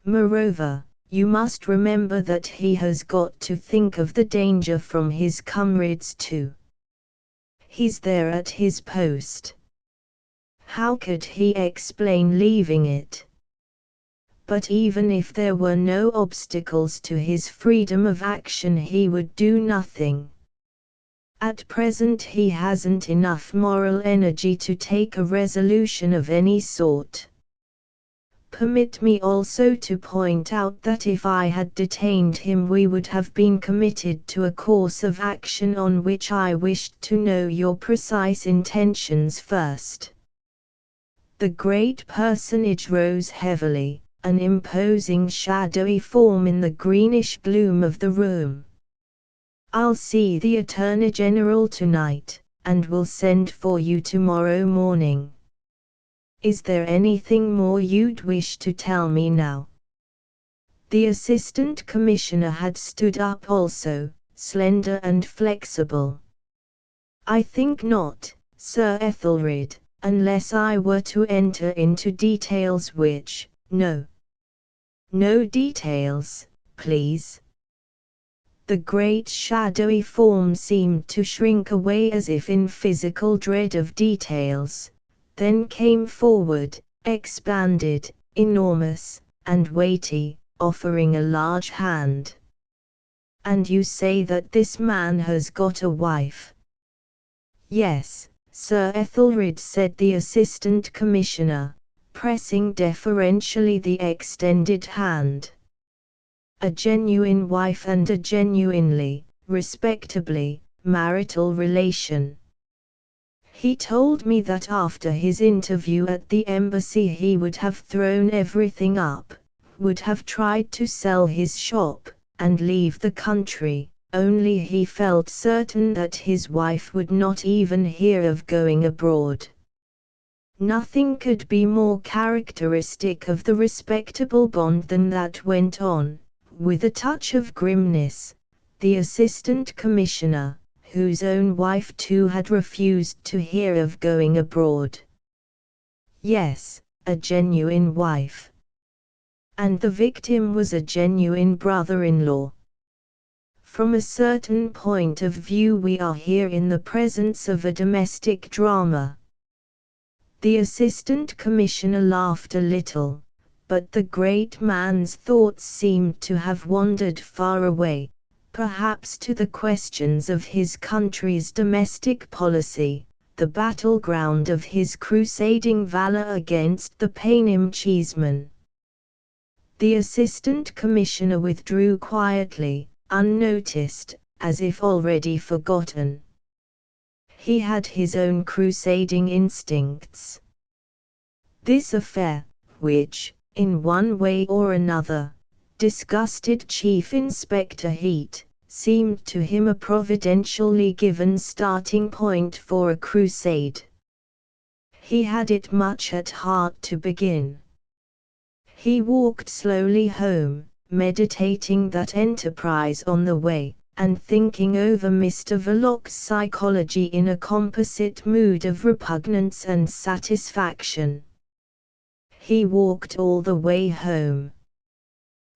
Moreover, You must remember that he has got to think of the danger from his comrades too. He's there at his post. How could he explain leaving it? But even if there were no obstacles to his freedom of action, he would do nothing. At present he hasn't enough moral energy to take a resolution of any sort. Permit me also to point out that if I had detained him, we would have been committed to a course of action on which I wished to know your precise intentions first. The great personage rose heavily, an imposing shadowy form in the greenish gloom of the room. I'll see the Attorney General tonight, and will send for you tomorrow morning. Is there anything more you'd wish to tell me now? The Assistant Commissioner had stood up also, slender and flexible. I think not, Sir Ethelred, unless I were to enter into details which, no details, please. The great shadowy form seemed to shrink away as if in physical dread of details, then came forward, expanded, enormous, and weighty, offering a large hand. And you say that this man has got a wife? Yes, Sir Ethelred, said the Assistant Commissioner, pressing deferentially the extended hand. A genuine wife and a genuinely, respectably, marital relation. He told me that after his interview at the embassy he would have thrown everything up, would have tried to sell his shop, and leave the country, only he felt certain that his wife would not even hear of going abroad. Nothing could be more characteristic of the respectable bond than that, went on, with a touch of grimness, the Assistant Commissioner, whose own wife too had refused to hear of going abroad. Yes, a genuine wife. And the victim was a genuine brother-in-law. From a certain point of view we are here in the presence of a domestic drama. The Assistant Commissioner laughed a little, but the great man's thoughts seemed to have wandered far away, perhaps to the questions of his country's domestic policy, the battleground of his crusading valor against the Paynim cheeseman. The Assistant Commissioner withdrew quietly, unnoticed, as if already forgotten. He had his own crusading instincts. This affair, which, in one way or another, disgusted Chief Inspector Heat, seemed to him a providentially given starting point for a crusade. He had it much at heart to begin. He walked slowly home, meditating that enterprise on the way, and thinking over Mr. Verloc's psychology in a composite mood of repugnance and satisfaction. He walked all the way home.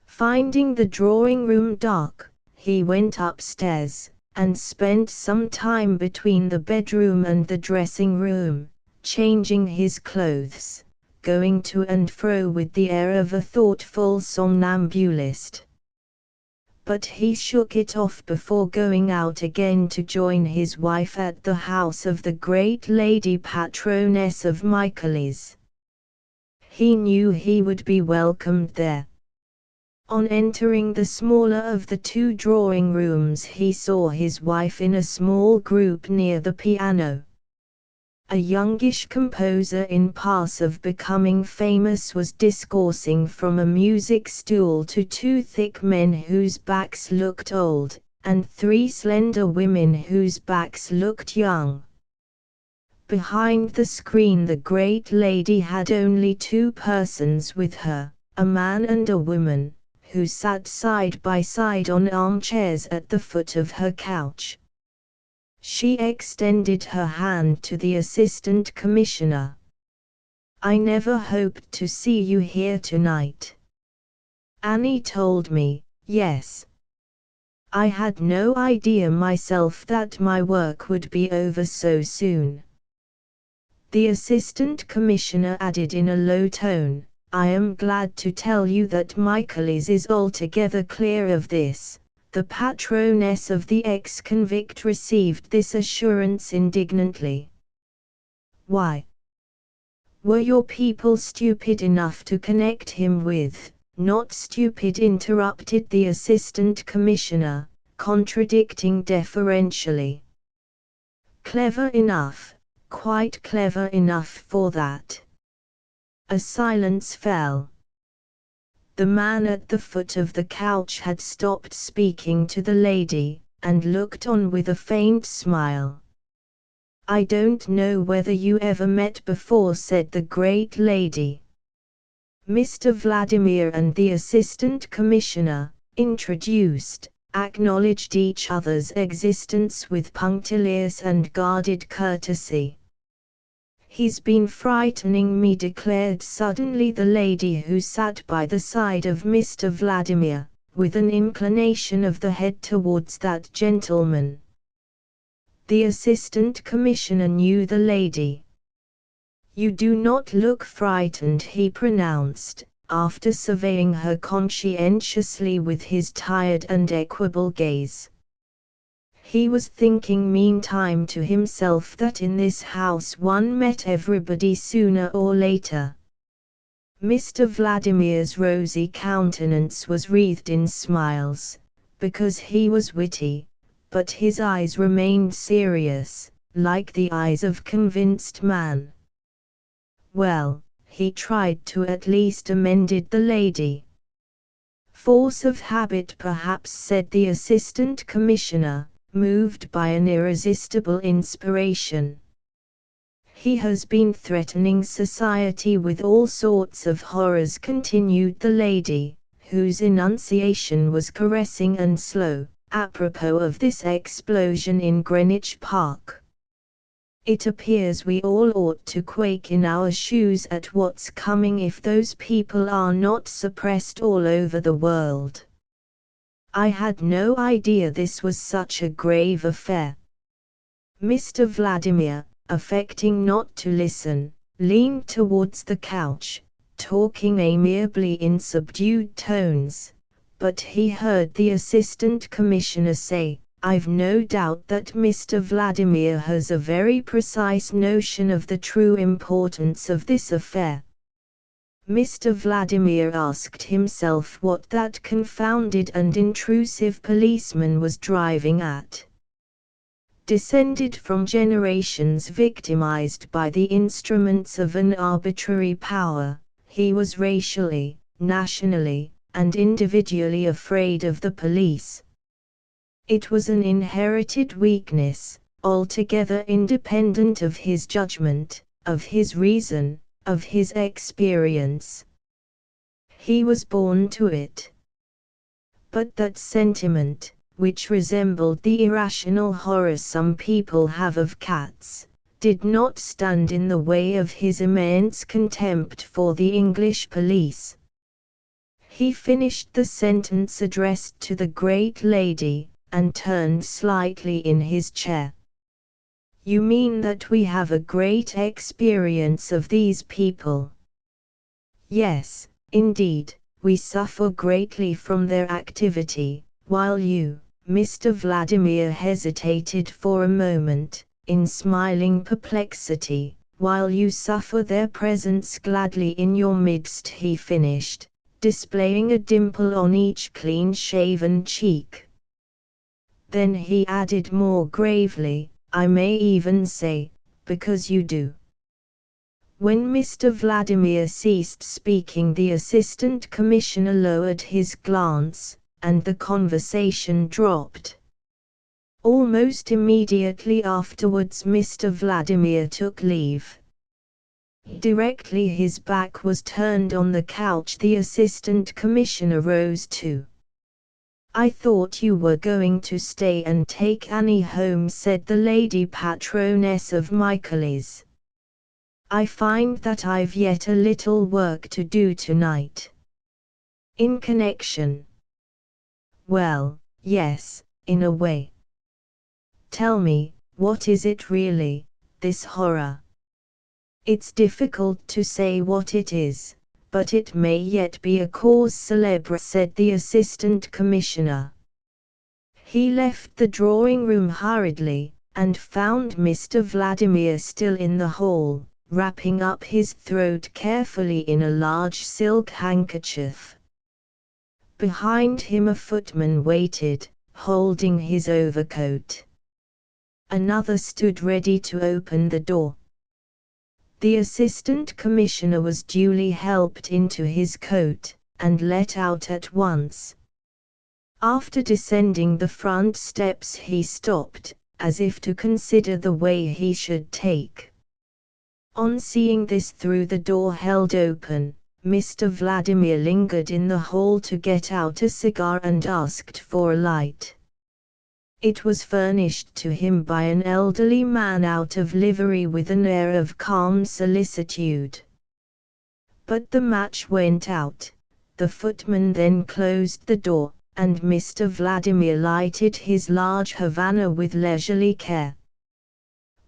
Finding the drawing-room dark, he went upstairs, and spent some time between the bedroom and the dressing-room, changing his clothes, going to and fro with the air of a thoughtful somnambulist. But he shook it off before going out again to join his wife at the house of the great lady patroness of Michaelis. He knew he would be welcomed there. On entering the smaller of the two drawing rooms he saw his wife in a small group near the piano. A youngish composer in pass of becoming famous was discoursing from a music stool to two thick men whose backs looked old, and three slender women whose backs looked young. Behind the screen the great lady had only two persons with her, a man and a woman, who sat side by side on armchairs at the foot of her couch. She extended her hand to the Assistant Commissioner. "I never hoped to see you here tonight. Annie told me, yes. I had no idea myself that my work would be over so soon. The Assistant Commissioner added in a low tone, I am glad to tell you that Michaelis is altogether clear of this. The patroness of the ex-convict received this assurance indignantly. Why? Were your people stupid enough to connect him with? Not stupid, interrupted the Assistant Commissioner, contradicting deferentially. Clever enough, quite clever enough for that. A silence fell. The man at the foot of the couch had stopped speaking to the lady, and looked on with a faint smile. I don't know whether you ever met before, said the great lady. Mr. Vladimir and the Assistant Commissioner, introduced, acknowledged each other's existence with punctilious and guarded courtesy. He's been frightening me, declared suddenly the lady who sat by the side of Mr. Vladimir, with an inclination of the head towards that gentleman. The Assistant Commissioner knew the lady. You do not look frightened, he pronounced, after surveying her conscientiously with his tired and equable gaze. He was thinking meantime to himself that in this house one met everybody sooner or later. Mr. Vladimir's rosy countenance was wreathed in smiles, because he was witty, but his eyes remained serious, like the eyes of convinced man. Well, he tried to at least, amended the lady. Force of habit perhaps, said the Assistant Commissioner, moved by an irresistible inspiration. He has been threatening society with all sorts of horrors, continued the lady, whose enunciation was caressing and slow, apropos of this explosion in Greenwich Park. It appears we all ought to quake in our shoes at what's coming if those people are not suppressed all over the world. I had no idea this was such a grave affair. Mr. Vladimir, affecting not to listen, leaned towards the couch, talking amiably in subdued tones, but he heard the Assistant Commissioner say, I've no doubt that Mr. Vladimir has a very precise notion of the true importance of this affair. Mr. Vladimir asked himself what that confounded and intrusive policeman was driving at. Descended from generations victimized by the instruments of an arbitrary power, he was racially, nationally, and individually afraid of the police. It was an inherited weakness, altogether independent of his judgment, of his reason, of his experience. He was born to it. But that sentiment, which resembled the irrational horror some people have of cats, did not stand in the way of his immense contempt for the English police. He finished the sentence addressed to the great lady, and turned slightly in his chair. You mean that we have a great experience of these people? Yes, indeed, we suffer greatly from their activity, while you, Mr. Vladimir, hesitated for a moment, in smiling perplexity, while you suffer their presence gladly in your midst, he finished, displaying a dimple on each clean-shaven cheek. Then he added more gravely, I may even say, because you do. When Mr. Vladimir ceased speaking, the Assistant Commissioner lowered his glance, and the conversation dropped. Almost immediately afterwards Mr. Vladimir took leave. Directly his back was turned on the couch, the Assistant Commissioner rose too. I thought you were going to stay and take Annie home, said the lady patroness of Michaelis. I find that I've yet a little work to do tonight. In connection. Well, yes, in a way. Tell me, what is it really, this horror? It's difficult to say what it is, but it may yet be a cause célèbre, said the Assistant Commissioner. He left the drawing room hurriedly, and found Mr. Vladimir still in the hall, wrapping up his throat carefully in a large silk handkerchief. Behind him a footman waited, holding his overcoat. Another stood ready to open the door. The Assistant Commissioner was duly helped into his coat, and let out at once. After descending the front steps he stopped, as if to consider the way he should take. On seeing this through the door held open, Mr. Vladimir lingered in the hall to get out a cigar and asked for a light. It was furnished to him by an elderly man out of livery with an air of calm solicitude. But the match went out. The footman then closed the door, and Mr. Vladimir lighted his large Havana with leisurely care.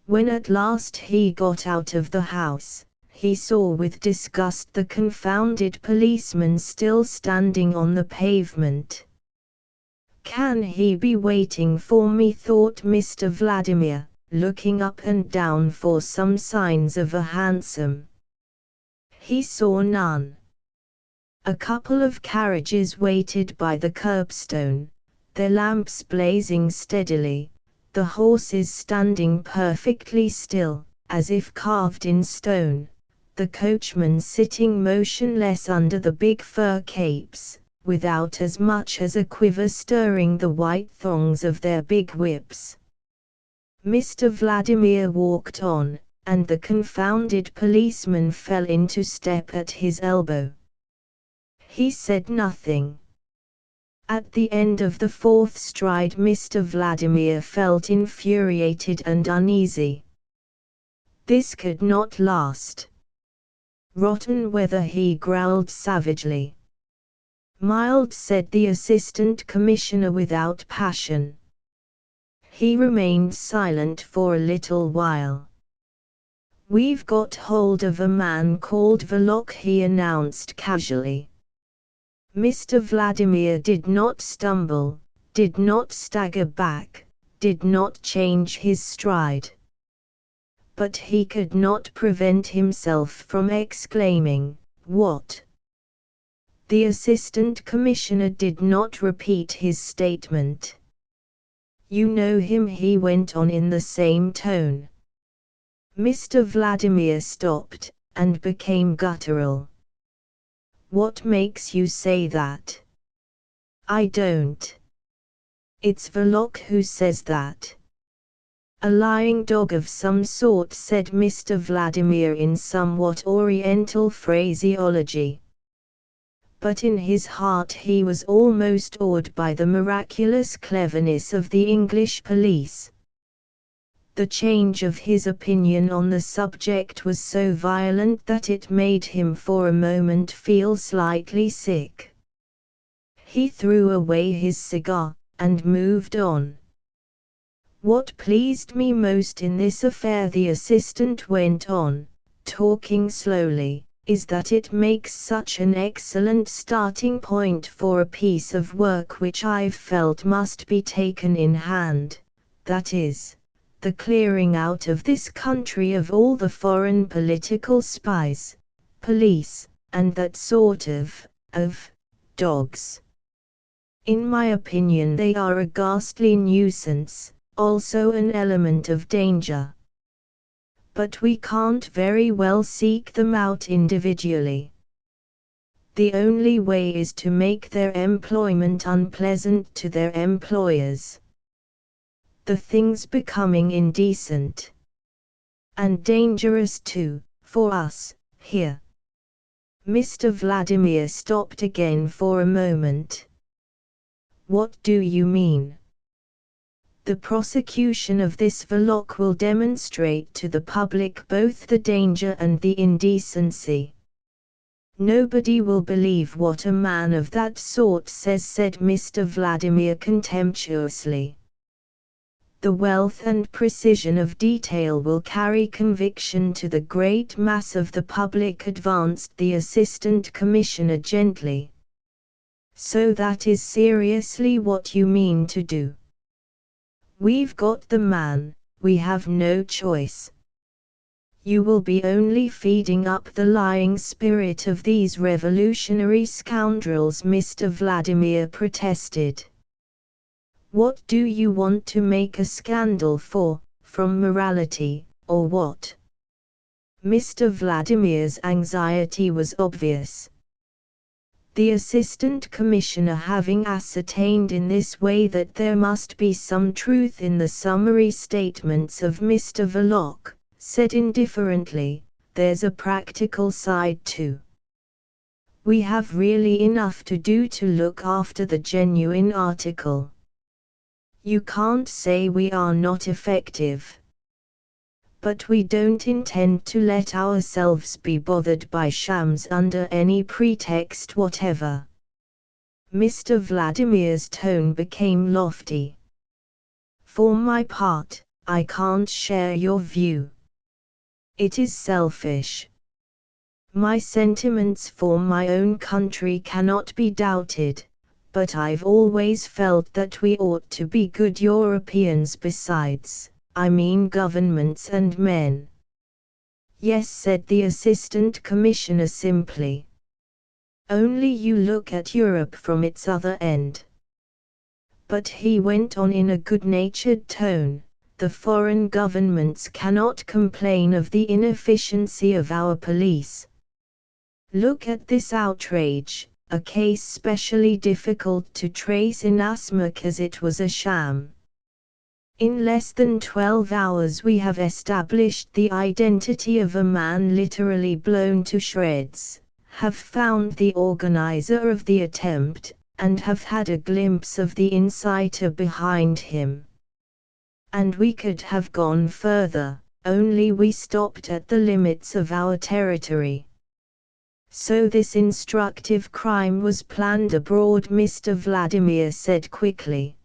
When at last he got out of the house, he saw with disgust the confounded policeman still standing on the pavement. Can he be waiting for me, thought Mr. Vladimir, looking up and down for some signs of a hansom. He saw none. A couple of carriages waited by the curbstone, their lamps blazing steadily, the horses standing perfectly still, as if carved in stone, the coachman sitting motionless under the big fur capes, without as much as a quiver stirring the white thongs of their big whips. Mr. Vladimir walked on, and the confounded policeman fell into step at his elbow. He said nothing. At the end of the fourth stride Mr. Vladimir felt infuriated and uneasy. This could not last. Rotten weather, he growled savagely. Mild, said the Assistant Commissioner without passion. He remained silent for a little while. We've got hold of a man called Volok, he announced casually. Mr. Vladimir did not stumble, did not stagger back, did not change his stride. But he could not prevent himself from exclaiming, "What?" The Assistant Commissioner did not repeat his statement. You know him, he went on in the same tone. Mr. Vladimir stopped, and became guttural. What makes you say that? I don't. It's Volok who says that. A lying dog of some sort, said Mr. Vladimir in somewhat oriental phraseology. But in his heart he was almost awed by the miraculous cleverness of the English police. The change of his opinion on the subject was so violent that it made him for a moment feel slightly sick. He threw away his cigar, and moved on. What pleased me most in this affair, the assistant went on, talking slowly, is that it makes such an excellent starting point for a piece of work which I've felt must be taken in hand, that is, the clearing out of this country of all the foreign political spies, police, and that sort of dogs. In my opinion they are a ghastly nuisance, also an element of danger. But we can't very well seek them out individually. The only way is to make their employment unpleasant to their employers. The thing's becoming indecent. And dangerous too, for us, here. Mr. Vladimir stopped again for a moment. What do you mean? The prosecution of this Volok will demonstrate to the public both the danger and the indecency. "Nobody will believe what a man of that sort says," said Mr. Vladimir contemptuously. "The wealth and precision of detail will carry conviction to the great mass of the public," advanced the Assistant Commissioner gently. "So that is seriously what you mean to do? We've got the man, we have no choice." "You will be only feeding up the lying spirit of these revolutionary scoundrels," Mr. Vladimir protested. "What do you want to make a scandal for, from morality, or what?" Mr. Vladimir's anxiety was obvious. The Assistant Commissioner, having ascertained in this way that there must be some truth in the summary statements of Mr. Verloc, said indifferently, "There's a practical side too. We have really enough to do to look after the genuine article. You can't say we are not effective. But we don't intend to let ourselves be bothered by shams under any pretext whatever." Mr. Vladimir's tone became lofty. "For my part, I can't share your view. It is selfish. My sentiments for my own country cannot be doubted, but I've always felt that we ought to be good Europeans besides. I mean governments and men." "Yes," said the Assistant Commissioner simply. "Only you look at Europe from its other end." But he went on in a good-natured tone, "The foreign governments cannot complain of the inefficiency of our police. Look at this outrage, a case specially difficult to trace inasmuch as it was a sham. In less than 12 hours we have established the identity of a man literally blown to shreds, have found the organizer of the attempt, and have had a glimpse of the inciter behind him. And we could have gone further, only we stopped at the limits of our territory. So this instructive crime was planned abroad," Mr. Vladimir said quickly.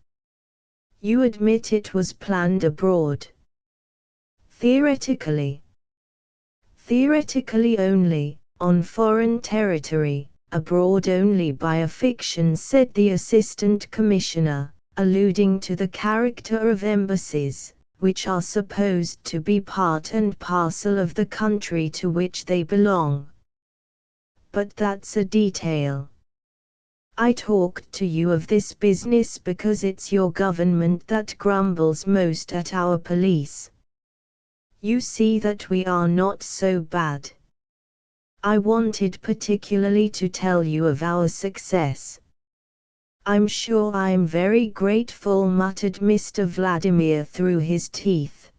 "You admit it was planned abroad?" "Theoretically." "Theoretically only, on foreign territory, abroad only by a fiction," said the Assistant Commissioner, alluding to the character of embassies, which are supposed to be part and parcel of the country to which they belong. "But that's a detail. I talked to you of this business because it's your government that grumbles most at our police. You see that we are not so bad. I wanted particularly to tell you of our success." "I'm sure I'm very grateful," muttered Mr. Vladimir through his teeth.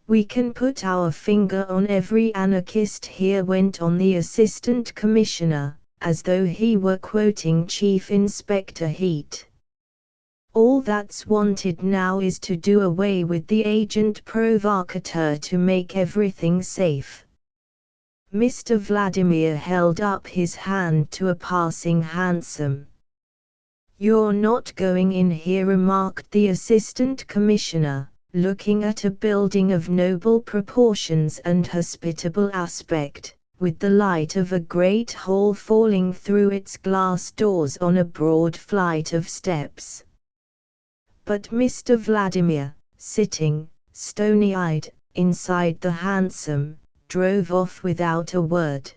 "We can put our finger on every anarchist here," went on the Assistant Commissioner, as though he were quoting Chief Inspector Heat. "All that's wanted now is to do away with the agent provocateur to make everything safe." Mr. Vladimir held up his hand to a passing hansom. "You're not going in here," remarked the Assistant Commissioner, looking at a building of noble proportions and hospitable aspect, with the light of a great hall falling through its glass doors on a broad flight of steps. But Mr. Vladimir, sitting, stony-eyed, inside the hansom, drove off without a word.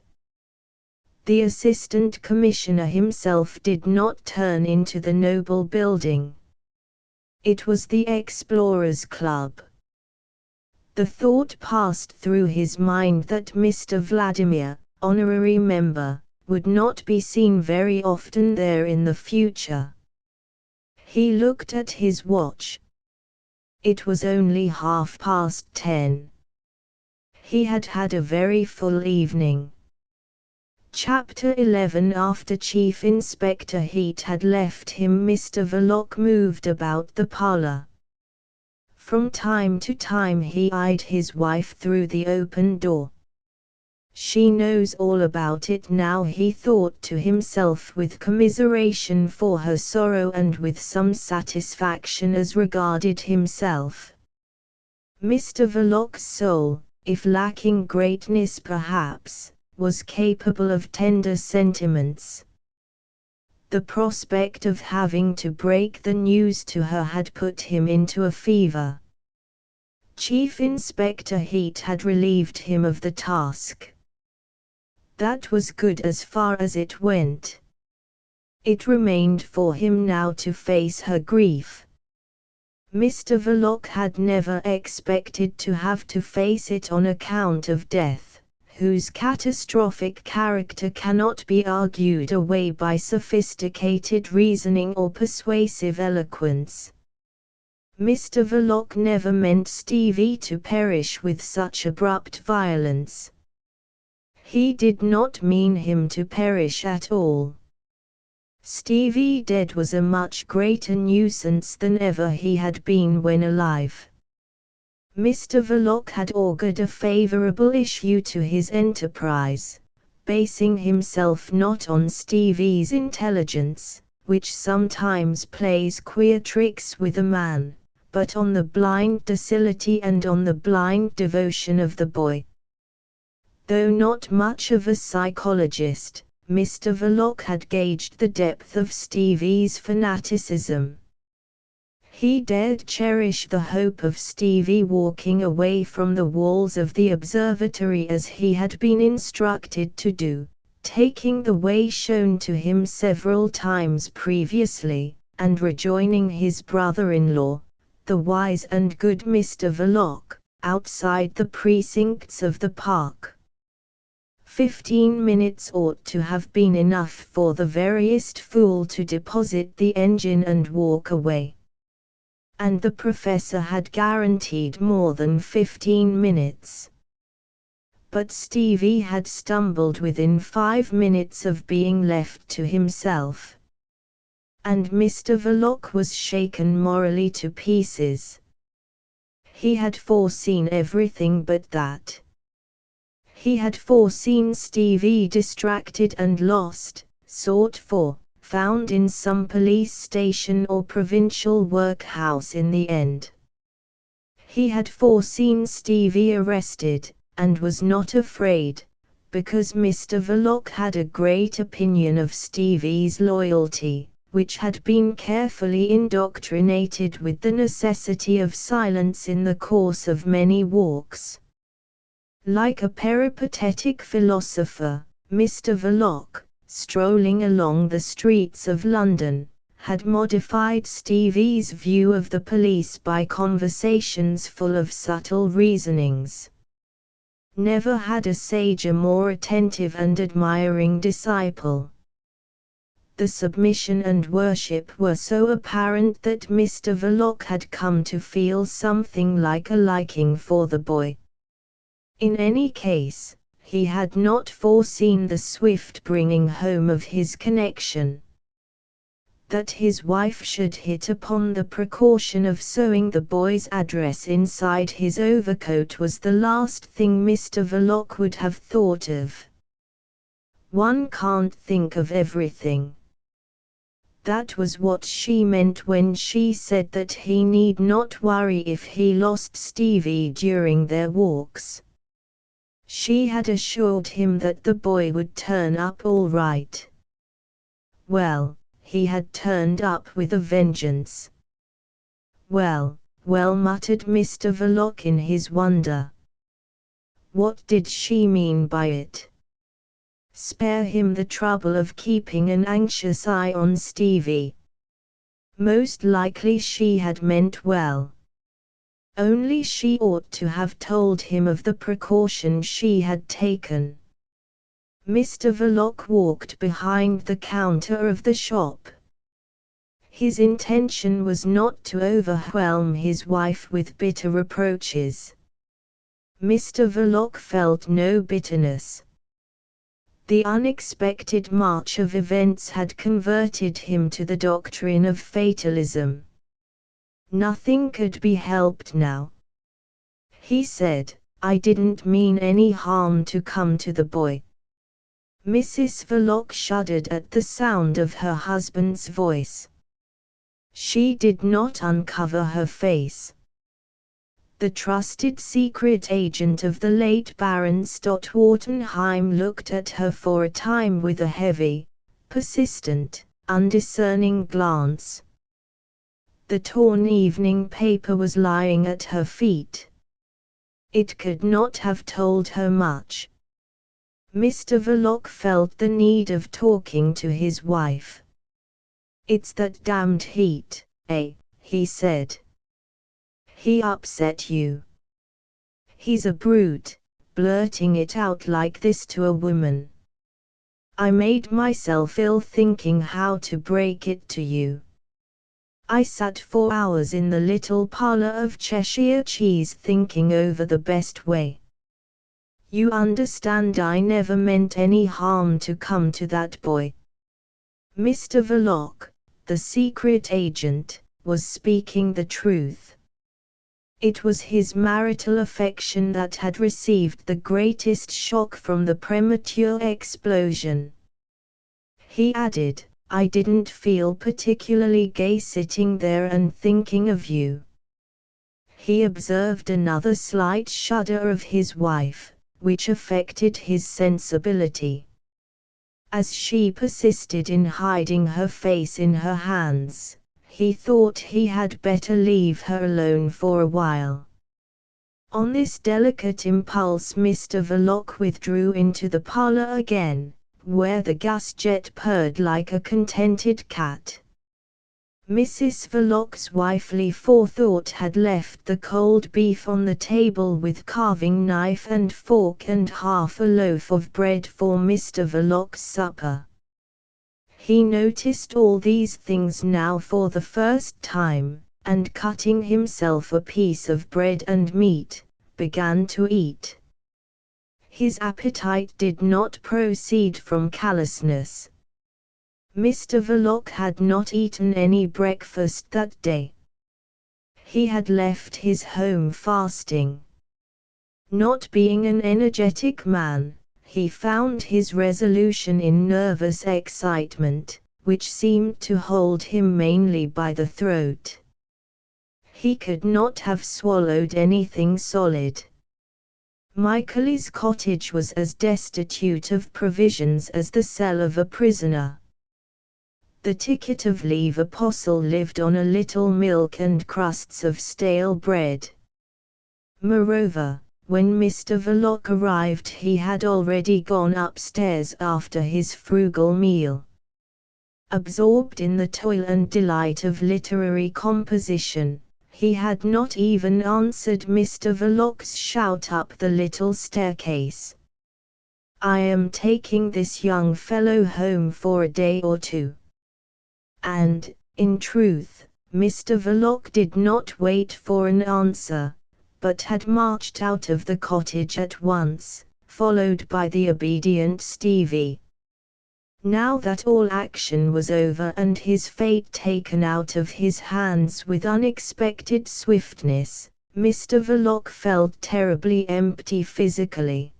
The Assistant Commissioner himself did not turn into the noble building. It was the Explorers' Club. The thought passed through his mind that Mr. Vladimir, honorary member, would not be seen very often there in the future. He looked at his watch. It was only 10:30. He had had a very full evening. Chapter 11. After Chief Inspector Heat had left him, Mr. Verloc moved about the parlor. From time to time he eyed his wife through the open door. She knows all about it now, he thought to himself, with commiseration for her sorrow and with some satisfaction as regarded himself. Mr. Verloc's soul, if lacking greatness perhaps, was capable of tender sentiments. The prospect of having to break the news to her had put him into a fever. Chief Inspector Heat had relieved him of the task. That was good as far as it went. It remained for him now to face her grief. Mr. Verloc had never expected to have to face it on account of death, whose catastrophic character cannot be argued away by sophisticated reasoning or persuasive eloquence. Mr. Verloc never meant Stevie to perish with such abrupt violence. He did not mean him to perish at all. Stevie dead was a much greater nuisance than ever he had been when alive. Mr. Verloc had augured a favorable issue to his enterprise, basing himself not on Stevie's intelligence, which sometimes plays queer tricks with a man, but on the blind docility and on the blind devotion of the boy. Though not much of a psychologist, Mr. Verloc had gauged the depth of Stevie's fanaticism. He dared cherish the hope of Stevie walking away from the walls of the observatory as he had been instructed to do, taking the way shown to him several times previously, and rejoining his brother-in-law, the wise and good Mr. Verloc, outside the precincts of the park. 15 minutes ought to have been enough for the veriest fool to deposit the engine and walk away. And the professor had guaranteed more than 15 minutes. But Stevie had stumbled within 5 minutes of being left to himself. And Mr. Verloc was shaken morally to pieces. He had foreseen everything but that. He had foreseen Stevie distracted and lost, sought for, found in some police station or provincial workhouse in the end. He had foreseen Stevie arrested, and was not afraid, because Mr. Verloc had a great opinion of Stevie's loyalty, which had been carefully indoctrinated with the necessity of silence in the course of many walks. Like a peripatetic philosopher, Mr. Verloc, strolling along the streets of London, had modified Stevie's view of the police by conversations full of subtle reasonings. Never had a sage a more attentive and admiring disciple. The submission and worship were so apparent that Mr. Verloc had come to feel something like a liking for the boy. In any case, he had not foreseen the swift bringing home of his connection. That his wife should hit upon the precaution of sewing the boy's address inside his overcoat was the last thing Mr. Verloc would have thought of. One can't think of everything. That was what she meant when she said that he need not worry if he lost Stevie during their walks. She had assured him that the boy would turn up all right. Well, he had turned up with a vengeance. Well, muttered Mr. Verloc in his wonder. What did she mean by it? Spare him the trouble of keeping an anxious eye on Stevie. Most likely she had meant well. Only she ought to have told him of the precaution she had taken. Mr. Verloc walked behind the counter of the shop. His intention was not to overwhelm his wife with bitter reproaches. Mr. Verloc felt no bitterness. The unexpected march of events had converted him to the doctrine of fatalism. Nothing could be helped now. He said, I didn't mean any harm to come to the boy." Mrs. Verloc shuddered at the sound of her husband's voice. She did not uncover her face. The trusted secret agent of the late Baron Stotwartenheim looked at her for a time with a heavy, persistent, undiscerning glance. The torn evening paper was lying at her feet. It could not have told her much. Mr. Verloc felt the need of talking to his wife. "It's that damned heat, eh?" he said. "He upset you. He's a brute, blurting it out like this to a woman. I made myself ill thinking how to break it to you. I sat for hours in the little parlour of Cheshire Cheese thinking over the best way. You understand, I never meant any harm to come to that boy." Mr. Verloc, the secret agent, was speaking the truth. It was his marital affection that had received the greatest shock from the premature explosion. He added, "I didn't feel particularly gay sitting there and thinking of you." He observed another slight shudder of his wife, which affected his sensibility. As she persisted in hiding her face in her hands, he thought he had better leave her alone for a while. On this delicate impulse Mr. Verloc withdrew into the parlour again, where the gas jet purred like a contented cat. Mrs. Verloc's wifely forethought had left the cold beef on the table with carving knife and fork and half a loaf of bread for Mr. Verloc's supper. He noticed all these things now for the first time, and cutting himself a piece of bread and meat, began to eat. His appetite did not proceed from callousness. Mr. Verloc had not eaten any breakfast that day. He had left his home fasting. Not being an energetic man, he found his resolution in nervous excitement, which seemed to hold him mainly by the throat. He could not have swallowed anything solid. Michael's cottage was as destitute of provisions as the cell of a prisoner. The ticket of leave apostle lived on a little milk and crusts of stale bread. Moreover, when Mr. Verloc arrived he had already gone upstairs after his frugal meal. Absorbed in the toil and delight of literary composition, he had not even answered Mr. Verloc's shout up the little staircase. "I am taking this young fellow home for a day or two." And, in truth, Mr. Verloc did not wait for an answer, but had marched out of the cottage at once, followed by the obedient Stevie. Now that all action was over and his fate taken out of his hands with unexpected swiftness, Mr. Verloc felt terribly empty physically.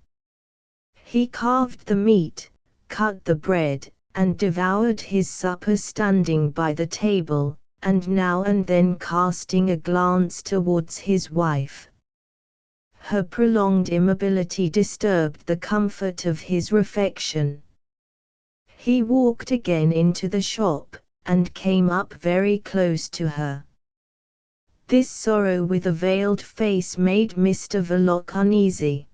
He carved the meat, cut the bread, and devoured his supper standing by the table, and now and then casting a glance towards his wife. Her prolonged immobility disturbed the comfort of his refection. He walked again into the shop, and came up very close to her. This sorrow with a veiled face made Mr. Verloc uneasy.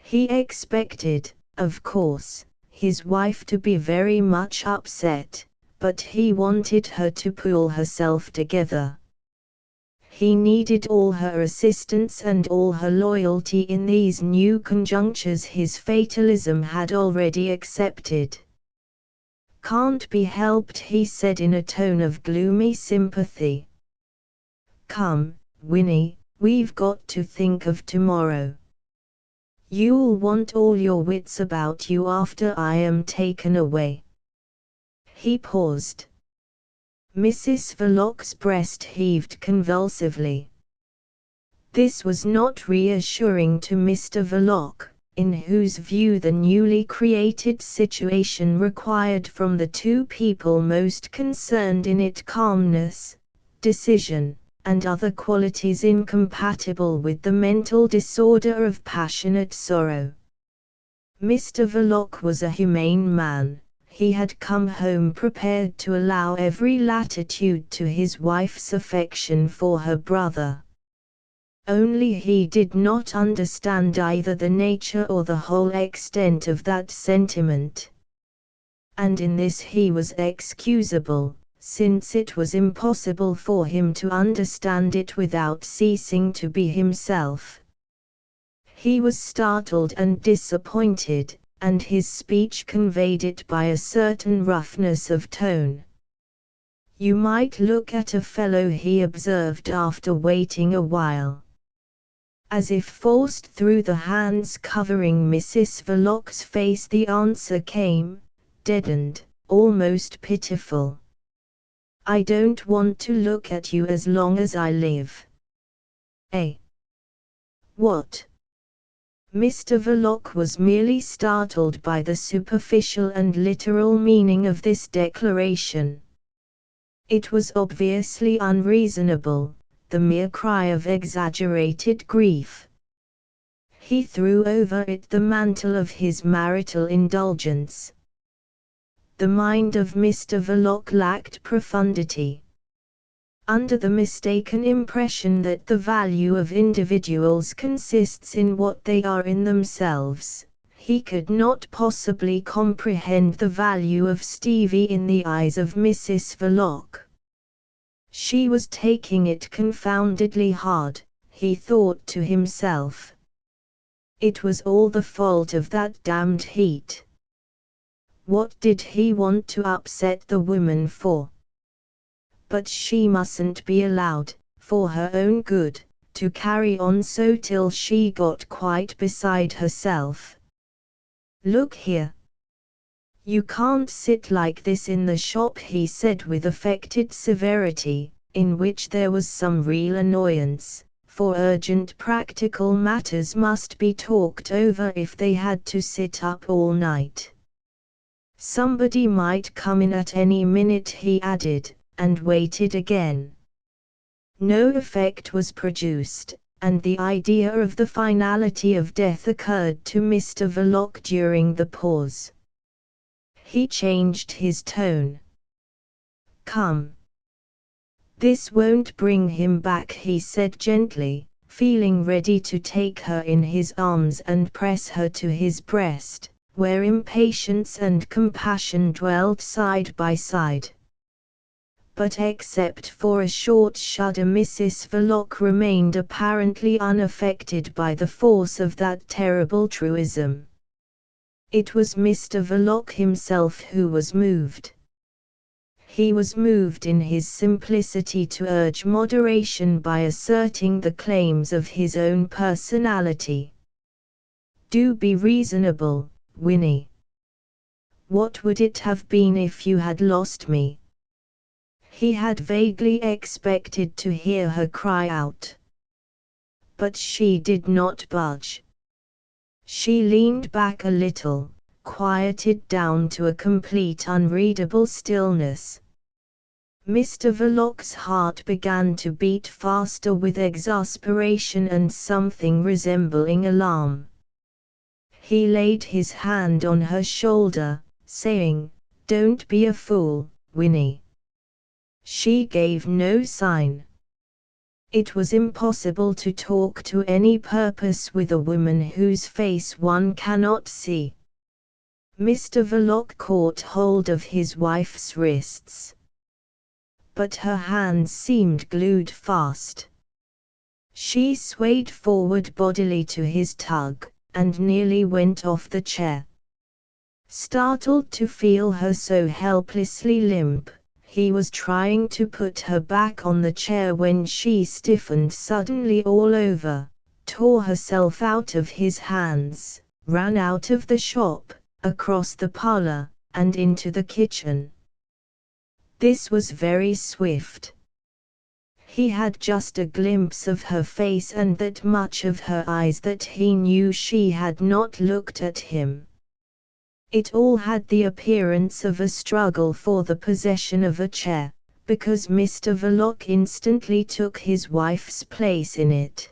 He expected, of course, his wife to be very much upset, but he wanted her to pull herself together. He needed all her assistance and all her loyalty in these new conjunctures his fatalism had already accepted. "Can't be helped," he said in a tone of gloomy sympathy. "Come, Winnie, we've got to think of tomorrow. You'll want all your wits about you after I am taken away." He paused. Mrs. Verloc's breast heaved convulsively. This was not reassuring to Mr. Verloc, in whose view the newly created situation required from the two people most concerned in it calmness, decision, and other qualities incompatible with the mental disorder of passionate sorrow. Mr. Verloc was a humane man. He had come home prepared to allow every latitude to his wife's affection for her brother. Only he did not understand either the nature or the whole extent of that sentiment. And in this he was excusable, since it was impossible for him to understand it without ceasing to be himself. He was startled and disappointed, and his speech conveyed it by a certain roughness of tone. "You might look at a fellow," he observed after waiting a while. As if forced through the hands covering Mrs. Verloc's face, the answer came, deadened, almost pitiful. "I don't want to look at you as long as I live." "Eh? What?" Mr. Verloc was merely startled by the superficial and literal meaning of this declaration. It was obviously unreasonable, the mere cry of exaggerated grief. He threw over it the mantle of his marital indulgence. The mind of Mr. Verloc lacked profundity. Under the mistaken impression that the value of individuals consists in what they are in themselves, he could not possibly comprehend the value of Stevie in the eyes of Mrs. Verloc. She was taking it confoundedly hard, he thought to himself. It was all the fault of that damned heat. What did he want to upset the woman for? But she mustn't be allowed, for her own good, to carry on so till she got quite beside herself. "Look here. You can't sit like this in the shop," he said with affected severity, in which there was some real annoyance, for urgent practical matters must be talked over if they had to sit up all night. Somebody might come in at any minute, he added, and waited again. No effect was produced, and the idea of the finality of death occurred to Mr. Verloc during the pause. He changed his tone. "Come. This won't bring him back," he said gently, feeling ready to take her in his arms and press her to his breast, where impatience and compassion dwelt side by side. But except for a short shudder, Mrs. Verloc remained apparently unaffected by the force of that terrible truism. It was Mr. Verloc himself who was moved. He was moved in his simplicity to urge moderation by asserting the claims of his own personality. "Do be reasonable, Winnie. What would it have been if you had lost me?" He had vaguely expected to hear her cry out. But she did not budge. She leaned back a little, quieted down to a complete unreadable stillness. Mr. Verloc's heart began to beat faster with exasperation and something resembling alarm. He laid his hand on her shoulder, saying, "Don't be a fool, Winnie." She gave no sign. It was impossible to talk to any purpose with a woman whose face one cannot see. Mr. Verloc caught hold of his wife's wrists. But her hands seemed glued fast. She swayed forward bodily to his tug, and nearly went off the chair. Startled to feel her so helplessly limp, he was trying to put her back on the chair when she stiffened suddenly all over, tore herself out of his hands, ran out of the shop, across the parlor, and into the kitchen. This was very swift. He had just a glimpse of her face and that much of her eyes that he knew she had not looked at him. It all had the appearance of a struggle for the possession of a chair, because Mr. Verloc instantly took his wife's place in it.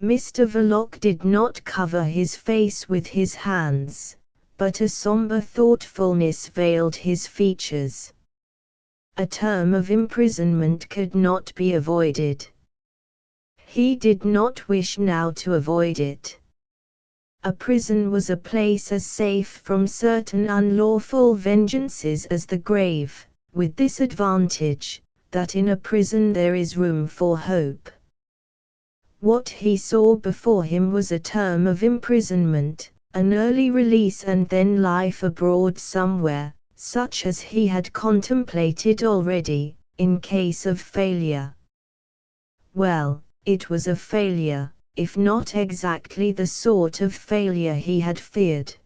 Mr. Verloc did not cover his face with his hands, but a somber thoughtfulness veiled his features. A term of imprisonment could not be avoided. He did not wish now to avoid it. A prison was a place as safe from certain unlawful vengeances as the grave, with this advantage, that in a prison there is room for hope. What he saw before him was a term of imprisonment, an early release and then life abroad somewhere, such as he had contemplated already, in case of failure. Well, it was a failure, if not exactly the sort of failure he had feared.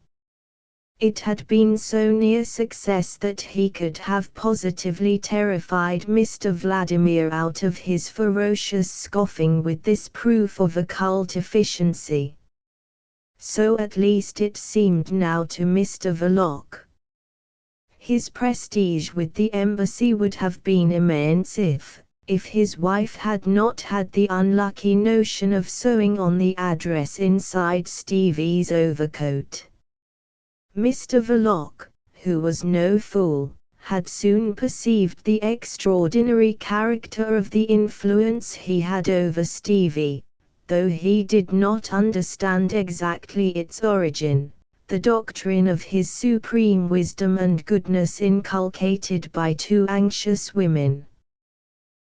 It had been so near success that he could have positively terrified Mr. Vladimir out of his ferocious scoffing with this proof of occult efficiency. So at least it seemed now to Mr. Verloc. His prestige with the embassy would have been immense if his wife had not had the unlucky notion of sewing on the address inside Stevie's overcoat. Mr. Verloc, who was no fool, had soon perceived the extraordinary character of the influence he had over Stevie, though he did not understand exactly its origin, the doctrine of his supreme wisdom and goodness inculcated by two anxious women.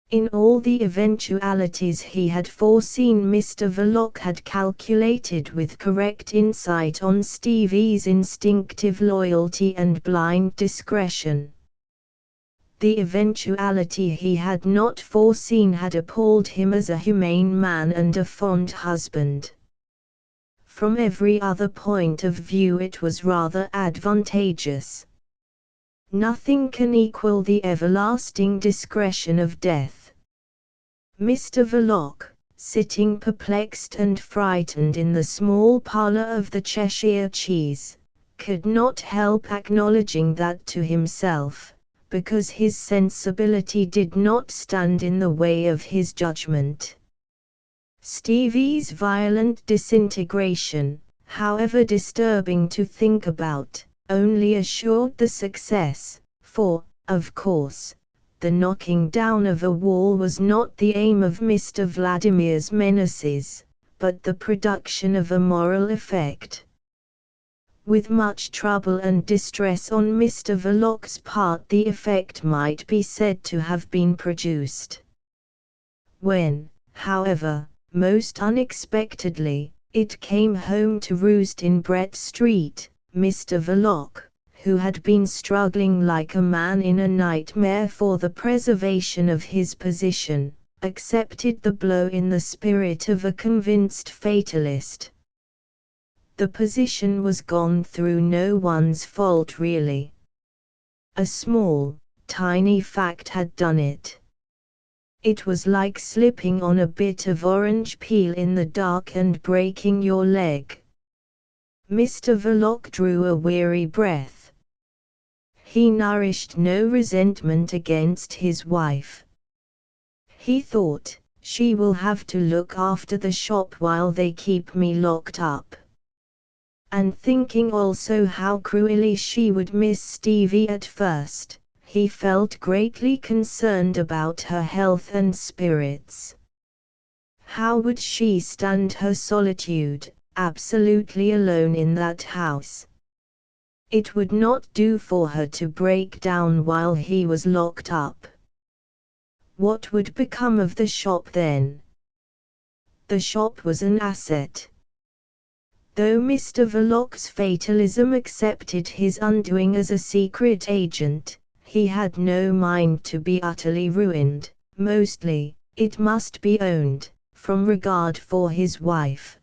In all the eventualities he had foreseen, Mr. Verloc had calculated with correct insight on Stevie's instinctive loyalty and blind discretion. The eventuality he had not foreseen had appalled him as a humane man and a fond husband. From every other point of view it was rather advantageous. Nothing can equal the everlasting discretion of death. Mr. Verloc, sitting perplexed and frightened in the small parlour of the Cheshire Cheese, could not help acknowledging that to himself, because his sensibility did not stand in the way of his judgment. Stevie's violent disintegration, however disturbing to think about, only assured the success, for, of course, the knocking down of a wall was not the aim of Mr. Vladimir's menaces, but the production of a moral effect. With much trouble and distress on Mr. Verloc's part the effect might be said to have been produced. When, however, most unexpectedly, it came home to roost in Brett Street, Mr. Verloc, who had been struggling like a man in a nightmare for the preservation of his position, accepted the blow in the spirit of a convinced fatalist. The position was gone through no one's fault really. A small, tiny fact had done it. It was like slipping on a bit of orange peel in the dark and breaking your leg. Mr. Verloc drew a weary breath. He nourished no resentment against his wife. He thought, she will have to look after the shop while they keep me locked up. And thinking also how cruelly she would miss Stevie at first, he felt greatly concerned about her health and spirits. How would she stand her solitude, absolutely alone in that house? It would not do for her to break down while he was locked up. What would become of the shop then? The shop was an asset. Though Mr. Verloc's fatalism accepted his undoing as a secret agent, he had no mind to be utterly ruined, mostly, it must be owned, from regard for his wife.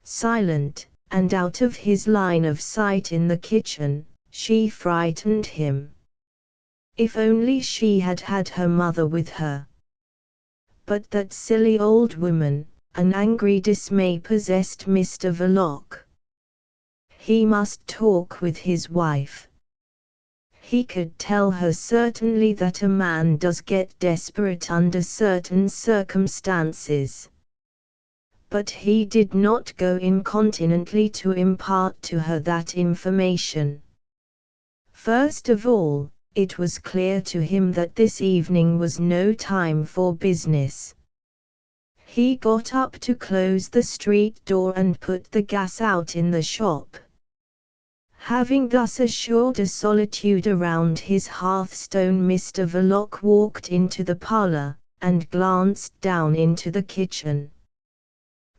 Silent, and out of his line of sight in the kitchen, she frightened him. If only she had had her mother with her. But that silly old woman, an angry dismay possessed Mr. Verloc. He must talk with his wife. He could tell her certainly that a man does get desperate under certain circumstances. But he did not go incontinently to impart to her that information. First of all, it was clear to him that this evening was no time for business. He got up to close the street door and put the gas out in the shop. Having thus assured a solitude around his hearthstone, Mr. Verloc walked into the parlour, and glanced down into the kitchen.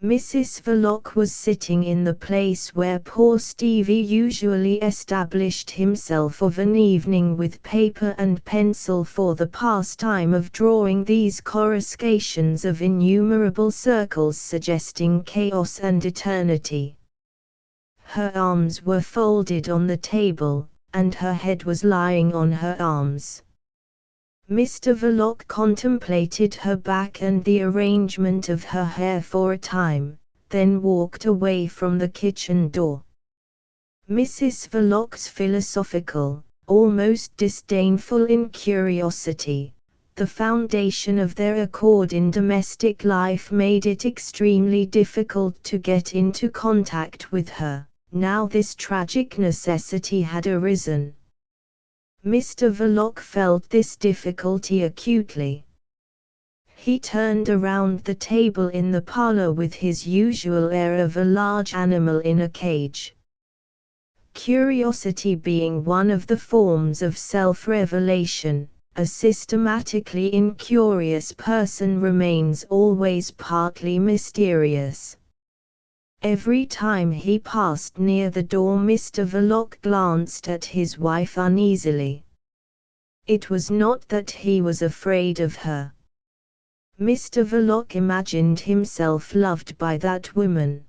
Mrs. Verloc was sitting in the place where poor Stevie usually established himself of an evening with paper and pencil for the pastime of drawing these coruscations of innumerable circles suggesting chaos and eternity. Her arms were folded on the table, and her head was lying on her arms. Mr. Verloc contemplated her back and the arrangement of her hair for a time, then walked away from the kitchen door. Mrs. Verloc's philosophical, almost disdainful incuriosity, the foundation of their accord in domestic life, made it extremely difficult to get into contact with her. Now this tragic necessity had arisen. Mr. Verloc felt this difficulty acutely. He turned around the table in the parlour with his usual air of a large animal in a cage. Curiosity being one of the forms of self-revelation, a systematically incurious person remains always partly mysterious. Every time he passed near the door, Mr. Verloc glanced at his wife uneasily. It was not that he was afraid of her. Mr. Verloc imagined himself loved by that woman.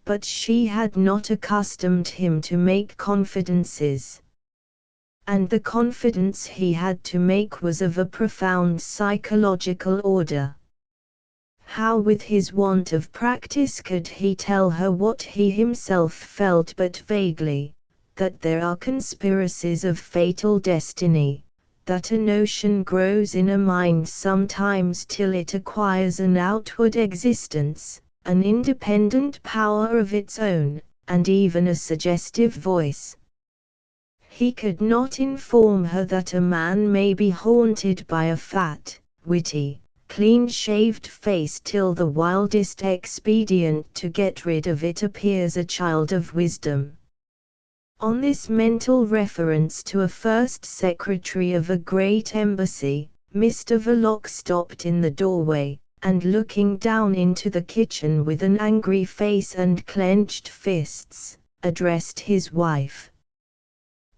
But she had not accustomed him to make confidences. And the confidence he had to make was of a profound psychological order. How with his want of practice could he tell her what he himself felt but vaguely, that there are conspiracies of fatal destiny, that a notion grows in a mind sometimes till it acquires an outward existence, an independent power of its own, and even a suggestive voice. He could not inform her that a man may be haunted by a fat, witty, clean-shaved face till the wildest expedient to get rid of it appears a child of wisdom. On this mental reference to a first secretary of a great embassy, Mr. Verloc stopped in the doorway, and looking down into the kitchen with an angry face and clenched fists, addressed his wife.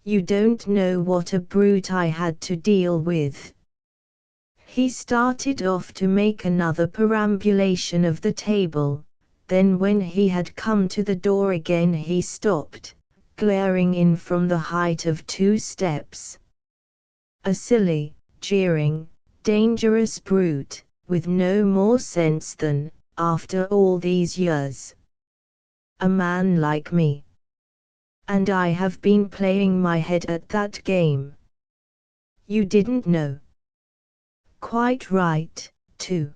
"You don't know what a brute I had to deal with." He started off to make another perambulation of the table, then when he had come to the door again he stopped, glaring in from the height of 2 steps. A silly, jeering, dangerous brute, with no more sense than, after all these years. A man like me. And I have been playing my head at that game. You didn't know. Quite right, too.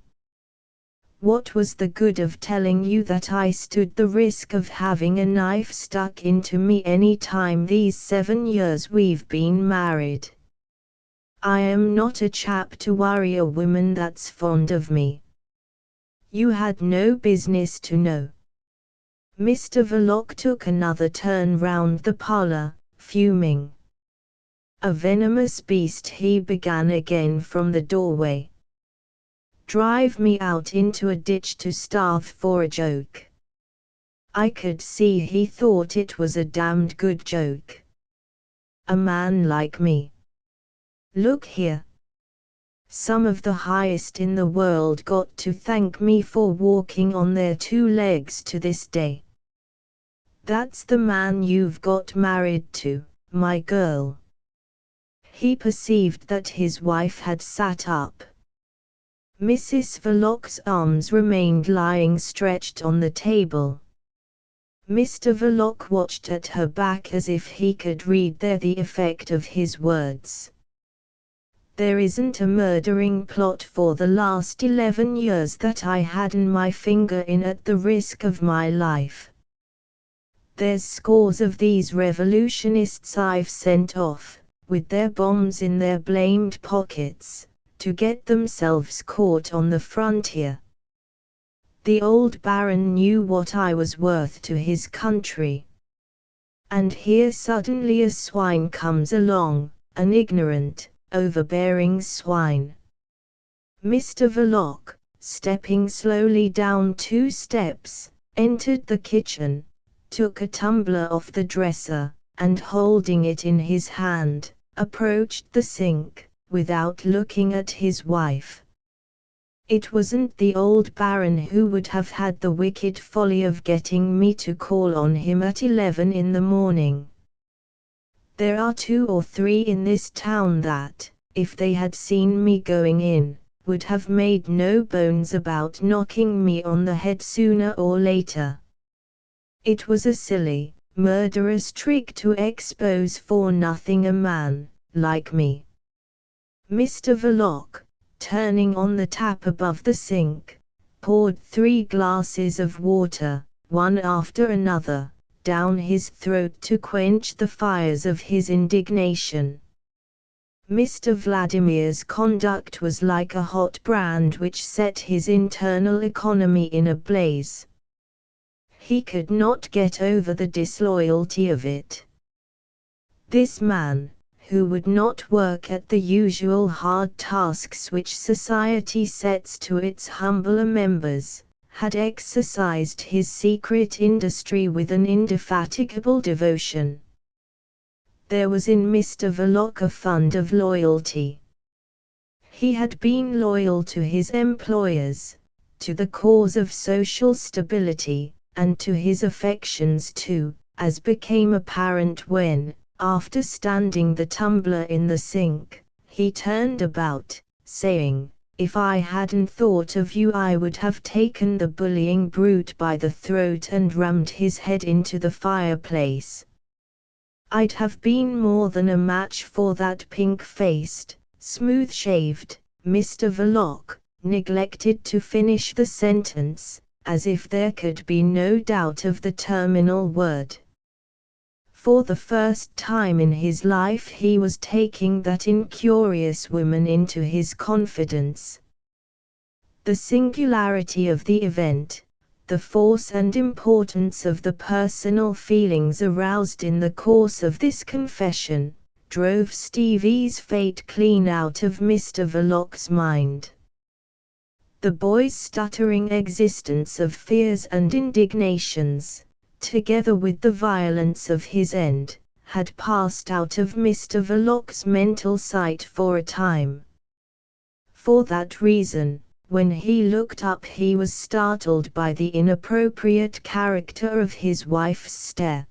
What was the good of telling you that I stood the risk of having a knife stuck into me any time these 7 years we've been married? I am not a chap to worry a woman that's fond of me. You had no business to know. Mr. Verloc took another turn round the parlour, fuming. A venomous beast, he began again from the doorway. Drive me out into a ditch to starve for a joke. I could see he thought it was a damned good joke. A man like me. Look here. Some of the highest in the world got to thank me for walking on their 2 legs to this day. That's the man you've got married to, my girl. He perceived that his wife had sat up. Mrs. Verloc's arms remained lying stretched on the table. Mr. Verloc watched at her back as if he could read there the effect of his words. There isn't a murdering plot for the last 11 years that I hadn't my finger in at the risk of my life. There's scores of these revolutionists I've sent off, with their bombs in their blamed pockets, to get themselves caught on the frontier. The old Baron knew what I was worth to his country. And here suddenly a swine comes along, an ignorant, overbearing swine. Mr. Verloc, stepping slowly down 2 steps, entered the kitchen, took a tumbler off the dresser, and holding it in his hand, approached the sink, without looking at his wife. It wasn't the old Baron who would have had the wicked folly of getting me to call on him at 11 in the morning. There are 2 or 3 in this town that, if they had seen me going in, would have made no bones about knocking me on the head sooner or later. It was a silly, murderous trick to expose for nothing a man, like me. Mr. Verloc, turning on the tap above the sink, poured 3 glasses of water, one after another, down his throat to quench the fires of his indignation. Mr. Vladimir's conduct was like a hot brand which set his internal economy in a blaze. He could not get over the disloyalty of it. This man, who would not work at the usual hard tasks which society sets to its humbler members, had exercised his secret industry with an indefatigable devotion. There was in Mr. Verloc a fund of loyalty. He had been loyal to his employers, to the cause of social stability, and to his affections too, as became apparent when, after standing the tumbler in the sink, he turned about, saying, "If I hadn't thought of you I would have taken the bullying brute by the throat and rammed his head into the fireplace. I'd have been more than a match for that pink-faced, smooth-shaved." Mr. Verloc neglected to finish the sentence, as if there could be no doubt of the terminal word. For the first time in his life he was taking that incurious woman into his confidence. The singularity of the event, the force and importance of the personal feelings aroused in the course of this confession, drove Stevie's fate clean out of Mr. Verloc's mind. The boy's stuttering existence of fears and indignations, together with the violence of his end, had passed out of Mr. Verloc's mental sight for a time. For that reason, when he looked up he was startled by the inappropriate character of his wife's stare.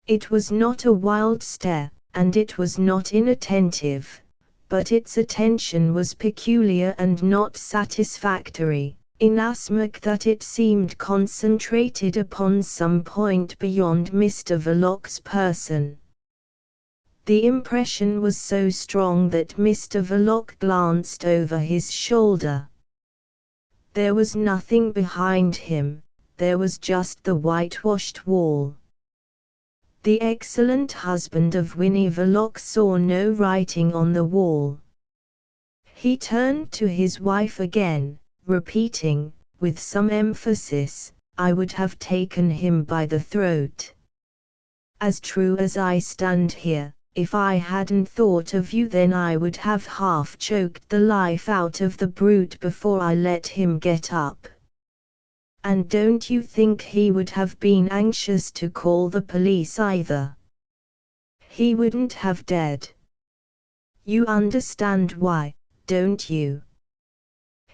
It was not a wild stare, and it was not inattentive, but its attention was peculiar and not satisfactory, inasmuch that it seemed concentrated upon some point beyond Mr. Verloc's person. The impression was so strong that Mr. Verloc glanced over his shoulder. There was nothing behind him, there was just the whitewashed wall. The excellent husband of Winnie Verloc saw no writing on the wall. He turned to his wife again, repeating, with some emphasis, "I would have taken him by the throat. As true as I stand here, if I hadn't thought of you then I would have half choked the life out of the brute before I let him get up. And don't you think he would have been anxious to call the police either? He wouldn't have dared. You understand why, don't you?"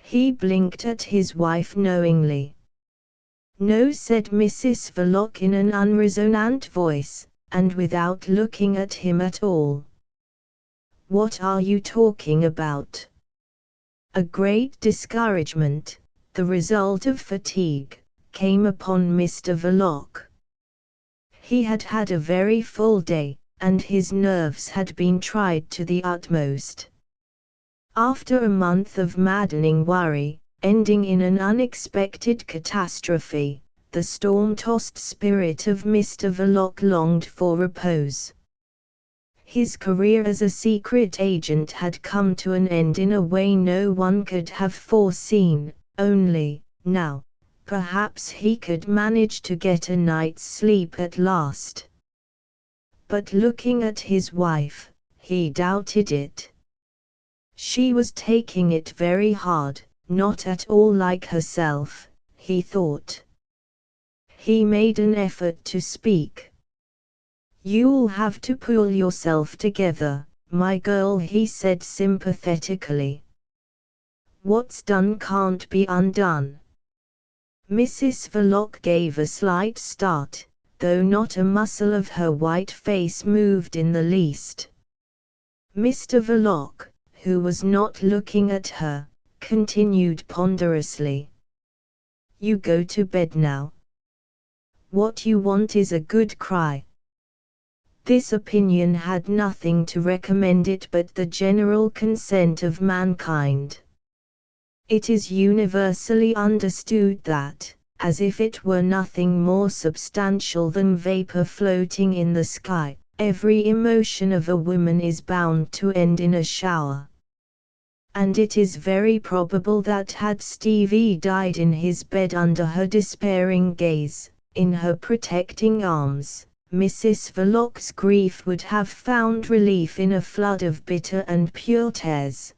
He blinked at his wife knowingly. "No," said Mrs. Verloc in an unresonant voice, and without looking at him at all. "What are you talking about?" A great discouragement, the result of fatigue, came upon Mr. Verloc. He had had a very full day, and his nerves had been tried to the utmost. After a month of maddening worry, ending in an unexpected catastrophe, the storm-tossed spirit of Mr. Verloc longed for repose. His career as a secret agent had come to an end in a way no one could have foreseen, only, now, perhaps he could manage to get a night's sleep at last. But looking at his wife, he doubted it. She was taking it very hard, not at all like herself, he thought. He made an effort to speak. "You'll have to pull yourself together, my girl," he said sympathetically. "What's done can't be undone." Mrs. Verloc gave a slight start, though not a muscle of her white face moved in the least. Mr. Verloc, who was not looking at her, continued ponderously. "You go to bed now. What you want is a good cry." This opinion had nothing to recommend it but the general consent of mankind. It is universally understood that, as if it were nothing more substantial than vapor floating in the sky, every emotion of a woman is bound to end in a shower. And it is very probable that had Stevie died in his bed under her despairing gaze, in her protecting arms, Mrs. Verloc's grief would have found relief in a flood of bitter and pure tears.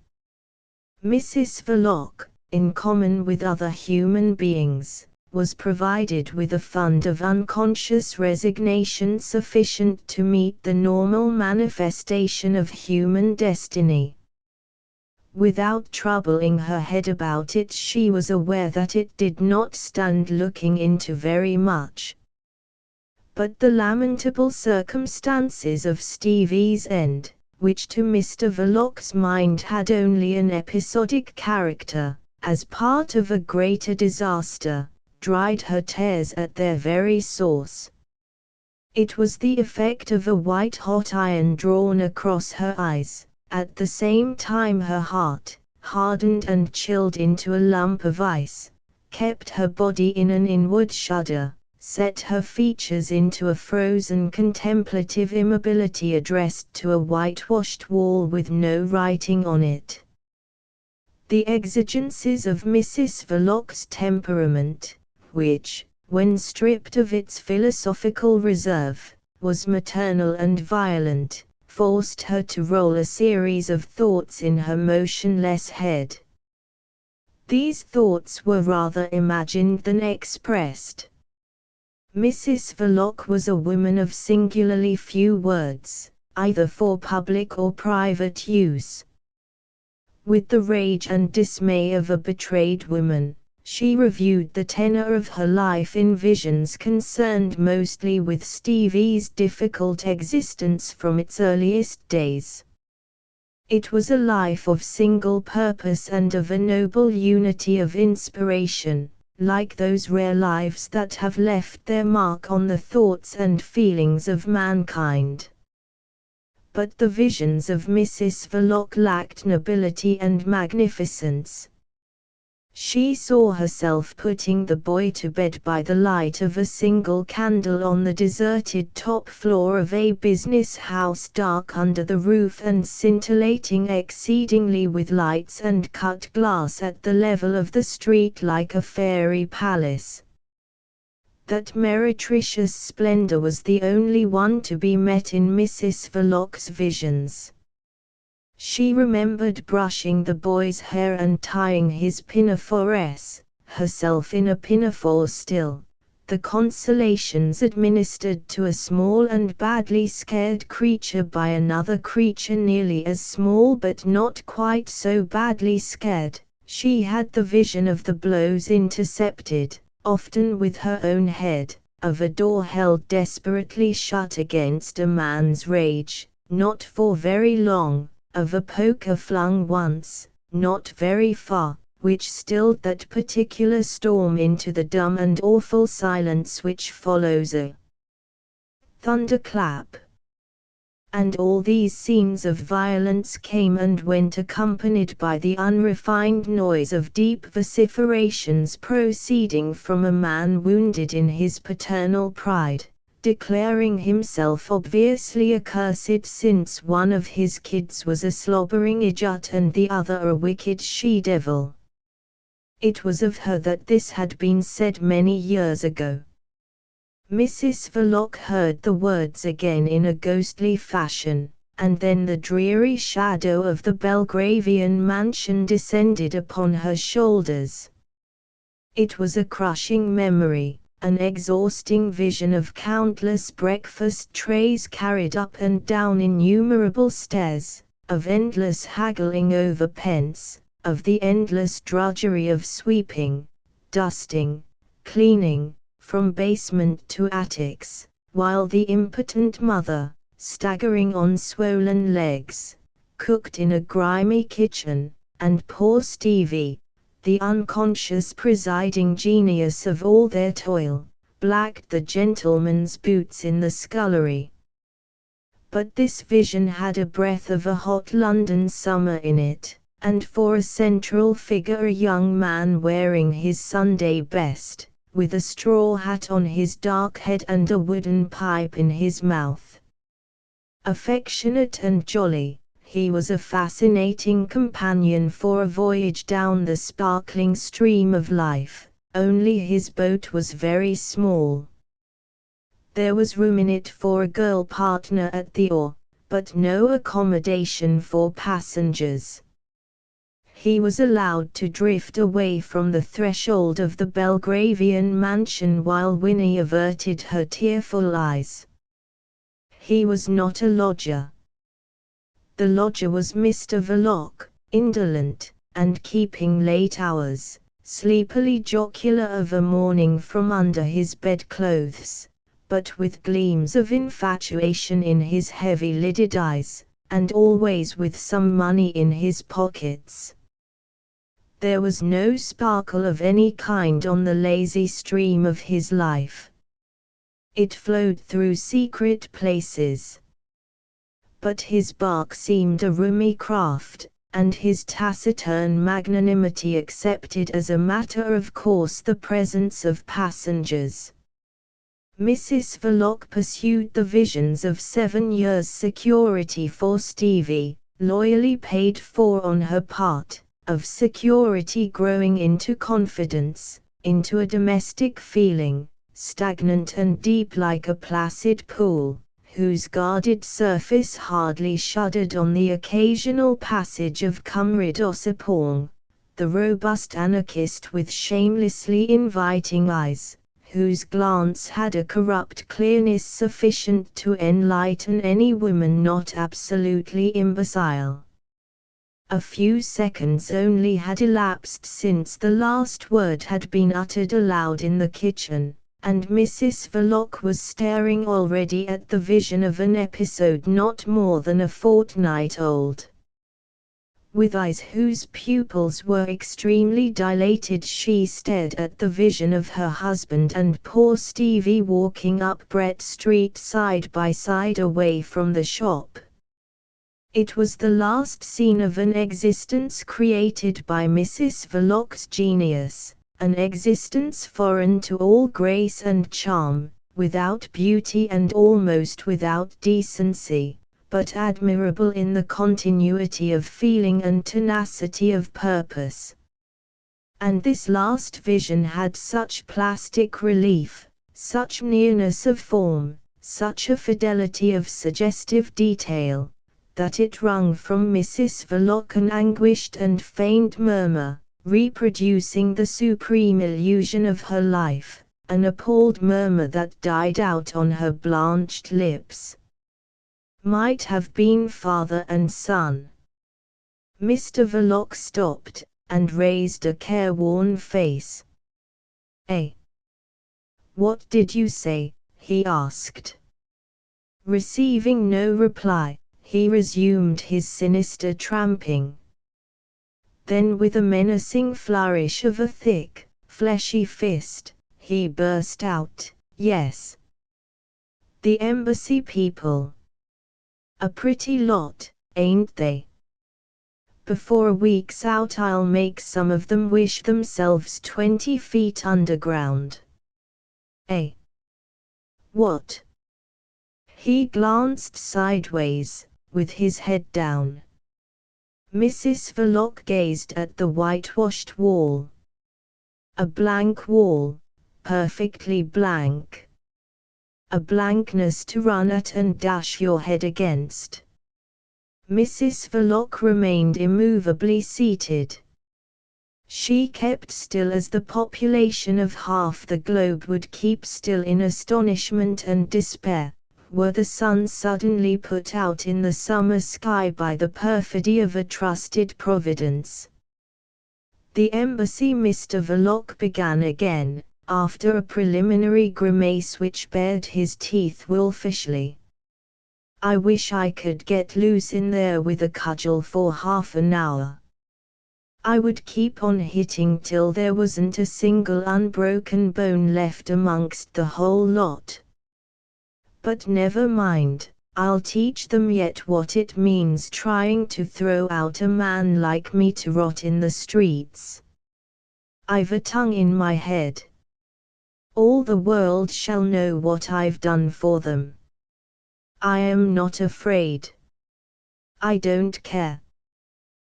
Mrs. Verloc, in common with other human beings, was provided with a fund of unconscious resignation sufficient to meet the normal manifestation of human destiny. Without troubling her head about it, she was aware that it did not stand looking into very much. But the lamentable circumstances of Stevie's end, which to Mr. Verloc's mind had only an episodic character, as part of a greater disaster, dried her tears at their very source. It was the effect of a white-hot iron drawn across her eyes. At the same time her heart, hardened and chilled into a lump of ice, kept her body in an inward shudder, set her features into a frozen contemplative immobility addressed to a whitewashed wall with no writing on it. The exigencies of Mrs. Verloc's temperament, which, when stripped of its philosophical reserve, was maternal and violent, forced her to roll a series of thoughts in her motionless head. These thoughts were rather imagined than expressed. Mrs. Verloc was a woman of singularly few words, either for public or private use. With the rage and dismay of a betrayed woman, she reviewed the tenor of her life in visions concerned mostly with Stevie's difficult existence from its earliest days. It was a life of single purpose and of a noble unity of inspiration, like those rare lives that have left their mark on the thoughts and feelings of mankind. But the visions of Mrs. Verloc lacked nobility and magnificence. She saw herself putting the boy to bed by the light of a single candle on the deserted top floor of a business house, dark under the roof and scintillating exceedingly with lights and cut glass at the level of the street like a fairy palace. That meretricious splendor was the only one to be met in Mrs. Verloc's visions. She remembered brushing the boy's hair and tying his pinafores, herself in a pinafore still, the consolations administered to a small and badly scared creature by another creature nearly as small but not quite so badly scared. She had the vision of the blows intercepted, often with her own head, of a door held desperately shut against a man's rage, not for very long, of a poker flung once, not very far, which stilled that particular storm into the dumb and awful silence which follows a thunderclap. And all these scenes of violence came and went accompanied by the unrefined noise of deep vociferations proceeding from a man wounded in his paternal pride, declaring himself obviously accursed since one of his kids was a slobbering idiot and the other a wicked she-devil. It was of her that this had been said many years ago. Mrs. Verloc heard the words again in a ghostly fashion, and then the dreary shadow of the Belgravian mansion descended upon her shoulders. It was a crushing memory, an exhausting vision of countless breakfast trays carried up and down innumerable stairs, of endless haggling over pence, of the endless drudgery of sweeping, dusting, cleaning, from basement to attics, while the impotent mother, staggering on swollen legs, cooked in a grimy kitchen, and poor Stevie, the unconscious presiding genius of all their toil, blacked the gentleman's boots in the scullery. But this vision had a breath of a hot London summer in it, and for a central figure a young man wearing his Sunday best, with a straw hat on his dark head and a wooden pipe in his mouth. Affectionate and jolly, he was a fascinating companion for a voyage down the sparkling stream of life, only his boat was very small. There was room in it for a girl partner at the oar, but no accommodation for passengers. He was allowed to drift away from the threshold of the Belgravian mansion while Winnie averted her tearful eyes. He was not a lodger. The lodger was Mr. Verloc, indolent, and keeping late hours, sleepily jocular of a morning from under his bedclothes, but with gleams of infatuation in his heavy-lidded eyes, and always with some money in his pockets. There was no sparkle of any kind on the lazy stream of his life. It flowed through secret places. But his bark seemed a roomy craft, and his taciturn magnanimity accepted as a matter of course the presence of passengers. Mrs. Verloc pursued the visions of 7 years' security for Stevie, loyally paid for on her part, of security growing into confidence, into a domestic feeling, stagnant and deep like a placid pool, whose guarded surface hardly shuddered on the occasional passage of Conrad Ossipon, the robust anarchist with shamelessly inviting eyes, whose glance had a corrupt clearness sufficient to enlighten any woman not absolutely imbecile. A few seconds only had elapsed since the last word had been uttered aloud in the kitchen, and Mrs. Verloc was staring already at the vision of an episode not more than a fortnight old. With eyes whose pupils were extremely dilated she stared at the vision of her husband and poor Stevie walking up Brett Street side by side away from the shop. It was the last scene of an existence created by Mrs. Verloc's genius, an existence foreign to all grace and charm, without beauty and almost without decency, but admirable in the continuity of feeling and tenacity of purpose. And this last vision had such plastic relief, such nearness of form, such a fidelity of suggestive detail, that it wrung from Mrs. Verloc an anguished and faint murmur, reproducing the supreme illusion of her life, an appalled murmur that died out on her blanched lips. Might have been father and son. Mr. Verloc stopped, and raised a careworn face. "Eh? What did you say?" he asked. Receiving no reply, he resumed his sinister tramping. Then with a menacing flourish of a thick, fleshy fist, he burst out, "Yes. The embassy people. A pretty lot, ain't they? Before a week's out I'll make some of them wish themselves 20 feet underground." "Eh? What?" He glanced sideways, with his head down. Mrs. Verloc gazed at the whitewashed wall. A blank wall, perfectly blank. A blankness to run at and dash your head against. Mrs. Verloc remained immovably seated. She kept still as the population of half the globe would keep still in astonishment and despair, were the sun suddenly put out in the summer sky by the perfidy of a trusted providence. "The embassy," Mr. Verloc began again, after a preliminary grimace which bared his teeth wolfishly. "I wish I could get loose in there with a cudgel for half an hour. I would keep on hitting till there wasn't a single unbroken bone left amongst the whole lot. But never mind, I'll teach them yet what it means trying to throw out a man like me to rot in the streets. I've a tongue in my head. All the world shall know what I've done for them. I am not afraid. I don't care.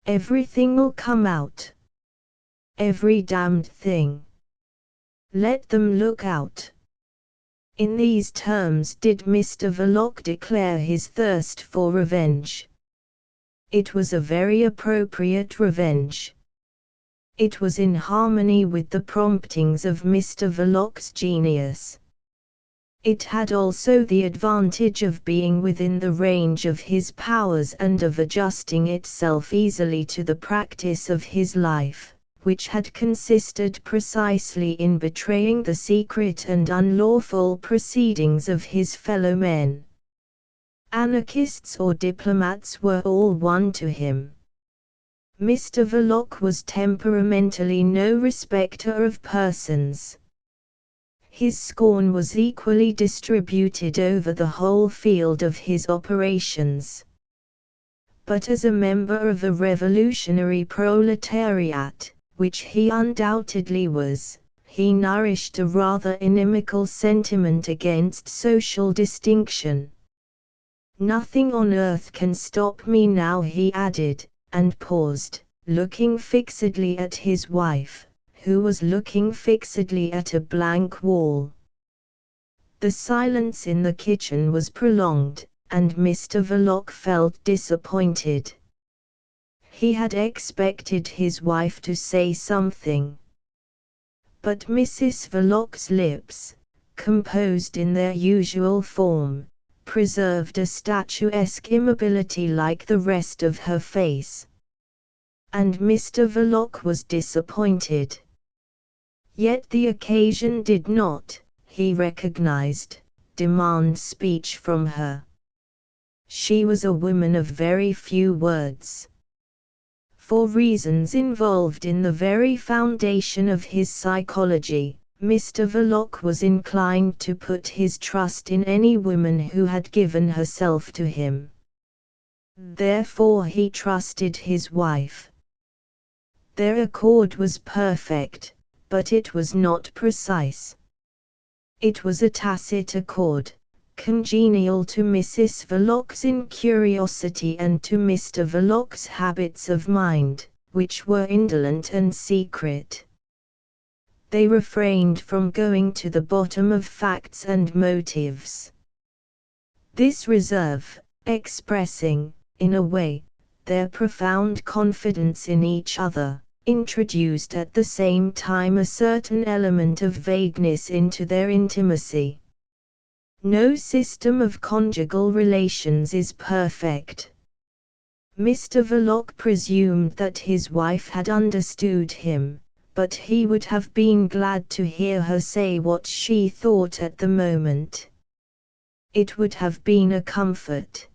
Everything'll come out. Every damned thing. Let them look out." In these terms did Mr. Verloc declare his thirst for revenge. It was a very appropriate revenge. It was in harmony with the promptings of Mr. Verloc's genius. It had also the advantage of being within the range of his powers and of adjusting itself easily to the practice of his life, which had consisted precisely in betraying the secret and unlawful proceedings of his fellow men. Anarchists or diplomats were all one to him. Mr. Verloc was temperamentally no respecter of persons. His scorn was equally distributed over the whole field of his operations. But as a member of a revolutionary proletariat, which he undoubtedly was, he nourished a rather inimical sentiment against social distinction. "Nothing on earth can stop me now," he added, and paused, looking fixedly at his wife, who was looking fixedly at a blank wall. The silence in the kitchen was prolonged, and Mr. Verloc felt disappointed. He had expected his wife to say something. But Mrs. Verloc's lips, composed in their usual form, preserved a statuesque immobility like the rest of her face. And Mr. Verloc was disappointed. Yet the occasion did not, he recognized, demand speech from her. She was a woman of very few words. For reasons involved in the very foundation of his psychology, Mr. Verloc was inclined to put his trust in any woman who had given herself to him. Therefore he trusted his wife. Their accord was perfect, but it was not precise. It was a tacit accord, congenial to Mrs. Verloc's incuriosity and to Mr. Verloc's habits of mind, which were indolent and secret. They refrained from going to the bottom of facts and motives. This reserve, expressing, in a way, their profound confidence in each other, introduced at the same time a certain element of vagueness into their intimacy. No system of conjugal relations is perfect. Mr. Verloc presumed that his wife had understood him, but he would have been glad to hear her say what she thought at the moment. It would have been a comfort.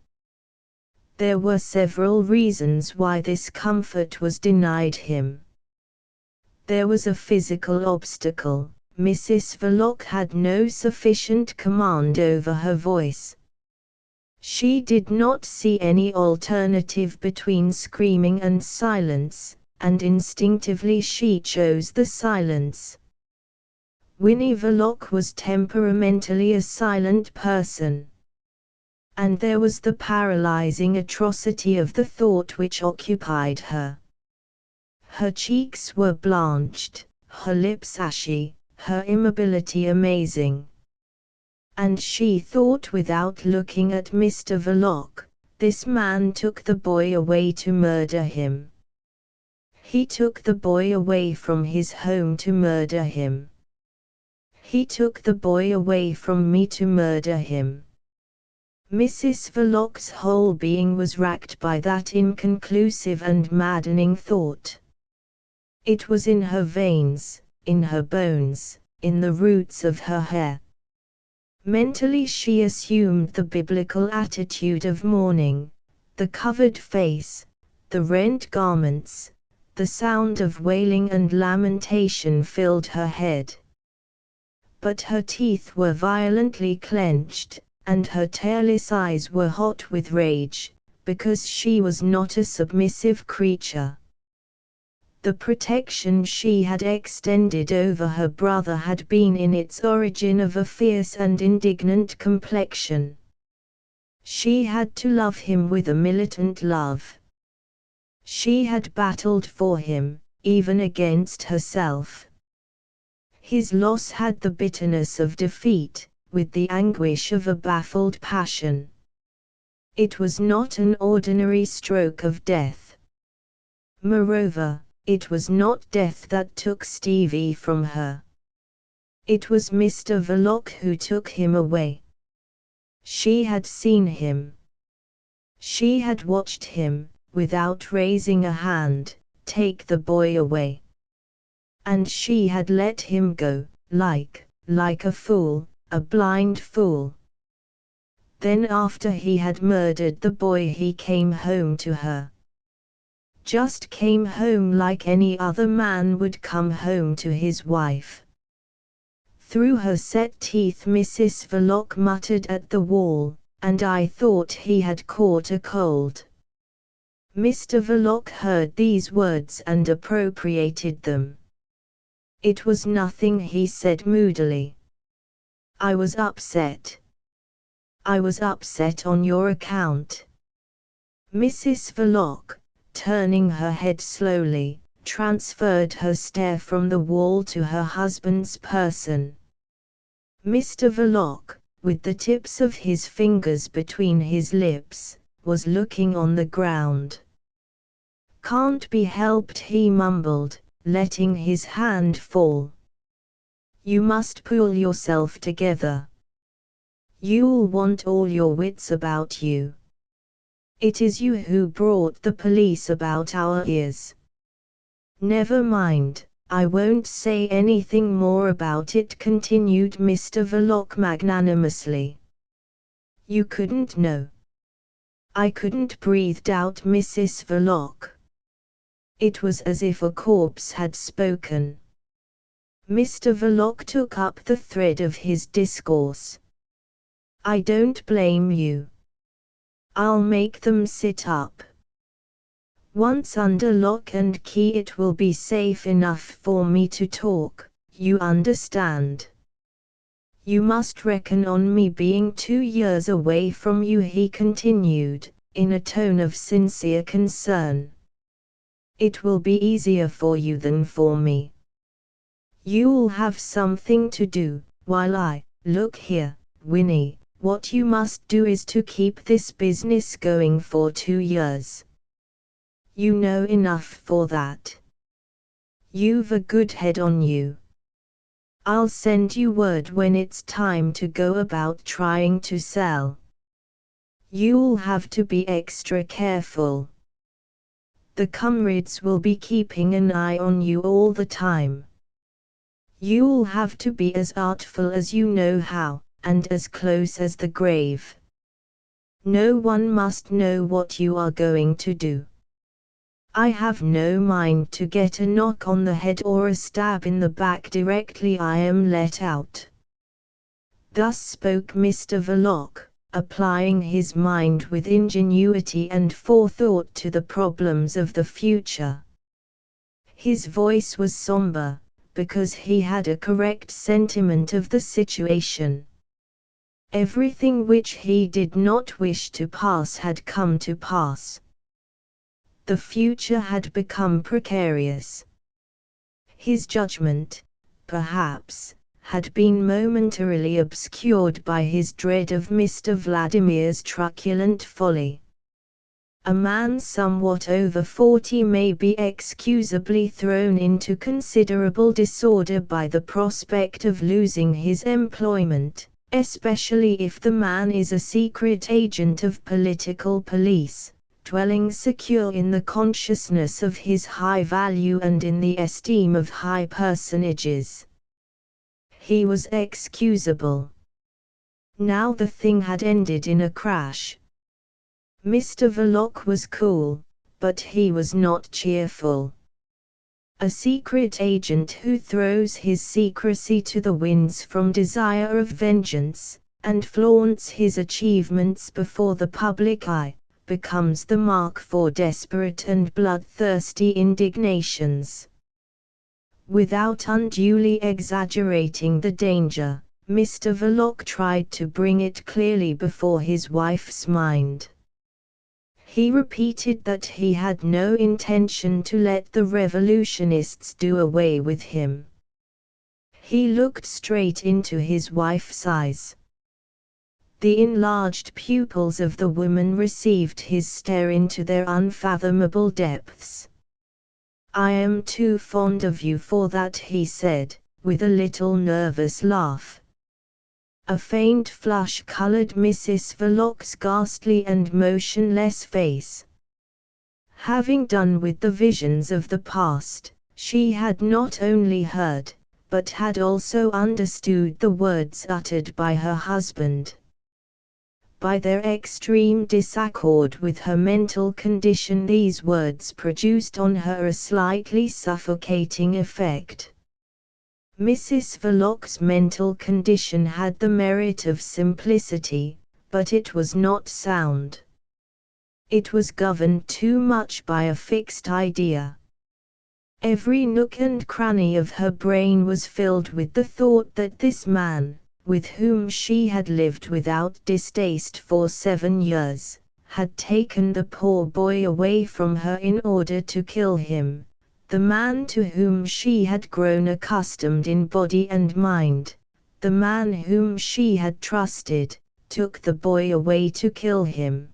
There were several reasons why this comfort was denied him. There was a physical obstacle. Mrs. Verloc had no sufficient command over her voice. She did not see any alternative between screaming and silence, and instinctively she chose the silence. Winnie Verloc was temperamentally a silent person. And there was the paralyzing atrocity of the thought which occupied her. Her cheeks were blanched, her lips ashy, her immobility amazing. And she thought without looking at Mr. Verloc, this man took the boy away to murder him. He took the boy away from his home to murder him. He took the boy away from me to murder him. Mrs. Verloc's whole being was racked by that inconclusive and maddening thought. It was in her veins, in her bones, in the roots of her hair. Mentally she assumed the biblical attitude of mourning, the covered face, the rent garments, the sound of wailing and lamentation filled her head. But her teeth were violently clenched, and her tearless eyes were hot with rage, because she was not a submissive creature. The protection she had extended over her brother had been in its origin of a fierce and indignant complexion. She had to love him with a militant love. She had battled for him, even against herself. His loss had the bitterness of defeat, with the anguish of a baffled passion. It was not an ordinary stroke of death. Moreover, it was not death that took Stevie from her. It was Mr. Verloc who took him away. She had seen him. She had watched him, without raising a hand, take the boy away. And she had let him go, like a fool, a blind fool. Then after he had murdered the boy he came home to her. Just came home like any other man would come home to his wife. Through her set teeth Mrs. Verloc muttered at the wall, and I thought he had caught a cold. Mr. Verloc heard these words and appropriated them. It was nothing, he said moodily. I was upset. I was upset on your account. Mrs. Verloc, turning her head slowly, transferred her stare from the wall to her husband's person. Mr. Verloc, with the tips of his fingers between his lips, was looking on the ground. Can't be helped, he mumbled, letting his hand fall. You must pull yourself together. You'll want all your wits about you. It is you who brought the police about our ears. Never mind, I won't say anything more about it, continued Mr. Verloc magnanimously. You couldn't know. I couldn't, breathed out Mrs. Verloc. It was as if a corpse had spoken. Mr. Verloc took up the thread of his discourse. I don't blame you. I'll make them sit up. Once under lock and key it will be safe enough for me to talk, you understand. You must reckon on me being 2 years away from you, he continued, in a tone of sincere concern. It will be easier for you than for me. You'll have something to do, while I, look here, Winnie, what you must do is to keep this business going for 2 years. You know enough for that. You've a good head on you. I'll send you word when it's time to go about trying to sell. You'll have to be extra careful. The Conrads will be keeping an eye on you all the time. You'll have to be as artful as you know how, and as close as the grave. No one must know what you are going to do. I have no mind to get a knock on the head or a stab in the back directly I am let out." Thus spoke Mr. Verloc, applying his mind with ingenuity and forethought to the problems of the future. His voice was somber, because he had a correct sentiment of the situation. Everything which he did not wish to pass had come to pass. The future had become precarious. His judgment, perhaps, had been momentarily obscured by his dread of Mr. Vladimir's truculent folly. A man somewhat over 40 may be excusably thrown into considerable disorder by the prospect of losing his employment, especially if the man is a secret agent of political police, dwelling secure in the consciousness of his high value and in the esteem of high personages. He was excusable. Now the thing had ended in a crash. Mr. Verloc was cool, but he was not cheerful. A secret agent who throws his secrecy to the winds from desire of vengeance, and flaunts his achievements before the public eye, becomes the mark for desperate and bloodthirsty indignations. Without unduly exaggerating the danger, Mr. Verloc tried to bring it clearly before his wife's mind. He repeated that he had no intention to let the revolutionists do away with him. He looked straight into his wife's eyes. The enlarged pupils of the woman received his stare into their unfathomable depths. "I am too fond of you for that," he said, with a little nervous laugh. A faint flush colored Mrs. Verloc's ghastly and motionless face. Having done with the visions of the past, she had not only heard, but had also understood the words uttered by her husband. By their extreme disaccord with her mental condition, these words produced on her a slightly suffocating effect. Mrs. Verloc's mental condition had the merit of simplicity, but it was not sound. It was governed too much by a fixed idea. Every nook and cranny of her brain was filled with the thought that this man, with whom she had lived without distaste for 7 years, had taken the poor boy away from her in order to kill him. The man to whom she had grown accustomed in body and mind, the man whom she had trusted, took the boy away to kill him.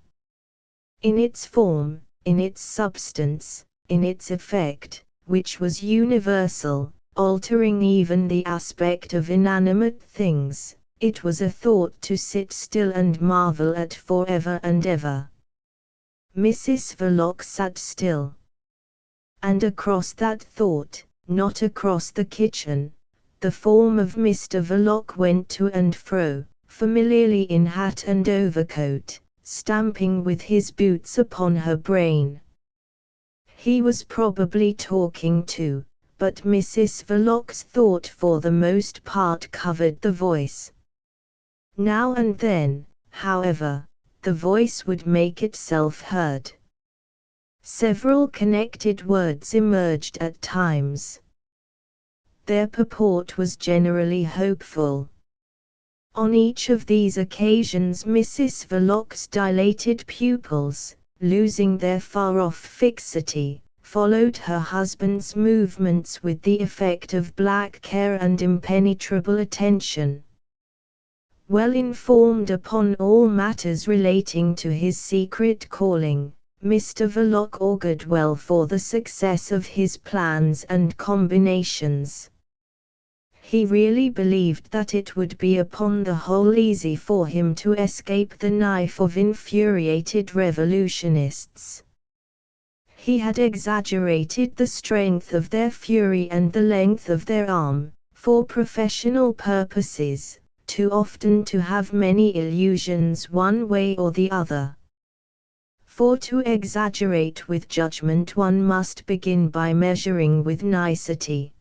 In its form, in its substance, in its effect, which was universal, altering even the aspect of inanimate things, it was a thought to sit still and marvel at forever and ever. Mrs. Verloc sat still. And across that thought, not across the kitchen, the form of Mr. Verloc went to and fro, familiarly in hat and overcoat, stamping with his boots upon her brain. He was probably talking too, but Mrs. Verloc's thought for the most part covered the voice. Now and then, however, the voice would make itself heard. Several connected words emerged at times. Their purport was generally hopeful. On each of these occasions Mrs. Verloc's dilated pupils, losing their far-off fixity, followed her husband's movements with the effect of black care and impenetrable attention. Well informed upon all matters relating to his secret calling, Mr. Verloc augured well for the success of his plans and combinations. He really believed that it would be upon the whole easy for him to escape the knife of infuriated revolutionists. He had exaggerated the strength of their fury and the length of their arm, for professional purposes, too often to have many illusions one way or the other. For to exaggerate with judgment one must begin by measuring with nicety.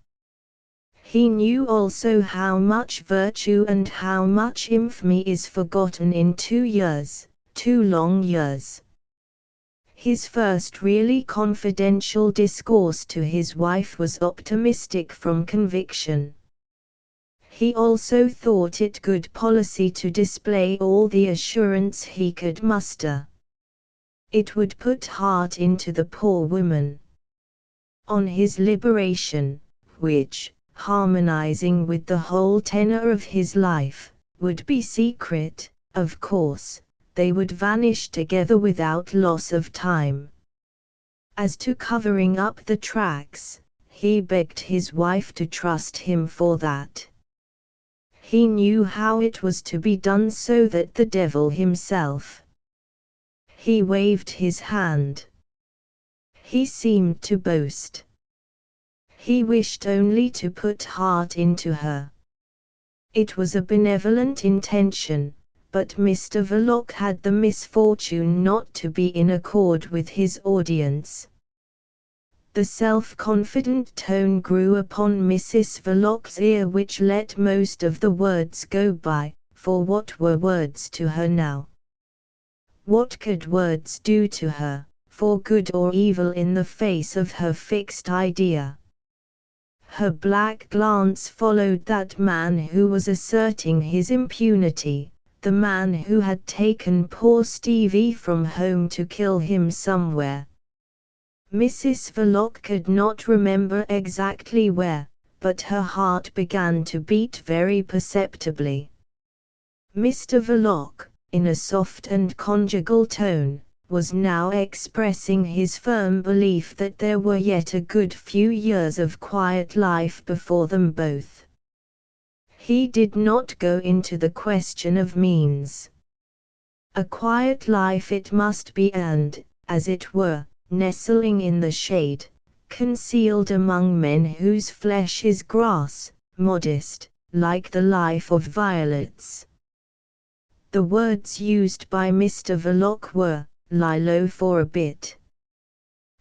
He knew also how much virtue and how much infamy is forgotten in 2 years, 2 long years. His first really confidential discourse to his wife was optimistic from conviction. He also thought it good policy to display all the assurance he could muster. It would put heart into the poor woman. On his liberation, which, harmonizing with the whole tenor of his life, would be secret, of course, they would vanish together without loss of time. As to covering up the tracks, he begged his wife to trust him for that. He knew how it was to be done so that the devil himself. He waved his hand. He seemed to boast. He wished only to put heart into her. It was a benevolent intention, but Mr. Verloc had the misfortune not to be in accord with his audience. The self-confident tone grew upon Mrs. Verloc's ear, which let most of the words go by, for what were words to her now? What could words do to her, for good or evil in the face of her fixed idea? Her black glance followed that man who was asserting his impunity, the man who had taken poor Stevie from home to kill him somewhere. Mrs. Verloc could not remember exactly where, but her heart began to beat very perceptibly. Mr. Verloc, in a soft and conjugal tone, was now expressing his firm belief that there were yet a good few years of quiet life before them both. He did not go into the question of means. A quiet life it must be, and, as it were, nestling in the shade, concealed among men whose flesh is grass, modest, like the life of violets. The words used by Mr. Verloc were, "Lie low for a bit."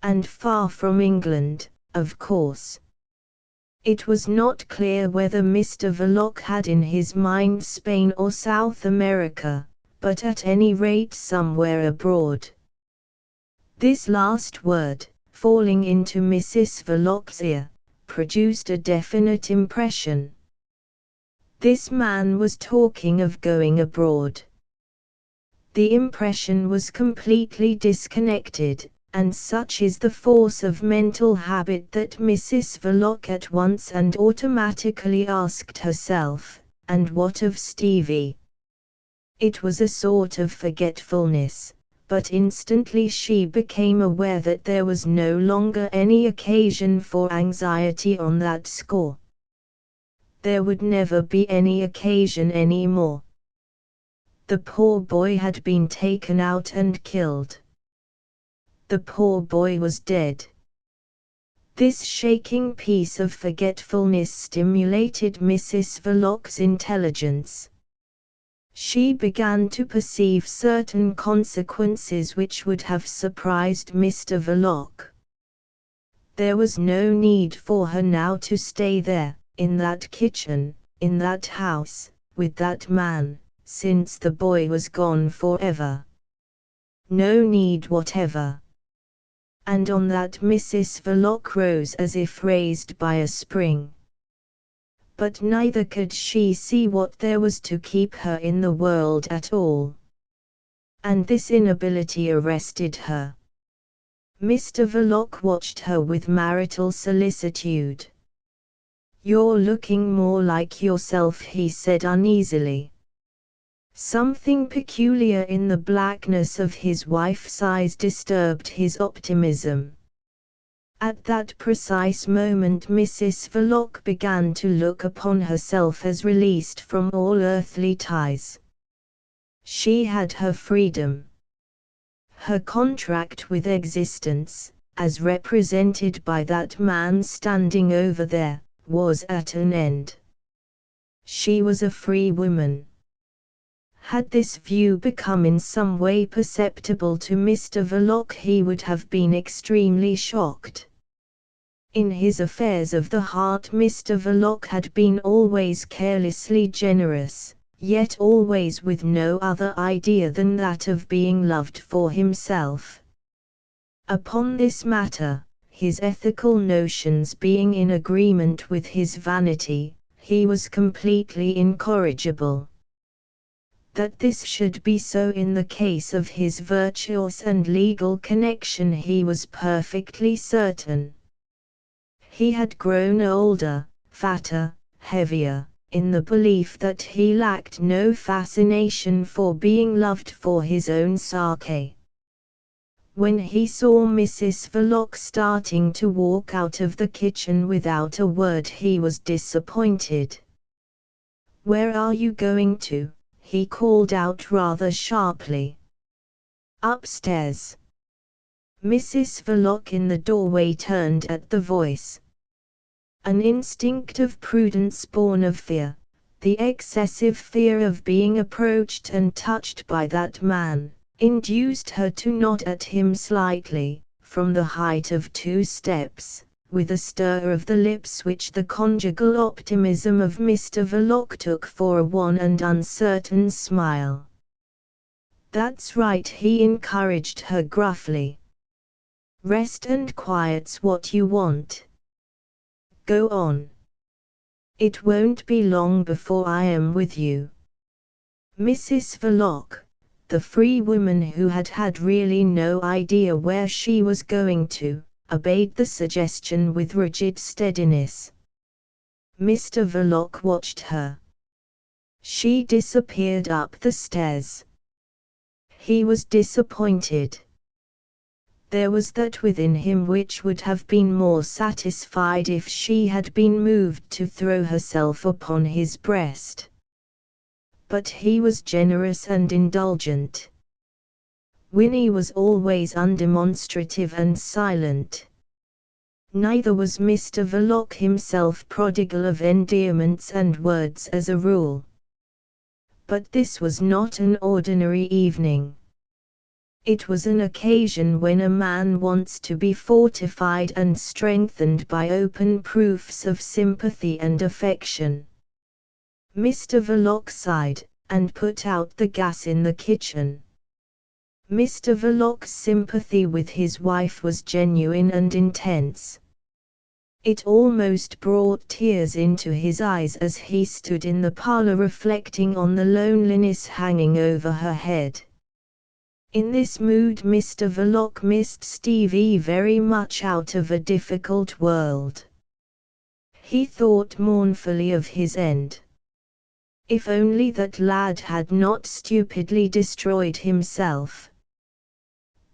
And far from England, of course. It was not clear whether Mr. Verloc had in his mind Spain or South America, but at any rate somewhere abroad. This last word, falling into Mrs. Verloc's ear, produced a definite impression. This man was talking of going abroad. The impression was completely disconnected, and such is the force of mental habit that Mrs. Verloc at once and automatically asked herself, "And what of Stevie?" It was a sort of forgetfulness, but instantly she became aware that there was no longer any occasion for anxiety on that score. There would never be any occasion any more. The poor boy had been taken out and killed. The poor boy was dead. This shaking piece of forgetfulness stimulated Mrs. Verloc's intelligence. She began to perceive certain consequences which would have surprised Mr. Verloc. There was no need for her now to stay there, in that kitchen, in that house, with that man, since the boy was gone forever. No need whatever. And on that Mrs. Verloc rose as if raised by a spring. But neither could she see what there was to keep her in the world at all. And this inability arrested her. Mr. Verloc watched her with marital solicitude. "You're looking more like yourself," he said uneasily. Something peculiar in the blackness of his wife's eyes disturbed his optimism. At that precise moment Mrs. Verloc began to look upon herself as released from all earthly ties. She had her freedom. Her contract with existence, as represented by that man standing over there, was at an end. She was a free woman. Had this view become in some way perceptible to Mr. Verloc, he would have been extremely shocked. In his affairs of the heart Mr. Verloc had been always carelessly generous, yet always with no other idea than that of being loved for himself. Upon this matter, his ethical notions being in agreement with his vanity, he was completely incorrigible. That this should be so in the case of his virtuous and legal connection he was perfectly certain. He had grown older, fatter, heavier, in the belief that he lacked no fascination for being loved for his own sake. When he saw Mrs. Verloc starting to walk out of the kitchen without a word, he was disappointed. "Where are you going to?" he called out rather sharply. "Upstairs." Mrs. Verloc in the doorway turned at the voice. An instinct of prudence born of fear, the excessive fear of being approached and touched by that man, induced her to nod at him slightly, from the height of 2 steps, with a stir of the lips which the conjugal optimism of Mr. Verloc took for a wan and uncertain smile. "That's right," he encouraged her gruffly. "Rest and quiet's what you want. Go on. It won't be long before I am with you." Mrs. Verloc, the free woman who had really no idea where she was going to, obeyed the suggestion with rigid steadiness. Mr. Verloc watched her. She disappeared up the stairs. He was disappointed. There was that within him which would have been more satisfied if she had been moved to throw herself upon his breast. But he was generous and indulgent. Winnie was always undemonstrative and silent. Neither was Mr. Verloc himself prodigal of endearments and words as a rule. But this was not an ordinary evening. It was an occasion when a man wants to be fortified and strengthened by open proofs of sympathy and affection. Mr. Verloc sighed, and put out the gas in the kitchen. Mr. Verloc's sympathy with his wife was genuine and intense. It almost brought tears into his eyes as he stood in the parlor reflecting on the loneliness hanging over her head. In this mood Mr. Verloc missed Stevie very much out of a difficult world. He thought mournfully of his end. If only that lad had not stupidly destroyed himself.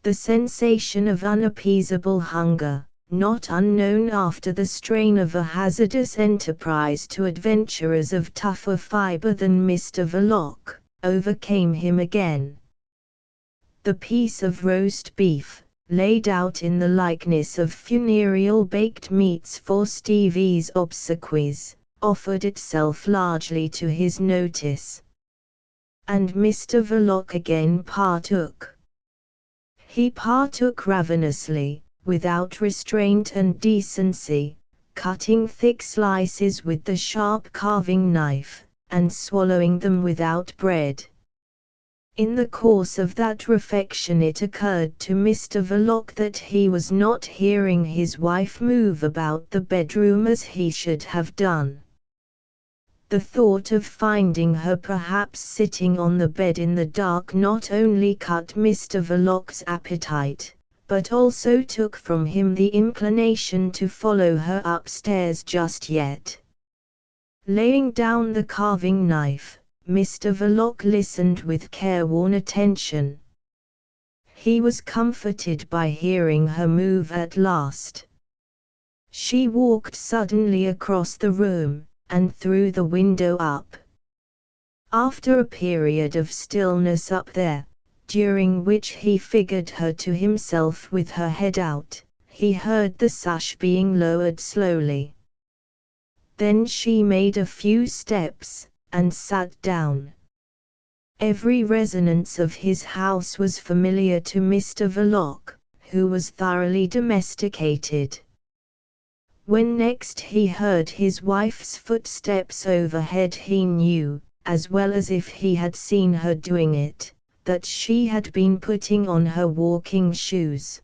The sensation of unappeasable hunger, not unknown after the strain of a hazardous enterprise to adventurers of tougher fibre than Mr. Verloc, overcame him again. The piece of roast beef, laid out in the likeness of funereal baked meats for Stevie's obsequies, offered itself largely to his notice. And Mr. Verloc again partook. He partook ravenously, without restraint and decency, cutting thick slices with the sharp carving knife, and swallowing them without bread. In the course of that refection it occurred to Mr. Verloc that he was not hearing his wife move about the bedroom as he should have done. The thought of finding her perhaps sitting on the bed in the dark not only cut Mr. Verloc's appetite, but also took from him the inclination to follow her upstairs just yet. Laying down the carving knife, Mr. Verloc listened with careworn attention. He was comforted by hearing her move at last. She walked suddenly across the room, and threw the window up. After a period of stillness up there, during which he figured her to himself with her head out, he heard the sash being lowered slowly. Then she made a few steps, and sat down. Every resonance of his house was familiar to Mr. Verloc, who was thoroughly domesticated. When next he heard his wife's footsteps overhead, he knew, as well as if he had seen her doing it, that she had been putting on her walking shoes.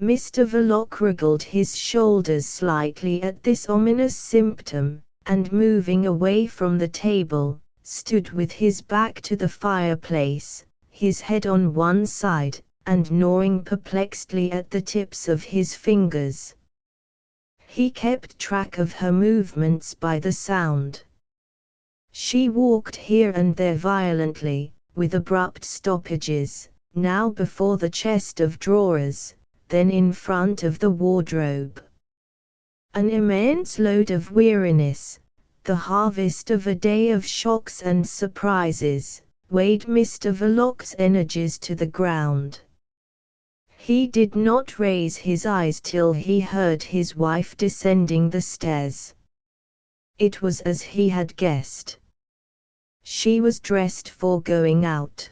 Mr. Verloc wriggled his shoulders slightly at this ominous symptom, and moving away from the table, stood with his back to the fireplace, his head on one side, and gnawing perplexedly at the tips of his fingers. He kept track of her movements by the sound. She walked here and there violently, with abrupt stoppages, now before the chest of drawers, then in front of the wardrobe. An immense load of weariness, the harvest of a day of shocks and surprises, weighed Mr. Verloc's energies to the ground. He did not raise his eyes till he heard his wife descending the stairs. It was as he had guessed. She was dressed for going out.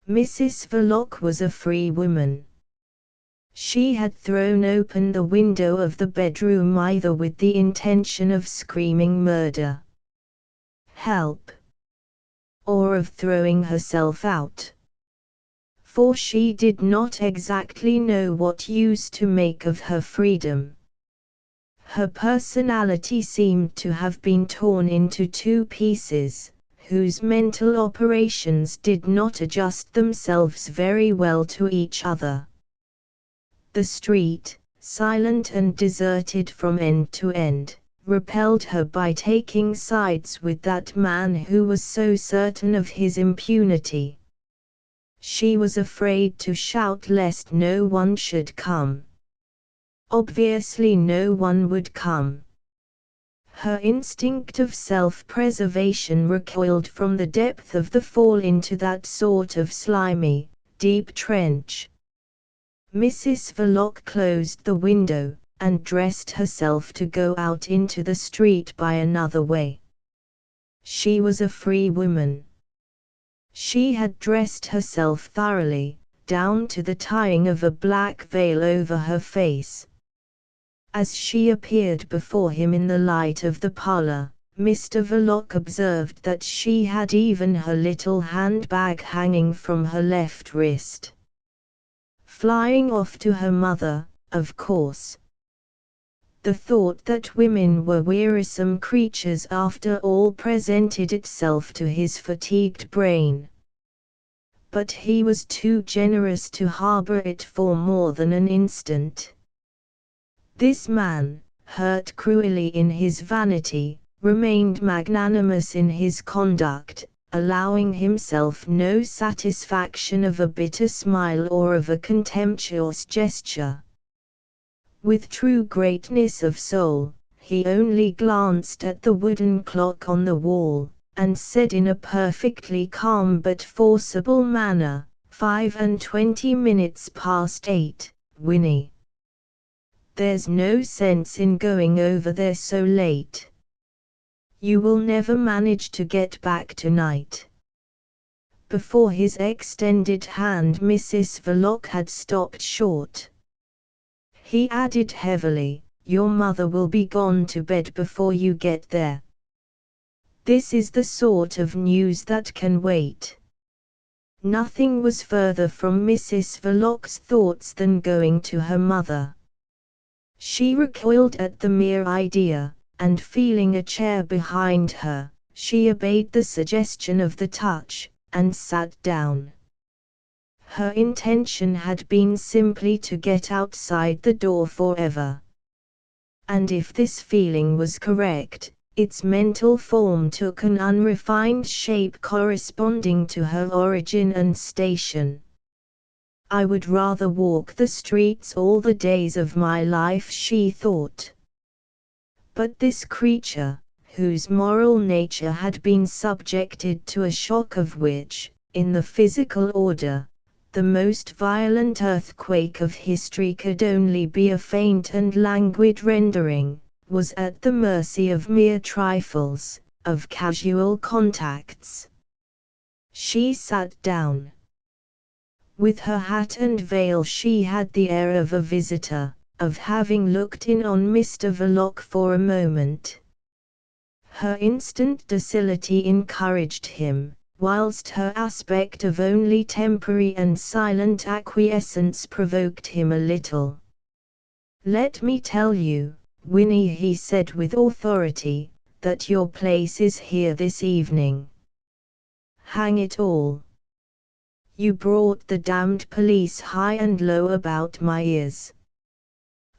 Mrs. Verloc was a free woman. She had thrown open the window of the bedroom either with the intention of screaming murder, help, or of throwing herself out. For she did not exactly know what use to make of her freedom. Her personality seemed to have been torn into two pieces, whose mental operations did not adjust themselves very well to each other. The street, silent and deserted from end to end, repelled her by taking sides with that man who was so certain of his impunity. She was afraid to shout lest no one should come. Obviously no one would come. Her instinct of self-preservation recoiled from the depth of the fall into that sort of slimy, deep trench. Mrs. Verloc closed the window, and dressed herself to go out into the street by another way. She was a free woman. She had dressed herself thoroughly, down to the tying of a black veil over her face. As she appeared before him in the light of the parlor, Mr. Verloc observed that she had even her little handbag hanging from her left wrist. Flying off to her mother, of course. The thought that women were wearisome creatures after all presented itself to his fatigued brain. But he was too generous to harbor it for more than an instant. This man, hurt cruelly in his vanity, remained magnanimous in his conduct, allowing himself no satisfaction of a bitter smile or of a contemptuous gesture. With true greatness of soul, he only glanced at the wooden clock on the wall, and said in a perfectly calm but forcible manner, 8:25, Winnie. There's no sense in going over there so late. You will never manage to get back tonight. Before his extended hand Mrs. Verloc had stopped short. He added heavily, your mother will be gone to bed before you get there. This is the sort of news that can wait. Nothing was further from Mrs. Verloc's thoughts than going to her mother. She recoiled at the mere idea, and feeling a chair behind her, she obeyed the suggestion of the touch, and sat down. Her intention had been simply to get outside the door forever. And if this feeling was correct, its mental form took an unrefined shape corresponding to her origin and station. I would rather walk the streets all the days of my life, she thought. But this creature, whose moral nature had been subjected to a shock of which, in the physical order, the most violent earthquake of history could only be a faint and languid rendering, was at the mercy of mere trifles, of casual contacts. She sat down. With her hat and veil she had the air of a visitor, of having looked in on Mr. Verloc for a moment. Her instant docility encouraged him, whilst her aspect of only temporary and silent acquiescence provoked him a little. "Let me tell you, Winnie," he said with authority, "that your place is here this evening. Hang it all! You brought the damned police high and low about my ears.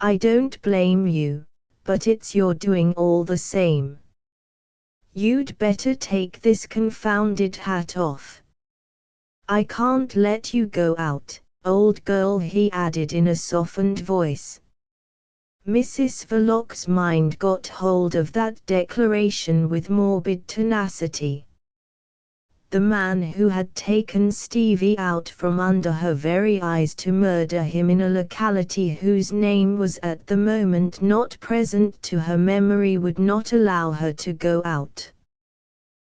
I don't blame you, but it's your doing all the same. You'd better take this confounded hat off. I can't let you go out, old girl," he added in a softened voice. Mrs. Verloc's mind got hold of that declaration with morbid tenacity. The man who had taken Stevie out from under her very eyes to murder him in a locality whose name was at the moment not present to her memory would not allow her to go out.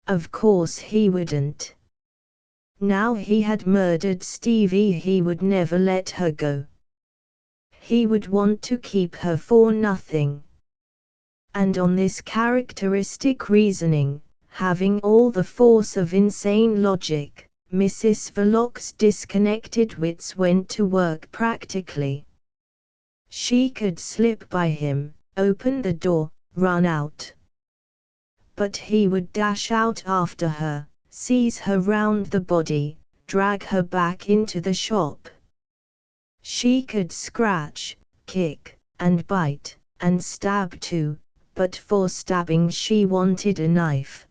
Of course he wouldn't. Now he had murdered Stevie, he would never let her go. He would want to keep her for nothing. And on this characteristic reasoning, having all the force of insane logic, Mrs. Verloc's disconnected wits went to work practically. She could slip by him, open the door, run out. But he would dash out after her, seize her round the body, drag her back into the shop. She could scratch, kick, and bite, and stab too, but for stabbing she wanted a knife.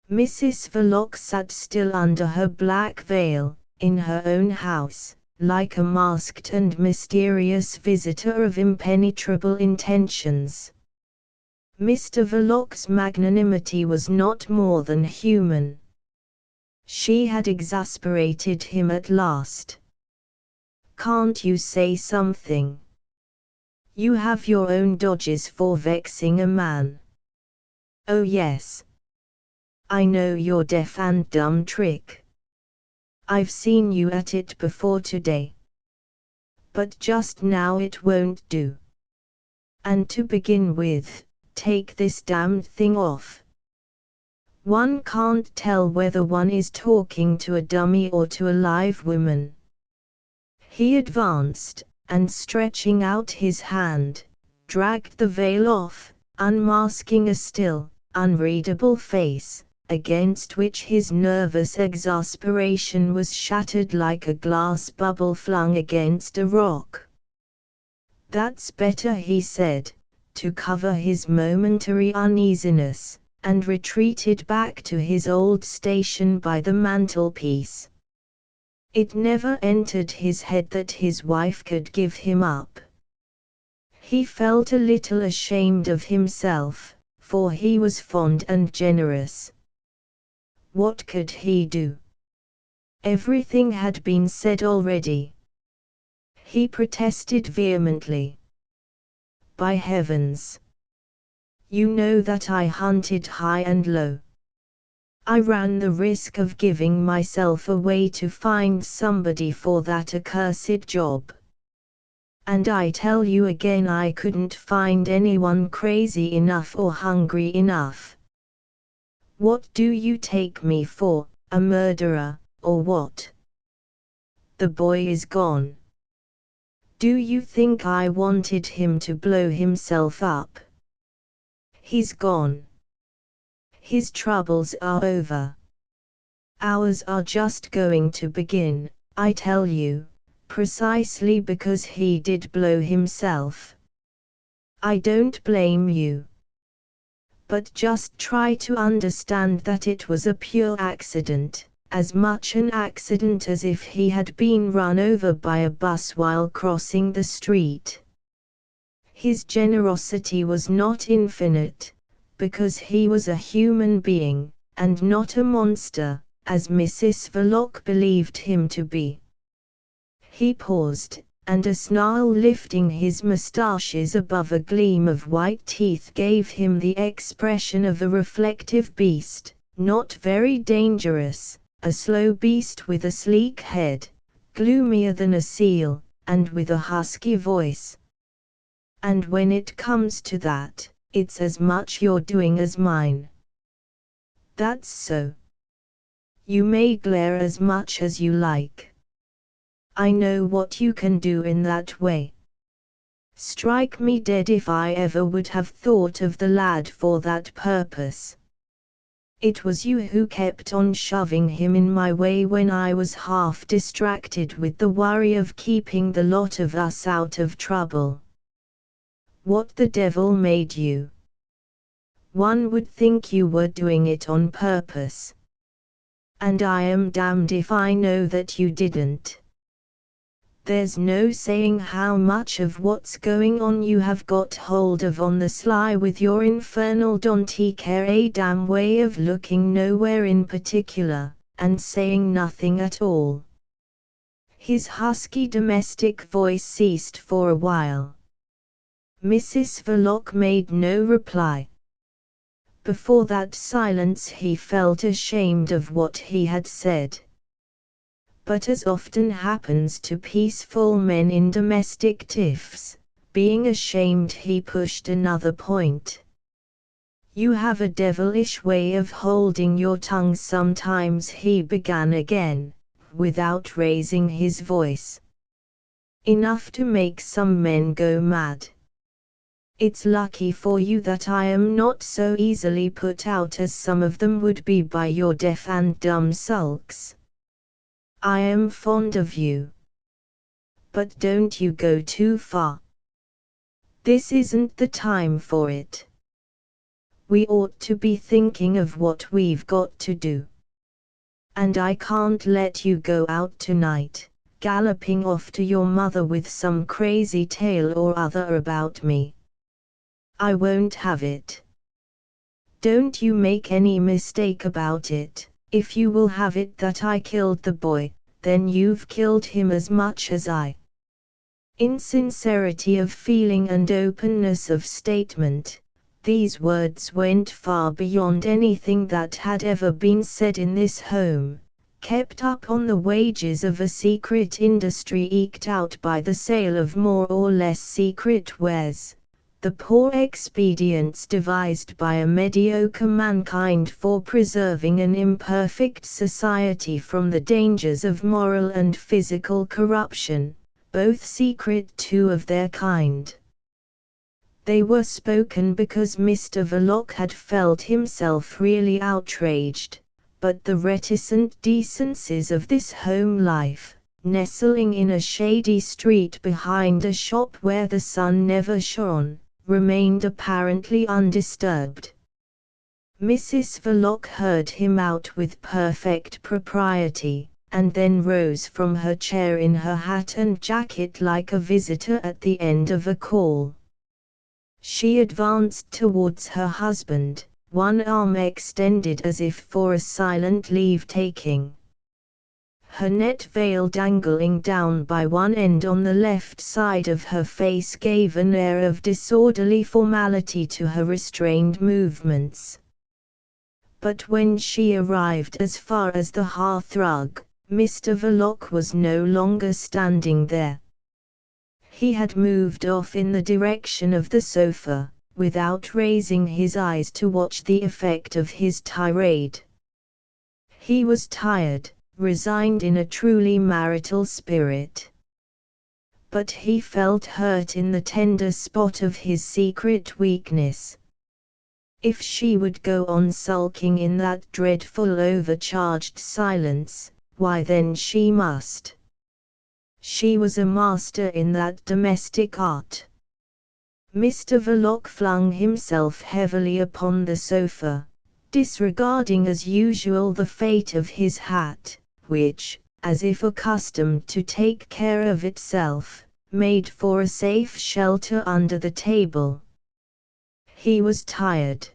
Mrs. Verloc sat still under her black veil, in her own house, like a masked and mysterious visitor of impenetrable intentions. Mr. Verloc's magnanimity was not more than human. She had exasperated him at last. "Can't you say something? You have your own dodges for vexing a man." "Oh yes. I know your deaf and dumb trick. I've seen you at it before today. But just now it won't do. And to begin with, take this damned thing off. One can't tell whether one is talking to a dummy or to a live woman." He advanced, and stretching out his hand, dragged the veil off, unmasking a still, unreadable face, against which his nervous exasperation was shattered like a glass bubble flung against a rock. "That's better," he said, to cover his momentary uneasiness, and retreated back to his old station by the mantelpiece. It never entered his head that his wife could give him up. He felt a little ashamed of himself, for he was fond and generous. What could he do? Everything had been said already. He protested vehemently. "By heavens! You know that I hunted high and low. I ran the risk of giving myself away to find somebody for that accursed job. And I tell you again I couldn't find anyone crazy enough or hungry enough. What do you take me for, a murderer, or what? The boy is gone. Do you think I wanted him to blow himself up? He's gone. His troubles are over. Ours are just going to begin, I tell you, precisely because he did blow himself. I don't blame you. But just try to understand that it was a pure accident, as much an accident as if he had been run over by a bus while crossing the street. His generosity was not infinite, because he was a human being, and not a monster, as Mrs. Verloc believed him to be." He paused, and a snarl lifting his moustaches above a gleam of white teeth gave him the expression of a reflective beast, not very dangerous, a slow beast with a sleek head, gloomier than a seal, and with a husky voice. And when it comes to that, it's as much your doing as mine. That's so. You may glare as much as you like. I know what you can do in that way. Strike me dead if I ever would have thought of the lad for that purpose. It was you who kept on shoving him in my way when I was half distracted with the worry of keeping the lot of us out of trouble. What the devil made you? One would think you were doing it on purpose. And I am damned if I know that you didn't. There's no saying how much of what's going on you have got hold of on the sly with your infernal don't care a damn way of looking nowhere in particular, and saying nothing at all. His husky domestic voice ceased for a while. Mrs. Verloc made no reply. Before that silence he felt ashamed of what he had said. But as often happens to peaceful men in domestic tiffs, being ashamed he pushed another point. You have a devilish way of holding your tongue sometimes, he began again, without raising his voice. Enough to make some men go mad. It's lucky for you that I am not so easily put out as some of them would be by your deaf and dumb sulks. I am fond of you. But don't you go too far. This isn't the time for it. We ought to be thinking of what we've got to do. And I can't let you go out tonight, galloping off to your mother with some crazy tale or other about me. I won't have it. Don't you make any mistake about it. If you will have it that I killed the boy, then you've killed him as much as I. In sincerity of feeling and openness of statement, these words went far beyond anything that had ever been said in this home, kept up on the wages of a secret industry eked out by the sale of more or less secret wares. The poor expedients devised by a mediocre mankind for preserving an imperfect society from the dangers of moral and physical corruption, both secret too of their kind. They were spoken because Mr. Verloc had felt himself really outraged, but the reticent decencies of this home life, nestling in a shady street behind a shop where the sun never shone, remained apparently undisturbed. Mrs. Verloc heard him out with perfect propriety, and then rose from her chair in her hat and jacket like a visitor at the end of a call. She advanced towards her husband, one arm extended as if for a silent leave-taking. Her net veil dangling down by one end on the left side of her face gave an air of disorderly formality to her restrained movements. But when she arrived as far as the hearthrug, Mr. Verloc was no longer standing there. He had moved off in the direction of the sofa, without raising his eyes to watch the effect of his tirade. He was tired, resigned in a truly marital spirit. But he felt hurt in the tender spot of his secret weakness. If she would go on sulking in that dreadful overcharged silence, why then she must. She was a master in that domestic art. Mr. Verloc flung himself heavily upon the sofa, disregarding as usual the fate of his hat, which, as if accustomed to take care of itself, made for a safe shelter under the table. He was tired.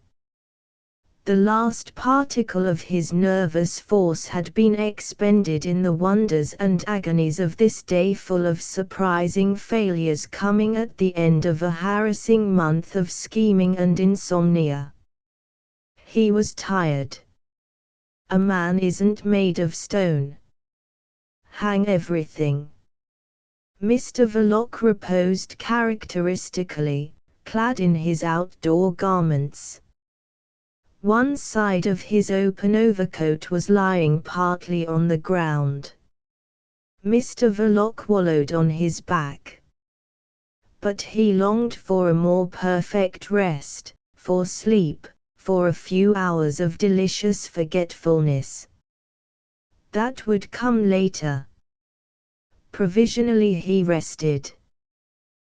The last particle of his nervous force had been expended in the wonders and agonies of this day full of surprising failures, coming at the end of a harassing month of scheming and insomnia. He was tired. A man isn't made of stone. Hang everything. Mr. Verloc reposed characteristically, clad in his outdoor garments. One side of his open overcoat was lying partly on the ground. Mr. Verloc wallowed on his back. But he longed for a more perfect rest, for sleep, for a few hours of delicious forgetfulness. That would come later. Provisionally he rested.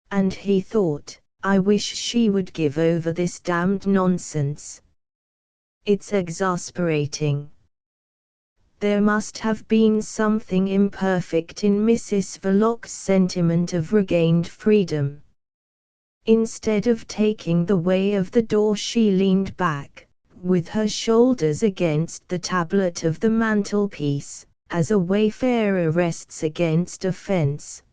And he thought, I wish she would give over this damned nonsense. It's exasperating. There must have been something imperfect in Mrs. Verloc's sentiment of regained freedom. Instead of taking the way of the door, she leaned back, with her shoulders against the tablet of the mantelpiece, as a wayfarer rests against a fence.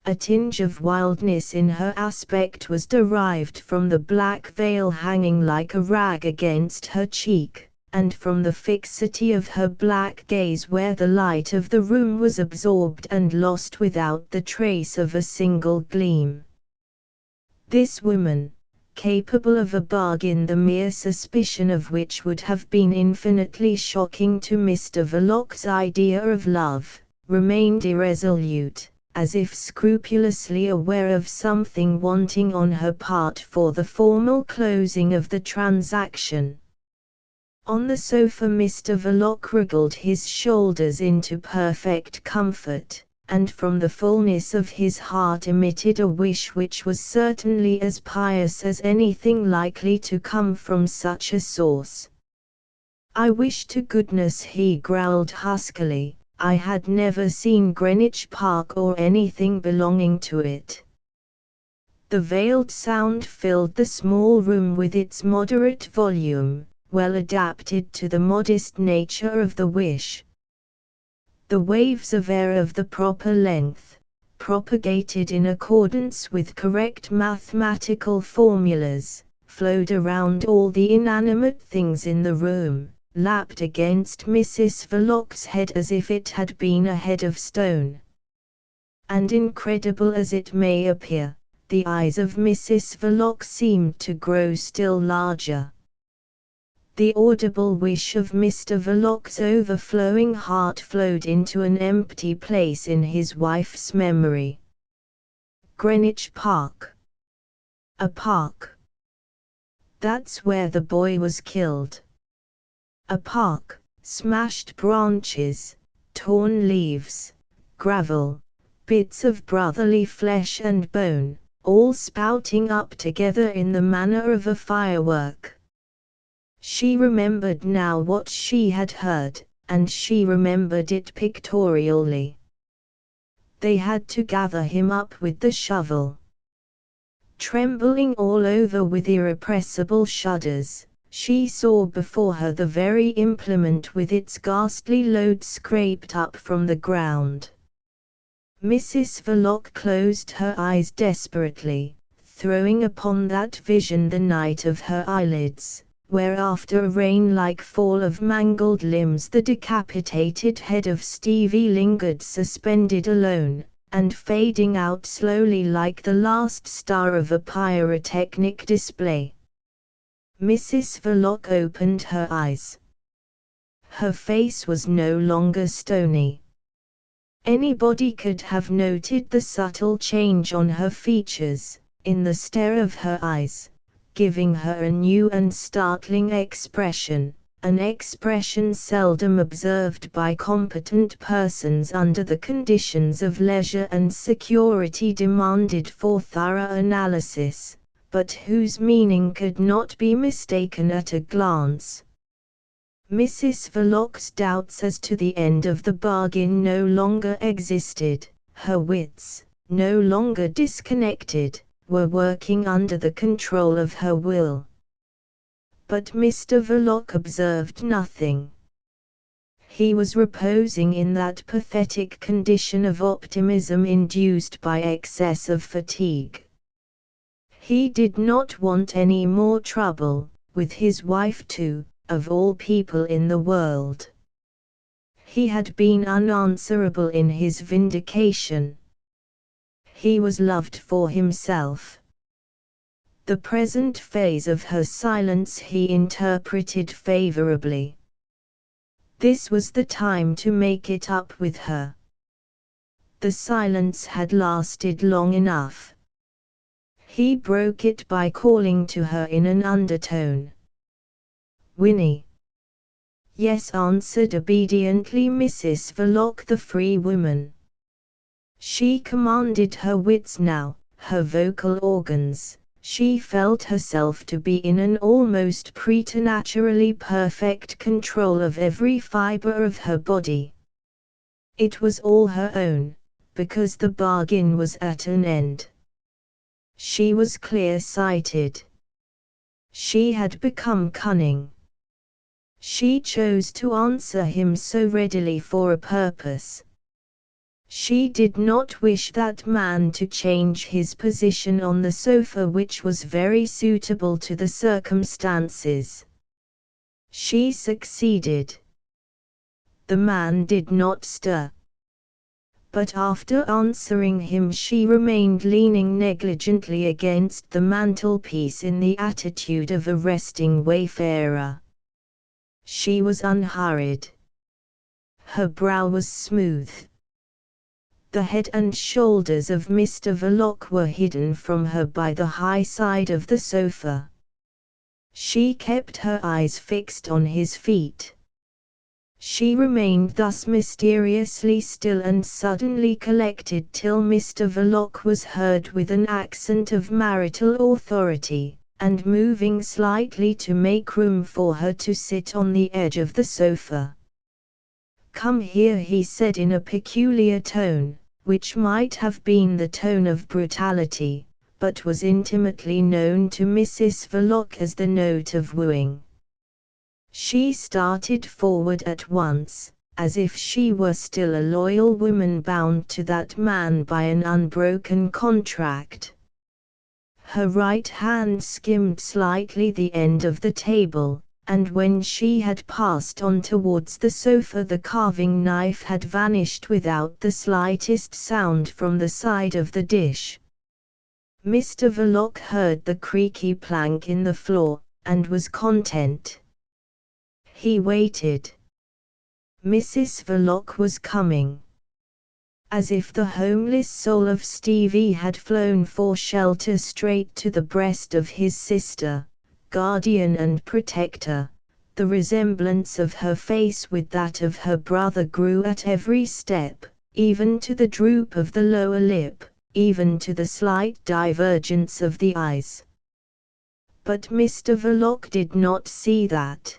A tinge of wildness in her aspect was derived from the black veil hanging like a rag against her cheek, and from the fixity of her black gaze where the light of the room was absorbed and lost without the trace of a single gleam. This woman, capable of a bargain the mere suspicion of which would have been infinitely shocking to Mr. Verloc's idea of love, remained irresolute, as if scrupulously aware of something wanting on her part for the formal closing of the transaction. On the sofa Mr. Verloc wriggled his shoulders into perfect comfort, and from the fullness of his heart emitted a wish which was certainly as pious as anything likely to come from such a source. "I wish to goodness," he growled huskily, "I had never seen Greenwich Park or anything belonging to it." The veiled sound filled the small room with its moderate volume, well adapted to the modest nature of the wish. The waves of air of the proper length, propagated in accordance with correct mathematical formulas, flowed around all the inanimate things in the room, lapped against Mrs. Verloc's head as if it had been a head of stone. And incredible as it may appear, the eyes of Mrs. Verloc seemed to grow still larger. The audible wish of Mr. Verloc's overflowing heart flowed into an empty place in his wife's memory. Greenwich Park. A park. That's where the boy was killed. A park, smashed branches, torn leaves, gravel, bits of brotherly flesh and bone, all spouting up together in the manner of a firework. She remembered now what she had heard, and she remembered it pictorially. They had to gather him up with the shovel. Trembling all over with irrepressible shudders, she saw before her the very implement with its ghastly load scraped up from the ground. Mrs. Verloc closed her eyes desperately, throwing upon that vision the night of her eyelids, where after a rain-like fall of mangled limbs the decapitated head of Stevie lingered suspended alone, and fading out slowly like the last star of a pyrotechnic display. Mrs. Verloc opened her eyes. Her face was no longer stony. Anybody could have noted the subtle change on her features, in the stare of her eyes, giving her a new and startling expression, an expression seldom observed by competent persons under the conditions of leisure and security demanded for thorough analysis, but whose meaning could not be mistaken at a glance. Mrs. Verloc's doubts as to the end of the bargain no longer existed, her wits, no longer disconnected, were working under the control of her will. But Mr. Verloc observed nothing. He was reposing in that pathetic condition of optimism induced by excess of fatigue. He did not want any more trouble, with his wife too, of all people in the world. He had been unanswerable in his vindication. He was loved for himself. The present phase of her silence he interpreted favorably. This was the time to make it up with her. The silence had lasted long enough. He broke it by calling to her in an undertone. "Winnie." "Yes," answered obediently Mrs. Verloc, the free woman. She commanded her wits now, her vocal organs. She felt herself to be in an almost preternaturally perfect control of every fiber of her body. It was all her own, because the bargain was at an end. She was clear-sighted. She had become cunning. She chose to answer him so readily for a purpose. She did not wish that man to change his position on the sofa, which was very suitable to the circumstances. She succeeded. The man did not stir. But after answering him she remained leaning negligently against the mantelpiece in the attitude of a resting wayfarer. She was unhurried. Her brow was smooth. The head and shoulders of Mr. Verloc were hidden from her by the high side of the sofa. She kept her eyes fixed on his feet. She remained thus mysteriously still and suddenly collected till Mr. Verloc was heard with an accent of marital authority, and moving slightly to make room for her to sit on the edge of the sofa. "Come here," he said in a peculiar tone, which might have been the tone of brutality, but was intimately known to Mrs. Verloc as the note of wooing. She started forward at once, as if she were still a loyal woman bound to that man by an unbroken contract. Her right hand skimmed slightly the end of the table, and when she had passed on towards the sofa the carving knife had vanished without the slightest sound from the side of the dish. Mr. Verloc heard the creaky plank in the floor, and was content. He waited. Mrs. Verloc was coming. As if the homeless soul of Stevie had flown for shelter straight to the breast of his sister, guardian and protector, the resemblance of her face with that of her brother grew at every step, even to the droop of the lower lip, even to the slight divergence of the eyes. But Mr. Verloc did not see that.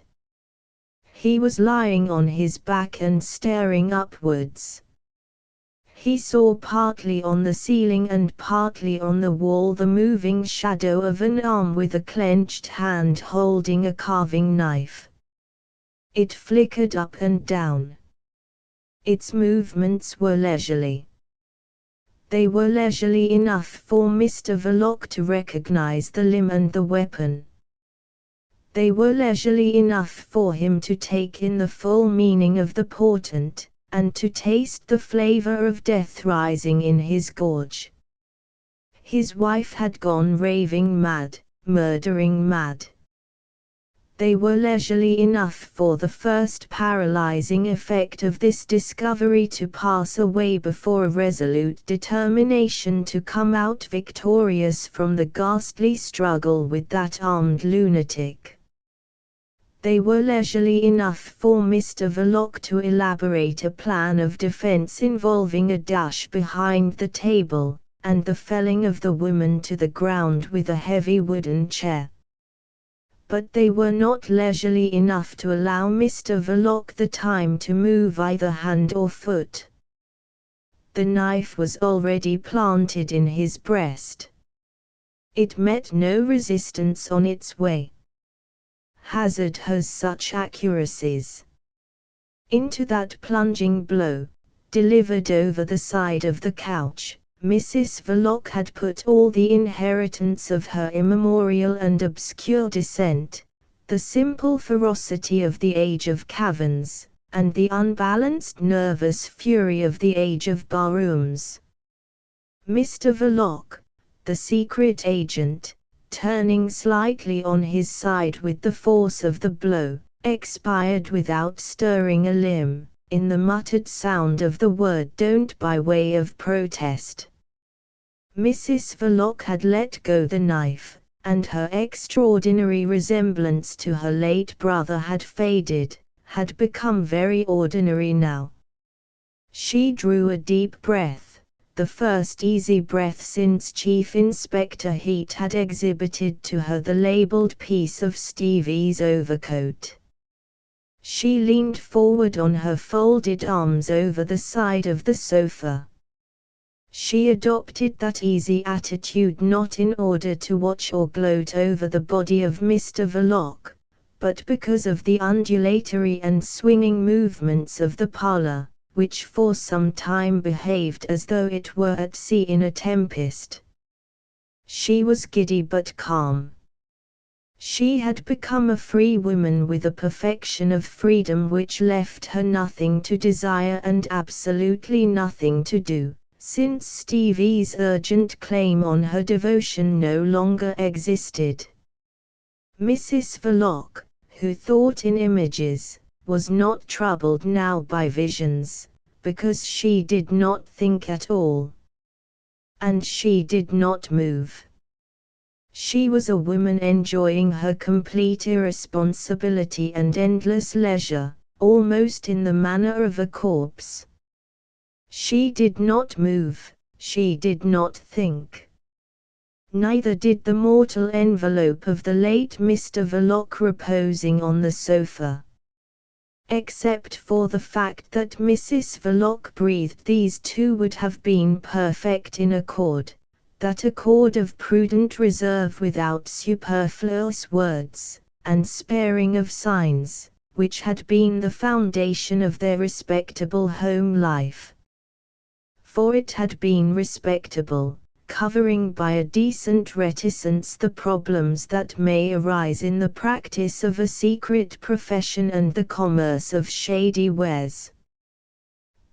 He was lying on his back and staring upwards. He saw partly on the ceiling and partly on the wall the moving shadow of an arm with a clenched hand holding a carving knife. It flickered up and down. Its movements were leisurely. They were leisurely enough for Mr. Verloc to recognize the limb and the weapon. They were leisurely enough for him to take in the full meaning of the portent, and to taste the flavor of death rising in his gorge. His wife had gone raving mad, murdering mad. They were leisurely enough for the first paralyzing effect of this discovery to pass away before a resolute determination to come out victorious from the ghastly struggle with that armed lunatic. They were leisurely enough for Mr. Verloc to elaborate a plan of defense involving a dash behind the table, and the felling of the woman to the ground with a heavy wooden chair. But they were not leisurely enough to allow Mr. Verloc the time to move either hand or foot. The knife was already planted in his breast. It met no resistance on its way. hazard has such accuracies. Into that plunging blow, delivered over the side of the couch, Mrs. Verloc had put all the inheritance of her immemorial and obscure descent, the simple ferocity of the age of caverns, and the unbalanced nervous fury of the age of barrooms. Mr. Verloc, the secret agent, turning slightly on his side with the force of the blow, expired without stirring a limb, in the muttered sound of the word "don't" by way of protest. Mrs. Verloc had let go the knife, and her extraordinary resemblance to her late brother had faded, had become very ordinary now. She drew a deep breath, the first easy breath since Chief Inspector Heat had exhibited to her the labeled piece of Stevie's overcoat. She leaned forward on her folded arms over the side of the sofa. She adopted that easy attitude not in order to watch or gloat over the body of Mr. Verloc, but because of the undulatory and swinging movements of the parlour, which for some time behaved as though it were at sea in a tempest. She was giddy but calm. She had become a free woman with a perfection of freedom which left her nothing to desire and absolutely nothing to do, since Stevie's urgent claim on her devotion no longer existed. Mrs. Verloc, who thought in images, was not troubled now by visions, because she did not think at all. And she did not move. She was a woman enjoying her complete irresponsibility and endless leisure, almost in the manner of a corpse. She did not move, she did not think. Neither did the mortal envelope of the late Mr. Verloc reposing on the sofa. Except for the fact that Mrs. Verloc breathed, these two would have been perfect in accord. That accord of prudent reserve without superfluous words, and sparing of signs, which had been the foundation of their respectable home life. For it had been respectable, covering by a decent reticence the problems that may arise in the practice of a secret profession and the commerce of shady wares.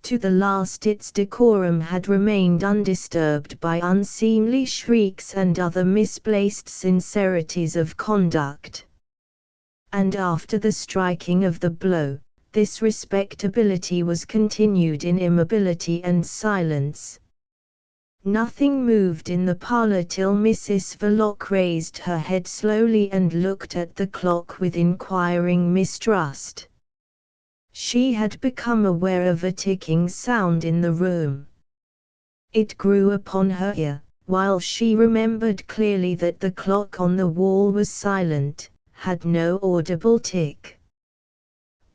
To the last its decorum had remained undisturbed by unseemly shrieks and other misplaced sincerities of conduct. And after the striking of the blow, this respectability was continued in immobility and silence. Nothing moved in the parlour till Mrs. Verloc raised her head slowly and looked at the clock with inquiring mistrust. She had become aware of a ticking sound in the room. It grew upon her ear, while she remembered clearly that the clock on the wall was silent, had no audible tick.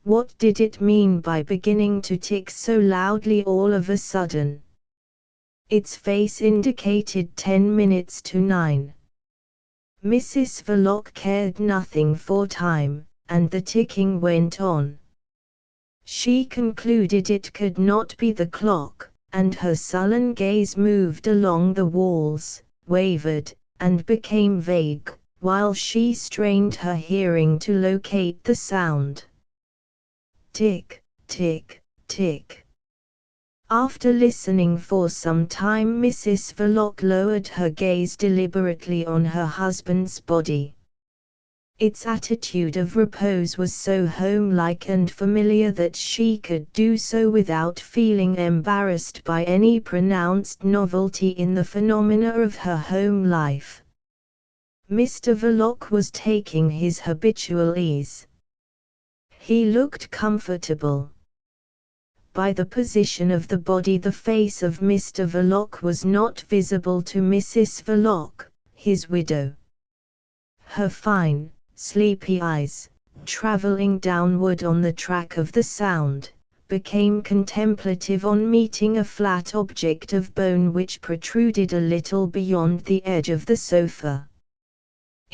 What did it mean by beginning to tick so loudly all of a sudden? Its face indicated 10 minutes to 9. Mrs. Verloc cared nothing for time, and the ticking went on. She concluded it could not be the clock, and her sullen gaze moved along the walls, wavered, and became vague, while she strained her hearing to locate the sound. Tick, tick, tick. After listening for some time, Mrs. Verloc lowered her gaze deliberately on her husband's body. Its attitude of repose was so home-like and familiar that she could do so without feeling embarrassed by any pronounced novelty in the phenomena of her home life. Mr. Verloc was taking his habitual ease. He looked comfortable. By the position of the body, the face of Mr. Verloc was not visible to Mrs. Verloc, his widow. Her fine, sleepy eyes, travelling downward on the track of the sound, became contemplative on meeting a flat object of bone which protruded a little beyond the edge of the sofa.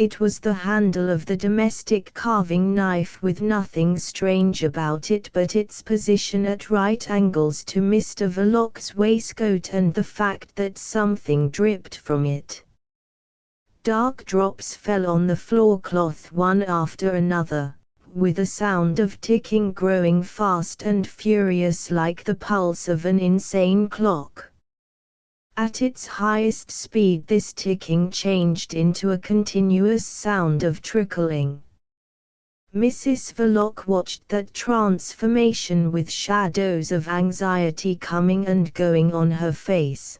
It was the handle of the domestic carving knife, with nothing strange about it but its position at right angles to Mr. Verloc's waistcoat and the fact that something dripped from it. Dark drops fell on the floor cloth one after another, with a sound of ticking growing fast and furious like the pulse of an insane clock. At its highest speed this ticking changed into a continuous sound of trickling. Mrs. Verloc watched that transformation with shadows of anxiety coming and going on her face.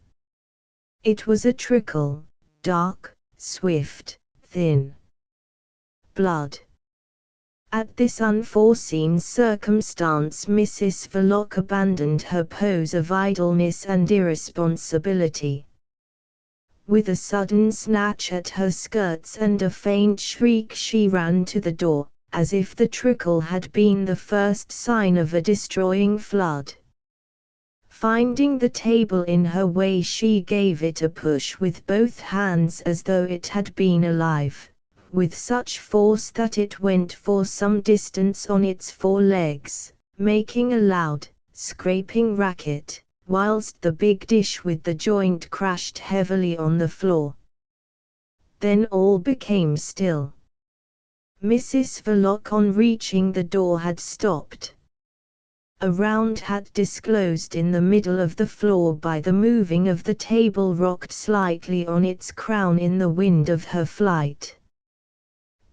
It was a trickle, dark, swift, thin. Blood. At this unforeseen circumstance Mrs. Verloc abandoned her pose of idleness and irresponsibility. With a sudden snatch at her skirts and a faint shriek she ran to the door, as if the trickle had been the first sign of a destroying flood. Finding the table in her way she gave it a push with both hands as though it had been alive, with such force that it went for some distance on its four legs, making a loud, scraping racket, whilst the big dish with the joint crashed heavily on the floor. Then all became still. Mrs. Verloc on reaching the door had stopped. A round hat disclosed in the middle of the floor by the moving of the table rocked slightly on its crown in the wind of her flight.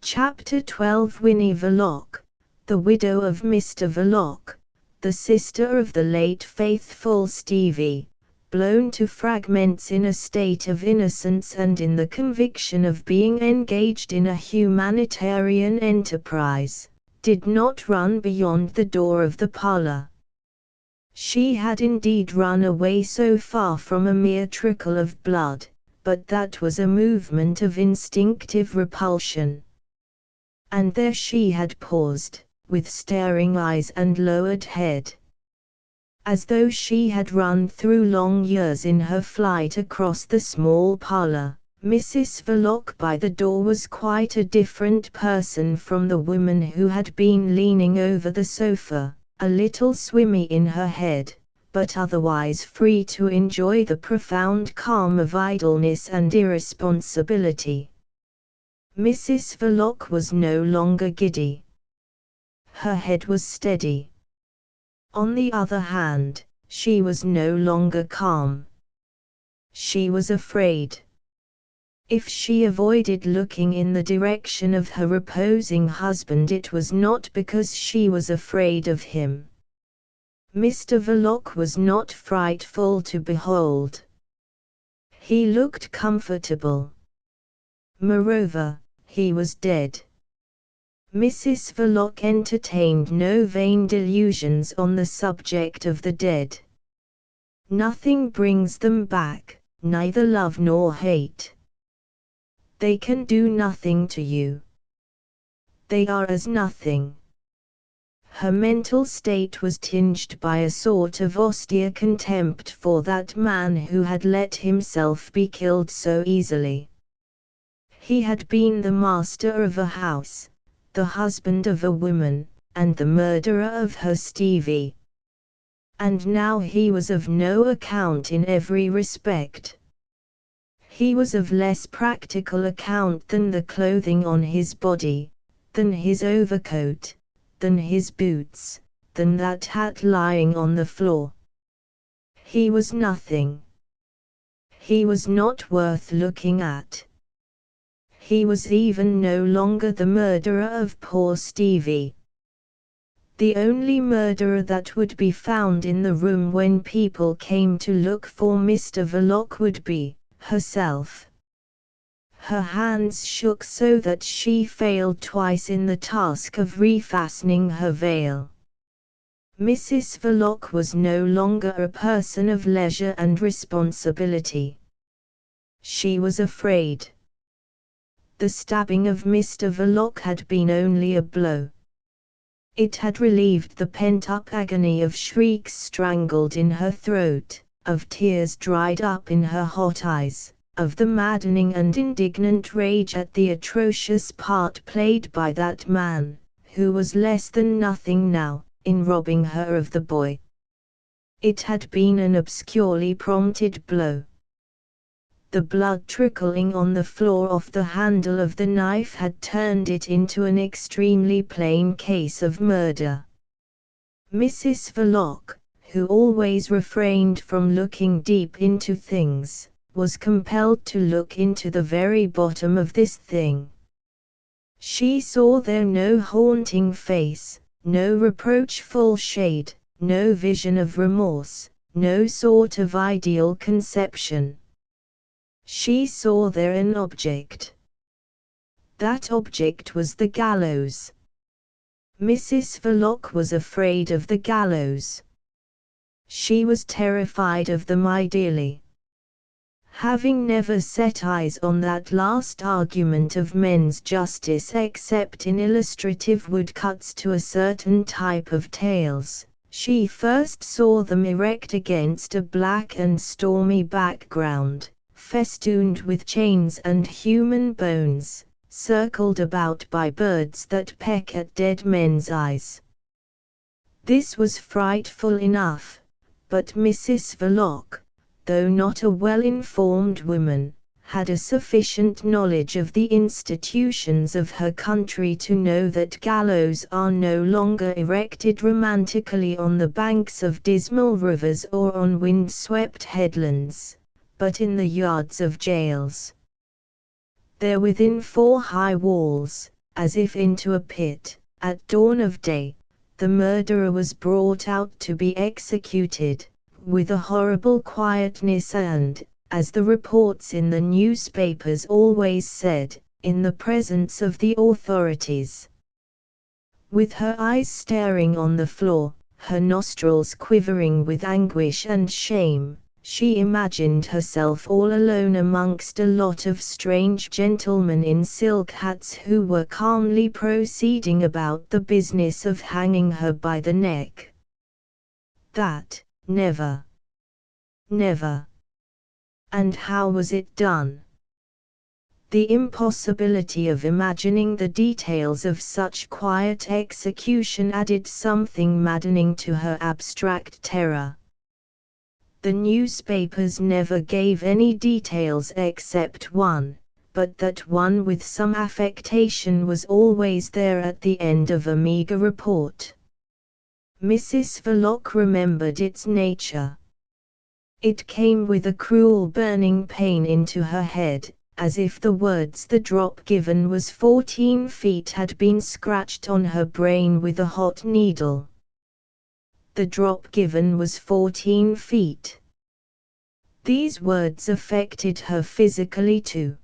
Chapter 12. Winnie Verloc, the widow of Mr. Verloc, the sister of the late faithful Stevie, blown to fragments in a state of innocence and in the conviction of being engaged in a humanitarian enterprise, did not run beyond the door of the parlour. She had indeed run away so far from a mere trickle of blood, but that was a movement of instinctive repulsion. And there she had paused, with staring eyes and lowered head. As though she had run through long years in her flight across the small parlour, Mrs. Verloc by the door was quite a different person from the woman who had been leaning over the sofa, a little swimmy in her head, but otherwise free to enjoy the profound calm of idleness and irresponsibility. Mrs. Verloc was no longer giddy. Her head was steady. On the other hand, she was no longer calm. She was afraid. If she avoided looking in the direction of her reposing husband it was not because she was afraid of him. Mr. Verloc was not frightful to behold. He looked comfortable. Moreover, he was dead. Mrs. Verloc entertained no vain delusions on the subject of the dead. Nothing brings them back, neither love nor hate. They can do nothing to you. They are as nothing. Her mental state was tinged by a sort of austere contempt for that man who had let himself be killed so easily. He had been the master of a house, the husband of a woman, and the murderer of her Stevie. And now he was of no account in every respect. He was of less practical account than the clothing on his body, than his overcoat, than his boots, than that hat lying on the floor. He was nothing. He was not worth looking at. He was even no longer the murderer of poor Stevie. The only murderer that would be found in the room when people came to look for Mr. Verloc would be herself. Her hands shook so that she failed twice in the task of refastening her veil. Mrs. Verloc was no longer a person of leisure and responsibility. She was afraid. The stabbing of Mr. Verloc had been only a blow. It had relieved the pent-up agony of shrieks strangled in her throat, of tears dried up in her hot eyes, of the maddening and indignant rage at the atrocious part played by that man, who was less than nothing now, in robbing her of the boy. It had been an obscurely prompted blow. The blood trickling on the floor off the handle of the knife had turned it into an extremely plain case of murder. Mrs. Verloc, who always refrained from looking deep into things, was compelled to look into the very bottom of this thing. She saw there no haunting face, no reproachful shade, no vision of remorse, no sort of ideal conception. She saw there an object. That object was the gallows. Mrs. Verloc was afraid of the gallows. She was terrified of them ideally. Having never set eyes on that last argument of men's justice except in illustrative woodcuts to a certain type of tales, she first saw them erect against a black and stormy background, festooned with chains and human bones, circled about by birds that peck at dead men's eyes. This was frightful enough, but Mrs. Verloc, though not a well-informed woman, had a sufficient knowledge of the institutions of her country to know that gallows are no longer erected romantically on the banks of dismal rivers or on wind-swept headlands, but in the yards of jails. There within four high walls, as if into a pit, at dawn of day, the murderer was brought out to be executed, with a horrible quietness and, as the reports in the newspapers always said, in the presence of the authorities. With her eyes staring on the floor, her nostrils quivering with anguish and shame, she imagined herself all alone amongst a lot of strange gentlemen in silk hats who were calmly proceeding about the business of hanging her by the neck. That, never. Never. And how was it done? The impossibility of imagining the details of such quiet execution added something maddening to her abstract terror. The newspapers never gave any details except one, but that one with some affectation was always there at the end of a meagre report. Mrs. Verloc remembered its nature. It came with a cruel burning pain into her head, as if the words "the drop given was 14 feet" had been scratched on her brain with a hot needle. The drop given was 14 feet. These words affected her physically too.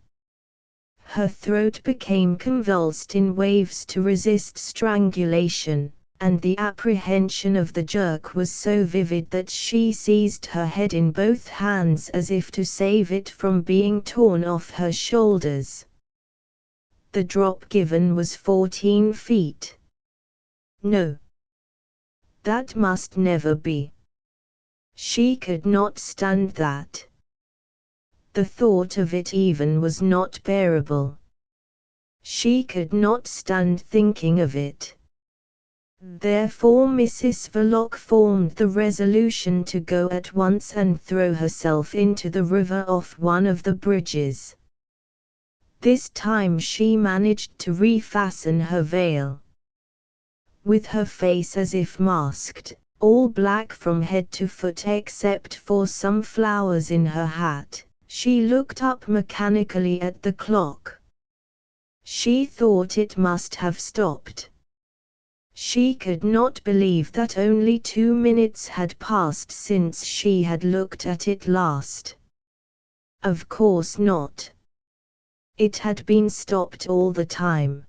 Her throat became convulsed in waves to resist strangulation, and the apprehension of the jerk was so vivid that she seized her head in both hands as if to save it from being torn off her shoulders. The drop given was 14 feet. No. That must never be. She could not stand that. The thought of it even was not bearable. She could not stand thinking of it. Therefore Mrs. Verloc formed the resolution to go at once and throw herself into the river off one of the bridges. This time she managed to refasten her veil. With her face as if masked, all black from head to foot except for some flowers in her hat, she looked up mechanically at the clock. She thought it must have stopped. She could not believe that only 2 minutes had passed since she had looked at it last. Of course not. It had been stopped all the time.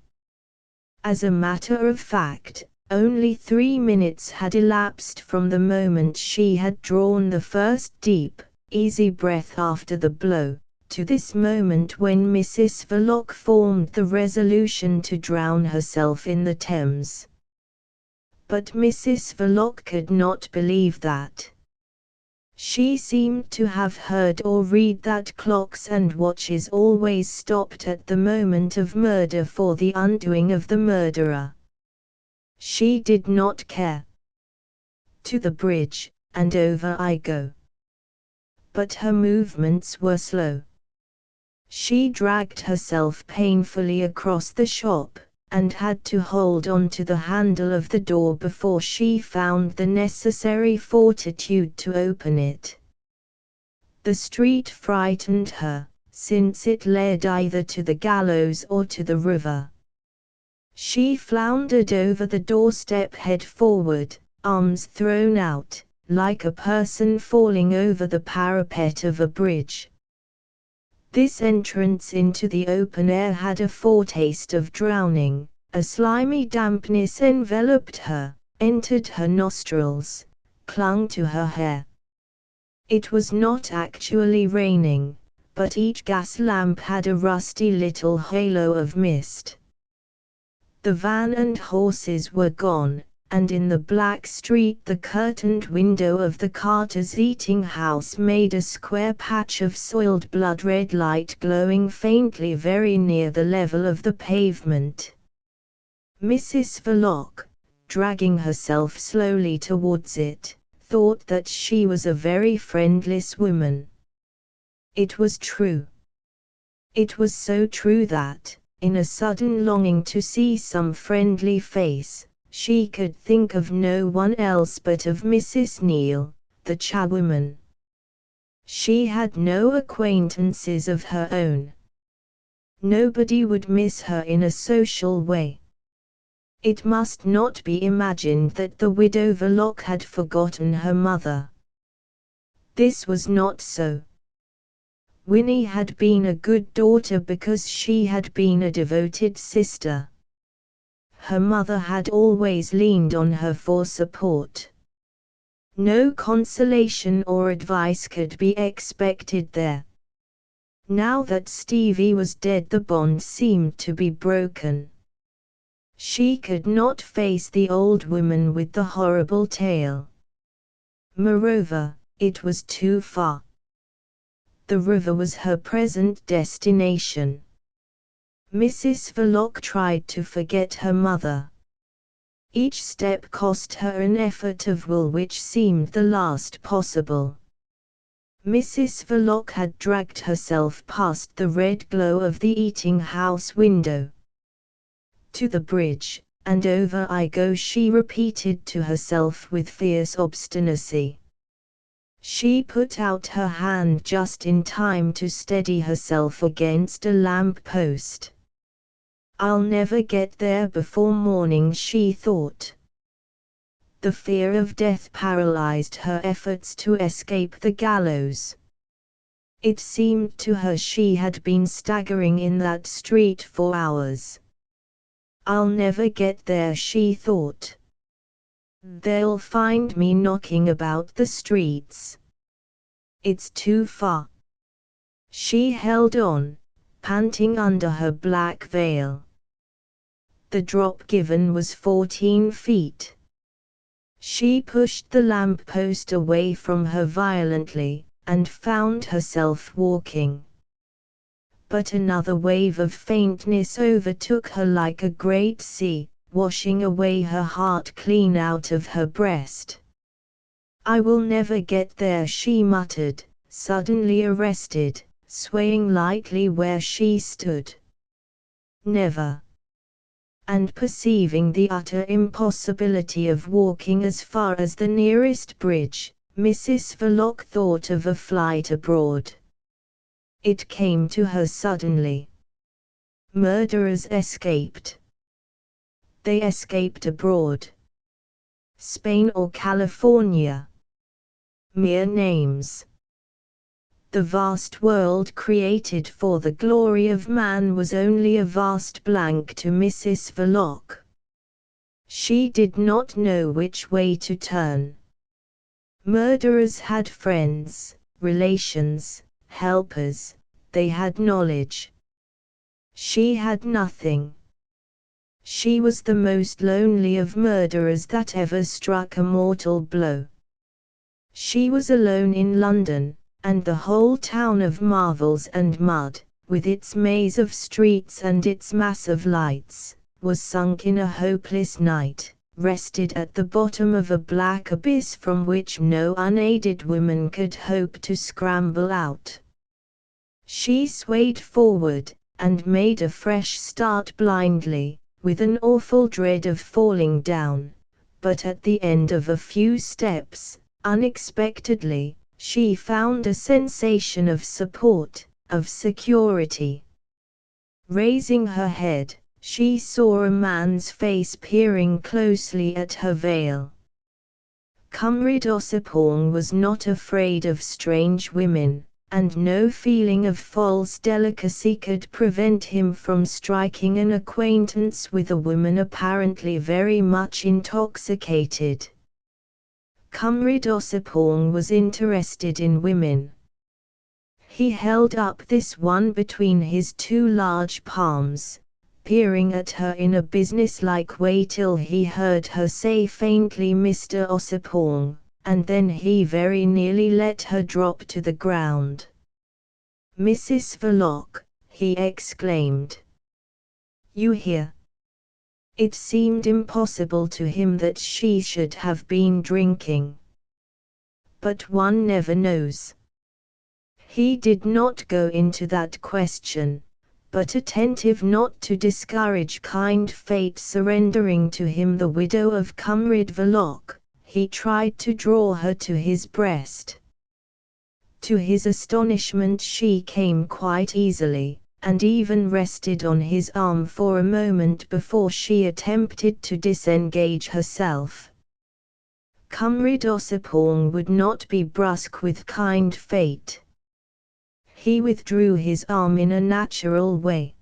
As a matter of fact, only 3 minutes had elapsed from the moment she had drawn the first deep, easy breath after the blow, to this moment when Mrs. Verloc formed the resolution to drown herself in the Thames. But Mrs. Verloc could not believe that. She seemed to have heard or read that clocks and watches always stopped at the moment of murder for the undoing of the murderer. She did not care. To the bridge, and over I go. But her movements were slow. She dragged herself painfully across the shop, and had to hold on to the handle of the door before she found the necessary fortitude to open it. The street frightened her, since it led either to the gallows or to the river. She floundered over the doorstep head forward, arms thrown out, like a person falling over the parapet of a bridge. This entrance into the open air had a foretaste of drowning. A slimy dampness enveloped her, entered her nostrils, clung to her hair. It was not actually raining, but each gas lamp had a rusty little halo of mist. The van and horses were gone, and in the black street the curtained window of the carter's eating house made a square patch of soiled blood-red light glowing faintly very near the level of the pavement. Mrs. Verloc, dragging herself slowly towards it, thought that she was a very friendless woman. It was true. It was so true that, in a sudden longing to see some friendly face, she could think of no one else but of Mrs. Neal, the charwoman. She had no acquaintances of her own. Nobody would miss her in a social way. It must not be imagined that the widow Verloc had forgotten her mother. This was not so. Winnie had been a good daughter because she had been a devoted sister. Her mother had always leaned on her for support. No consolation or advice could be expected there. Now that Stevie was dead, the bond seemed to be broken. She could not face the old woman with the horrible tale. Moreover, it was too far. The river was her present destination. Mrs. Verloc tried to forget her mother. Each step cost her an effort of will which seemed the last possible. Mrs. Verloc had dragged herself past the red glow of the eating-house window. To the bridge, and over I go, she repeated to herself with fierce obstinacy. She put out her hand just in time to steady herself against a lamp-post. I'll never get there before morning, she thought. The fear of death paralyzed her efforts to escape the gallows. It seemed to her she had been staggering in that street for hours. I'll never get there, she thought. They'll find me knocking about the streets. It's too far. She held on, panting under her black veil. The drop given was 14 feet. She pushed the lamp-post away from her violently, and found herself walking. But another wave of faintness overtook her like a great sea, washing away her heart clean out of her breast. I will never get there, she muttered, suddenly arrested, swaying lightly where she stood. Never. And perceiving the utter impossibility of walking as far as the nearest bridge, Mrs. Verloc thought of a flight abroad. It came to her suddenly. Murderers escaped. They escaped abroad. Spain or California. Mere names. The vast world created for the glory of man was only a vast blank to Mrs. Verloc. She did not know which way to turn. Murderers had friends, relations, helpers, they had knowledge. She had nothing. She was the most lonely of murderers that ever struck a mortal blow. She was alone in London, and the whole town of marvels and mud, with its maze of streets and its mass of lights, was sunk in a hopeless night, rested at the bottom of a black abyss from which no unaided woman could hope to scramble out. She swayed forward, and made a fresh start blindly, with an awful dread of falling down, but at the end of a few steps, unexpectedly, she found a sensation of support, of security. Raising her head, she saw a man's face peering closely at her veil. Conrad Ossipon was not afraid of strange women, and no feeling of false delicacy could prevent him from striking an acquaintance with a woman apparently very much intoxicated. Conrad Ossipon was interested in women. He held up this one between his two large palms, peering at her in a businesslike way till he heard her say faintly, "Mr. Ossipon," and then he very nearly let her drop to the ground. "Mrs. Verloc," he exclaimed. "You here?" It seemed impossible to him that she should have been drinking. But one never knows. He did not go into that question, but attentive not to discourage kind fate surrendering to him the widow of Conrad Verloc, he tried to draw her to his breast. To his astonishment she came quite easily, and even rested on his arm for a moment before she attempted to disengage herself. Conrad Ossipon would not be brusque with kind fate. He withdrew his arm in a natural way.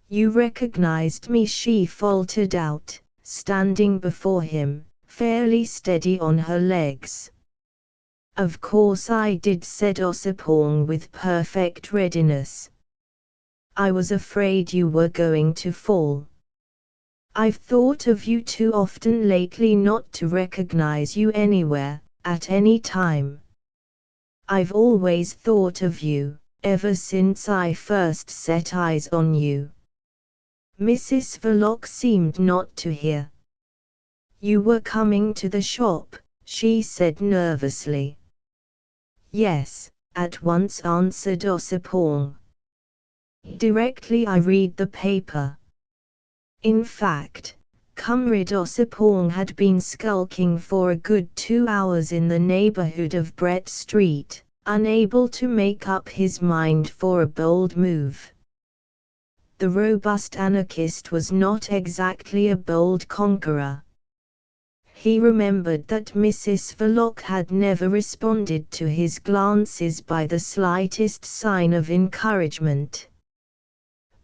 "You recognized me," she faltered out, standing before him, fairly steady on her legs. "Of course I did," said Ossipon with perfect readiness. "I was afraid you were going to fall. I've thought of you too often lately not to recognize you anywhere, at any time. I've always thought of you, ever since I first set eyes on you." Mrs. Verloc seemed not to hear. "You were coming to the shop," she said nervously. "Yes," at once answered Ossipon. "Directly I read the paper." In fact, Conrad Ossipon had been skulking for a good 2 hours in the neighborhood of Brett Street, unable to make up his mind for a bold move. The robust anarchist was not exactly a bold conqueror. He remembered that Mrs. Verloc had never responded to his glances by the slightest sign of encouragement.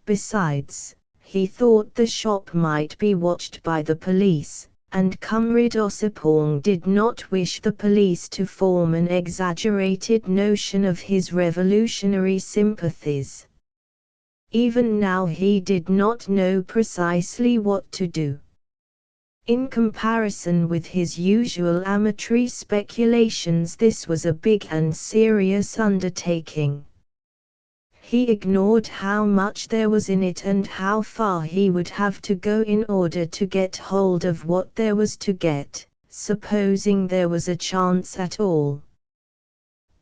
Besides, he thought the shop might be watched by the police, and Conrad Ossipon did not wish the police to form an exaggerated notion of his revolutionary sympathies. Even now he did not know precisely what to do. In comparison with his usual amatory speculations, this was a big and serious undertaking. He ignored how much there was in it and how far he would have to go in order to get hold of what there was to get, supposing there was a chance at all.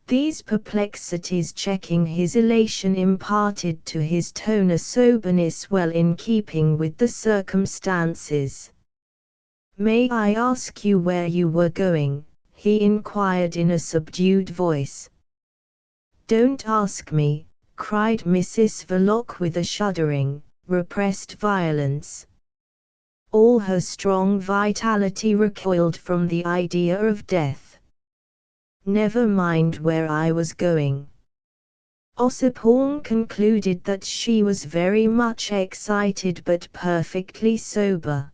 These perplexities checking his elation imparted to his tone a soberness well in keeping with the circumstances. "May I ask you where you were going?" he inquired in a subdued voice. "Don't ask me," cried Mrs. Verloc with a shuddering, repressed violence. All her strong vitality recoiled from the idea of death. "Never mind where I was going." Ossipon concluded that she was very much excited but perfectly sober.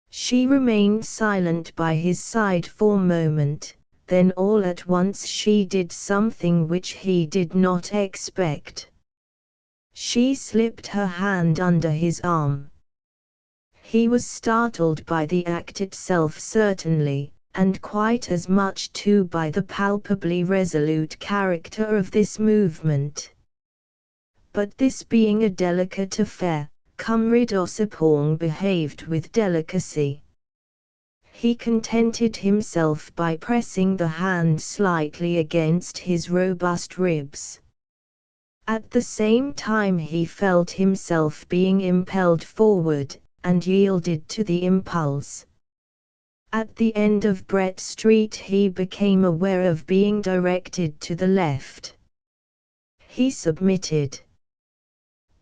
She remained silent by his side for a moment. Then all at once she did something which he did not expect. She slipped her hand under his arm. He was startled by the act itself certainly, and quite as much too by the palpably resolute character of this movement. But this being a delicate affair, Conrad Ossipon behaved with delicacy. He contented himself by pressing the hand slightly against his robust ribs. At the same time he felt himself being impelled forward, and yielded to the impulse. At the end of Brett Street he became aware of being directed to the left. He submitted.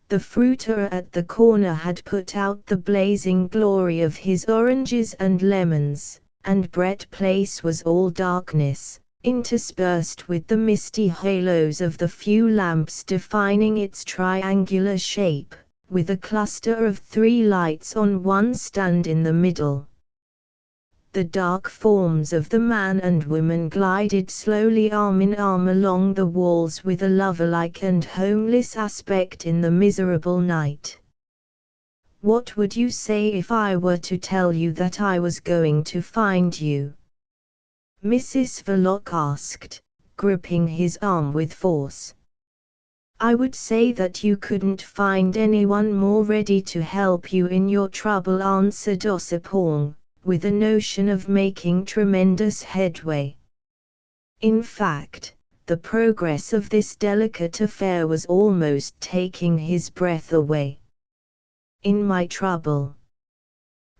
The fruiterer at the corner had put out the blazing glory of his oranges and lemons, and Brett Place was all darkness, interspersed with the misty halos of the few lamps defining its triangular shape, with a cluster of 3 lights on one stand in the middle. The dark forms of the man and woman glided slowly arm in arm along the walls with a lover-like and homeless aspect in the miserable night. "What would you say if I were to tell you that I was going to find you?" Mrs. Verloc asked, gripping his arm with force. "I would say that you couldn't find anyone more ready to help you in your trouble," answered Ossipon, with a notion of making tremendous headway. In fact, the progress of this delicate affair was almost taking his breath away. "In my trouble,"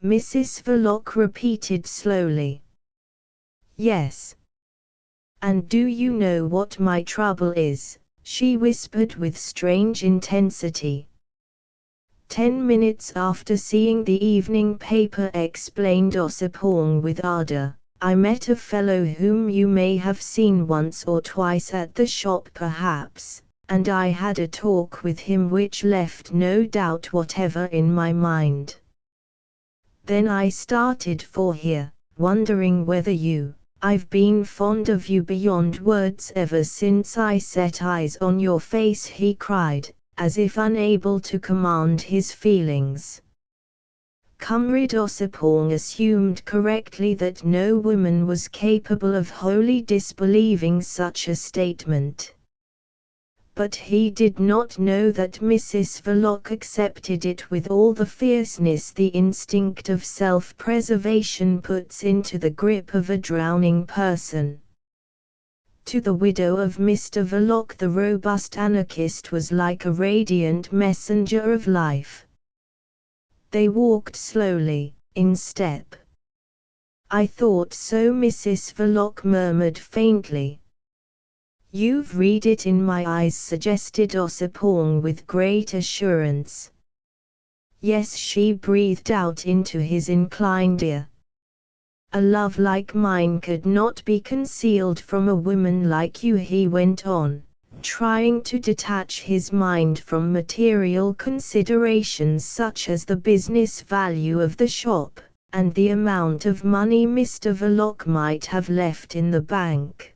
Mrs. Verloc repeated slowly. "Yes. And do you know what my trouble is?" she whispered with strange intensity. 10 minutes after seeing the evening paper, explained Ossipon with ardor, "I met a fellow whom you may have seen once or twice at the shop perhaps, and I had a talk with him which left no doubt whatever in my mind. Then I started for here, wondering whether I've been fond of you beyond words ever since I set eyes on your face," he cried, as if unable to command his feelings. Conrad Ossipon assumed correctly that no woman was capable of wholly disbelieving such a statement. But he did not know that Mrs. Verloc accepted it with all the fierceness the instinct of self-preservation puts into the grip of a drowning person. To the widow of Mr. Verloc the robust anarchist was like a radiant messenger of life. They walked slowly, in step. "I thought so," Mrs. Verloc murmured faintly. "You've read it in my eyes," suggested Ossipon with great assurance. "Yes," she breathed out into his inclined ear. "A love like mine could not be concealed from a woman like you," he went on, trying to detach his mind from material considerations such as the business value of the shop, and the amount of money Mr. Verloc might have left in the bank.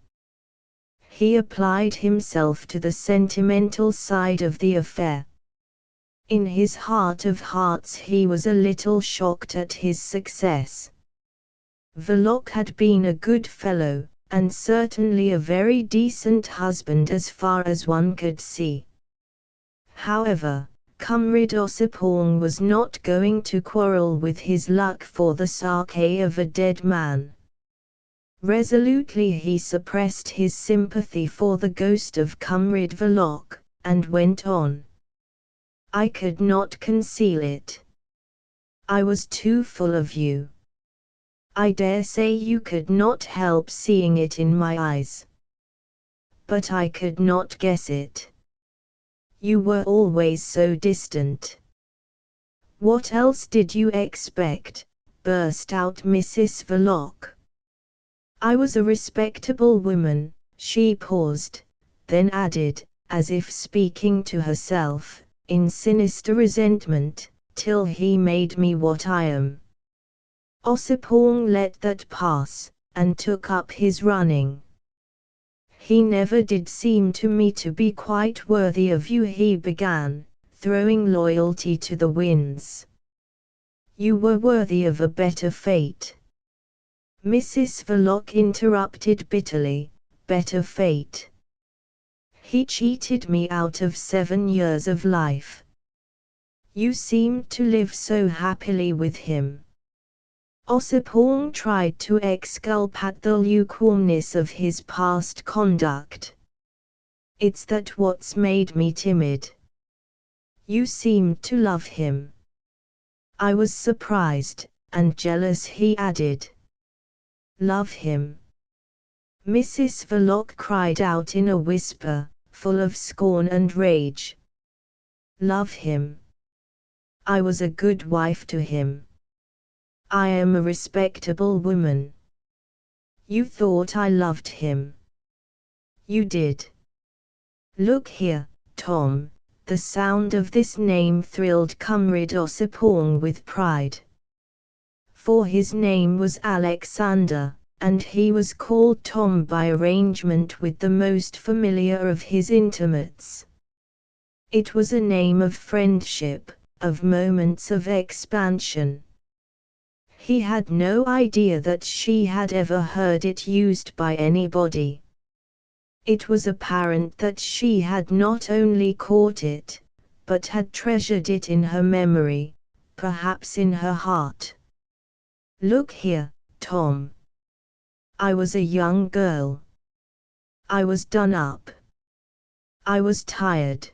He applied himself to the sentimental side of the affair. In his heart of hearts he was a little shocked at his success. Verloc had been a good fellow, and certainly a very decent husband as far as one could see. However, Conrad Ossipon was not going to quarrel with his luck for the sake of a dead man. Resolutely he suppressed his sympathy for the ghost of Conrad Verloc, and went on. "I could not conceal it. I was too full of you. I dare say you could not help seeing it in my eyes. But I could not guess it. You were always so distant." "What else did you expect?" burst out Mrs. Verloc. "I was a respectable woman." She paused, then added, as if speaking to herself, in sinister resentment, "till he made me what I am." Ossipon let that pass, and took up his running. "He never did seem to me to be quite worthy of you," he began, throwing loyalty to the winds. "You were worthy of a better fate." Mrs. Verloc interrupted bitterly, better fate. He cheated me out of 7 years of life. You seemed to live so happily with him. Ossipon tried to exculpate the lukewarmness of his past conduct. It's that what's made me timid. You seemed to love him. I was surprised, and jealous, he added. Love him? Mrs. Verloc cried out in a whisper, full of scorn and rage. Love him? I was a good wife to him. I am a respectable woman. You thought I loved him. You did. Look here, Tom. The sound of this name thrilled Conrad Ossipon with pride. For his name was Alexander, and he was called Tom by arrangement with the most familiar of his intimates. It was a name of friendship, of moments of expansion. He had no idea that she had ever heard it used by anybody. It was apparent that she had not only caught it, but had treasured it in her memory, perhaps in her heart. Look here, Tom. I was a young girl. I was done up. I was tired.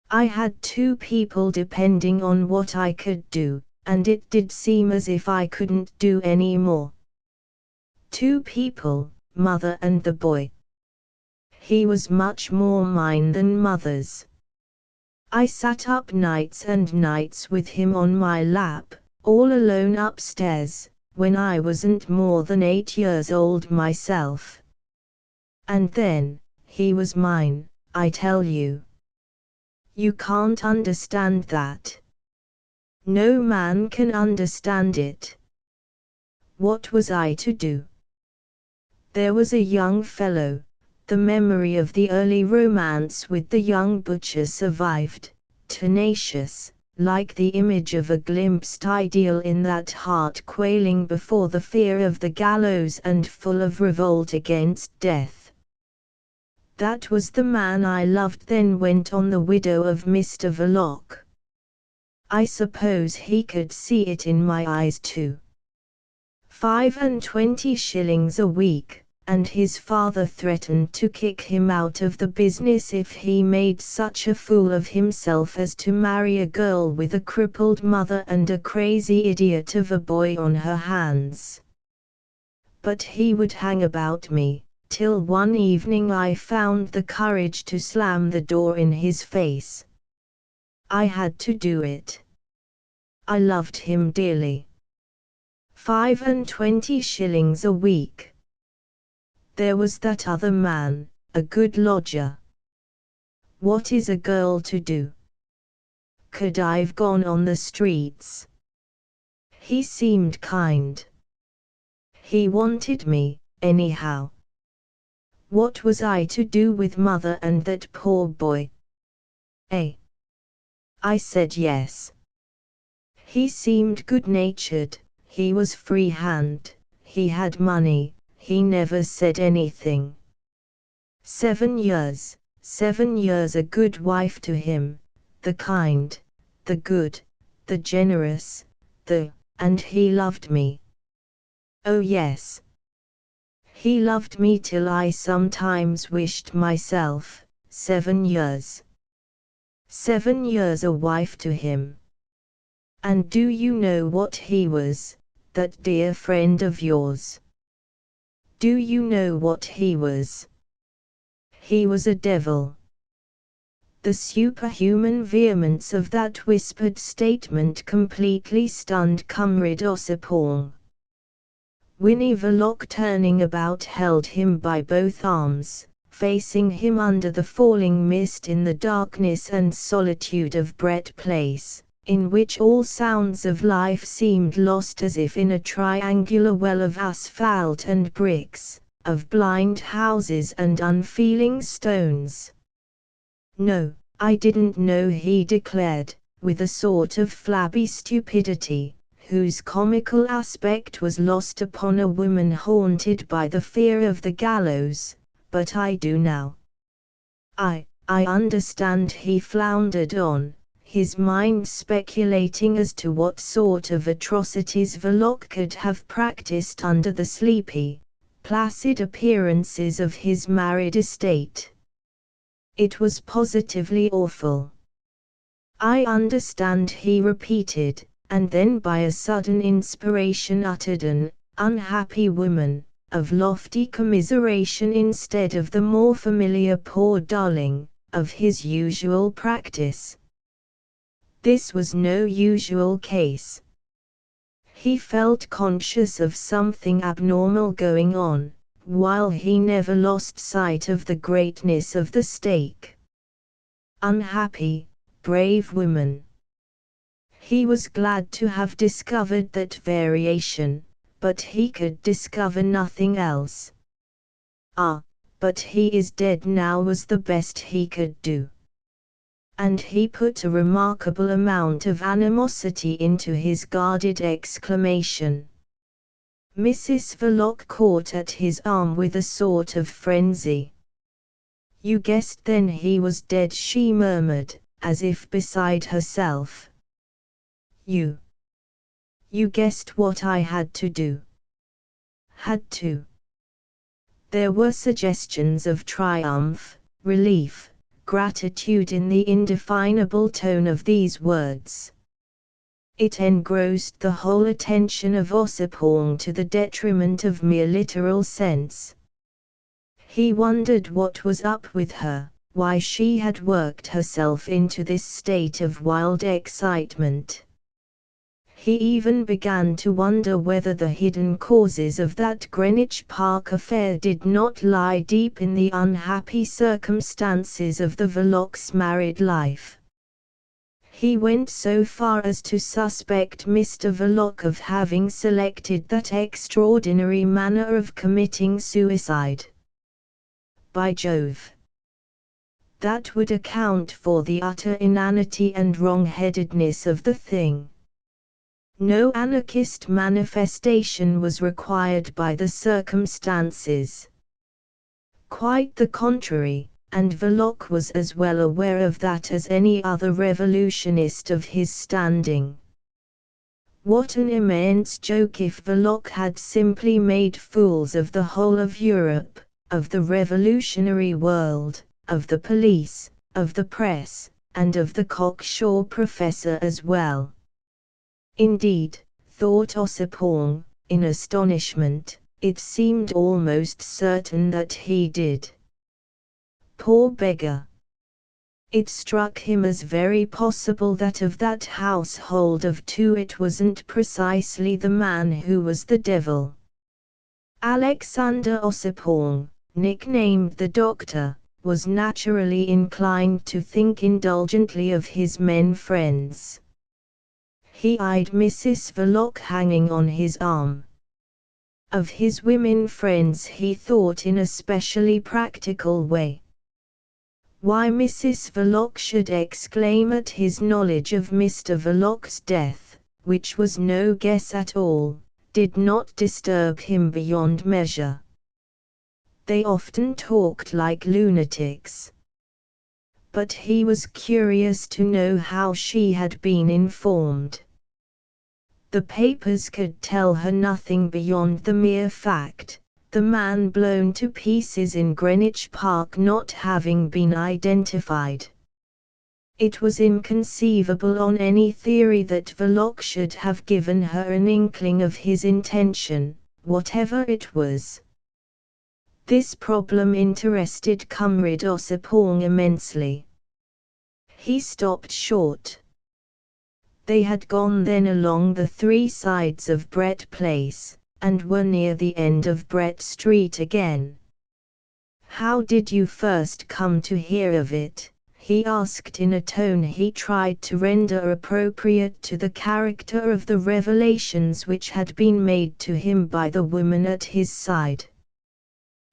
I had 2 people depending on what I could do, and it did seem as if I couldn't do any more. 2 people, mother and the boy. He was much more mine than mother's. I sat up nights and nights with him on my lap, all alone upstairs, when I wasn't more than 8 years old myself. And then, he was mine, I tell you. You can't understand that. No man can understand it. What was I to do? There was a young fellow. The memory of the early romance with the young butcher survived, tenacious, like the image of a glimpsed ideal in that heart quailing before the fear of the gallows and full of revolt against death. That was the man I loved. Then went on the widow of Mr. Verloc. I suppose he could see it in my eyes too. 25 shillings a week. And his father threatened to kick him out of the business if he made such a fool of himself as to marry a girl with a crippled mother and a crazy idiot of a boy on her hands. But he would hang about me, till one evening I found the courage to slam the door in his face. I had to do it. I loved him dearly. 25 shillings a week. There was that other man, a good lodger. What is a girl to do? Could I've gone on the streets? He seemed kind. He wanted me, anyhow. What was I to do with mother and that poor boy? Eh? I said yes. He seemed good-natured, he was free-hand, he had money. He never said anything. 7 years, 7 years a good wife to him, the kind, the good, the generous, and he loved me. Oh yes. He loved me till I sometimes wished myself, 7 years. 7 years a wife to him. And do you know what he was, that dear friend of yours? Do you know what he was? He was a devil. The superhuman vehemence of that whispered statement completely stunned Conrad Ossipon. Winnie Verloc, turning about, held him by both arms, facing him under the falling mist in the darkness and solitude of Brett Place, in which all sounds of life seemed lost as if in a triangular well of asphalt and bricks, of blind houses and unfeeling stones. No, I didn't know, he declared, with a sort of flabby stupidity, whose comical aspect was lost upon a woman haunted by the fear of the gallows, but I do now. I understand, he floundered on, his mind speculating as to what sort of atrocities Verloc could have practiced under the sleepy, placid appearances of his married estate. It was positively awful. I understand, he repeated, and then by a sudden inspiration uttered an unhappy woman, of lofty commiseration instead of the more familiar poor darling, of his usual practice. This was no usual case. He felt conscious of something abnormal going on, while he never lost sight of the greatness of the stake. Unhappy, brave woman. He was glad to have discovered that variation, but he could discover nothing else. Ah, but he is dead now was the best he could do. And he put a remarkable amount of animosity into his guarded exclamation. Mrs. Verloc caught at his arm with a sort of frenzy. "You guessed then he was dead," she murmured, as if beside herself. You guessed what I had to do." Had to. There were suggestions of triumph, relief, gratitude in the indefinable tone of these words. It engrossed the whole attention of Ossipon to the detriment of mere literal sense. He wondered what was up with her, why she had worked herself into this state of wild excitement. He even began to wonder whether the hidden causes of that Greenwich Park affair did not lie deep in the unhappy circumstances of the Verlocs' married life. He went so far as to suspect Mr. Verloc of having selected that extraordinary manner of committing suicide. By Jove! That would account for the utter inanity and wrong-headedness of the thing. No anarchist manifestation was required by the circumstances. Quite the contrary, and Verloc was as well aware of that as any other revolutionist of his standing. What an immense joke if Verloc had simply made fools of the whole of Europe, of the revolutionary world, of the police, of the press, and of the cocksure professor as well. Indeed, thought Ossipon, in astonishment, it seemed almost certain that he did. Poor beggar! It struck him as very possible that of that household of two it wasn't precisely the man who was the devil. Alexander Ossipon, nicknamed the Doctor, was naturally inclined to think indulgently of his men friends. He eyed Mrs. Verloc hanging on his arm. Of his women friends he thought in a specially practical way. Why Mrs. Verloc should exclaim at his knowledge of Mr. Verloc's death, which was no guess at all, did not disturb him beyond measure. They often talked like lunatics. But he was curious to know how she had been informed. The papers could tell her nothing beyond the mere fact, the man blown to pieces in Greenwich Park not having been identified. It was inconceivable on any theory that Verloc should have given her an inkling of his intention, whatever it was. This problem interested Conrad Ossipon immensely. He stopped short. They had gone then along the three sides of Brett Place, and were near the end of Brett Street again. "How did you first come to hear of it?" he asked in a tone he tried to render appropriate to the character of the revelations which had been made to him by the woman at his side.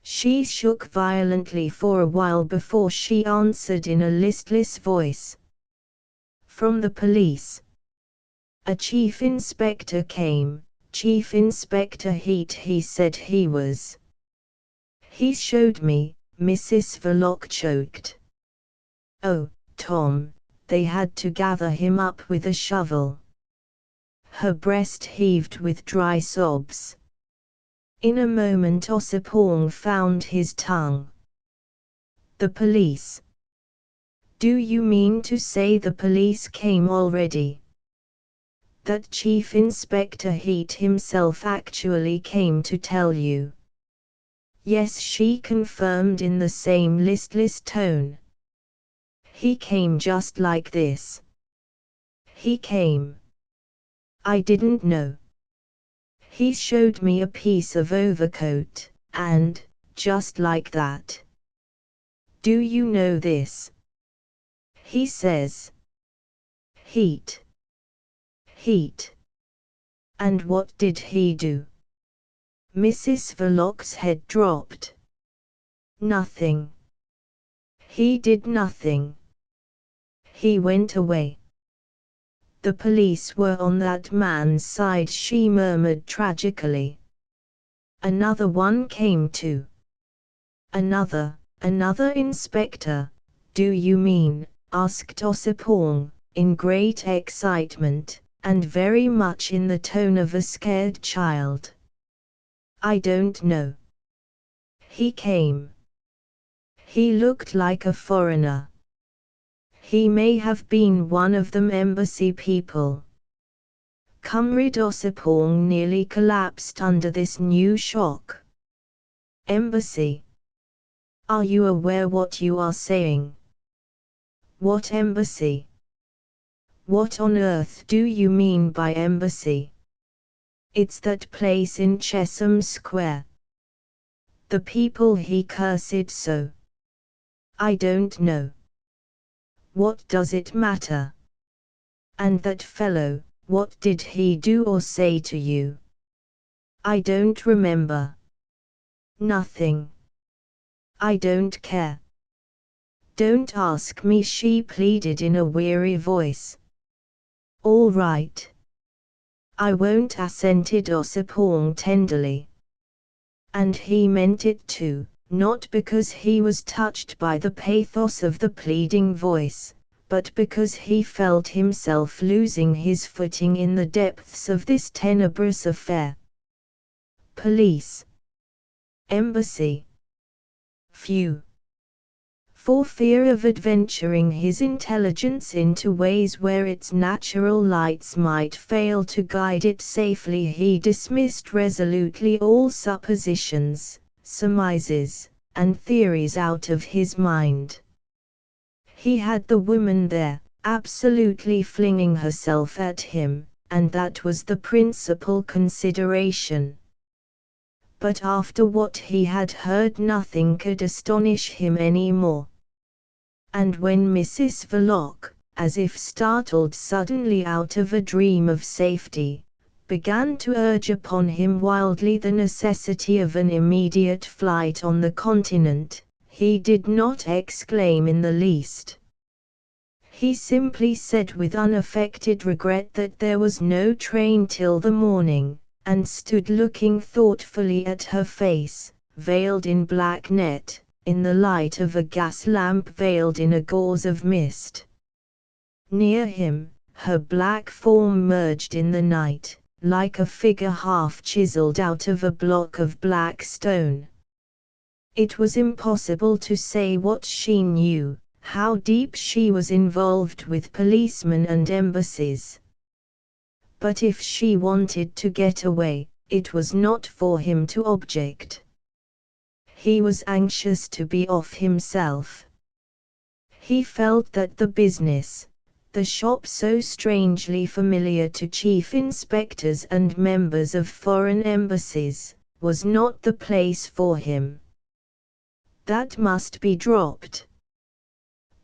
She shook violently for a while before she answered in a listless voice. "From the police." A chief inspector came. Chief Inspector Heat, he said he was. He showed me, Mrs. Verloc choked. Oh, Tom, they had to gather him up with a shovel. Her breast heaved with dry sobs. In a moment Ossipon found his tongue. The police. Do you mean to say the police came already? That Chief Inspector Heat himself actually came to tell you? Yes, she confirmed in the same listless tone. He came just like this. He came. I didn't know. He showed me a piece of overcoat, and, just like that. Do you know this? He says. Heat. Heat. And what did he do? Mrs. Verloc's head dropped. Nothing. He did nothing. He went away. The police were on that man's side, she murmured tragically. Another one came too. Another inspector, do you mean? Asked Ossipon, in great excitement, and very much in the tone of a scared child. I don't know. He came. He looked like a foreigner. He may have been one of them embassy people. Conrad Ossipon nearly collapsed under this new shock. Embassy. Are you aware what you are saying? What embassy? What on earth do you mean by embassy? It's that place in Chesham Square. The people he cursed so. I don't know. What does it matter? And that fellow, what did he do or say to you? I don't remember. Nothing. I don't care. Don't ask me, she pleaded in a weary voice. All right. I won't, assented Ossipon tenderly. And he meant it too, not because he was touched by the pathos of the pleading voice, but because he felt himself losing his footing in the depths of this tenebrous affair. Police. Embassy. Phew. For fear of adventuring his intelligence into ways where its natural lights might fail to guide it safely, he dismissed resolutely all suppositions, surmises, and theories out of his mind. He had the woman there, absolutely flinging herself at him, and that was the principal consideration. But after what he had heard, nothing could astonish him any more. And when Mrs. Verloc, as if startled suddenly out of a dream of safety, began to urge upon him wildly the necessity of an immediate flight on the continent, he did not exclaim in the least. He simply said with unaffected regret that there was no train till the morning, and stood looking thoughtfully at her face, veiled in black net, in the light of a gas lamp veiled in a gauze of mist. Near him, her black form merged in the night, like a figure half chiseled out of a block of black stone. It was impossible to say what she knew, how deep she was involved with policemen and embassies. But if she wanted to get away, it was not for him to object. He was anxious to be off himself. He felt that the business, the shop so strangely familiar to chief inspectors and members of foreign embassies, was not the place for him. That must be dropped.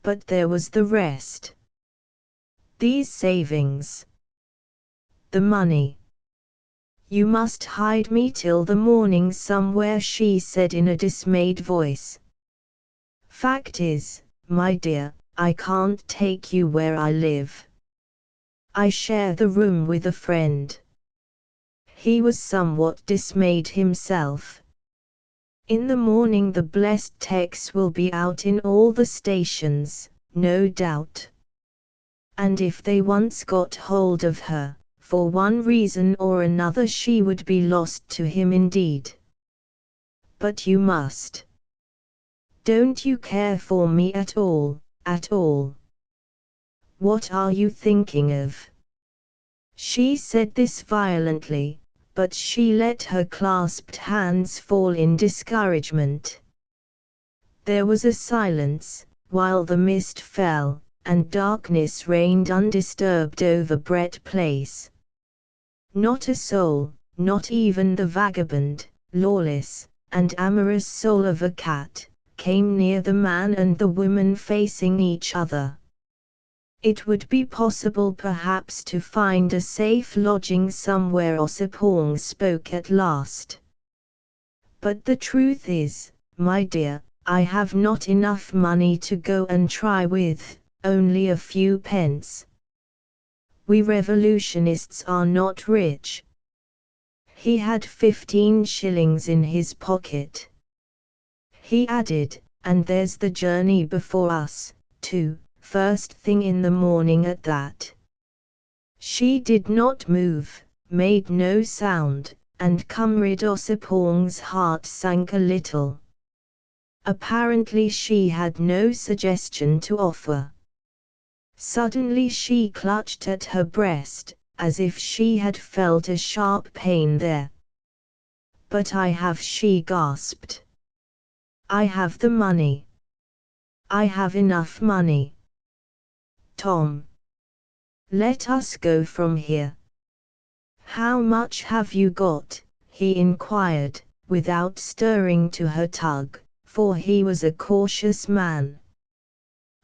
But there was the rest. These savings. The money. You must hide me till the morning somewhere, she said in a dismayed voice. Fact is, my dear, I can't take you where I live. I share the room with a friend. He was somewhat dismayed himself. In the morning the blessed Tex will be out in all the stations, no doubt. And if they once got hold of her, for one reason or another she would be lost to him indeed. But you must. Don't you care for me at all, at all? What are you thinking of? She said this violently, but she let her clasped hands fall in discouragement. There was a silence, while the mist fell, and darkness reigned undisturbed over Brett Place. Not a soul, not even the vagabond, lawless, and amorous soul of a cat, came near the man and the woman facing each other. It would be possible perhaps to find a safe lodging somewhere. Ossipon spoke at last. But the truth is, my dear, I have not enough money to go and try with, only a few pence. We revolutionists are not rich. He had 15 shillings in his pocket. He added, and there's the journey before us, too, first thing in the morning at that. She did not move, made no sound, and Conrad Ossipon's heart sank a little. Apparently she had no suggestion to offer. Suddenly she clutched at her breast, as if she had felt a sharp pain there. But I have, she gasped. I have the money. I have enough money. Tom. Let us go from here. How much have you got? He inquired, without stirring to her tug, for he was a cautious man.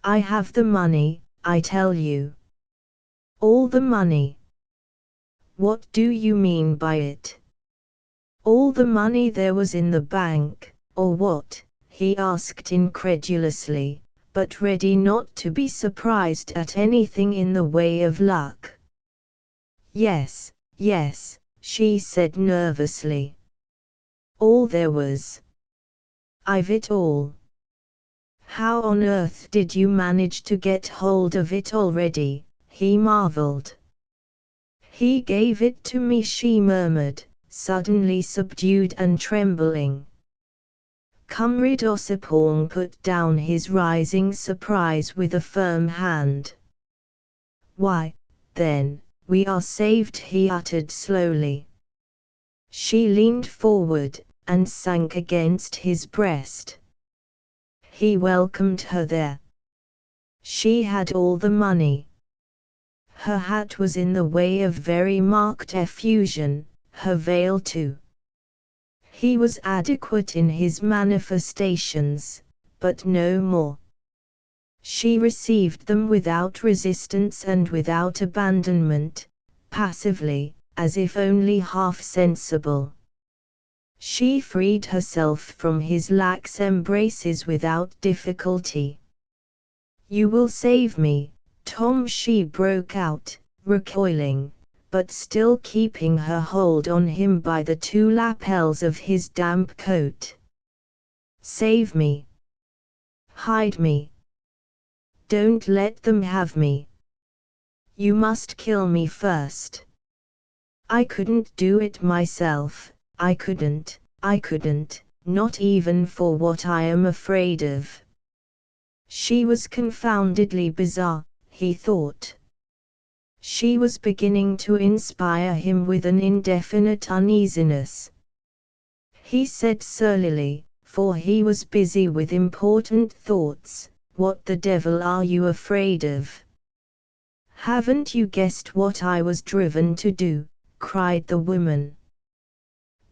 I have the money, I tell you. All the money. What do you mean by it? All the money there was in the bank, or what? He asked incredulously, but ready not to be surprised at anything in the way of luck. Yes, yes, she said nervously. All there was. I've it all. How on earth did you manage to get hold of it already? He marveled. He gave it to me, she murmured, suddenly subdued and trembling. Conrad Ossipon put down his rising surprise with a firm hand. Why, then, we are saved, he uttered slowly. She leaned forward, and sank against his breast. He welcomed her there. She had all the money. Her hat was in the way of very marked effusion, her veil too. He was adequate in his manifestations, but no more. She received them without resistance and without abandonment, passively, as if only half sensible. She freed herself from his lax embraces without difficulty. You will save me, Tom, she broke out, recoiling, but still keeping her hold on him by the two lapels of his damp coat. Save me. Hide me. Don't let them have me. You must kill me first. I couldn't do it myself, I couldn't, not even for what I am afraid of. She was confoundedly bizarre, he thought. She was beginning to inspire him with an indefinite uneasiness. He said surlily, for he was busy with important thoughts, "What the devil are you afraid of?" "Haven't you guessed what I was driven to do?" cried the woman.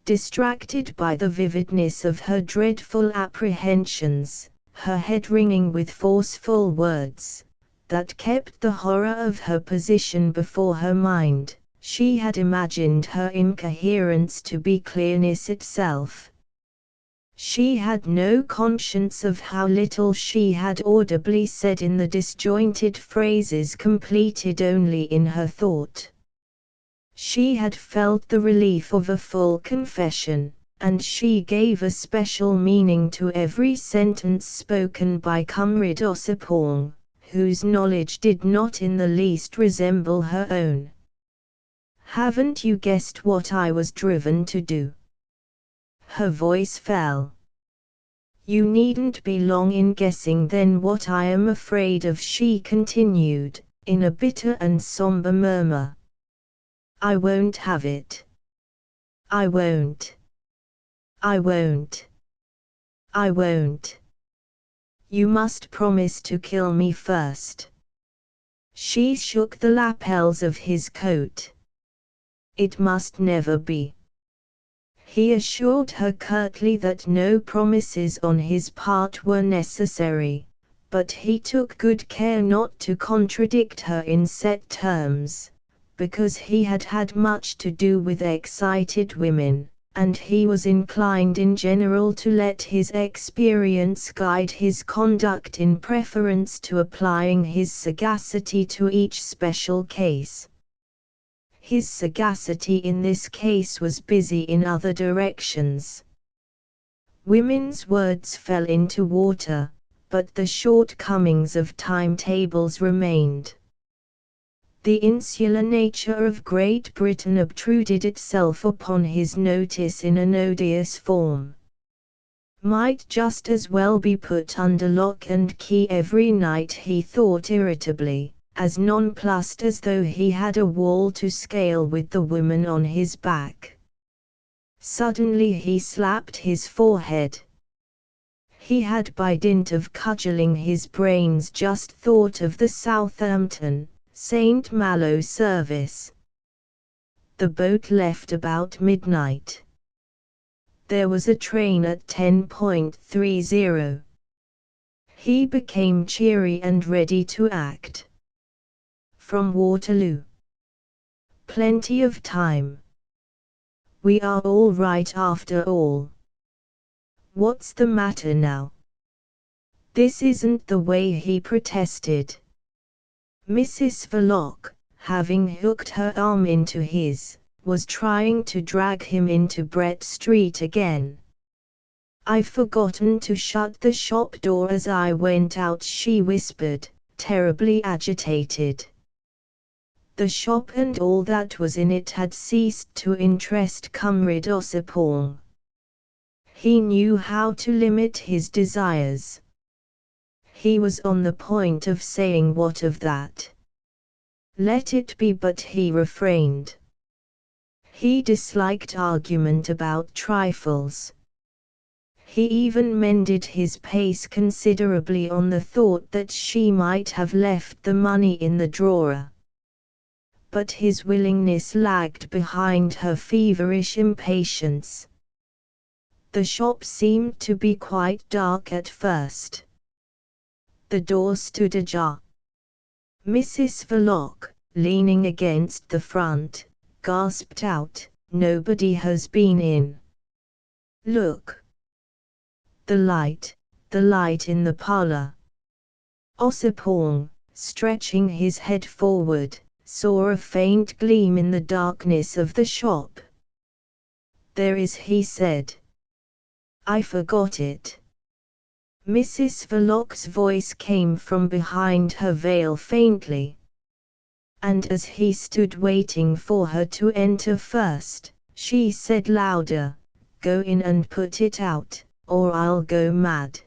Distracted by the vividness of her dreadful apprehensions, her head ringing with forceful words that kept the horror of her position before her mind, she had imagined her incoherence to be clearness itself. She had no conscience of how little she had audibly said in the disjointed phrases completed only in her thought. She had felt the relief of a full confession, and she gave a special meaning to every sentence spoken by Conrad Ossipon, whose knowledge did not in the least resemble her own. "Haven't you guessed what I was driven to do?" Her voice fell. "You needn't be long in guessing then what I am afraid of," she continued, in a bitter and somber murmur. "I won't have it. I won't. I won't. I won't. You must promise to kill me first." She shook the lapels of his coat. "It must never be." He assured her curtly that no promises on his part were necessary, but he took good care not to contradict her in set terms, because he had had much to do with excited women, and he was inclined in general to let his experience guide his conduct in preference to applying his sagacity to each special case. His sagacity in this case was busy in other directions. Women's words fell into water, but the shortcomings of timetables remained. The insular nature of Great Britain obtruded itself upon his notice in an odious form. Might just as well be put under lock and key every night, he thought irritably, as nonplussed as though he had a wall to scale with the woman on his back. Suddenly he slapped his forehead. He had by dint of cudgelling his brains just thought of the Southampton, St. Malo service. The boat left about midnight. There was a train at 10:30. He became cheery and ready to act. From Waterloo. Plenty of time. We are all right after all. What's the matter now? This isn't the way, he protested. Mrs. Verloc, having hooked her arm into his, was trying to drag him into Brett Street again. "I've forgotten to shut the shop door as I went out," she whispered, terribly agitated. The shop and all that was in it had ceased to interest Conrad Ossipon. He knew how to limit his desires. He was on the point of saying what of that? Let it be, but he refrained. He disliked argument about trifles. He even mended his pace considerably on the thought that she might have left the money in the drawer. But his willingness lagged behind her feverish impatience. The shop seemed to be quite dark at first. The door stood ajar. Mrs. Verloc, leaning against the front, gasped out, "Nobody has been in. Look. The light in the parlor." Ossipon, stretching his head forward, saw a faint gleam in the darkness of the shop. "There is," he said. "I forgot it." Mrs. Verloc's voice came from behind her veil faintly. And as he stood waiting for her to enter first, she said louder, "Go in and put it out, or I'll go mad."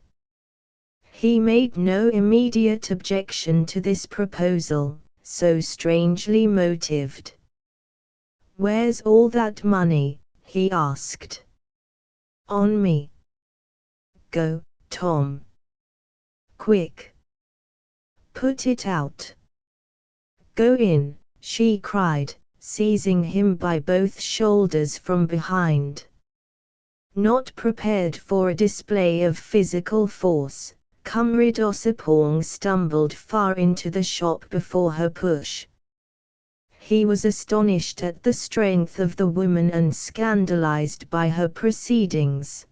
He made no immediate objection to this proposal, so strangely motived. "Where's all that money?" he asked. "On me." "Go, Tom. Quick. Put it out." "Go in," she cried, seizing him by both shoulders from behind. Not prepared for a display of physical force, Conrad Ossipon stumbled far into the shop before her push. He was astonished at the strength of the woman and scandalized by her proceedings.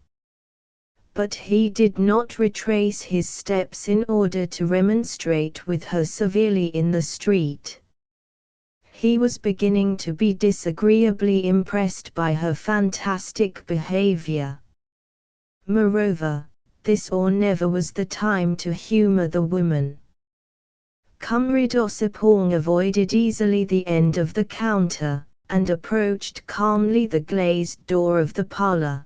But he did not retrace his steps in order to remonstrate with her severely in the street. He was beginning to be disagreeably impressed by her fantastic behavior. Moreover, this or never was the time to humor the woman. Conrad Ossipon avoided easily the end of the counter, and approached calmly the glazed door of the parlor.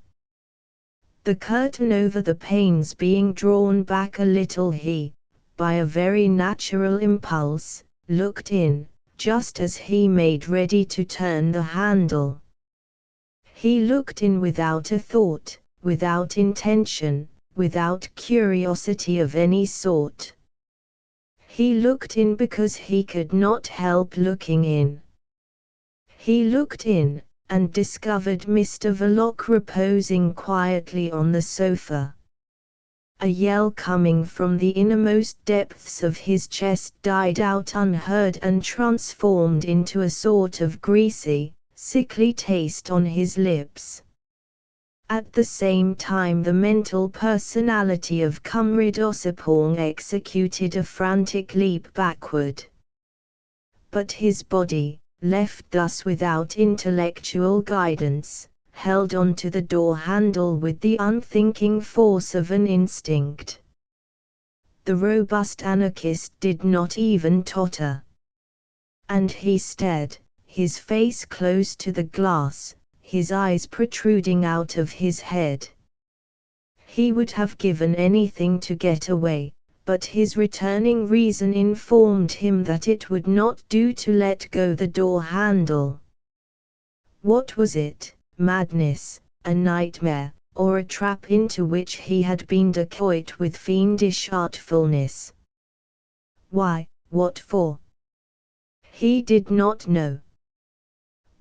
The curtain over the panes being drawn back a little, he, by a very natural impulse, looked in, just as he made ready to turn the handle. He looked in without a thought, without intention, without curiosity of any sort. He looked in because he could not help looking in. He looked in, and discovered Mr. Verloc reposing quietly on the sofa. A yell coming from the innermost depths of his chest died out unheard and transformed into a sort of greasy, sickly taste on his lips. At the same time the mental personality of Conrad Ossipon executed a frantic leap backward. But his body, left thus without intellectual guidance, held on to the door handle with the unthinking force of an instinct. The robust anarchist did not even totter. And he stared, his face close to the glass, his eyes protruding out of his head. He would have given anything to get away, but his returning reason informed him that it would not do to let go the door handle. What was it? Madness, a nightmare, or a trap into which he had been decoyed with fiendish artfulness? Why, what for? He did not know.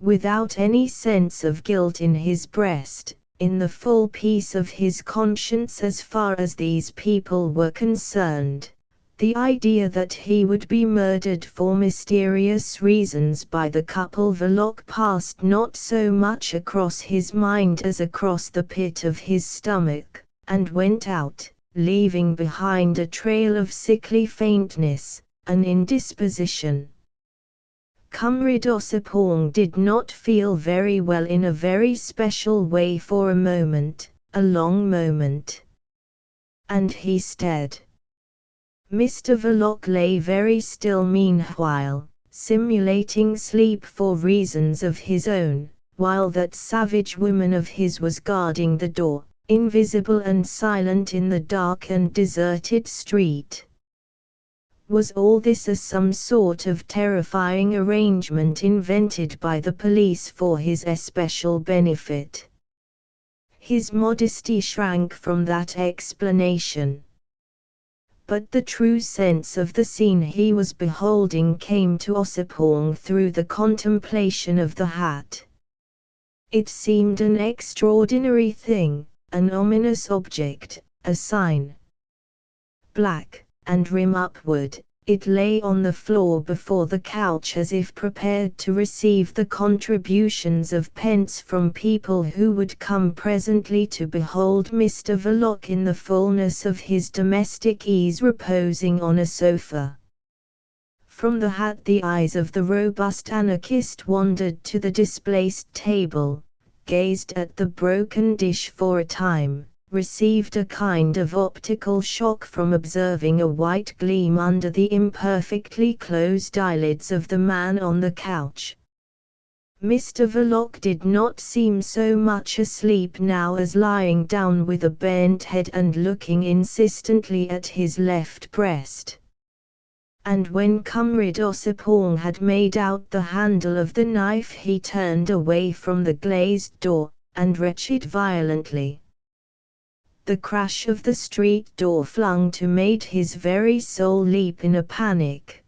Without any sense of guilt in his breast, in the full peace of his conscience as far as these people were concerned, the idea that he would be murdered for mysterious reasons by the couple Verloc passed not so much across his mind as across the pit of his stomach, and went out, leaving behind a trail of sickly faintness, an indisposition. Conrad Ossipon did not feel very well in a very special way for a moment, a long moment. And he stared. Mr. Verloc lay very still meanwhile, simulating sleep for reasons of his own, while that savage woman of his was guarding the door, invisible and silent in the dark and deserted street. Was all this some sort of terrifying arrangement invented by the police for his especial benefit? His modesty shrank from that explanation. But the true sense of the scene he was beholding came to Ossipon through the contemplation of the hat. It seemed an extraordinary thing, an ominous object, a sign. Black, and rim upward, it lay on the floor before the couch as if prepared to receive the contributions of pence from people who would come presently to behold Mr. Verloc in the fullness of his domestic ease reposing on a sofa. From the hat the eyes of the robust anarchist wandered to the displaced table, gazed at the broken dish for a time, received a kind of optical shock from observing a white gleam under the imperfectly closed eyelids of the man on the couch. Mr. Verloc did not seem so much asleep now as lying down with a bent head and looking insistently at his left breast. And when Conrad Ossipon had made out the handle of the knife he turned away from the glazed door, and retched violently. The crash of the street door flung to made his very soul leap in a panic.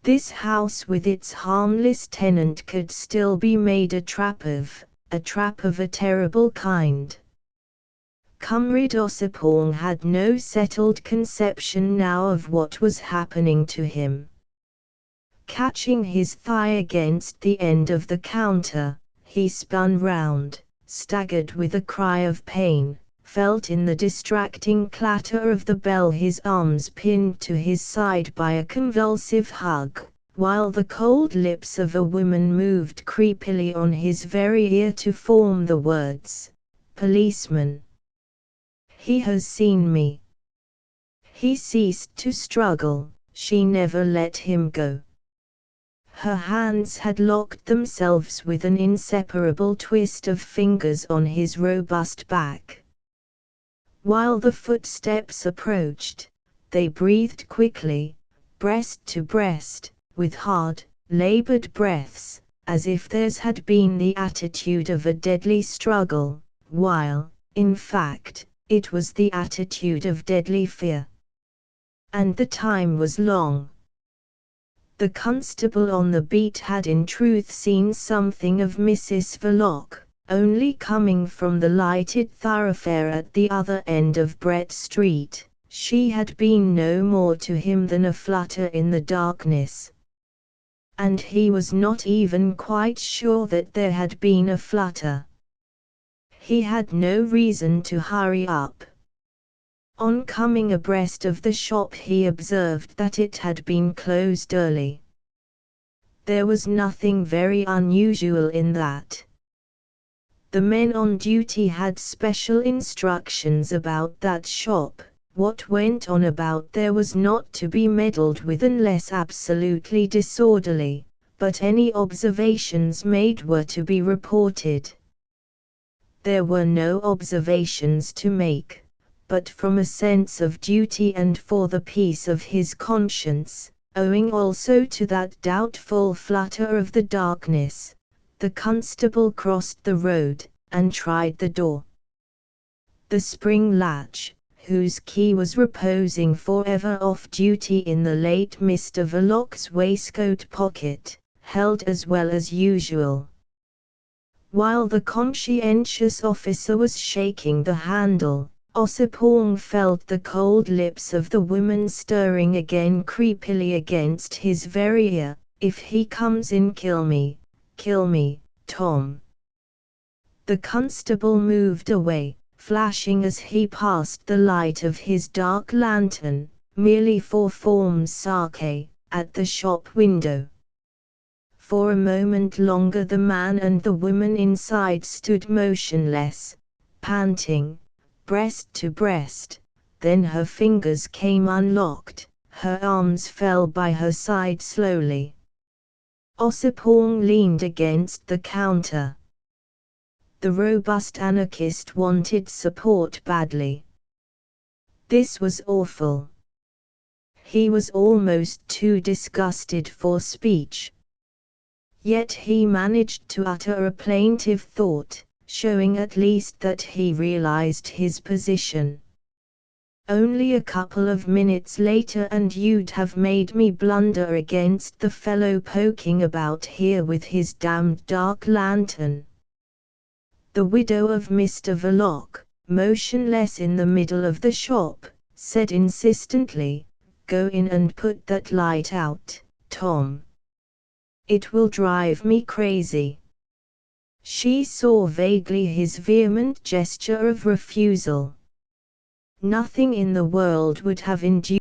This house with its harmless tenant could still be made a trap of a terrible kind. Conrad Ossipon had no settled conception now of what was happening to him. Catching his thigh against the end of the counter, he spun round, staggered with a cry of pain, felt in the distracting clatter of the bell his arms pinned to his side by a convulsive hug, while the cold lips of a woman moved creepily on his very ear to form the words, "Policeman. He has seen me." He ceased to struggle, she never let him go. Her hands had locked themselves with an inseparable twist of fingers on his robust back. While the footsteps approached, they breathed quickly, breast to breast, with hard, labored breaths, as if theirs had been the attitude of a deadly struggle, while, in fact, it was the attitude of deadly fear. And the time was long. The constable on the beat had in truth seen something of Mrs. Verloc, only coming from the lighted thoroughfare at the other end of Brett Street. She had been no more to him than a flutter in the darkness. And he was not even quite sure that there had been a flutter. He had no reason to hurry up. On coming abreast of the shop he observed that it had been closed early. There was nothing very unusual in that. The men on duty had special instructions about that shop. What went on about there was not to be meddled with unless absolutely disorderly, but any observations made were to be reported. There were no observations to make, but from a sense of duty and for the peace of his conscience, owing also to that doubtful flutter of the darkness, the constable crossed the road, and tried the door. The spring latch, whose key was reposing forever off duty in the late Mr. Verloc's waistcoat pocket, held as well as usual. While the conscientious officer was shaking the handle, Ossipon felt the cold lips of the woman stirring again creepily against his very ear. "If he comes in, kill me, Tom." The constable moved away, flashing as he passed the light of his dark lantern, merely for form's sake, at the shop window. For a moment longer the man and the woman inside stood motionless, panting, breast to breast. Then her fingers came unlocked, her arms fell by her side slowly. Ossipon leaned against the counter. The robust anarchist wanted support badly. This was awful. He was almost too disgusted for speech. Yet he managed to utter a plaintive thought, showing at least that he realized his position. "Only a couple of minutes later and you'd have made me blunder against the fellow poking about here with his damned dark lantern." The widow of Mr. Verloc, motionless in the middle of the shop, said insistently, "Go in and put that light out, Tom. It will drive me crazy." She saw vaguely his vehement gesture of refusal. Nothing in the world would have induced